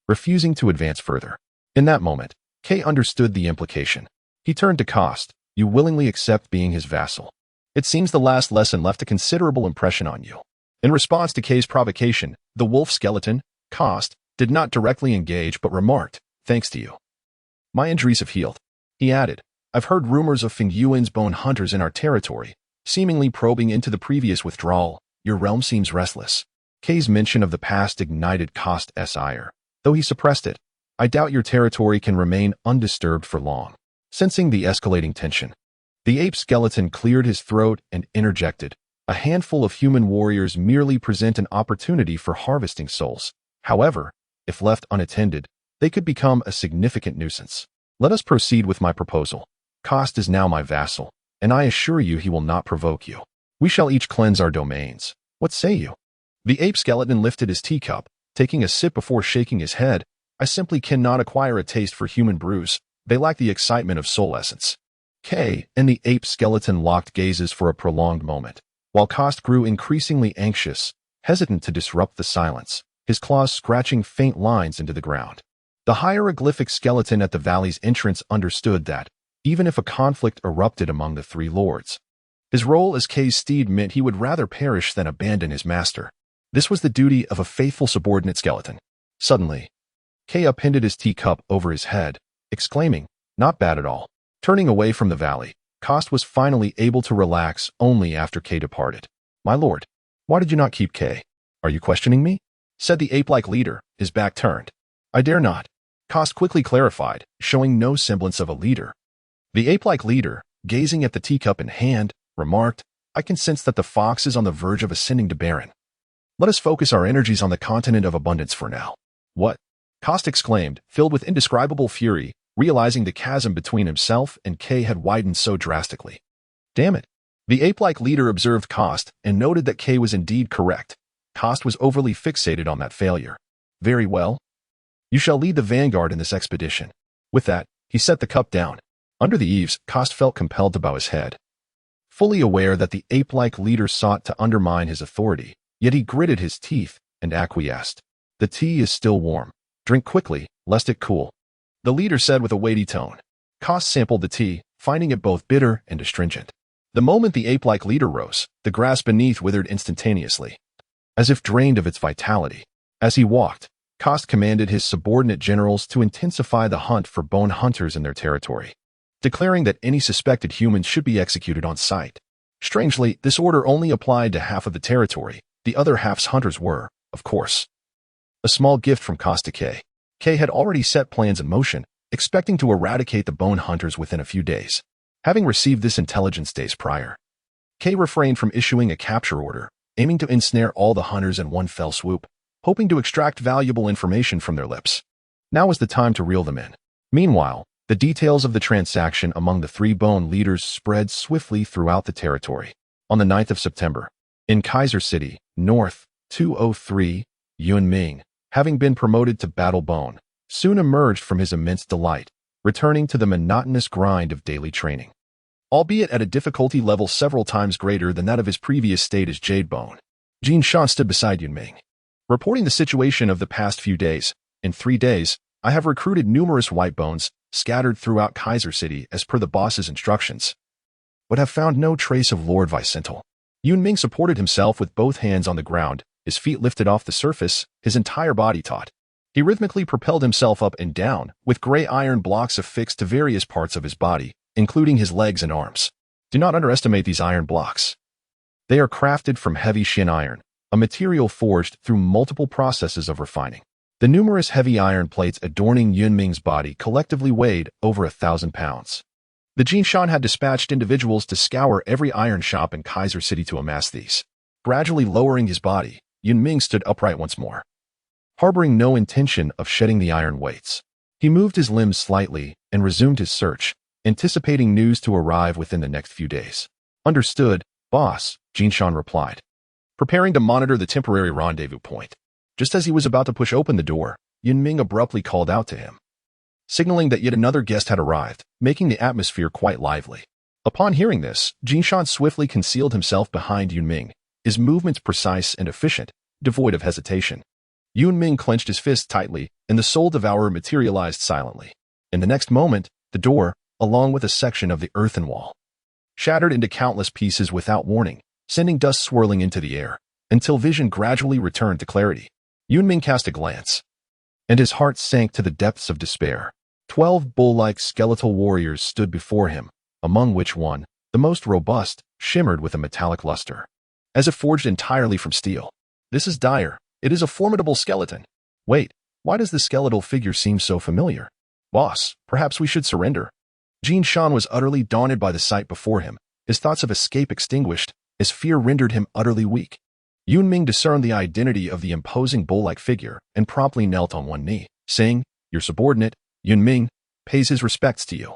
refusing to advance further. In that moment, Kay understood the implication. He turned to Cost. You willingly accept being his vassal. It seems the last lesson left a considerable impression on you. In response to Kay's provocation, the wolf skeleton, Cost, did not directly engage but remarked, thanks to you, my injuries have healed. He added, I've heard rumors of Feng Yuan's bone hunters in our territory, seemingly probing into the previous withdrawal. Your realm seems restless. Kay's mention of the past ignited Cost's ire, though he suppressed it. I doubt your territory can remain undisturbed for long. Sensing the escalating tension, the ape skeleton cleared his throat and interjected, a handful of human warriors merely present an opportunity for harvesting souls. However, if left unattended, they could become a significant nuisance. Let us proceed with my proposal. Cost is now my vassal, and I assure you he will not provoke you. We shall each cleanse our domains. What say you? The ape skeleton lifted his teacup, taking a sip before shaking his head. I simply cannot acquire a taste for human brews. They lack the excitement of soul essence. Kay and the ape skeleton locked gazes for a prolonged moment, while Cost grew increasingly anxious, hesitant to disrupt the silence, his claws scratching faint lines into the ground. The hieroglyphic skeleton at the valley's entrance understood that, even if a conflict erupted among the three lords, his role as Kay's steed meant he would rather perish than abandon his master. This was the duty of a faithful subordinate skeleton. Suddenly, Kay upended his teacup over his head, exclaiming, not bad at all. Turning away from the valley, Cost was finally able to relax only after Kay departed. My lord, why did you not keep Kay? Are you questioning me? Said the ape-like leader, his back turned. I dare not. Cost quickly clarified, showing no semblance of a leader. The ape-like leader, gazing at the teacup in hand, remarked, I can sense that the fox is on the verge of ascending to Baron. Let us focus our energies on the continent of abundance for now. What? Cost exclaimed, filled with indescribable fury, realizing the chasm between himself and Kay had widened so drastically. Damn it. The ape-like leader observed Cost and noted that Kay was indeed correct. Cost was overly fixated on that failure. Very well. You shall lead the vanguard in this expedition. With that, he set the cup down. Under the eaves, Cost felt compelled to bow his head. Fully aware that the ape-like leader sought to undermine his authority, yet he gritted his teeth and acquiesced. The tea is still warm. Drink quickly, lest it cool, the leader said with a weighty tone. Cost sampled the tea, finding it both bitter and astringent. The moment the ape-like leader rose, the grass beneath withered instantaneously, as if drained of its vitality. As he walked, Cost commanded his subordinate generals to intensify the hunt for bone hunters in their territory, declaring that any suspected humans should be executed on sight. Strangely, this order only applied to half of the territory. The other half's hunters were, of course, a small gift from Cost to Kay. Kay had already set plans in motion, expecting to eradicate the bone hunters within a few days. Having received this intelligence days prior, Kay refrained from issuing a capture order, aiming to ensnare all the hunters in one fell swoop, hoping to extract valuable information from their lips. Now was the time to reel them in. Meanwhile, the details of the transaction among the three bone leaders spread swiftly throughout the territory. On the 9th of September, in Kaiser City, North, 203, Yun Ming, having been promoted to Battle Bone, soon emerged from his immense delight, returning to the monotonous grind of daily training, albeit at a difficulty level several times greater than that of his previous state as Jade Bone. Jin Shan stood beside Yun Ming, reporting the situation of the past few days. In 3 days, I have recruited numerous white bones, scattered throughout Kaiser City as per the boss's instructions, but have found no trace of Lord Vicental. Yun Ming supported himself with both hands on the ground, his feet lifted off the surface, his entire body taut. He rhythmically propelled himself up and down, with gray iron blocks affixed to various parts of his body, including his legs and arms. Do not underestimate these iron blocks. They are crafted from heavy shin iron, a material forged through multiple processes of refining. The numerous heavy iron plates adorning Yun Ming's body collectively weighed over 1,000 pounds. The Jinshan had dispatched individuals to scour every iron shop in Kaiser City to amass these. Gradually lowering his body, Yun Ming stood upright once more, harboring no intention of shedding the iron weights. He moved his limbs slightly and resumed his search, anticipating news to arrive within the next few days. Understood, boss, Jinshan replied. preparing to monitor the temporary rendezvous point. Just as he was about to push open the door, Yun Ming abruptly called out to him, signaling that yet another guest had arrived, making the atmosphere quite lively. Upon hearing this, Jinshan swiftly concealed himself behind Yun Ming, his movements precise and efficient, devoid of hesitation. Yun Ming clenched his fist tightly, and the soul devourer materialized silently. In the next moment, the door, along with a section of the earthen wall, shattered into countless pieces without warning, sending dust swirling into the air, until vision gradually returned to clarity. Yun Ming cast a glance, and his heart sank to the depths of despair. 12 bull-like skeletal warriors stood before him, among which one, the most robust, shimmered with a metallic luster, as if forged entirely from steel. This is dire. It is a formidable skeleton. Wait, why does the skeletal figure seem so familiar? Boss, perhaps we should surrender. Jinshan was utterly daunted by the sight before him, his thoughts of escape extinguished, as fear rendered him utterly weak. Yun Ming discerned the identity of the imposing bull-like figure and promptly knelt on one knee, saying, "Your subordinate, Yun Ming, pays his respects to you.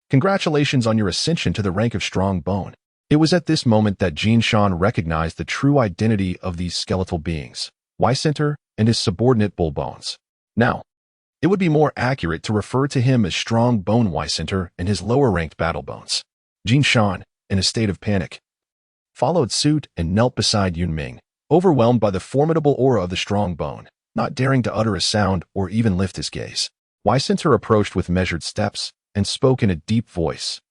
Congratulations on your ascension to the rank of strong bone." It was at this moment that Jinshan recognized the true identity of these skeletal beings, Y-Center and his subordinate Bull Bones. Now, it would be more accurate to refer to him as strong bone Y-Center and his lower-ranked battle bones. Jinshan, in a state of panic, followed suit and knelt beside Yun Ming, overwhelmed by the formidable aura of the strong bone, not daring to utter a sound or even lift his gaze. Y-Center approached with measured steps and spoke in a deep voice.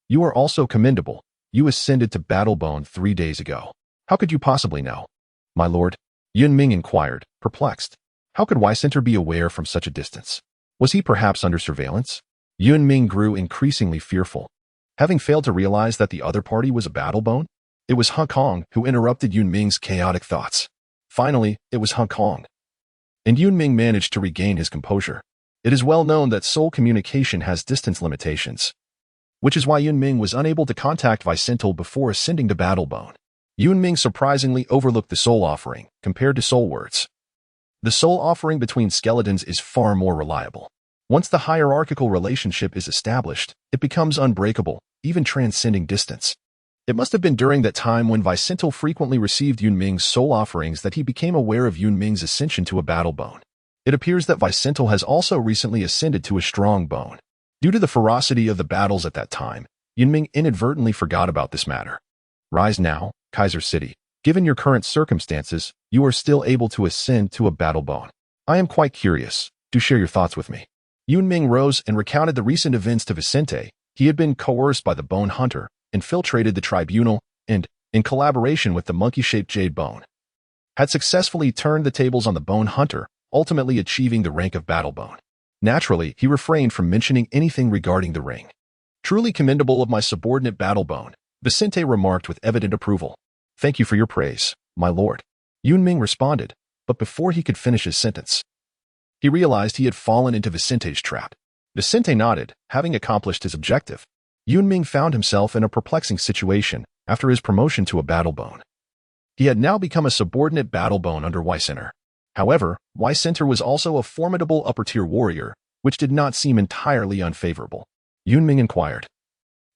You are also commendable. You ascended to battle bone 3 days ago. How could you possibly know? My lord, Yun Ming inquired, perplexed. How could Y-Center be aware from such a distance? Was he perhaps under surveillance? Yun Ming grew increasingly fearful, having failed to realize that the other party was a battle bone. It was Hong Kong who interrupted Yun Ming's chaotic thoughts. Finally, it was Hong Kong. And Yun Ming managed to regain his composure. It is well known that soul communication has distance limitations, which is why Yun Ming was unable to contact Vicente before ascending to battle bone. Yun Ming surprisingly overlooked the soul offering compared to soul words. The soul offering between skeletons is far more reliable. Once the hierarchical relationship is established, it becomes unbreakable, even transcending distance. It must have been during that time when Vicente frequently received Yun Ming's soul offerings that he became aware of Yun Ming's ascension to a battle bone. It appears that Vicente has also recently ascended to a strong bone. Due to the ferocity of the battles at that time, Yun Ming inadvertently forgot about this matter. Rise now, Kaiser City. Given your current circumstances, you are still able to ascend to a battle bone. I am quite curious. Do share your thoughts with me. Yun Ming rose and recounted the recent events to Vicente. He had been coerced by the Bone Hunter, infiltrated the tribunal, and, in collaboration with the monkey-shaped Jade Bone, had successfully turned the tables on the Bone Hunter, ultimately achieving the rank of battle bone. Naturally, he refrained from mentioning anything regarding the ring. Truly commendable of my subordinate battle bone, Vicente remarked with evident approval. Thank you for your praise, my lord. Yun Ming responded, but before he could finish his sentence, he realized he had fallen into Vicente's trap. Vicente nodded, having accomplished his objective. Yun Ming found himself in a perplexing situation after his promotion to a battle bone. He had now become a subordinate battle bone under Y-Center. However, Y-Center was also a formidable upper-tier warrior, which did not seem entirely unfavorable. Yun Ming inquired,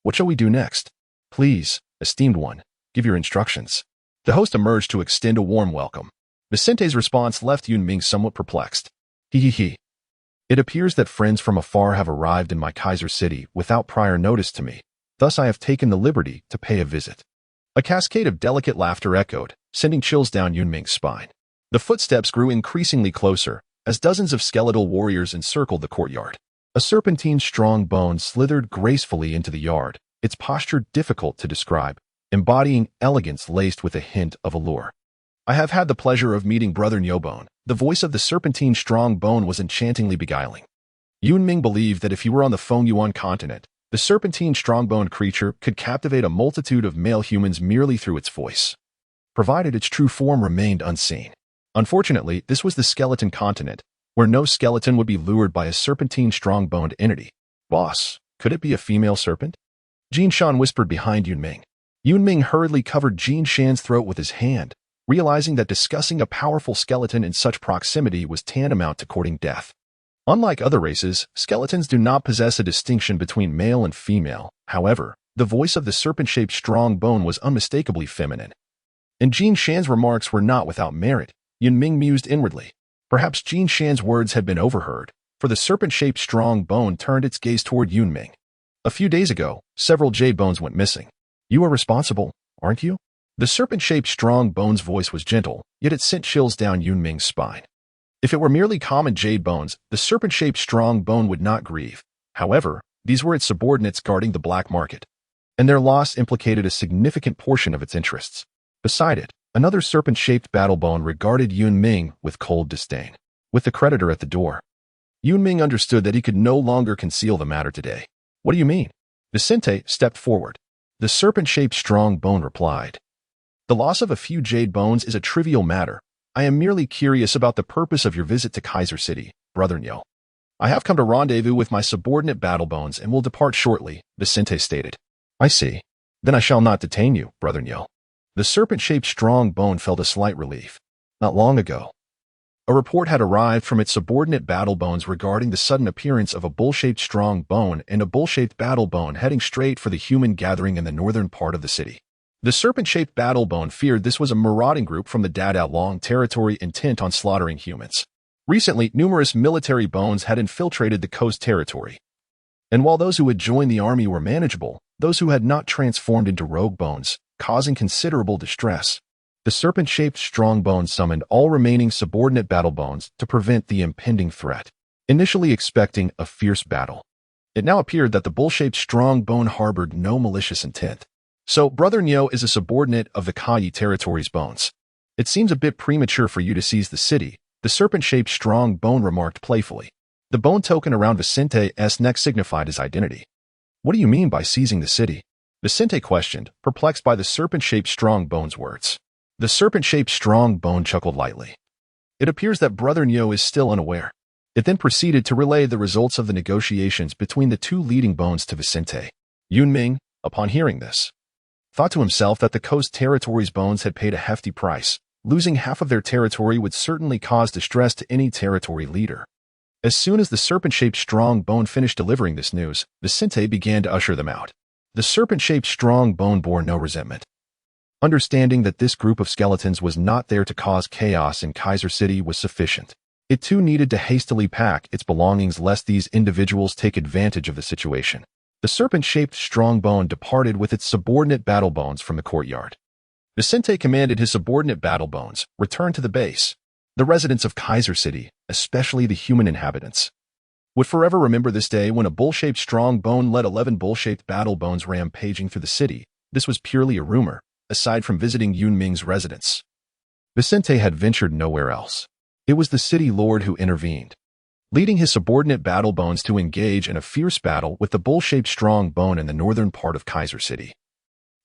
"What shall we do next? Please, esteemed one, give your instructions." The host emerged to extend a warm welcome. Vicente's response left Yun Ming somewhat perplexed. He. It appears that friends from afar have arrived in my Kaiser City without prior notice to me. Thus I have taken the liberty to pay a visit. A cascade of delicate laughter echoed, sending chills down Yun Ming's spine. The footsteps grew increasingly closer, as dozens of skeletal warriors encircled the courtyard. A serpentine strong bone slithered gracefully into the yard, its posture difficult to describe, embodying elegance laced with a hint of allure. I have had the pleasure of meeting Brother Nyobone. The voice of the serpentine strong bone was enchantingly beguiling. Yun Ming believed that if he were on the Fengyuan continent, the serpentine strong-boned creature could captivate a multitude of male humans merely through its voice, provided its true form remained unseen. Unfortunately, this was the skeleton continent, where no skeleton would be lured by a serpentine strong-boned entity. Boss, could it be a female serpent? Jinshan whispered behind Yun Ming. Yun Ming hurriedly covered Jinshan's throat with his hand, realizing that discussing a powerful skeleton in such proximity was tantamount to courting death. Unlike other races, skeletons do not possess a distinction between male and female. However, the voice of the serpent-shaped strong bone was unmistakably feminine. And Jin Shan's remarks were not without merit, Yun Ming mused inwardly. Perhaps Jin Shan's words had been overheard, for the serpent-shaped strong bone turned its gaze toward Yun Ming. A few days ago, several jade bones went missing. You are responsible, aren't you? The serpent-shaped strong bone's voice was gentle, yet it sent chills down Yun Ming's spine. If it were merely common jade bones, the serpent-shaped strong bone would not grieve. However, these were its subordinates guarding the black market, and their loss implicated a significant portion of its interests. Beside it, another serpent-shaped battle bone regarded Yun Ming with cold disdain. With the creditor at the door, Yun Ming understood that he could no longer conceal the matter today. What do you mean? Vicente stepped forward. The serpent-shaped strong bone replied. The loss of a few jade bones is a trivial matter. I am merely curious about the purpose of your visit to Kaiser City, Brother Nyo. I have come to rendezvous with my subordinate battle bones and will depart shortly, Vicente stated. I see. Then I shall not detain you, Brother Nyo. The serpent-shaped strong bone felt a slight relief. Not long ago, a report had arrived from its subordinate battle bones regarding the sudden appearance of a bull-shaped strong bone and a bull-shaped battle bone heading straight for the human gathering in the northern part of the city. The serpent-shaped battle bone feared this was a marauding group from the Dada Long territory intent on slaughtering humans. Recently, numerous military bones had infiltrated the coast territory. And while those who had joined the army were manageable, those who had not transformed into rogue bones, causing considerable distress. The serpent-shaped strong bone summoned all remaining subordinate battle bones to prevent the impending threat, initially expecting a fierce battle. It now appeared that the bull-shaped strong bone harbored no malicious intent. So, Brother Nyo is a subordinate of the Kayi territory's bones. It seems a bit premature for you to seize the city, the serpent-shaped strong bone remarked playfully. The bone token around Vicente's neck signified his identity. What do you mean by seizing the city? Vicente questioned, perplexed by the serpent-shaped strong bone's words. The serpent-shaped strong bone chuckled lightly. It appears that Brother Nyo is still unaware. It then proceeded to relay the results of the negotiations between the two leading bones to Vicente. Yun Ming, upon hearing this, thought to himself that the coast territory's bones had paid a hefty price. Losing half of their territory would certainly cause distress to any territory leader. As soon as the serpent-shaped strong bone finished delivering this news, Vicente began to usher them out. The serpent-shaped strong bone bore no resentment. Understanding that this group of skeletons was not there to cause chaos in Kaiser City was sufficient. It too needed to hastily pack its belongings lest these individuals take advantage of the situation. The serpent-shaped strong bone departed with its subordinate battle bones from the courtyard. Vicente commanded his subordinate battle bones return to the base. The residents of Kaiser City, especially the human inhabitants, would forever remember this day when a bull-shaped strong bone led 11 bull-shaped battle bones rampaging through the city. This was purely a rumor, aside from visiting Yun Ming's residence. Vicente had ventured nowhere else. It was the city lord who intervened, leading his subordinate battle bones to engage in a fierce battle with the bull-shaped strong bone in the northern part of Kaiser City,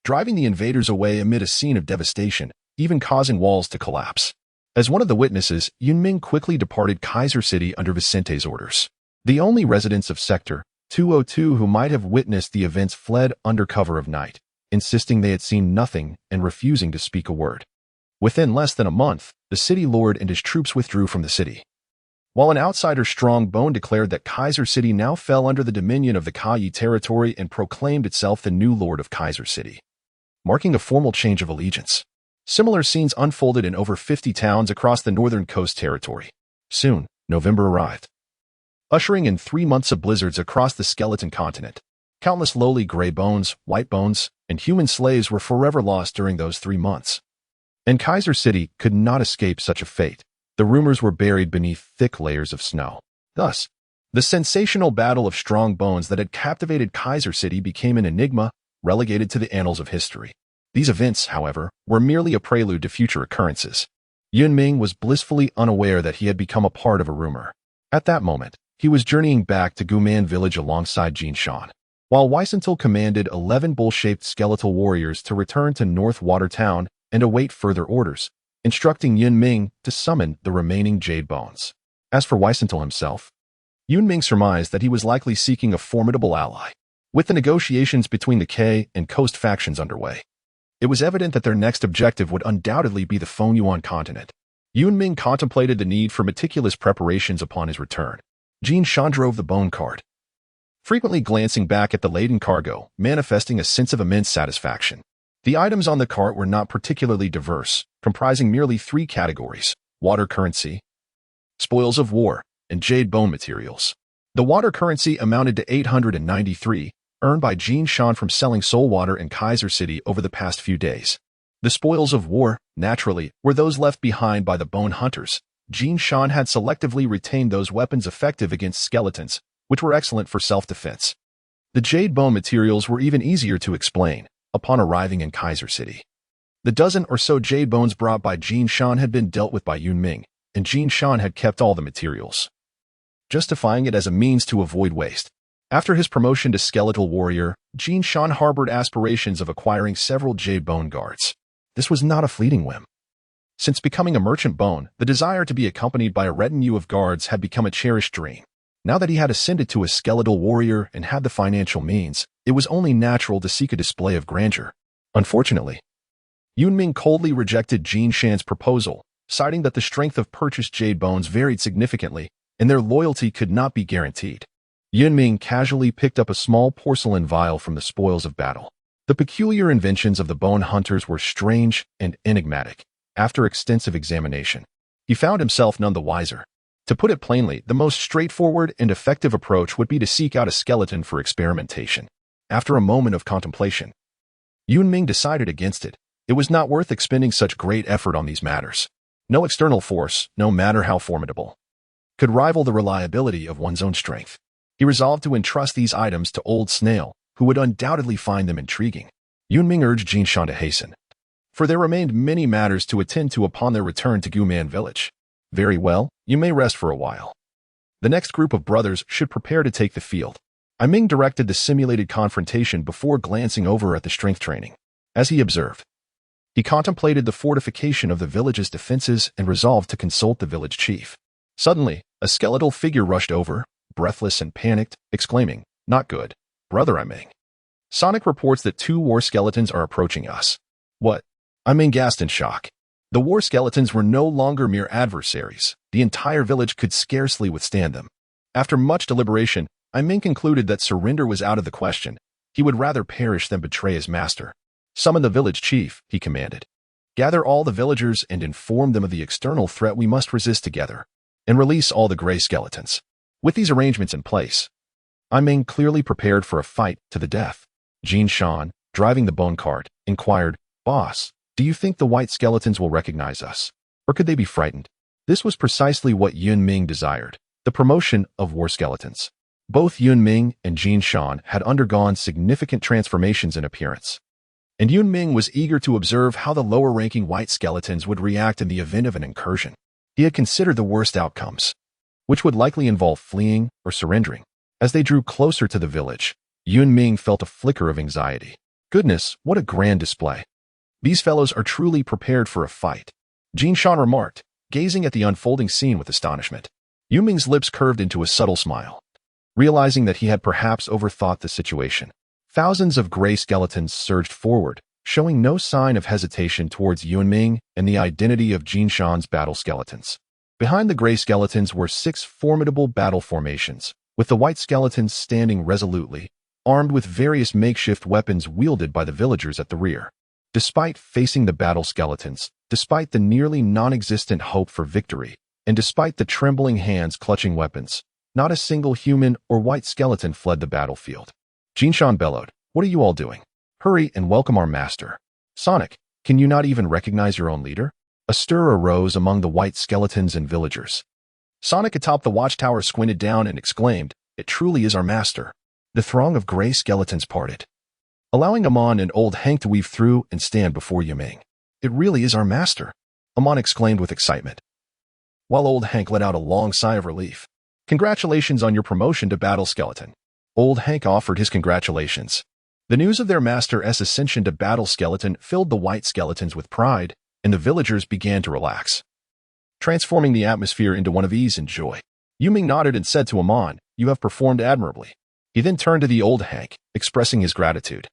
driving the invaders away amid a scene of devastation, even causing walls to collapse. As one of the witnesses, Yun Ming quickly departed Kaiser City under Vicente's orders. The only residents of Sector 202 who might have witnessed the events fled under cover of night, insisting they had seen nothing and refusing to speak a word. Within less than a month, the city lord and his troops withdrew from the city, while an outsider strong bone declared that Kaiser City now fell under the dominion of the Kayi territory and proclaimed itself the new lord of Kaiser City, marking a formal change of allegiance. Similar scenes unfolded in over 50 towns across the northern coast territory. Soon, November arrived, ushering in 3 months of blizzards across the skeleton continent. Countless lowly gray bones, white bones, and human slaves were forever lost during those 3 months. And Kaiser City could not escape such a fate. The rumors were buried beneath thick layers of snow. Thus, the sensational battle of strong bones that had captivated Kaiser City became an enigma, relegated to the annals of history. These events, however, were merely a prelude to future occurrences. Yun Ming was blissfully unaware that he had become a part of a rumor. At that moment, he was journeying back to Guman village alongside Jin Shan, while Weisenthal commanded 11 bull-shaped skeletal warriors to return to North Water Town and await further orders, instructing Yun Ming to summon the remaining jade bones. As for Weisenthal himself, Yun Ming surmised that he was likely seeking a formidable ally. With the negotiations between the K and Coast factions underway, it was evident that their next objective would undoubtedly be the Fengyuan continent. Yun Ming contemplated the need for meticulous preparations upon his return. Jin Shan drove the bone cart, frequently glancing back at the laden cargo, manifesting a sense of immense satisfaction. The items on the cart were not particularly diverse, comprising merely three categories: water currency, spoils of war, and jade bone materials. The water currency amounted to 893, earned by Jin Shan from selling soul water in Kaiser City over the past few days. The spoils of war, naturally, were those left behind by the bone hunters. Jin Shan had selectively retained those weapons effective against skeletons, which were excellent for self-defense. The jade bone materials were even easier to explain upon arriving in Kaiser City. The dozen or so jade bones brought by Jin Shan had been dealt with by Yun Ming, and Jin Shan had kept all the materials, justifying it as a means to avoid waste. After his promotion to skeletal warrior, Jin Shan harbored aspirations of acquiring several jade bone guards. This was not a fleeting whim. Since becoming a merchant bone, the desire to be accompanied by a retinue of guards had become a cherished dream. Now that he had ascended to a skeletal warrior and had the financial means, it was only natural to seek a display of grandeur. Unfortunately, Yun Ming coldly rejected Jin Shan's proposal, citing that the strength of purchased jade bones varied significantly and their loyalty could not be guaranteed. Yun Ming casually picked up a small porcelain vial from the spoils of battle. The peculiar inventions of the bone hunters were strange and enigmatic. After extensive examination, he found himself none the wiser. To put it plainly, the most straightforward and effective approach would be to seek out a skeleton for experimentation. After a moment of contemplation, Yun Ming decided against it. It was not worth expending such great effort on these matters. No external force, no matter how formidable, could rival the reliability of one's own strength. He resolved to entrust these items to Old Snail, who would undoubtedly find them intriguing. Yun Ming urged Jin Shan to hasten, for there remained many matters to attend to upon their return to Guman village. Very well, you may rest for a while. The next group of brothers should prepare to take the field. Ming directed the simulated confrontation before glancing over at the strength training. As he observed, he contemplated the fortification of the village's defenses and resolved to consult the village chief. Suddenly, a skeletal figure rushed over, breathless and panicked, exclaiming, "Not good, Brother Ming. Sonic reports that 2 war skeletons are approaching us." "What?" Ming gasped in shock. The war skeletons were no longer mere adversaries. The entire village could scarcely withstand them. After much deliberation, Ming concluded that surrender was out of the question. He would rather perish than betray his master. "Summon the village chief," he commanded. "Gather all the villagers and inform them of the external threat we must resist together, and release all the gray skeletons." With these arrangements in place, Ming clearly prepared for a fight to the death. Jin Shan, driving the bone cart, inquired, "Boss, do you think the white skeletons will recognize us? Or could they be frightened?" This was precisely what Yun Ming desired, the promotion of war skeletons. Both Yun Ming and Jin Shan had undergone significant transformations in appearance, and Yun Ming was eager to observe how the lower-ranking white skeletons would react in the event of an incursion. He had considered the worst outcomes, which would likely involve fleeing or surrendering. As they drew closer to the village, Yun Ming felt a flicker of anxiety. Goodness, what a grand display. These fellows are truly prepared for a fight, Jin Shan remarked, gazing at the unfolding scene with astonishment. Yun Ming's lips curved into a subtle smile, realizing that he had perhaps overthought the situation. Thousands of gray skeletons surged forward, showing no sign of hesitation towards Yun Ming and the identity of Jin Shan's battle skeletons. Behind the gray skeletons were 6 formidable battle formations, with the white skeletons standing resolutely, armed with various makeshift weapons wielded by the villagers at the rear. Despite facing the battle skeletons, despite the nearly non-existent hope for victory, and despite the trembling hands clutching weapons, not a single human or white skeleton fled the battlefield. Jin Shan bellowed, "What are you all doing? Hurry and welcome our master." "Sonic, can you not even recognize your own leader?" A stir arose among the white skeletons and villagers. Sonic atop the watchtower squinted down and exclaimed, "It truly is our master." The throng of gray skeletons parted, allowing Amon and Old Hank to weave through and stand before Yun Ming. "It really is our master," Amon exclaimed with excitement, while Old Hank let out a long sigh of relief. "Congratulations on your promotion to battle skeleton." Old Hank offered his congratulations. The news of their master's ascension to battle skeleton filled the white skeletons with pride, and the villagers began to relax, transforming the atmosphere into one of ease and joy. Yun Ming nodded and said to Amon, "You have performed admirably." He then turned to the Old Hank, expressing his gratitude.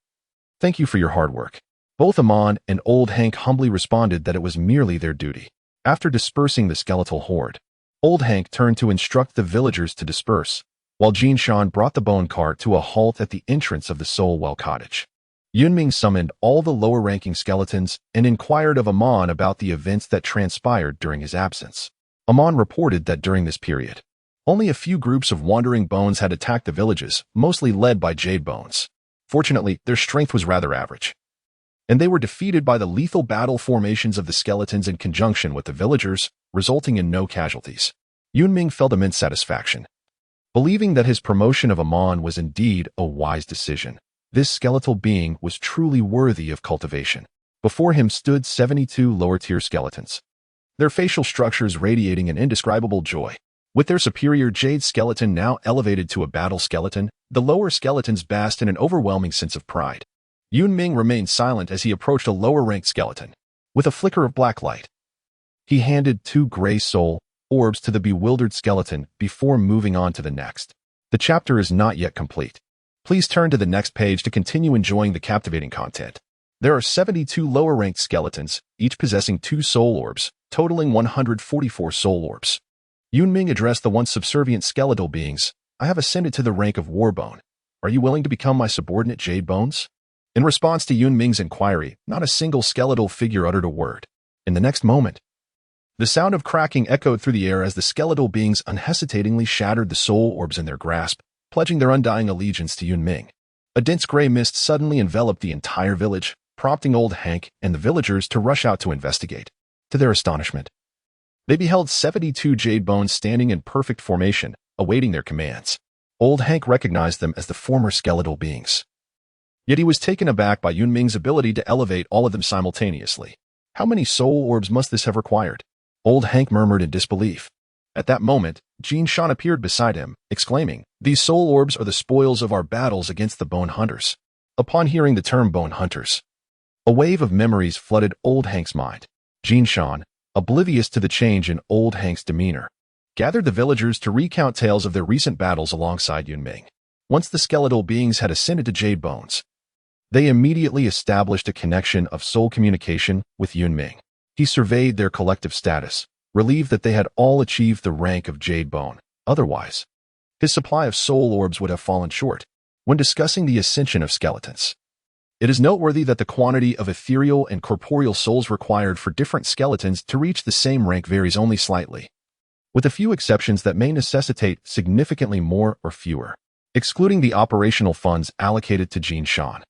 "Thank you for your hard work." Both Amon and Old Hank humbly responded that it was merely their duty. After dispersing the skeletal horde, Old Hank turned to instruct the villagers to disperse, while Jin Shan brought the bone cart to a halt at the entrance of the Soul Well cottage. Yun Ming summoned all the lower-ranking skeletons and inquired of Amon about the events that transpired during his absence. Amon reported that during this period, only a few groups of wandering bones had attacked the villages, mostly led by jade bones. Fortunately, their strength was rather average, and they were defeated by the lethal battle formations of the skeletons in conjunction with the villagers, resulting in no casualties. Yun Ming felt immense satisfaction, believing that his promotion of Amon was indeed a wise decision. This skeletal being was truly worthy of cultivation. Before him stood 72 lower-tier skeletons, their facial structures radiating an indescribable joy. With their superior jade skeleton now elevated to a battle skeleton, the lower skeletons basked in an overwhelming sense of pride. Yun Ming remained silent as he approached a lower-ranked skeleton. With a flicker of black light, he handed 2 gray soul orbs to the bewildered skeleton before moving on to the next. The chapter is not yet complete. Please turn to the next page to continue enjoying the captivating content. There are 72 lower-ranked skeletons, each possessing 2 soul orbs, totaling 144 soul orbs. Yun Ming addressed the once subservient skeletal beings. I have ascended to the rank of Warbone. Are you willing to become my subordinate Jade Bones? In response to Yun Ming's inquiry, not a single skeletal figure uttered a word. In the next moment, the sound of cracking echoed through the air as the skeletal beings unhesitatingly shattered the soul orbs in their grasp, pledging their undying allegiance to Yun Ming. A dense gray mist suddenly enveloped the entire village, prompting Old Hank and the villagers to rush out to investigate. To their astonishment, they beheld 72 jade bones standing in perfect formation, awaiting their commands. Old Hank recognized them as the former skeletal beings. Yet he was taken aback by Yun Ming's ability to elevate all of them simultaneously. How many soul orbs must this have required? Old Hank murmured in disbelief. At that moment, Jin Shan appeared beside him, exclaiming, "These soul orbs are the spoils of our battles against the bone hunters." Upon hearing the term bone hunters, a wave of memories flooded Old Hank's mind. Jin Shan, oblivious to the change in Old Hank's demeanor, gathered the villagers to recount tales of their recent battles alongside Yun Ming. Once the skeletal beings had ascended to Jade Bones, they immediately established a connection of soul communication with Yun Ming. He surveyed their collective status, relieved that they had all achieved the rank of Jade Bone. Otherwise, his supply of soul orbs would have fallen short. When discussing the ascension of skeletons, it is noteworthy that the quantity of ethereal and corporeal souls required for different skeletons to reach the same rank varies only slightly, with a few exceptions that may necessitate significantly more or fewer. Excluding the operational funds allocated to Jin Shan,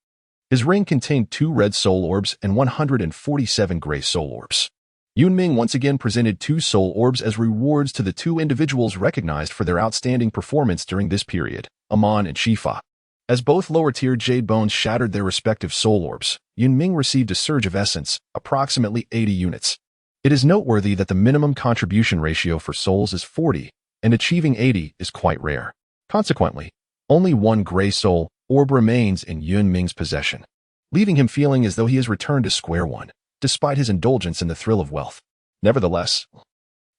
his ring contained 2 red soul orbs and 147 gray soul orbs. Yun Ming once again presented 2 soul orbs as rewards to the 2 individuals recognized for their outstanding performance during this period, Amon and Shifa. As both lower-tier Jade Bones shattered their respective soul orbs, Yun Ming received a surge of essence, approximately 80 units. It is noteworthy that the minimum contribution ratio for souls is 40, and achieving 80 is quite rare. Consequently, only 1 gray soul orb remains in Yun Ming's possession, leaving him feeling as though he has returned to square one, despite his indulgence in the thrill of wealth. Nevertheless,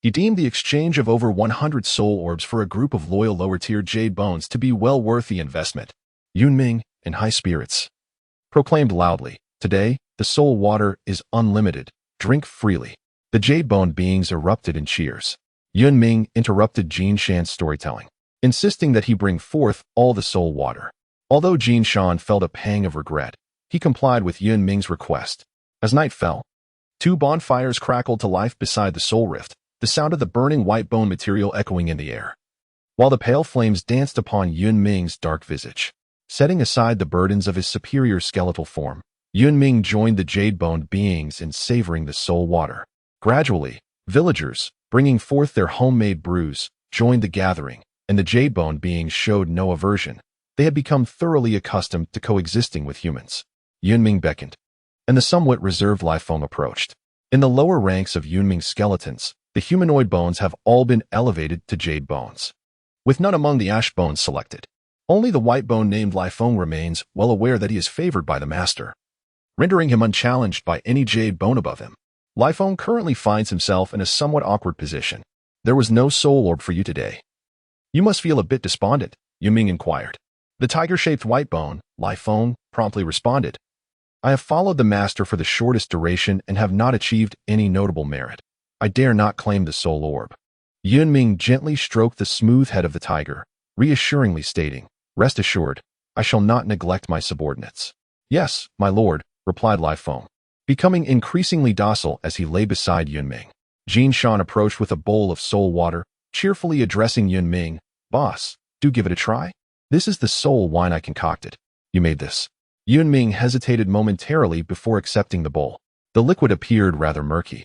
he deemed the exchange of over 100 soul orbs for a group of loyal lower-tier Jade Bones to be well worth the investment. Yun Ming, in high spirits, proclaimed loudly, "Today, the soul water is unlimited. Drink freely." The Jade Bone beings erupted in cheers. Yun Ming interrupted Jin Shan's storytelling, insisting that he bring forth all the soul water. Although Jin Shan felt a pang of regret, he complied with Yun Ming's request. As night fell, 2 bonfires crackled to life beside the soul rift, the sound of the burning white bone material echoing in the air, while the pale flames danced upon Yun Ming's dark visage. Setting aside the burdens of his superior skeletal form, Yun Ming joined the Jade Bone beings in savoring the soul water. Gradually, villagers, bringing forth their homemade brews, joined the gathering, and the Jade Bone beings showed no aversion. They had become thoroughly accustomed to coexisting with humans. Yun Ming beckoned, and the somewhat reserved Lifefoam approached. In the lower ranks of Yun Ming's skeletons, the humanoid bones have all been elevated to Jade Bones, with none among the Ash Bones selected. Only the white bone named Lifefoam remains, well aware that he is favored by the master, rendering him unchallenged by any Jade Bone above him. Lifefoam currently finds himself in a somewhat awkward position. "There was no soul orb for you today. You must feel a bit despondent," Yun Ming inquired. The tiger-shaped white bone, Lifefoam, promptly responded, "I have followed the master for the shortest duration and have not achieved any notable merit. I dare not claim the soul orb." Yun Ming gently stroked the smooth head of the tiger, reassuringly stating, "Rest assured, I shall not neglect my subordinates." "Yes, my lord," replied Lai Feng, becoming increasingly docile as he lay beside Yun Ming. Jin Shan approached with a bowl of soul water, cheerfully addressing Yun Ming. "Boss, do give it a try. This is the soul wine I concocted. You made this." Yun Ming hesitated momentarily before accepting the bowl. The liquid appeared rather murky,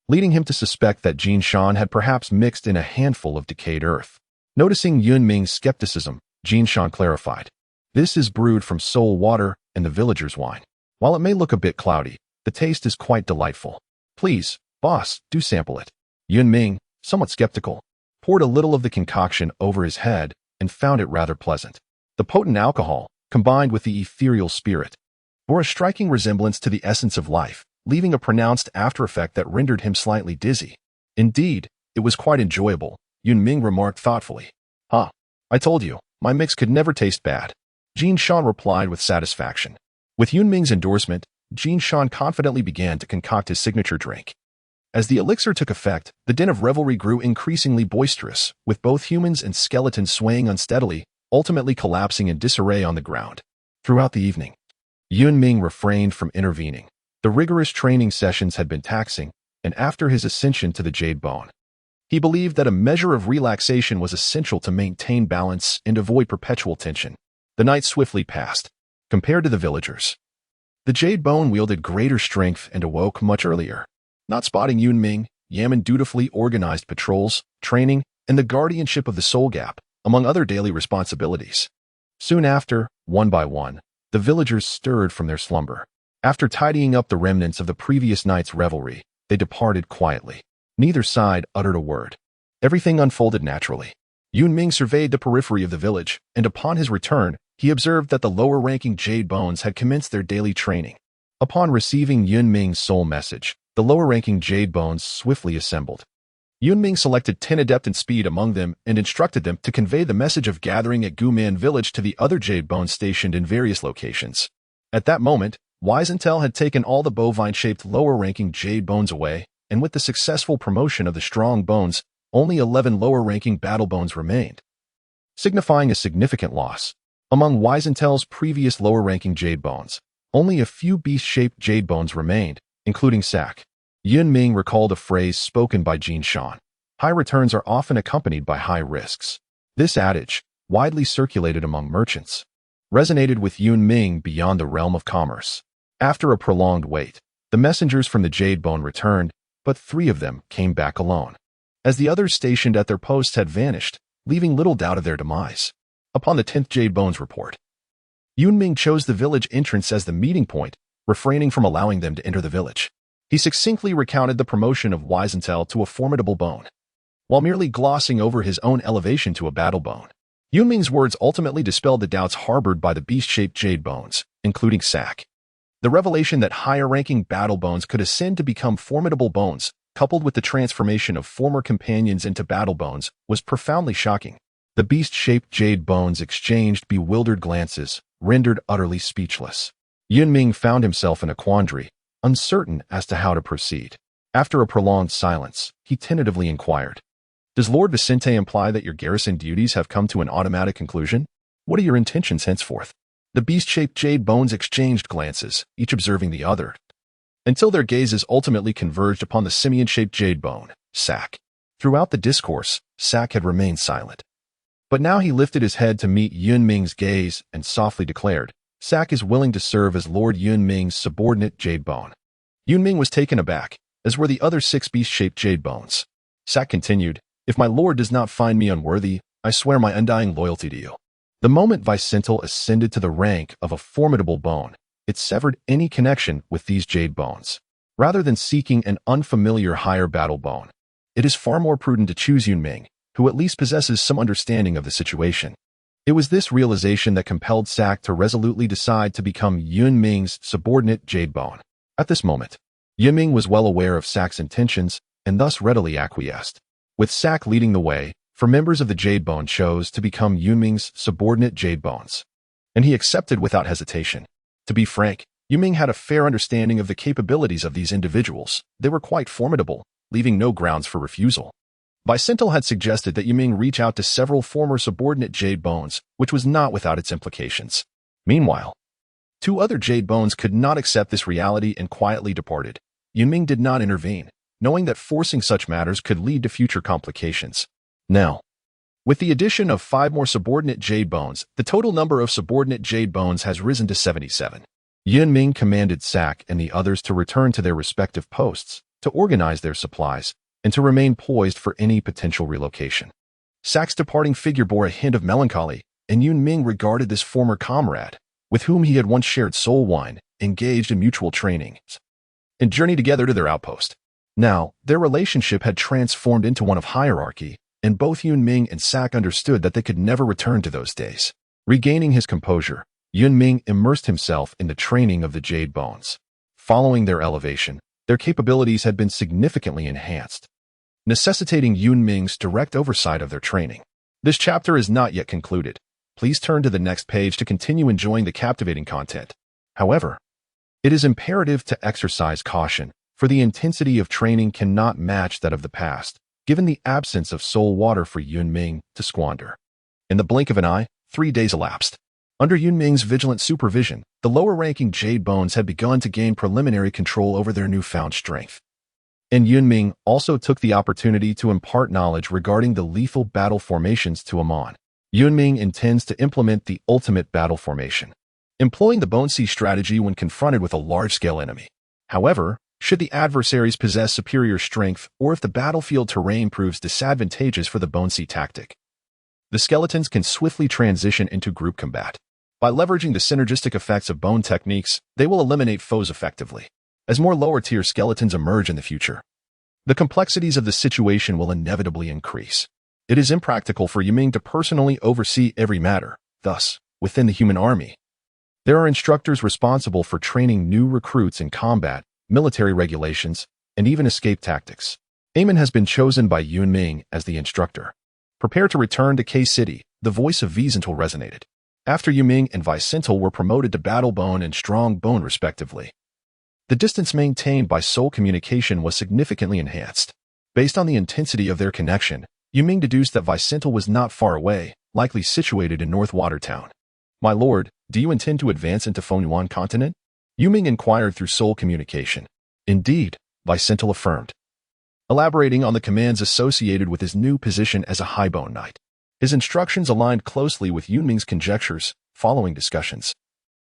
leading him to suspect that Jin Shan had perhaps mixed in a handful of decayed earth. Noticing Yun Ming's skepticism, Jin Shan clarified, "This is brewed from soul water and the villager's wine. While it may look a bit cloudy, the taste is quite delightful. Please, boss, do sample it." Yun Ming, somewhat skeptical, poured a little of the concoction over his head and found it rather pleasant. The potent alcohol, combined with the ethereal spirit, bore a striking resemblance to the essence of life, leaving a pronounced after-effect that rendered him slightly dizzy. "Indeed, it was quite enjoyable," Yun Ming remarked thoughtfully. "Huh, I told you, my mix could never taste bad," Jin Shan replied with satisfaction. With Yun Ming's endorsement, Jin Shan confidently began to concoct his signature drink. As the elixir took effect, the din of revelry grew increasingly boisterous, with both humans and skeletons swaying unsteadily, ultimately collapsing in disarray on the ground. Throughout the evening, Yun Ming refrained from intervening. The rigorous training sessions had been taxing, and after his ascension to the Jade Bone, he believed that a measure of relaxation was essential to maintain balance and avoid perpetual tension. The night swiftly passed. Compared to the villagers, the Jade Bone wielded greater strength and awoke much earlier. Not spotting Yun Ming, Yaman dutifully organized patrols, training, and the guardianship of the Soul Gap, among other daily responsibilities. Soon after, one by one, the villagers stirred from their slumber. After tidying up the remnants of the previous night's revelry, they departed quietly. Neither side uttered a word. Everything unfolded naturally. Yun Ming surveyed the periphery of the village, and upon his return, he observed that the lower-ranking Jade Bones had commenced their daily training. Upon receiving Yun Ming's soul message, the lower-ranking Jade Bones swiftly assembled. Yun Ming selected 10 adept in speed among them and instructed them to convey the message of gathering at Guman Village to the other Jade Bones stationed in various locations. At that moment, Weisenthal had taken all the bovine-shaped lower-ranking Jade Bones away, and with the successful promotion of the Strong Bones, only 11 lower-ranking Battle Bones remained, signifying a significant loss. Among Weisenthal's previous lower-ranking Jade Bones, only a few beast-shaped Jade Bones remained, including Sak. Yun Ming recalled a phrase spoken by Jin Shan. High returns are often accompanied by high risks. This adage, widely circulated among merchants, resonated with Yun Ming beyond the realm of commerce. After a prolonged wait, the messengers from the Jade Bone returned, but 3 of them came back alone, as the others stationed at their posts had vanished, leaving little doubt of their demise. Upon the 10th Jade Bone's report, Yun Ming chose the village entrance as the meeting point, refraining from allowing them to enter the village. He succinctly recounted the promotion of Weisenthal to a formidable bone, while merely glossing over his own elevation to a battle bone. Yun Ming's words ultimately dispelled the doubts harbored by the beast-shaped Jade Bones, including Sak. The revelation that higher-ranking battle bones could ascend to become formidable bones, coupled with the transformation of former companions into battle bones, was profoundly shocking. The beast-shaped Jade Bones exchanged bewildered glances, rendered utterly speechless. Yun Ming found himself in a quandary, uncertain as to how to proceed. After a prolonged silence, he tentatively inquired, "Does Lord Vicente imply that your garrison duties have come to an automatic conclusion? What are your intentions henceforth?" The beast-shaped Jade Bones exchanged glances, each observing the other, until their gazes ultimately converged upon the simian-shaped Jade Bone, Sak. Throughout the discourse, Sak had remained silent. But now he lifted his head to meet Yun Ming's gaze and softly declared, "Sak is willing to serve as Lord Yun Ming's subordinate Jade Bone." Yun Ming was taken aback, as were the other 6 beast-shaped Jade Bones. Sak continued, "If my lord does not find me unworthy, I swear my undying loyalty to you." The moment Vicental ascended to the rank of a formidable bone, it severed any connection with these Jade Bones. Rather than seeking an unfamiliar higher battle bone, it is far more prudent to choose Yun Ming, who at least possesses some understanding of the situation. It was this realization that compelled Sak to resolutely decide to become Yun Ming's subordinate Jade Bone. At this moment, Yun Ming was well aware of Sak's intentions and thus readily acquiesced. With Sak leading the way, for members of the Jade Bone chose to become Yun Ming's subordinate Jade Bones, and he accepted without hesitation. To be frank, Yun Ming had a fair understanding of the capabilities of these individuals. They were quite formidable, leaving no grounds for refusal. Vicental had suggested that Yun Ming reach out to several former subordinate Jade Bones, which was not without its implications. Meanwhile, Two other jade bones could not accept this reality and quietly departed. Yun Ming did not intervene, knowing that forcing such matters could lead to future complications. Now, with the addition of 5 more subordinate jade bones, the total number of subordinate jade bones has risen to 77. Yun Ming commanded Sak and the others to return to their respective posts, to organize their supplies, and to remain poised for any potential relocation. Sak's departing figure bore a hint of melancholy, and Yun Ming regarded this former comrade, with whom he had once shared soul wine, engaged in mutual trainings, and journeyed together to their outpost. Now, their relationship had transformed into one of hierarchy, and both Yun Ming and Sak understood that they could never return to those days. Regaining his composure, Yun Ming immersed himself in the training of the jade bones. Following their elevation, their capabilities had been significantly enhanced, necessitating Yun Ming's direct oversight of their training. This chapter is not yet concluded. Please turn to the next page to continue enjoying the captivating content. However, it is imperative to exercise caution, for the intensity of training cannot match that of the past, given the absence of soul water for Yun Ming to squander. In the blink of an eye, 3 days elapsed. Under Yun Ming's vigilant supervision, the lower-ranking jade bones had begun to gain preliminary control over their newfound strength. And Yun Ming also took the opportunity to impart knowledge regarding the lethal battle formations to Amon. Yun Ming intends to implement the ultimate battle formation, employing the Bone Sea strategy when confronted with a large-scale enemy. However, should the adversaries possess superior strength or if the battlefield terrain proves disadvantageous for the Bone Sea tactic, the skeletons can swiftly transition into group combat. By leveraging the synergistic effects of bone techniques, they will eliminate foes effectively. As more lower-tier skeletons emerge in the future, the complexities of the situation will inevitably increase. It is impractical for Yun Ming to personally oversee every matter. Thus, within the human army, there are instructors responsible for training new recruits in combat, military regulations, and even escape tactics. Amon has been chosen by Yun Ming as the instructor. Prepare to return to K-City, the voice of Vicental resonated. After Yun Ming and Vicental were promoted to Battle Bone and Strong Bone respectively, the distance maintained by soul communication was significantly enhanced. Based on the intensity of their connection, Yun Ming deduced that Vicental was not far away, likely situated in North Watertown. My lord, do you intend to advance into Fengyuan continent? Yun Ming inquired through soul communication. Indeed, Vicental affirmed, elaborating on the commands associated with his new position as a Highbone Knight. His instructions aligned closely with Yun Ming's conjectures. Following discussions,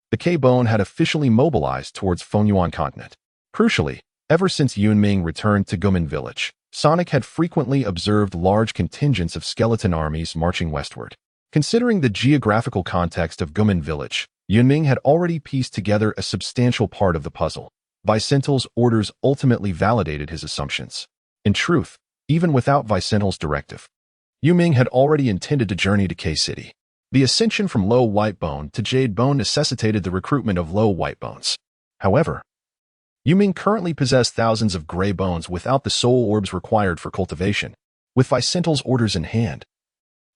the K-Bone had officially mobilized towards Fengyuan continent. Crucially, ever since Yun Ming returned to Gumin village, Sonic had frequently observed large contingents of skeleton armies marching westward. Considering the geographical context of Gumin village, Yun Ming had already pieced together a substantial part of the puzzle. Vicental's orders ultimately validated his assumptions. In truth, even without Vicental's directive, Yun Ming had already intended to journey to K-City. The ascension from Low White Bone to Jade Bone necessitated the recruitment of Low White Bones. However, Yun Ming currently possessed thousands of gray bones without the soul orbs required for cultivation. With Vicental's orders in hand,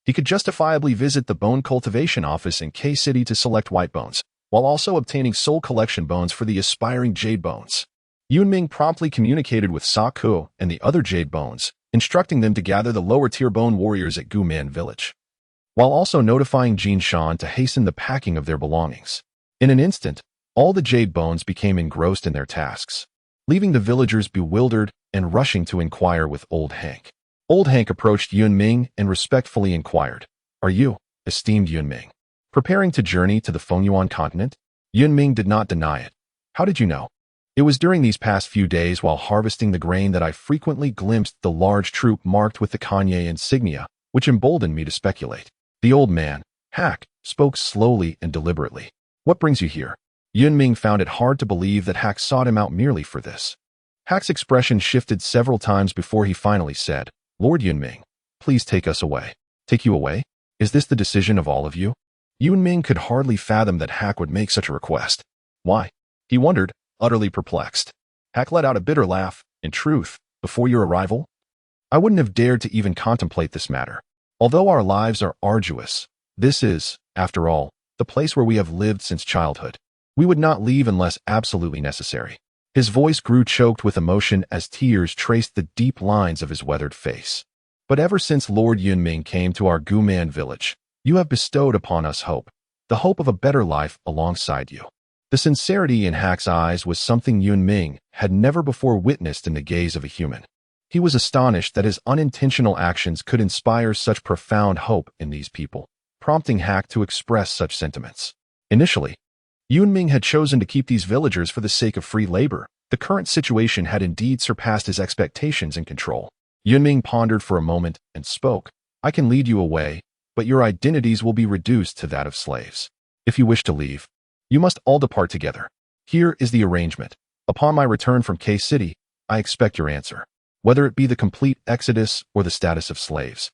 he could justifiably visit the bone cultivation office in K-City to select white bones, while also obtaining soul collection bones for the aspiring jade bones. Yun Ming promptly communicated with Saku and the other jade bones, instructing them to gather the lower-tier bone warriors at Guman village, while also notifying Jin Shan to hasten the packing of their belongings. In an instant, all the jade bones became engrossed in their tasks, leaving the villagers bewildered and rushing to inquire with Old Hank. Old Hank approached Yun Ming and respectfully inquired, "Are you, esteemed Yun Ming, preparing to journey to the Fengyuan continent?" Yun Ming did not deny it. "How did you know?" "It was during these past few days while harvesting the grain that I frequently glimpsed the large troop marked with the Kanye insignia, which emboldened me to speculate." The old man, Hack, spoke slowly and deliberately. "What brings you here?" Yun Ming found it hard to believe that Hack sought him out merely for this. Hack's expression shifted several times before he finally said, "Lord Yun Ming, please take us away." "Take you away? Is this the decision of all of you?" Yun Ming could hardly fathom that Hack would make such a request. "Why?" he wondered, utterly perplexed. Hack let out a bitter laugh. "In truth, before your arrival, I wouldn't have dared to even contemplate this matter. Although our lives are arduous, this is, after all, the place where we have lived since childhood. We would not leave unless absolutely necessary." His voice grew choked with emotion as tears traced the deep lines of his weathered face. "But ever since Lord Yun Ming came to our Guman village, you have bestowed upon us hope, the hope of a better life alongside you. The sincerity in Hack's eyes was something Yun Ming had never before witnessed in the gaze of a human. He was astonished that his unintentional actions could inspire such profound hope in these people, prompting Hack to express such sentiments. Initially, Yun Ming had chosen to keep these villagers for the sake of free labor. The current situation had indeed surpassed his expectations and control. Yun Ming pondered for a moment and spoke. I can lead you away, but your identities will be reduced to that of slaves. If you wish to leave, you must all depart together. Here is the arrangement. Upon my return from K City, I expect your answer, whether it be the complete exodus or the status of slaves.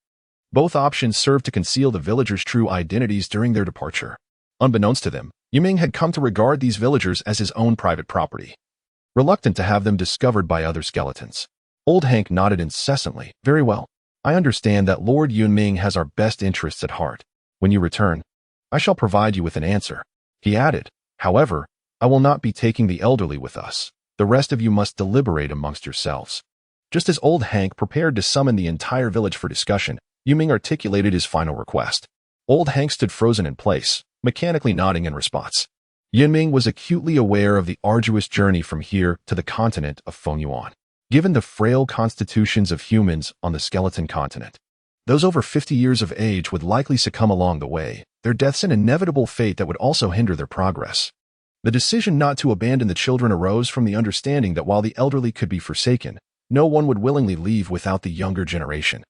Both options served to conceal the villagers' true identities during their departure. Unbeknownst to them, Yun Ming had come to regard these villagers as his own private property, reluctant to have them discovered by other skeletons. Old Hank nodded incessantly. Very well. I understand that Lord Yun Ming has our best interests at heart. When you return, I shall provide you with an answer. He added, however, I will not be taking the elderly with us. The rest of you must deliberate amongst yourselves. Just as Old Hank prepared to summon the entire village for discussion, Yun Ming articulated his final request. Old Hank stood frozen in place, mechanically nodding in response. Yun Ming was acutely aware of the arduous journey from here to the continent of Fengyuan. Given the frail constitutions of humans on the skeleton continent, those over 50 years of age would likely succumb along the way, their deaths an inevitable fate that would also hinder their progress. The decision not to abandon the children arose from the understanding that while the elderly could be forsaken, no one would willingly leave without the younger generation,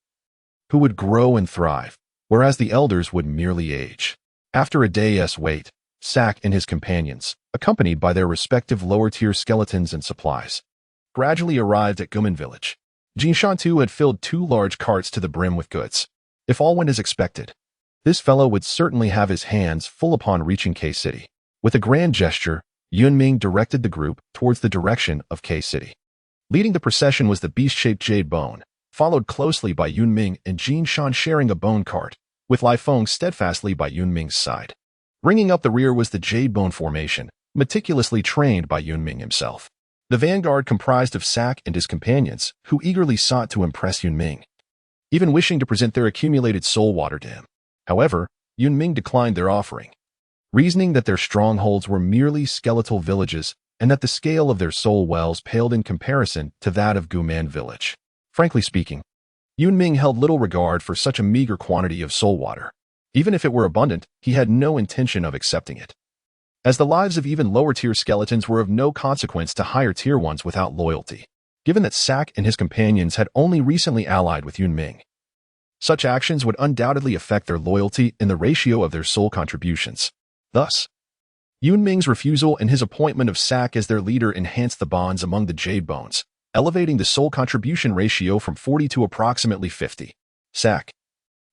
who would grow and thrive, whereas the elders would merely age. After a day's wait, Sak and his companions, accompanied by their respective lower-tier skeletons and supplies, gradually arrived at Gumen village. Jinshan too had filled 2 large carts to the brim with goods. If all went as expected, this fellow would certainly have his hands full upon reaching K City. With a grand gesture, Yun Ming directed the group towards the direction of K City. Leading the procession was the beast-shaped jade bone, followed closely by Yun Ming and Jinshan sharing a bone cart, with Lai Feng steadfastly by Yun Ming's side. Bringing up the rear was the jade bone formation, meticulously trained by Yun Ming himself. The vanguard comprised of Sak and his companions, who eagerly sought to impress Yun Ming, even wishing to present their accumulated soul water to him. However, Yun Ming declined their offering, reasoning that their strongholds were merely skeletal villages and that the scale of their soul wells paled in comparison to that of Guman village. Frankly speaking, Yun Ming held little regard for such a meager quantity of soul water. Even if it were abundant, he had no intention of accepting it, as the lives of even lower-tier skeletons were of no consequence to higher-tier ones without loyalty. Given that Sak and his companions had only recently allied with Yun Ming, such actions would undoubtedly affect their loyalty in the ratio of their soul contributions. Thus, Yun Ming's refusal and his appointment of Sak as their leader enhanced the bonds among the Jade Bones, elevating the soul contribution ratio from 40 to approximately 50. Sak,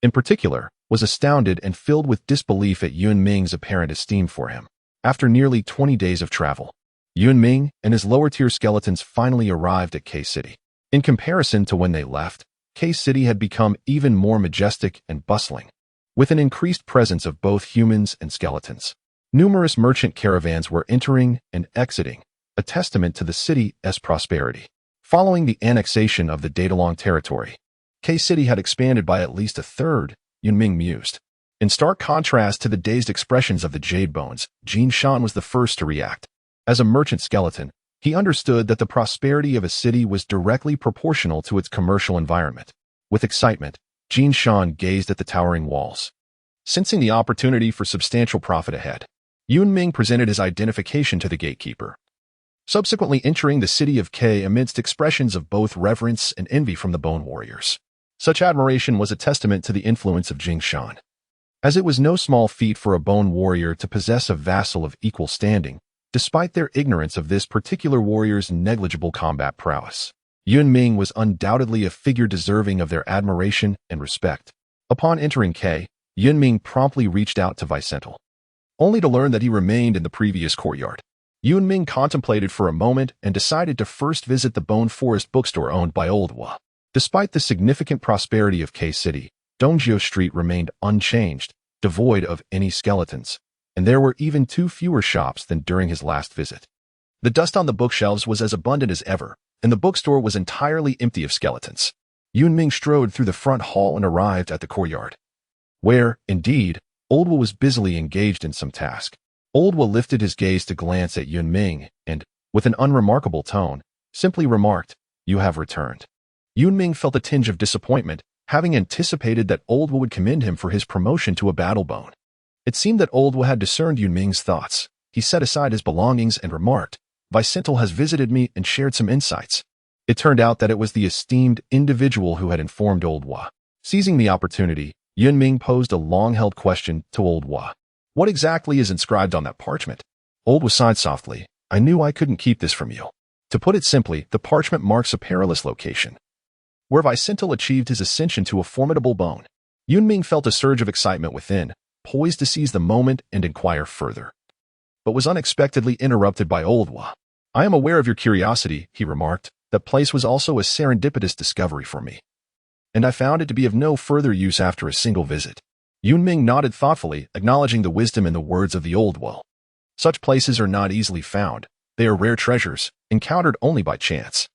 in particular, was astounded and filled with disbelief at Yun Ming's apparent esteem for him. After nearly 20 days of travel, Yun Ming and his lower-tier skeletons finally arrived at K City. In comparison to when they left, K City had become even more majestic and bustling, with an increased presence of both humans and skeletons. Numerous merchant caravans were entering and exiting, a testament to the city's prosperity. Following the annexation of the Datalong territory, K City had expanded by at least a third, Yun Ming mused. In stark contrast to the dazed expressions of the Jade Bones, Jinshan was the first to react. As a merchant skeleton, he understood that the prosperity of a city was directly proportional to its commercial environment. With excitement, Jinshan gazed at the towering walls. Sensing the opportunity for substantial profit ahead, Yun Ming presented his identification to the gatekeeper, subsequently entering the city of K amidst expressions of both reverence and envy from the Bone Warriors. Such admiration was a testament to the influence of Jinshan, as it was no small feat for a Bone Warrior to possess a vassal of equal standing, despite their ignorance of this particular warrior's negligible combat prowess. Yun Ming was undoubtedly a figure deserving of their admiration and respect. Upon entering K, Yun Ming promptly reached out to Vicental, only to learn that he remained in the previous courtyard. Yun Ming contemplated for a moment and decided to first visit the Bone Forest bookstore owned by Old Wa. Despite the significant prosperity of K City, Dongjio Street remained unchanged, devoid of any skeletons, and there were even 2 fewer shops than during his last visit. The dust on the bookshelves was as abundant as ever, and the bookstore was entirely empty of skeletons. Yun Ming strode through the front hall and arrived at the courtyard, where, indeed, Oldwa was busily engaged in some task. Old Wa lifted his gaze to glance at Yun Ming and, with an unremarkable tone, simply remarked, "You have returned." Yun Ming felt a tinge of disappointment, having anticipated that Old Wa would commend him for his promotion to a battle bone. It seemed that Old Wa had discerned Yun Ming's thoughts. He set aside his belongings and remarked, "Vicentil has visited me and shared some insights." It turned out that it was the esteemed individual who had informed Old Wa. Seizing the opportunity, Yun Ming posed a long-held question to Old Wa. "What exactly is inscribed on that parchment?" Old Wa sighed softly. "I knew I couldn't keep this from you. To put it simply, the parchment marks a perilous location, where Vicentil achieved his ascension to a formidable bone." Yun Ming felt a surge of excitement within, poised to seize the moment and inquire further, but was unexpectedly interrupted by Old Wa. "I am aware of your curiosity," he remarked. "That place was also a serendipitous discovery for me, and I found it to be of no further use after a single visit." Yun Ming nodded thoughtfully, acknowledging the wisdom in the words of the Old Wa. Such places are not easily found. They are rare treasures, encountered only by chance.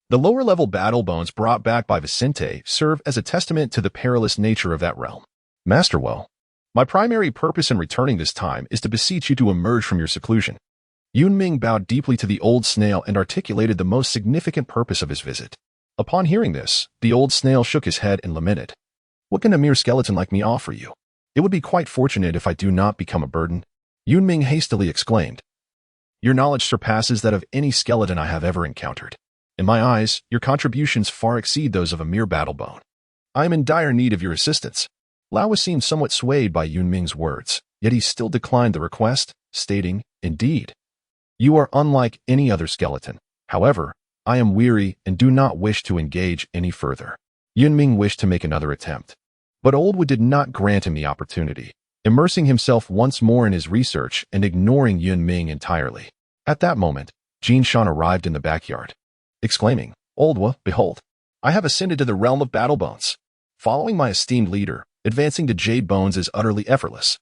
The lower-level battle bones brought back by Vicente serve as a testament to the perilous nature of that realm. "Master Wa, my primary purpose in returning this time is to beseech you to emerge from your seclusion." Yun Ming bowed deeply to the old snail and articulated the most significant purpose of his visit. Upon hearing this, the old snail shook his head and lamented, "What can a mere skeleton like me offer you? It would be quite fortunate if I do not become a burden." Yun Ming hastily exclaimed, "Your knowledge surpasses that of any skeleton I have ever encountered. In my eyes, your contributions far exceed those of a mere battle bone. I am in dire need of your assistance." Lao seemed somewhat swayed by Yun Ming's words, yet he still declined the request, stating, "Indeed, you are unlike any other skeleton. However, I am weary and do not wish to engage any further." Yun Ming wished to make another attempt, but Old Wa did not grant him the opportunity, immersing himself once more in his research and ignoring Yun Ming entirely. At that moment, Jin Shan arrived in the backyard, exclaiming, "Old Wa, behold, I have ascended to the realm of battle bones. Following my esteemed leader, advancing to jade bones is utterly effortless."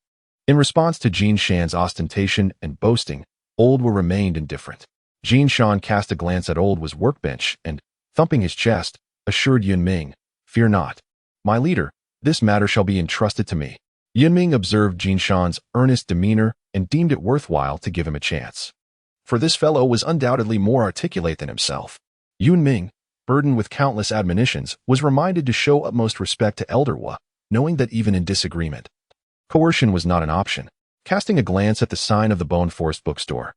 In response to Jin Shan's ostentation and boasting, Old Wa remained indifferent. Jin Shan cast a glance at Old Wa's workbench and, thumping his chest, assured Yun Ming, "Fear not. My leader, this matter shall be entrusted to me." Yun Ming observed Jin Shan's earnest demeanor and deemed it worthwhile to give him a chance, for this fellow was undoubtedly more articulate than himself. Yun Ming, burdened with countless admonitions, was reminded to show utmost respect to Elder Wa, knowing that even in disagreement, coercion was not an option. Casting a glance at the sign of the Bone Forest bookstore,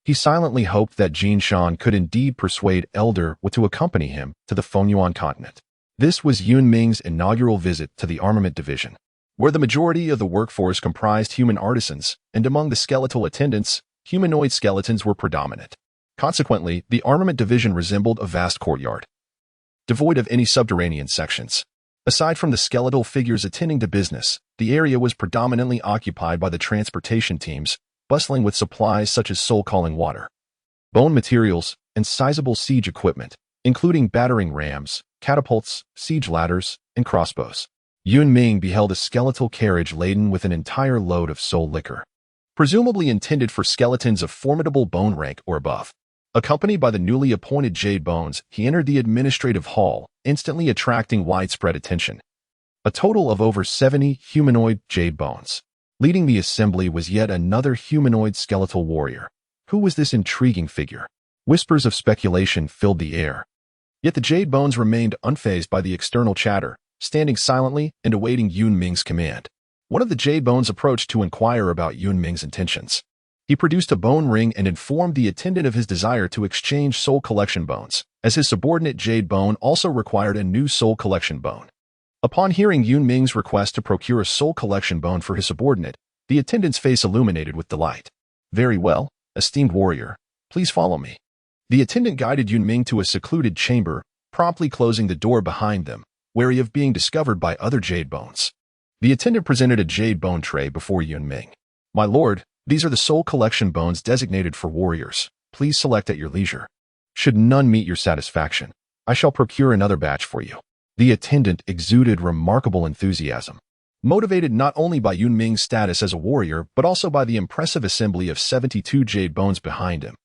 he silently hoped that Jin Shan could indeed persuade Elder Wa to accompany him to the Fengyuan continent. This was Yun Ming's inaugural visit to the armament division, where the majority of the workforce comprised human artisans, and among the skeletal attendants, humanoid skeletons were predominant. Consequently, the armament division resembled a vast courtyard, devoid of any subterranean sections. Aside from the skeletal figures attending to business, the area was predominantly occupied by the transportation teams, bustling with supplies such as soul-calling water, bone materials, and sizable siege equipment, including battering rams, catapults, siege ladders, and crossbows. Yun Ming beheld a skeletal carriage laden with an entire load of soul liquor, presumably intended for skeletons of formidable bone rank or above. Accompanied by the newly appointed Jade Bones, he entered the administrative hall, instantly attracting widespread attention. A total of over 70 humanoid Jade Bones. Leading the assembly was yet another humanoid skeletal warrior. Who was this intriguing figure? Whispers of speculation filled the air. Yet the Jade Bones remained unfazed by the external chatter, standing silently and awaiting Yun Ming's command. One of the Jade Bones approached to inquire about Yun Ming's intentions. He produced a bone ring and informed the attendant of his desire to exchange soul collection bones, as his subordinate Jade Bone also required a new soul collection bone. Upon hearing Yun Ming's request to procure a soul collection bone for his subordinate, the attendant's face illuminated with delight. "Very well, esteemed warrior, please follow me." The attendant guided Yun Ming to a secluded chamber, promptly closing the door behind them, wary of being discovered by other Jade Bones. The attendant presented a Jade Bone tray before Yun Ming. "My lord, these are the soul collection bones designated for warriors. Please select at your leisure. Should none meet your satisfaction, I shall procure another batch for you." The attendant exuded remarkable enthusiasm, motivated not only by Yun Ming's status as a warrior, but also by the impressive assembly of 72 Jade Bones behind him.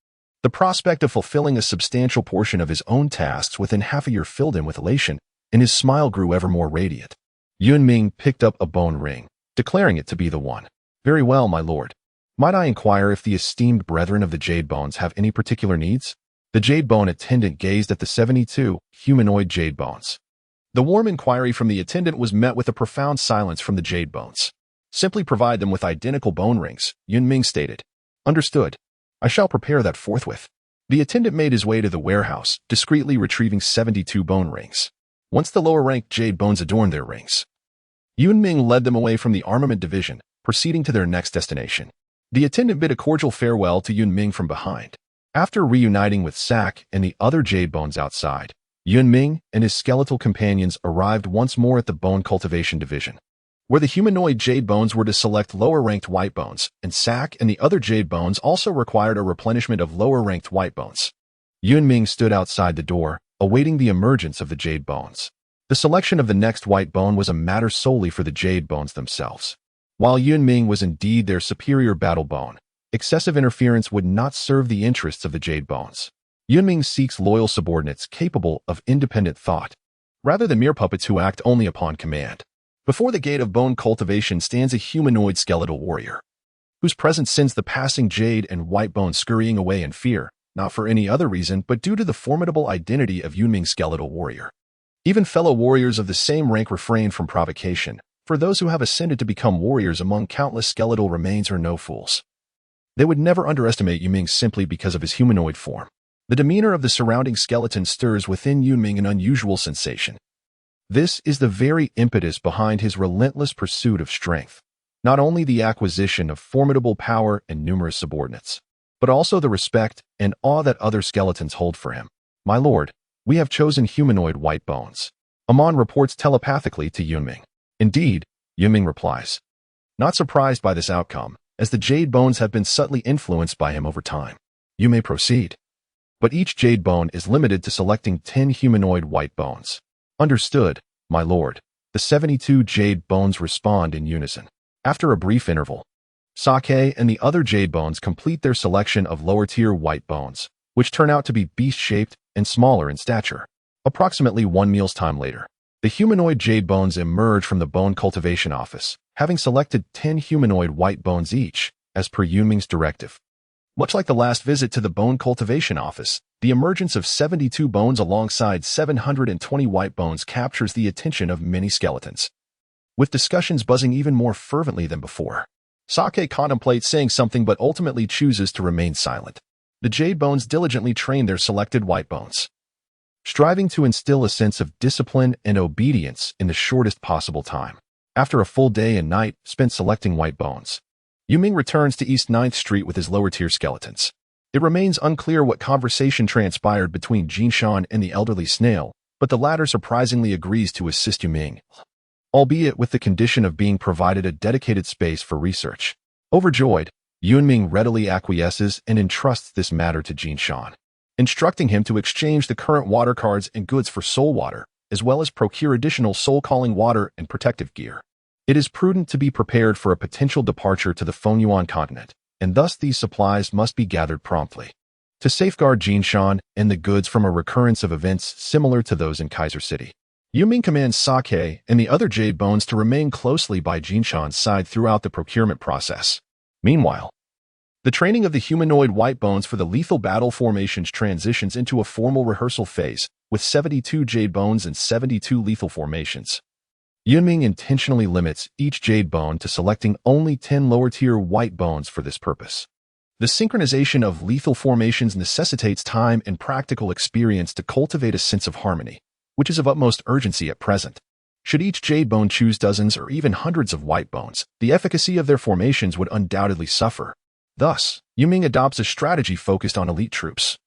The prospect of fulfilling a substantial portion of his own tasks within half a year filled him with elation, and his smile grew ever more radiant. Yun Ming picked up a bone ring, declaring it to be the one. "Very well, my lord. Might I inquire if the esteemed brethren of the Jade Bones have any particular needs? The Jade Bone attendant gazed at the 72 humanoid Jade Bones. The warm inquiry from the attendant was met with a profound silence from the Jade Bones. Simply provide them with identical bone rings, Yun Ming stated. Understood. I shall prepare that forthwith. The attendant made his way to the warehouse, discreetly retrieving 72 bone rings. Once the lower-ranked Jade Bones adorned their rings, Yun Ming led them away from the armament division, proceeding to their next destination. The attendant bid a cordial farewell to Yun Ming from behind. After reuniting with Sak and the other Jade Bones outside, Yun Ming and his skeletal companions arrived once more at the Bone Cultivation Division, where the humanoid Jade Bones were to select lower-ranked White Bones, and Sak and the other Jade Bones also required a replenishment of lower-ranked White Bones. Yun Ming stood outside the door, awaiting the emergence of the Jade Bones. The selection of the next White Bone was a matter solely for the Jade Bones themselves. While Yun Ming was indeed their superior battle bone, excessive interference would not serve the interests of the Jade Bones. Yun Ming seeks loyal subordinates capable of independent thought, rather than mere puppets who act only upon command. Before the gate of bone cultivation stands a humanoid skeletal warrior, whose presence sends the passing Jade and White Bones scurrying away in fear, not for any other reason but due to the formidable identity of Yun Ming's skeletal warrior. Even fellow warriors of the same rank refrain from provocation, for those who have ascended to become warriors among countless skeletal remains are no fools. They would never underestimate Yun Ming simply because of his humanoid form. The demeanor of the surrounding skeleton stirs within Yun Ming an unusual sensation. This is the very impetus behind his relentless pursuit of strength, not only the acquisition of formidable power and numerous subordinates, but also the respect and awe that other skeletons hold for him. My lord, we have chosen humanoid White Bones. Amon reports telepathically to Yun Ming. Indeed, Yun Ming replies, not surprised by this outcome, as the Jade Bones have been subtly influenced by him over time. You may proceed. But each Jade Bone is limited to selecting 10 humanoid White Bones. Understood, my lord. The 72 Jade Bones respond in unison. After a brief interval, Sake and the other Jade Bones complete their selection of lower-tier White Bones, which turn out to be beast-shaped and smaller in stature. Approximately 1 meal's time later, the humanoid Jade Bones emerge from the Bone Cultivation Office, having selected 10 humanoid White Bones each, as per Yun Ming's directive. Much like the last visit to the Bone Cultivation Office, the emergence of 72 bones alongside 720 White Bones captures the attention of many skeletons. With discussions buzzing even more fervently than before, Sake contemplates saying something but ultimately chooses to remain silent. The Jade Bones diligently train their selected White Bones, striving to instill a sense of discipline and obedience in the shortest possible time. After a full day and night spent selecting White Bones, Yun Ming returns to East 9th Street with his lower-tier skeletons. It remains unclear what conversation transpired between Jinshan and the elderly snail, but the latter surprisingly agrees to assist Yun Ming, albeit with the condition of being provided a dedicated space for research. Overjoyed, Yun Ming readily acquiesces and entrusts this matter to Jinshan, instructing him to exchange the current water cards and goods for soul water, as well as procure additional soul-calling water and protective gear. It is prudent to be prepared for a potential departure to the Fengyuan continent, and thus these supplies must be gathered promptly, to safeguard Jinshan and the goods from a recurrence of events similar to those in Kaiser City. Yun Ming commands Sake and the other Jade Bones to remain closely by Jinshan's side throughout the procurement process. Meanwhile, the training of the humanoid White Bones for the lethal battle formations transitions into a formal rehearsal phase, with 72 Jade Bones and 72 lethal formations. Yun Ming intentionally limits each Jade Bone to selecting only 10 lower-tier White Bones for this purpose. The synchronization of lethal formations necessitates time and practical experience to cultivate a sense of harmony, which is of utmost urgency at present. Should each Jade Bone choose dozens or even hundreds of White Bones, the efficacy of their formations would undoubtedly suffer. Thus, Yun Ming adopts a strategy focused on elite troops,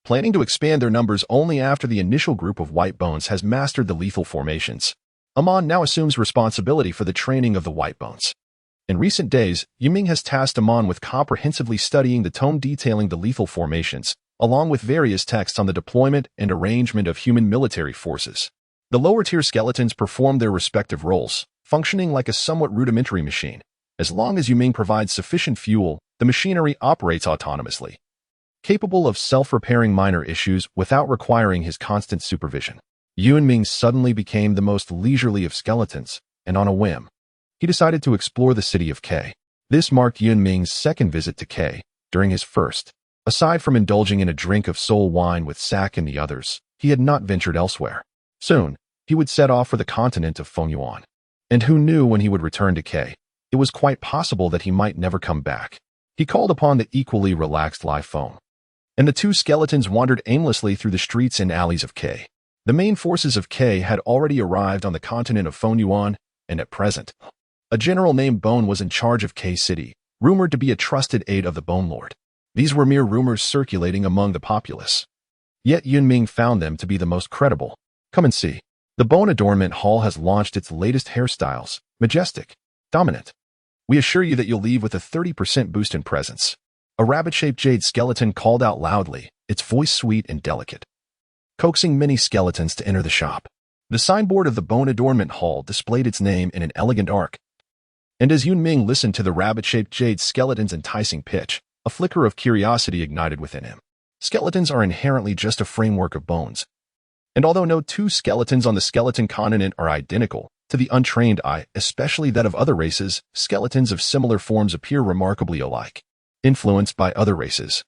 planning to expand their numbers only after the initial group of White Bones has mastered the lethal formations. Amon now assumes responsibility for the training of the White Bones. In recent days, Yun Ming has tasked Amon with comprehensively studying the tome detailing the lethal formations, along with various texts on the deployment and arrangement of human military forces. The lower-tier skeletons perform their respective roles, functioning like a somewhat rudimentary machine. As long as Yun Ming provides sufficient fuel, the machinery operates autonomously, capable of self-repairing minor issues without requiring his constant supervision. Yun Ming suddenly became the most leisurely of skeletons, and on a whim, he decided to explore the city of K. This marked Yun Ming's second visit to K. During his first, aside from indulging in a drink of soul wine with Sak and the others, he had not ventured elsewhere. Soon, he would set off for the continent of Fengyuan. And who knew when he would return to K? It was quite possible that he might never come back. He called upon the equally relaxed Lai Feng, and the two skeletons wandered aimlessly through the streets and alleys of K. The main forces of K had already arrived on the continent of Fengyuan, and at present, a general named Bone was in charge of K City, rumored to be a trusted aide of the Bone Lord. These were mere rumors circulating among the populace. Yet Yun Ming found them to be the most credible. Come and see. The Bone Adornment Hall has launched its latest hairstyles, majestic, dominant. We assure you that you'll leave with a 30% boost in presence. A rabbit-shaped jade skeleton called out loudly, its voice sweet and delicate, coaxing many skeletons to enter the shop. The signboard of the Bone Adornment Hall displayed its name in an elegant arc. And as Yun Ming listened to the rabbit-shaped jade skeleton's enticing pitch, a flicker of curiosity ignited within him. Skeletons are inherently just a framework of bones. And although no two skeletons on the skeleton continent are identical, to the untrained eye, especially that of other races, skeletons of similar forms appear remarkably alike. Influenced by other races,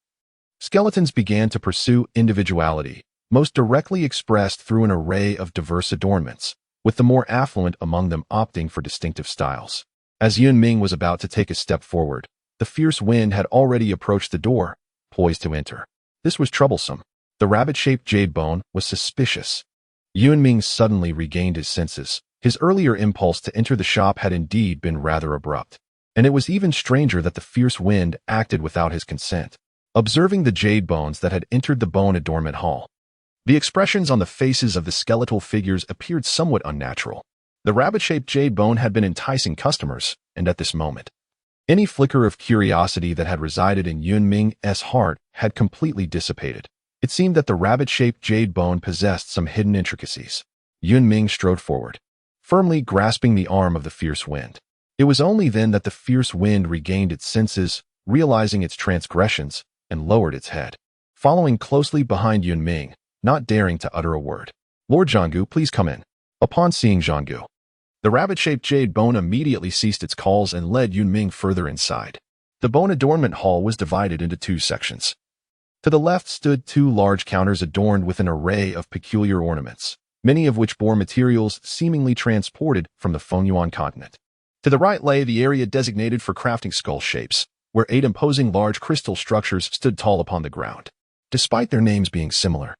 skeletons began to pursue individuality, most directly expressed through an array of diverse adornments, with the more affluent among them opting for distinctive styles. As Yun Ming was about to take a step forward, the fierce wind had already approached the door, poised to enter. This was troublesome. The rabbit-shaped jade bone was suspicious. Yun Ming suddenly regained his senses. His earlier impulse to enter the shop had indeed been rather abrupt, and it was even stranger that the fierce wind acted without his consent. Observing the jade bones that had entered the Bone Adornment Hall, the expressions on the faces of the skeletal figures appeared somewhat unnatural. The rabbit-shaped jade bone had been enticing customers, and at this moment, any flicker of curiosity that had resided in Yun Ming's heart had completely dissipated. It seemed that the rabbit-shaped jade bone possessed some hidden intricacies. Yun Ming strode forward, firmly grasping the arm of the fierce wind. It was only then that the fierce wind regained its senses, realizing its transgressions, and lowered its head, following closely behind Yun Ming, not daring to utter a word. "Lord Zhanggu, please come in." Upon seeing Zhanggu, the rabbit-shaped jade bone immediately ceased its calls and led Yun Ming further inside. The Bone Adornment Hall was divided into two sections. To the left stood two large counters adorned with an array of peculiar ornaments, many of which bore materials seemingly transported from the Fengyuan continent. To the right lay the area designated for crafting skull shapes, where 8 imposing large crystal structures stood tall upon the ground. Despite their names being similar,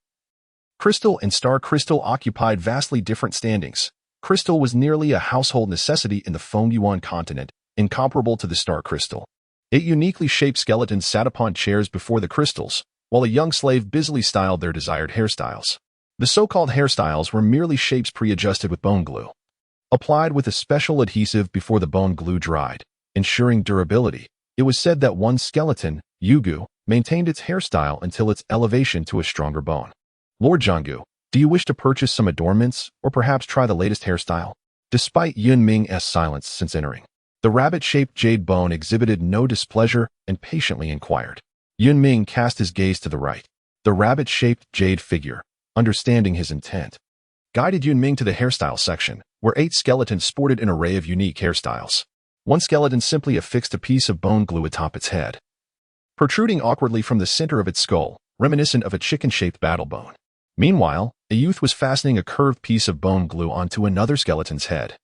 Crystal and Star Crystal occupied vastly different standings. Crystal was nearly a household necessity in the Fengyuan continent, incomparable to the Star Crystal. 8 uniquely shaped skeletons sat upon chairs before the crystals, while a young slave busily styled their desired hairstyles. The so-called hairstyles were merely shapes pre-adjusted with bone glue, applied with a special adhesive before the bone glue dried, ensuring durability. It was said that one skeleton, Yugu, maintained its hairstyle until its elevation to a stronger bone. "Lord Zhanggu, do you wish to purchase some adornments, or perhaps try the latest hairstyle?" Despite Yun Ming's silence since entering, the rabbit-shaped jade bone exhibited no displeasure and patiently inquired. Yun Ming cast his gaze to the right. The rabbit-shaped jade figure, understanding his intent, guided Yun Ming to the hairstyle section, where 8 skeletons sported an array of unique hairstyles. One skeleton simply affixed a piece of bone glue atop its head, protruding awkwardly from the center of its skull, reminiscent of a chicken-shaped battle bone. Meanwhile, a youth was fastening a curved piece of bone glue onto another skeleton's head,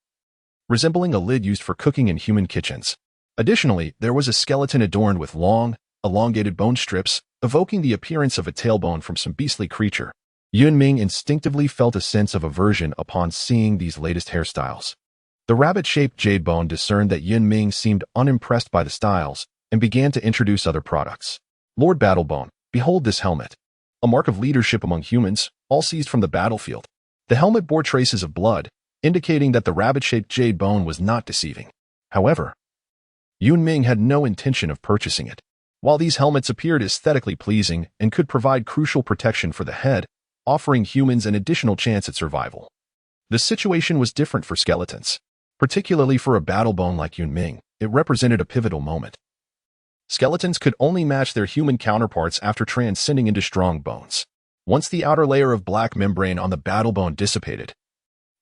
resembling a lid used for cooking in human kitchens. Additionally, there was a skeleton adorned with long, elongated bone strips, evoking the appearance of a tailbone from some beastly creature. Yun Ming instinctively felt a sense of aversion upon seeing these latest hairstyles. The rabbit-shaped jade bone discerned that Yun Ming seemed unimpressed by the styles and began to introduce other products. "Lord Battlebone, behold this helmet. A mark of leadership among humans, all seized from the battlefield." The helmet bore traces of blood, indicating that the rabbit-shaped jade bone was not deceiving. However, Yun Ming had no intention of purchasing it. While these helmets appeared aesthetically pleasing and could provide crucial protection for the head, offering humans an additional chance at survival, the situation was different for skeletons. Particularly for a battlebone like Yun Ming, it represented a pivotal moment. Skeletons could only match their human counterparts after transcending into strong bones. Once the outer layer of black membrane on the battlebone dissipated,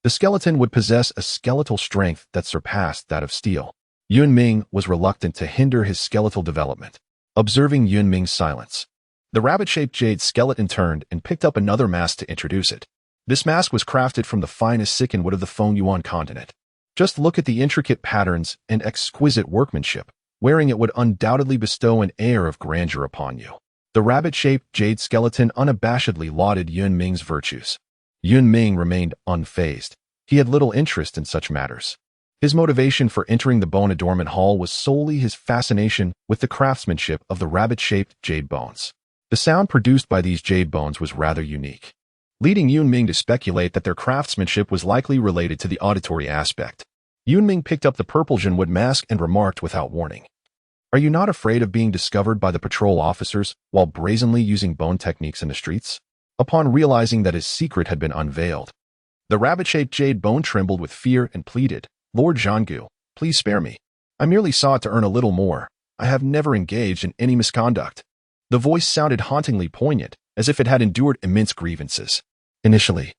the skeleton would possess a skeletal strength that surpassed that of steel. Yun Ming was reluctant to hinder his skeletal development. Observing Yun Ming's silence, the rabbit-shaped jade skeleton turned and picked up another mask to introduce it. This mask was crafted from the finest Sican wood of the Fengyuan continent. Just look at the intricate patterns and exquisite workmanship. Wearing it would undoubtedly bestow an air of grandeur upon you. The rabbit-shaped jade skeleton unabashedly lauded Yun Ming's virtues. Yun Ming remained unfazed. He had little interest in such matters. His motivation for entering the Bone Adornment Hall was solely his fascination with the craftsmanship of the rabbit-shaped jade bones. The sound produced by these jade bones was rather unique, leading Yun Ming to speculate that their craftsmanship was likely related to the auditory aspect. Yun Ming picked up the purple Jinwood mask and remarked without warning, "Are you not afraid of being discovered by the patrol officers while brazenly using bone techniques in the streets?" Upon realizing that his secret had been unveiled, the rabbit-shaped jade bone trembled with fear and pleaded, "Lord Zhanggu, please spare me. I merely sought to earn a little more. I have never engaged in any misconduct." The voice sounded hauntingly poignant, as if it had endured immense grievances. Initially,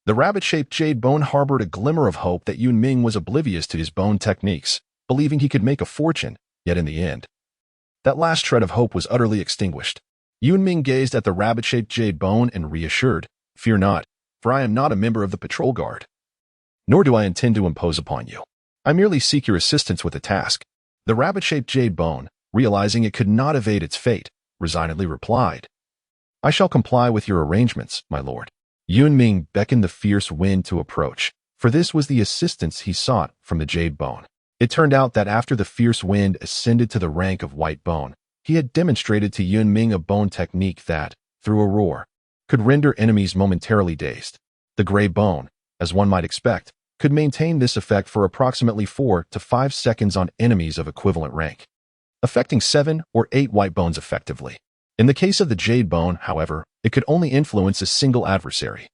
the rabbit-shaped jade bone harbored a glimmer of hope that Yun Ming was oblivious to his bone techniques, believing he could make a fortune, yet in the end, that last shred of hope was utterly extinguished. Yun Ming gazed at the rabbit-shaped jade bone and reassured, "Fear not, for I am not a member of the patrol guard. Nor do I intend to impose upon you. I merely seek your assistance with a task." The rabbit-shaped jade bone, realizing it could not evade its fate, resignedly replied, "I shall comply with your arrangements, my lord." Yun Ming beckoned the fierce wind to approach, for this was the assistance he sought from the jade bone. It turned out that after the fierce wind ascended to the rank of white bone, he had demonstrated to Yun Ming a bone technique that, through a roar, could render enemies momentarily dazed. The gray bone, as one might expect, could maintain this effect for approximately 4 to 5 seconds on enemies of equivalent rank, affecting 7 or 8 white bones effectively. In the case of the jade bone, however, it could only influence a single adversary,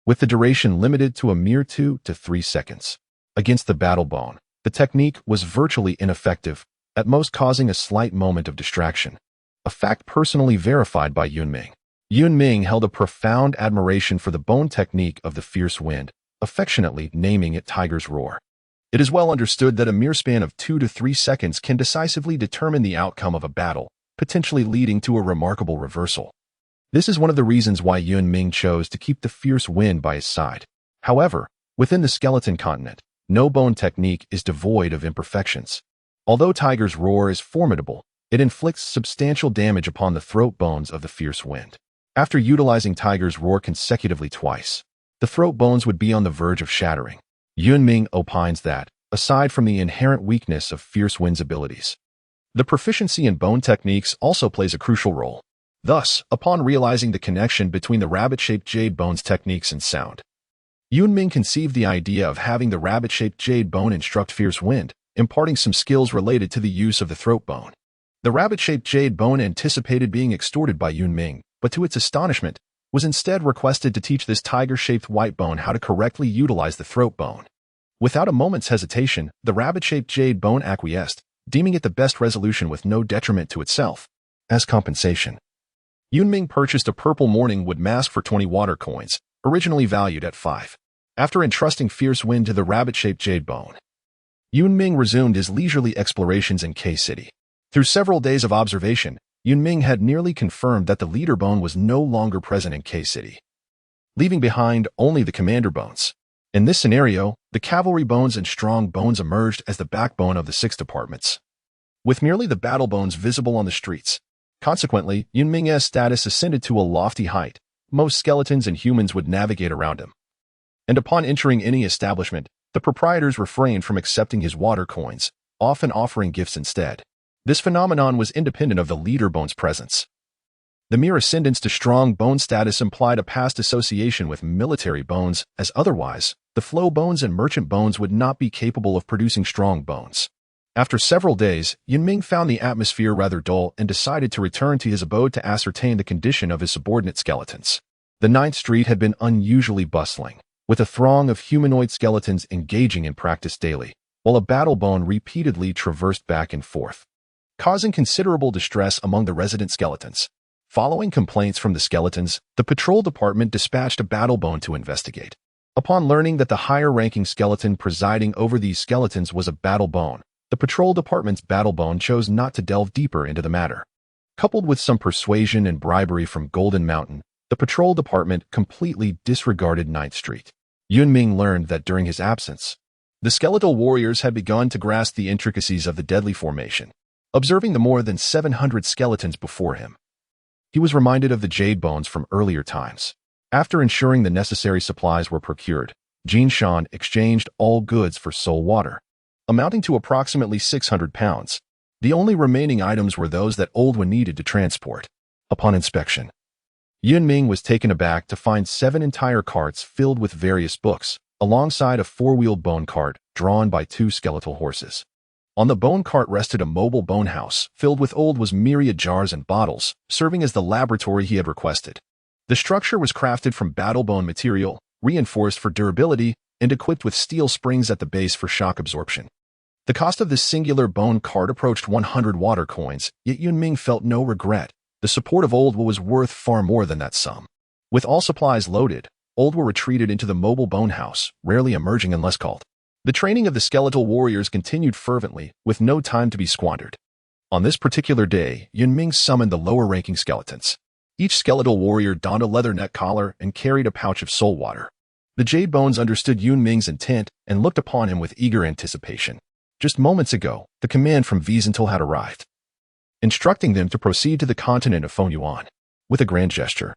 with the duration limited to a mere 2 to 3 seconds. Against the battle bone, the technique was virtually ineffective, at most causing a slight moment of distraction, a fact personally verified by Yun Ming. Yun Ming held a profound admiration for the bone technique of the fierce wind, affectionately naming it Tiger's Roar. It is well understood that a mere span of 2 to 3 seconds can decisively determine the outcome of a battle, potentially leading to a remarkable reversal. This is one of the reasons why Yun Ming chose to keep the fierce wind by his side. However, within the skeleton continent, no bone technique is devoid of imperfections. Although Tiger's Roar is formidable, it inflicts substantial damage upon the throat bones of the fierce wind. After utilizing Tiger's Roar consecutively twice, the throat bones would be on the verge of shattering. Yun Ming opines that, aside from the inherent weakness of fierce wind's abilities, the proficiency in bone techniques also plays a crucial role. Thus, upon realizing the connection between the rabbit-shaped jade bone's techniques and sound, Yun Ming conceived the idea of having the rabbit-shaped jade bone instruct fierce wind, imparting some skills related to the use of the throat bone. The rabbit-shaped jade bone anticipated being extorted by Yun Ming, but to its astonishment, was instead requested to teach this tiger-shaped white bone how to correctly utilize the throat bone. Without a moment's hesitation, the rabbit-shaped jade bone acquiesced, deeming it the best resolution with no detriment to itself. As compensation, Yun Ming purchased a purple morning wood mask for 20 water coins, originally valued at 5. After entrusting fierce wind to the rabbit-shaped jade bone, Yun Ming resumed his leisurely explorations in K-City. Through several days of observation, Yun Ming had nearly confirmed that the leader bone was no longer present in K-City, leaving behind only the commander bones. In this scenario, the cavalry bones and strong bones emerged as the backbone of the 6 departments, with merely the battle bones visible on the streets. Consequently, Yun Ming's status ascended to a lofty height. Most skeletons and humans would navigate around him. And upon entering any establishment, the proprietors refrained from accepting his water coins, often offering gifts instead. This phenomenon was independent of the leader bone's presence. The mere ascendance to strong bone status implied a past association with military bones, as otherwise, the flow bones and merchant bones would not be capable of producing strong bones. After several days, Yun Ming found the atmosphere rather dull and decided to return to his abode to ascertain the condition of his subordinate skeletons. The 9th Street had been unusually bustling, with a throng of humanoid skeletons engaging in practice daily, while a battle bone repeatedly traversed back and forth, causing considerable distress among the resident skeletons. Following complaints from the skeletons, the patrol department dispatched a battle bone to investigate. Upon learning that the higher-ranking skeleton presiding over these skeletons was a battle bone, The patrol department's battlebone chose not to delve deeper into the matter. Coupled with some persuasion and bribery from Golden Mountain, the patrol department completely disregarded 9th Street. Yun Ming learned that during his absence, the skeletal warriors had begun to grasp the intricacies of the deadly formation. Observing the more than 700 skeletons before him, he was reminded of the jade bones from earlier times. After ensuring the necessary supplies were procured, Jin Shan exchanged all goods for soul water, amounting to approximately 600 pounds. The only remaining items were those that Old One needed to transport. Upon inspection, Yun Ming was taken aback to find 7 entire carts filled with various books, alongside a 4-wheeled bone cart drawn by 2 skeletal horses. On the bone cart rested a mobile bone house filled with Old One's myriad jars and bottles, serving as the laboratory he had requested. The structure was crafted from battle bone material, reinforced for durability, and equipped with steel springs at the base for shock absorption. The cost of this singular bone cart approached 100 water coins, yet Yun Ming felt no regret. The support of Old One was worth far more than that sum. With all supplies loaded, Old One retreated into the mobile bone house, rarely emerging unless called. The training of the skeletal warriors continued fervently, with no time to be squandered. On this particular day, Yun Ming summoned the lower-ranking skeletons. Each skeletal warrior donned a leather neck collar and carried a pouch of soul water. The Jade Bones understood Yun Ming's intent and looked upon him with eager anticipation. Just moments ago, the command from Wiesenthal had arrived, instructing them to proceed to the continent of Fengyuan. With a grand gesture,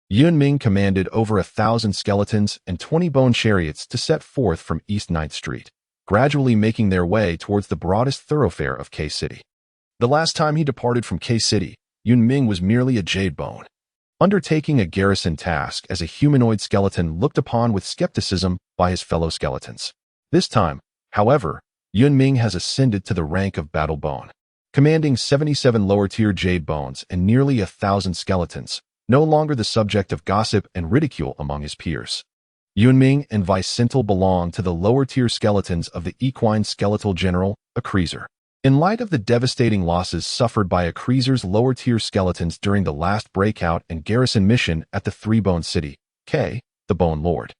Yun Ming commanded over 1,000 skeletons and 20 bone chariots to set forth from East 9th Street, gradually making their way towards the broadest thoroughfare of K-City. The last time he departed from K-City, Yun Ming was merely a jade bone, undertaking a garrison task as a humanoid skeleton looked upon with skepticism by his fellow skeletons. This time, however, Yun Ming has ascended to the rank of battle bone, commanding 77 lower-tier jade bones and nearly 1,000 skeletons, no longer the subject of gossip and ridicule among his peers. Yun Ming and Wiesenthal belong to the lower-tier skeletons of the equine skeletal general, a Kreezer. In light of the devastating losses suffered by a Kreezer's lower-tier skeletons during the last breakout and garrison mission at the Three-Bone City, K, the Bone Lord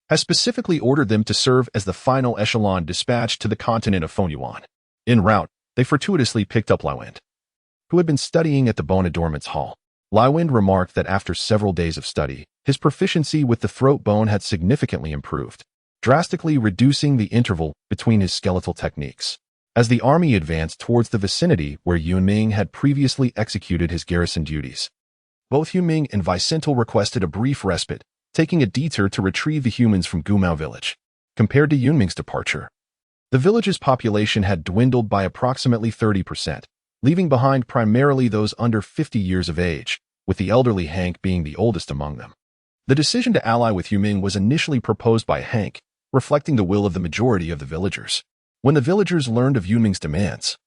has specifically ordered them to serve as the final echelon dispatched to the continent of Fengyuan. En route, they fortuitously picked up Liwind, who had been studying at the Bone Adornments Hall. Liwind remarked that after several days of study, his proficiency with the throat bone had significantly improved, drastically reducing the interval between his skeletal techniques. As the army advanced towards the vicinity where Yun Ming had previously executed his garrison duties, both Yun Ming and Wiesenthal requested a brief respite, taking a detour to retrieve the humans from Gumao village. Compared to Yun Ming's departure, the village's population had dwindled by approximately 30%, leaving behind primarily those under 50 years of age, with the elderly Hank being the oldest among them. The decision to ally with Yun Ming was initially proposed by Hank, reflecting the will of the majority of the villagers. When the villagers learned of Yun Ming's demands,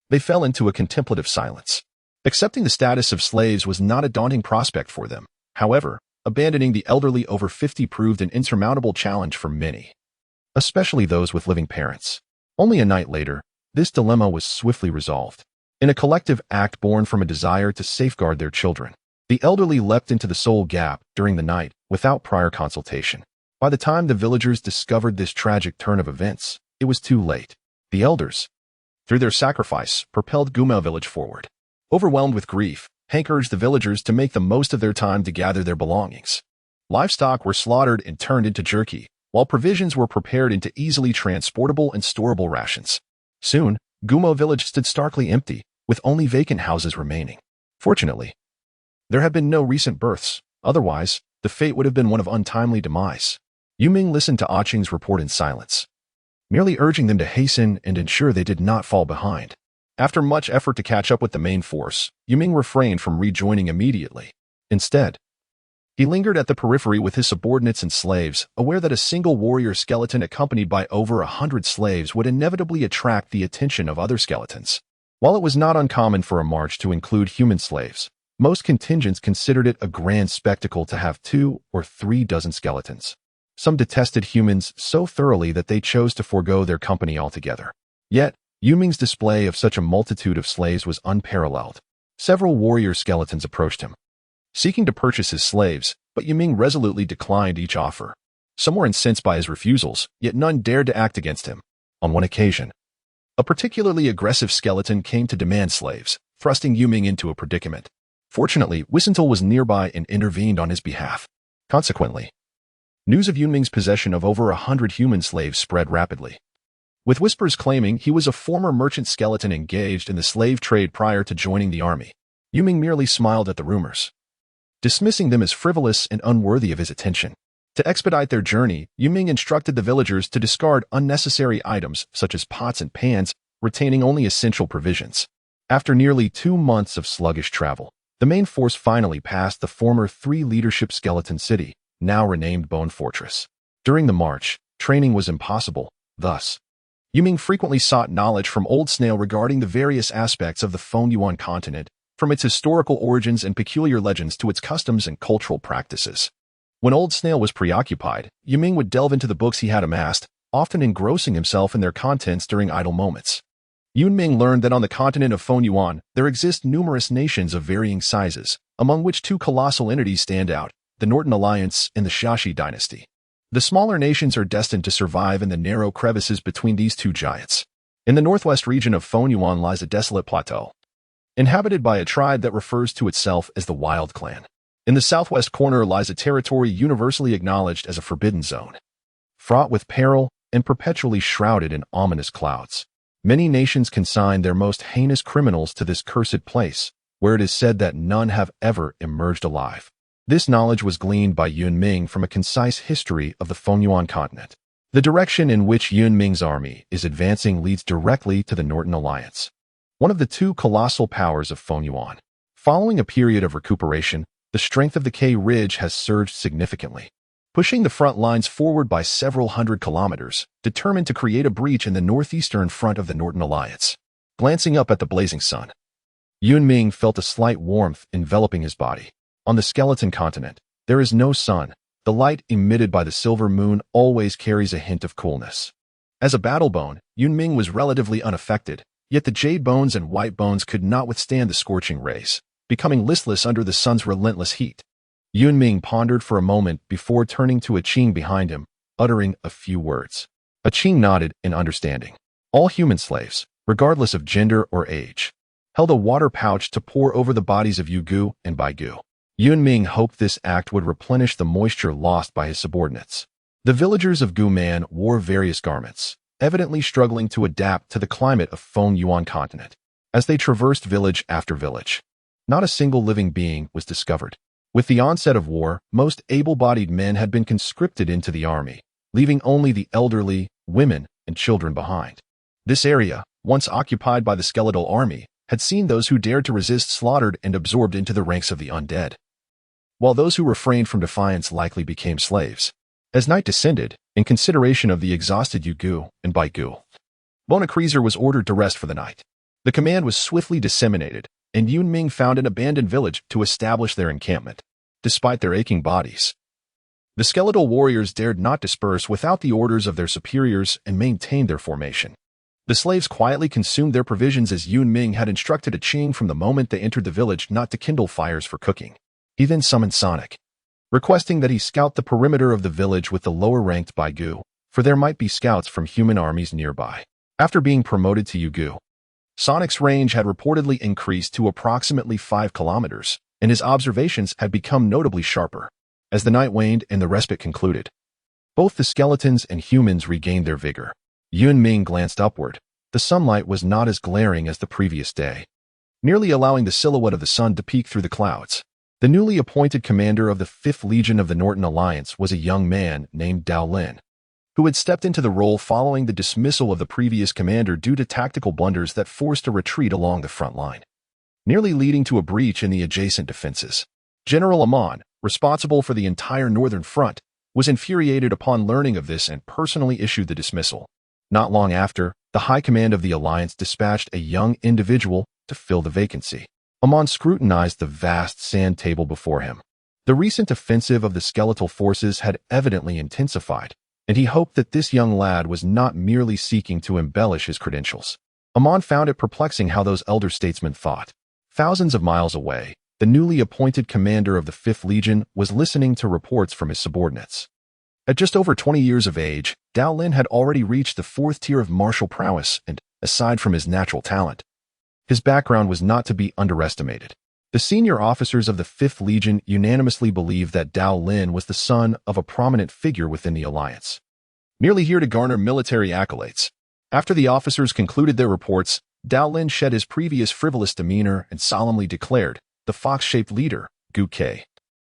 they fell into a contemplative silence. Accepting the status of slaves was not a daunting prospect for them. However, abandoning the elderly over 50 proved an insurmountable challenge for many, especially those with living parents. Only a night later, this dilemma was swiftly resolved. In a collective act born from a desire to safeguard their children, the elderly leapt into the soul gap during the night without prior consultation. By the time the villagers discovered this tragic turn of events, it was too late. The elders, through their sacrifice, propelled Gumao village forward. Overwhelmed with grief, Hank urged the villagers to make the most of their time to gather their belongings. Livestock were slaughtered and turned into jerky, while provisions were prepared into easily transportable and storable rations. Soon, Gumao village stood starkly empty, with only vacant houses remaining. Fortunately, there had been no recent births. Otherwise, the fate would have been one of untimely demise. Yun Ming listened to Ah Ching's report in silence, merely urging them to hasten and ensure they did not fall behind. After much effort to catch up with the main force, Yun Ming refrained from rejoining immediately. Instead, he lingered at the periphery with his subordinates and slaves, aware that a single warrior skeleton accompanied by over 100 slaves would inevitably attract the attention of other skeletons. While it was not uncommon for a march to include human slaves, most contingents considered it a grand spectacle to have 2 or 3 dozen skeletons. Some detested humans so thoroughly that they chose to forego their company altogether. Yet, Yun Ming's display of such a multitude of slaves was unparalleled. Several warrior skeletons approached him, seeking to purchase his slaves, but Yun Ming resolutely declined each offer. Some were incensed by his refusals, yet none dared to act against him. On one occasion, A particularly aggressive skeleton came to demand slaves, thrusting Yun Ming into a predicament. Fortunately, Wiesenthal was nearby and intervened on his behalf. Consequently, news of Yun Ming's possession of over 100 human slaves spread rapidly, with whispers claiming he was a former merchant skeleton engaged in the slave trade prior to joining the army. Yun Ming merely smiled at the rumors, dismissing them as frivolous and unworthy of his attention. To expedite their journey, Yun Ming instructed the villagers to discard unnecessary items such as pots and pans, retaining only essential provisions. After nearly 2 months of sluggish travel, the main force finally passed the former 3-leadership skeleton city, now renamed Bone Fortress. During the march, training was impossible. Thus, Yun Ming frequently sought knowledge from Old Snail regarding the various aspects of the Fengyuan continent, from its historical origins and peculiar legends to its customs and cultural practices. When Old Snail was preoccupied, Yun Ming would delve into the books he had amassed, often engrossing himself in their contents during idle moments. Yun Ming learned that on the continent of Fengyuan, there exist numerous nations of varying sizes, among which 2 colossal entities stand out, the Northern Alliance and the Shashi dynasty. The smaller nations are destined to survive in the narrow crevices between these 2 giants. In the northwest region of Fengyuan lies a desolate plateau, inhabited by a tribe that refers to itself as the Wild Clan. In the southwest corner lies a territory universally acknowledged as a forbidden zone, fraught with peril and perpetually shrouded in ominous clouds. Many nations consign their most heinous criminals to this cursed place, where it is said that none have ever emerged alive. This knowledge was gleaned by Yun Ming from a concise history of the Fengyuan continent. The direction in which Yun Ming's army is advancing leads directly to the Northern Alliance, one of the 2 colossal powers of Fengyuan. Following a period of recuperation, the strength of the K Ridge has surged significantly, pushing the front lines forward by several hundred kilometers, determined to create a breach in the northeastern front of the Northern Alliance. Glancing up at the blazing sun, Yun Ming felt a slight warmth enveloping his body. On the skeleton continent, there is no sun. The light emitted by the silver moon always carries a hint of coolness. As a battle bone, Yun Ming was relatively unaffected, yet the jade bones and white bones could not withstand the scorching rays, becoming listless under the sun's relentless heat. Yun Ming pondered for a moment before turning to a Qing behind him, uttering a few words. A Qing nodded in understanding. All human slaves, regardless of gender or age, held a water pouch to pour over the bodies of Yu Gu and Bai Gu. Yun Ming hoped this act would replenish the moisture lost by his subordinates. The villagers of Guman wore various garments, evidently struggling to adapt to the climate of Fengyuan continent. As they traversed village after village, not a single living being was discovered. With the onset of war, most able-bodied men had been conscripted into the army, leaving only the elderly, women, and children behind. This area, once occupied by the skeletal army, had seen those who dared to resist slaughtered and absorbed into the ranks of the undead, while those who refrained from defiance likely became slaves. As night descended, in consideration of the exhausted Yu Gu and Bai Gu, Bonacreaser was ordered to rest for the night. The command was swiftly disseminated, and Yun Ming found an abandoned village to establish their encampment. Despite their aching bodies, the skeletal warriors dared not disperse without the orders of their superiors and maintained their formation. The slaves quietly consumed their provisions as Yun Ming had instructed a Qing from the moment they entered the village not to kindle fires for cooking. He then summoned Sonic, requesting that he scout the perimeter of the village with the lower-ranked Bai Gu, for there might be scouts from human armies nearby. After being promoted to Yu Gu, Sonic's range had reportedly increased to approximately 5 kilometers, and his observations had become notably sharper. As the night waned and the respite concluded, both the skeletons and humans regained their vigor. Yun Ming glanced upward. The sunlight was not as glaring as the previous day, nearly allowing the silhouette of the sun to peek through the clouds. The newly appointed commander of the 5th Legion of the Northern Alliance was a young man named Dao Lin, who had stepped into the role following the dismissal of the previous commander due to tactical blunders that forced a retreat along the front line, nearly leading to a breach in the adjacent defenses. General Amon, responsible for the entire northern front, was infuriated upon learning of this and personally issued the dismissal. Not long after, the high command of the alliance dispatched a young individual to fill the vacancy. Amon scrutinized the vast sand table before him. The recent offensive of the skeletal forces had evidently intensified, and he hoped that this young lad was not merely seeking to embellish his credentials. Amon found it perplexing how those elder statesmen thought. Thousands of miles away, the newly appointed commander of the 5th Legion was listening to reports from his subordinates. At just over 20 years of age, Dao Lin had already reached the 4th tier of martial prowess and, aside from his natural talent. His background was not to be underestimated. The senior officers of the 5th Legion unanimously believed that Dao Lin was the son of a prominent figure within the alliance, merely here to garner military accolades. After the officers concluded their reports, Dao Lin shed his previous frivolous demeanor and solemnly declared, "The fox-shaped leader, Gu Ke,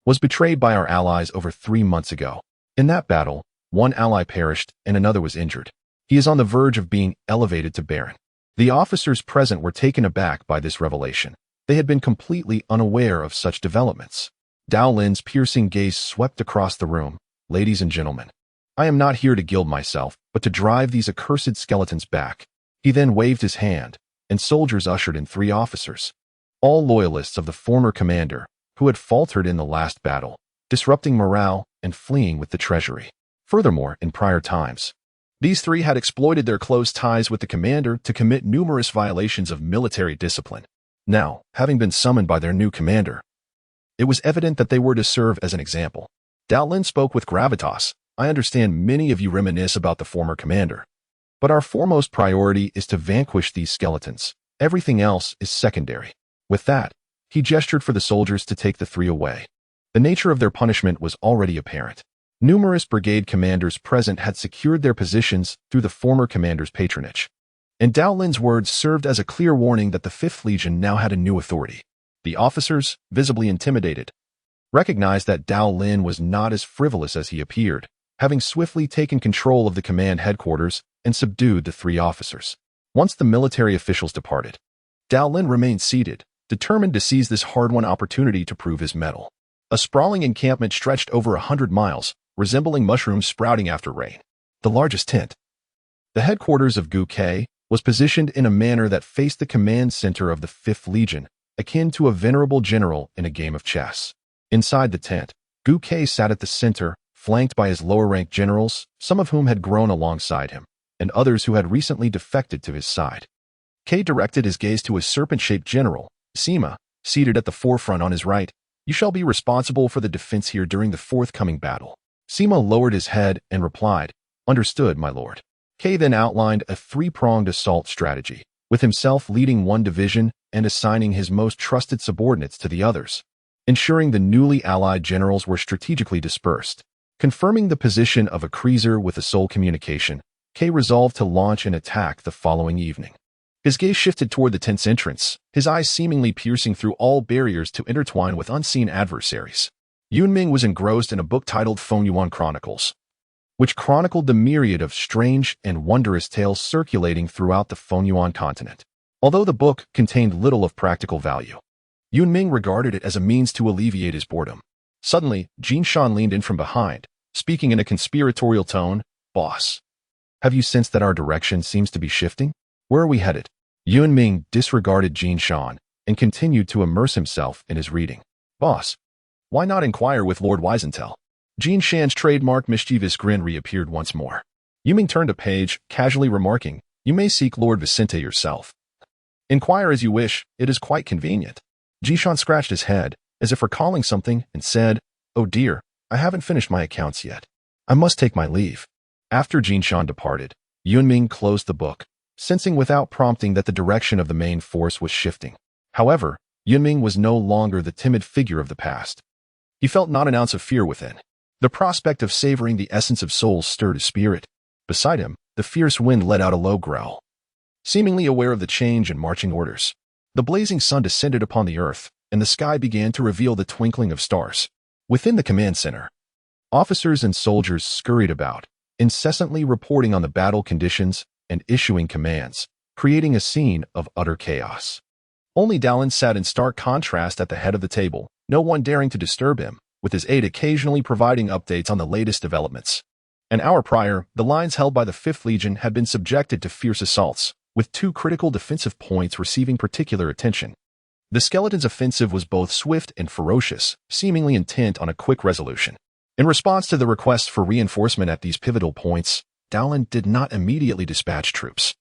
was betrayed by our allies over 3 months ago. In that battle, one ally perished and another was injured. He is on the verge of being elevated to Baron." The officers present were taken aback by this revelation. They had been completely unaware of such developments. Dao Lin's piercing gaze swept across the room. "Ladies and gentlemen, I am not here to gild myself, but to drive these accursed skeletons back." He then waved his hand, and soldiers ushered in 3 officers, all loyalists of the former commander, who had faltered in the last battle, disrupting morale and fleeing with the treasury. Furthermore, in prior times, these 3 had exploited their close ties with the commander to commit numerous violations of military discipline. Now, having been summoned by their new commander, it was evident that they were to serve as an example. Dao Lin spoke with gravitas. "I understand many of you reminisce about the former commander, but our foremost priority is to vanquish these skeletons. Everything else is secondary." With that, he gestured for the soldiers to take the 3 away. The nature of their punishment was already apparent. Numerous brigade commanders present had secured their positions through the former commander's patronage, and Dao Lin's words served as a clear warning that the 5th Legion now had a new authority. The officers, visibly intimidated, recognized that Dao Lin was not as frivolous as he appeared, having swiftly taken control of the command headquarters and subdued the 3 officers. Once the military officials departed, Dao Lin remained seated, determined to seize this hard-won opportunity to prove his mettle. A sprawling encampment stretched over 100 miles, resembling mushrooms sprouting after rain. The largest tent, the headquarters of Gu Ke, was positioned in a manner that faced the command center of the 5th Legion, akin to a venerable general in a game of chess. Inside the tent, Gu Ke sat at the center, flanked by his lower-ranked generals, some of whom had grown alongside him, and others who had recently defected to his side. Ke directed his gaze to his serpent-shaped general, Sima, seated at the forefront on his right. "You shall be responsible for the defense here during the forthcoming battle." Sima lowered his head and replied, "Understood, my lord." Ke then outlined a 3-pronged assault strategy, with himself leading one division and assigning his most trusted subordinates to the others, ensuring the newly allied generals were strategically dispersed. Confirming the position of a cruiser with a sole communication, Ke resolved to launch an attack the following evening. His gaze shifted toward the tent's entrance, his eyes seemingly piercing through all barriers to intertwine with unseen adversaries. Yun Ming was engrossed in a book titled Fengyuan Chronicles, which chronicled the myriad of strange and wondrous tales circulating throughout the Fengyuan continent. Although the book contained little of practical value, Yun Ming regarded it as a means to alleviate his boredom. Suddenly, Jin Shan leaned in from behind, speaking in a conspiratorial tone, "Boss, have you sensed that our direction seems to be shifting? Where are we headed?" Yun Ming disregarded Jin Shan and continued to immerse himself in his reading. "Boss, why not inquire with Lord Weisenthal?" Jin Shan's trademark mischievous grin reappeared once more. Yu Ming turned a page, casually remarking, "You may seek Lord Vicente yourself. Inquire as you wish, it is quite convenient." Jishan scratched his head, as if recalling something, and said, "Oh dear, I haven't finished my accounts yet. I must take my leave." After Jinshan departed, Yun Ming closed the book, sensing without prompting that the direction of the main force was shifting. However, Yun Ming was no longer the timid figure of the past. He felt not an ounce of fear within. The prospect of savoring the essence of souls stirred his spirit. Beside him, the fierce wind let out a low growl, seemingly aware of the change in marching orders. The blazing sun descended upon the earth, and the sky began to reveal the twinkling of stars. Within the command center, officers and soldiers scurried about, incessantly reporting on the battle conditions and issuing commands, creating a scene of utter chaos. Only Dallin sat in stark contrast at the head of the table, no one daring to disturb him, with his aide occasionally providing updates on the latest developments. An hour prior, the lines held by the 5th Legion had been subjected to fierce assaults, with 2 critical defensive points receiving particular attention. The skeleton's offensive was both swift and ferocious, seemingly intent on a quick resolution. In response to the request for reinforcement at these pivotal points, Dallin did not immediately dispatch troops.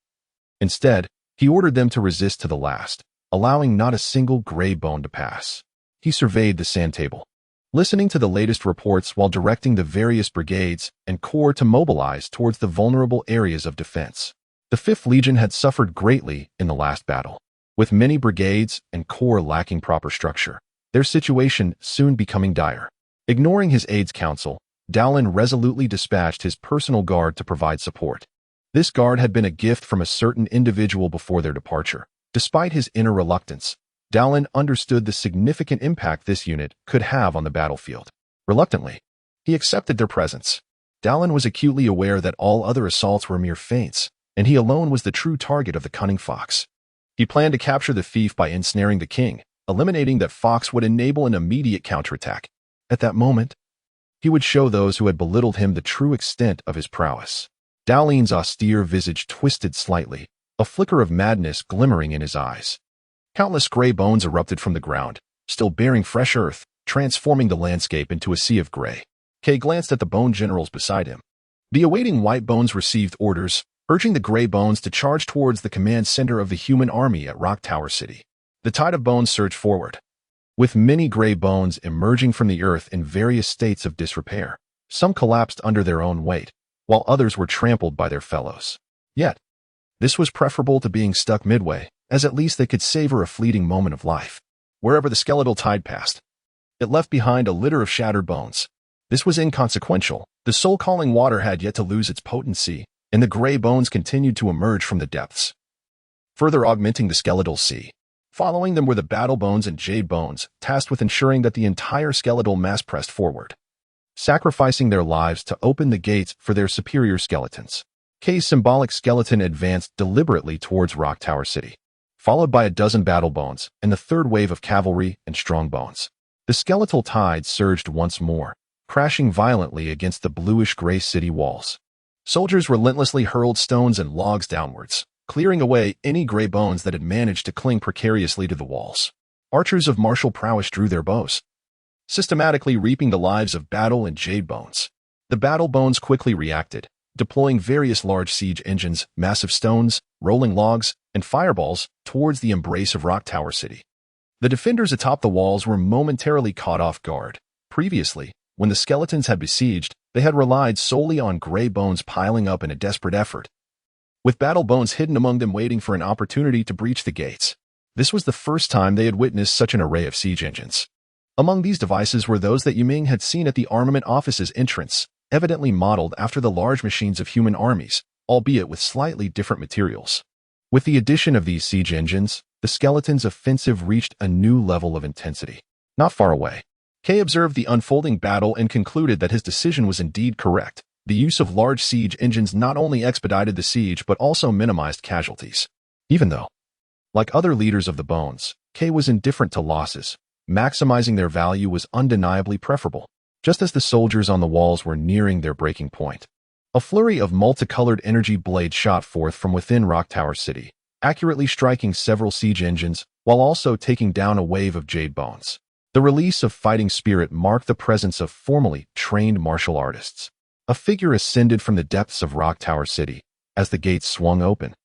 Instead, he ordered them to resist to the last, allowing not a single gray bone to pass. He surveyed the sand table, listening to the latest reports while directing the various brigades and corps to mobilize towards the vulnerable areas of defense. The 5th Legion had suffered greatly in the last battle, with many brigades and corps lacking proper structure, their situation soon becoming dire. Ignoring his aide's counsel, Dowlin resolutely dispatched his personal guard to provide support. This guard had been a gift from a certain individual before their departure. Despite his inner reluctance, Dowlin understood the significant impact this unit could have on the battlefield. Reluctantly, he accepted their presence. Dowlin was acutely aware that all other assaults were mere feints, and he alone was the true target of the cunning fox. He planned to capture the thief by ensnaring the king. Eliminating that fox would enable an immediate counterattack. At that moment, he would show those who had belittled him the true extent of his prowess. Dowlin's austere visage twisted slightly, a flicker of madness glimmering in his eyes. Countless gray bones erupted from the ground, still bearing fresh earth, transforming the landscape into a sea of gray. Kay glanced at the bone generals beside him. The awaiting white bones received orders, urging the gray bones to charge towards the command center of the human army at Rock Tower City. The tide of bones surged forward, with many gray bones emerging from the earth in various states of disrepair. Some collapsed under their own weight, while others were trampled by their fellows. Yet, this was preferable to being stuck midway, as at least they could savor a fleeting moment of life. Wherever the skeletal tide passed, it left behind a litter of shattered bones. This was inconsequential. The soul-calling water had yet to lose its potency, and the gray bones continued to emerge from the depths, further augmenting the skeletal sea. Following them were the battle bones and jade bones, tasked with ensuring that the entire skeletal mass pressed forward, sacrificing their lives to open the gates for their superior skeletons. Kay's symbolic skeleton advanced deliberately towards Rock Tower City, followed by a dozen battle bones and the third wave of cavalry and strong bones. The skeletal tide surged once more, crashing violently against the bluish-gray city walls. Soldiers relentlessly hurled stones and logs downwards, clearing away any gray bones that had managed to cling precariously to the walls. Archers of martial prowess drew their bows, systematically reaping the lives of battle and jade bones. The battle bones quickly reacted, deploying various large siege engines, massive stones, rolling logs, and fireballs towards the embrace of Rock Tower City. The defenders atop the walls were momentarily caught off guard. Previously, when the skeletons had besieged, they had relied solely on gray bones piling up in a desperate effort, with battle bones hidden among them waiting for an opportunity to breach the gates. This was the first time they had witnessed such an array of siege engines. Among these devices were those that Yun Ming had seen at the armament office's entrance, evidently modeled after the large machines of human armies, albeit with slightly different materials. With the addition of these siege engines, the skeleton's offensive reached a new level of intensity. Not far away, Kay observed the unfolding battle and concluded that his decision was indeed correct. The use of large siege engines not only expedited the siege but also minimized casualties. Even though, like other leaders of the Bones, Kay was indifferent to losses, maximizing their value was undeniably preferable. Just as the soldiers on the walls were nearing their breaking point, a flurry of multicolored energy blades shot forth from within Rock Tower City, accurately striking several siege engines while also taking down a wave of jade bones. The release of fighting spirit marked the presence of formally trained martial artists. A figure ascended from the depths of Rock Tower City as the gates swung open.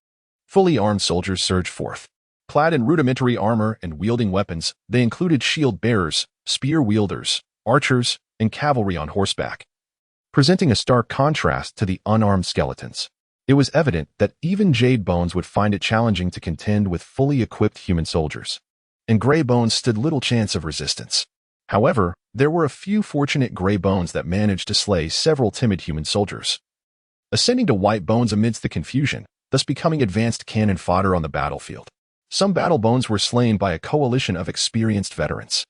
Fully armed soldiers surged forth. Clad in rudimentary armor and wielding weapons, they included shield bearers, spear wielders, archers, and cavalry on horseback, presenting a stark contrast to the unarmed skeletons. It was evident that even jade bones would find it challenging to contend with fully equipped human soldiers, and gray bones stood little chance of resistance. However, there were a few fortunate gray bones that managed to slay several timid human soldiers, ascending to white bones amidst the confusion, thus becoming advanced cannon fodder on the battlefield. Some battle bones were slain by a coalition of experienced veterans.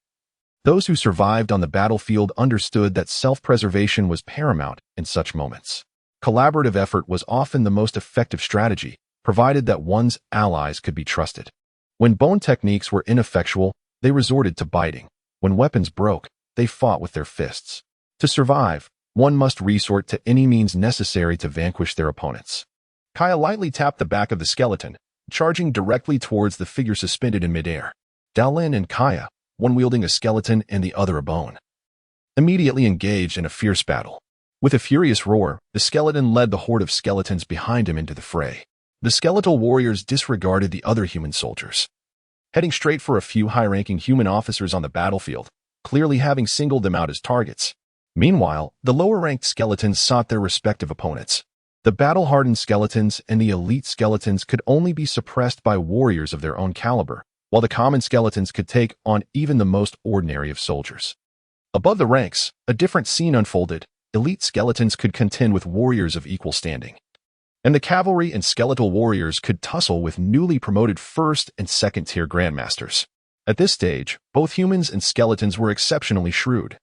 Those who survived on the battlefield understood that self-preservation was paramount in such moments. Collaborative effort was often the most effective strategy, provided that one's allies could be trusted. When bone techniques were ineffectual, they resorted to biting. When weapons broke, they fought with their fists. To survive, one must resort to any means necessary to vanquish their opponents. Kaya lightly tapped the back of the skeleton, charging directly towards the figure suspended in midair. Dowlin and Kaya, one wielding a skeleton and the other a bone, immediately engaged in a fierce battle. With a furious roar, the skeleton led the horde of skeletons behind him into the fray. The skeletal warriors disregarded the other human soldiers, heading straight for a few high-ranking human officers on the battlefield, clearly having singled them out as targets. Meanwhile, the lower-ranked skeletons sought their respective opponents. The battle-hardened skeletons and the elite skeletons could only be suppressed by warriors of their own caliber, while the common skeletons could take on even the most ordinary of soldiers. Above the ranks, a different scene unfolded. Elite skeletons could contend with warriors of equal standing, and the cavalry and skeletal warriors could tussle with newly promoted first and second-tier grandmasters. At this stage, both humans and skeletons were exceptionally shrewd,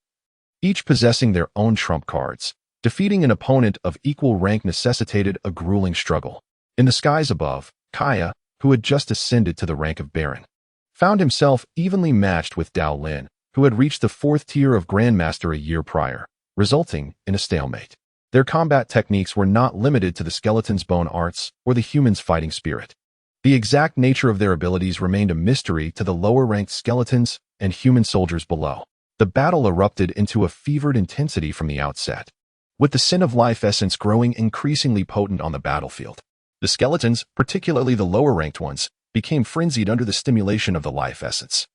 each possessing their own trump cards. Defeating an opponent of equal rank necessitated a grueling struggle. In the skies above, Kaya, who had just ascended to the rank of Baron, found himself evenly matched with Dao Lin, who had reached the fourth tier of Grandmaster a year prior, resulting in a stalemate. Their combat techniques were not limited to the skeleton's bone arts or the human's fighting spirit. The exact nature of their abilities remained a mystery to the lower-ranked skeletons and human soldiers below. The battle erupted into a fevered intensity from the outset, with the sin of life essence growing increasingly potent on the battlefield. The skeletons, particularly the lower-ranked ones, became frenzied under the stimulation of the life essence,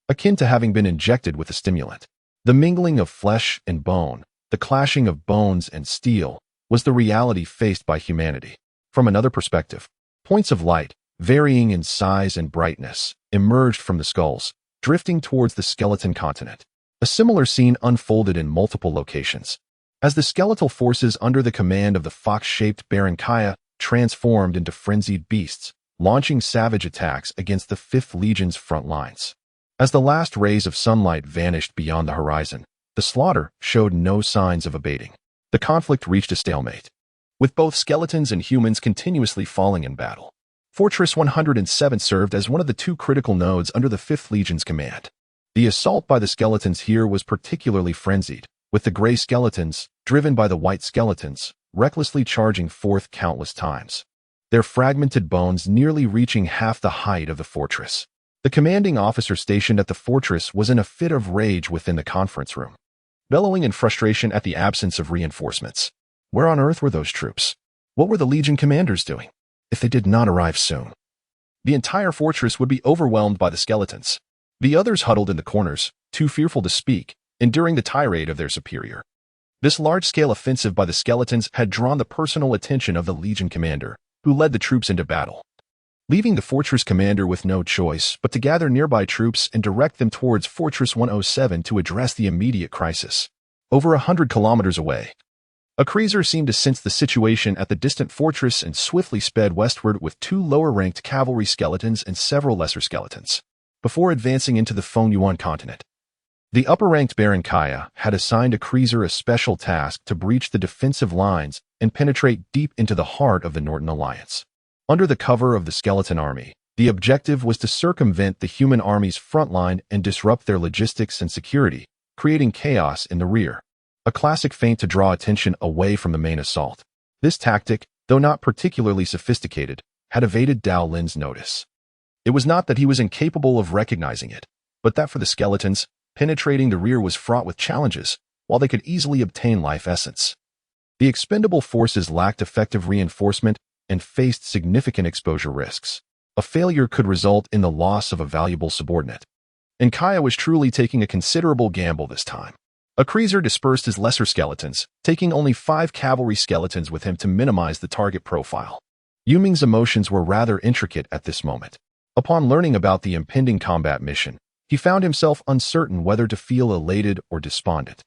akin to having been injected with a stimulant. The mingling of flesh and bone, the clashing of bones and steel, was the reality faced by humanity. From another perspective, points of light, varying in size and brightness, emerged from the skulls, drifting towards the skeleton continent. A similar scene unfolded in multiple locations, as the skeletal forces under the command of the fox-shaped Baron Kaya transformed into frenzied beasts, launching savage attacks against the 5th Legion's front lines. As the last rays of sunlight vanished beyond the horizon, the slaughter showed no signs of abating. The conflict reached a stalemate, with both skeletons and humans continuously falling in battle. Fortress 107 served as one of the 2 critical nodes under the 5th Legion's command. The assault by the skeletons here was particularly frenzied, with the gray skeletons, driven by the white skeletons, recklessly charging forth countless times, their fragmented bones nearly reaching half the height of the fortress. The commanding officer stationed at the fortress was in a fit of rage within the conference room, bellowing in frustration at the absence of reinforcements. Where on earth were those troops? What were the Legion commanders doing? If they did not arrive soon, the entire fortress would be overwhelmed by the skeletons. The others huddled in the corners, too fearful to speak, enduring the tirade of their superior. This large-scale offensive by the skeletons had drawn the personal attention of the Legion commander, who led the troops into battle, leaving the fortress commander with no choice but to gather nearby troops and direct them towards Fortress 107 to address the immediate crisis. Over 100 kilometers away, a cruiser seemed to sense the situation at the distant fortress and swiftly sped westward with 2 lower-ranked cavalry skeletons and several lesser skeletons, before advancing into the Fengyuan continent. The upper-ranked Baron Kaya had assigned a cruiser a special task to breach the defensive lines and penetrate deep into the heart of the Northern Alliance. Under the cover of the skeleton army, the objective was to circumvent the human army's front line and disrupt their logistics and security, creating chaos in the rear. A classic feint to draw attention away from the main assault. This tactic, though not particularly sophisticated, had evaded Dao Lin's notice. It was not that he was incapable of recognizing it, but that for the skeletons, penetrating the rear was fraught with challenges, while they could easily obtain life essence. The expendable forces lacked effective reinforcement and faced significant exposure risks. A failure could result in the loss of a valuable subordinate. And Kaya was truly taking a considerable gamble this time. A cruiser dispersed his lesser skeletons, taking only 5 cavalry skeletons with him to minimize the target profile. Yun Ming's emotions were rather intricate at this moment. Upon learning about the impending combat mission, he found himself uncertain whether to feel elated or despondent.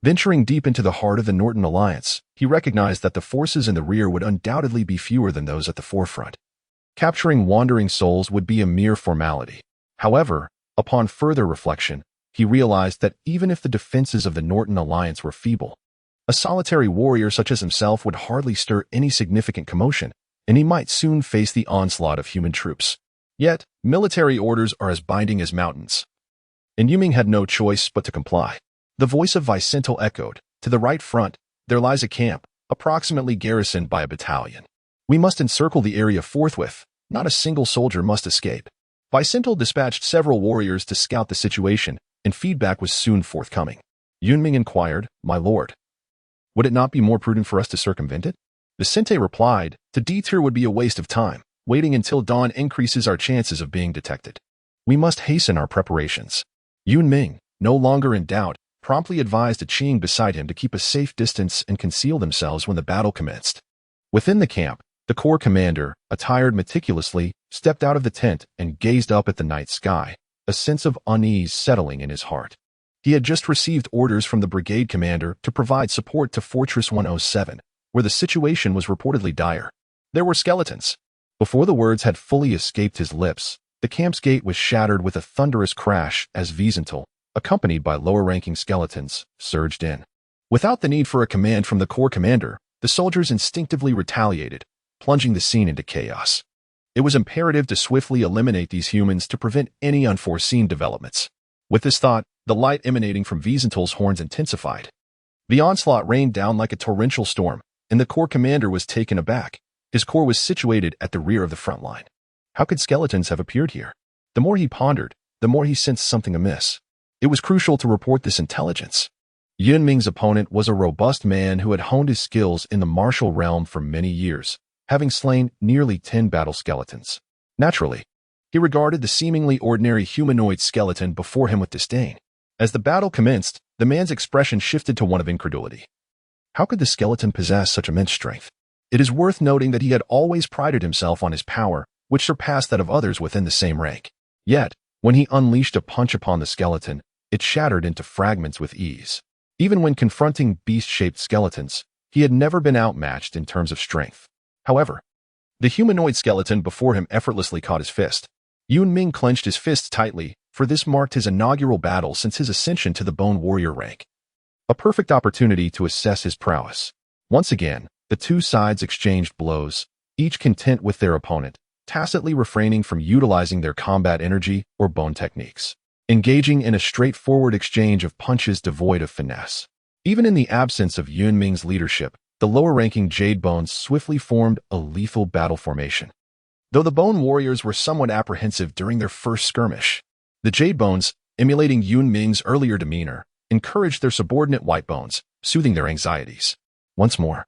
Venturing deep into the heart of the Northern Alliance, he recognized that the forces in the rear would undoubtedly be fewer than those at the forefront. Capturing wandering souls would be a mere formality. However, upon further reflection, he realized that even if the defenses of the Northern Alliance were feeble, a solitary warrior such as himself would hardly stir any significant commotion, and he might soon face the onslaught of human troops. Yet, military orders are as binding as mountains, and Yun Ming had no choice but to comply. The voice of Vicente echoed, "To the right front, there lies a camp, approximately garrisoned by a battalion. We must encircle the area forthwith. Not a single soldier must escape." Vicente dispatched several warriors to scout the situation, and feedback was soon forthcoming. Yun Ming inquired, "My lord, would it not be more prudent for us to circumvent it?" Vicente replied, "To detour would be a waste of time. Waiting until dawn increases our chances of being detected. We must hasten our preparations." Yun Ming, no longer in doubt, promptly advised a Qing beside him to keep a safe distance and conceal themselves when the battle commenced. Within the camp, the Corps commander, attired meticulously, stepped out of the tent and gazed up at the night sky, a sense of unease settling in his heart. He had just received orders from the brigade commander to provide support to Fortress 107, where the situation was reportedly dire. There were skeletons. Before the words had fully escaped his lips, the camp's gate was shattered with a thunderous crash as Wiesenthal, accompanied by lower-ranking skeletons, surged in. Without the need for a command from the Corps commander, the soldiers instinctively retaliated, plunging the scene into chaos. It was imperative to swiftly eliminate these humans to prevent any unforeseen developments. With this thought, the light emanating from Wiesenthal's horns intensified. The onslaught rained down like a torrential storm, and the Corps commander was taken aback. His corps was situated at the rear of the front line. How could skeletons have appeared here? The more he pondered, the more he sensed something amiss. It was crucial to report this intelligence. Yun Ming's opponent was a robust man who had honed his skills in the martial realm for many years, having slain nearly 10 battle skeletons. Naturally, he regarded the seemingly ordinary humanoid skeleton before him with disdain. As the battle commenced, the man's expression shifted to one of incredulity. How could the skeleton possess such immense strength? It is worth noting that he had always prided himself on his power, which surpassed that of others within the same rank. Yet, when he unleashed a punch upon the skeleton, it shattered into fragments with ease. Even when confronting beast-shaped skeletons, he had never been outmatched in terms of strength. However, the humanoid skeleton before him effortlessly caught his fist. Yun Ming clenched his fists tightly, for this marked his inaugural battle since his ascension to the Bone Warrior rank. A perfect opportunity to assess his prowess. Once again, the two sides exchanged blows, each content with their opponent, tacitly refraining from utilizing their combat energy or bone techniques, engaging in a straightforward exchange of punches devoid of finesse. Even in the absence of Yun Ming's leadership, the lower-ranking Jade Bones swiftly formed a lethal battle formation. Though the Bone Warriors were somewhat apprehensive during their first skirmish, the Jade Bones, emulating Yun Ming's earlier demeanor, encouraged their subordinate White Bones, soothing their anxieties. Once more,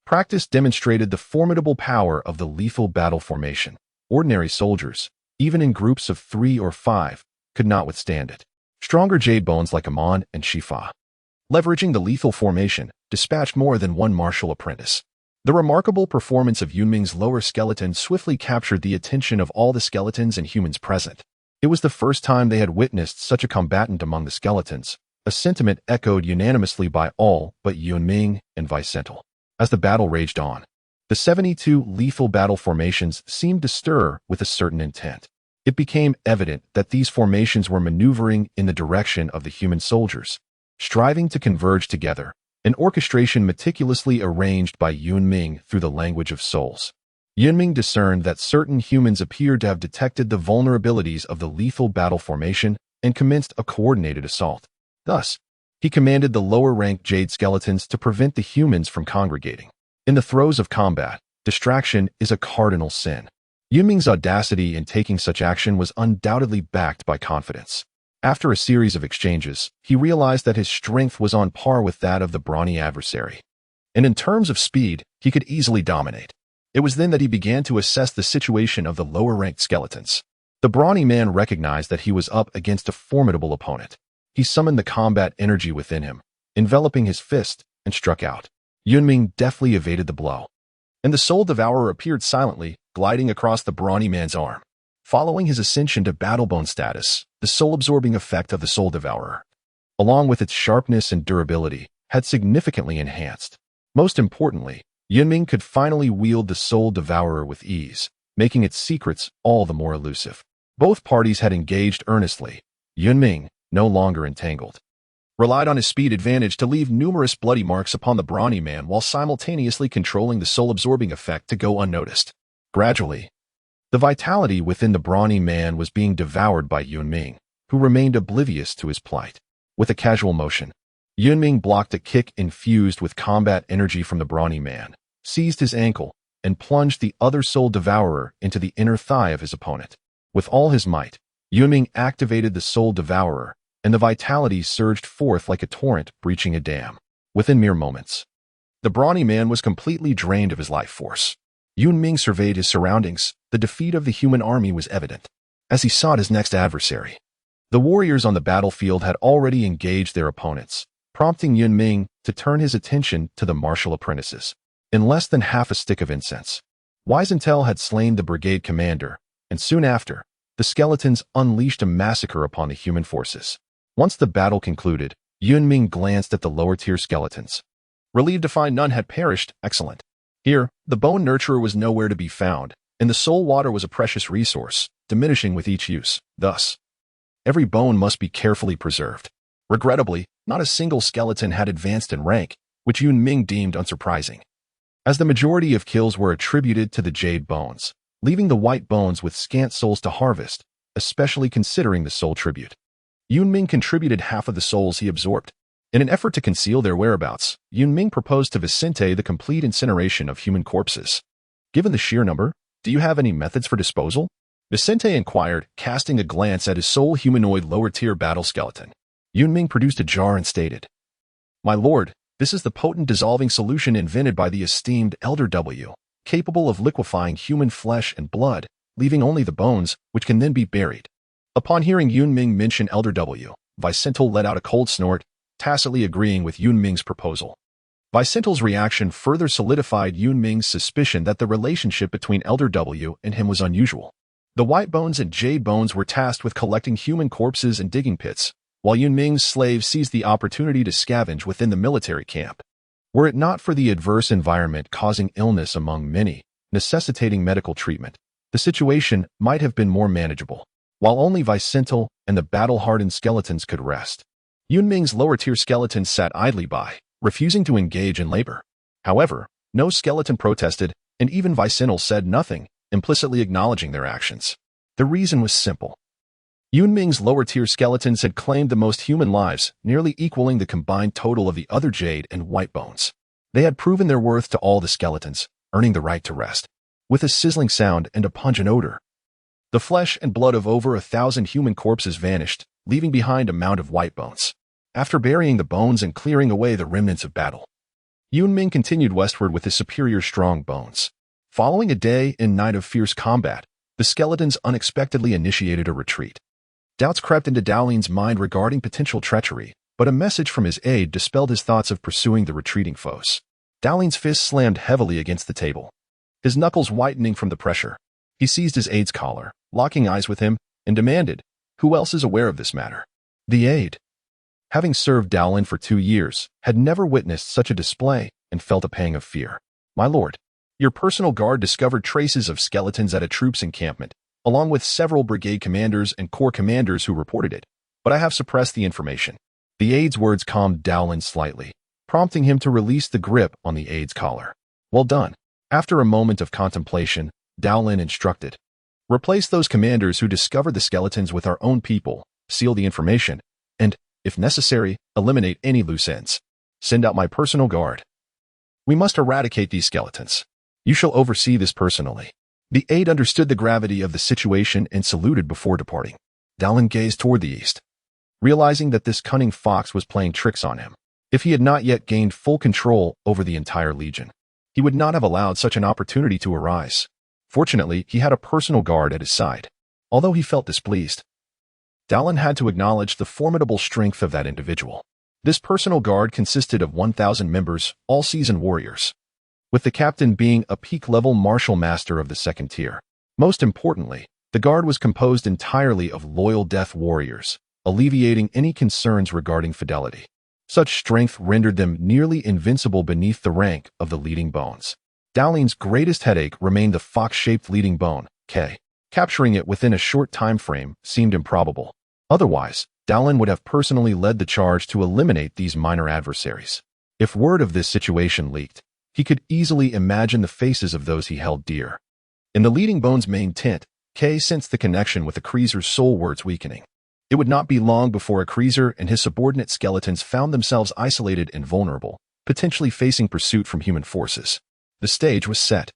practice demonstrated the formidable power of the lethal battle formation. Ordinary soldiers, even in groups of 3 or 5, could not withstand it. Stronger Jade Bones like Amon and Shifa, leveraging the lethal formation, dispatched more than one martial apprentice. The remarkable performance of Yun Ming's lower skeleton swiftly captured the attention of all the skeletons and humans present. It was the first time they had witnessed such a combatant among the skeletons, a sentiment echoed unanimously by all but Yun Ming and Wiesenthal. As the battle raged on, the 72 lethal battle formations seemed to stir with a certain intent. It became evident that these formations were maneuvering in the direction of the human soldiers, striving to converge together, an orchestration meticulously arranged by Yun Ming through the language of souls. Yun Ming discerned that certain humans appeared to have detected the vulnerabilities of the lethal battle formation and commenced a coordinated assault. Thus, he commanded the lower-ranked Jade Skeletons to prevent the humans from congregating. In the throes of combat, distraction is a cardinal sin. Yun Ming's audacity in taking such action was undoubtedly backed by confidence. After a series of exchanges, he realized that his strength was on par with that of the brawny adversary. And in terms of speed, he could easily dominate. It was then that he began to assess the situation of the lower-ranked skeletons. The brawny man recognized that he was up against a formidable opponent. He summoned the combat energy within him, enveloping his fist, and struck out. Yun Ming deftly evaded the blow, and the Soul Devourer appeared silently, gliding across the brawny man's arm. Following his ascension to Battlebone status, the soul-absorbing effect of the Soul Devourer, along with its sharpness and durability, had significantly enhanced. Most importantly, Yun Ming could finally wield the Soul Devourer with ease, making its secrets all the more elusive. Both parties had engaged earnestly. Yun Ming, no longer entangled, relied on his speed advantage to leave numerous bloody marks upon the brawny man while simultaneously controlling the soul-absorbing effect to go unnoticed. Gradually, the vitality within the brawny man was being devoured by Yun Ming, who remained oblivious to his plight. With a casual motion, Yun Ming blocked a kick infused with combat energy from the brawny man, seized his ankle, and plunged the other Soul Devourer into the inner thigh of his opponent. With all his might, Yun Ming activated the Soul Devourer, and the vitality surged forth like a torrent breaching a dam. Within mere moments, the brawny man was completely drained of his life force. Yun Ming surveyed his surroundings. The defeat of the human army was evident. As he sought his next adversary, the warriors on the battlefield had already engaged their opponents, prompting Yun Ming to turn his attention to the martial apprentices. in less than half a stick of incense. Wise Intel had slain the brigade commander, and soon after, the skeletons unleashed a massacre upon the human forces. Once the battle concluded, Yun Ming glanced at the lower-tier skeletons. Relieved to find none had perished, excellent. Here, the bone nurturer was nowhere to be found, and the soul water was a precious resource, diminishing with each use. Thus, every bone must be carefully preserved. Regrettably, not a single skeleton had advanced in rank, which Yun Ming deemed unsurprising, as the majority of kills were attributed to the jade bones, leaving the white bones with scant souls to harvest, especially considering the soul tribute. Yun Ming contributed half of the souls he absorbed. In an effort to conceal their whereabouts, Yun Ming proposed to Vicente the complete incineration of human corpses. Given the sheer number, do you have any methods for disposal? Vicente inquired, casting a glance at his sole humanoid lower-tier battle skeleton. Yun Ming produced a jar and stated, "My lord, this is the potent dissolving solution invented by the esteemed Elder W, capable of liquefying human flesh and blood, leaving only the bones, which can then be buried." Upon hearing Yun Ming mention Elder W, Vicente let out a cold snort, tacitly agreeing with Yun Ming's proposal. Vicente's reaction further solidified Yun Ming's suspicion that the relationship between Elder W and him was unusual. The white bones and jade bones were tasked with collecting human corpses and digging pits, while Yun Ming's slaves seized the opportunity to scavenge within the military camp. Were it not for the adverse environment causing illness among many, necessitating medical treatment, the situation might have been more manageable, while only Vicente and the battle-hardened skeletons could rest. Yun Ming's lower-tier skeletons sat idly by, refusing to engage in labor. However, no skeleton protested, and even Vicente said nothing, implicitly acknowledging their actions. The reason was simple. Yun Ming's lower-tier skeletons had claimed the most human lives, nearly equaling the combined total of the other jade and white bones. They had proven their worth to all the skeletons, earning the right to rest. With a sizzling sound and a pungent odor, the flesh and blood of over 1,000 human corpses vanished, leaving behind a mound of white bones. After burying the bones and clearing away the remnants of battle, Yun Ming continued westward with his superior strong bones. Following a day and night of fierce combat, the skeletons unexpectedly initiated a retreat. Doubts crept into Dowling's mind regarding potential treachery, but a message from his aide dispelled his thoughts of pursuing the retreating foes. Dowling's fist slammed heavily against the table, his knuckles whitening from the pressure. He seized his aide's collar, locking eyes with him, and demanded, "Who else is aware of this matter?" The aide, having served Dowling for 2 years, had never witnessed such a display and felt a pang of fear. "My lord, your personal guard discovered traces of skeletons at a troops encampment, along with several brigade commanders and corps commanders who reported it, but I have suppressed the information." The aide's words calmed Dowling slightly, prompting him to release the grip on the aide's collar. "Well done." After a moment of contemplation, Dowling instructed, "Replace those commanders who discovered the skeletons with our own people, seal the information, and, if necessary, eliminate any loose ends. Send out my personal guard. We must eradicate these skeletons. You shall oversee this personally." The aide understood the gravity of the situation and saluted before departing. Dowling gazed toward the east, realizing that this cunning fox was playing tricks on him. If he had not yet gained full control over the entire legion, he would not have allowed such an opportunity to arise. Fortunately, he had a personal guard at his side. Although he felt displeased, Dowling had to acknowledge the formidable strength of that individual. This personal guard consisted of 1,000 members, all seasoned warriors, with the captain being a peak-level martial master of the second tier. Most importantly, the guard was composed entirely of loyal death warriors, alleviating any concerns regarding fidelity. Such strength rendered them nearly invincible beneath the rank of the leading bones. Dowling's greatest headache remained the fox-shaped leading bone, K. Capturing it within a short time frame seemed improbable. Otherwise, Dowling would have personally led the charge to eliminate these minor adversaries. If word of this situation leaked, he could easily imagine the faces of those he held dear. In the leading bone's main tent, K sensed the connection with the Kreezer's soul words weakening. It would not be long before a Kreezer and his subordinate skeletons found themselves isolated and vulnerable, potentially facing pursuit from human forces. The stage was set.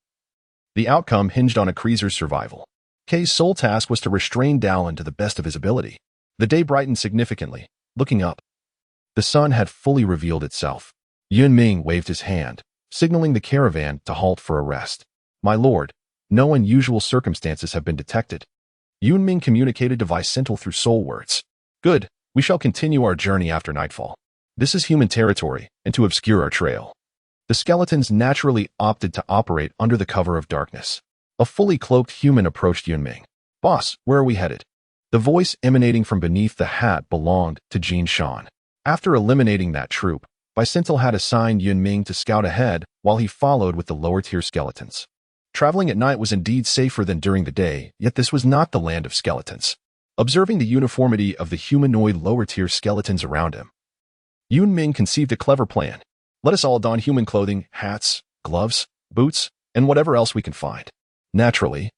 The outcome hinged on a Kreezer's survival. K's sole task was to restrain Dowling to the best of his ability. The day brightened significantly. Looking up, the sun had fully revealed itself. Yun Ming waved his hand, signaling the caravan to halt for a rest. "My lord, no unusual circumstances have been detected." Yun Ming communicated to Vicente through soul words. "Good, we shall continue our journey after nightfall. This is human territory, and to obscure our trail." The skeletons naturally opted to operate under the cover of darkness. A fully cloaked human approached Yun Ming. "Boss, where are we headed?" The voice emanating from beneath the hat belonged to Jin Shan. After eliminating that troop, Vicentil had assigned Yun Ming to scout ahead while he followed with the lower-tier skeletons. Traveling at night was indeed safer than during the day, yet this was not the land of skeletons. Observing the uniformity of the humanoid lower-tier skeletons around him, Yun Ming conceived a clever plan. "Let us all don human clothing, hats, gloves, boots, and whatever else we can find." Naturally,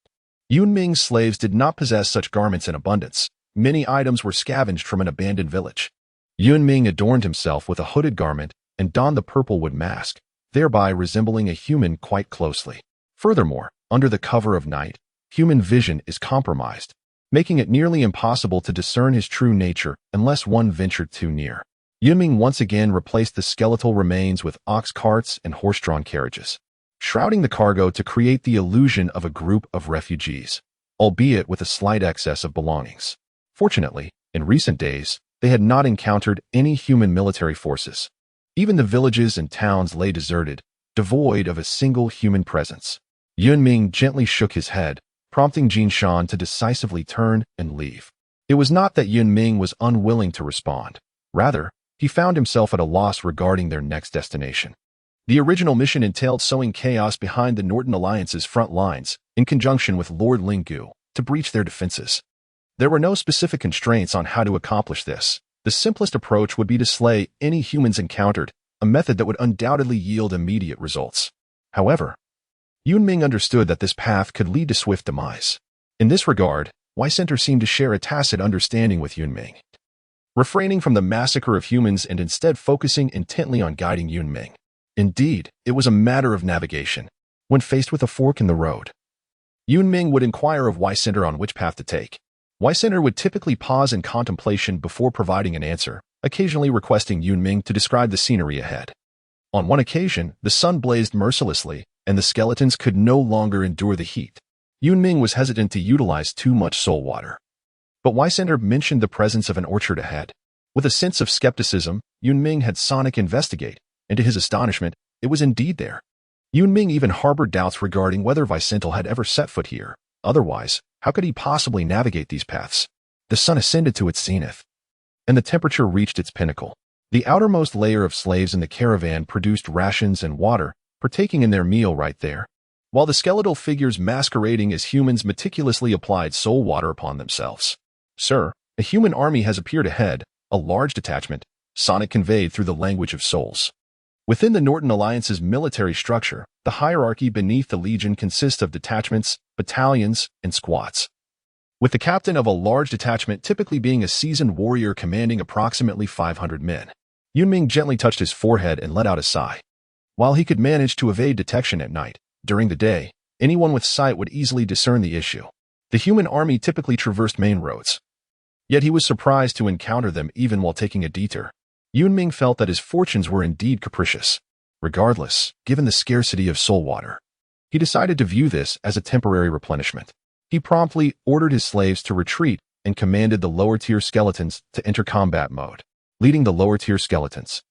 Yun Ming's slaves did not possess such garments in abundance. Many items were scavenged from an abandoned village. Yun Ming adorned himself with a hooded garment and donned the purple wood mask, thereby resembling a human quite closely. Furthermore, under the cover of night, human vision is compromised, making it nearly impossible to discern his true nature unless one ventured too near. Yun Ming once again replaced the skeletal remains with ox carts and horse-drawn carriages, shrouding the cargo to create the illusion of a group of refugees, albeit with a slight excess of belongings. Fortunately, in recent days, they had not encountered any human military forces. Even the villages and towns lay deserted, devoid of a single human presence. Yun Ming gently shook his head, prompting Jin Shan to decisively turn and leave. It was not that Yun Ming was unwilling to respond. Rather, he found himself at a loss regarding their next destination. The original mission entailed sowing chaos behind the Northern Alliance's front lines, in conjunction with Lord Linggu, to breach their defenses. There were no specific constraints on how to accomplish this. The simplest approach would be to slay any humans encountered, a method that would undoubtedly yield immediate results. However, Yun Ming understood that this path could lead to swift demise. In this regard, Center seemed to share a tacit understanding with Yun Ming, refraining from the massacre of humans and instead focusing intently on guiding Yun Ming. Indeed, it was a matter of navigation. When faced with a fork in the road, Yun Ming would inquire of Center on which path to take. Center would typically pause in contemplation before providing an answer, occasionally requesting Yun Ming to describe the scenery ahead. On one occasion, the sun blazed mercilessly, and the skeletons could no longer endure the heat. Yun Ming was hesitant to utilize too much soul water. But Center mentioned the presence of an orchard ahead. With a sense of skepticism, Yun Ming had Sonic investigate, and to his astonishment, it was indeed there. Yun Ming even harbored doubts regarding whether Vicentil had ever set foot here. Otherwise, how could he possibly navigate these paths? The sun ascended to its zenith, and the temperature reached its pinnacle. The outermost layer of slaves in the caravan produced rations and water, partaking in their meal right there, while the skeletal figures masquerading as humans meticulously applied soul water upon themselves. "Sir, a human army has appeared ahead, a large detachment," Sonic conveyed through the language of souls. Within the Northern Alliance's military structure, the hierarchy beneath the Legion consists of detachments, battalions, and squads, with the captain of a large detachment typically being a seasoned warrior commanding approximately 500 men. Yun Ming gently touched his forehead and let out a sigh. While he could manage to evade detection at night, during the day, anyone with sight would easily discern the issue. The human army typically traversed main roads, yet he was surprised to encounter them even while taking a detour. Yun Ming felt that his fortunes were indeed capricious. Regardless, given the scarcity of soul water, he decided to view this as a temporary replenishment. He promptly ordered his slaves to retreat and commanded the lower-tier skeletons to enter combat mode. Leading the lower-tier skeletons,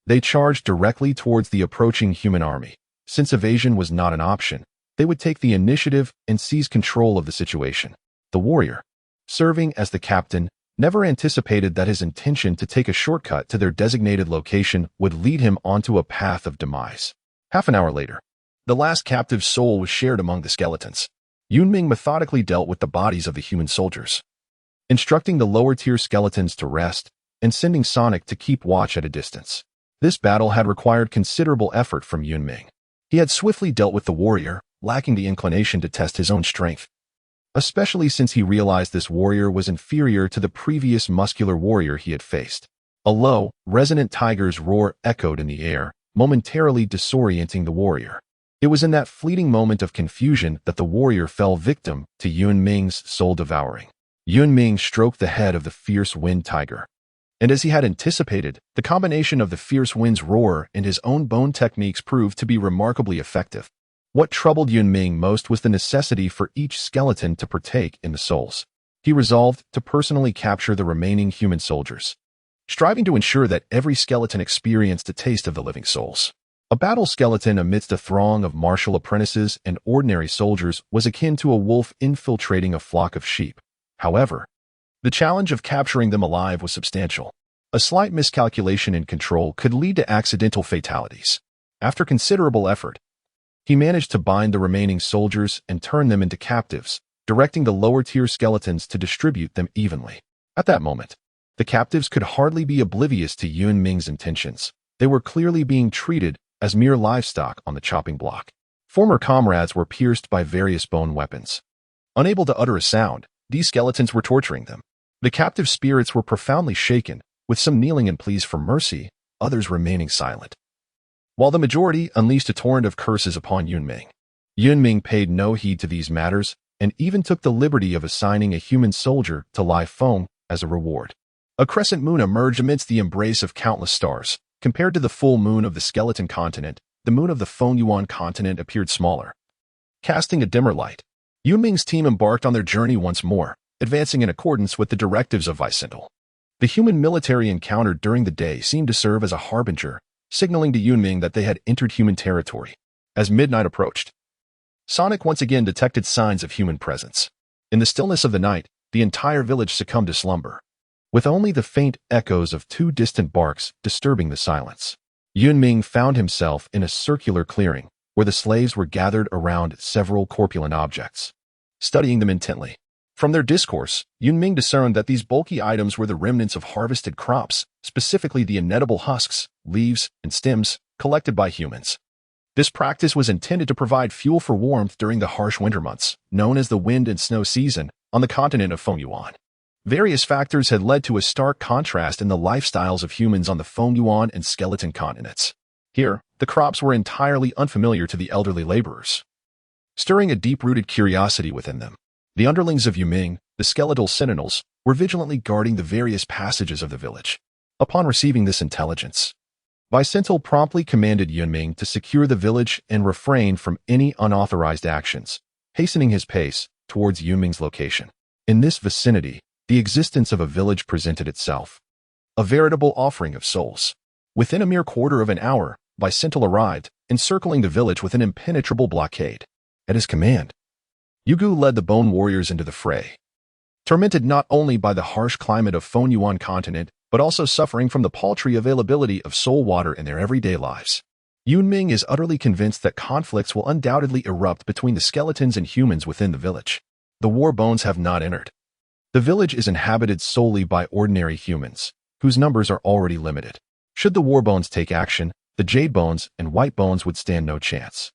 they charged directly towards the approaching human army. Since evasion was not an option, they would take the initiative and seize control of the situation. The warrior, serving as the captain, never anticipated that his intention to take a shortcut to their designated location would lead him onto a path of demise. Half an hour later, the last captive soul was shared among the skeletons. Yun Ming methodically dealt with the bodies of the human soldiers, instructing the lower-tier skeletons to rest and sending Sonic to keep watch at a distance. This battle had required considerable effort from Yun Ming. He had swiftly dealt with the warrior, lacking the inclination to test his own strength, especially since he realized this warrior was inferior to the previous muscular warrior he had faced. A low, resonant tiger's roar echoed in the air, momentarily disorienting the warrior. It was in that fleeting moment of confusion that the warrior fell victim to Yun Ming's soul-devouring. Yun Ming stroked the head of the fierce wind tiger, and as he had anticipated, the combination of the fierce wind's roar and his own bone techniques proved to be remarkably effective. What troubled Yun Ming most was the necessity for each skeleton to partake in the souls. He resolved to personally capture the remaining human soldiers, striving to ensure that every skeleton experienced a taste of the living souls. A battle skeleton amidst a throng of martial apprentices and ordinary soldiers was akin to a wolf infiltrating a flock of sheep. However, the challenge of capturing them alive was substantial. A slight miscalculation in control could lead to accidental fatalities. After considerable effort, he managed to bind the remaining soldiers and turn them into captives, directing the lower-tier skeletons to distribute them evenly. At that moment, the captives could hardly be oblivious to Yun Ming's intentions. They were clearly being treated as mere livestock on the chopping block. Former comrades were pierced by various bone weapons. Unable to utter a sound, these skeletons were torturing them. The captive spirits were profoundly shaken, with some kneeling in pleas for mercy, others remaining silent. While the majority unleashed a torrent of curses upon Yun Ming. Yun Ming paid no heed to these matters and even took the liberty of assigning a human soldier to live foam as a reward. A crescent moon emerged amidst the embrace of countless stars. Compared to the full moon of the skeleton continent, the moon of the Fengyuan continent appeared smaller. Casting a dimmer light, Yun Ming's team embarked on their journey once more, advancing in accordance with the directives of Vicental. The human military encountered during the day seemed to serve as a harbinger, signaling to Yun Ming that they had entered human territory. As midnight approached, Sonic once again detected signs of human presence. In the stillness of the night, the entire village succumbed to slumber, with only the faint echoes of two distant barks disturbing the silence. Yun Ming found himself in a circular clearing, where the slaves were gathered around several corpulent objects, studying them intently. From their discourse, Yun Ming discerned that these bulky items were the remnants of harvested crops, specifically the inedible husks, leaves, and stems collected by humans. This practice was intended to provide fuel for warmth during the harsh winter months, known as the wind and snow season, on the continent of Fengyuan. Various factors had led to a stark contrast in the lifestyles of humans on the Fengyuan and skeleton continents. Here, the crops were entirely unfamiliar to the elderly laborers, stirring a deep-rooted curiosity within them. The underlings of Yun Ming, the skeletal sentinels, were vigilantly guarding the various passages of the village. Upon receiving this intelligence, Vicental promptly commanded Yun Ming to secure the village and refrain from any unauthorized actions, hastening his pace towards Yun Ming's location. In this vicinity, the existence of a village presented itself, a veritable offering of souls. Within a mere quarter of an hour, Vicental arrived, encircling the village with an impenetrable blockade. At his command, Yugu led the Bone Warriors into the fray. Tormented not only by the harsh climate of Fengyuan continent, but also suffering from the paltry availability of soul water in their everyday lives. Yun Ming is utterly convinced that conflicts will undoubtedly erupt between the skeletons and humans within the village. The war bones have not entered. The village is inhabited solely by ordinary humans, whose numbers are already limited. Should the war bones take action, the jade bones and white bones would stand no chance.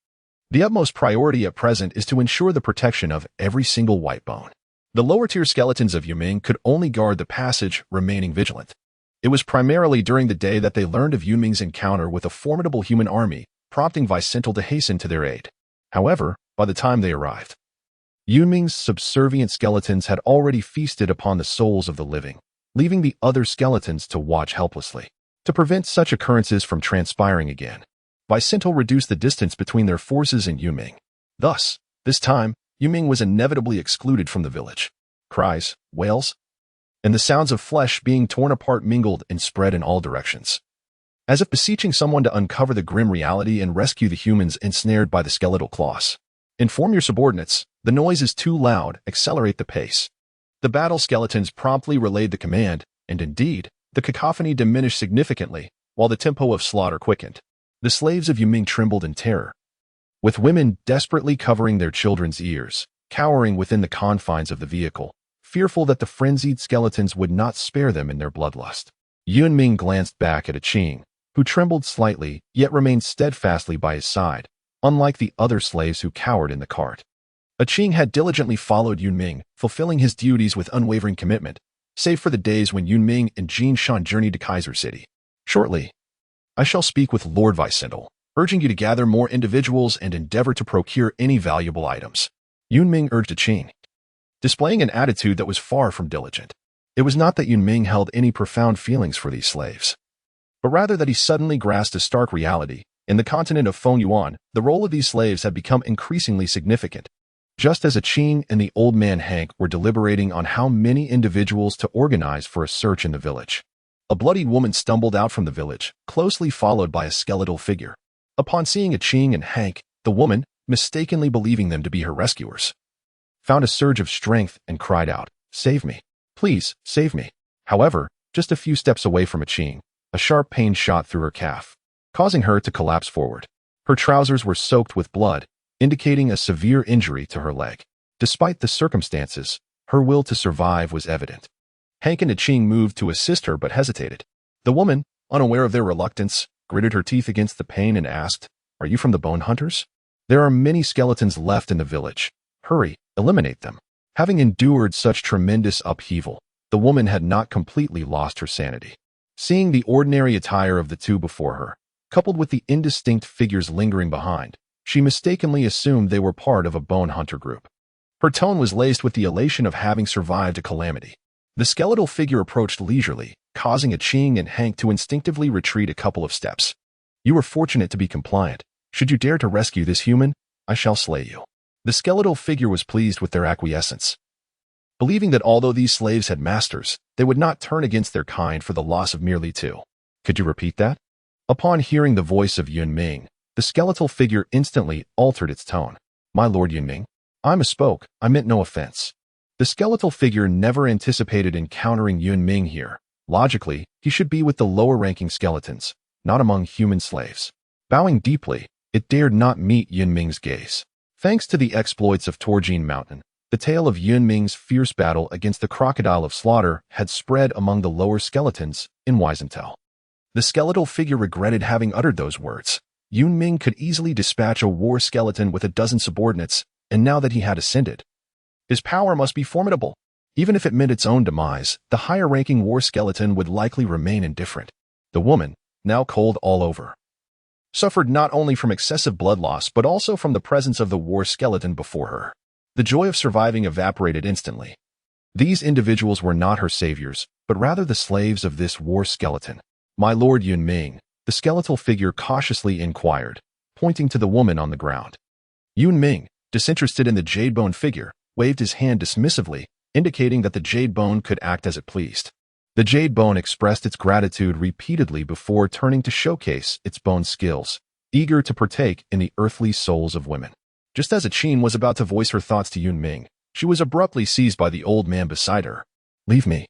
The utmost priority at present is to ensure the protection of every single white bone. The lower-tier skeletons of Yun Ming could only guard the passage, remaining vigilant. It was primarily during the day that they learned of Yun Ming's encounter with a formidable human army, prompting Vicental to hasten to their aid. However, by the time they arrived, Yun Ming's subservient skeletons had already feasted upon the souls of the living, leaving the other skeletons to watch helplessly. To prevent such occurrences from transpiring again, Vicental reduced the distance between their forces and Yun Ming. Thus, this time, Yun Ming was inevitably excluded from the village. Cries, wails, and the sounds of flesh being torn apart mingled and spread in all directions, as if beseeching someone to uncover the grim reality and rescue the humans ensnared by the skeletal claws. Inform your subordinates, the noise is too loud, accelerate the pace. The battle skeletons promptly relayed the command, and indeed, the cacophony diminished significantly, while the tempo of slaughter quickened. The slaves of Yun Ming trembled in terror, with women desperately covering their children's ears, cowering within the confines of the vehicle, fearful that the frenzied skeletons would not spare them in their bloodlust. Yun Ming glanced back at Qing, who trembled slightly, yet remained steadfastly by his side, unlike the other slaves who cowered in the cart. Qing had diligently followed Yun Ming, fulfilling his duties with unwavering commitment, save for the days when Yun Ming and Jin Shan journeyed to Kaiser City. Shortly, I shall speak with Lord Vicental, urging you to gather more individuals and endeavor to procure any valuable items. Yun Ming urged Qing, displaying an attitude that was far from diligent. It was not that Yun Ming held any profound feelings for these slaves, but rather that he suddenly grasped a stark reality. In the continent of Fengyuan, the role of these slaves had become increasingly significant. Just as Qing and the old man Hank were deliberating on how many individuals to organize for a search in the village, a bloodied woman stumbled out from the village, closely followed by a skeletal figure. Upon seeing Ching and Hank, the woman, mistakenly believing them to be her rescuers, found a surge of strength and cried out, "Save me! Please, save me!" However, just a few steps away from Ching, a sharp pain shot through her calf, causing her to collapse forward. Her trousers were soaked with blood, indicating a severe injury to her leg. Despite the circumstances, her will to survive was evident. Hank and Ching moved to assist her but hesitated. The woman, unaware of their reluctance, gritted her teeth against the pain and asked, "Are you from the bone hunters? There are many skeletons left in the village. Hurry, eliminate them." Having endured such tremendous upheaval, the woman had not completely lost her sanity. Seeing the ordinary attire of the two before her, coupled with the indistinct figures lingering behind, she mistakenly assumed they were part of a bone hunter group. Her tone was laced with the elation of having survived a calamity. The skeletal figure approached leisurely, causing Ching and Hank to instinctively retreat a couple of steps. "You were fortunate to be compliant. Should you dare to rescue this human, I shall slay you." The skeletal figure was pleased with their acquiescence, believing that although these slaves had masters, they would not turn against their kind for the loss of merely two. "Could you repeat that?" Upon hearing the voice of Yun Ming, the skeletal figure instantly altered its tone. "My lord Yun Ming, I misspoke. I meant no offense." The skeletal figure never anticipated encountering Yun Ming here. Logically, he should be with the lower-ranking skeletons, not among human slaves. Bowing deeply, it dared not meet Yun Ming's gaze. Thanks to the exploits of Torjin Mountain, the tale of Yun Ming's fierce battle against the crocodile of slaughter had spread among the lower skeletons in Weisenthal. The skeletal figure regretted having uttered those words. Yun Ming could easily dispatch a war skeleton with a dozen subordinates, and now that he had ascended, his power must be formidable. Even if it meant its own demise, the higher-ranking war skeleton would likely remain indifferent. The woman, now cold all over, suffered not only from excessive blood loss but also from the presence of the war skeleton before her. The joy of surviving evaporated instantly. These individuals were not her saviors, but rather the slaves of this war skeleton. "My lord Yun Ming," the skeletal figure cautiously inquired, pointing to the woman on the ground. Yun Ming, disinterested in the jade bone figure, waved his hand dismissively, indicating that the jade bone could act as it pleased. The jade bone expressed its gratitude repeatedly before turning to showcase its bone skills, eager to partake in the earthly souls of women. Just as Ching was about to voice her thoughts to Yun Ming, she was abruptly seized by the old man beside her. "Leave me.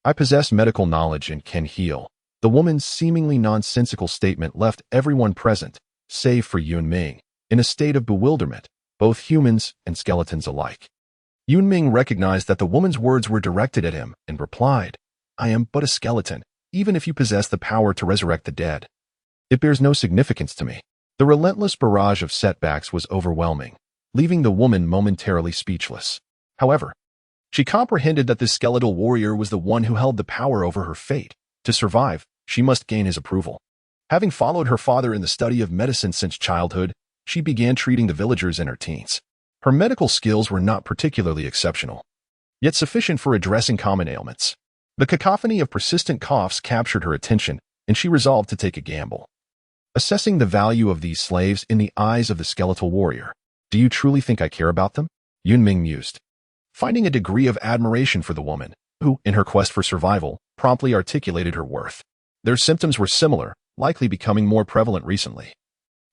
I possess medical knowledge and can heal." The woman's seemingly nonsensical statement left everyone present, save for Yun Ming, in a state of bewilderment, both humans and skeletons alike. Yun Ming recognized that the woman's words were directed at him and replied, "I am but a skeleton, even if you possess the power to resurrect the dead. It bears no significance to me." The relentless barrage of setbacks was overwhelming, leaving the woman momentarily speechless. However, she comprehended that this skeletal warrior was the one who held the power over her fate. To survive, she must gain his approval. Having followed her father in the study of medicine since childhood, she began treating the villagers in her teens. Her medical skills were not particularly exceptional, yet sufficient for addressing common ailments. The cacophony of persistent coughs captured her attention, and she resolved to take a gamble. Assessing the value of these slaves in the eyes of the skeletal warrior. "Do you truly think I care about them?" Yun Ming mused, finding a degree of admiration for the woman, who, in her quest for survival, promptly articulated her worth. Their symptoms were similar, likely becoming more prevalent recently.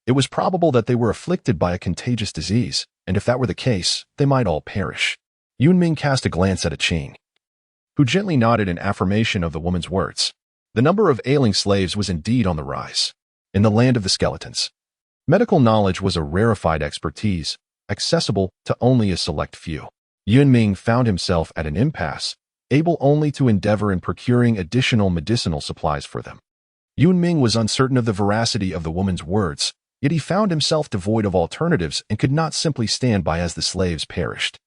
It was probable that they were afflicted by a contagious disease, and if that were the case, they might all perish. Yun Ming cast a glance at Ching, who gently nodded in affirmation of the woman's words. The number of ailing slaves was indeed on the rise. In the land of the skeletons, medical knowledge was a rarefied expertise, accessible to only a select few. Yun Ming found himself at an impasse, able only to endeavor in procuring additional medicinal supplies for them. Yun Ming was uncertain of the veracity of the woman's words, yet he found himself devoid of alternatives and could not simply stand by as the slaves perished.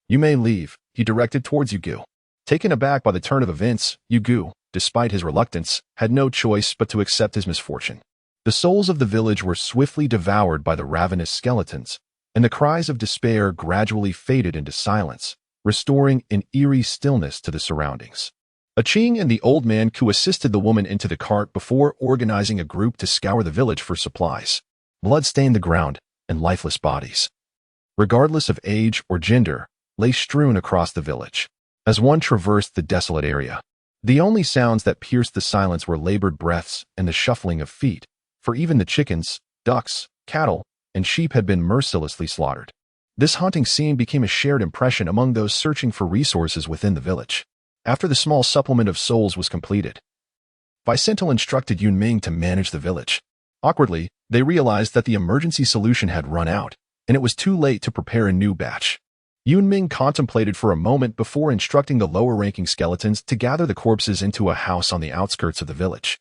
"You may leave," he directed towards Yugu. Taken aback by the turn of events, Yugu, despite his reluctance, had no choice but to accept his misfortune. The souls of the village were swiftly devoured by the ravenous skeletons, and the cries of despair gradually faded into silence, restoring an eerie stillness to the surroundings. Ching and the old man assisted the woman into the cart before organizing a group to scour the village for supplies. Blood stained the ground, and lifeless bodies, regardless of age or gender, lay strewn across the village. As one traversed the desolate area, the only sounds that pierced the silence were labored breaths and the shuffling of feet, for even the chickens, ducks, cattle, and sheep had been mercilessly slaughtered. This haunting scene became a shared impression among those searching for resources within the village. After the small supplement of souls was completed, Vicental instructed Yun Ming to manage the village. Awkwardly, they realized that the emergency solution had run out, and it was too late to prepare a new batch. Yun Ming contemplated for a moment before instructing the lower-ranking skeletons to gather the corpses into a house on the outskirts of the village.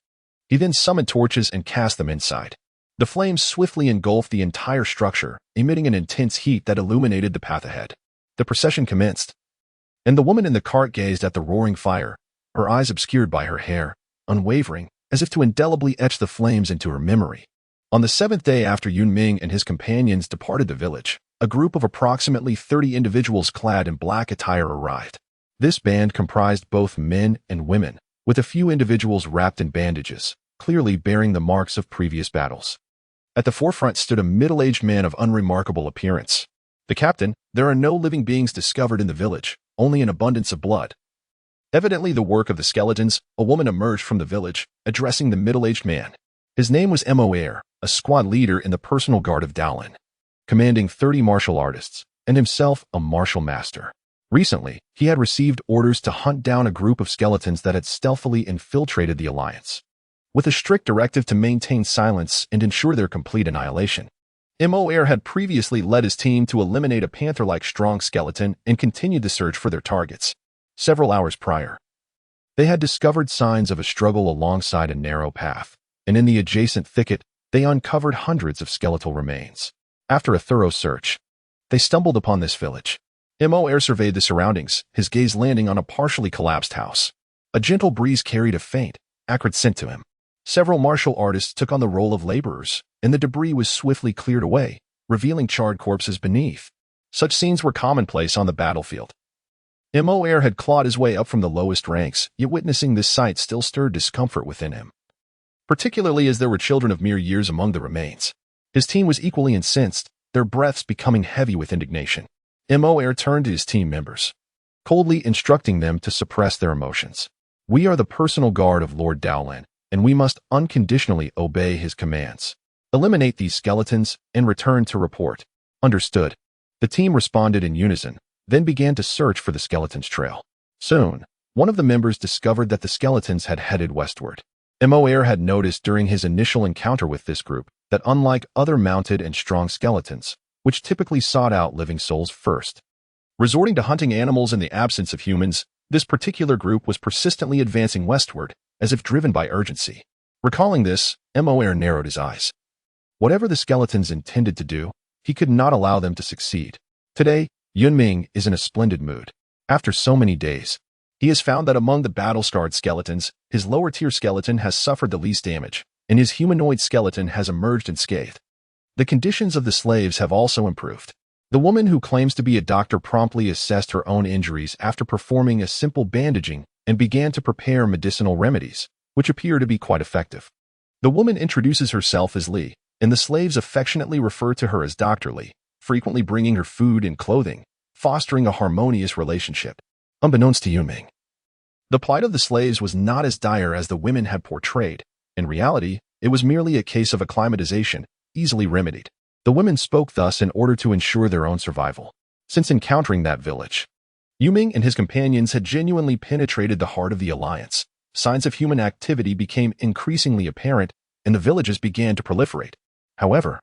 He then summoned torches and cast them inside. The flames swiftly engulfed the entire structure, emitting an intense heat that illuminated the path ahead. The procession commenced, and the woman in the cart gazed at the roaring fire, her eyes obscured by her hair, unwavering, as if to indelibly etch the flames into her memory. On the 7th day after Yun Ming and his companions departed the village, a group of approximately 30 individuals clad in black attire arrived. This band comprised both men and women, with a few individuals wrapped in bandages, clearly bearing the marks of previous battles. At the forefront stood a middle-aged man of unremarkable appearance. The captain, "There are no living beings discovered in the village, only an abundance of blood." Evidently the work of the skeletons, a woman emerged from the village, addressing the middle-aged man. His name was Mo Air, a squad leader in the personal guard of Daolin, commanding 30 martial artists, and himself a martial master. Recently, he had received orders to hunt down a group of skeletons that had stealthily infiltrated the Alliance, with a strict directive to maintain silence and ensure their complete annihilation. Mo Air had previously led his team to eliminate a panther-like strong skeleton and continued the search for their targets. Several hours prior, they had discovered signs of a struggle alongside a narrow path, and in the adjacent thicket, they uncovered hundreds of skeletal remains. After a thorough search, they stumbled upon this village. Mo Air surveyed the surroundings, his gaze landing on a partially collapsed house. A gentle breeze carried a faint, acrid scent to him. Several martial artists took on the role of laborers, and the debris was swiftly cleared away, revealing charred corpses beneath. Such scenes were commonplace on the battlefield. Mo Air had clawed his way up from the lowest ranks, yet witnessing this sight still stirred discomfort within him, particularly as there were children of mere years among the remains. His team was equally incensed, their breaths becoming heavy with indignation. Mo Air turned to his team members, coldly instructing them to suppress their emotions. "We are the personal guard of Lord Daolin, and we must unconditionally obey his commands. Eliminate these skeletons and return to report." "Understood." The team responded in unison, then began to search for the skeleton's trail. Soon, one of the members discovered that the skeletons had headed westward. Mo Air had noticed during his initial encounter with this group that unlike other mounted and strong skeletons, which typically sought out living souls first, resorting to hunting animals in the absence of humans, this particular group was persistently advancing westward, as if driven by urgency. Recalling this, Mo Air narrowed his eyes. Whatever the skeletons intended to do, he could not allow them to succeed. Today, Yun Ming is in a splendid mood. After so many days, he has found that among the battle-scarred skeletons, his lower-tier skeleton has suffered the least damage, and his humanoid skeleton has emerged unscathed. The conditions of the slaves have also improved. The woman who claims to be a doctor promptly assessed her own injuries after performing a simple bandaging and began to prepare medicinal remedies, which appear to be quite effective. The woman introduces herself as Li, and the slaves affectionately refer to her as Dr. Li, frequently bringing her food and clothing, fostering a harmonious relationship. Unbeknownst to Yun Ming, the plight of the slaves was not as dire as the women had portrayed. In reality, it was merely a case of acclimatization, easily remedied. The women spoke thus in order to ensure their own survival. Since encountering that village, Yun Ming and his companions had genuinely penetrated the heart of the Alliance. Signs of human activity became increasingly apparent, and the villages began to proliferate. However,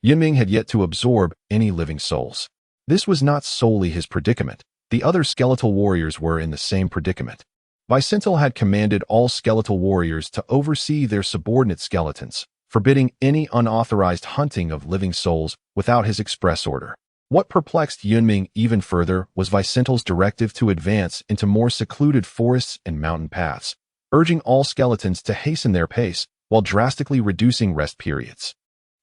Yun Ming had yet to absorb any living souls. This was not solely his predicament. The other skeletal warriors were in the same predicament. Vicental had commanded all skeletal warriors to oversee their subordinate skeletons, forbidding any unauthorized hunting of living souls without his express order. What perplexed Yun Ming even further was Vicental's directive to advance into more secluded forests and mountain paths, urging all skeletons to hasten their pace while drastically reducing rest periods.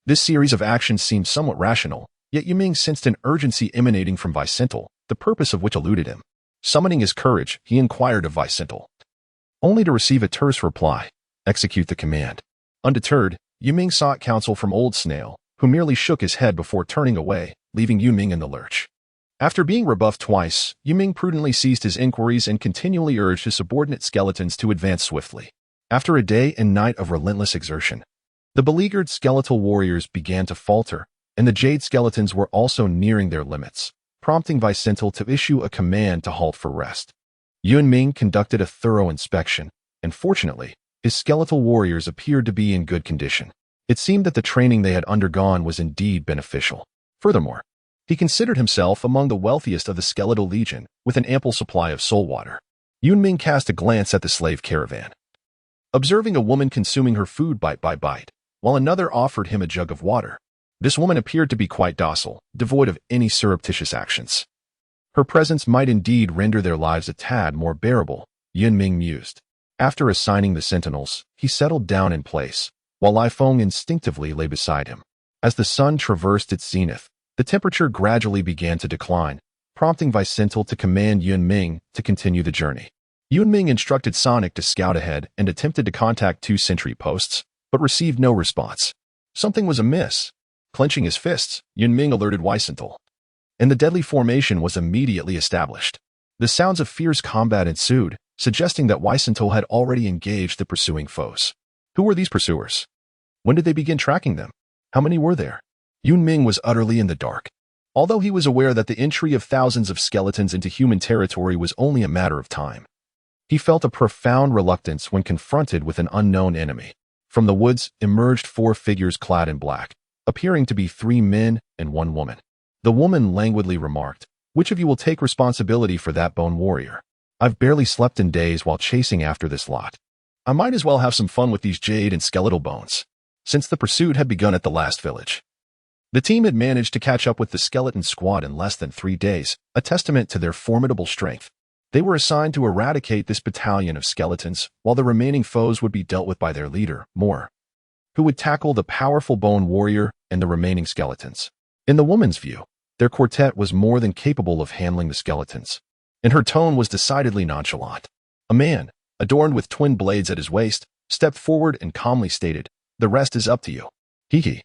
This series of actions seemed somewhat rational, yet Yun Ming sensed an urgency emanating from Vicental, the purpose of which eluded him. Summoning his courage, he inquired of Vicental, only to receive a terse reply: "Execute the command." Undeterred, Yun Ming sought counsel from Old Snail, who merely shook his head before turning away, leaving Yun Ming in the lurch. After being rebuffed twice, Yun Ming prudently ceased his inquiries and continually urged his subordinate skeletons to advance swiftly. After a day and night of relentless exertion, The beleaguered skeletal warriors began to falter, and the jade skeletons were also nearing their limits, prompting Vicentil to issue a command to halt for rest. Yun Ming conducted a thorough inspection, and fortunately, his skeletal warriors appeared to be in good condition. It seemed that the training they had undergone was indeed beneficial. Furthermore, he considered himself among the wealthiest of the skeletal legion, with an ample supply of soul water. Yun Ming cast a glance at the slave caravan, observing a woman consuming her food bite by bite, while another offered him a jug of water. This woman appeared to be quite docile, devoid of any surreptitious actions. Her presence might indeed render their lives a tad more bearable, Yun Ming mused. After assigning the sentinels, he settled down in place, while Lai Feng instinctively lay beside him. As the sun traversed its zenith, the temperature gradually began to decline, prompting Vicentil to command Yun Ming to continue the journey. Yun Ming instructed Sonic to scout ahead and attempted to contact 2 sentry posts, but received no response. Something was amiss. Clenching his fists, Yun Ming alerted Vicentil, and the deadly formation was immediately established. The sounds of fierce combat ensued, suggesting that Vicentil had already engaged the pursuing foes. Who were these pursuers? When did they begin tracking them? How many were there? Yun Ming was utterly in the dark. Although he was aware that the entry of thousands of skeletons into human territory was only a matter of time, he felt a profound reluctance when confronted with an unknown enemy. From the woods emerged 4 figures clad in black, appearing to be 3 men and 1 woman. The woman languidly remarked, "Which of you will take responsibility for that bone warrior? I've barely slept in days while chasing after this lot. I might as well have some fun with these jade and skeletal bones." Since the pursuit had begun at the last village, the team had managed to catch up with the skeleton squad in less than 3 days, a testament to their formidable strength. They were assigned to eradicate this battalion of skeletons, while the remaining foes would be dealt with by their leader, Moore, who would tackle the powerful bone warrior and the remaining skeletons. In the woman's view, their quartet was more than capable of handling the skeletons, and her tone was decidedly nonchalant. A man, adorned with twin blades at his waist, stepped forward and calmly stated, "The rest is up to you. Hee.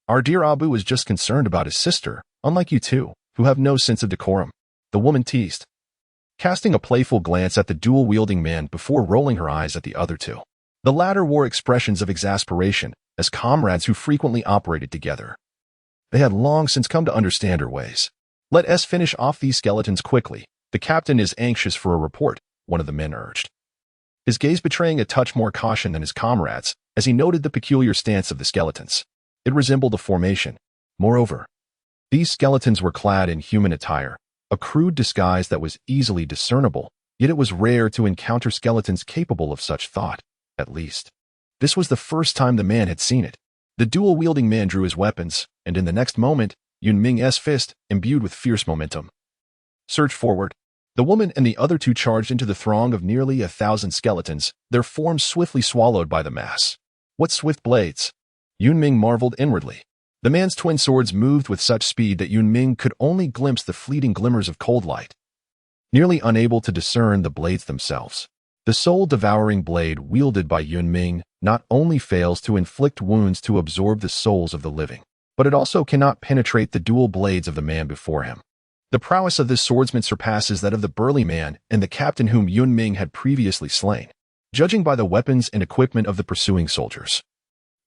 Our dear Abu is just concerned about his sister, unlike you two, who have no sense of decorum," the woman teased, casting a playful glance at the dual-wielding man before rolling her eyes at the other 2. The latter wore expressions of exasperation, as comrades who frequently operated together. They had long since come to understand her ways. "Let us finish off these skeletons quickly. The captain is anxious for a report," one of the men urged, his gaze betraying a touch more caution than his comrades as he noted the peculiar stance of the skeletons. It resembled a formation. Moreover, these skeletons were clad in human attire, a crude disguise that was easily discernible, yet it was rare to encounter skeletons capable of such thought, at least. This was the first time the man had seen it. The dual-wielding man drew his weapons, and in the next moment, Yun Ming's fist, imbued with fierce momentum, surged forward. The woman and the other 2 charged into the throng of nearly 1,000 skeletons, their forms swiftly swallowed by the mass. What swift blades! Yun Ming marveled inwardly. The man's twin swords moved with such speed that Yun Ming could only glimpse the fleeting glimmers of cold light, nearly unable to discern the blades themselves. The soul-devouring blade wielded by Yun Ming not only fails to inflict wounds to absorb the souls of the living, but it also cannot penetrate the dual blades of the man before him. The prowess of this swordsman surpasses that of the burly man and the captain whom Yun Ming had previously slain. Judging by the weapons and equipment of the pursuing soldiers,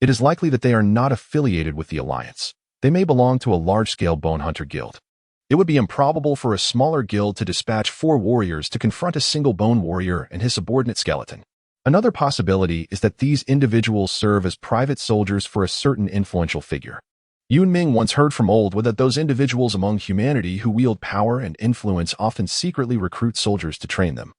it is likely that they are not affiliated with the Alliance. They may belong to a large-scale bone hunter guild. It would be improbable for a smaller guild to dispatch 4 warriors to confront a single bone warrior and his subordinate skeleton. Another possibility is that these individuals serve as private soldiers for a certain influential figure. Yun Ming once heard from old that those individuals among humanity who wield power and influence often secretly recruit soldiers to train them,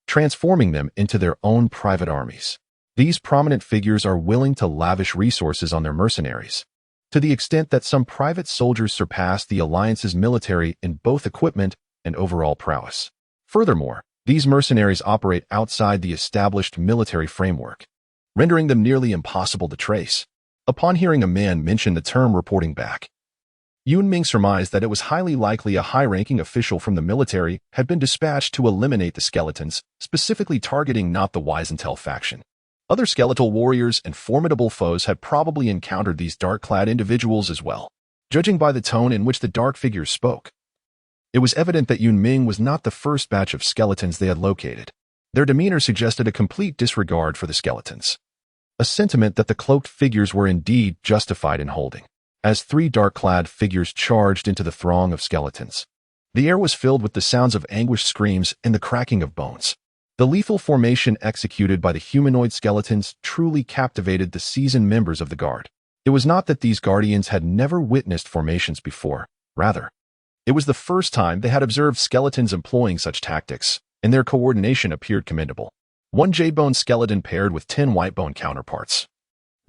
transforming them into their own private armies. These prominent figures are willing to lavish resources on their mercenaries, to the extent that some private soldiers surpass the Alliance's military in both equipment and overall prowess. Furthermore, these mercenaries operate outside the established military framework, rendering them nearly impossible to trace. Upon hearing a man mention the term reporting back, Yun Ming surmised that it was highly likely a high-ranking official from the military had been dispatched to eliminate the skeletons, specifically targeting not the Vicentil faction. Other skeletal warriors and formidable foes had probably encountered these dark-clad individuals as well. Judging by the tone in which the dark figures spoke, it was evident that Yun Ming was not the first batch of skeletons they had located. Their demeanor suggested a complete disregard for the skeletons. a sentiment that the cloaked figures were indeed justified in holding. As three dark-clad figures charged into the throng of skeletons, the air was filled with the sounds of anguished screams and the cracking of bones. The lethal formation executed by the humanoid skeletons truly captivated the seasoned members of the guard. It was not that these guardians had never witnessed formations before. Rather, it was the first time they had observed skeletons employing such tactics, and their coordination appeared commendable. One jade-bone skeleton paired with 10 white-bone counterparts.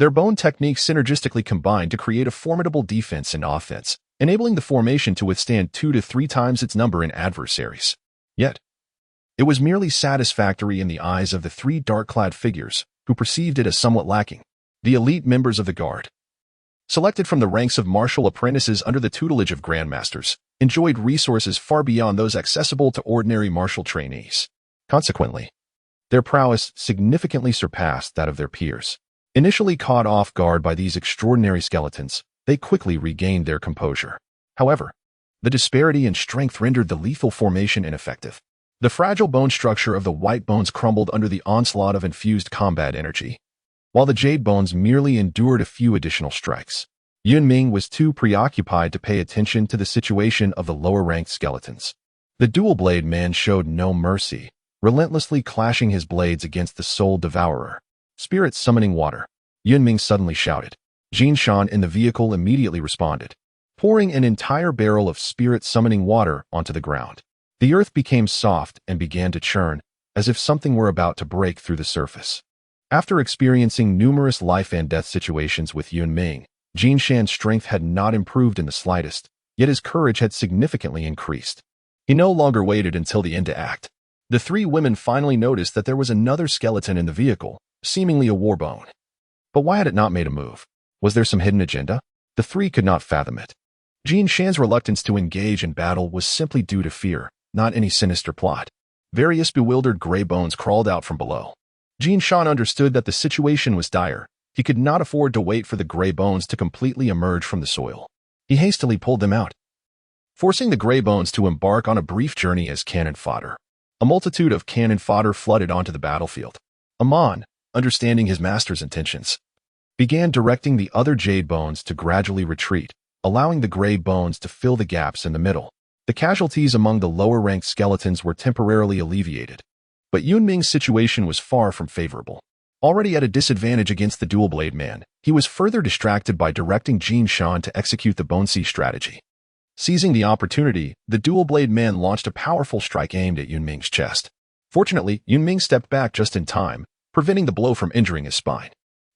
Their bone techniques synergistically combined to create a formidable defense and offense, enabling the formation to withstand 2 to 3 times its number in adversaries. Yet, it was merely satisfactory in the eyes of the three dark-clad figures, who perceived it as somewhat lacking. The elite members of the guard, selected from the ranks of martial apprentices under the tutelage of grandmasters, enjoyed resources far beyond those accessible to ordinary martial trainees. Consequently, their prowess significantly surpassed that of their peers. Initially caught off guard by these extraordinary skeletons, they quickly regained their composure. However, the disparity in strength rendered the lethal formation ineffective. The fragile bone structure of the white bones crumbled under the onslaught of infused combat energy, while the jade bones merely endured a few additional strikes. Yun Ming was too preoccupied to pay attention to the situation of the lower-ranked skeletons. The dual-blade man showed no mercy, relentlessly clashing his blades against the soul devourer. Spirit summoning water, Yun Ming suddenly shouted. Jin Shan in the vehicle immediately responded, pouring an entire barrel of spirit summoning water onto the ground. The earth became soft and began to churn, as if something were about to break through the surface. After experiencing numerous life and death situations with Yun Ming, Jin Shan's strength had not improved in the slightest, yet his courage had significantly increased. He no longer waited until the end to act. The three women finally noticed that there was another skeleton in the vehicle, seemingly a war bone. But why had it not made a move? Was there some hidden agenda? The three could not fathom it. Jin Shan's reluctance to engage in battle was simply due to fear, not any sinister plot. Various bewildered gray bones crawled out from below. Jin Shan understood that the situation was dire. He could not afford to wait for the gray bones to completely emerge from the soil. He hastily pulled them out, forcing the gray bones to embark on a brief journey as cannon fodder. A multitude of cannon fodder flooded onto the battlefield. Amon, understanding his master's intentions, began directing the other jade bones to gradually retreat, allowing the gray bones to fill the gaps in the middle. The casualties among the lower-ranked skeletons were temporarily alleviated, but Yun Ming's situation was far from favorable. Already at a disadvantage against the dual-blade man, he was further distracted by directing Jin Shan to execute the Bone Sea strategy. Seizing the opportunity, the dual-blade man launched a powerful strike aimed at Yun Ming's chest. Fortunately, Yun Ming stepped back just in time, preventing the blow from injuring his spine.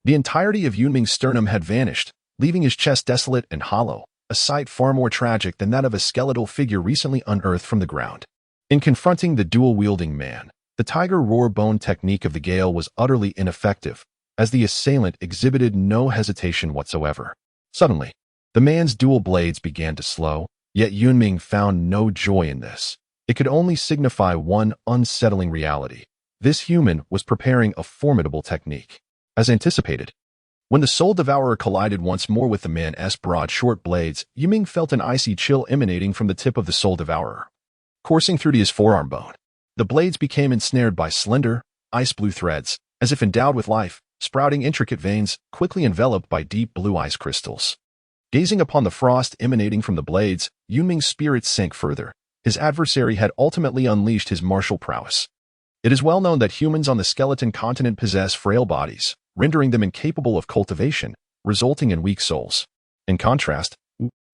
The entirety of Yun Ming's sternum had vanished, leaving his chest desolate and hollow, a sight far more tragic than that of a skeletal figure recently unearthed from the ground. In confronting the dual-wielding man, the tiger roar bone technique of the Gale was utterly ineffective, as the assailant exhibited no hesitation whatsoever. Suddenly, the man's dual blades began to slow, yet Yun Ming found no joy in this. It could only signify one unsettling reality. This human was preparing a formidable technique. As anticipated, when the Soul Devourer collided once more with the man's broad, short blades, Yun Ming felt an icy chill emanating from the tip of the Soul Devourer, coursing through to his forearm bone. The blades became ensnared by slender, ice-blue threads, as if endowed with life, sprouting intricate veins, quickly enveloped by deep blue ice crystals. Gazing upon the frost emanating from the blades, Yun Ming's spirits sank further. His adversary had ultimately unleashed his martial prowess. It is well known that humans on the skeleton continent possess frail bodies, rendering them incapable of cultivation, resulting in weak souls. In contrast,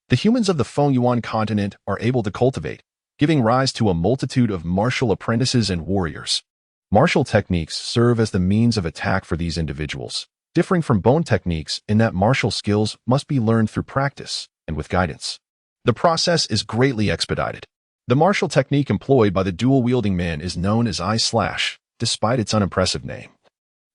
the humans of the Feng Yuan continent are able to cultivate, giving rise to a multitude of martial apprentices and warriors. Martial techniques serve as the means of attack for these individuals, differing from bone techniques in that martial skills must be learned through practice and with guidance. The process is greatly expedited. The martial technique employed by the dual-wielding man is known as Eye Slash, despite its unimpressive name.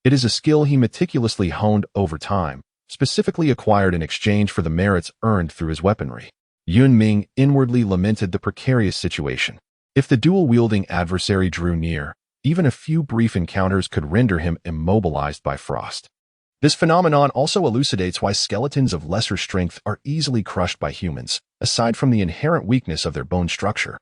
It is a skill he meticulously honed over time, specifically acquired in exchange for the merits earned through his weaponry. Yun Ming inwardly lamented the precarious situation. If the dual-wielding adversary drew near, even a few brief encounters could render him immobilized by frost. This phenomenon also elucidates why skeletons of lesser strength are easily crushed by humans, aside from the inherent weakness of their bone structure.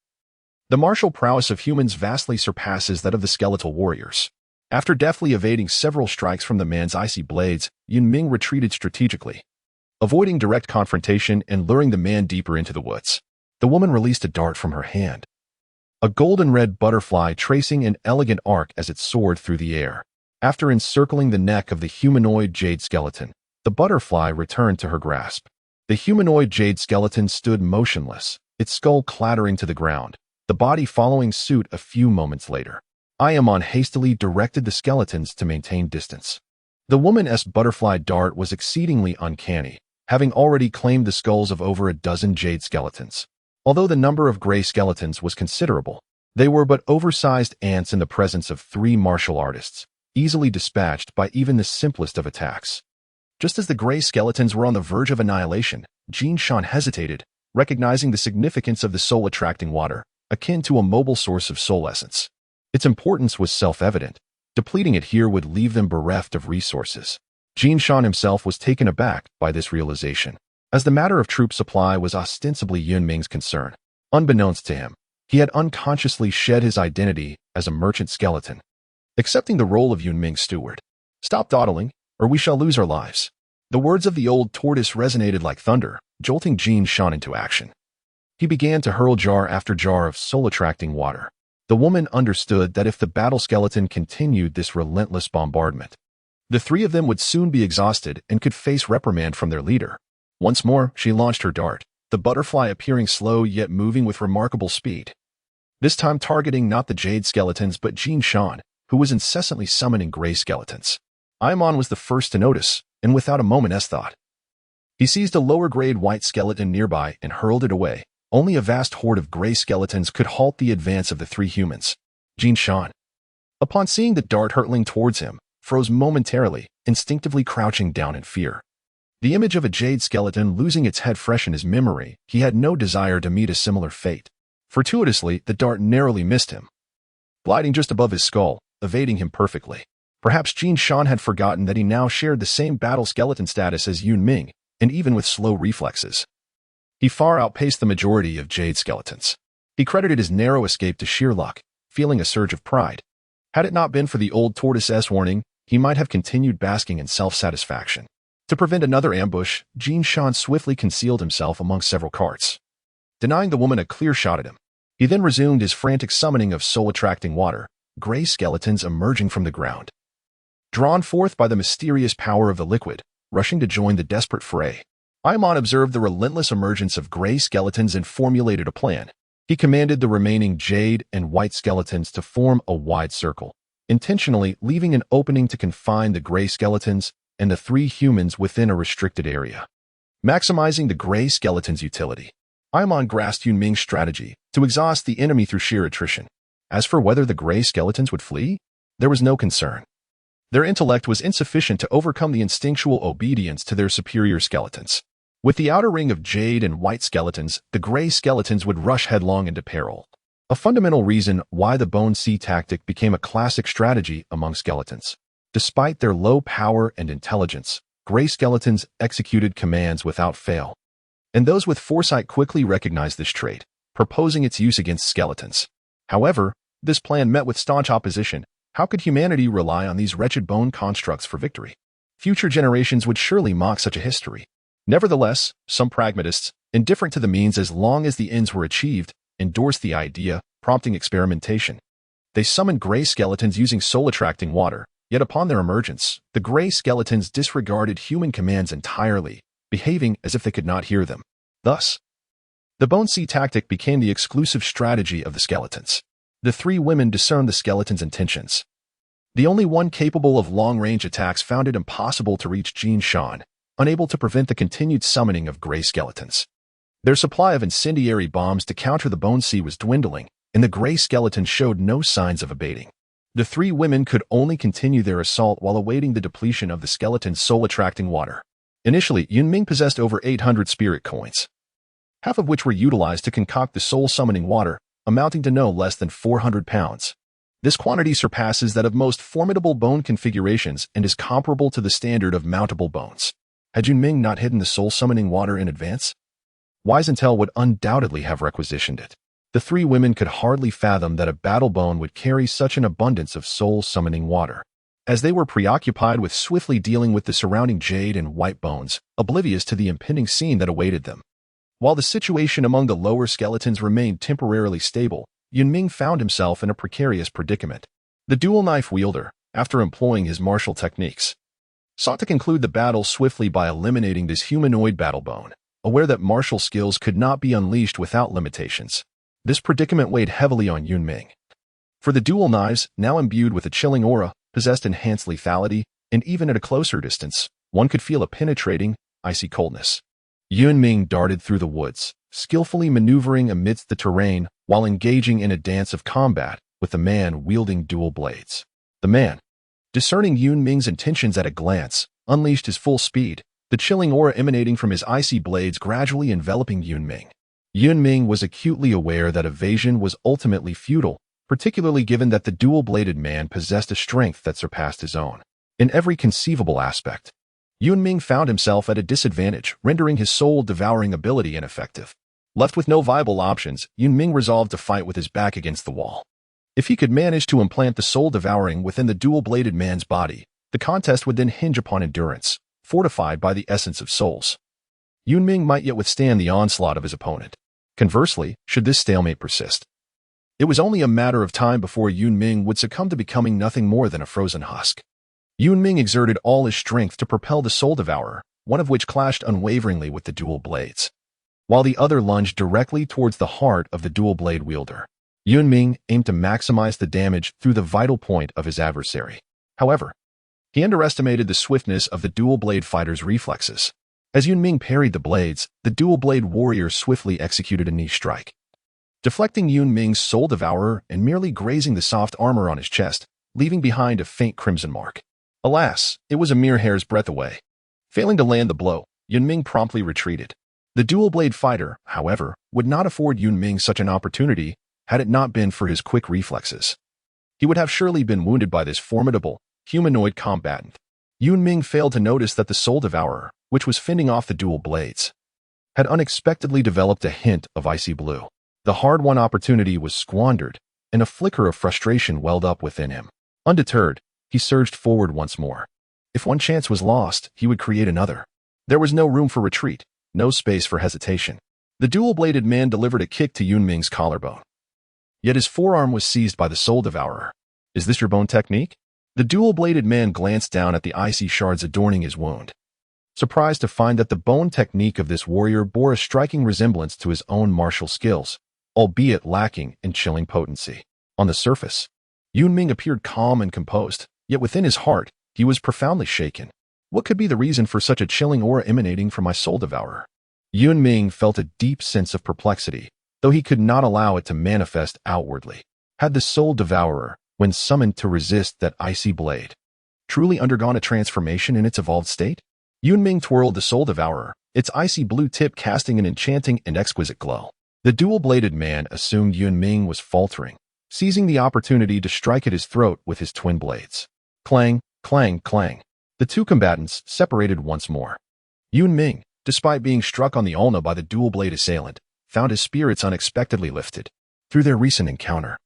The martial prowess of humans vastly surpasses that of the skeletal warriors. After deftly evading several strikes from the man's icy blades, Yun Ming retreated strategically, avoiding direct confrontation and luring the man deeper into the woods. The woman released a dart from her hand, a golden-red butterfly tracing an elegant arc as it soared through the air. After encircling the neck of the humanoid jade skeleton, the butterfly returned to her grasp. The humanoid jade skeleton stood motionless, its skull clattering to the ground, the body following suit a few moments later. Ayamon hastily directed the skeletons to maintain distance. The woman's butterfly dart was exceedingly uncanny, having already claimed the skulls of over a dozen jade skeletons. Although the number of gray skeletons was considerable, they were but oversized ants in the presence of 3 martial artists, easily dispatched by even the simplest of attacks. Just as the gray skeletons were on the verge of annihilation, Jin Shan hesitated, recognizing the significance of the soul-attracting water, akin to a mobile source of soul essence. Its importance was self-evident. Depleting it here would leave them bereft of resources. Jin Shan himself was taken aback by this realization, as the matter of troop supply was ostensibly Yun Ming's concern. Unbeknownst to him, he had unconsciously shed his identity as a merchant skeleton, accepting the role of Yun Ming's steward. "Stop dawdling, or we shall lose our lives." The words of the old tortoise resonated like thunder, jolting Jin Shan into action. He began to hurl jar after jar of soul-attracting water. The woman understood that if the battle skeleton continued this relentless bombardment, the 3 of them would soon be exhausted and could face reprimand from their leader. Once more, she launched her dart, the butterfly appearing slow yet moving with remarkable speed. This time targeting not the jade skeletons but Jin Shan, who was incessantly summoning gray skeletons. Ayamon was the first to notice, and without a moment's thought, he seized a lower-grade white skeleton nearby and hurled it away. Only a vast horde of gray skeletons could halt the advance of the 3 humans. Jin Shan, upon seeing the dart hurtling towards him, froze momentarily, instinctively crouching down in fear. The image of a jade skeleton losing its head fresh in his memory, he had no desire to meet a similar fate. Fortuitously, the dart narrowly missed him, gliding just above his skull, evading him perfectly. Perhaps Jin Shan had forgotten that he now shared the same battle skeleton status as Yun Ming, and even with slow reflexes, he far outpaced the majority of jade skeletons. He credited his narrow escape to sheer luck, feeling a surge of pride. Had it not been for the old tortoise's warning, he might have continued basking in self-satisfaction. To prevent another ambush, Jin Shan swiftly concealed himself among several carts, denying the woman a clear shot at him. He then resumed his frantic summoning of soul-attracting water, gray skeletons emerging from the ground, drawn forth by the mysterious power of the liquid, rushing to join the desperate fray. Ayamon observed the relentless emergence of gray skeletons and formulated a plan. He commanded the remaining jade and white skeletons to form a wide circle, intentionally leaving an opening to confine the gray skeletons and the 3 humans within a restricted area. Maximizing the gray skeleton's utility, Ayamon grasped Yun Ming's strategy to exhaust the enemy through sheer attrition. As for whether the gray skeletons would flee, there was no concern. Their intellect was insufficient to overcome the instinctual obedience to their superior skeletons. With the outer ring of jade and white skeletons, the gray skeletons would rush headlong into peril. A fundamental reason why the Bone Sea tactic became a classic strategy among skeletons. Despite their low power and intelligence, gray skeletons executed commands without fail. And those with foresight quickly recognized this trait, proposing its use against skeletons. However, this plan met with staunch opposition. How could humanity rely on these wretched bone constructs for victory? Future generations would surely mock such a history. Nevertheless, some pragmatists, indifferent to the means as long as the ends were achieved, endorsed the idea, prompting experimentation. They summoned gray skeletons using soul-attracting water, yet upon their emergence, the gray skeletons disregarded human commands entirely, behaving as if they could not hear them. Thus, the Bone Sea tactic became the exclusive strategy of the skeletons. The 3 women discerned the skeleton's intentions. The only one capable of long-range attacks found it impossible to reach Jin Shan, unable to prevent the continued summoning of gray skeletons. Their supply of incendiary bombs to counter the Bone Sea was dwindling, and the gray skeletons showed no signs of abating. The 3 women could only continue their assault while awaiting the depletion of the skeleton's soul-attracting water. Initially, Yun Ming possessed over 800 spirit coins, half of which were utilized to concoct the soul-summoning water, amounting to no less than 400 pounds. This quantity surpasses that of most formidable bone configurations and is comparable to the standard of mountable bones. Had Yun Ming not hidden the soul-summoning water in advance, Wise Intel would undoubtedly have requisitioned it. The three women could hardly fathom that a battle bone would carry such an abundance of soul-summoning water. As they were preoccupied with swiftly dealing with the surrounding jade and white bones, oblivious to the impending scene that awaited them. While the situation among the lower skeletons remained temporarily stable, Yun Ming found himself in a precarious predicament. The dual knife wielder, after employing his martial techniques, sought to conclude the battle swiftly by eliminating this humanoid battle bone, aware that martial skills could not be unleashed without limitations. This predicament weighed heavily on Yun Ming. For the dual knives, now imbued with a chilling aura, possessed enhanced lethality, and even at a closer distance, one could feel a penetrating, icy coldness. Yun Ming darted through the woods, skillfully maneuvering amidst the terrain while engaging in a dance of combat with the man wielding dual blades. The man, discerning Yun Ming's intentions at a glance, unleashed his full speed, the chilling aura emanating from his icy blades gradually enveloping Yun Ming. Yun Ming was acutely aware that evasion was ultimately futile, particularly given that the dual-bladed man possessed a strength that surpassed his own. In every conceivable aspect, Yun Ming found himself at a disadvantage, rendering his soul-devouring ability ineffective. Left with no viable options, Yun Ming resolved to fight with his back against the wall. If he could manage to implant the soul-devouring within the dual-bladed man's body, the contest would then hinge upon endurance, fortified by the essence of souls. Yun Ming might yet withstand the onslaught of his opponent. Conversely, should this stalemate persist, it was only a matter of time before Yun Ming would succumb to becoming nothing more than a frozen husk. Yun Ming exerted all his strength to propel the Soul Devourer, one of which clashed unwaveringly with the dual blades, while the other lunged directly towards the heart of the dual blade wielder. Yun Ming aimed to maximize the damage through the vital point of his adversary. However, he underestimated the swiftness of the dual blade fighter's reflexes. As Yun Ming parried the blades, the dual blade warrior swiftly executed a knee strike, deflecting Yun Ming's Soul Devourer and merely grazing the soft armor on his chest, leaving behind a faint crimson mark. Alas, it was a mere hair's breadth away. Failing to land the blow, Yun Ming promptly retreated. The dual blade fighter, however, would not afford Yun Ming such an opportunity had it not been for his quick reflexes. He would have surely been wounded by this formidable, humanoid combatant. Yun Ming failed to notice that the Soul Devourer, which was fending off the dual blades, had unexpectedly developed a hint of icy blue. The hard-won opportunity was squandered, and a flicker of frustration welled up within him. Undeterred, he surged forward once more. If one chance was lost, he would create another. There was no room for retreat, no space for hesitation. The dual-bladed man delivered a kick to Yun Ming's collarbone. Yet his forearm was seized by the Soul Devourer. Is this your bone technique? The dual-bladed man glanced down at the icy shards adorning his wound, surprised to find that the bone technique of this warrior bore a striking resemblance to his own martial skills, albeit lacking in chilling potency. On the surface, Yun Ming appeared calm and composed, yet within his heart, he was profoundly shaken. What could be the reason for such a chilling aura emanating from my Soul Devourer? Yun Ming felt a deep sense of perplexity, though he could not allow it to manifest outwardly. Had the Soul Devourer, when summoned to resist that icy blade, truly undergone a transformation in its evolved state? Yun Ming twirled the Soul Devourer, its icy blue tip casting an enchanting and exquisite glow. The dual-bladed man assumed Yun Ming was faltering, seizing the opportunity to strike at his throat with his twin blades. Clang, clang, clang. The two combatants separated once more. Yun Ming, despite being struck on the ulna by the dual-blade assailant, found his spirits unexpectedly lifted. Through their recent encounter,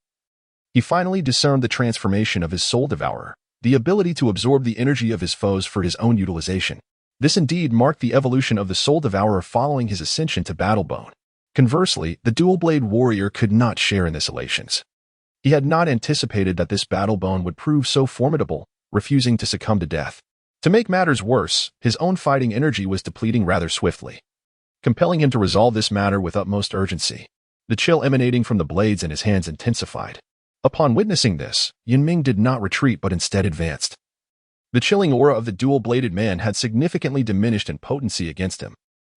he finally discerned the transformation of his Soul Devourer, the ability to absorb the energy of his foes for his own utilization. This indeed marked the evolution of the Soul Devourer following his ascension to Battlebone. Conversely, the dual-blade warrior could not share in this elations. He had not anticipated that this Battlebone would prove so formidable, refusing to succumb to death. To make matters worse, his own fighting energy was depleting rather swiftly, compelling him to resolve this matter with utmost urgency. The chill emanating from the blades in his hands intensified. Upon witnessing this, Yun Ming did not retreat but instead advanced. The chilling aura of the dual-bladed man had significantly diminished in potency against him.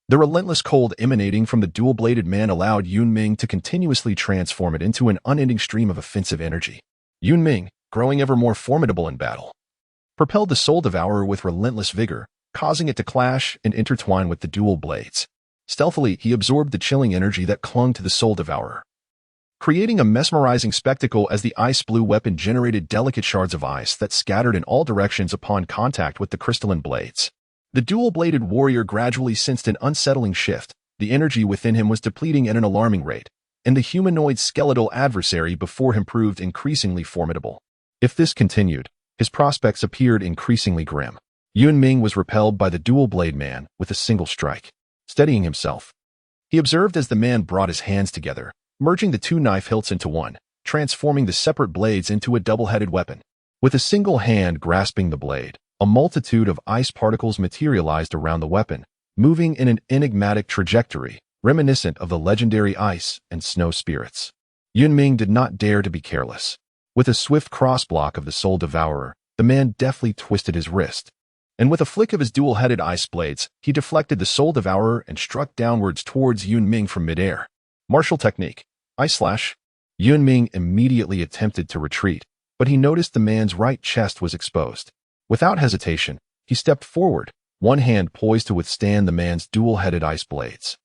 The relentless cold emanating from the dual-bladed man allowed Yun Ming to continuously transform it into an unending stream of offensive energy. Yun Ming, growing ever more formidable in battle, propelled the Soul Devourer with relentless vigor, causing it to clash and intertwine with the dual blades. Stealthily, he absorbed the chilling energy that clung to the Soul Devourer, creating a mesmerizing spectacle as the ice-blue weapon generated delicate shards of ice that scattered in all directions upon contact with the crystalline blades. The dual-bladed warrior gradually sensed an unsettling shift. The energy within him was depleting at an alarming rate, and the humanoid skeletal adversary before him proved increasingly formidable. If this continued, his prospects appeared increasingly grim. Yun Ming was repelled by the dual-blade man with a single strike. Steadying himself, he observed as the man brought his hands together, merging the two knife hilts into one, transforming the separate blades into a double-headed weapon. With a single hand grasping the blade, a multitude of ice particles materialized around the weapon, moving in an enigmatic trajectory, reminiscent of the legendary ice and snow spirits. Yun Ming did not dare to be careless. With a swift cross-block of the Soul Devourer, the man deftly twisted his wrist, and with a flick of his dual-headed ice blades, he deflected the Soul Devourer and struck downwards towards Yun Ming from midair. Martial technique. Ice slash. Yun Ming immediately attempted to retreat, but he noticed the man's right chest was exposed. Without hesitation, he stepped forward, one hand poised to withstand the man's dual-headed ice blades,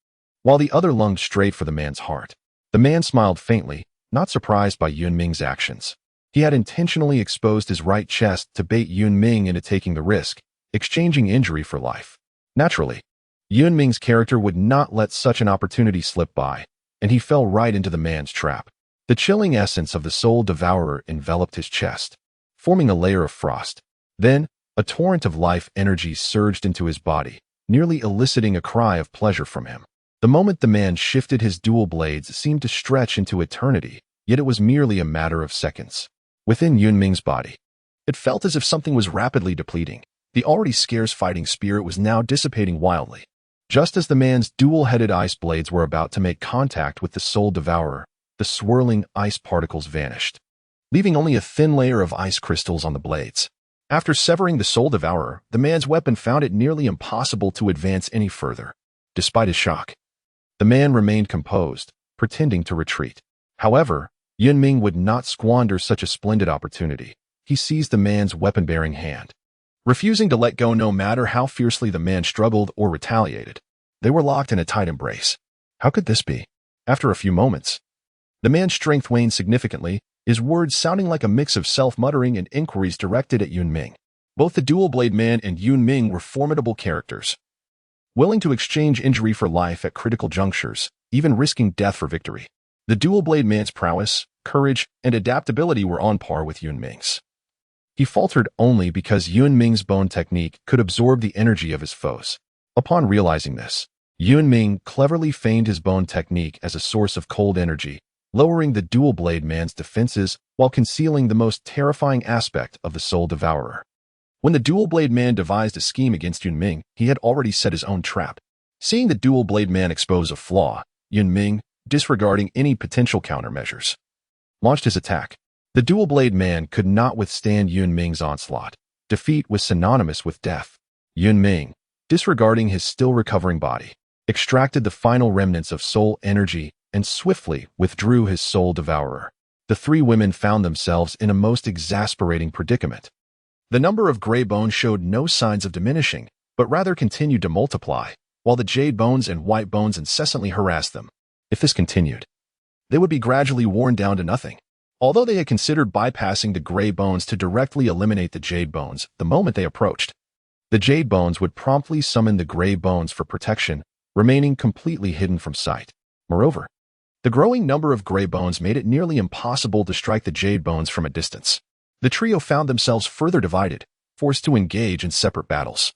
while the other lunged straight for the man's heart. The man smiled faintly, not surprised by Yun Ming's actions. He had intentionally exposed his right chest to bait Yun Ming into taking the risk, exchanging injury for life. Naturally, Yun Ming's character would not let such an opportunity slip by, and he fell right into the man's trap. The chilling essence of the Soul Devourer enveloped his chest, forming a layer of frost. Then, a torrent of life energy surged into his body, nearly eliciting a cry of pleasure from him. The moment the man shifted his dual blades seemed to stretch into eternity, yet it was merely a matter of seconds. Within Yun Ming's body, it felt as if something was rapidly depleting. The already scarce fighting spirit was now dissipating wildly. Just as the man's dual-headed ice blades were about to make contact with the Soul Devourer, the swirling ice particles vanished, leaving only a thin layer of ice crystals on the blades. After severing the Soul Devourer, the man's weapon found it nearly impossible to advance any further. Despite his shock, the man remained composed, pretending to retreat. However, Yun Ming would not squander such a splendid opportunity. He seized the man's weapon-bearing hand, refusing to let go no matter how fiercely the man struggled or retaliated. They were locked in a tight embrace. How could this be? After a few moments, the man's strength waned significantly, his words sounding like a mix of self-muttering and inquiries directed at Yun Ming. Both the dual-blade man and Yun Ming were formidable characters, willing to exchange injury for life at critical junctures, even risking death for victory. The dual-blade man's prowess, courage, and adaptability were on par with Yun Ming's. He faltered only because Yun Ming's bone technique could absorb the energy of his foes. Upon realizing this, Yun Ming cleverly feigned his bone technique as a source of cold energy, lowering the dual-blade man's defenses while concealing the most terrifying aspect of the Soul Devourer. When the dual-blade man devised a scheme against Yun Ming, he had already set his own trap. Seeing the dual-blade man expose a flaw, Yun Ming, disregarding any potential countermeasures, launched his attack. The dual-blade man could not withstand Yun Ming's onslaught. Defeat was synonymous with death. Yun Ming, disregarding his still-recovering body, extracted the final remnants of soul energy and swiftly withdrew his Soul Devourer. The three women found themselves in a most exasperating predicament. The number of gray bones showed no signs of diminishing, but rather continued to multiply, while the jade bones and white bones incessantly harassed them. If this continued, they would be gradually worn down to nothing. Although they had considered bypassing the gray bones to directly eliminate the jade bones the moment they approached, the jade bones would promptly summon the gray bones for protection, remaining completely hidden from sight. Moreover, the growing number of gray bones made it nearly impossible to strike the jade bones from a distance. The trio found themselves further divided, forced to engage in separate battles.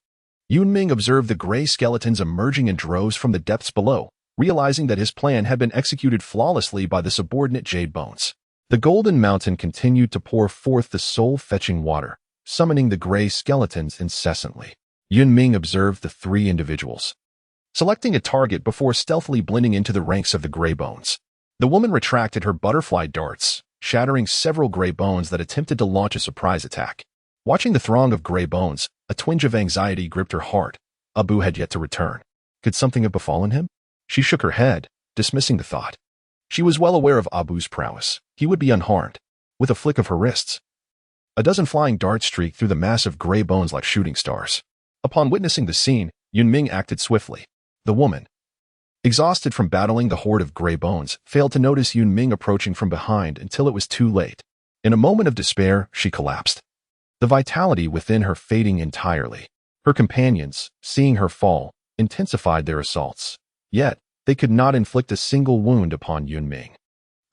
Yun Ming observed the gray skeletons emerging in droves from the depths below, realizing that his plan had been executed flawlessly by the subordinate jade bones. The golden mountain continued to pour forth the soul-fetching water, summoning the gray skeletons incessantly. Yun Ming observed the three individuals, selecting a target before stealthily blending into the ranks of the gray bones. The woman retracted her butterfly darts, shattering several gray bones that attempted to launch a surprise attack. Watching the throng of gray bones, a twinge of anxiety gripped her heart. Abu had yet to return. Could something have befallen him? She shook her head, dismissing the thought. She was well aware of Abu's prowess. He would be unharmed. With a flick of her wrists, a dozen flying darts streaked through the mass of gray bones like shooting stars. Upon witnessing the scene, Yun Ming acted swiftly. The woman, exhausted from battling the horde of gray bones, failed to notice Yun Ming approaching from behind until it was too late. In a moment of despair, she collapsed, the vitality within her fading entirely. Her companions, seeing her fall, intensified their assaults. Yet, they could not inflict a single wound upon Yun Ming,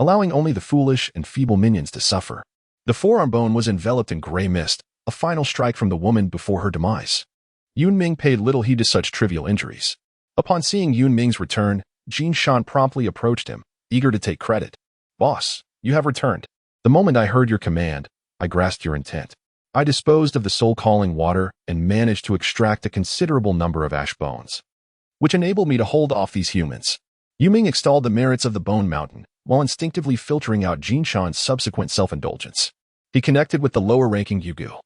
allowing only the foolish and feeble minions to suffer. The forearm bone was enveloped in gray mist, a final strike from the woman before her demise. Yun Ming paid little heed to such trivial injuries. Upon seeing Yun Ming's return, Jin Shan promptly approached him, eager to take credit. "Boss, you have returned. The moment I heard your command, I grasped your intent. I disposed of the soul-calling water and managed to extract a considerable number of ash bones, which enabled me to hold off these humans." Yun Ming extolled the merits of the Bone Mountain, while instinctively filtering out Jin Shan's subsequent self-indulgence. He connected with the lower-ranking Yugu,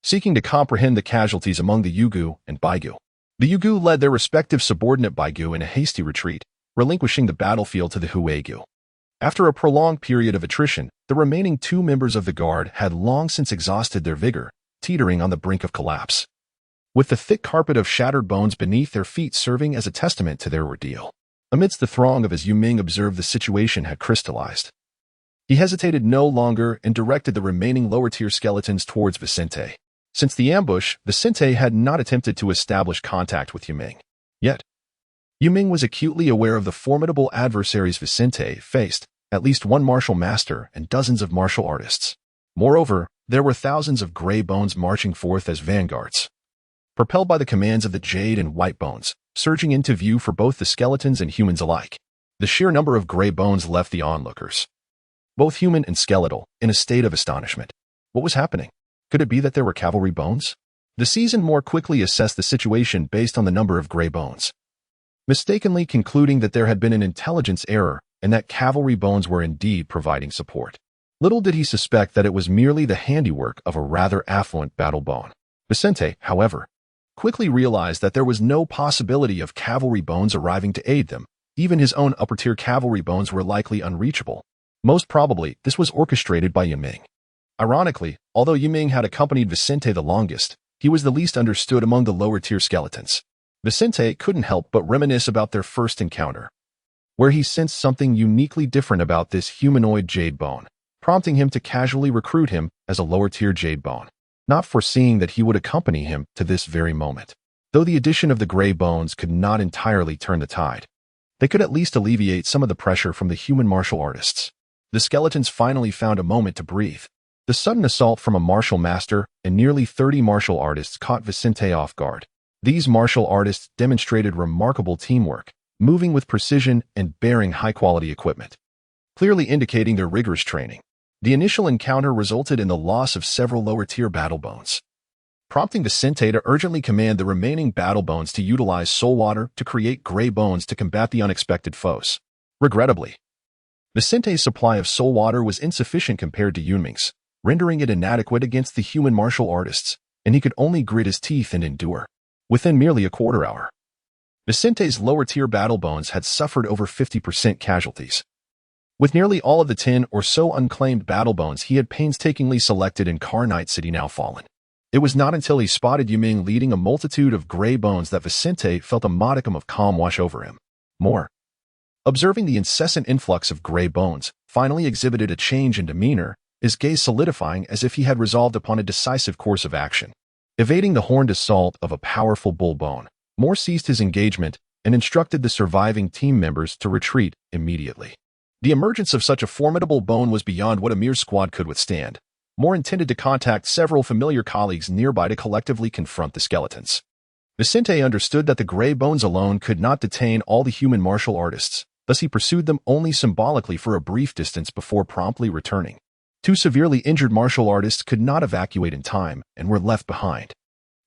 seeking to comprehend the casualties among the Yugu and Baigu. The Yugu led their respective subordinate Baigu in a hasty retreat, relinquishing the battlefield to the Huagu. After a prolonged period of attrition, the remaining 2 members of the guard had long since exhausted their vigor, teetering on the brink of collapse, with the thick carpet of shattered bones beneath their feet serving as a testament to their ordeal. Amidst the throng of as Yun Ming observed the situation had crystallized, he hesitated no longer and directed the remaining lower-tier skeletons towards Vicente. Since the ambush, Vicente had not attempted to establish contact with Yun Ming. Yet, Yun Ming was acutely aware of the formidable adversaries Vicente faced, at least one martial master and dozens of martial artists. Moreover, there were thousands of gray bones marching forth as vanguards, propelled by the commands of the Jade and White Bones, surging into view for both the skeletons and humans alike. The sheer number of gray bones left the onlookers, both human and skeletal, in a state of astonishment. What was happening? Could it be that there were cavalry bones? The season more quickly assessed the situation based on the number of gray bones, mistakenly concluding that there had been an intelligence error and that cavalry bones were indeed providing support. Little did he suspect that it was merely the handiwork of a rather affluent battle bone. Vicente, however, quickly realized that there was no possibility of cavalry bones arriving to aid them. Even his own upper-tier cavalry bones were likely unreachable. Most probably, this was orchestrated by Yun Ming. Ironically, although Yun Ming had accompanied Vicente the longest, he was the least understood among the lower-tier skeletons. Vicente couldn't help but reminisce about their first encounter, where he sensed something uniquely different about this humanoid jade bone, prompting him to casually recruit him as a lower-tier jade bone, not foreseeing that he would accompany him to this very moment. Though the addition of the gray bones could not entirely turn the tide, they could at least alleviate some of the pressure from the human martial artists. The skeletons finally found a moment to breathe. The sudden assault from a martial master and nearly 30 martial artists caught Vicente off guard. These martial artists demonstrated remarkable teamwork, moving with precision and bearing high-quality equipment, clearly indicating their rigorous training. The initial encounter resulted in the loss of several lower-tier battle bones, prompting Vicente to urgently command the remaining battle bones to utilize soul water to create gray bones to combat the unexpected foes. Regrettably, Vicente's supply of soul water was insufficient compared to Yun Ming's, rendering it inadequate against the human martial artists, and he could only grit his teeth and endure. Within merely a quarter hour, Vicente's lower-tier battle bones had suffered over 50% casualties. With nearly all of the 10 or so unclaimed battle bones he had painstakingly selected in Carnite City now fallen, it was not until he spotted Yun Ming leading a multitude of gray bones that Vicente felt a modicum of calm wash over him. More, observing the incessant influx of gray bones, finally exhibited a change in demeanor, his gaze solidifying as if he had resolved upon a decisive course of action. Evading the horned assault of a powerful bull bone, Moore ceased his engagement and instructed the surviving team members to retreat immediately. The emergence of such a formidable bone was beyond what a mere squad could withstand. Moore intended to contact several familiar colleagues nearby to collectively confront the skeletons. Vicente understood that the gray bones alone could not detain all the human martial artists, thus he pursued them only symbolically for a brief distance before promptly returning. 2 severely injured martial artists could not evacuate in time and were left behind.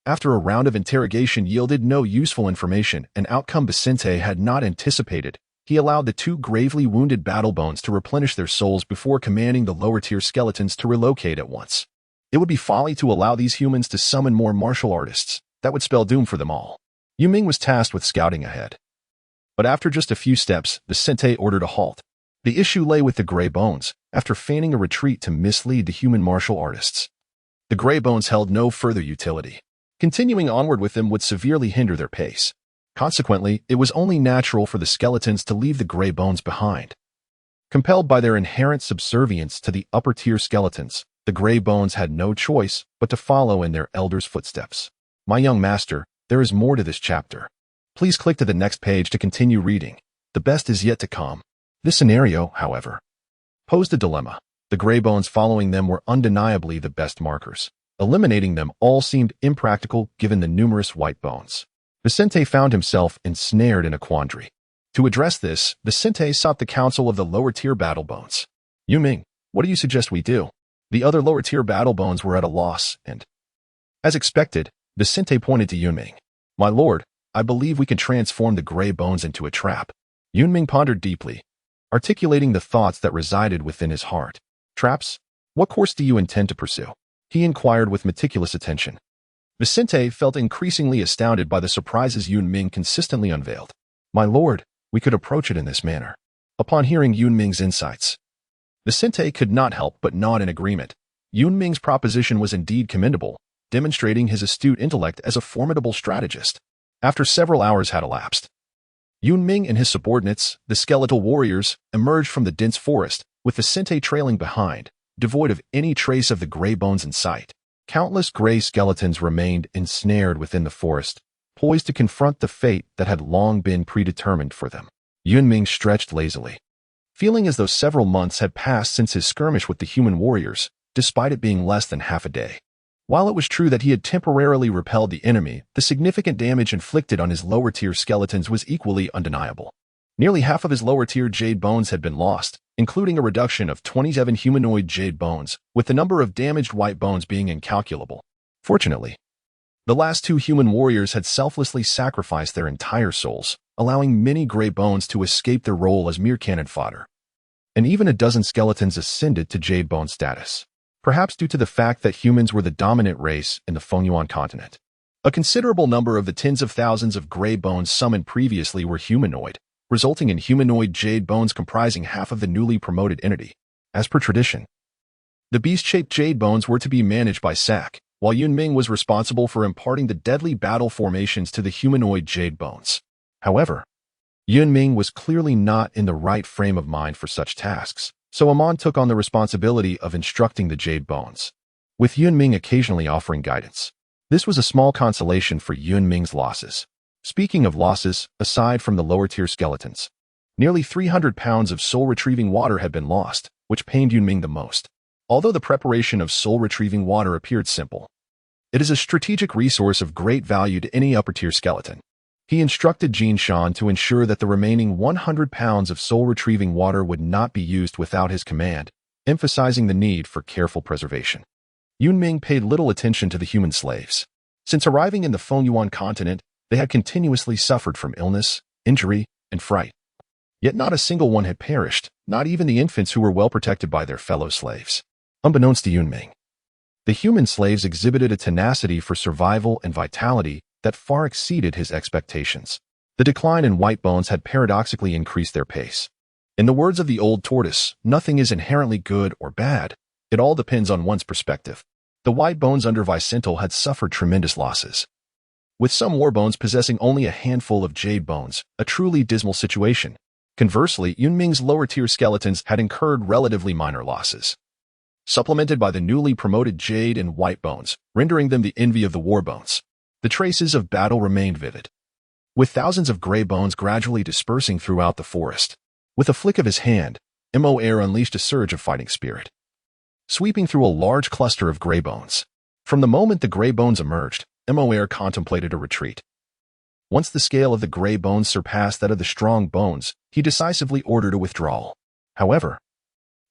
After a round of interrogation yielded no useful information, an outcome Vicente had not anticipated, he allowed the 2 gravely wounded battle bones to replenish their souls before commanding the lower-tier skeletons to relocate at once. It would be folly to allow these humans to summon more martial artists. That would spell doom for them all. Yun Ming was tasked with scouting ahead. But after just a few steps, Vicente ordered a halt. The issue lay with the gray bones, after feigning a retreat to mislead the human martial artists. The gray bones held no further utility. Continuing onward with them would severely hinder their pace. Consequently, it was only natural for the skeletons to leave the gray bones behind. Compelled by their inherent subservience to the upper-tier skeletons, the gray bones had no choice but to follow in their elders' footsteps. My young master, there is more to this chapter. Please click to the next page to continue reading. The best is yet to come. This scenario, however, posed a dilemma. The gray bones following them were undeniably the best markers. Eliminating them all seemed impractical given the numerous white bones. Vicente found himself ensnared in a quandary. To address this, Vicente sought the counsel of the lower-tier battle bones. Yun Ming, what do you suggest we do? The other lower-tier battle bones were at a loss, and, as expected, Vicente pointed to Yun Ming. My lord, I believe we can transform the gray bones into a trap. Yun Ming pondered deeply, articulating the thoughts that resided within his heart. Traps? What course do you intend to pursue? He inquired with meticulous attention. Vicente felt increasingly astounded by the surprises Yun Ming consistently unveiled. My lord, we could approach it in this manner. Upon hearing Yun Ming's insights, Vicente could not help but nod in agreement. Yun Ming's proposition was indeed commendable, demonstrating his astute intellect as a formidable strategist. After several hours had elapsed, Yun Ming and his subordinates, the skeletal warriors, emerged from the dense forest, with Vicente trailing behind, devoid of any trace of the gray bones in sight. Countless gray skeletons remained ensnared within the forest, poised to confront the fate that had long been predetermined for them. Yun Ming stretched lazily, feeling as though several months had passed since his skirmish with the human warriors, despite it being less than half a day. While it was true that he had temporarily repelled the enemy, the significant damage inflicted on his lower-tier skeletons was equally undeniable. Nearly half of his lower-tier jade bones had been lost, including a reduction of 27 humanoid jade bones, with the number of damaged white bones being incalculable. Fortunately, the last two human warriors had selflessly sacrificed their entire souls, allowing many gray bones to escape their role as mere cannon fodder. And even a dozen skeletons ascended to jade bone status, perhaps due to the fact that humans were the dominant race in the Fengyuan continent. A considerable number of the tens of thousands of gray bones summoned previously were humanoid, resulting in humanoid jade bones comprising half of the newly promoted entity. As per tradition, the beast-shaped jade bones were to be managed by Sak, while Yun Ming was responsible for imparting the deadly battle formations to the humanoid jade bones. However, Yun Ming was clearly not in the right frame of mind for such tasks, so Amon took on the responsibility of instructing the jade bones, with Yun Ming occasionally offering guidance. This was a small consolation for Yun Ming's losses. Speaking of losses, aside from the lower-tier skeletons, nearly 300 pounds of soul-retrieving water had been lost, which pained Yun Ming the most. Although the preparation of soul-retrieving water appeared simple, it is a strategic resource of great value to any upper-tier skeleton. He instructed Jin Shan to ensure that the remaining 100 pounds of soul-retrieving water would not be used without his command, emphasizing the need for careful preservation. Yun Ming paid little attention to the human slaves. Since arriving in the Fengyuan continent, they had continuously suffered from illness, injury, and fright. Yet not a single one had perished, not even the infants who were well protected by their fellow slaves. Unbeknownst to Yun Ming, the human slaves exhibited a tenacity for survival and vitality that far exceeded his expectations. The decline in white bones had paradoxically increased their pace. In the words of the old tortoise, nothing is inherently good or bad. It all depends on one's perspective. The white bones under Vicente had suffered tremendous losses, with some war bones possessing only a handful of jade bones, a truly dismal situation. Conversely, Yun Ming's lower-tier skeletons had incurred relatively minor losses, supplemented by the newly promoted jade and white bones, rendering them the envy of the war bones. The traces of battle remained vivid, with thousands of gray bones gradually dispersing throughout the forest. With a flick of his hand, Mo Air unleashed a surge of fighting spirit, sweeping through a large cluster of gray bones. From the moment the gray bones emerged, Mo Air contemplated a retreat. Once the scale of the gray bones surpassed that of the strong bones, he decisively ordered a withdrawal. However,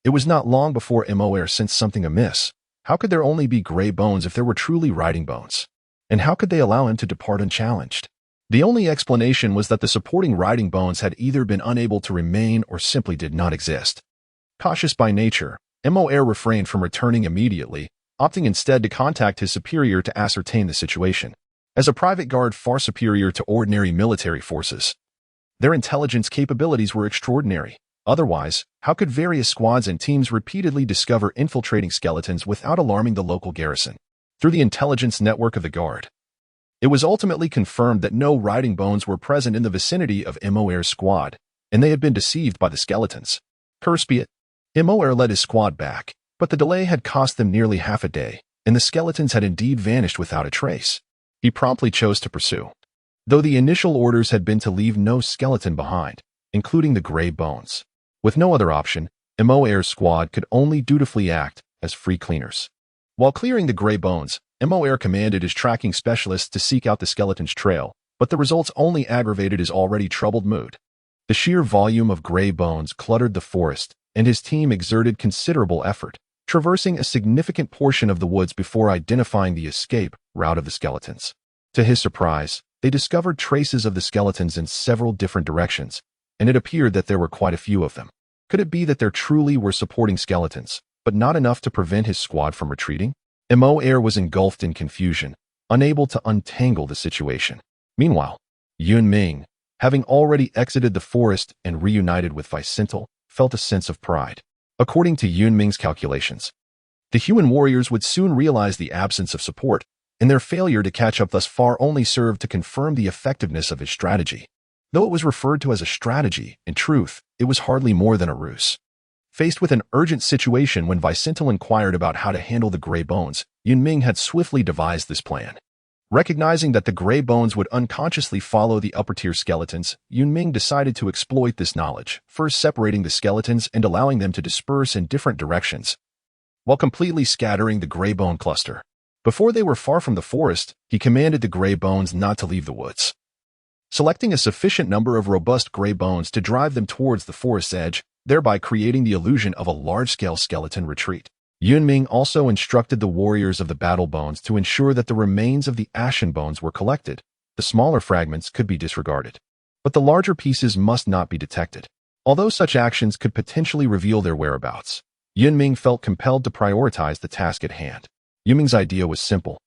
it was not long before Mo Air sensed something amiss. How could there only be gray bones if there were truly riding bones? And how could they allow him to depart unchallenged? The only explanation was that the supporting riding bones had either been unable to remain or simply did not exist. Cautious by nature, Mo Air refrained from returning immediately, opting instead to contact his superior to ascertain the situation. As a private guard far superior to ordinary military forces, their intelligence capabilities were extraordinary. Otherwise, how could various squads and teams repeatedly discover infiltrating skeletons without alarming the local garrison? Through the intelligence network of the guard, it was ultimately confirmed that no riding bones were present in the vicinity of Mo Air's squad, and they had been deceived by the skeletons. Curse be it. Mo Air led his squad back, but the delay had cost them nearly half a day, and the skeletons had indeed vanished without a trace. He promptly chose to pursue. Though the initial orders had been to leave no skeleton behind, including the Grey Bones. With no other option, MOAir's squad could only dutifully act as free cleaners. While clearing the Grey Bones, MOAir commanded his tracking specialists to seek out the skeleton's trail, but the results only aggravated his already troubled mood. The sheer volume of Grey Bones cluttered the forest, and his team exerted considerable effort, traversing a significant portion of the woods before identifying the escape route of the skeletons. To his surprise, they discovered traces of the skeletons in several different directions, and it appeared that there were quite a few of them. Could it be that there truly were supporting skeletons, but not enough to prevent his squad from retreating? MOAir was engulfed in confusion, unable to untangle the situation. Meanwhile, Yun Ming, having already exited the forest and reunited with Vicente, felt a sense of pride. According to Yun Ming's calculations, the human warriors would soon realize the absence of support, and their failure to catch up thus far only served to confirm the effectiveness of his strategy. Though it was referred to as a strategy, in truth, it was hardly more than a ruse. Faced with an urgent situation when Vicente inquired about how to handle the Grey Bones, Yun Ming had swiftly devised this plan. Recognizing that the Grey Bones would unconsciously follow the upper-tier skeletons, Yun Ming decided to exploit this knowledge, first separating the skeletons and allowing them to disperse in different directions, while completely scattering the Grey Bone cluster. Before they were far from the forest, he commanded the Grey Bones not to leave the woods. Selecting a sufficient number of robust Grey Bones to drive them towards the forest's edge, thereby creating the illusion of a large-scale skeleton retreat. Yun Ming also instructed the warriors of the Battle Bones to ensure that the remains of the Ashen Bones were collected. The smaller fragments could be disregarded, but the larger pieces must not be detected. Although such actions could potentially reveal their whereabouts, Yun Ming felt compelled to prioritize the task at hand. Yun Ming's idea was simple,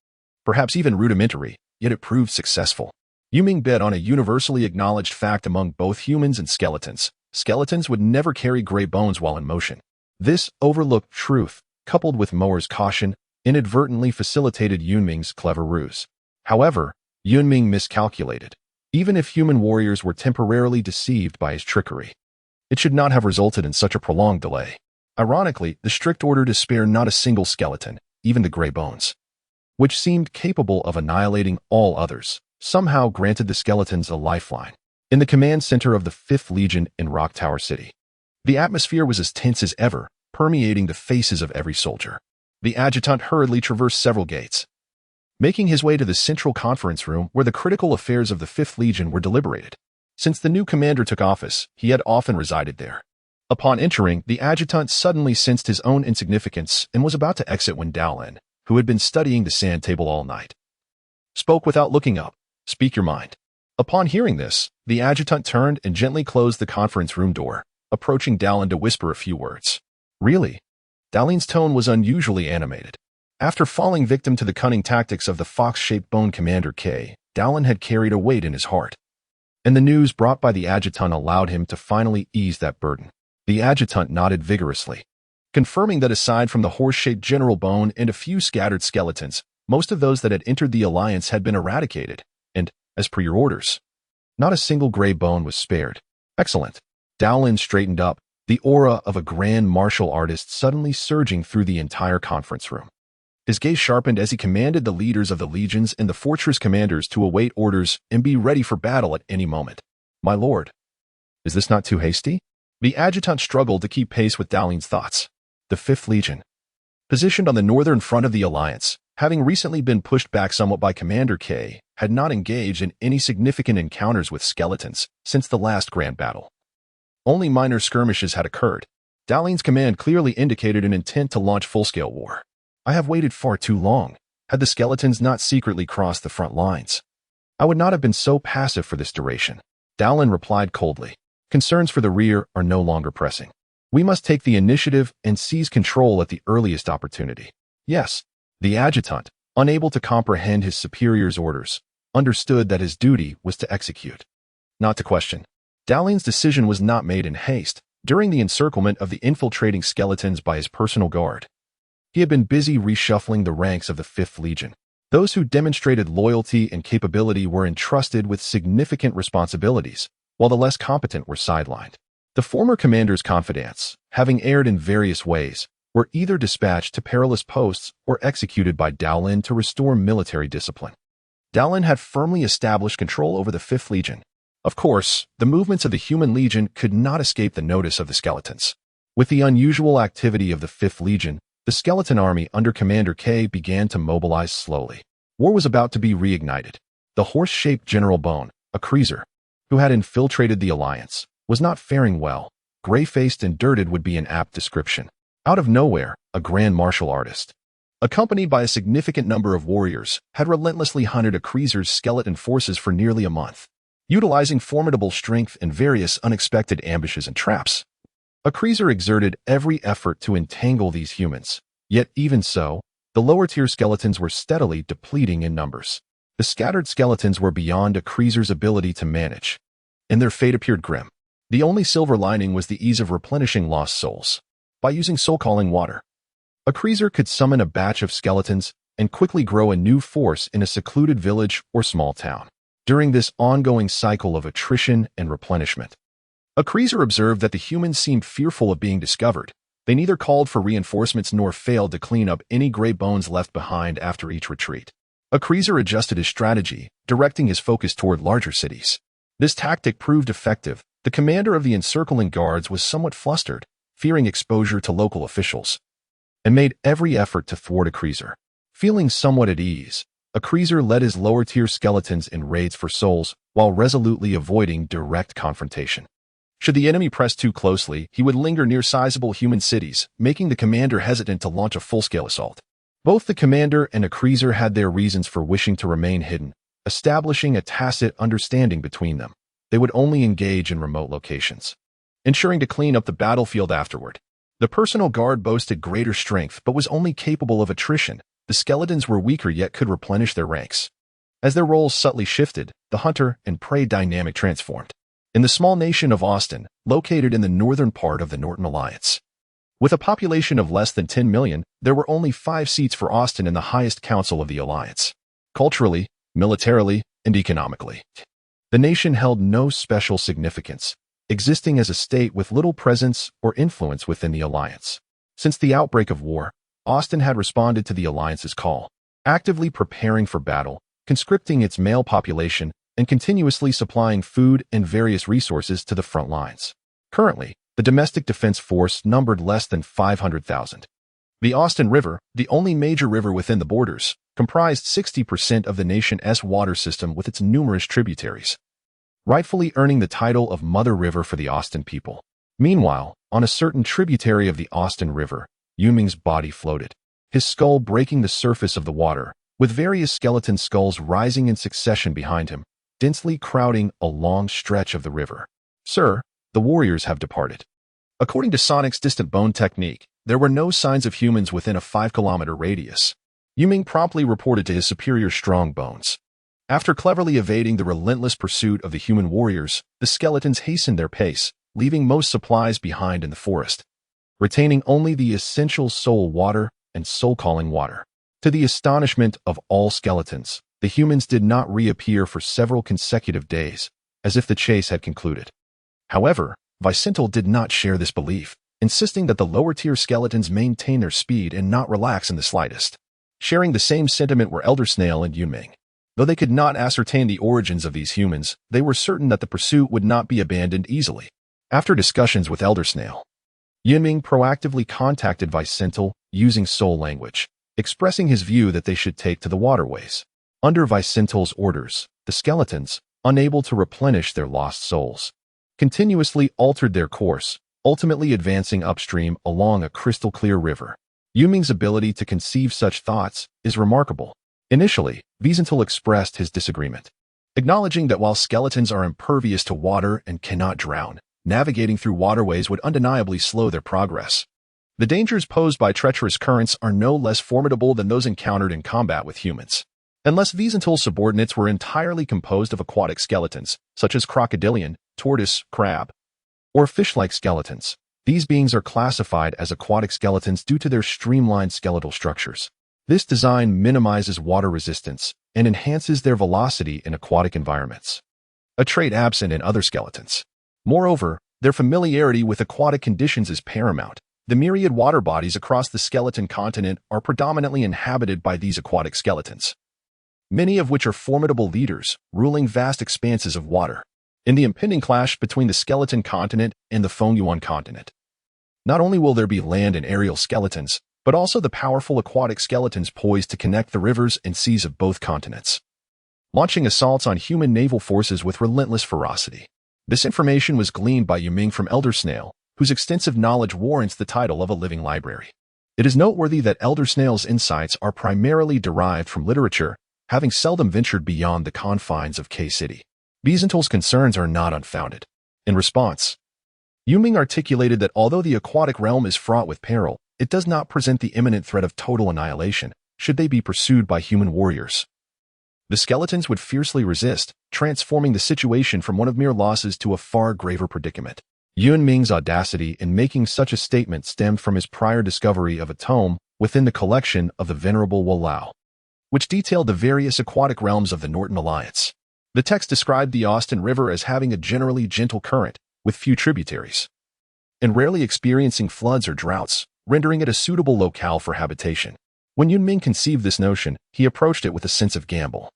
perhaps even rudimentary, yet it proved successful. Yun Ming bet on a universally acknowledged fact among both humans and skeletons. Skeletons would never carry Grey Bones while in motion. This overlooked truth, coupled with Moair's caution, inadvertently facilitated Yun Ming's clever ruse. However, Yun Ming miscalculated. Even if human warriors were temporarily deceived by his trickery, it should not have resulted in such a prolonged delay. Ironically, the strict order to spare not a single skeleton, even the Grey Bones, which seemed capable of annihilating all others, somehow granted the skeletons a lifeline. In the command center of the 5th Legion in Rock Tower City, the atmosphere was as tense as ever, permeating the faces of every soldier. The adjutant hurriedly traversed several gates, making his way to the central conference room where the critical affairs of the 5th Legion were deliberated. Since the new commander took office, he had often resided there. Upon entering, the adjutant suddenly sensed his own insignificance and was about to exit when Dowlin, who had been studying the sand table all night, spoke without looking up. "Speak your mind." Upon hearing this, the adjutant turned and gently closed the conference room door, approaching Dowlin to whisper a few words. "Really?" Dowlin's tone was unusually animated. After falling victim to the cunning tactics of the fox-shaped bone commander K, Dowlin had carried a weight in his heart, and the news brought by the adjutant allowed him to finally ease that burden. The adjutant nodded vigorously, confirming that aside from the horse-shaped general bone and a few scattered skeletons, most of those that had entered the alliance had been eradicated, and, as per your orders, not a single Grey Bone was spared. Excellent. Dowlin straightened up, the aura of a grand martial artist suddenly surging through the entire conference room. His gaze sharpened as he commanded the leaders of the legions and the fortress commanders to await orders and be ready for battle at any moment. "My lord, is this not too hasty?" The adjutant struggled to keep pace with Dowlin's thoughts. The 5th Legion, positioned on the northern front of the alliance, having recently been pushed back somewhat by Commander K, had not engaged in any significant encounters with skeletons since the last grand battle. Only minor skirmishes had occurred. Dowlin's command clearly indicated an intent to launch full-scale war. "I have waited far too long. Had the skeletons not secretly crossed the front lines, I would not have been so passive for this duration." Dowlin replied coldly. "Concerns for the rear are no longer pressing. We must take the initiative and seize control at the earliest opportunity." Yes, the adjutant, unable to comprehend his superior's orders, understood that his duty was to execute, not to question. Dowlin's decision was not made in haste. During the encirclement of the infiltrating skeletons by his personal guard, he had been busy reshuffling the ranks of the 5th Legion. Those who demonstrated loyalty and capability were entrusted with significant responsibilities, while the less competent were sidelined. The former commander's confidants, having erred in various ways, were either dispatched to perilous posts or executed by Dowlin to restore military discipline. Dowlin had firmly established control over the 5th Legion, Of course, the movements of the human legion could not escape the notice of the skeletons. With the unusual activity of the 5th Legion, the skeleton army under Commander K began to mobilize slowly. War was about to be reignited. The horse-shaped General Bone, a cruiser, who had infiltrated the Alliance, was not faring well. Gray-faced and dirted would be an apt description. Out of nowhere, a grand martial artist, accompanied by a significant number of warriors, had relentlessly hunted a cruiser's skeleton forces for nearly a month, utilizing formidable strength and various unexpected ambushes and traps. A cruiser exerted every effort to entangle these humans, yet even so, the lower-tier skeletons were steadily depleting in numbers. The scattered skeletons were beyond a cruiser's ability to manage, and their fate appeared grim. The only silver lining was the ease of replenishing lost souls. By using soul-calling water, a cruiser could summon a batch of skeletons and quickly grow a new force in a secluded village or small town. During this ongoing cycle of attrition and replenishment, a cruiser observed that the humans seemed fearful of being discovered. They neither called for reinforcements nor failed to clean up any gray bones left behind after each retreat. A cruiser adjusted his strategy, directing his focus toward larger cities. This tactic proved effective. The commander of the encircling guards was somewhat flustered, fearing exposure to local officials, and made every effort to thwart a cruiser. Feeling somewhat at ease, a cruiser led his lower-tier skeletons in raids for souls while resolutely avoiding direct confrontation. Should the enemy press too closely, he would linger near sizable human cities, making the commander hesitant to launch a full-scale assault. Both the commander and a cruiser had their reasons for wishing to remain hidden, establishing a tacit understanding between them. They would only engage in remote locations, ensuring to clean up the battlefield afterward. The personal guard boasted greater strength but was only capable of attrition. The skeletons were weaker yet could replenish their ranks. As their roles subtly shifted, the hunter and prey dynamic transformed. In the small nation of Austin, located in the northern part of the Norton Alliance, with a population of less than 10 million, there were only 5 seats for Austin in the highest council of the Alliance. Culturally, militarily, and economically, the nation held no special significance, existing as a state with little presence or influence within the Alliance. Since the outbreak of war, Austin had responded to the Alliance's call, actively preparing for battle, conscripting its male population, and continuously supplying food and various resources to the front lines. Currently, the domestic defense force numbered less than 500,000. The Austin River, the only major river within the borders, comprised 60% of the nation's water system with its numerous tributaries, rightfully earning the title of Mother River for the Austin people. Meanwhile, on a certain tributary of the Austin River, Yun Ming's body floated, his skull breaking the surface of the water, with various skeleton skulls rising in succession behind him, densely crowding a long stretch of the river. "Sir, the warriors have departed." According to Sonic's distant bone technique, there were no signs of humans within a 5-kilometer radius. Yun Ming promptly reported to his superior strong bones. After cleverly evading the relentless pursuit of the human warriors, the skeletons hastened their pace, leaving most supplies behind in the forest, retaining only the essential soul water and soul-calling water. To the astonishment of all skeletons, the humans did not reappear for several consecutive days, as if the chase had concluded. However, Vicental did not share this belief, insisting that the lower-tier skeletons maintain their speed and not relax in the slightest. Sharing the same sentiment were Elder Snail and Yun Ming. Though they could not ascertain the origins of these humans, they were certain that the pursuit would not be abandoned easily. After discussions with Elder Snail, Yun Ming proactively contacted Vicental using soul language, expressing his view that they should take to the waterways. Under Vicental's orders, the skeletons, unable to replenish their lost souls, continuously altered their course, ultimately advancing upstream along a crystal-clear river. Yun Ming's ability to conceive such thoughts is remarkable. Initially, Vicental expressed his disagreement, acknowledging that while skeletons are impervious to water and cannot drown, navigating through waterways would undeniably slow their progress. The dangers posed by treacherous currents are no less formidable than those encountered in combat with humans. Unless Vicental's subordinates were entirely composed of aquatic skeletons, such as crocodilian, tortoise, crab, or fish-like skeletons, these beings are classified as aquatic skeletons due to their streamlined skeletal structures. This design minimizes water resistance and enhances their velocity in aquatic environments, a trait absent in other skeletons. Moreover, their familiarity with aquatic conditions is paramount. The myriad water bodies across the skeleton continent are predominantly inhabited by these aquatic skeletons, many of which are formidable leaders, ruling vast expanses of water. in the impending clash between the skeleton continent and the Fengyuan continent. Not only will there be land and aerial skeletons, but also the powerful aquatic skeletons poised to connect the rivers and seas of both continents, launching assaults on human naval forces with relentless ferocity. This information was gleaned by Yun Ming from Elder Snail, whose extensive knowledge warrants the title of a living library. It is noteworthy that Elder Snail's insights are primarily derived from literature, having seldom ventured beyond the confines of K-City. Byzantium's concerns are not unfounded. In response, Yun Ming articulated that although the aquatic realm is fraught with peril, it does not present the imminent threat of total annihilation, should they be pursued by human warriors. The skeletons would fiercely resist, transforming the situation from one of mere losses to a far graver predicament. Yun Ming's audacity in making such a statement stemmed from his prior discovery of a tome within the collection of the Venerable Wu Lao, which detailed the various aquatic realms of the Norton Alliance. The text described the Austin River as having a generally gentle current, with few tributaries, and rarely experiencing floods or droughts, rendering it a suitable locale for habitation. When Yun Ming conceived this notion, he approached it with a sense of gamble,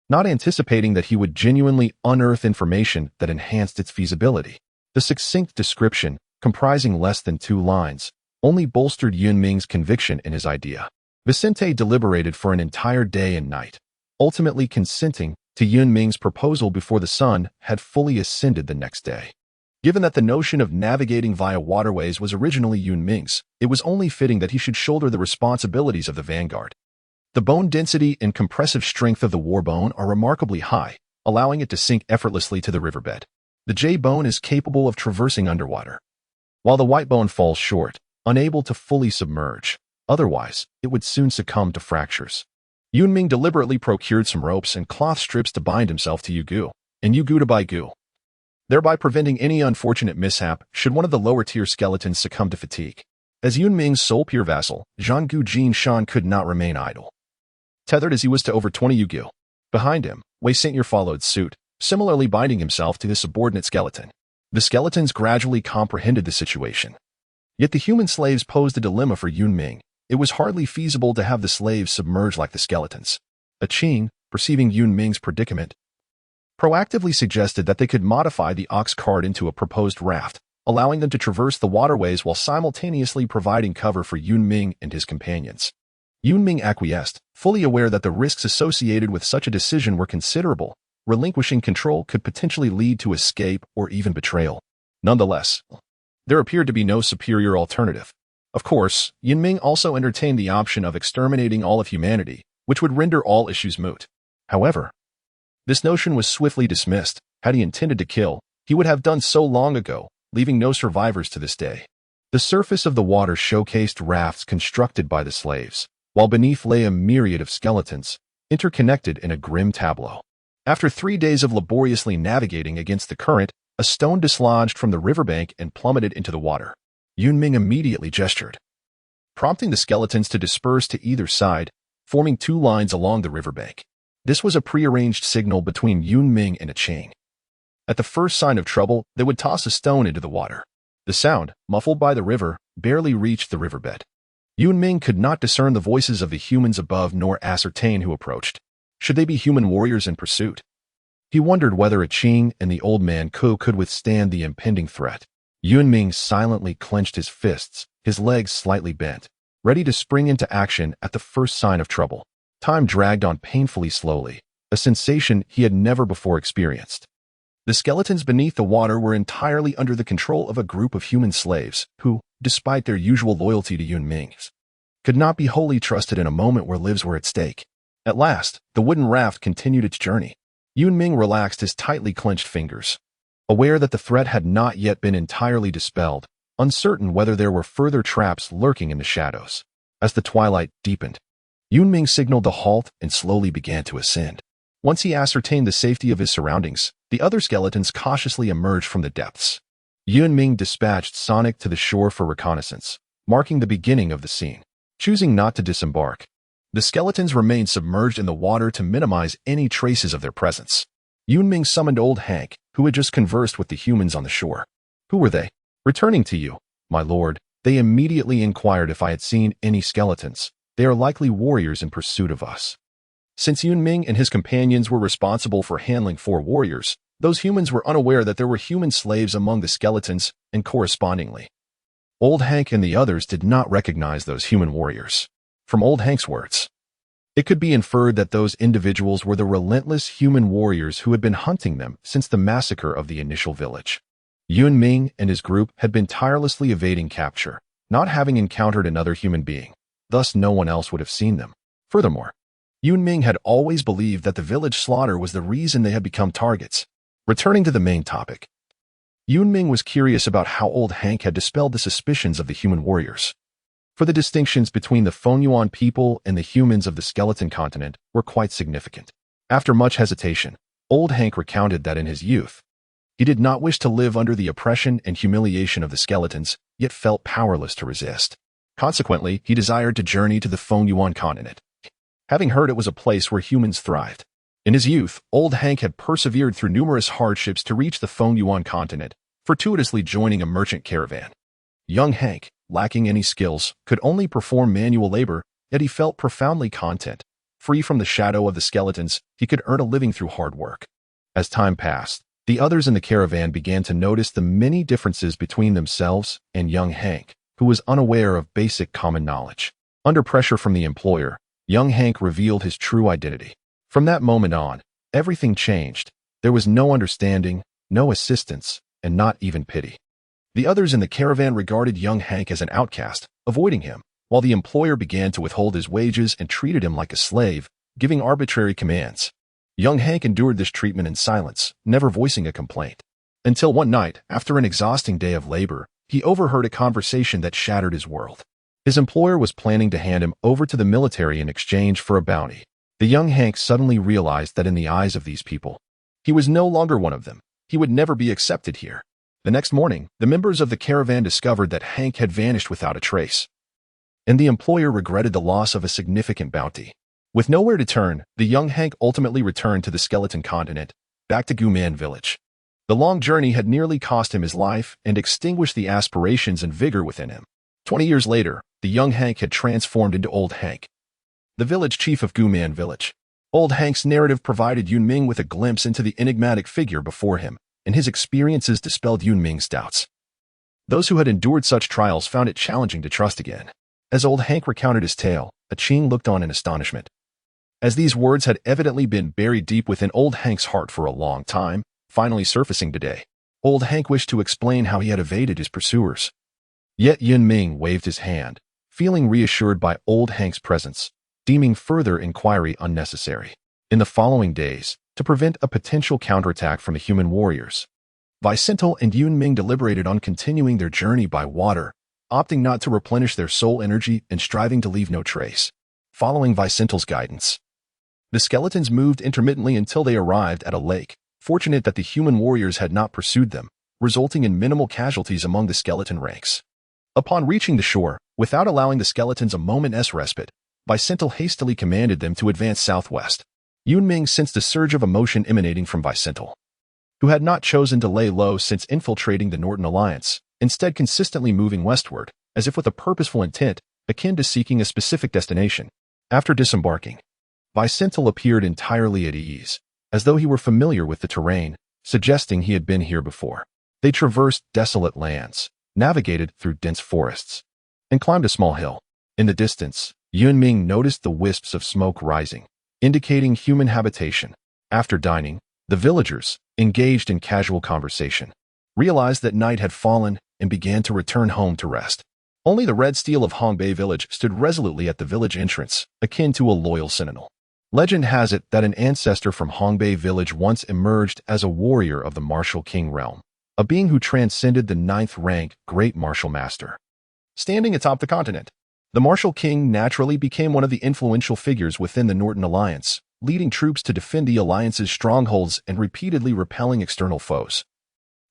not anticipating that he would genuinely unearth information that enhanced its feasibility. The succinct description, comprising less than 2 lines, only bolstered Yun Ming's conviction in his idea. Vicente deliberated for an entire day and night, ultimately consenting to Yun Ming's proposal before the sun had fully ascended the next day. Given that the notion of navigating via waterways was originally Yun Ming's, it was only fitting that he should shoulder the responsibilities of the vanguard. The bone density and compressive strength of the war bone are remarkably high, allowing it to sink effortlessly to the riverbed. The J bone is capable of traversing underwater, while the white bone falls short, unable to fully submerge. Otherwise, it would soon succumb to fractures. Yun Ming deliberately procured some ropes and cloth strips to bind himself to Yugu, and Yugu to Baigu, thereby preventing any unfortunate mishap should one of the lower-tier skeletons succumb to fatigue. As Yun Ming's sole peer vassal, Zhanggu Jin Shan could not remain idle. Tethered as he was to over 20 Yugu. Behind him, Wei Saintyer followed suit, similarly binding himself to his subordinate skeleton. The skeletons gradually comprehended the situation. Yet the human slaves posed a dilemma for Yun Ming. It was hardly feasible to have the slaves submerge like the skeletons. A Qing, perceiving Yun Ming's predicament, proactively suggested that they could modify the ox cart into a proposed raft, allowing them to traverse the waterways while simultaneously providing cover for Yun Ming and his companions. Yun Ming acquiesced, fully aware that the risks associated with such a decision were considerable. Relinquishing control could potentially lead to escape or even betrayal. Nonetheless, there appeared to be no superior alternative. Of course, Yun Ming also entertained the option of exterminating all of humanity, which would render all issues moot. However, this notion was swiftly dismissed. Had he intended to kill, he would have done so long ago, leaving no survivors to this day. The surface of the water showcased rafts constructed by the slaves, while beneath lay a myriad of skeletons, interconnected in a grim tableau. After 3 days of laboriously navigating against the current, a stone dislodged from the riverbank and plummeted into the water. Yun Ming immediately gestured, prompting the skeletons to disperse to either side, forming 2 lines along the riverbank. This was a prearranged signal between Yun Ming and a Qing. At the first sign of trouble, they would toss a stone into the water. The sound, muffled by the river, barely reached the riverbed. Yun Ming could not discern the voices of the humans above nor ascertain who approached. Should they be human warriors in pursuit? He wondered whether a Qing and the old man could withstand the impending threat. Yun Ming silently clenched his fists, his legs slightly bent, ready to spring into action at the first sign of trouble. Time dragged on painfully slowly, a sensation he had never before experienced. The skeletons beneath the water were entirely under the control of a group of human slaves who, despite their usual loyalty to Yun Ming, could not be wholly trusted in a moment where lives were at stake. At last, the wooden raft continued its journey. Yun Ming relaxed his tightly clenched fingers, aware that the threat had not yet been entirely dispelled, uncertain whether there were further traps lurking in the shadows. As the twilight deepened, Yun Ming signaled a halt and slowly began to ascend. Once he ascertained the safety of his surroundings, the other skeletons cautiously emerged from the depths. Yun Ming dispatched Sonic to the shore for reconnaissance, marking the beginning of the scene. Choosing not to disembark, the skeletons remained submerged in the water to minimize any traces of their presence. Yun Ming summoned old Hank, who had just conversed with the humans on the shore. Who were they? Returning to you, my lord. They immediately inquired if I had seen any skeletons. They are likely warriors in pursuit of us. Since Yun Ming and his companions were responsible for handling 4 warriors, Those humans were unaware that there were human slaves among the skeletons, and correspondingly, Old Hank and the others did not recognize those human warriors. From Old Hank's words, it could be inferred that those individuals were the relentless human warriors who had been hunting them since the massacre of the initial village. Yun Ming and his group had been tirelessly evading capture, not having encountered another human being. Thus, no one else would have seen them. Furthermore, Yun Ming had always believed that the village slaughter was the reason they had become targets. Returning to the main topic, Yun Ming was curious about how Old Hank had dispelled the suspicions of the human warriors. For the distinctions between the Fengyuan people and the humans of the skeleton continent were quite significant. After much hesitation, Old Hank recounted that in his youth, he did not wish to live under the oppression and humiliation of the skeletons, yet felt powerless to resist. Consequently, he desired to journey to the Fengyuan continent, having heard it was a place where humans thrived. In his youth, Old Hank had persevered through numerous hardships to reach the Fengyuan continent, fortuitously joining a merchant caravan. Young Hank, lacking any skills, could only perform manual labor, yet he felt profoundly content. Free from the shadow of the skeletons, he could earn a living through hard work. As time passed, the others in the caravan began to notice the many differences between themselves and young Hank, who was unaware of basic common knowledge. Under pressure from the employer, young Hank revealed his true identity. From that moment on, everything changed. There was no understanding, no assistance, and not even pity. The others in the caravan regarded young Hank as an outcast, avoiding him, while the employer began to withhold his wages and treated him like a slave, giving arbitrary commands. Young Hank endured this treatment in silence, never voicing a complaint. Until one night, after an exhausting day of labor, he overheard a conversation that shattered his world. His employer was planning to hand him over to the military in exchange for a bounty. The young Hank suddenly realized that in the eyes of these people, he was no longer one of them. He would never be accepted here. The next morning, the members of the caravan discovered that Hank had vanished without a trace, and the employer regretted the loss of a significant bounty. With nowhere to turn, the young Hank ultimately returned to the skeleton continent, back to Guman village. The long journey had nearly cost him his life and extinguished the aspirations and vigor within him. 20 years later, the young Hank had transformed into Old Hank, the village chief of Guman village. Old Hank's narrative provided Yun Ming with a glimpse into the enigmatic figure before him, and his experiences dispelled Yun Ming's doubts. Those who had endured such trials found it challenging to trust again. As Old Hank recounted his tale, Ching looked on in astonishment. As these words had evidently been buried deep within Old Hank's heart for a long time, finally surfacing today, Old Hank wished to explain how he had evaded his pursuers. Yet Yun Ming waved his hand, feeling reassured by Old Hank's presence, deeming further inquiry unnecessary. In the following days, to prevent a potential counterattack from the human warriors, Vicental and Yun Ming deliberated on continuing their journey by water, opting not to replenish their soul energy and striving to leave no trace. Following Vicental's guidance, the skeletons moved intermittently until they arrived at a lake, fortunate that the human warriors had not pursued them, resulting in minimal casualties among the skeleton ranks. Upon reaching the shore, without allowing the skeletons a moment's respite, Vicental hastily commanded them to advance southwest. Yun Ming sensed a surge of emotion emanating from Vicental, who had not chosen to lay low since infiltrating the Norton Alliance, instead consistently moving westward, as if with a purposeful intent, akin to seeking a specific destination. After disembarking, Vicental appeared entirely at ease, as though he were familiar with the terrain, suggesting he had been here before. They traversed desolate lands, navigated through dense forests, and climbed a small hill. In the distance, Yun Ming noticed the wisps of smoke rising, indicating human habitation. After dining, the villagers, engaged in casual conversation, realized that night had fallen and began to return home to rest. Only the red steel of Hongbei village stood resolutely at the village entrance, akin to a loyal sentinel. Legend has it that an ancestor from Hongbei village once emerged as a warrior of the martial king realm, a being who transcended the 9th rank great martial master. Standing atop the continent, the martial king naturally became one of the influential figures within the Norton Alliance, leading troops to defend the alliance's strongholds and repeatedly repelling external foes.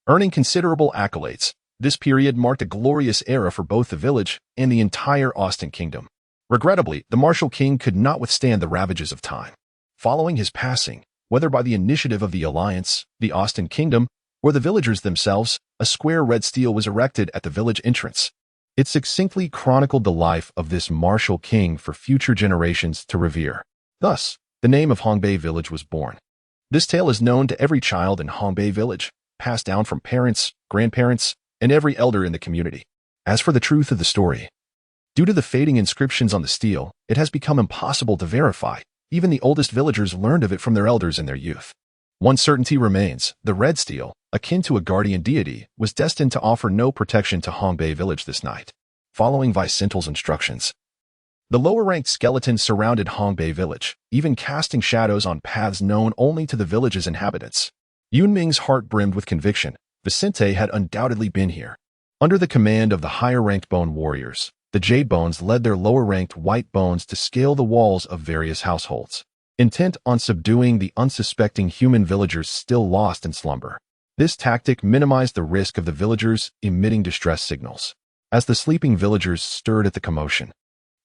Earning considerable accolades, this period marked a glorious era for both the village and the entire Austin Kingdom. Regrettably, the martial king could not withstand the ravages of time. Following his passing, whether by the initiative of the alliance, the Austin Kingdom, or the villagers themselves, a square red stele was erected at the village entrance. It succinctly chronicled the life of this martial king for future generations to revere. Thus, the name of Hongbei village was born. This tale is known to every child in Hongbei village, passed down from parents, grandparents, and every elder in the community. As for the truth of the story, due to the fading inscriptions on the stele, it has become impossible to verify. Even the oldest villagers learned of it from their elders in their youth. One certainty remains: the red stele, akin to a guardian deity, was destined to offer no protection to Hongbei village this night. Following Vicental's instructions, the lower-ranked skeletons surrounded Hongbei village, even casting shadows on paths known only to the village's inhabitants. Yun Ming's heart brimmed with conviction. Vicente had undoubtedly been here. Under the command of the higher-ranked bone warriors, the Jade Bones led their lower-ranked White Bones to scale the walls of various households, intent on subduing the unsuspecting human villagers still lost in slumber. This tactic minimized the risk of the villagers emitting distress signals. As the sleeping villagers stirred at the commotion,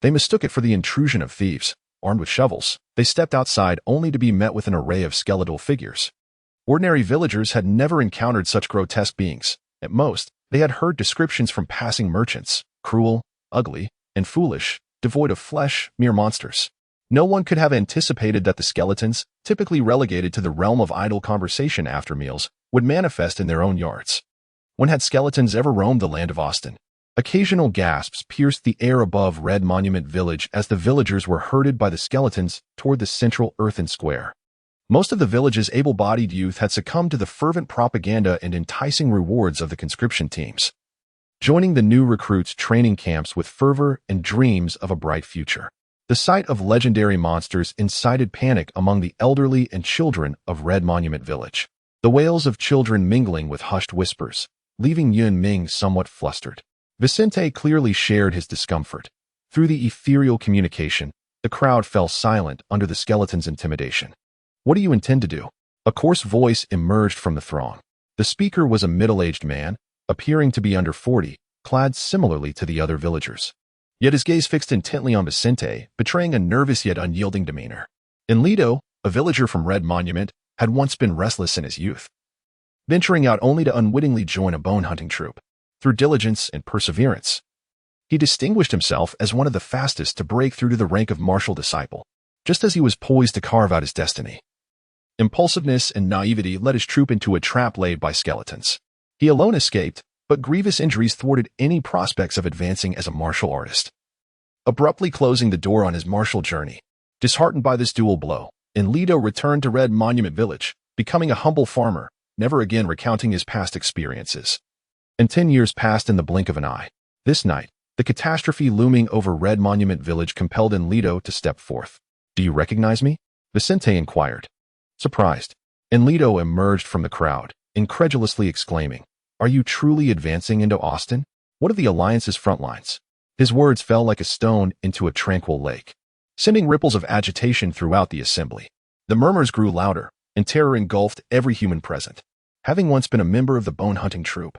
they mistook it for the intrusion of thieves. Armed with shovels, they stepped outside only to be met with an array of skeletal figures. Ordinary villagers had never encountered such grotesque beings. At most, they had heard descriptions from passing merchants: cruel, ugly, and foolish, devoid of flesh, mere monsters. No one could have anticipated that the skeletons, typically relegated to the realm of idle conversation after meals, would manifest in their own yards. When had skeletons ever roamed the land of Austin? Occasional gasps pierced the air above Red Monument Village as the villagers were herded by the skeletons toward the central earthen square. Most of the village's able-bodied youth had succumbed to the fervent propaganda and enticing rewards of the conscription teams, joining the new recruits' training camps with fervor and dreams of a bright future. The sight of legendary monsters incited panic among the elderly and children of Red Monument Village, the wails of children mingling with hushed whispers, leaving Yun Ming somewhat flustered. Vicente clearly shared his discomfort. Through the ethereal communication, the crowd fell silent under the skeleton's intimidation. "What do you intend to do?" A coarse voice emerged from the throng. The speaker was a middle-aged man, appearing to be under 40, clad similarly to the other villagers. Yet his gaze fixed intently on Vicente, betraying a nervous yet unyielding demeanor. Enlido, a villager from Red Monument, had once been restless in his youth, venturing out only to unwittingly join a bone-hunting troop. Through diligence and perseverance, he distinguished himself as one of the fastest to break through to the rank of martial disciple, just as he was poised to carve out his destiny. Impulsiveness and naivety led his troop into a trap laid by skeletons. He alone escaped, but grievous injuries thwarted any prospects of advancing as a martial artist. Abruptly closing the door on his martial journey, disheartened by this dual blow, Enlido returned to Red Monument Village, becoming a humble farmer, never again recounting his past experiences. And 10 years passed in the blink of an eye. This night, the catastrophe looming over Red Monument Village compelled Enlido to step forth. "Do you recognize me?" Vicente inquired. Surprised, Enlido emerged from the crowd, incredulously exclaiming, "Are you truly advancing into Austin? What of the Alliance's front lines?" His words fell like a stone into a tranquil lake, sending ripples of agitation throughout the assembly. The murmurs grew louder, and terror engulfed every human present. Having once been a member of the bone-hunting troop,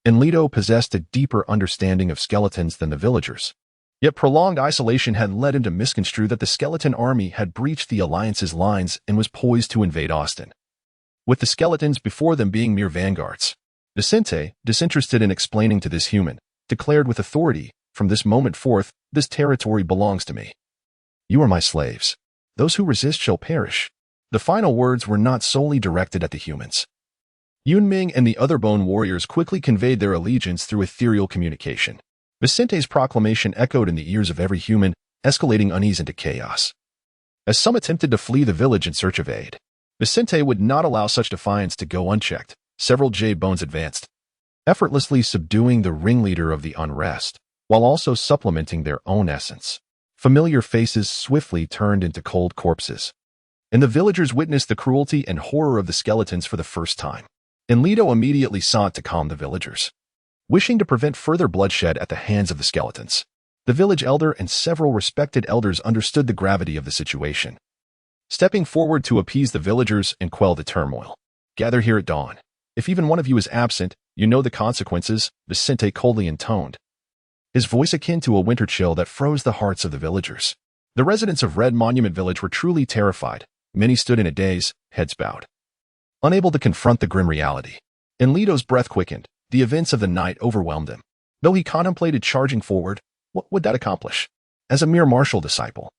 Enlido possessed a deeper understanding of skeletons than the villagers. Yet prolonged isolation had led him to misconstrue that the skeleton army had breached the Alliance's lines and was poised to invade Austin, with the skeletons before them being mere vanguards. Vicente, disinterested in explaining to this human, declared with authority, "From this moment forth, this territory belongs to me. You are my slaves. Those who resist shall perish." The final words were not solely directed at the humans. Yun Ming and the other bone warriors quickly conveyed their allegiance through ethereal communication. Vicente's proclamation echoed in the ears of every human, escalating unease into chaos. As some attempted to flee the village in search of aid, Vicente would not allow such defiance to go unchecked. Several Jade Bones advanced, effortlessly subduing the ringleader of the unrest, while also supplementing their own essence. Familiar faces swiftly turned into cold corpses, and the villagers witnessed the cruelty and horror of the skeletons for the first time. Enlido immediately sought to calm the villagers, wishing to prevent further bloodshed at the hands of the skeletons. The village elder and several respected elders understood the gravity of the situation, stepping forward to appease the villagers and quell the turmoil. "Gather here at dawn. If even one of you is absent, you know the consequences," Vicente coldly intoned, his voice akin to a winter chill that froze the hearts of the villagers. The residents of Red Monument Village were truly terrified. Many stood in a daze, heads bowed, unable to confront the grim reality. Enlido's breath quickened. The events of the night overwhelmed him. Though he contemplated charging forward, what would that accomplish? As a mere martial disciple,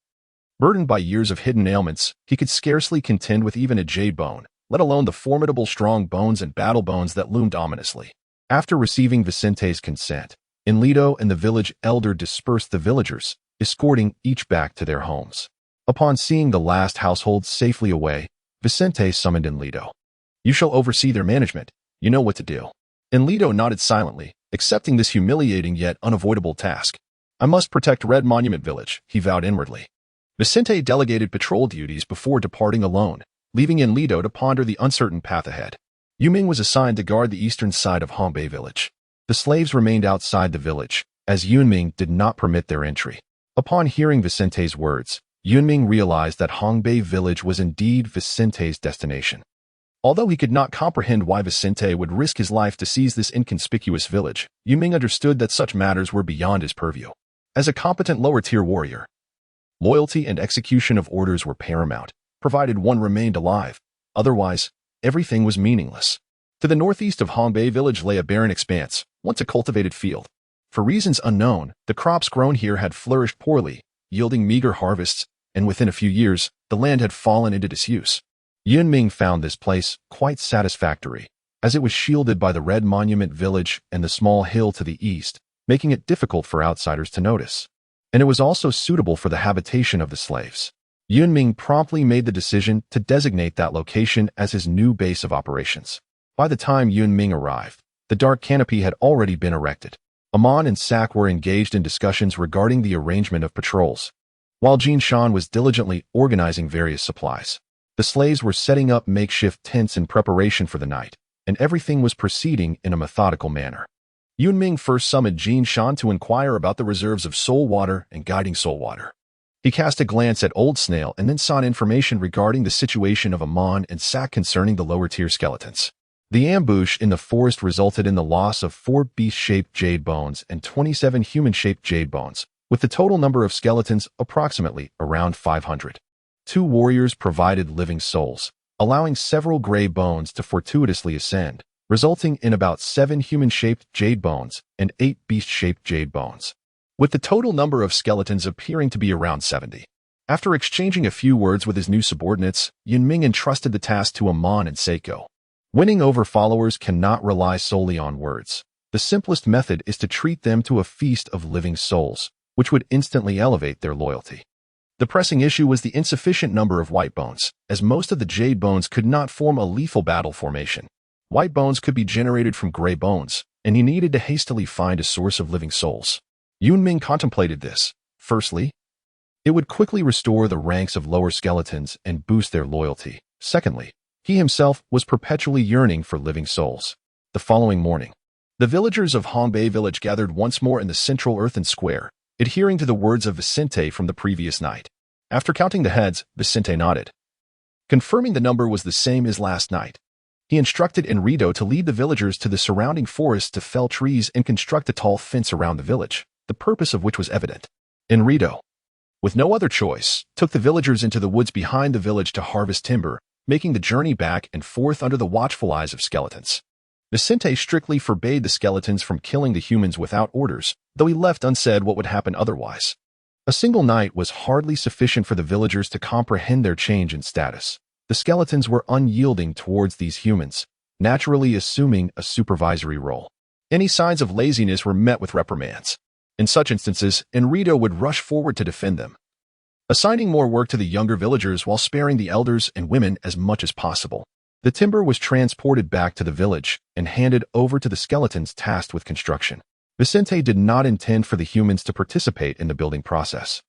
Burdened by years of hidden ailments, he could scarcely contend with even a jade bone, let alone the formidable strong bones and battle bones that loomed ominously. After receiving Vicente's consent, Enlido and the village elder dispersed the villagers, escorting each back to their homes. Upon seeing the last household safely away, Vicente summoned Enlido. "You shall oversee their management. You know what to do." Enlido nodded silently, accepting this humiliating yet unavoidable task. "I must protect Red Monument Village," he vowed inwardly. Vicente delegated patrol duties before departing alone, leaving Enlido to ponder the uncertain path ahead. Yun Ming was assigned to guard the eastern side of Hongbei Village. The slaves remained outside the village, as Yun Ming did not permit their entry. Upon hearing Vicente's words, Yun Ming realized that Hongbei Village was indeed Vicente's destination. Although he could not comprehend why Vicente would risk his life to seize this inconspicuous village, Yun Ming understood that such matters were beyond his purview. As a competent lower-tier warrior, loyalty and execution of orders were paramount, provided one remained alive. Otherwise, everything was meaningless. To the northeast of Hongbei Village lay a barren expanse, once a cultivated field. For reasons unknown, the crops grown here had flourished poorly, yielding meager harvests, and within a few years, the land had fallen into disuse. Yun Ming found this place quite satisfactory, as it was shielded by the Red Monument Village and the small hill to the east, making it difficult for outsiders to notice. And it was also suitable for the habitation of the slaves. Yun Ming promptly made the decision to designate that location as his new base of operations. By the time Yun Ming arrived, the dark canopy had already been erected. Amon and Sak were engaged in discussions regarding the arrangement of patrols, while Jin Shan was diligently organizing various supplies. The slaves were setting up makeshift tents in preparation for the night, and everything was proceeding in a methodical manner. Yun Ming first summoned Jin Shan to inquire about the reserves of soul water and guiding soul water. He cast a glance at Old Snail and then sought information regarding the situation of Amon and Sak concerning the lower-tier skeletons. The ambush in the forest resulted in the loss of 4 beast-shaped jade bones and 27 human-shaped jade bones, with the total number of skeletons approximately around 500. 2 warriors provided living souls, allowing several gray bones to fortuitously ascend, resulting in about 7 human-shaped jade bones and 8 beast-shaped jade bones, with the total number of skeletons appearing to be around 70. After exchanging a few words with his new subordinates, Yun Ming entrusted the task to Amon and Seiko. Winning over followers cannot rely solely on words. The simplest method is to treat them to a feast of living souls, which would instantly elevate their loyalty. The pressing issue was the insufficient number of white bones, as most of the jade bones could not form a lethal battle formation. White bones could be generated from gray bones, and he needed to hastily find a source of living souls. Yun Ming contemplated this. Firstly, it would quickly restore the ranks of lower skeletons and boost their loyalty. Secondly, he himself was perpetually yearning for living souls. The following morning, the villagers of Hongbei Village gathered once more in the central earthen square, adhering to the words of Vicente from the previous night. After counting the heads, Vicente nodded, confirming the number was the same as last night. He instructed Enrido to lead the villagers to the surrounding forest to fell trees and construct a tall fence around the village, the purpose of which was evident. Enrido, with no other choice, took the villagers into the woods behind the village to harvest timber, making the journey back and forth under the watchful eyes of skeletons. Vicente strictly forbade the skeletons from killing the humans without orders, though he left unsaid what would happen otherwise. A single night was hardly sufficient for the villagers to comprehend their change in status. The skeletons were unyielding towards these humans, naturally assuming a supervisory role. Any signs of laziness were met with reprimands. In such instances, Enrido would rush forward to defend them, assigning more work to the younger villagers while sparing the elders and women as much as possible. The timber was transported back to the village and handed over to the skeletons tasked with construction. Vicente did not intend for the humans to participate in the building process,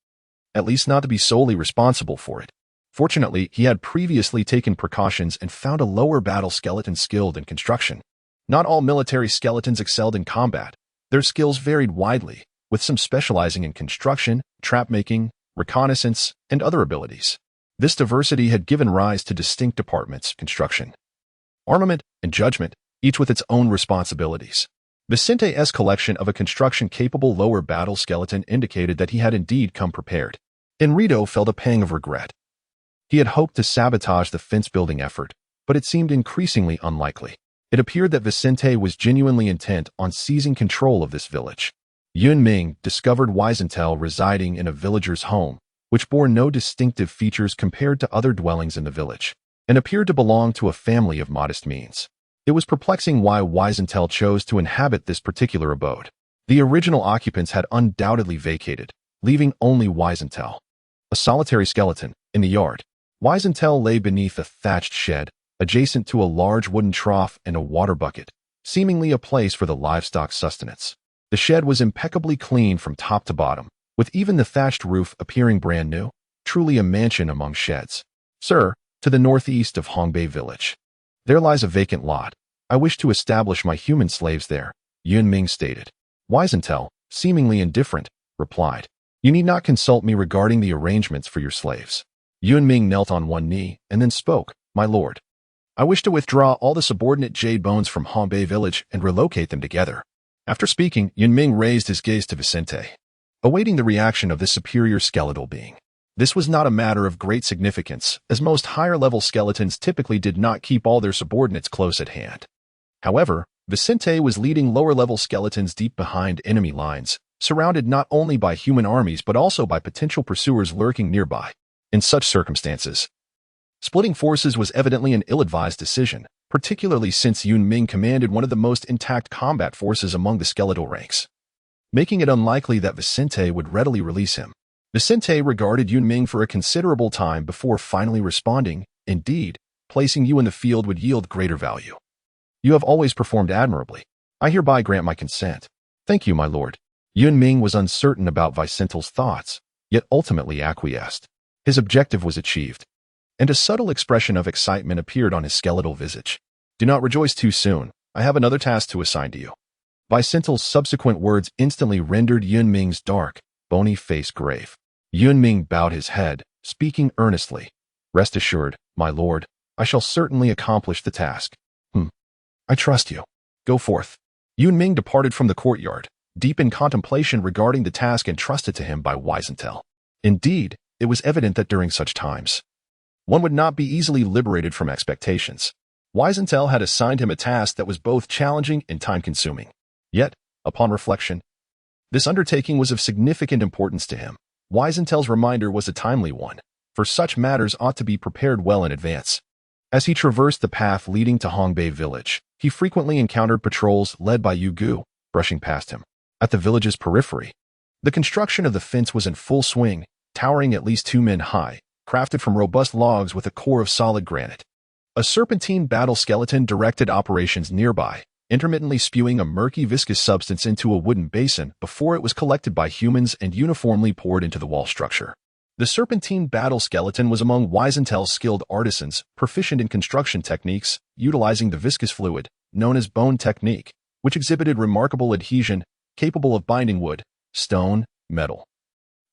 at least not to be solely responsible for it. Fortunately, he had previously taken precautions and found a lower battle skeleton skilled in construction. Not all military skeletons excelled in combat. Their skills varied widely, with some specializing in construction, trap-making, reconnaissance, and other abilities. This diversity had given rise to distinct departments: construction, armament, and judgment, each with its own responsibilities. Vicente's collection of a construction-capable lower battle skeleton indicated that he had indeed come prepared. Enrido felt a pang of regret. He had hoped to sabotage the fence-building effort, but it seemed increasingly unlikely. It appeared that Vicente was genuinely intent on seizing control of this village. Yun Ming discovered Weisenthal residing in a villager's home, which bore no distinctive features compared to other dwellings in the village, and appeared to belong to a family of modest means. It was perplexing why Weisenthal chose to inhabit this particular abode. The original occupants had undoubtedly vacated, leaving only Weisenthal, a solitary skeleton, in the yard. Weisenthal lay beneath a thatched shed, adjacent to a large wooden trough and a water bucket, seemingly a place for the livestock sustenance. The shed was impeccably clean from top to bottom, with even the thatched roof appearing brand new, truly a mansion among sheds. Sir, to the northeast of Hongbei village. There lies a vacant lot. I wish to establish my human slaves there, Yun Ming stated. Weisenthal, seemingly indifferent, replied, You need not consult me regarding the arrangements for your slaves. Yun Ming knelt on one knee and then spoke, My lord. I wish to withdraw all the subordinate jade bones from Hongbei village and relocate them together. After speaking, Yun Ming raised his gaze to Vicente, awaiting the reaction of this superior skeletal being. This was not a matter of great significance, as most higher-level skeletons typically did not keep all their subordinates close at hand. However, Vicente was leading lower-level skeletons deep behind enemy lines, surrounded not only by human armies but also by potential pursuers lurking nearby. In such circumstances, splitting forces was evidently an ill-advised decision, particularly since Yun Ming commanded one of the most intact combat forces among the skeletal ranks, making it unlikely that Vicente would readily release him. Vicente regarded Yun Ming for a considerable time before finally responding, Indeed, placing you in the field would yield greater value. You have always performed admirably. I hereby grant my consent. Thank you, my lord. Yun Ming was uncertain about Vicental's thoughts, yet ultimately acquiesced. His objective was achieved, and a subtle expression of excitement appeared on his skeletal visage. Do not rejoice too soon. I have another task to assign to you. Vicental's subsequent words instantly rendered Yun Ming's dark, bony face grave. Yun Ming bowed his head, speaking earnestly. Rest assured, my lord, I shall certainly accomplish the task. I trust you. Go forth. Yun Ming departed from the courtyard, deep in contemplation regarding the task entrusted to him by Weisenthal. Indeed, it was evident that during such times, one would not be easily liberated from expectations. Weisenthal had assigned him a task that was both challenging and time-consuming. Yet, upon reflection, this undertaking was of significant importance to him. Weisenthal's reminder was a timely one, for such matters ought to be prepared well in advance. As he traversed the path leading to Hongbei village, he frequently encountered patrols led by Yu Gu, brushing past him. At the village's periphery, the construction of the fence was in full swing, towering at least 2 men high, crafted from robust logs with a core of solid granite. A serpentine battle skeleton directed operations nearby, intermittently spewing a murky viscous substance into a wooden basin before it was collected by humans and uniformly poured into the wall structure. The serpentine battle skeleton was among Weisenthal's skilled artisans, proficient in construction techniques, utilizing the viscous fluid, known as bone technique, which exhibited remarkable adhesion, capable of binding wood, stone, metal,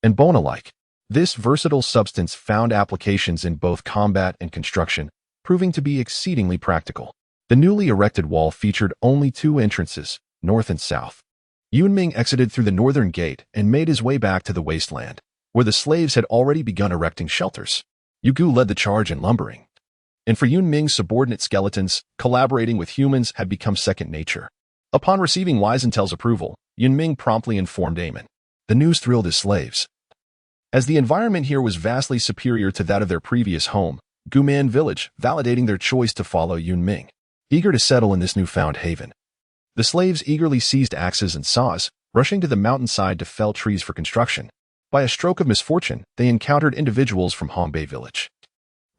and bone alike. This versatile substance found applications in both combat and construction, proving to be exceedingly practical. The newly erected wall featured only 2 entrances, north and south. Yun Ming exited through the northern gate and made his way back to the wasteland, where the slaves had already begun erecting shelters. Yu Gu led the charge in lumbering, and for Yun Ming's subordinate skeletons, collaborating with humans had become second nature. Upon receiving Weisenthal's approval, Yun Ming promptly informed Eamon. The news thrilled his slaves, as the environment here was vastly superior to that of their previous home, Guman village, validating their choice to follow Yun Ming. Eager to settle in this newfound haven, the slaves eagerly seized axes and saws, rushing to the mountainside to fell trees for construction. By a stroke of misfortune, they encountered individuals from Hongbei village,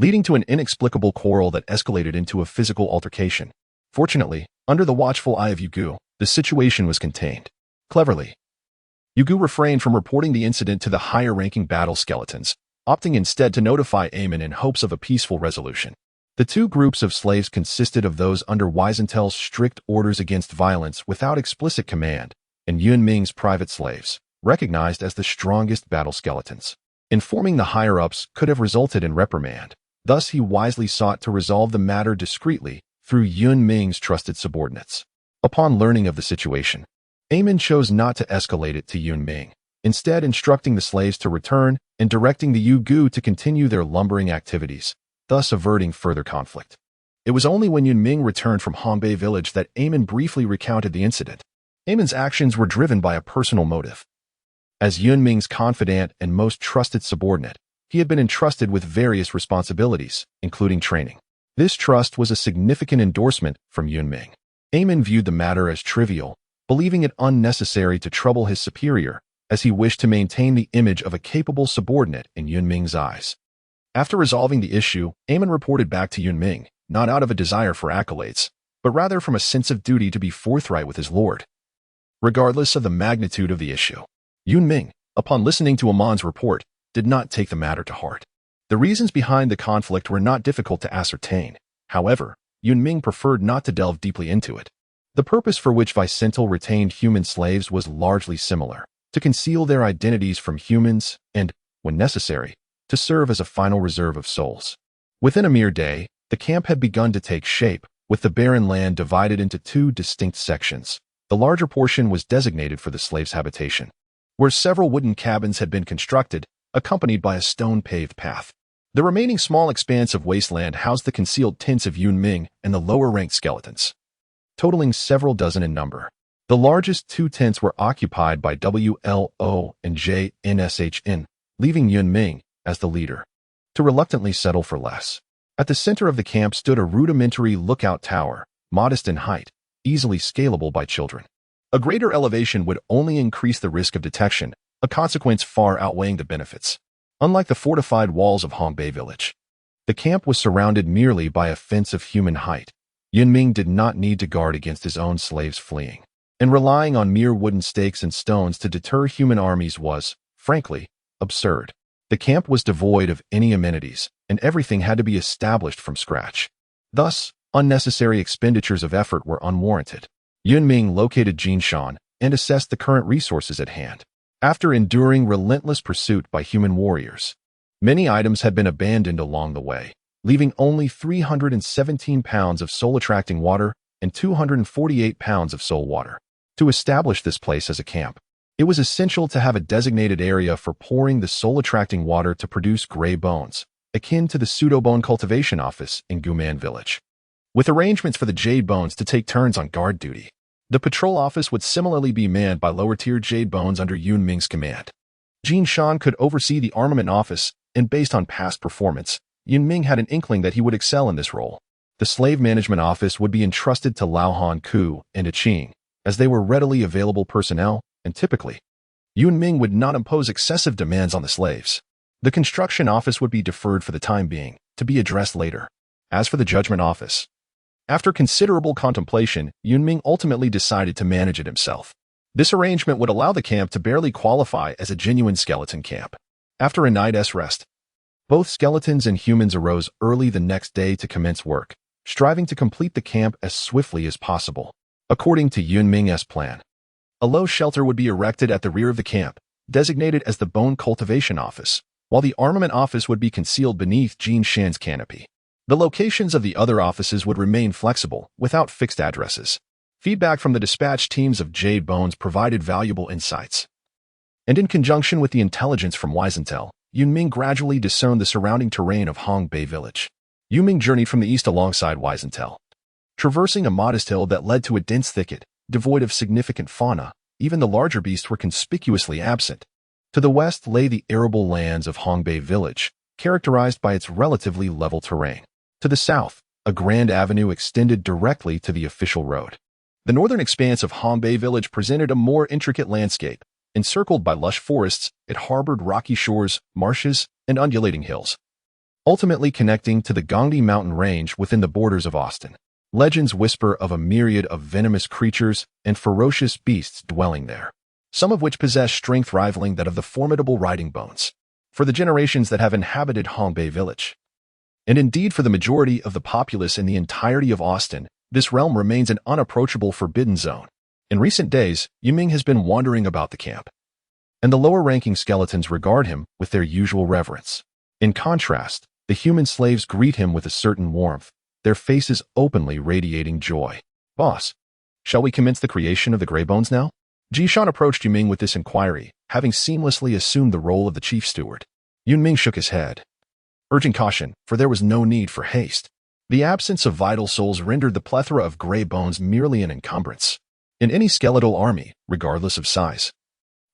leading to an inexplicable quarrel that escalated into a physical altercation. Fortunately, under the watchful eye of Yu Gu, the situation was contained. Cleverly, Yu Gu refrained from reporting the incident to the higher-ranking battle skeletons, opting instead to notify Eamon in hopes of a peaceful resolution. The 2 groups of slaves consisted of those under Weisenthal's strict orders against violence without explicit command, and Yun Ming's private slaves, recognized as the strongest battle skeletons. Informing the higher-ups could have resulted in reprimand. Thus he wisely sought to resolve the matter discreetly through Yun Ming's trusted subordinates. Upon learning of the situation, Eamon chose not to escalate it to Yun Ming, instead instructing the slaves to return and directing the Yu Gu to continue their lumbering activities, thus averting further conflict. It was only when Yun Ming returned from Hongbei village that Eamon briefly recounted the incident. Eamon's actions were driven by a personal motive. As Yun Ming's confidant and most trusted subordinate, he had been entrusted with various responsibilities, including training. This trust was a significant endorsement from Yun Ming. Eamon viewed the matter as trivial, believing it unnecessary to trouble his superior, as he wished to maintain the image of a capable subordinate in Yun Ming's eyes. After resolving the issue, Eamon reported back to Yun Ming, not out of a desire for accolades, but rather from a sense of duty to be forthright with his lord. Regardless of the magnitude of the issue, Yun Ming, upon listening to Amon's report, did not take the matter to heart. The reasons behind the conflict were not difficult to ascertain. However, Yun Ming preferred not to delve deeply into it. The purpose for which Vicental retained human slaves was largely similar: to conceal their identities from humans and, when necessary, to serve as a final reserve of souls. Within a mere day, the camp had begun to take shape, with the barren land divided into two distinct sections. The larger portion was designated for the slaves' habitation, where several wooden cabins had been constructed, accompanied by a stone-paved path. The remaining small expanse of wasteland housed the concealed tents of Yun Ming and the lower-ranked skeletons, totaling several dozen in number. The largest two tents were occupied by WLO and JNSHN, leaving Yun Ming as the leader, to reluctantly settle for less. At the center of the camp stood a rudimentary lookout tower, modest in height, easily scalable by children. A greater elevation would only increase the risk of detection, a consequence far outweighing the benefits. Unlike the fortified walls of Hongbei Village, the camp was surrounded merely by a fence of human height. Yun Ming did not need to guard against his own slaves fleeing, and relying on mere wooden stakes and stones to deter human armies was, frankly, absurd. The camp was devoid of any amenities, and everything had to be established from scratch. Thus, unnecessary expenditures of effort were unwarranted. Yun Ming located Jinshan and assessed the current resources at hand. After enduring relentless pursuit by human warriors, many items had been abandoned along the way, leaving only 317 pounds of soul-attracting water and 248 pounds of soul water. To establish this place as a camp, it was essential to have a designated area for pouring the soul-attracting water to produce gray bones, akin to the pseudo-bone cultivation office in Guman Village, with arrangements for the jade bones to take turns on guard duty. The patrol office would similarly be manned by lower-tier jade bones under Yun Ming's command. Jin Shan could oversee the armament office, and based on past performance, Yun Ming had an inkling that he would excel in this role. The slave management office would be entrusted to Lao Han Ku and A Qing, as they were readily available personnel, and typically, Yun Ming would not impose excessive demands on the slaves. The construction office would be deferred for the time being, to be addressed later. As for the judgment office, after considerable contemplation, Yun Ming ultimately decided to manage it himself. This arrangement would allow the camp to barely qualify as a genuine skeleton camp. After a night's rest, both skeletons and humans arose early the next day to commence work, striving to complete the camp as swiftly as possible. According to Yun Ming's plan, a low shelter would be erected at the rear of the camp, designated as the Bone Cultivation Office, while the Armament Office would be concealed beneath Jin Shan's canopy. The locations of the other offices would remain flexible, without fixed addresses. Feedback from the dispatch teams of Jade Bones provided valuable insights. And in conjunction with the intelligence from Weisentel, Yun Ming gradually discerned the surrounding terrain of Hongbei Village. Yun Ming journeyed from the east alongside Weisentel, traversing a modest hill that led to a dense thicket, devoid of significant fauna. Even the larger beasts were conspicuously absent. To the west lay the arable lands of Hongbei Village, characterized by its relatively level terrain. To the south, a grand avenue extended directly to the official road. The northern expanse of Hongbei Village presented a more intricate landscape. Encircled by lush forests, it harbored rocky shores, marshes, and undulating hills, ultimately connecting to the Gangdi mountain range within the borders of Austin. Legends whisper of a myriad of venomous creatures and ferocious beasts dwelling there, some of which possess strength rivaling that of the formidable riding bones. For the generations that have inhabited Hongbei Village, and indeed for the majority of the populace in the entirety of Austin, this realm remains an unapproachable forbidden zone. In recent days, Yun Ming has been wandering about the camp, and the lower-ranking skeletons regard him with their usual reverence. In contrast, the human slaves greet him with a certain warmth, their faces openly radiating joy. "Boss, shall we commence the creation of the Grey Bones now?" Jishan approached Yun Ming with this inquiry, having seamlessly assumed the role of the chief steward. Yun Ming shook his head, urging caution, for there was no need for haste. The absence of vital souls rendered the plethora of Grey Bones merely an encumbrance in any skeletal army, regardless of size.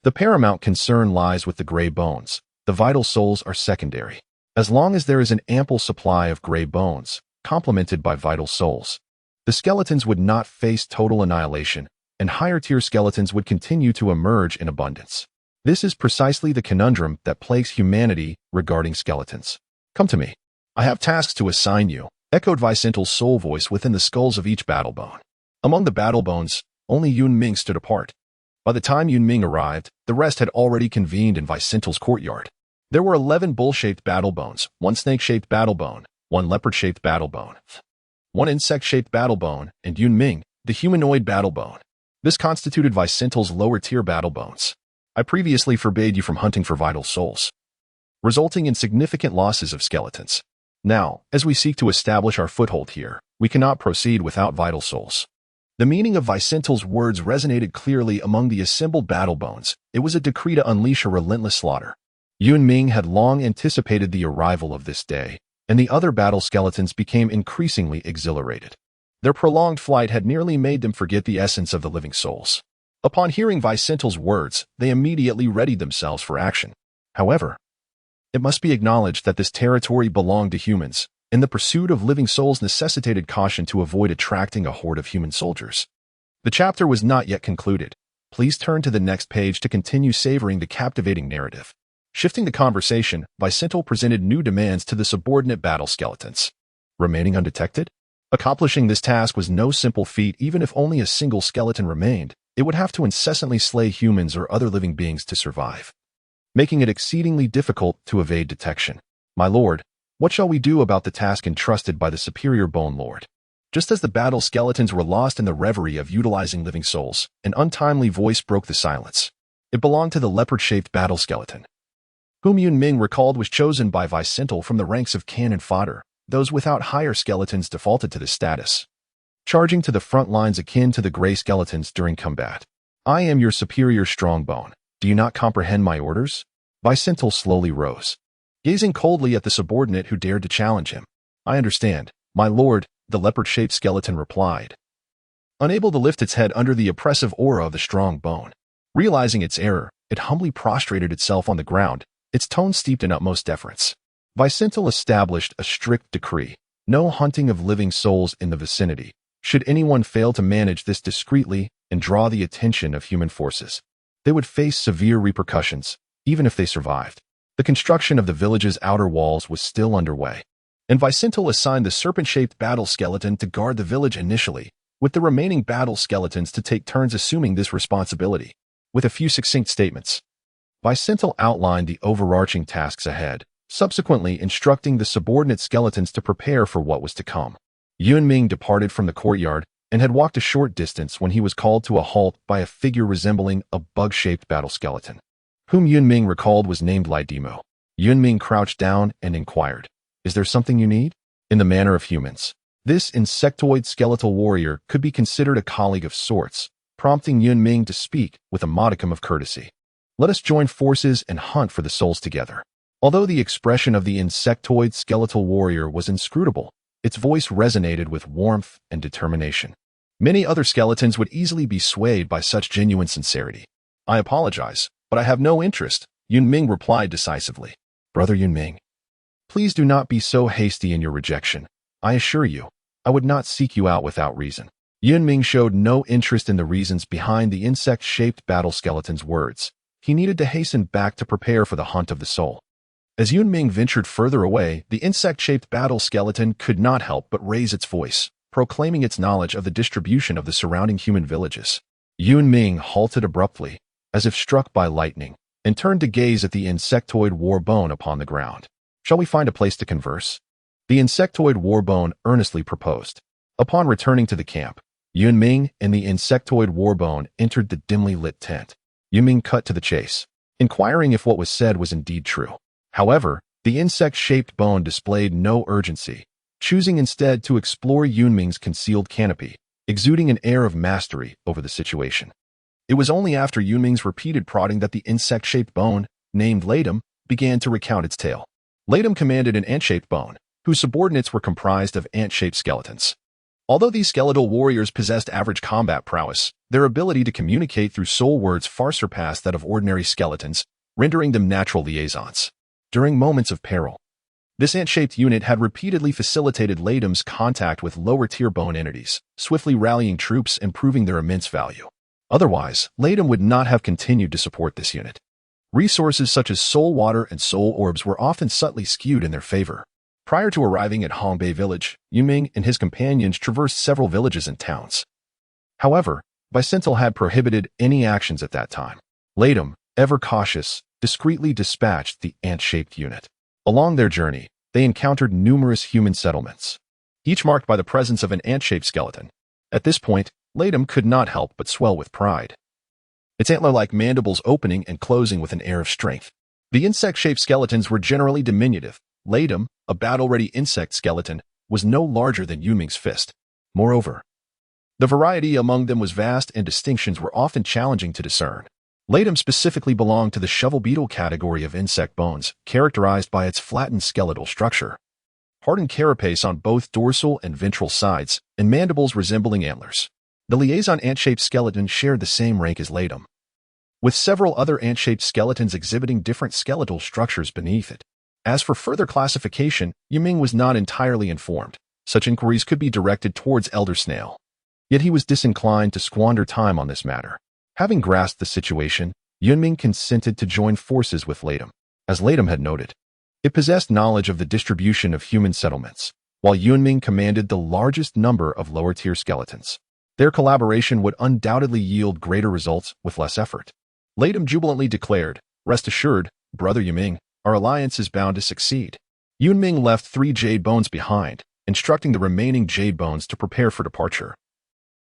The paramount concern lies with the gray bones. The vital souls are secondary. As long as there is an ample supply of gray bones, complemented by vital souls, the skeletons would not face total annihilation, and higher-tier skeletons would continue to emerge in abundance. This is precisely the conundrum that plagues humanity regarding skeletons. Come to me. I have tasks to assign you, echoed Vicental's soul voice within the skulls of each battle bone. Among the battle bones, only Yun Ming stood apart. By the time Yun Ming arrived, the rest had already convened in Vicental's courtyard. There were 11 bull-shaped battle bones, 1 snake-shaped battle bone, 1 leopard-shaped battle bone, 1 insect-shaped battle bone, and Yun Ming, the humanoid battle bone. This constituted Vicental's lower-tier battle bones. I previously forbade you from hunting for vital souls, resulting in significant losses of skeletons. Now, as we seek to establish our foothold here, we cannot proceed without vital souls. The meaning of Vicental's words resonated clearly among the assembled battle bones. It was a decree to unleash a relentless slaughter. Yun Ming had long anticipated the arrival of this day, and the other battle skeletons became increasingly exhilarated. Their prolonged flight had nearly made them forget the essence of the living souls. Upon hearing Vicental's words, they immediately readied themselves for action. However, it must be acknowledged that this territory belonged to humans, and the pursuit of living souls necessitated caution to avoid attracting a horde of human soldiers. The chapter was not yet concluded. Please turn to the next page to continue savoring the captivating narrative. Shifting the conversation, Vicental presented new demands to the subordinate battle skeletons. Remaining undetected? Accomplishing this task was no simple feat. Even if only a single skeleton remained, it would have to incessantly slay humans or other living beings to survive, making it exceedingly difficult to evade detection. My lord, what shall we do about the task entrusted by the superior Bone Lord? Just as the battle skeletons were lost in the reverie of utilizing living souls, an untimely voice broke the silence. It belonged to the leopard-shaped battle skeleton, whom Yun Ming recalled was chosen by Vicental from the ranks of cannon fodder. Those without higher skeletons defaulted to this status, charging to the front lines akin to the gray skeletons during combat. I am your superior Strongbone. Do you not comprehend my orders? Vicental slowly rose, gazing coldly at the subordinate who dared to challenge him. I understand, my lord, the leopard-shaped skeleton replied, unable to lift its head under the oppressive aura of the strong bone. Realizing its error, it humbly prostrated itself on the ground, its tone steeped in utmost deference. Vicental established a strict decree: no hunting of living souls in the vicinity. Should anyone fail to manage this discreetly and draw the attention of human forces, they would face severe repercussions, even if they survived. The construction of the village's outer walls was still underway, and Vicental assigned the serpent-shaped battle skeleton to guard the village initially, with the remaining battle skeletons to take turns assuming this responsibility. With a few succinct statements, Vicental outlined the overarching tasks ahead, subsequently instructing the subordinate skeletons to prepare for what was to come. Yun Ming departed from the courtyard and had walked a short distance when he was called to a halt by a figure resembling a bug-shaped battle skeleton, whom Yun Ming recalled was named Lai Dimo. Yun Ming crouched down and inquired, "Is there something you need?" In the manner of humans, this insectoid skeletal warrior could be considered a colleague of sorts, prompting Yun Ming to speak with a modicum of courtesy. Let us join forces and hunt for the souls together. Although the expression of the insectoid skeletal warrior was inscrutable, its voice resonated with warmth and determination. Many other skeletons would easily be swayed by such genuine sincerity. I apologize, but I have no interest, Yun Ming replied decisively. Brother Yun Ming, please do not be so hasty in your rejection. I assure you, I would not seek you out without reason. Yun Ming showed no interest in the reasons behind the insect-shaped battle skeleton's words. He needed to hasten back to prepare for the hunt of the soul. As Yun Ming ventured further away, the insect-shaped battle skeleton could not help but raise its voice, proclaiming its knowledge of the distribution of the surrounding human villages. Yun Ming halted abruptly, as if struck by lightning, and turned to gaze at the insectoid war bone upon the ground. Shall we find a place to converse? The insectoid war bone earnestly proposed. Upon returning to the camp, Yun Ming and the insectoid war bone entered the dimly lit tent. Yun Ming cut to the chase, inquiring if what was said was indeed true. However, the insect-shaped bone displayed no urgency, choosing instead to explore Yun Ming's concealed canopy, exuding an air of mastery over the situation. It was only after Yun Ming's repeated prodding that the insect-shaped bone, named Latum, began to recount its tale. Latum commanded an ant-shaped bone, whose subordinates were comprised of ant-shaped skeletons. Although these skeletal warriors possessed average combat prowess, their ability to communicate through soul words far surpassed that of ordinary skeletons, rendering them natural liaisons. During moments of peril, this ant-shaped unit had repeatedly facilitated Ladom's contact with lower-tier bone entities, swiftly rallying troops and proving their immense value. Otherwise, Ladom would not have continued to support this unit. Resources such as soul water and soul orbs were often subtly skewed in their favor. Prior to arriving at Hongbei Village, Yun Ming and his companions traversed several villages and towns. However, Bicentil had prohibited any actions at that time. Ladom, ever cautious, discreetly dispatched the ant-shaped unit. Along their journey, they encountered numerous human settlements, each marked by the presence of an ant-shaped skeleton. At this point, Ladom could not help but swell with pride, its antler-like mandibles opening and closing with an air of strength. The insect-shaped skeletons were generally diminutive. Ladom, a battle-ready insect skeleton, was no larger than Yun Ming's fist. Moreover, the variety among them was vast and distinctions were often challenging to discern. Ladom specifically belonged to the shovel beetle category of insect bones, characterized by its flattened skeletal structure, hardened carapace on both dorsal and ventral sides, and mandibles resembling antlers. The liaison ant-shaped skeleton shared the same rank as Ladom, with several other ant-shaped skeletons exhibiting different skeletal structures beneath it. As for further classification, Yun Ming was not entirely informed. Such inquiries could be directed towards Elder Snail. Yet he was disinclined to squander time on this matter. Having grasped the situation, Yun Ming consented to join forces with Ladom. As Ladom had noted, it possessed knowledge of the distribution of human settlements, while Yun Ming commanded the largest number of lower-tier skeletons. Their collaboration would undoubtedly yield greater results with less effort. Ladom jubilantly declared, "Rest assured, Brother Yun Ming, our alliance is bound to succeed." Yun Ming left 3 jade bones behind, instructing the remaining jade bones to prepare for departure,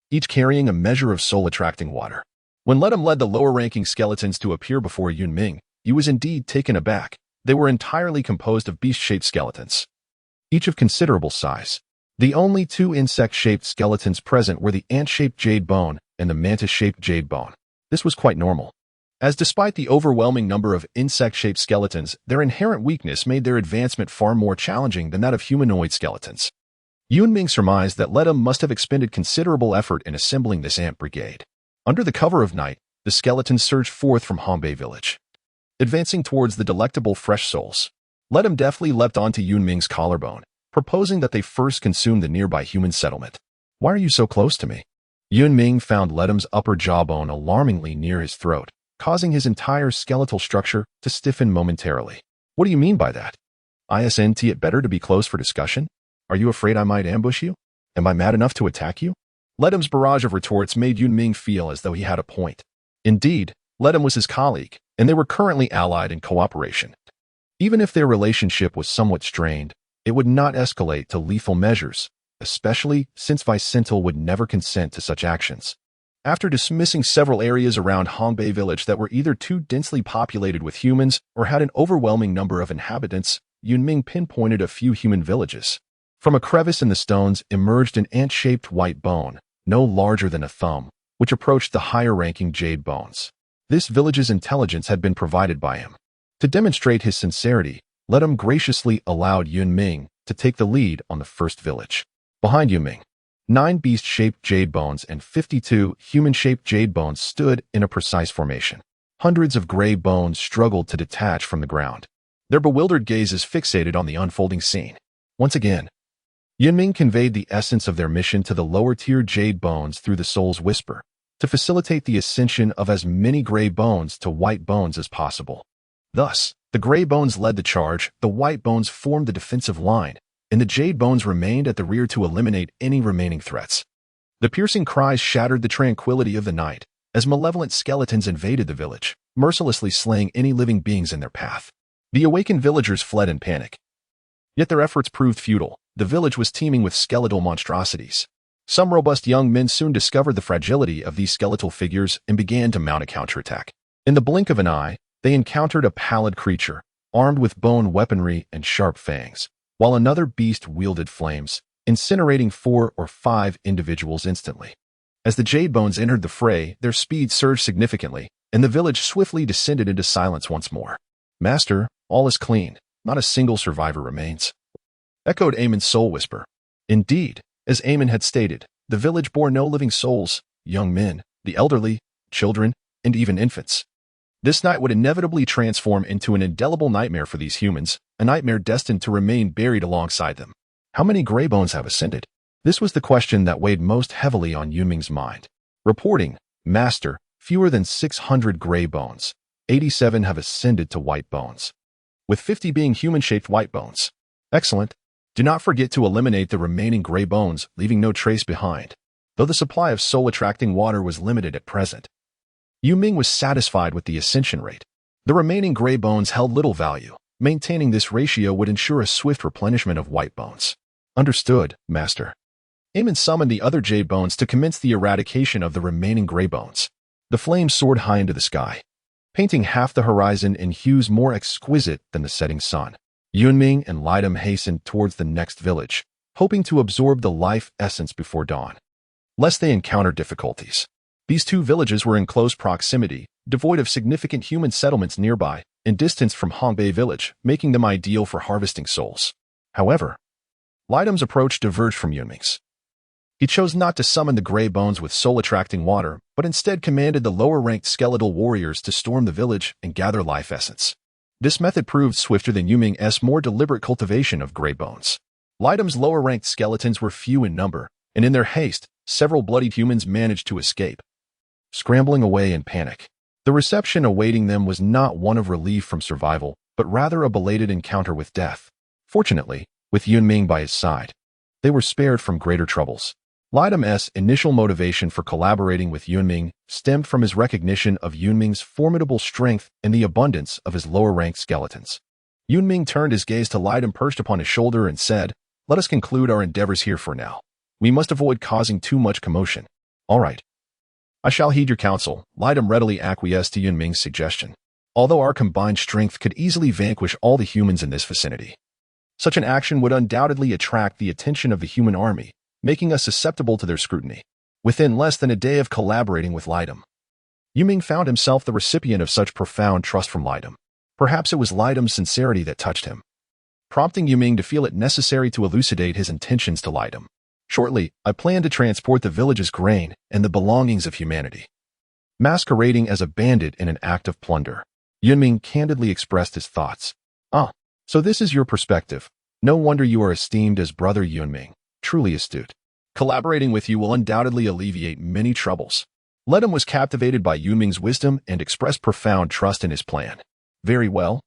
each carrying a measure of soul-attracting water. When Ladom led the lower-ranking skeletons to appear before Yun Ming, he was indeed taken aback. They were entirely composed of beast-shaped skeletons, each of considerable size. The only 2 insect-shaped skeletons present were the ant-shaped jade bone and the mantis-shaped jade bone. This was quite normal, as despite the overwhelming number of insect-shaped skeletons, their inherent weakness made their advancement far more challenging than that of humanoid skeletons. Yun Ming surmised that Ladom must have expended considerable effort in assembling this ant brigade. Under the cover of night, the skeletons surged forth from Hongbei Village, advancing towards the delectable fresh souls. Ladom deftly leapt onto Yun Ming's collarbone, proposing that they first consume the nearby human settlement. "Why are you so close to me?" Yun Ming found Ladom's upper jawbone alarmingly near his throat, causing his entire skeletal structure to stiffen momentarily. "What do you mean by that? Isn't it better to be close for discussion? Are you afraid I might ambush you? Am I mad enough to attack you?" Ladom's barrage of retorts made Yun Ming feel as though he had a point. Indeed, Ladom was his colleague, and they were currently allied in cooperation. Even if their relationship was somewhat strained, it would not escalate to lethal measures, especially since Bicentil would never consent to such actions. After dismissing several areas around Hongbei Village that were either too densely populated with humans or had an overwhelming number of inhabitants, Yun Ming pinpointed a few human villages. From a crevice in the stones emerged an ant-shaped white bone, no larger than a thumb, which approached the higher-ranking jade bones. This village's intelligence had been provided by him. To demonstrate his sincerity, Ladom graciously allowed Yun Ming to take the lead on the first village. Behind Yun Ming, 9 beast-shaped jade bones and 52 human-shaped jade bones stood in a precise formation. Hundreds of gray bones struggled to detach from the ground, their bewildered gazes fixated on the unfolding scene. Once again, Yun Ming conveyed the essence of their mission to the lower-tier jade bones through the soul's whisper, to facilitate the ascension of as many gray bones to white bones as possible. Thus, the gray bones led the charge, the white bones formed the defensive line, and the jade bones remained at the rear to eliminate any remaining threats. The piercing cries shattered the tranquility of the night, as malevolent skeletons invaded the village, mercilessly slaying any living beings in their path. The awakened villagers fled in panic. Yet their efforts proved futile. The village was teeming with skeletal monstrosities. Some robust young men soon discovered the fragility of these skeletal figures and began to mount a counterattack. In the blink of an eye, they encountered a pallid creature, armed with bone weaponry and sharp fangs, while another beast wielded flames, incinerating 4 or 5 individuals instantly. As the jade bones entered the fray, their speed surged significantly, and the village swiftly descended into silence once more. "Master, all is clean. Not a single survivor remains," echoed Amon's soul whisper. Indeed, As Eamon had stated, the village bore no living souls, young men, the elderly, children, and even infants. This night would inevitably transform into an indelible nightmare for these humans, a nightmare destined to remain buried alongside them. How many Grey Bones have ascended? This was the question that weighed most heavily on Yun Ming's mind. Reporting, Master, fewer than 600 Grey Bones. 87 have ascended to White Bones, with 50 being human-shaped White Bones. Excellent. Do not forget to eliminate the remaining Grey Bones, leaving no trace behind. Though the supply of soul-attracting water was limited at present, Yun Ming was satisfied with the ascension rate. The remaining Grey Bones held little value. Maintaining this ratio would ensure a swift replenishment of White Bones. Understood, Master. Eamon summoned the other Jade Bones to commence the eradication of the remaining Grey Bones. The flames soared high into the sky, painting half the horizon in hues more exquisite than the setting sun. Yun Ming and Lidam hastened towards the next village, hoping to absorb the life essence before dawn, lest they encounter difficulties. These two villages were in close proximity, devoid of significant human settlements nearby, and distanced from Hongbei village, making them ideal for harvesting souls. However, Lidam's approach diverged from Yun Ming's. He chose not to summon the Grey Bones with soul-attracting water, but instead commanded the lower-ranked skeletal warriors to storm the village and gather life essence. This method proved swifter than Yun Ming's more deliberate cultivation of Grey Bones. Lidam's lower-ranked skeletons were few in number, and in their haste, several bloodied humans managed to escape, scrambling away in panic. The reception awaiting them was not one of relief from survival, but rather a belated encounter with death. Fortunately, with Yun Ming by his side, they were spared from greater troubles. Lidam's initial motivation for collaborating with Yun Ming stemmed from his recognition of Yun Ming's formidable strength and the abundance of his lower-ranked skeletons. Yun Ming turned his gaze to Lidam perched upon his shoulder and said, "Let us conclude our endeavors here for now. We must avoid causing too much commotion." "All right. I shall heed your counsel." Lidam readily acquiesced to Yun Ming's suggestion. Although our combined strength could easily vanquish all the humans in this vicinity, such an action would undoubtedly attract the attention of the human army, making us susceptible to their scrutiny. Within less than a day of collaborating with Lidam, Yun Ming found himself the recipient of such profound trust from Lidam. Perhaps it was Lidam's sincerity that touched him, prompting Yun Ming to feel it necessary to elucidate his intentions to Lidam. "Shortly, I plan to transport the village's grain and the belongings of humanity, masquerading as a bandit in an act of plunder." Yun Ming candidly expressed his thoughts. "Ah, so this is your perspective. No wonder you are esteemed as Brother Yun Ming. Truly astute. Collaborating with you will undoubtedly alleviate many troubles." Lidam was captivated by Yun Ming's wisdom and expressed profound trust in his plan. "Very well.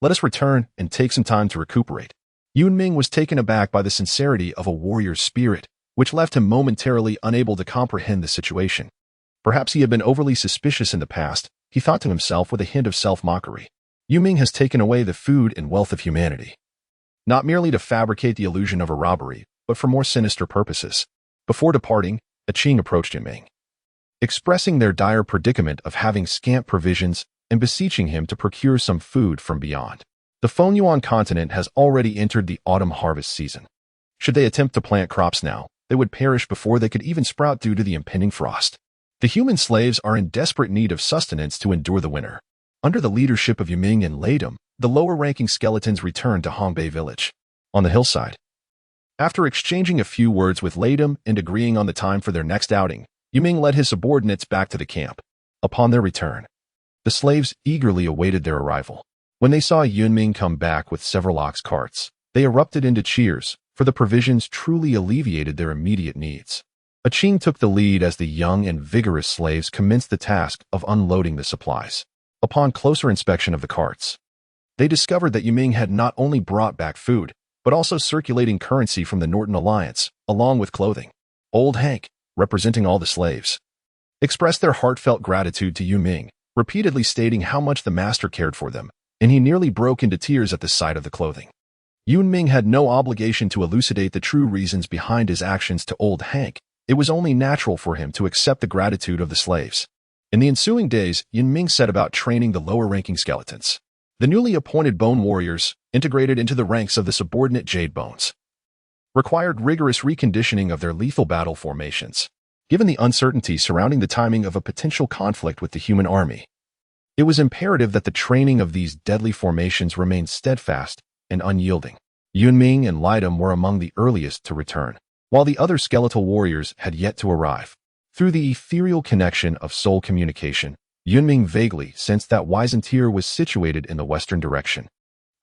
Let us return and take some time to recuperate." Yun Ming was taken aback by the sincerity of a warrior's spirit, which left him momentarily unable to comprehend the situation. Perhaps he had been overly suspicious in the past, he thought to himself with a hint of self-mockery. Yun Ming has taken away the food and wealth of humanity, not merely to fabricate the illusion of a robbery, but for more sinister purposes. Before departing, a Qing approached Yun Ming, expressing their dire predicament of having scant provisions and beseeching him to procure some food from beyond. The Fengyuan continent has already entered the autumn harvest season. Should they attempt to plant crops now, they would perish before they could even sprout due to the impending frost. The human slaves are in desperate need of sustenance to endure the winter. Under the leadership of Yun Ming and Lidam, the lower-ranking skeletons returned to Hongbei village. On the hillside, after exchanging a few words with Lidam and agreeing on the time for their next outing, Yun Ming led his subordinates back to the camp. Upon their return, the slaves eagerly awaited their arrival. When they saw Yun Ming come back with several ox carts, they erupted into cheers, for the provisions truly alleviated their immediate needs. A Qing took the lead as the young and vigorous slaves commenced the task of unloading the supplies. Upon closer inspection of the carts, they discovered that Yun Ming had not only brought back food, but also circulating currency from the Norton Alliance, along with clothing. Old Hank, representing all the slaves, expressed their heartfelt gratitude to Yun Ming, repeatedly stating how much the master cared for them, and he nearly broke into tears at the sight of the clothing. Yun Ming had no obligation to elucidate the true reasons behind his actions to Old Hank. It was only natural for him to accept the gratitude of the slaves. In the ensuing days, Yun Ming set about training the lower-ranking skeletons. The newly appointed bone warriors, integrated into the ranks of the subordinate Jade Bones, required rigorous reconditioning of their lethal battle formations. Given the uncertainty surrounding the timing of a potential conflict with the human army, it was imperative that the training of these deadly formations remain steadfast and unyielding. Yun Ming and Lidam were among the earliest to return. while the other skeletal warriors had yet to arrive. Through the ethereal connection of soul communication, Yun Ming vaguely sensed that Weisentir was situated in the western direction,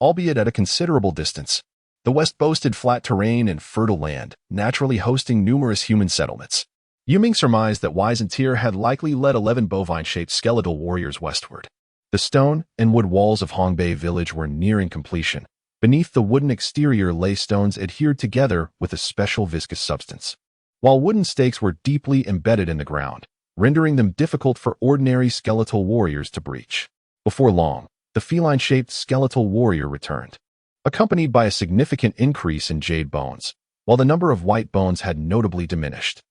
albeit at a considerable distance. The west boasted flat terrain and fertile land, naturally hosting numerous human settlements. Yun Ming surmised that Weisentir had likely led 11 bovine-shaped skeletal warriors westward. The stone and wood walls of Hongbei village were nearing completion. Beneath the wooden exterior lay stones adhered together with a special viscous substance, while wooden stakes were deeply embedded in the ground, rendering them difficult for ordinary skeletal warriors to breach. Before long, the feline-shaped skeletal warrior returned, accompanied by a significant increase in jade bones, while the number of white bones had notably diminished.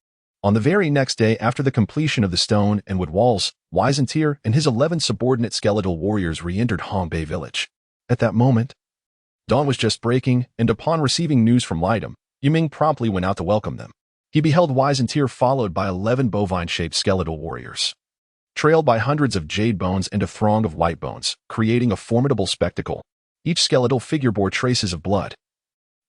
On the very next day after the completion of the stone and wood walls, Weisentir and his 11 subordinate skeletal warriors re-entered Hongbei village. At that moment, dawn was just breaking, and upon receiving news from Lidam, Yun Ming promptly went out to welcome them. He beheld Weisentir followed by 11 bovine-shaped skeletal warriors, trailed by hundreds of jade bones and a throng of white bones, creating a formidable spectacle. Each skeletal figure bore traces of blood,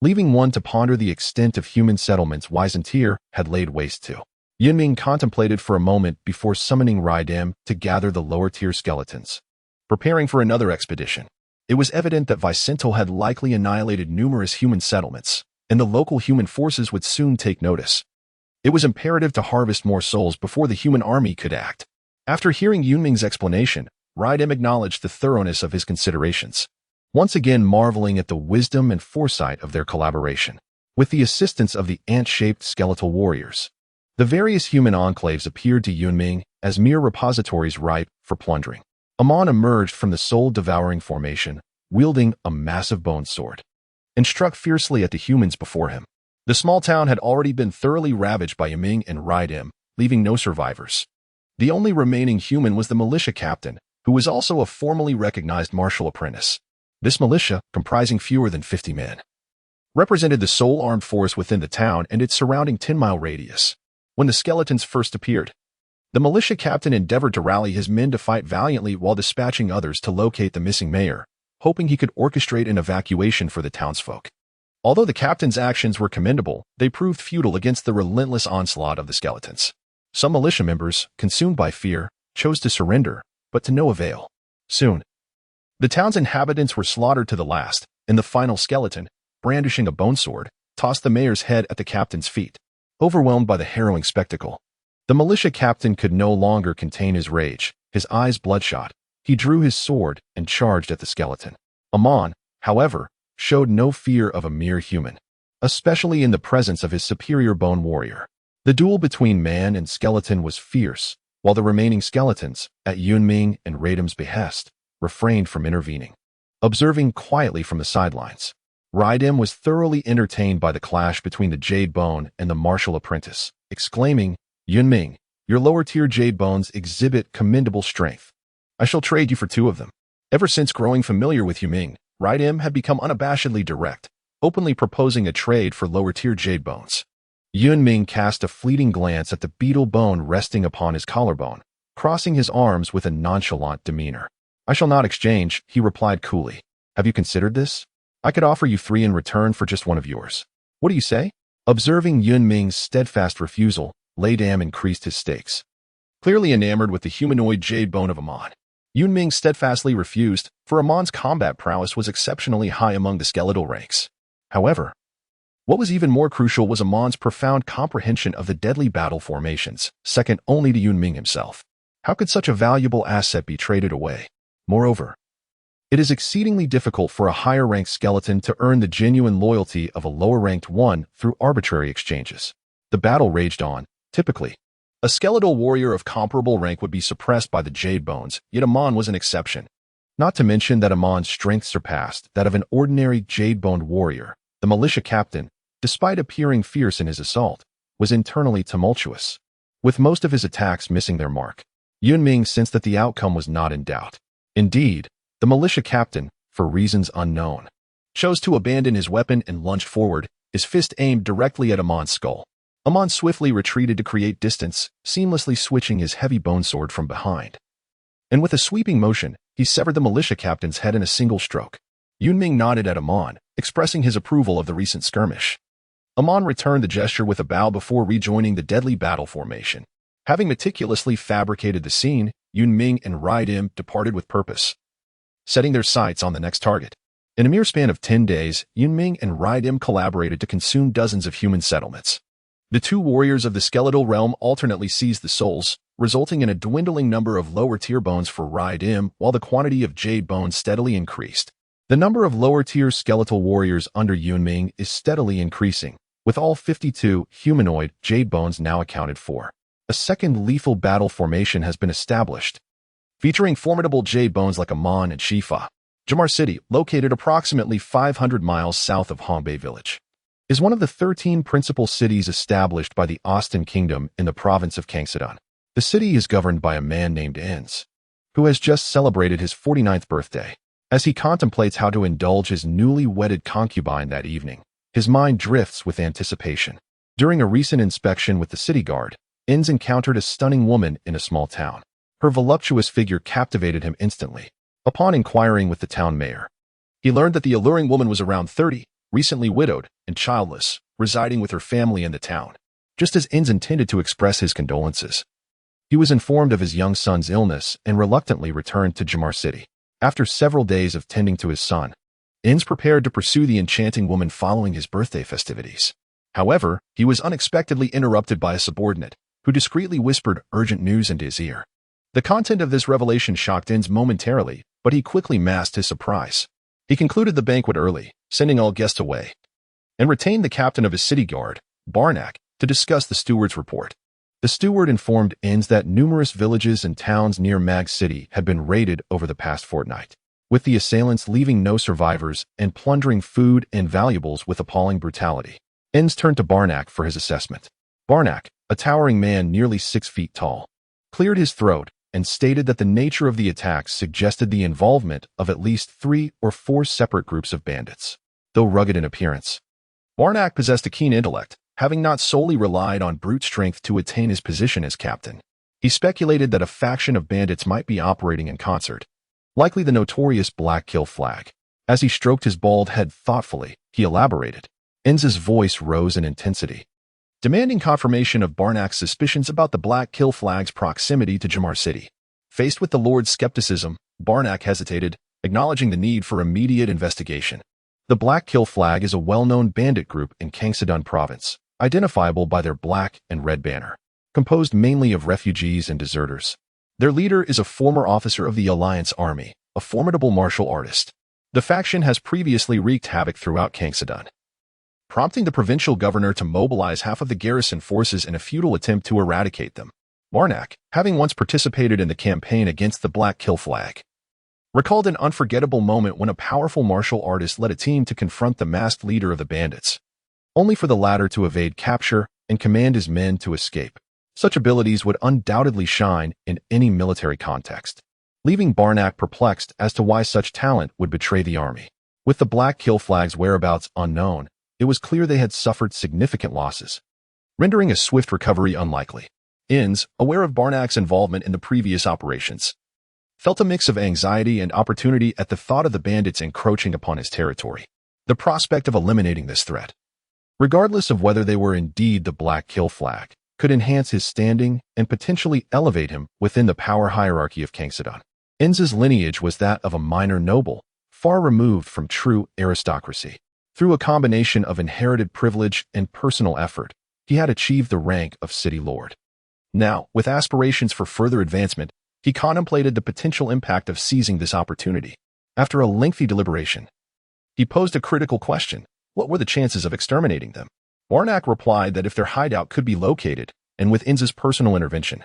leaving one to ponder the extent of human settlements Weisentir had laid waste to. Yun Ming contemplated for a moment before summoning Rhapsody to gather the lower-tier skeletons, preparing for another expedition. It was evident that Weisentil had likely annihilated numerous human settlements, and the local human forces would soon take notice. It was imperative to harvest more souls before the human army could act. After hearing Yun Ming's explanation, Rhapsody acknowledged the thoroughness of his considerations, once again marveling at the wisdom and foresight of their collaboration. With the assistance of the ant-shaped skeletal warriors, the various human enclaves appeared to Yun Ming as mere repositories ripe for plundering. Amon emerged from the soul-devouring formation, wielding a massive bone sword, and struck fiercely at the humans before him. The small town had already been thoroughly ravaged by Yun Ming and Rhapsody, leaving no survivors. The only remaining human was the militia captain, who was also a formally recognized martial apprentice. This militia, comprising fewer than 50 men, represented the sole armed force within the town and its surrounding 10-mile radius. When the skeletons first appeared, the militia captain endeavored to rally his men to fight valiantly while dispatching others to locate the missing mayor, hoping he could orchestrate an evacuation for the townsfolk. Although the captain's actions were commendable, they proved futile against the relentless onslaught of the skeletons. Some militia members, consumed by fear, chose to surrender, but to no avail. Soon, the town's inhabitants were slaughtered to the last, and the final skeleton, brandishing a bone sword, tossed the mayor's head at the captain's feet. Overwhelmed by the harrowing spectacle, the militia captain could no longer contain his rage. His eyes bloodshot, he drew his sword and charged at the skeleton. Amon, however, showed no fear of a mere human, especially in the presence of his superior bone warrior. The duel between man and skeleton was fierce, while the remaining skeletons, at Yun Ming and Rhythm's behest, refrained from intervening, observing quietly from the sidelines. Rhapsody was thoroughly entertained by the clash between the jade bone and the martial apprentice, exclaiming, "Yun Ming, your lower-tier jade bones exhibit commendable strength. I shall trade you for 2 of them." Ever since growing familiar with Yun Ming, Rhapsody had become unabashedly direct, openly proposing a trade for lower-tier jade bones. Yun Ming cast a fleeting glance at the beetle bone resting upon his collarbone, crossing his arms with a nonchalant demeanor. "I shall not exchange," he replied coolly. "Have you considered this? I could offer you 3 in return for just 1 of yours. What do you say?" Observing Yun Ming's steadfast refusal, Lidam increased his stakes. Clearly enamored with the humanoid jade bone of Amon, Yun Ming steadfastly refused, for Amon's combat prowess was exceptionally high among the skeletal ranks. However, what was even more crucial was Amon's profound comprehension of the deadly battle formations, second only to Yun Ming himself. How could such a valuable asset be traded away? Moreover, it is exceedingly difficult for a higher-ranked skeleton to earn the genuine loyalty of a lower-ranked one through arbitrary exchanges. The battle raged on. Typically, a skeletal warrior of comparable rank would be suppressed by the jade bones, yet Amon was an exception. Not to mention that Amon's strength surpassed that of an ordinary jade-boned warrior. The militia captain, despite appearing fierce in his assault, was internally tumultuous, with most of his attacks missing their mark. Yun Ming sensed that the outcome was not in doubt. Indeed, the militia captain, for reasons unknown, chose to abandon his weapon and lunged forward, his fist aimed directly at Amon's skull. Amon swiftly retreated to create distance, seamlessly switching his heavy bone sword from behind. And with a sweeping motion, he severed the militia captain's head in a single stroke. Yun Ming nodded at Amon, expressing his approval of the recent skirmish. Amon returned the gesture with a bow before rejoining the deadly battle formation. Having meticulously fabricated the scene, Yun Ming and Dim departed with purpose, setting their sights on the next target. In a mere span of 10 days, Yun Ming and Dim collaborated to consume dozens of human settlements. The two warriors of the skeletal realm alternately seized the souls, resulting in a dwindling number of lower-tier bones for Dim, while the quantity of jade bones steadily increased. The number of lower-tier skeletal warriors under Yun Ming is steadily increasing, with all 52 humanoid jade bones now accounted for. A second lethal battle formation has been established, featuring formidable jade bones like Amon and Shifa. Jamar City, located approximately 500 miles south of Hongbei Village, is one of the 13 principal cities established by the Austin Kingdom in the province of Gangsadon. The city is governed by a man named Enz, who has just celebrated his 49th birthday. As he contemplates how to indulge his newly wedded concubine that evening, his mind drifts with anticipation. During a recent inspection with the city guard, Enz encountered a stunning woman in a small town. Her voluptuous figure captivated him instantly. Upon inquiring with the town mayor, he learned that the alluring woman was around 30, recently widowed and childless, residing with her family in the town. Just as Enz intended to express his condolences, he was informed of his young son's illness and reluctantly returned to Jamar City. After several days of tending to his son, Enz prepared to pursue the enchanting woman following his birthday festivities. However, he was unexpectedly interrupted by a subordinate, who discreetly whispered urgent news into his ear. The content of this revelation shocked Enz momentarily, but he quickly masked his surprise. He concluded the banquet early, sending all guests away, and retained the captain of his city guard, Barnak, to discuss the steward's report. The steward informed Enz that numerous villages and towns near Mag City had been raided over the past fortnight, with the assailants leaving no survivors and plundering food and valuables with appalling brutality. Enz turned to Barnak for his assessment. Barnak, a towering man nearly 6 feet tall, cleared his throat and stated that the nature of the attacks suggested the involvement of at least 3 or 4 separate groups of bandits. Though rugged in appearance, Barnak possessed a keen intellect, having not solely relied on brute strength to attain his position as captain. He speculated that a faction of bandits might be operating in concert, likely the notorious Black Kill Flag. As he stroked his bald head thoughtfully, he elaborated. Enz's voice rose in intensity, demanding confirmation of Barnak's suspicions about the Black Kill Flag's proximity to Jamar City. Faced with the Lord's skepticism, Barnak hesitated, acknowledging the need for immediate investigation. The Black Kill Flag is a well-known bandit group in Gangsadon province, identifiable by their black and red banner, composed mainly of refugees and deserters. Their leader is a former officer of the Alliance Army, a formidable martial artist. The faction has previously wreaked havoc throughout Gangsadon, prompting the provincial governor to mobilize half of the garrison forces in a futile attempt to eradicate them. Barnak, having once participated in the campaign against the Black Kill Flag, recalled an unforgettable moment when a powerful martial artist led a team to confront the masked leader of the bandits, only for the latter to evade capture and command his men to escape. Such abilities would undoubtedly shine in any military context, leaving Barnak perplexed as to why such talent would betray the army. With the Black Kill Flag's whereabouts unknown, it was clear they had suffered significant losses, rendering a swift recovery unlikely. Enz, aware of Barnak's involvement in the previous operations, felt a mix of anxiety and opportunity at the thought of the bandits encroaching upon his territory. The prospect of eliminating this threat, regardless of whether they were indeed the Black Kill Flag, could enhance his standing and potentially elevate him within the power hierarchy of Gangsadon. Enz's lineage was that of a minor noble, far removed from true aristocracy. Through a combination of inherited privilege and personal effort, he had achieved the rank of city lord. Now, with aspirations for further advancement, he contemplated the potential impact of seizing this opportunity. After a lengthy deliberation, he posed a critical question. What were the chances of exterminating them? Barnak replied that if their hideout could be located, and with Enz's personal intervention,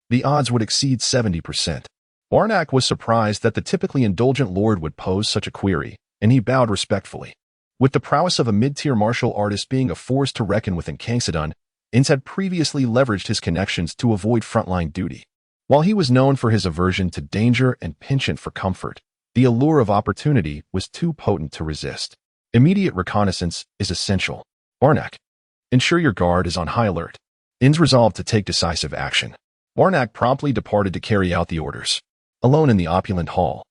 the odds would exceed 70%. Barnak was surprised that the typically indulgent lord would pose such a query, and he bowed respectfully. With the prowess of a mid-tier martial artist being a force to reckon with in Gangsadon, Enz had previously leveraged his connections to avoid frontline duty. While he was known for his aversion to danger and penchant for comfort, the allure of opportunity was too potent to resist. Immediate reconnaissance is essential. Barnak, ensure your guard is on high alert. Enz resolved to take decisive action. Barnak promptly departed to carry out the orders. Alone in the opulent hall,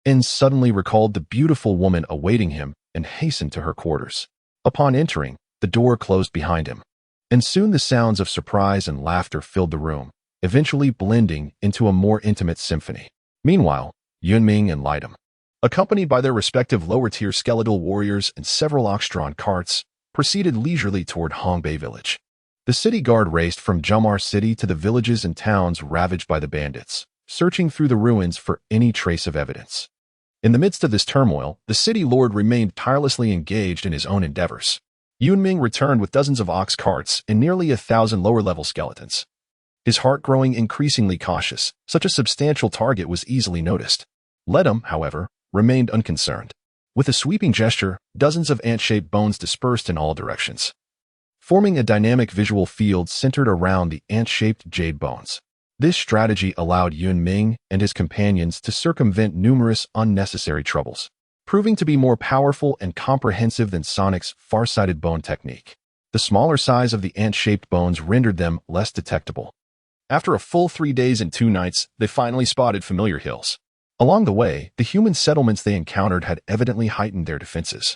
Enz suddenly recalled the beautiful woman awaiting him and hastened to her quarters. Upon entering, the door closed behind him. And soon the sounds of surprise and laughter filled the room, eventually blending into a more intimate symphony. Meanwhile, Yun Ming and Lidam, accompanied by their respective lower-tier skeletal warriors and several ox-drawn carts, proceeded leisurely toward Hongbei village. The city guard raced from Jumar City to the villages and towns ravaged by the bandits, searching through the ruins for any trace of evidence. In the midst of this turmoil, the city lord remained tirelessly engaged in his own endeavors. Yun Ming returned with dozens of ox carts and nearly 1,000 lower-level skeletons. His heart growing increasingly cautious, such a substantial target was easily noticed. Lidam, however, remained unconcerned. With a sweeping gesture, dozens of ant-shaped bones dispersed in all directions, forming a dynamic visual field centered around the ant-shaped jade bones. This strategy allowed Yun Ming and his companions to circumvent numerous unnecessary troubles, proving to be more powerful and comprehensive than Sonic's far-sighted bone technique. The smaller size of the ant-shaped bones rendered them less detectable. After a full 3 days and 2 nights, they finally spotted familiar hills. Along the way, the human settlements they encountered had evidently heightened their defenses,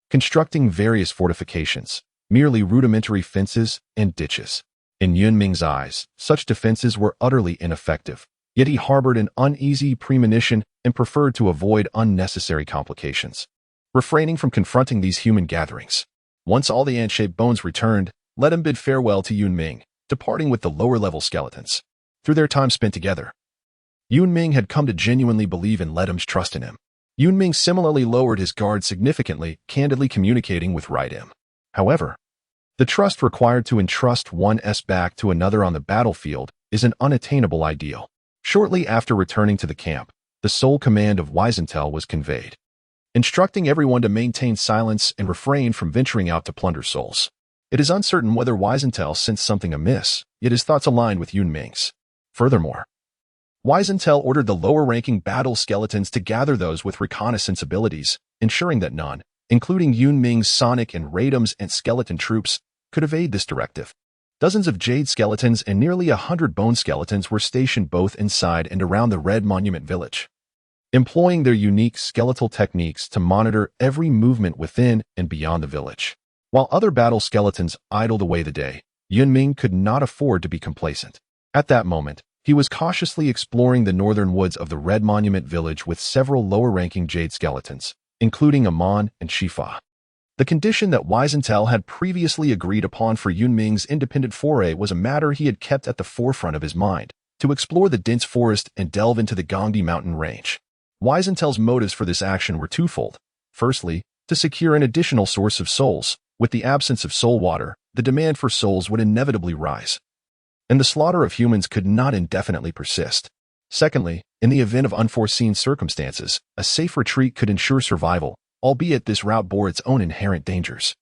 constructing various fortifications, merely rudimentary fences and ditches. In Yun Ming's eyes, such defenses were utterly ineffective, yet he harbored an uneasy premonition and preferred to avoid unnecessary complications, refraining from confronting these human gatherings. Once all the ant-shaped bones returned, let him bid farewell to Yun Ming, departing with the lower-level skeletons. Through their time spent together, Yun Ming had come to genuinely believe in Lidam's trust in him. Yun Ming similarly lowered his guard significantly, candidly communicating with Lidam. However, the trust required to entrust one's back to another on the battlefield is an unattainable ideal. Shortly after returning to the camp, the sole command of Weisenthal was conveyed, instructing everyone to maintain silence and refrain from venturing out to plunder souls. It is uncertain whether Weisenthal sensed something amiss, yet his thoughts aligned with Yun Ming's. Furthermore, Weisenthal ordered the lower-ranking battle skeletons to gather those with reconnaissance abilities, ensuring that none, including Yun Ming's Sonic and Radam's and skeleton troops, could evade this directive. Dozens of jade skeletons and nearly 100 bone skeletons were stationed both inside and around the Red Monument village, employing their unique skeletal techniques to monitor every movement within and beyond the village. While other battle skeletons idled away the day, Yun Ming could not afford to be complacent. At that moment, he was cautiously exploring the northern woods of the Red Monument village with several lower-ranking jade skeletons, including Amon and Shifa. The condition that Weisenthal had previously agreed upon for Yun Ming's independent foray was a matter he had kept at the forefront of his mind, to explore the dense forest and delve into the Gangdi mountain range. Weisenthal's motives for this action were twofold. Firstly, to secure an additional source of souls. With the absence of soul water, the demand for souls would inevitably rise, and the slaughter of humans could not indefinitely persist. Secondly, in the event of unforeseen circumstances, a safe retreat could ensure survival, albeit this route bore its own inherent dangers.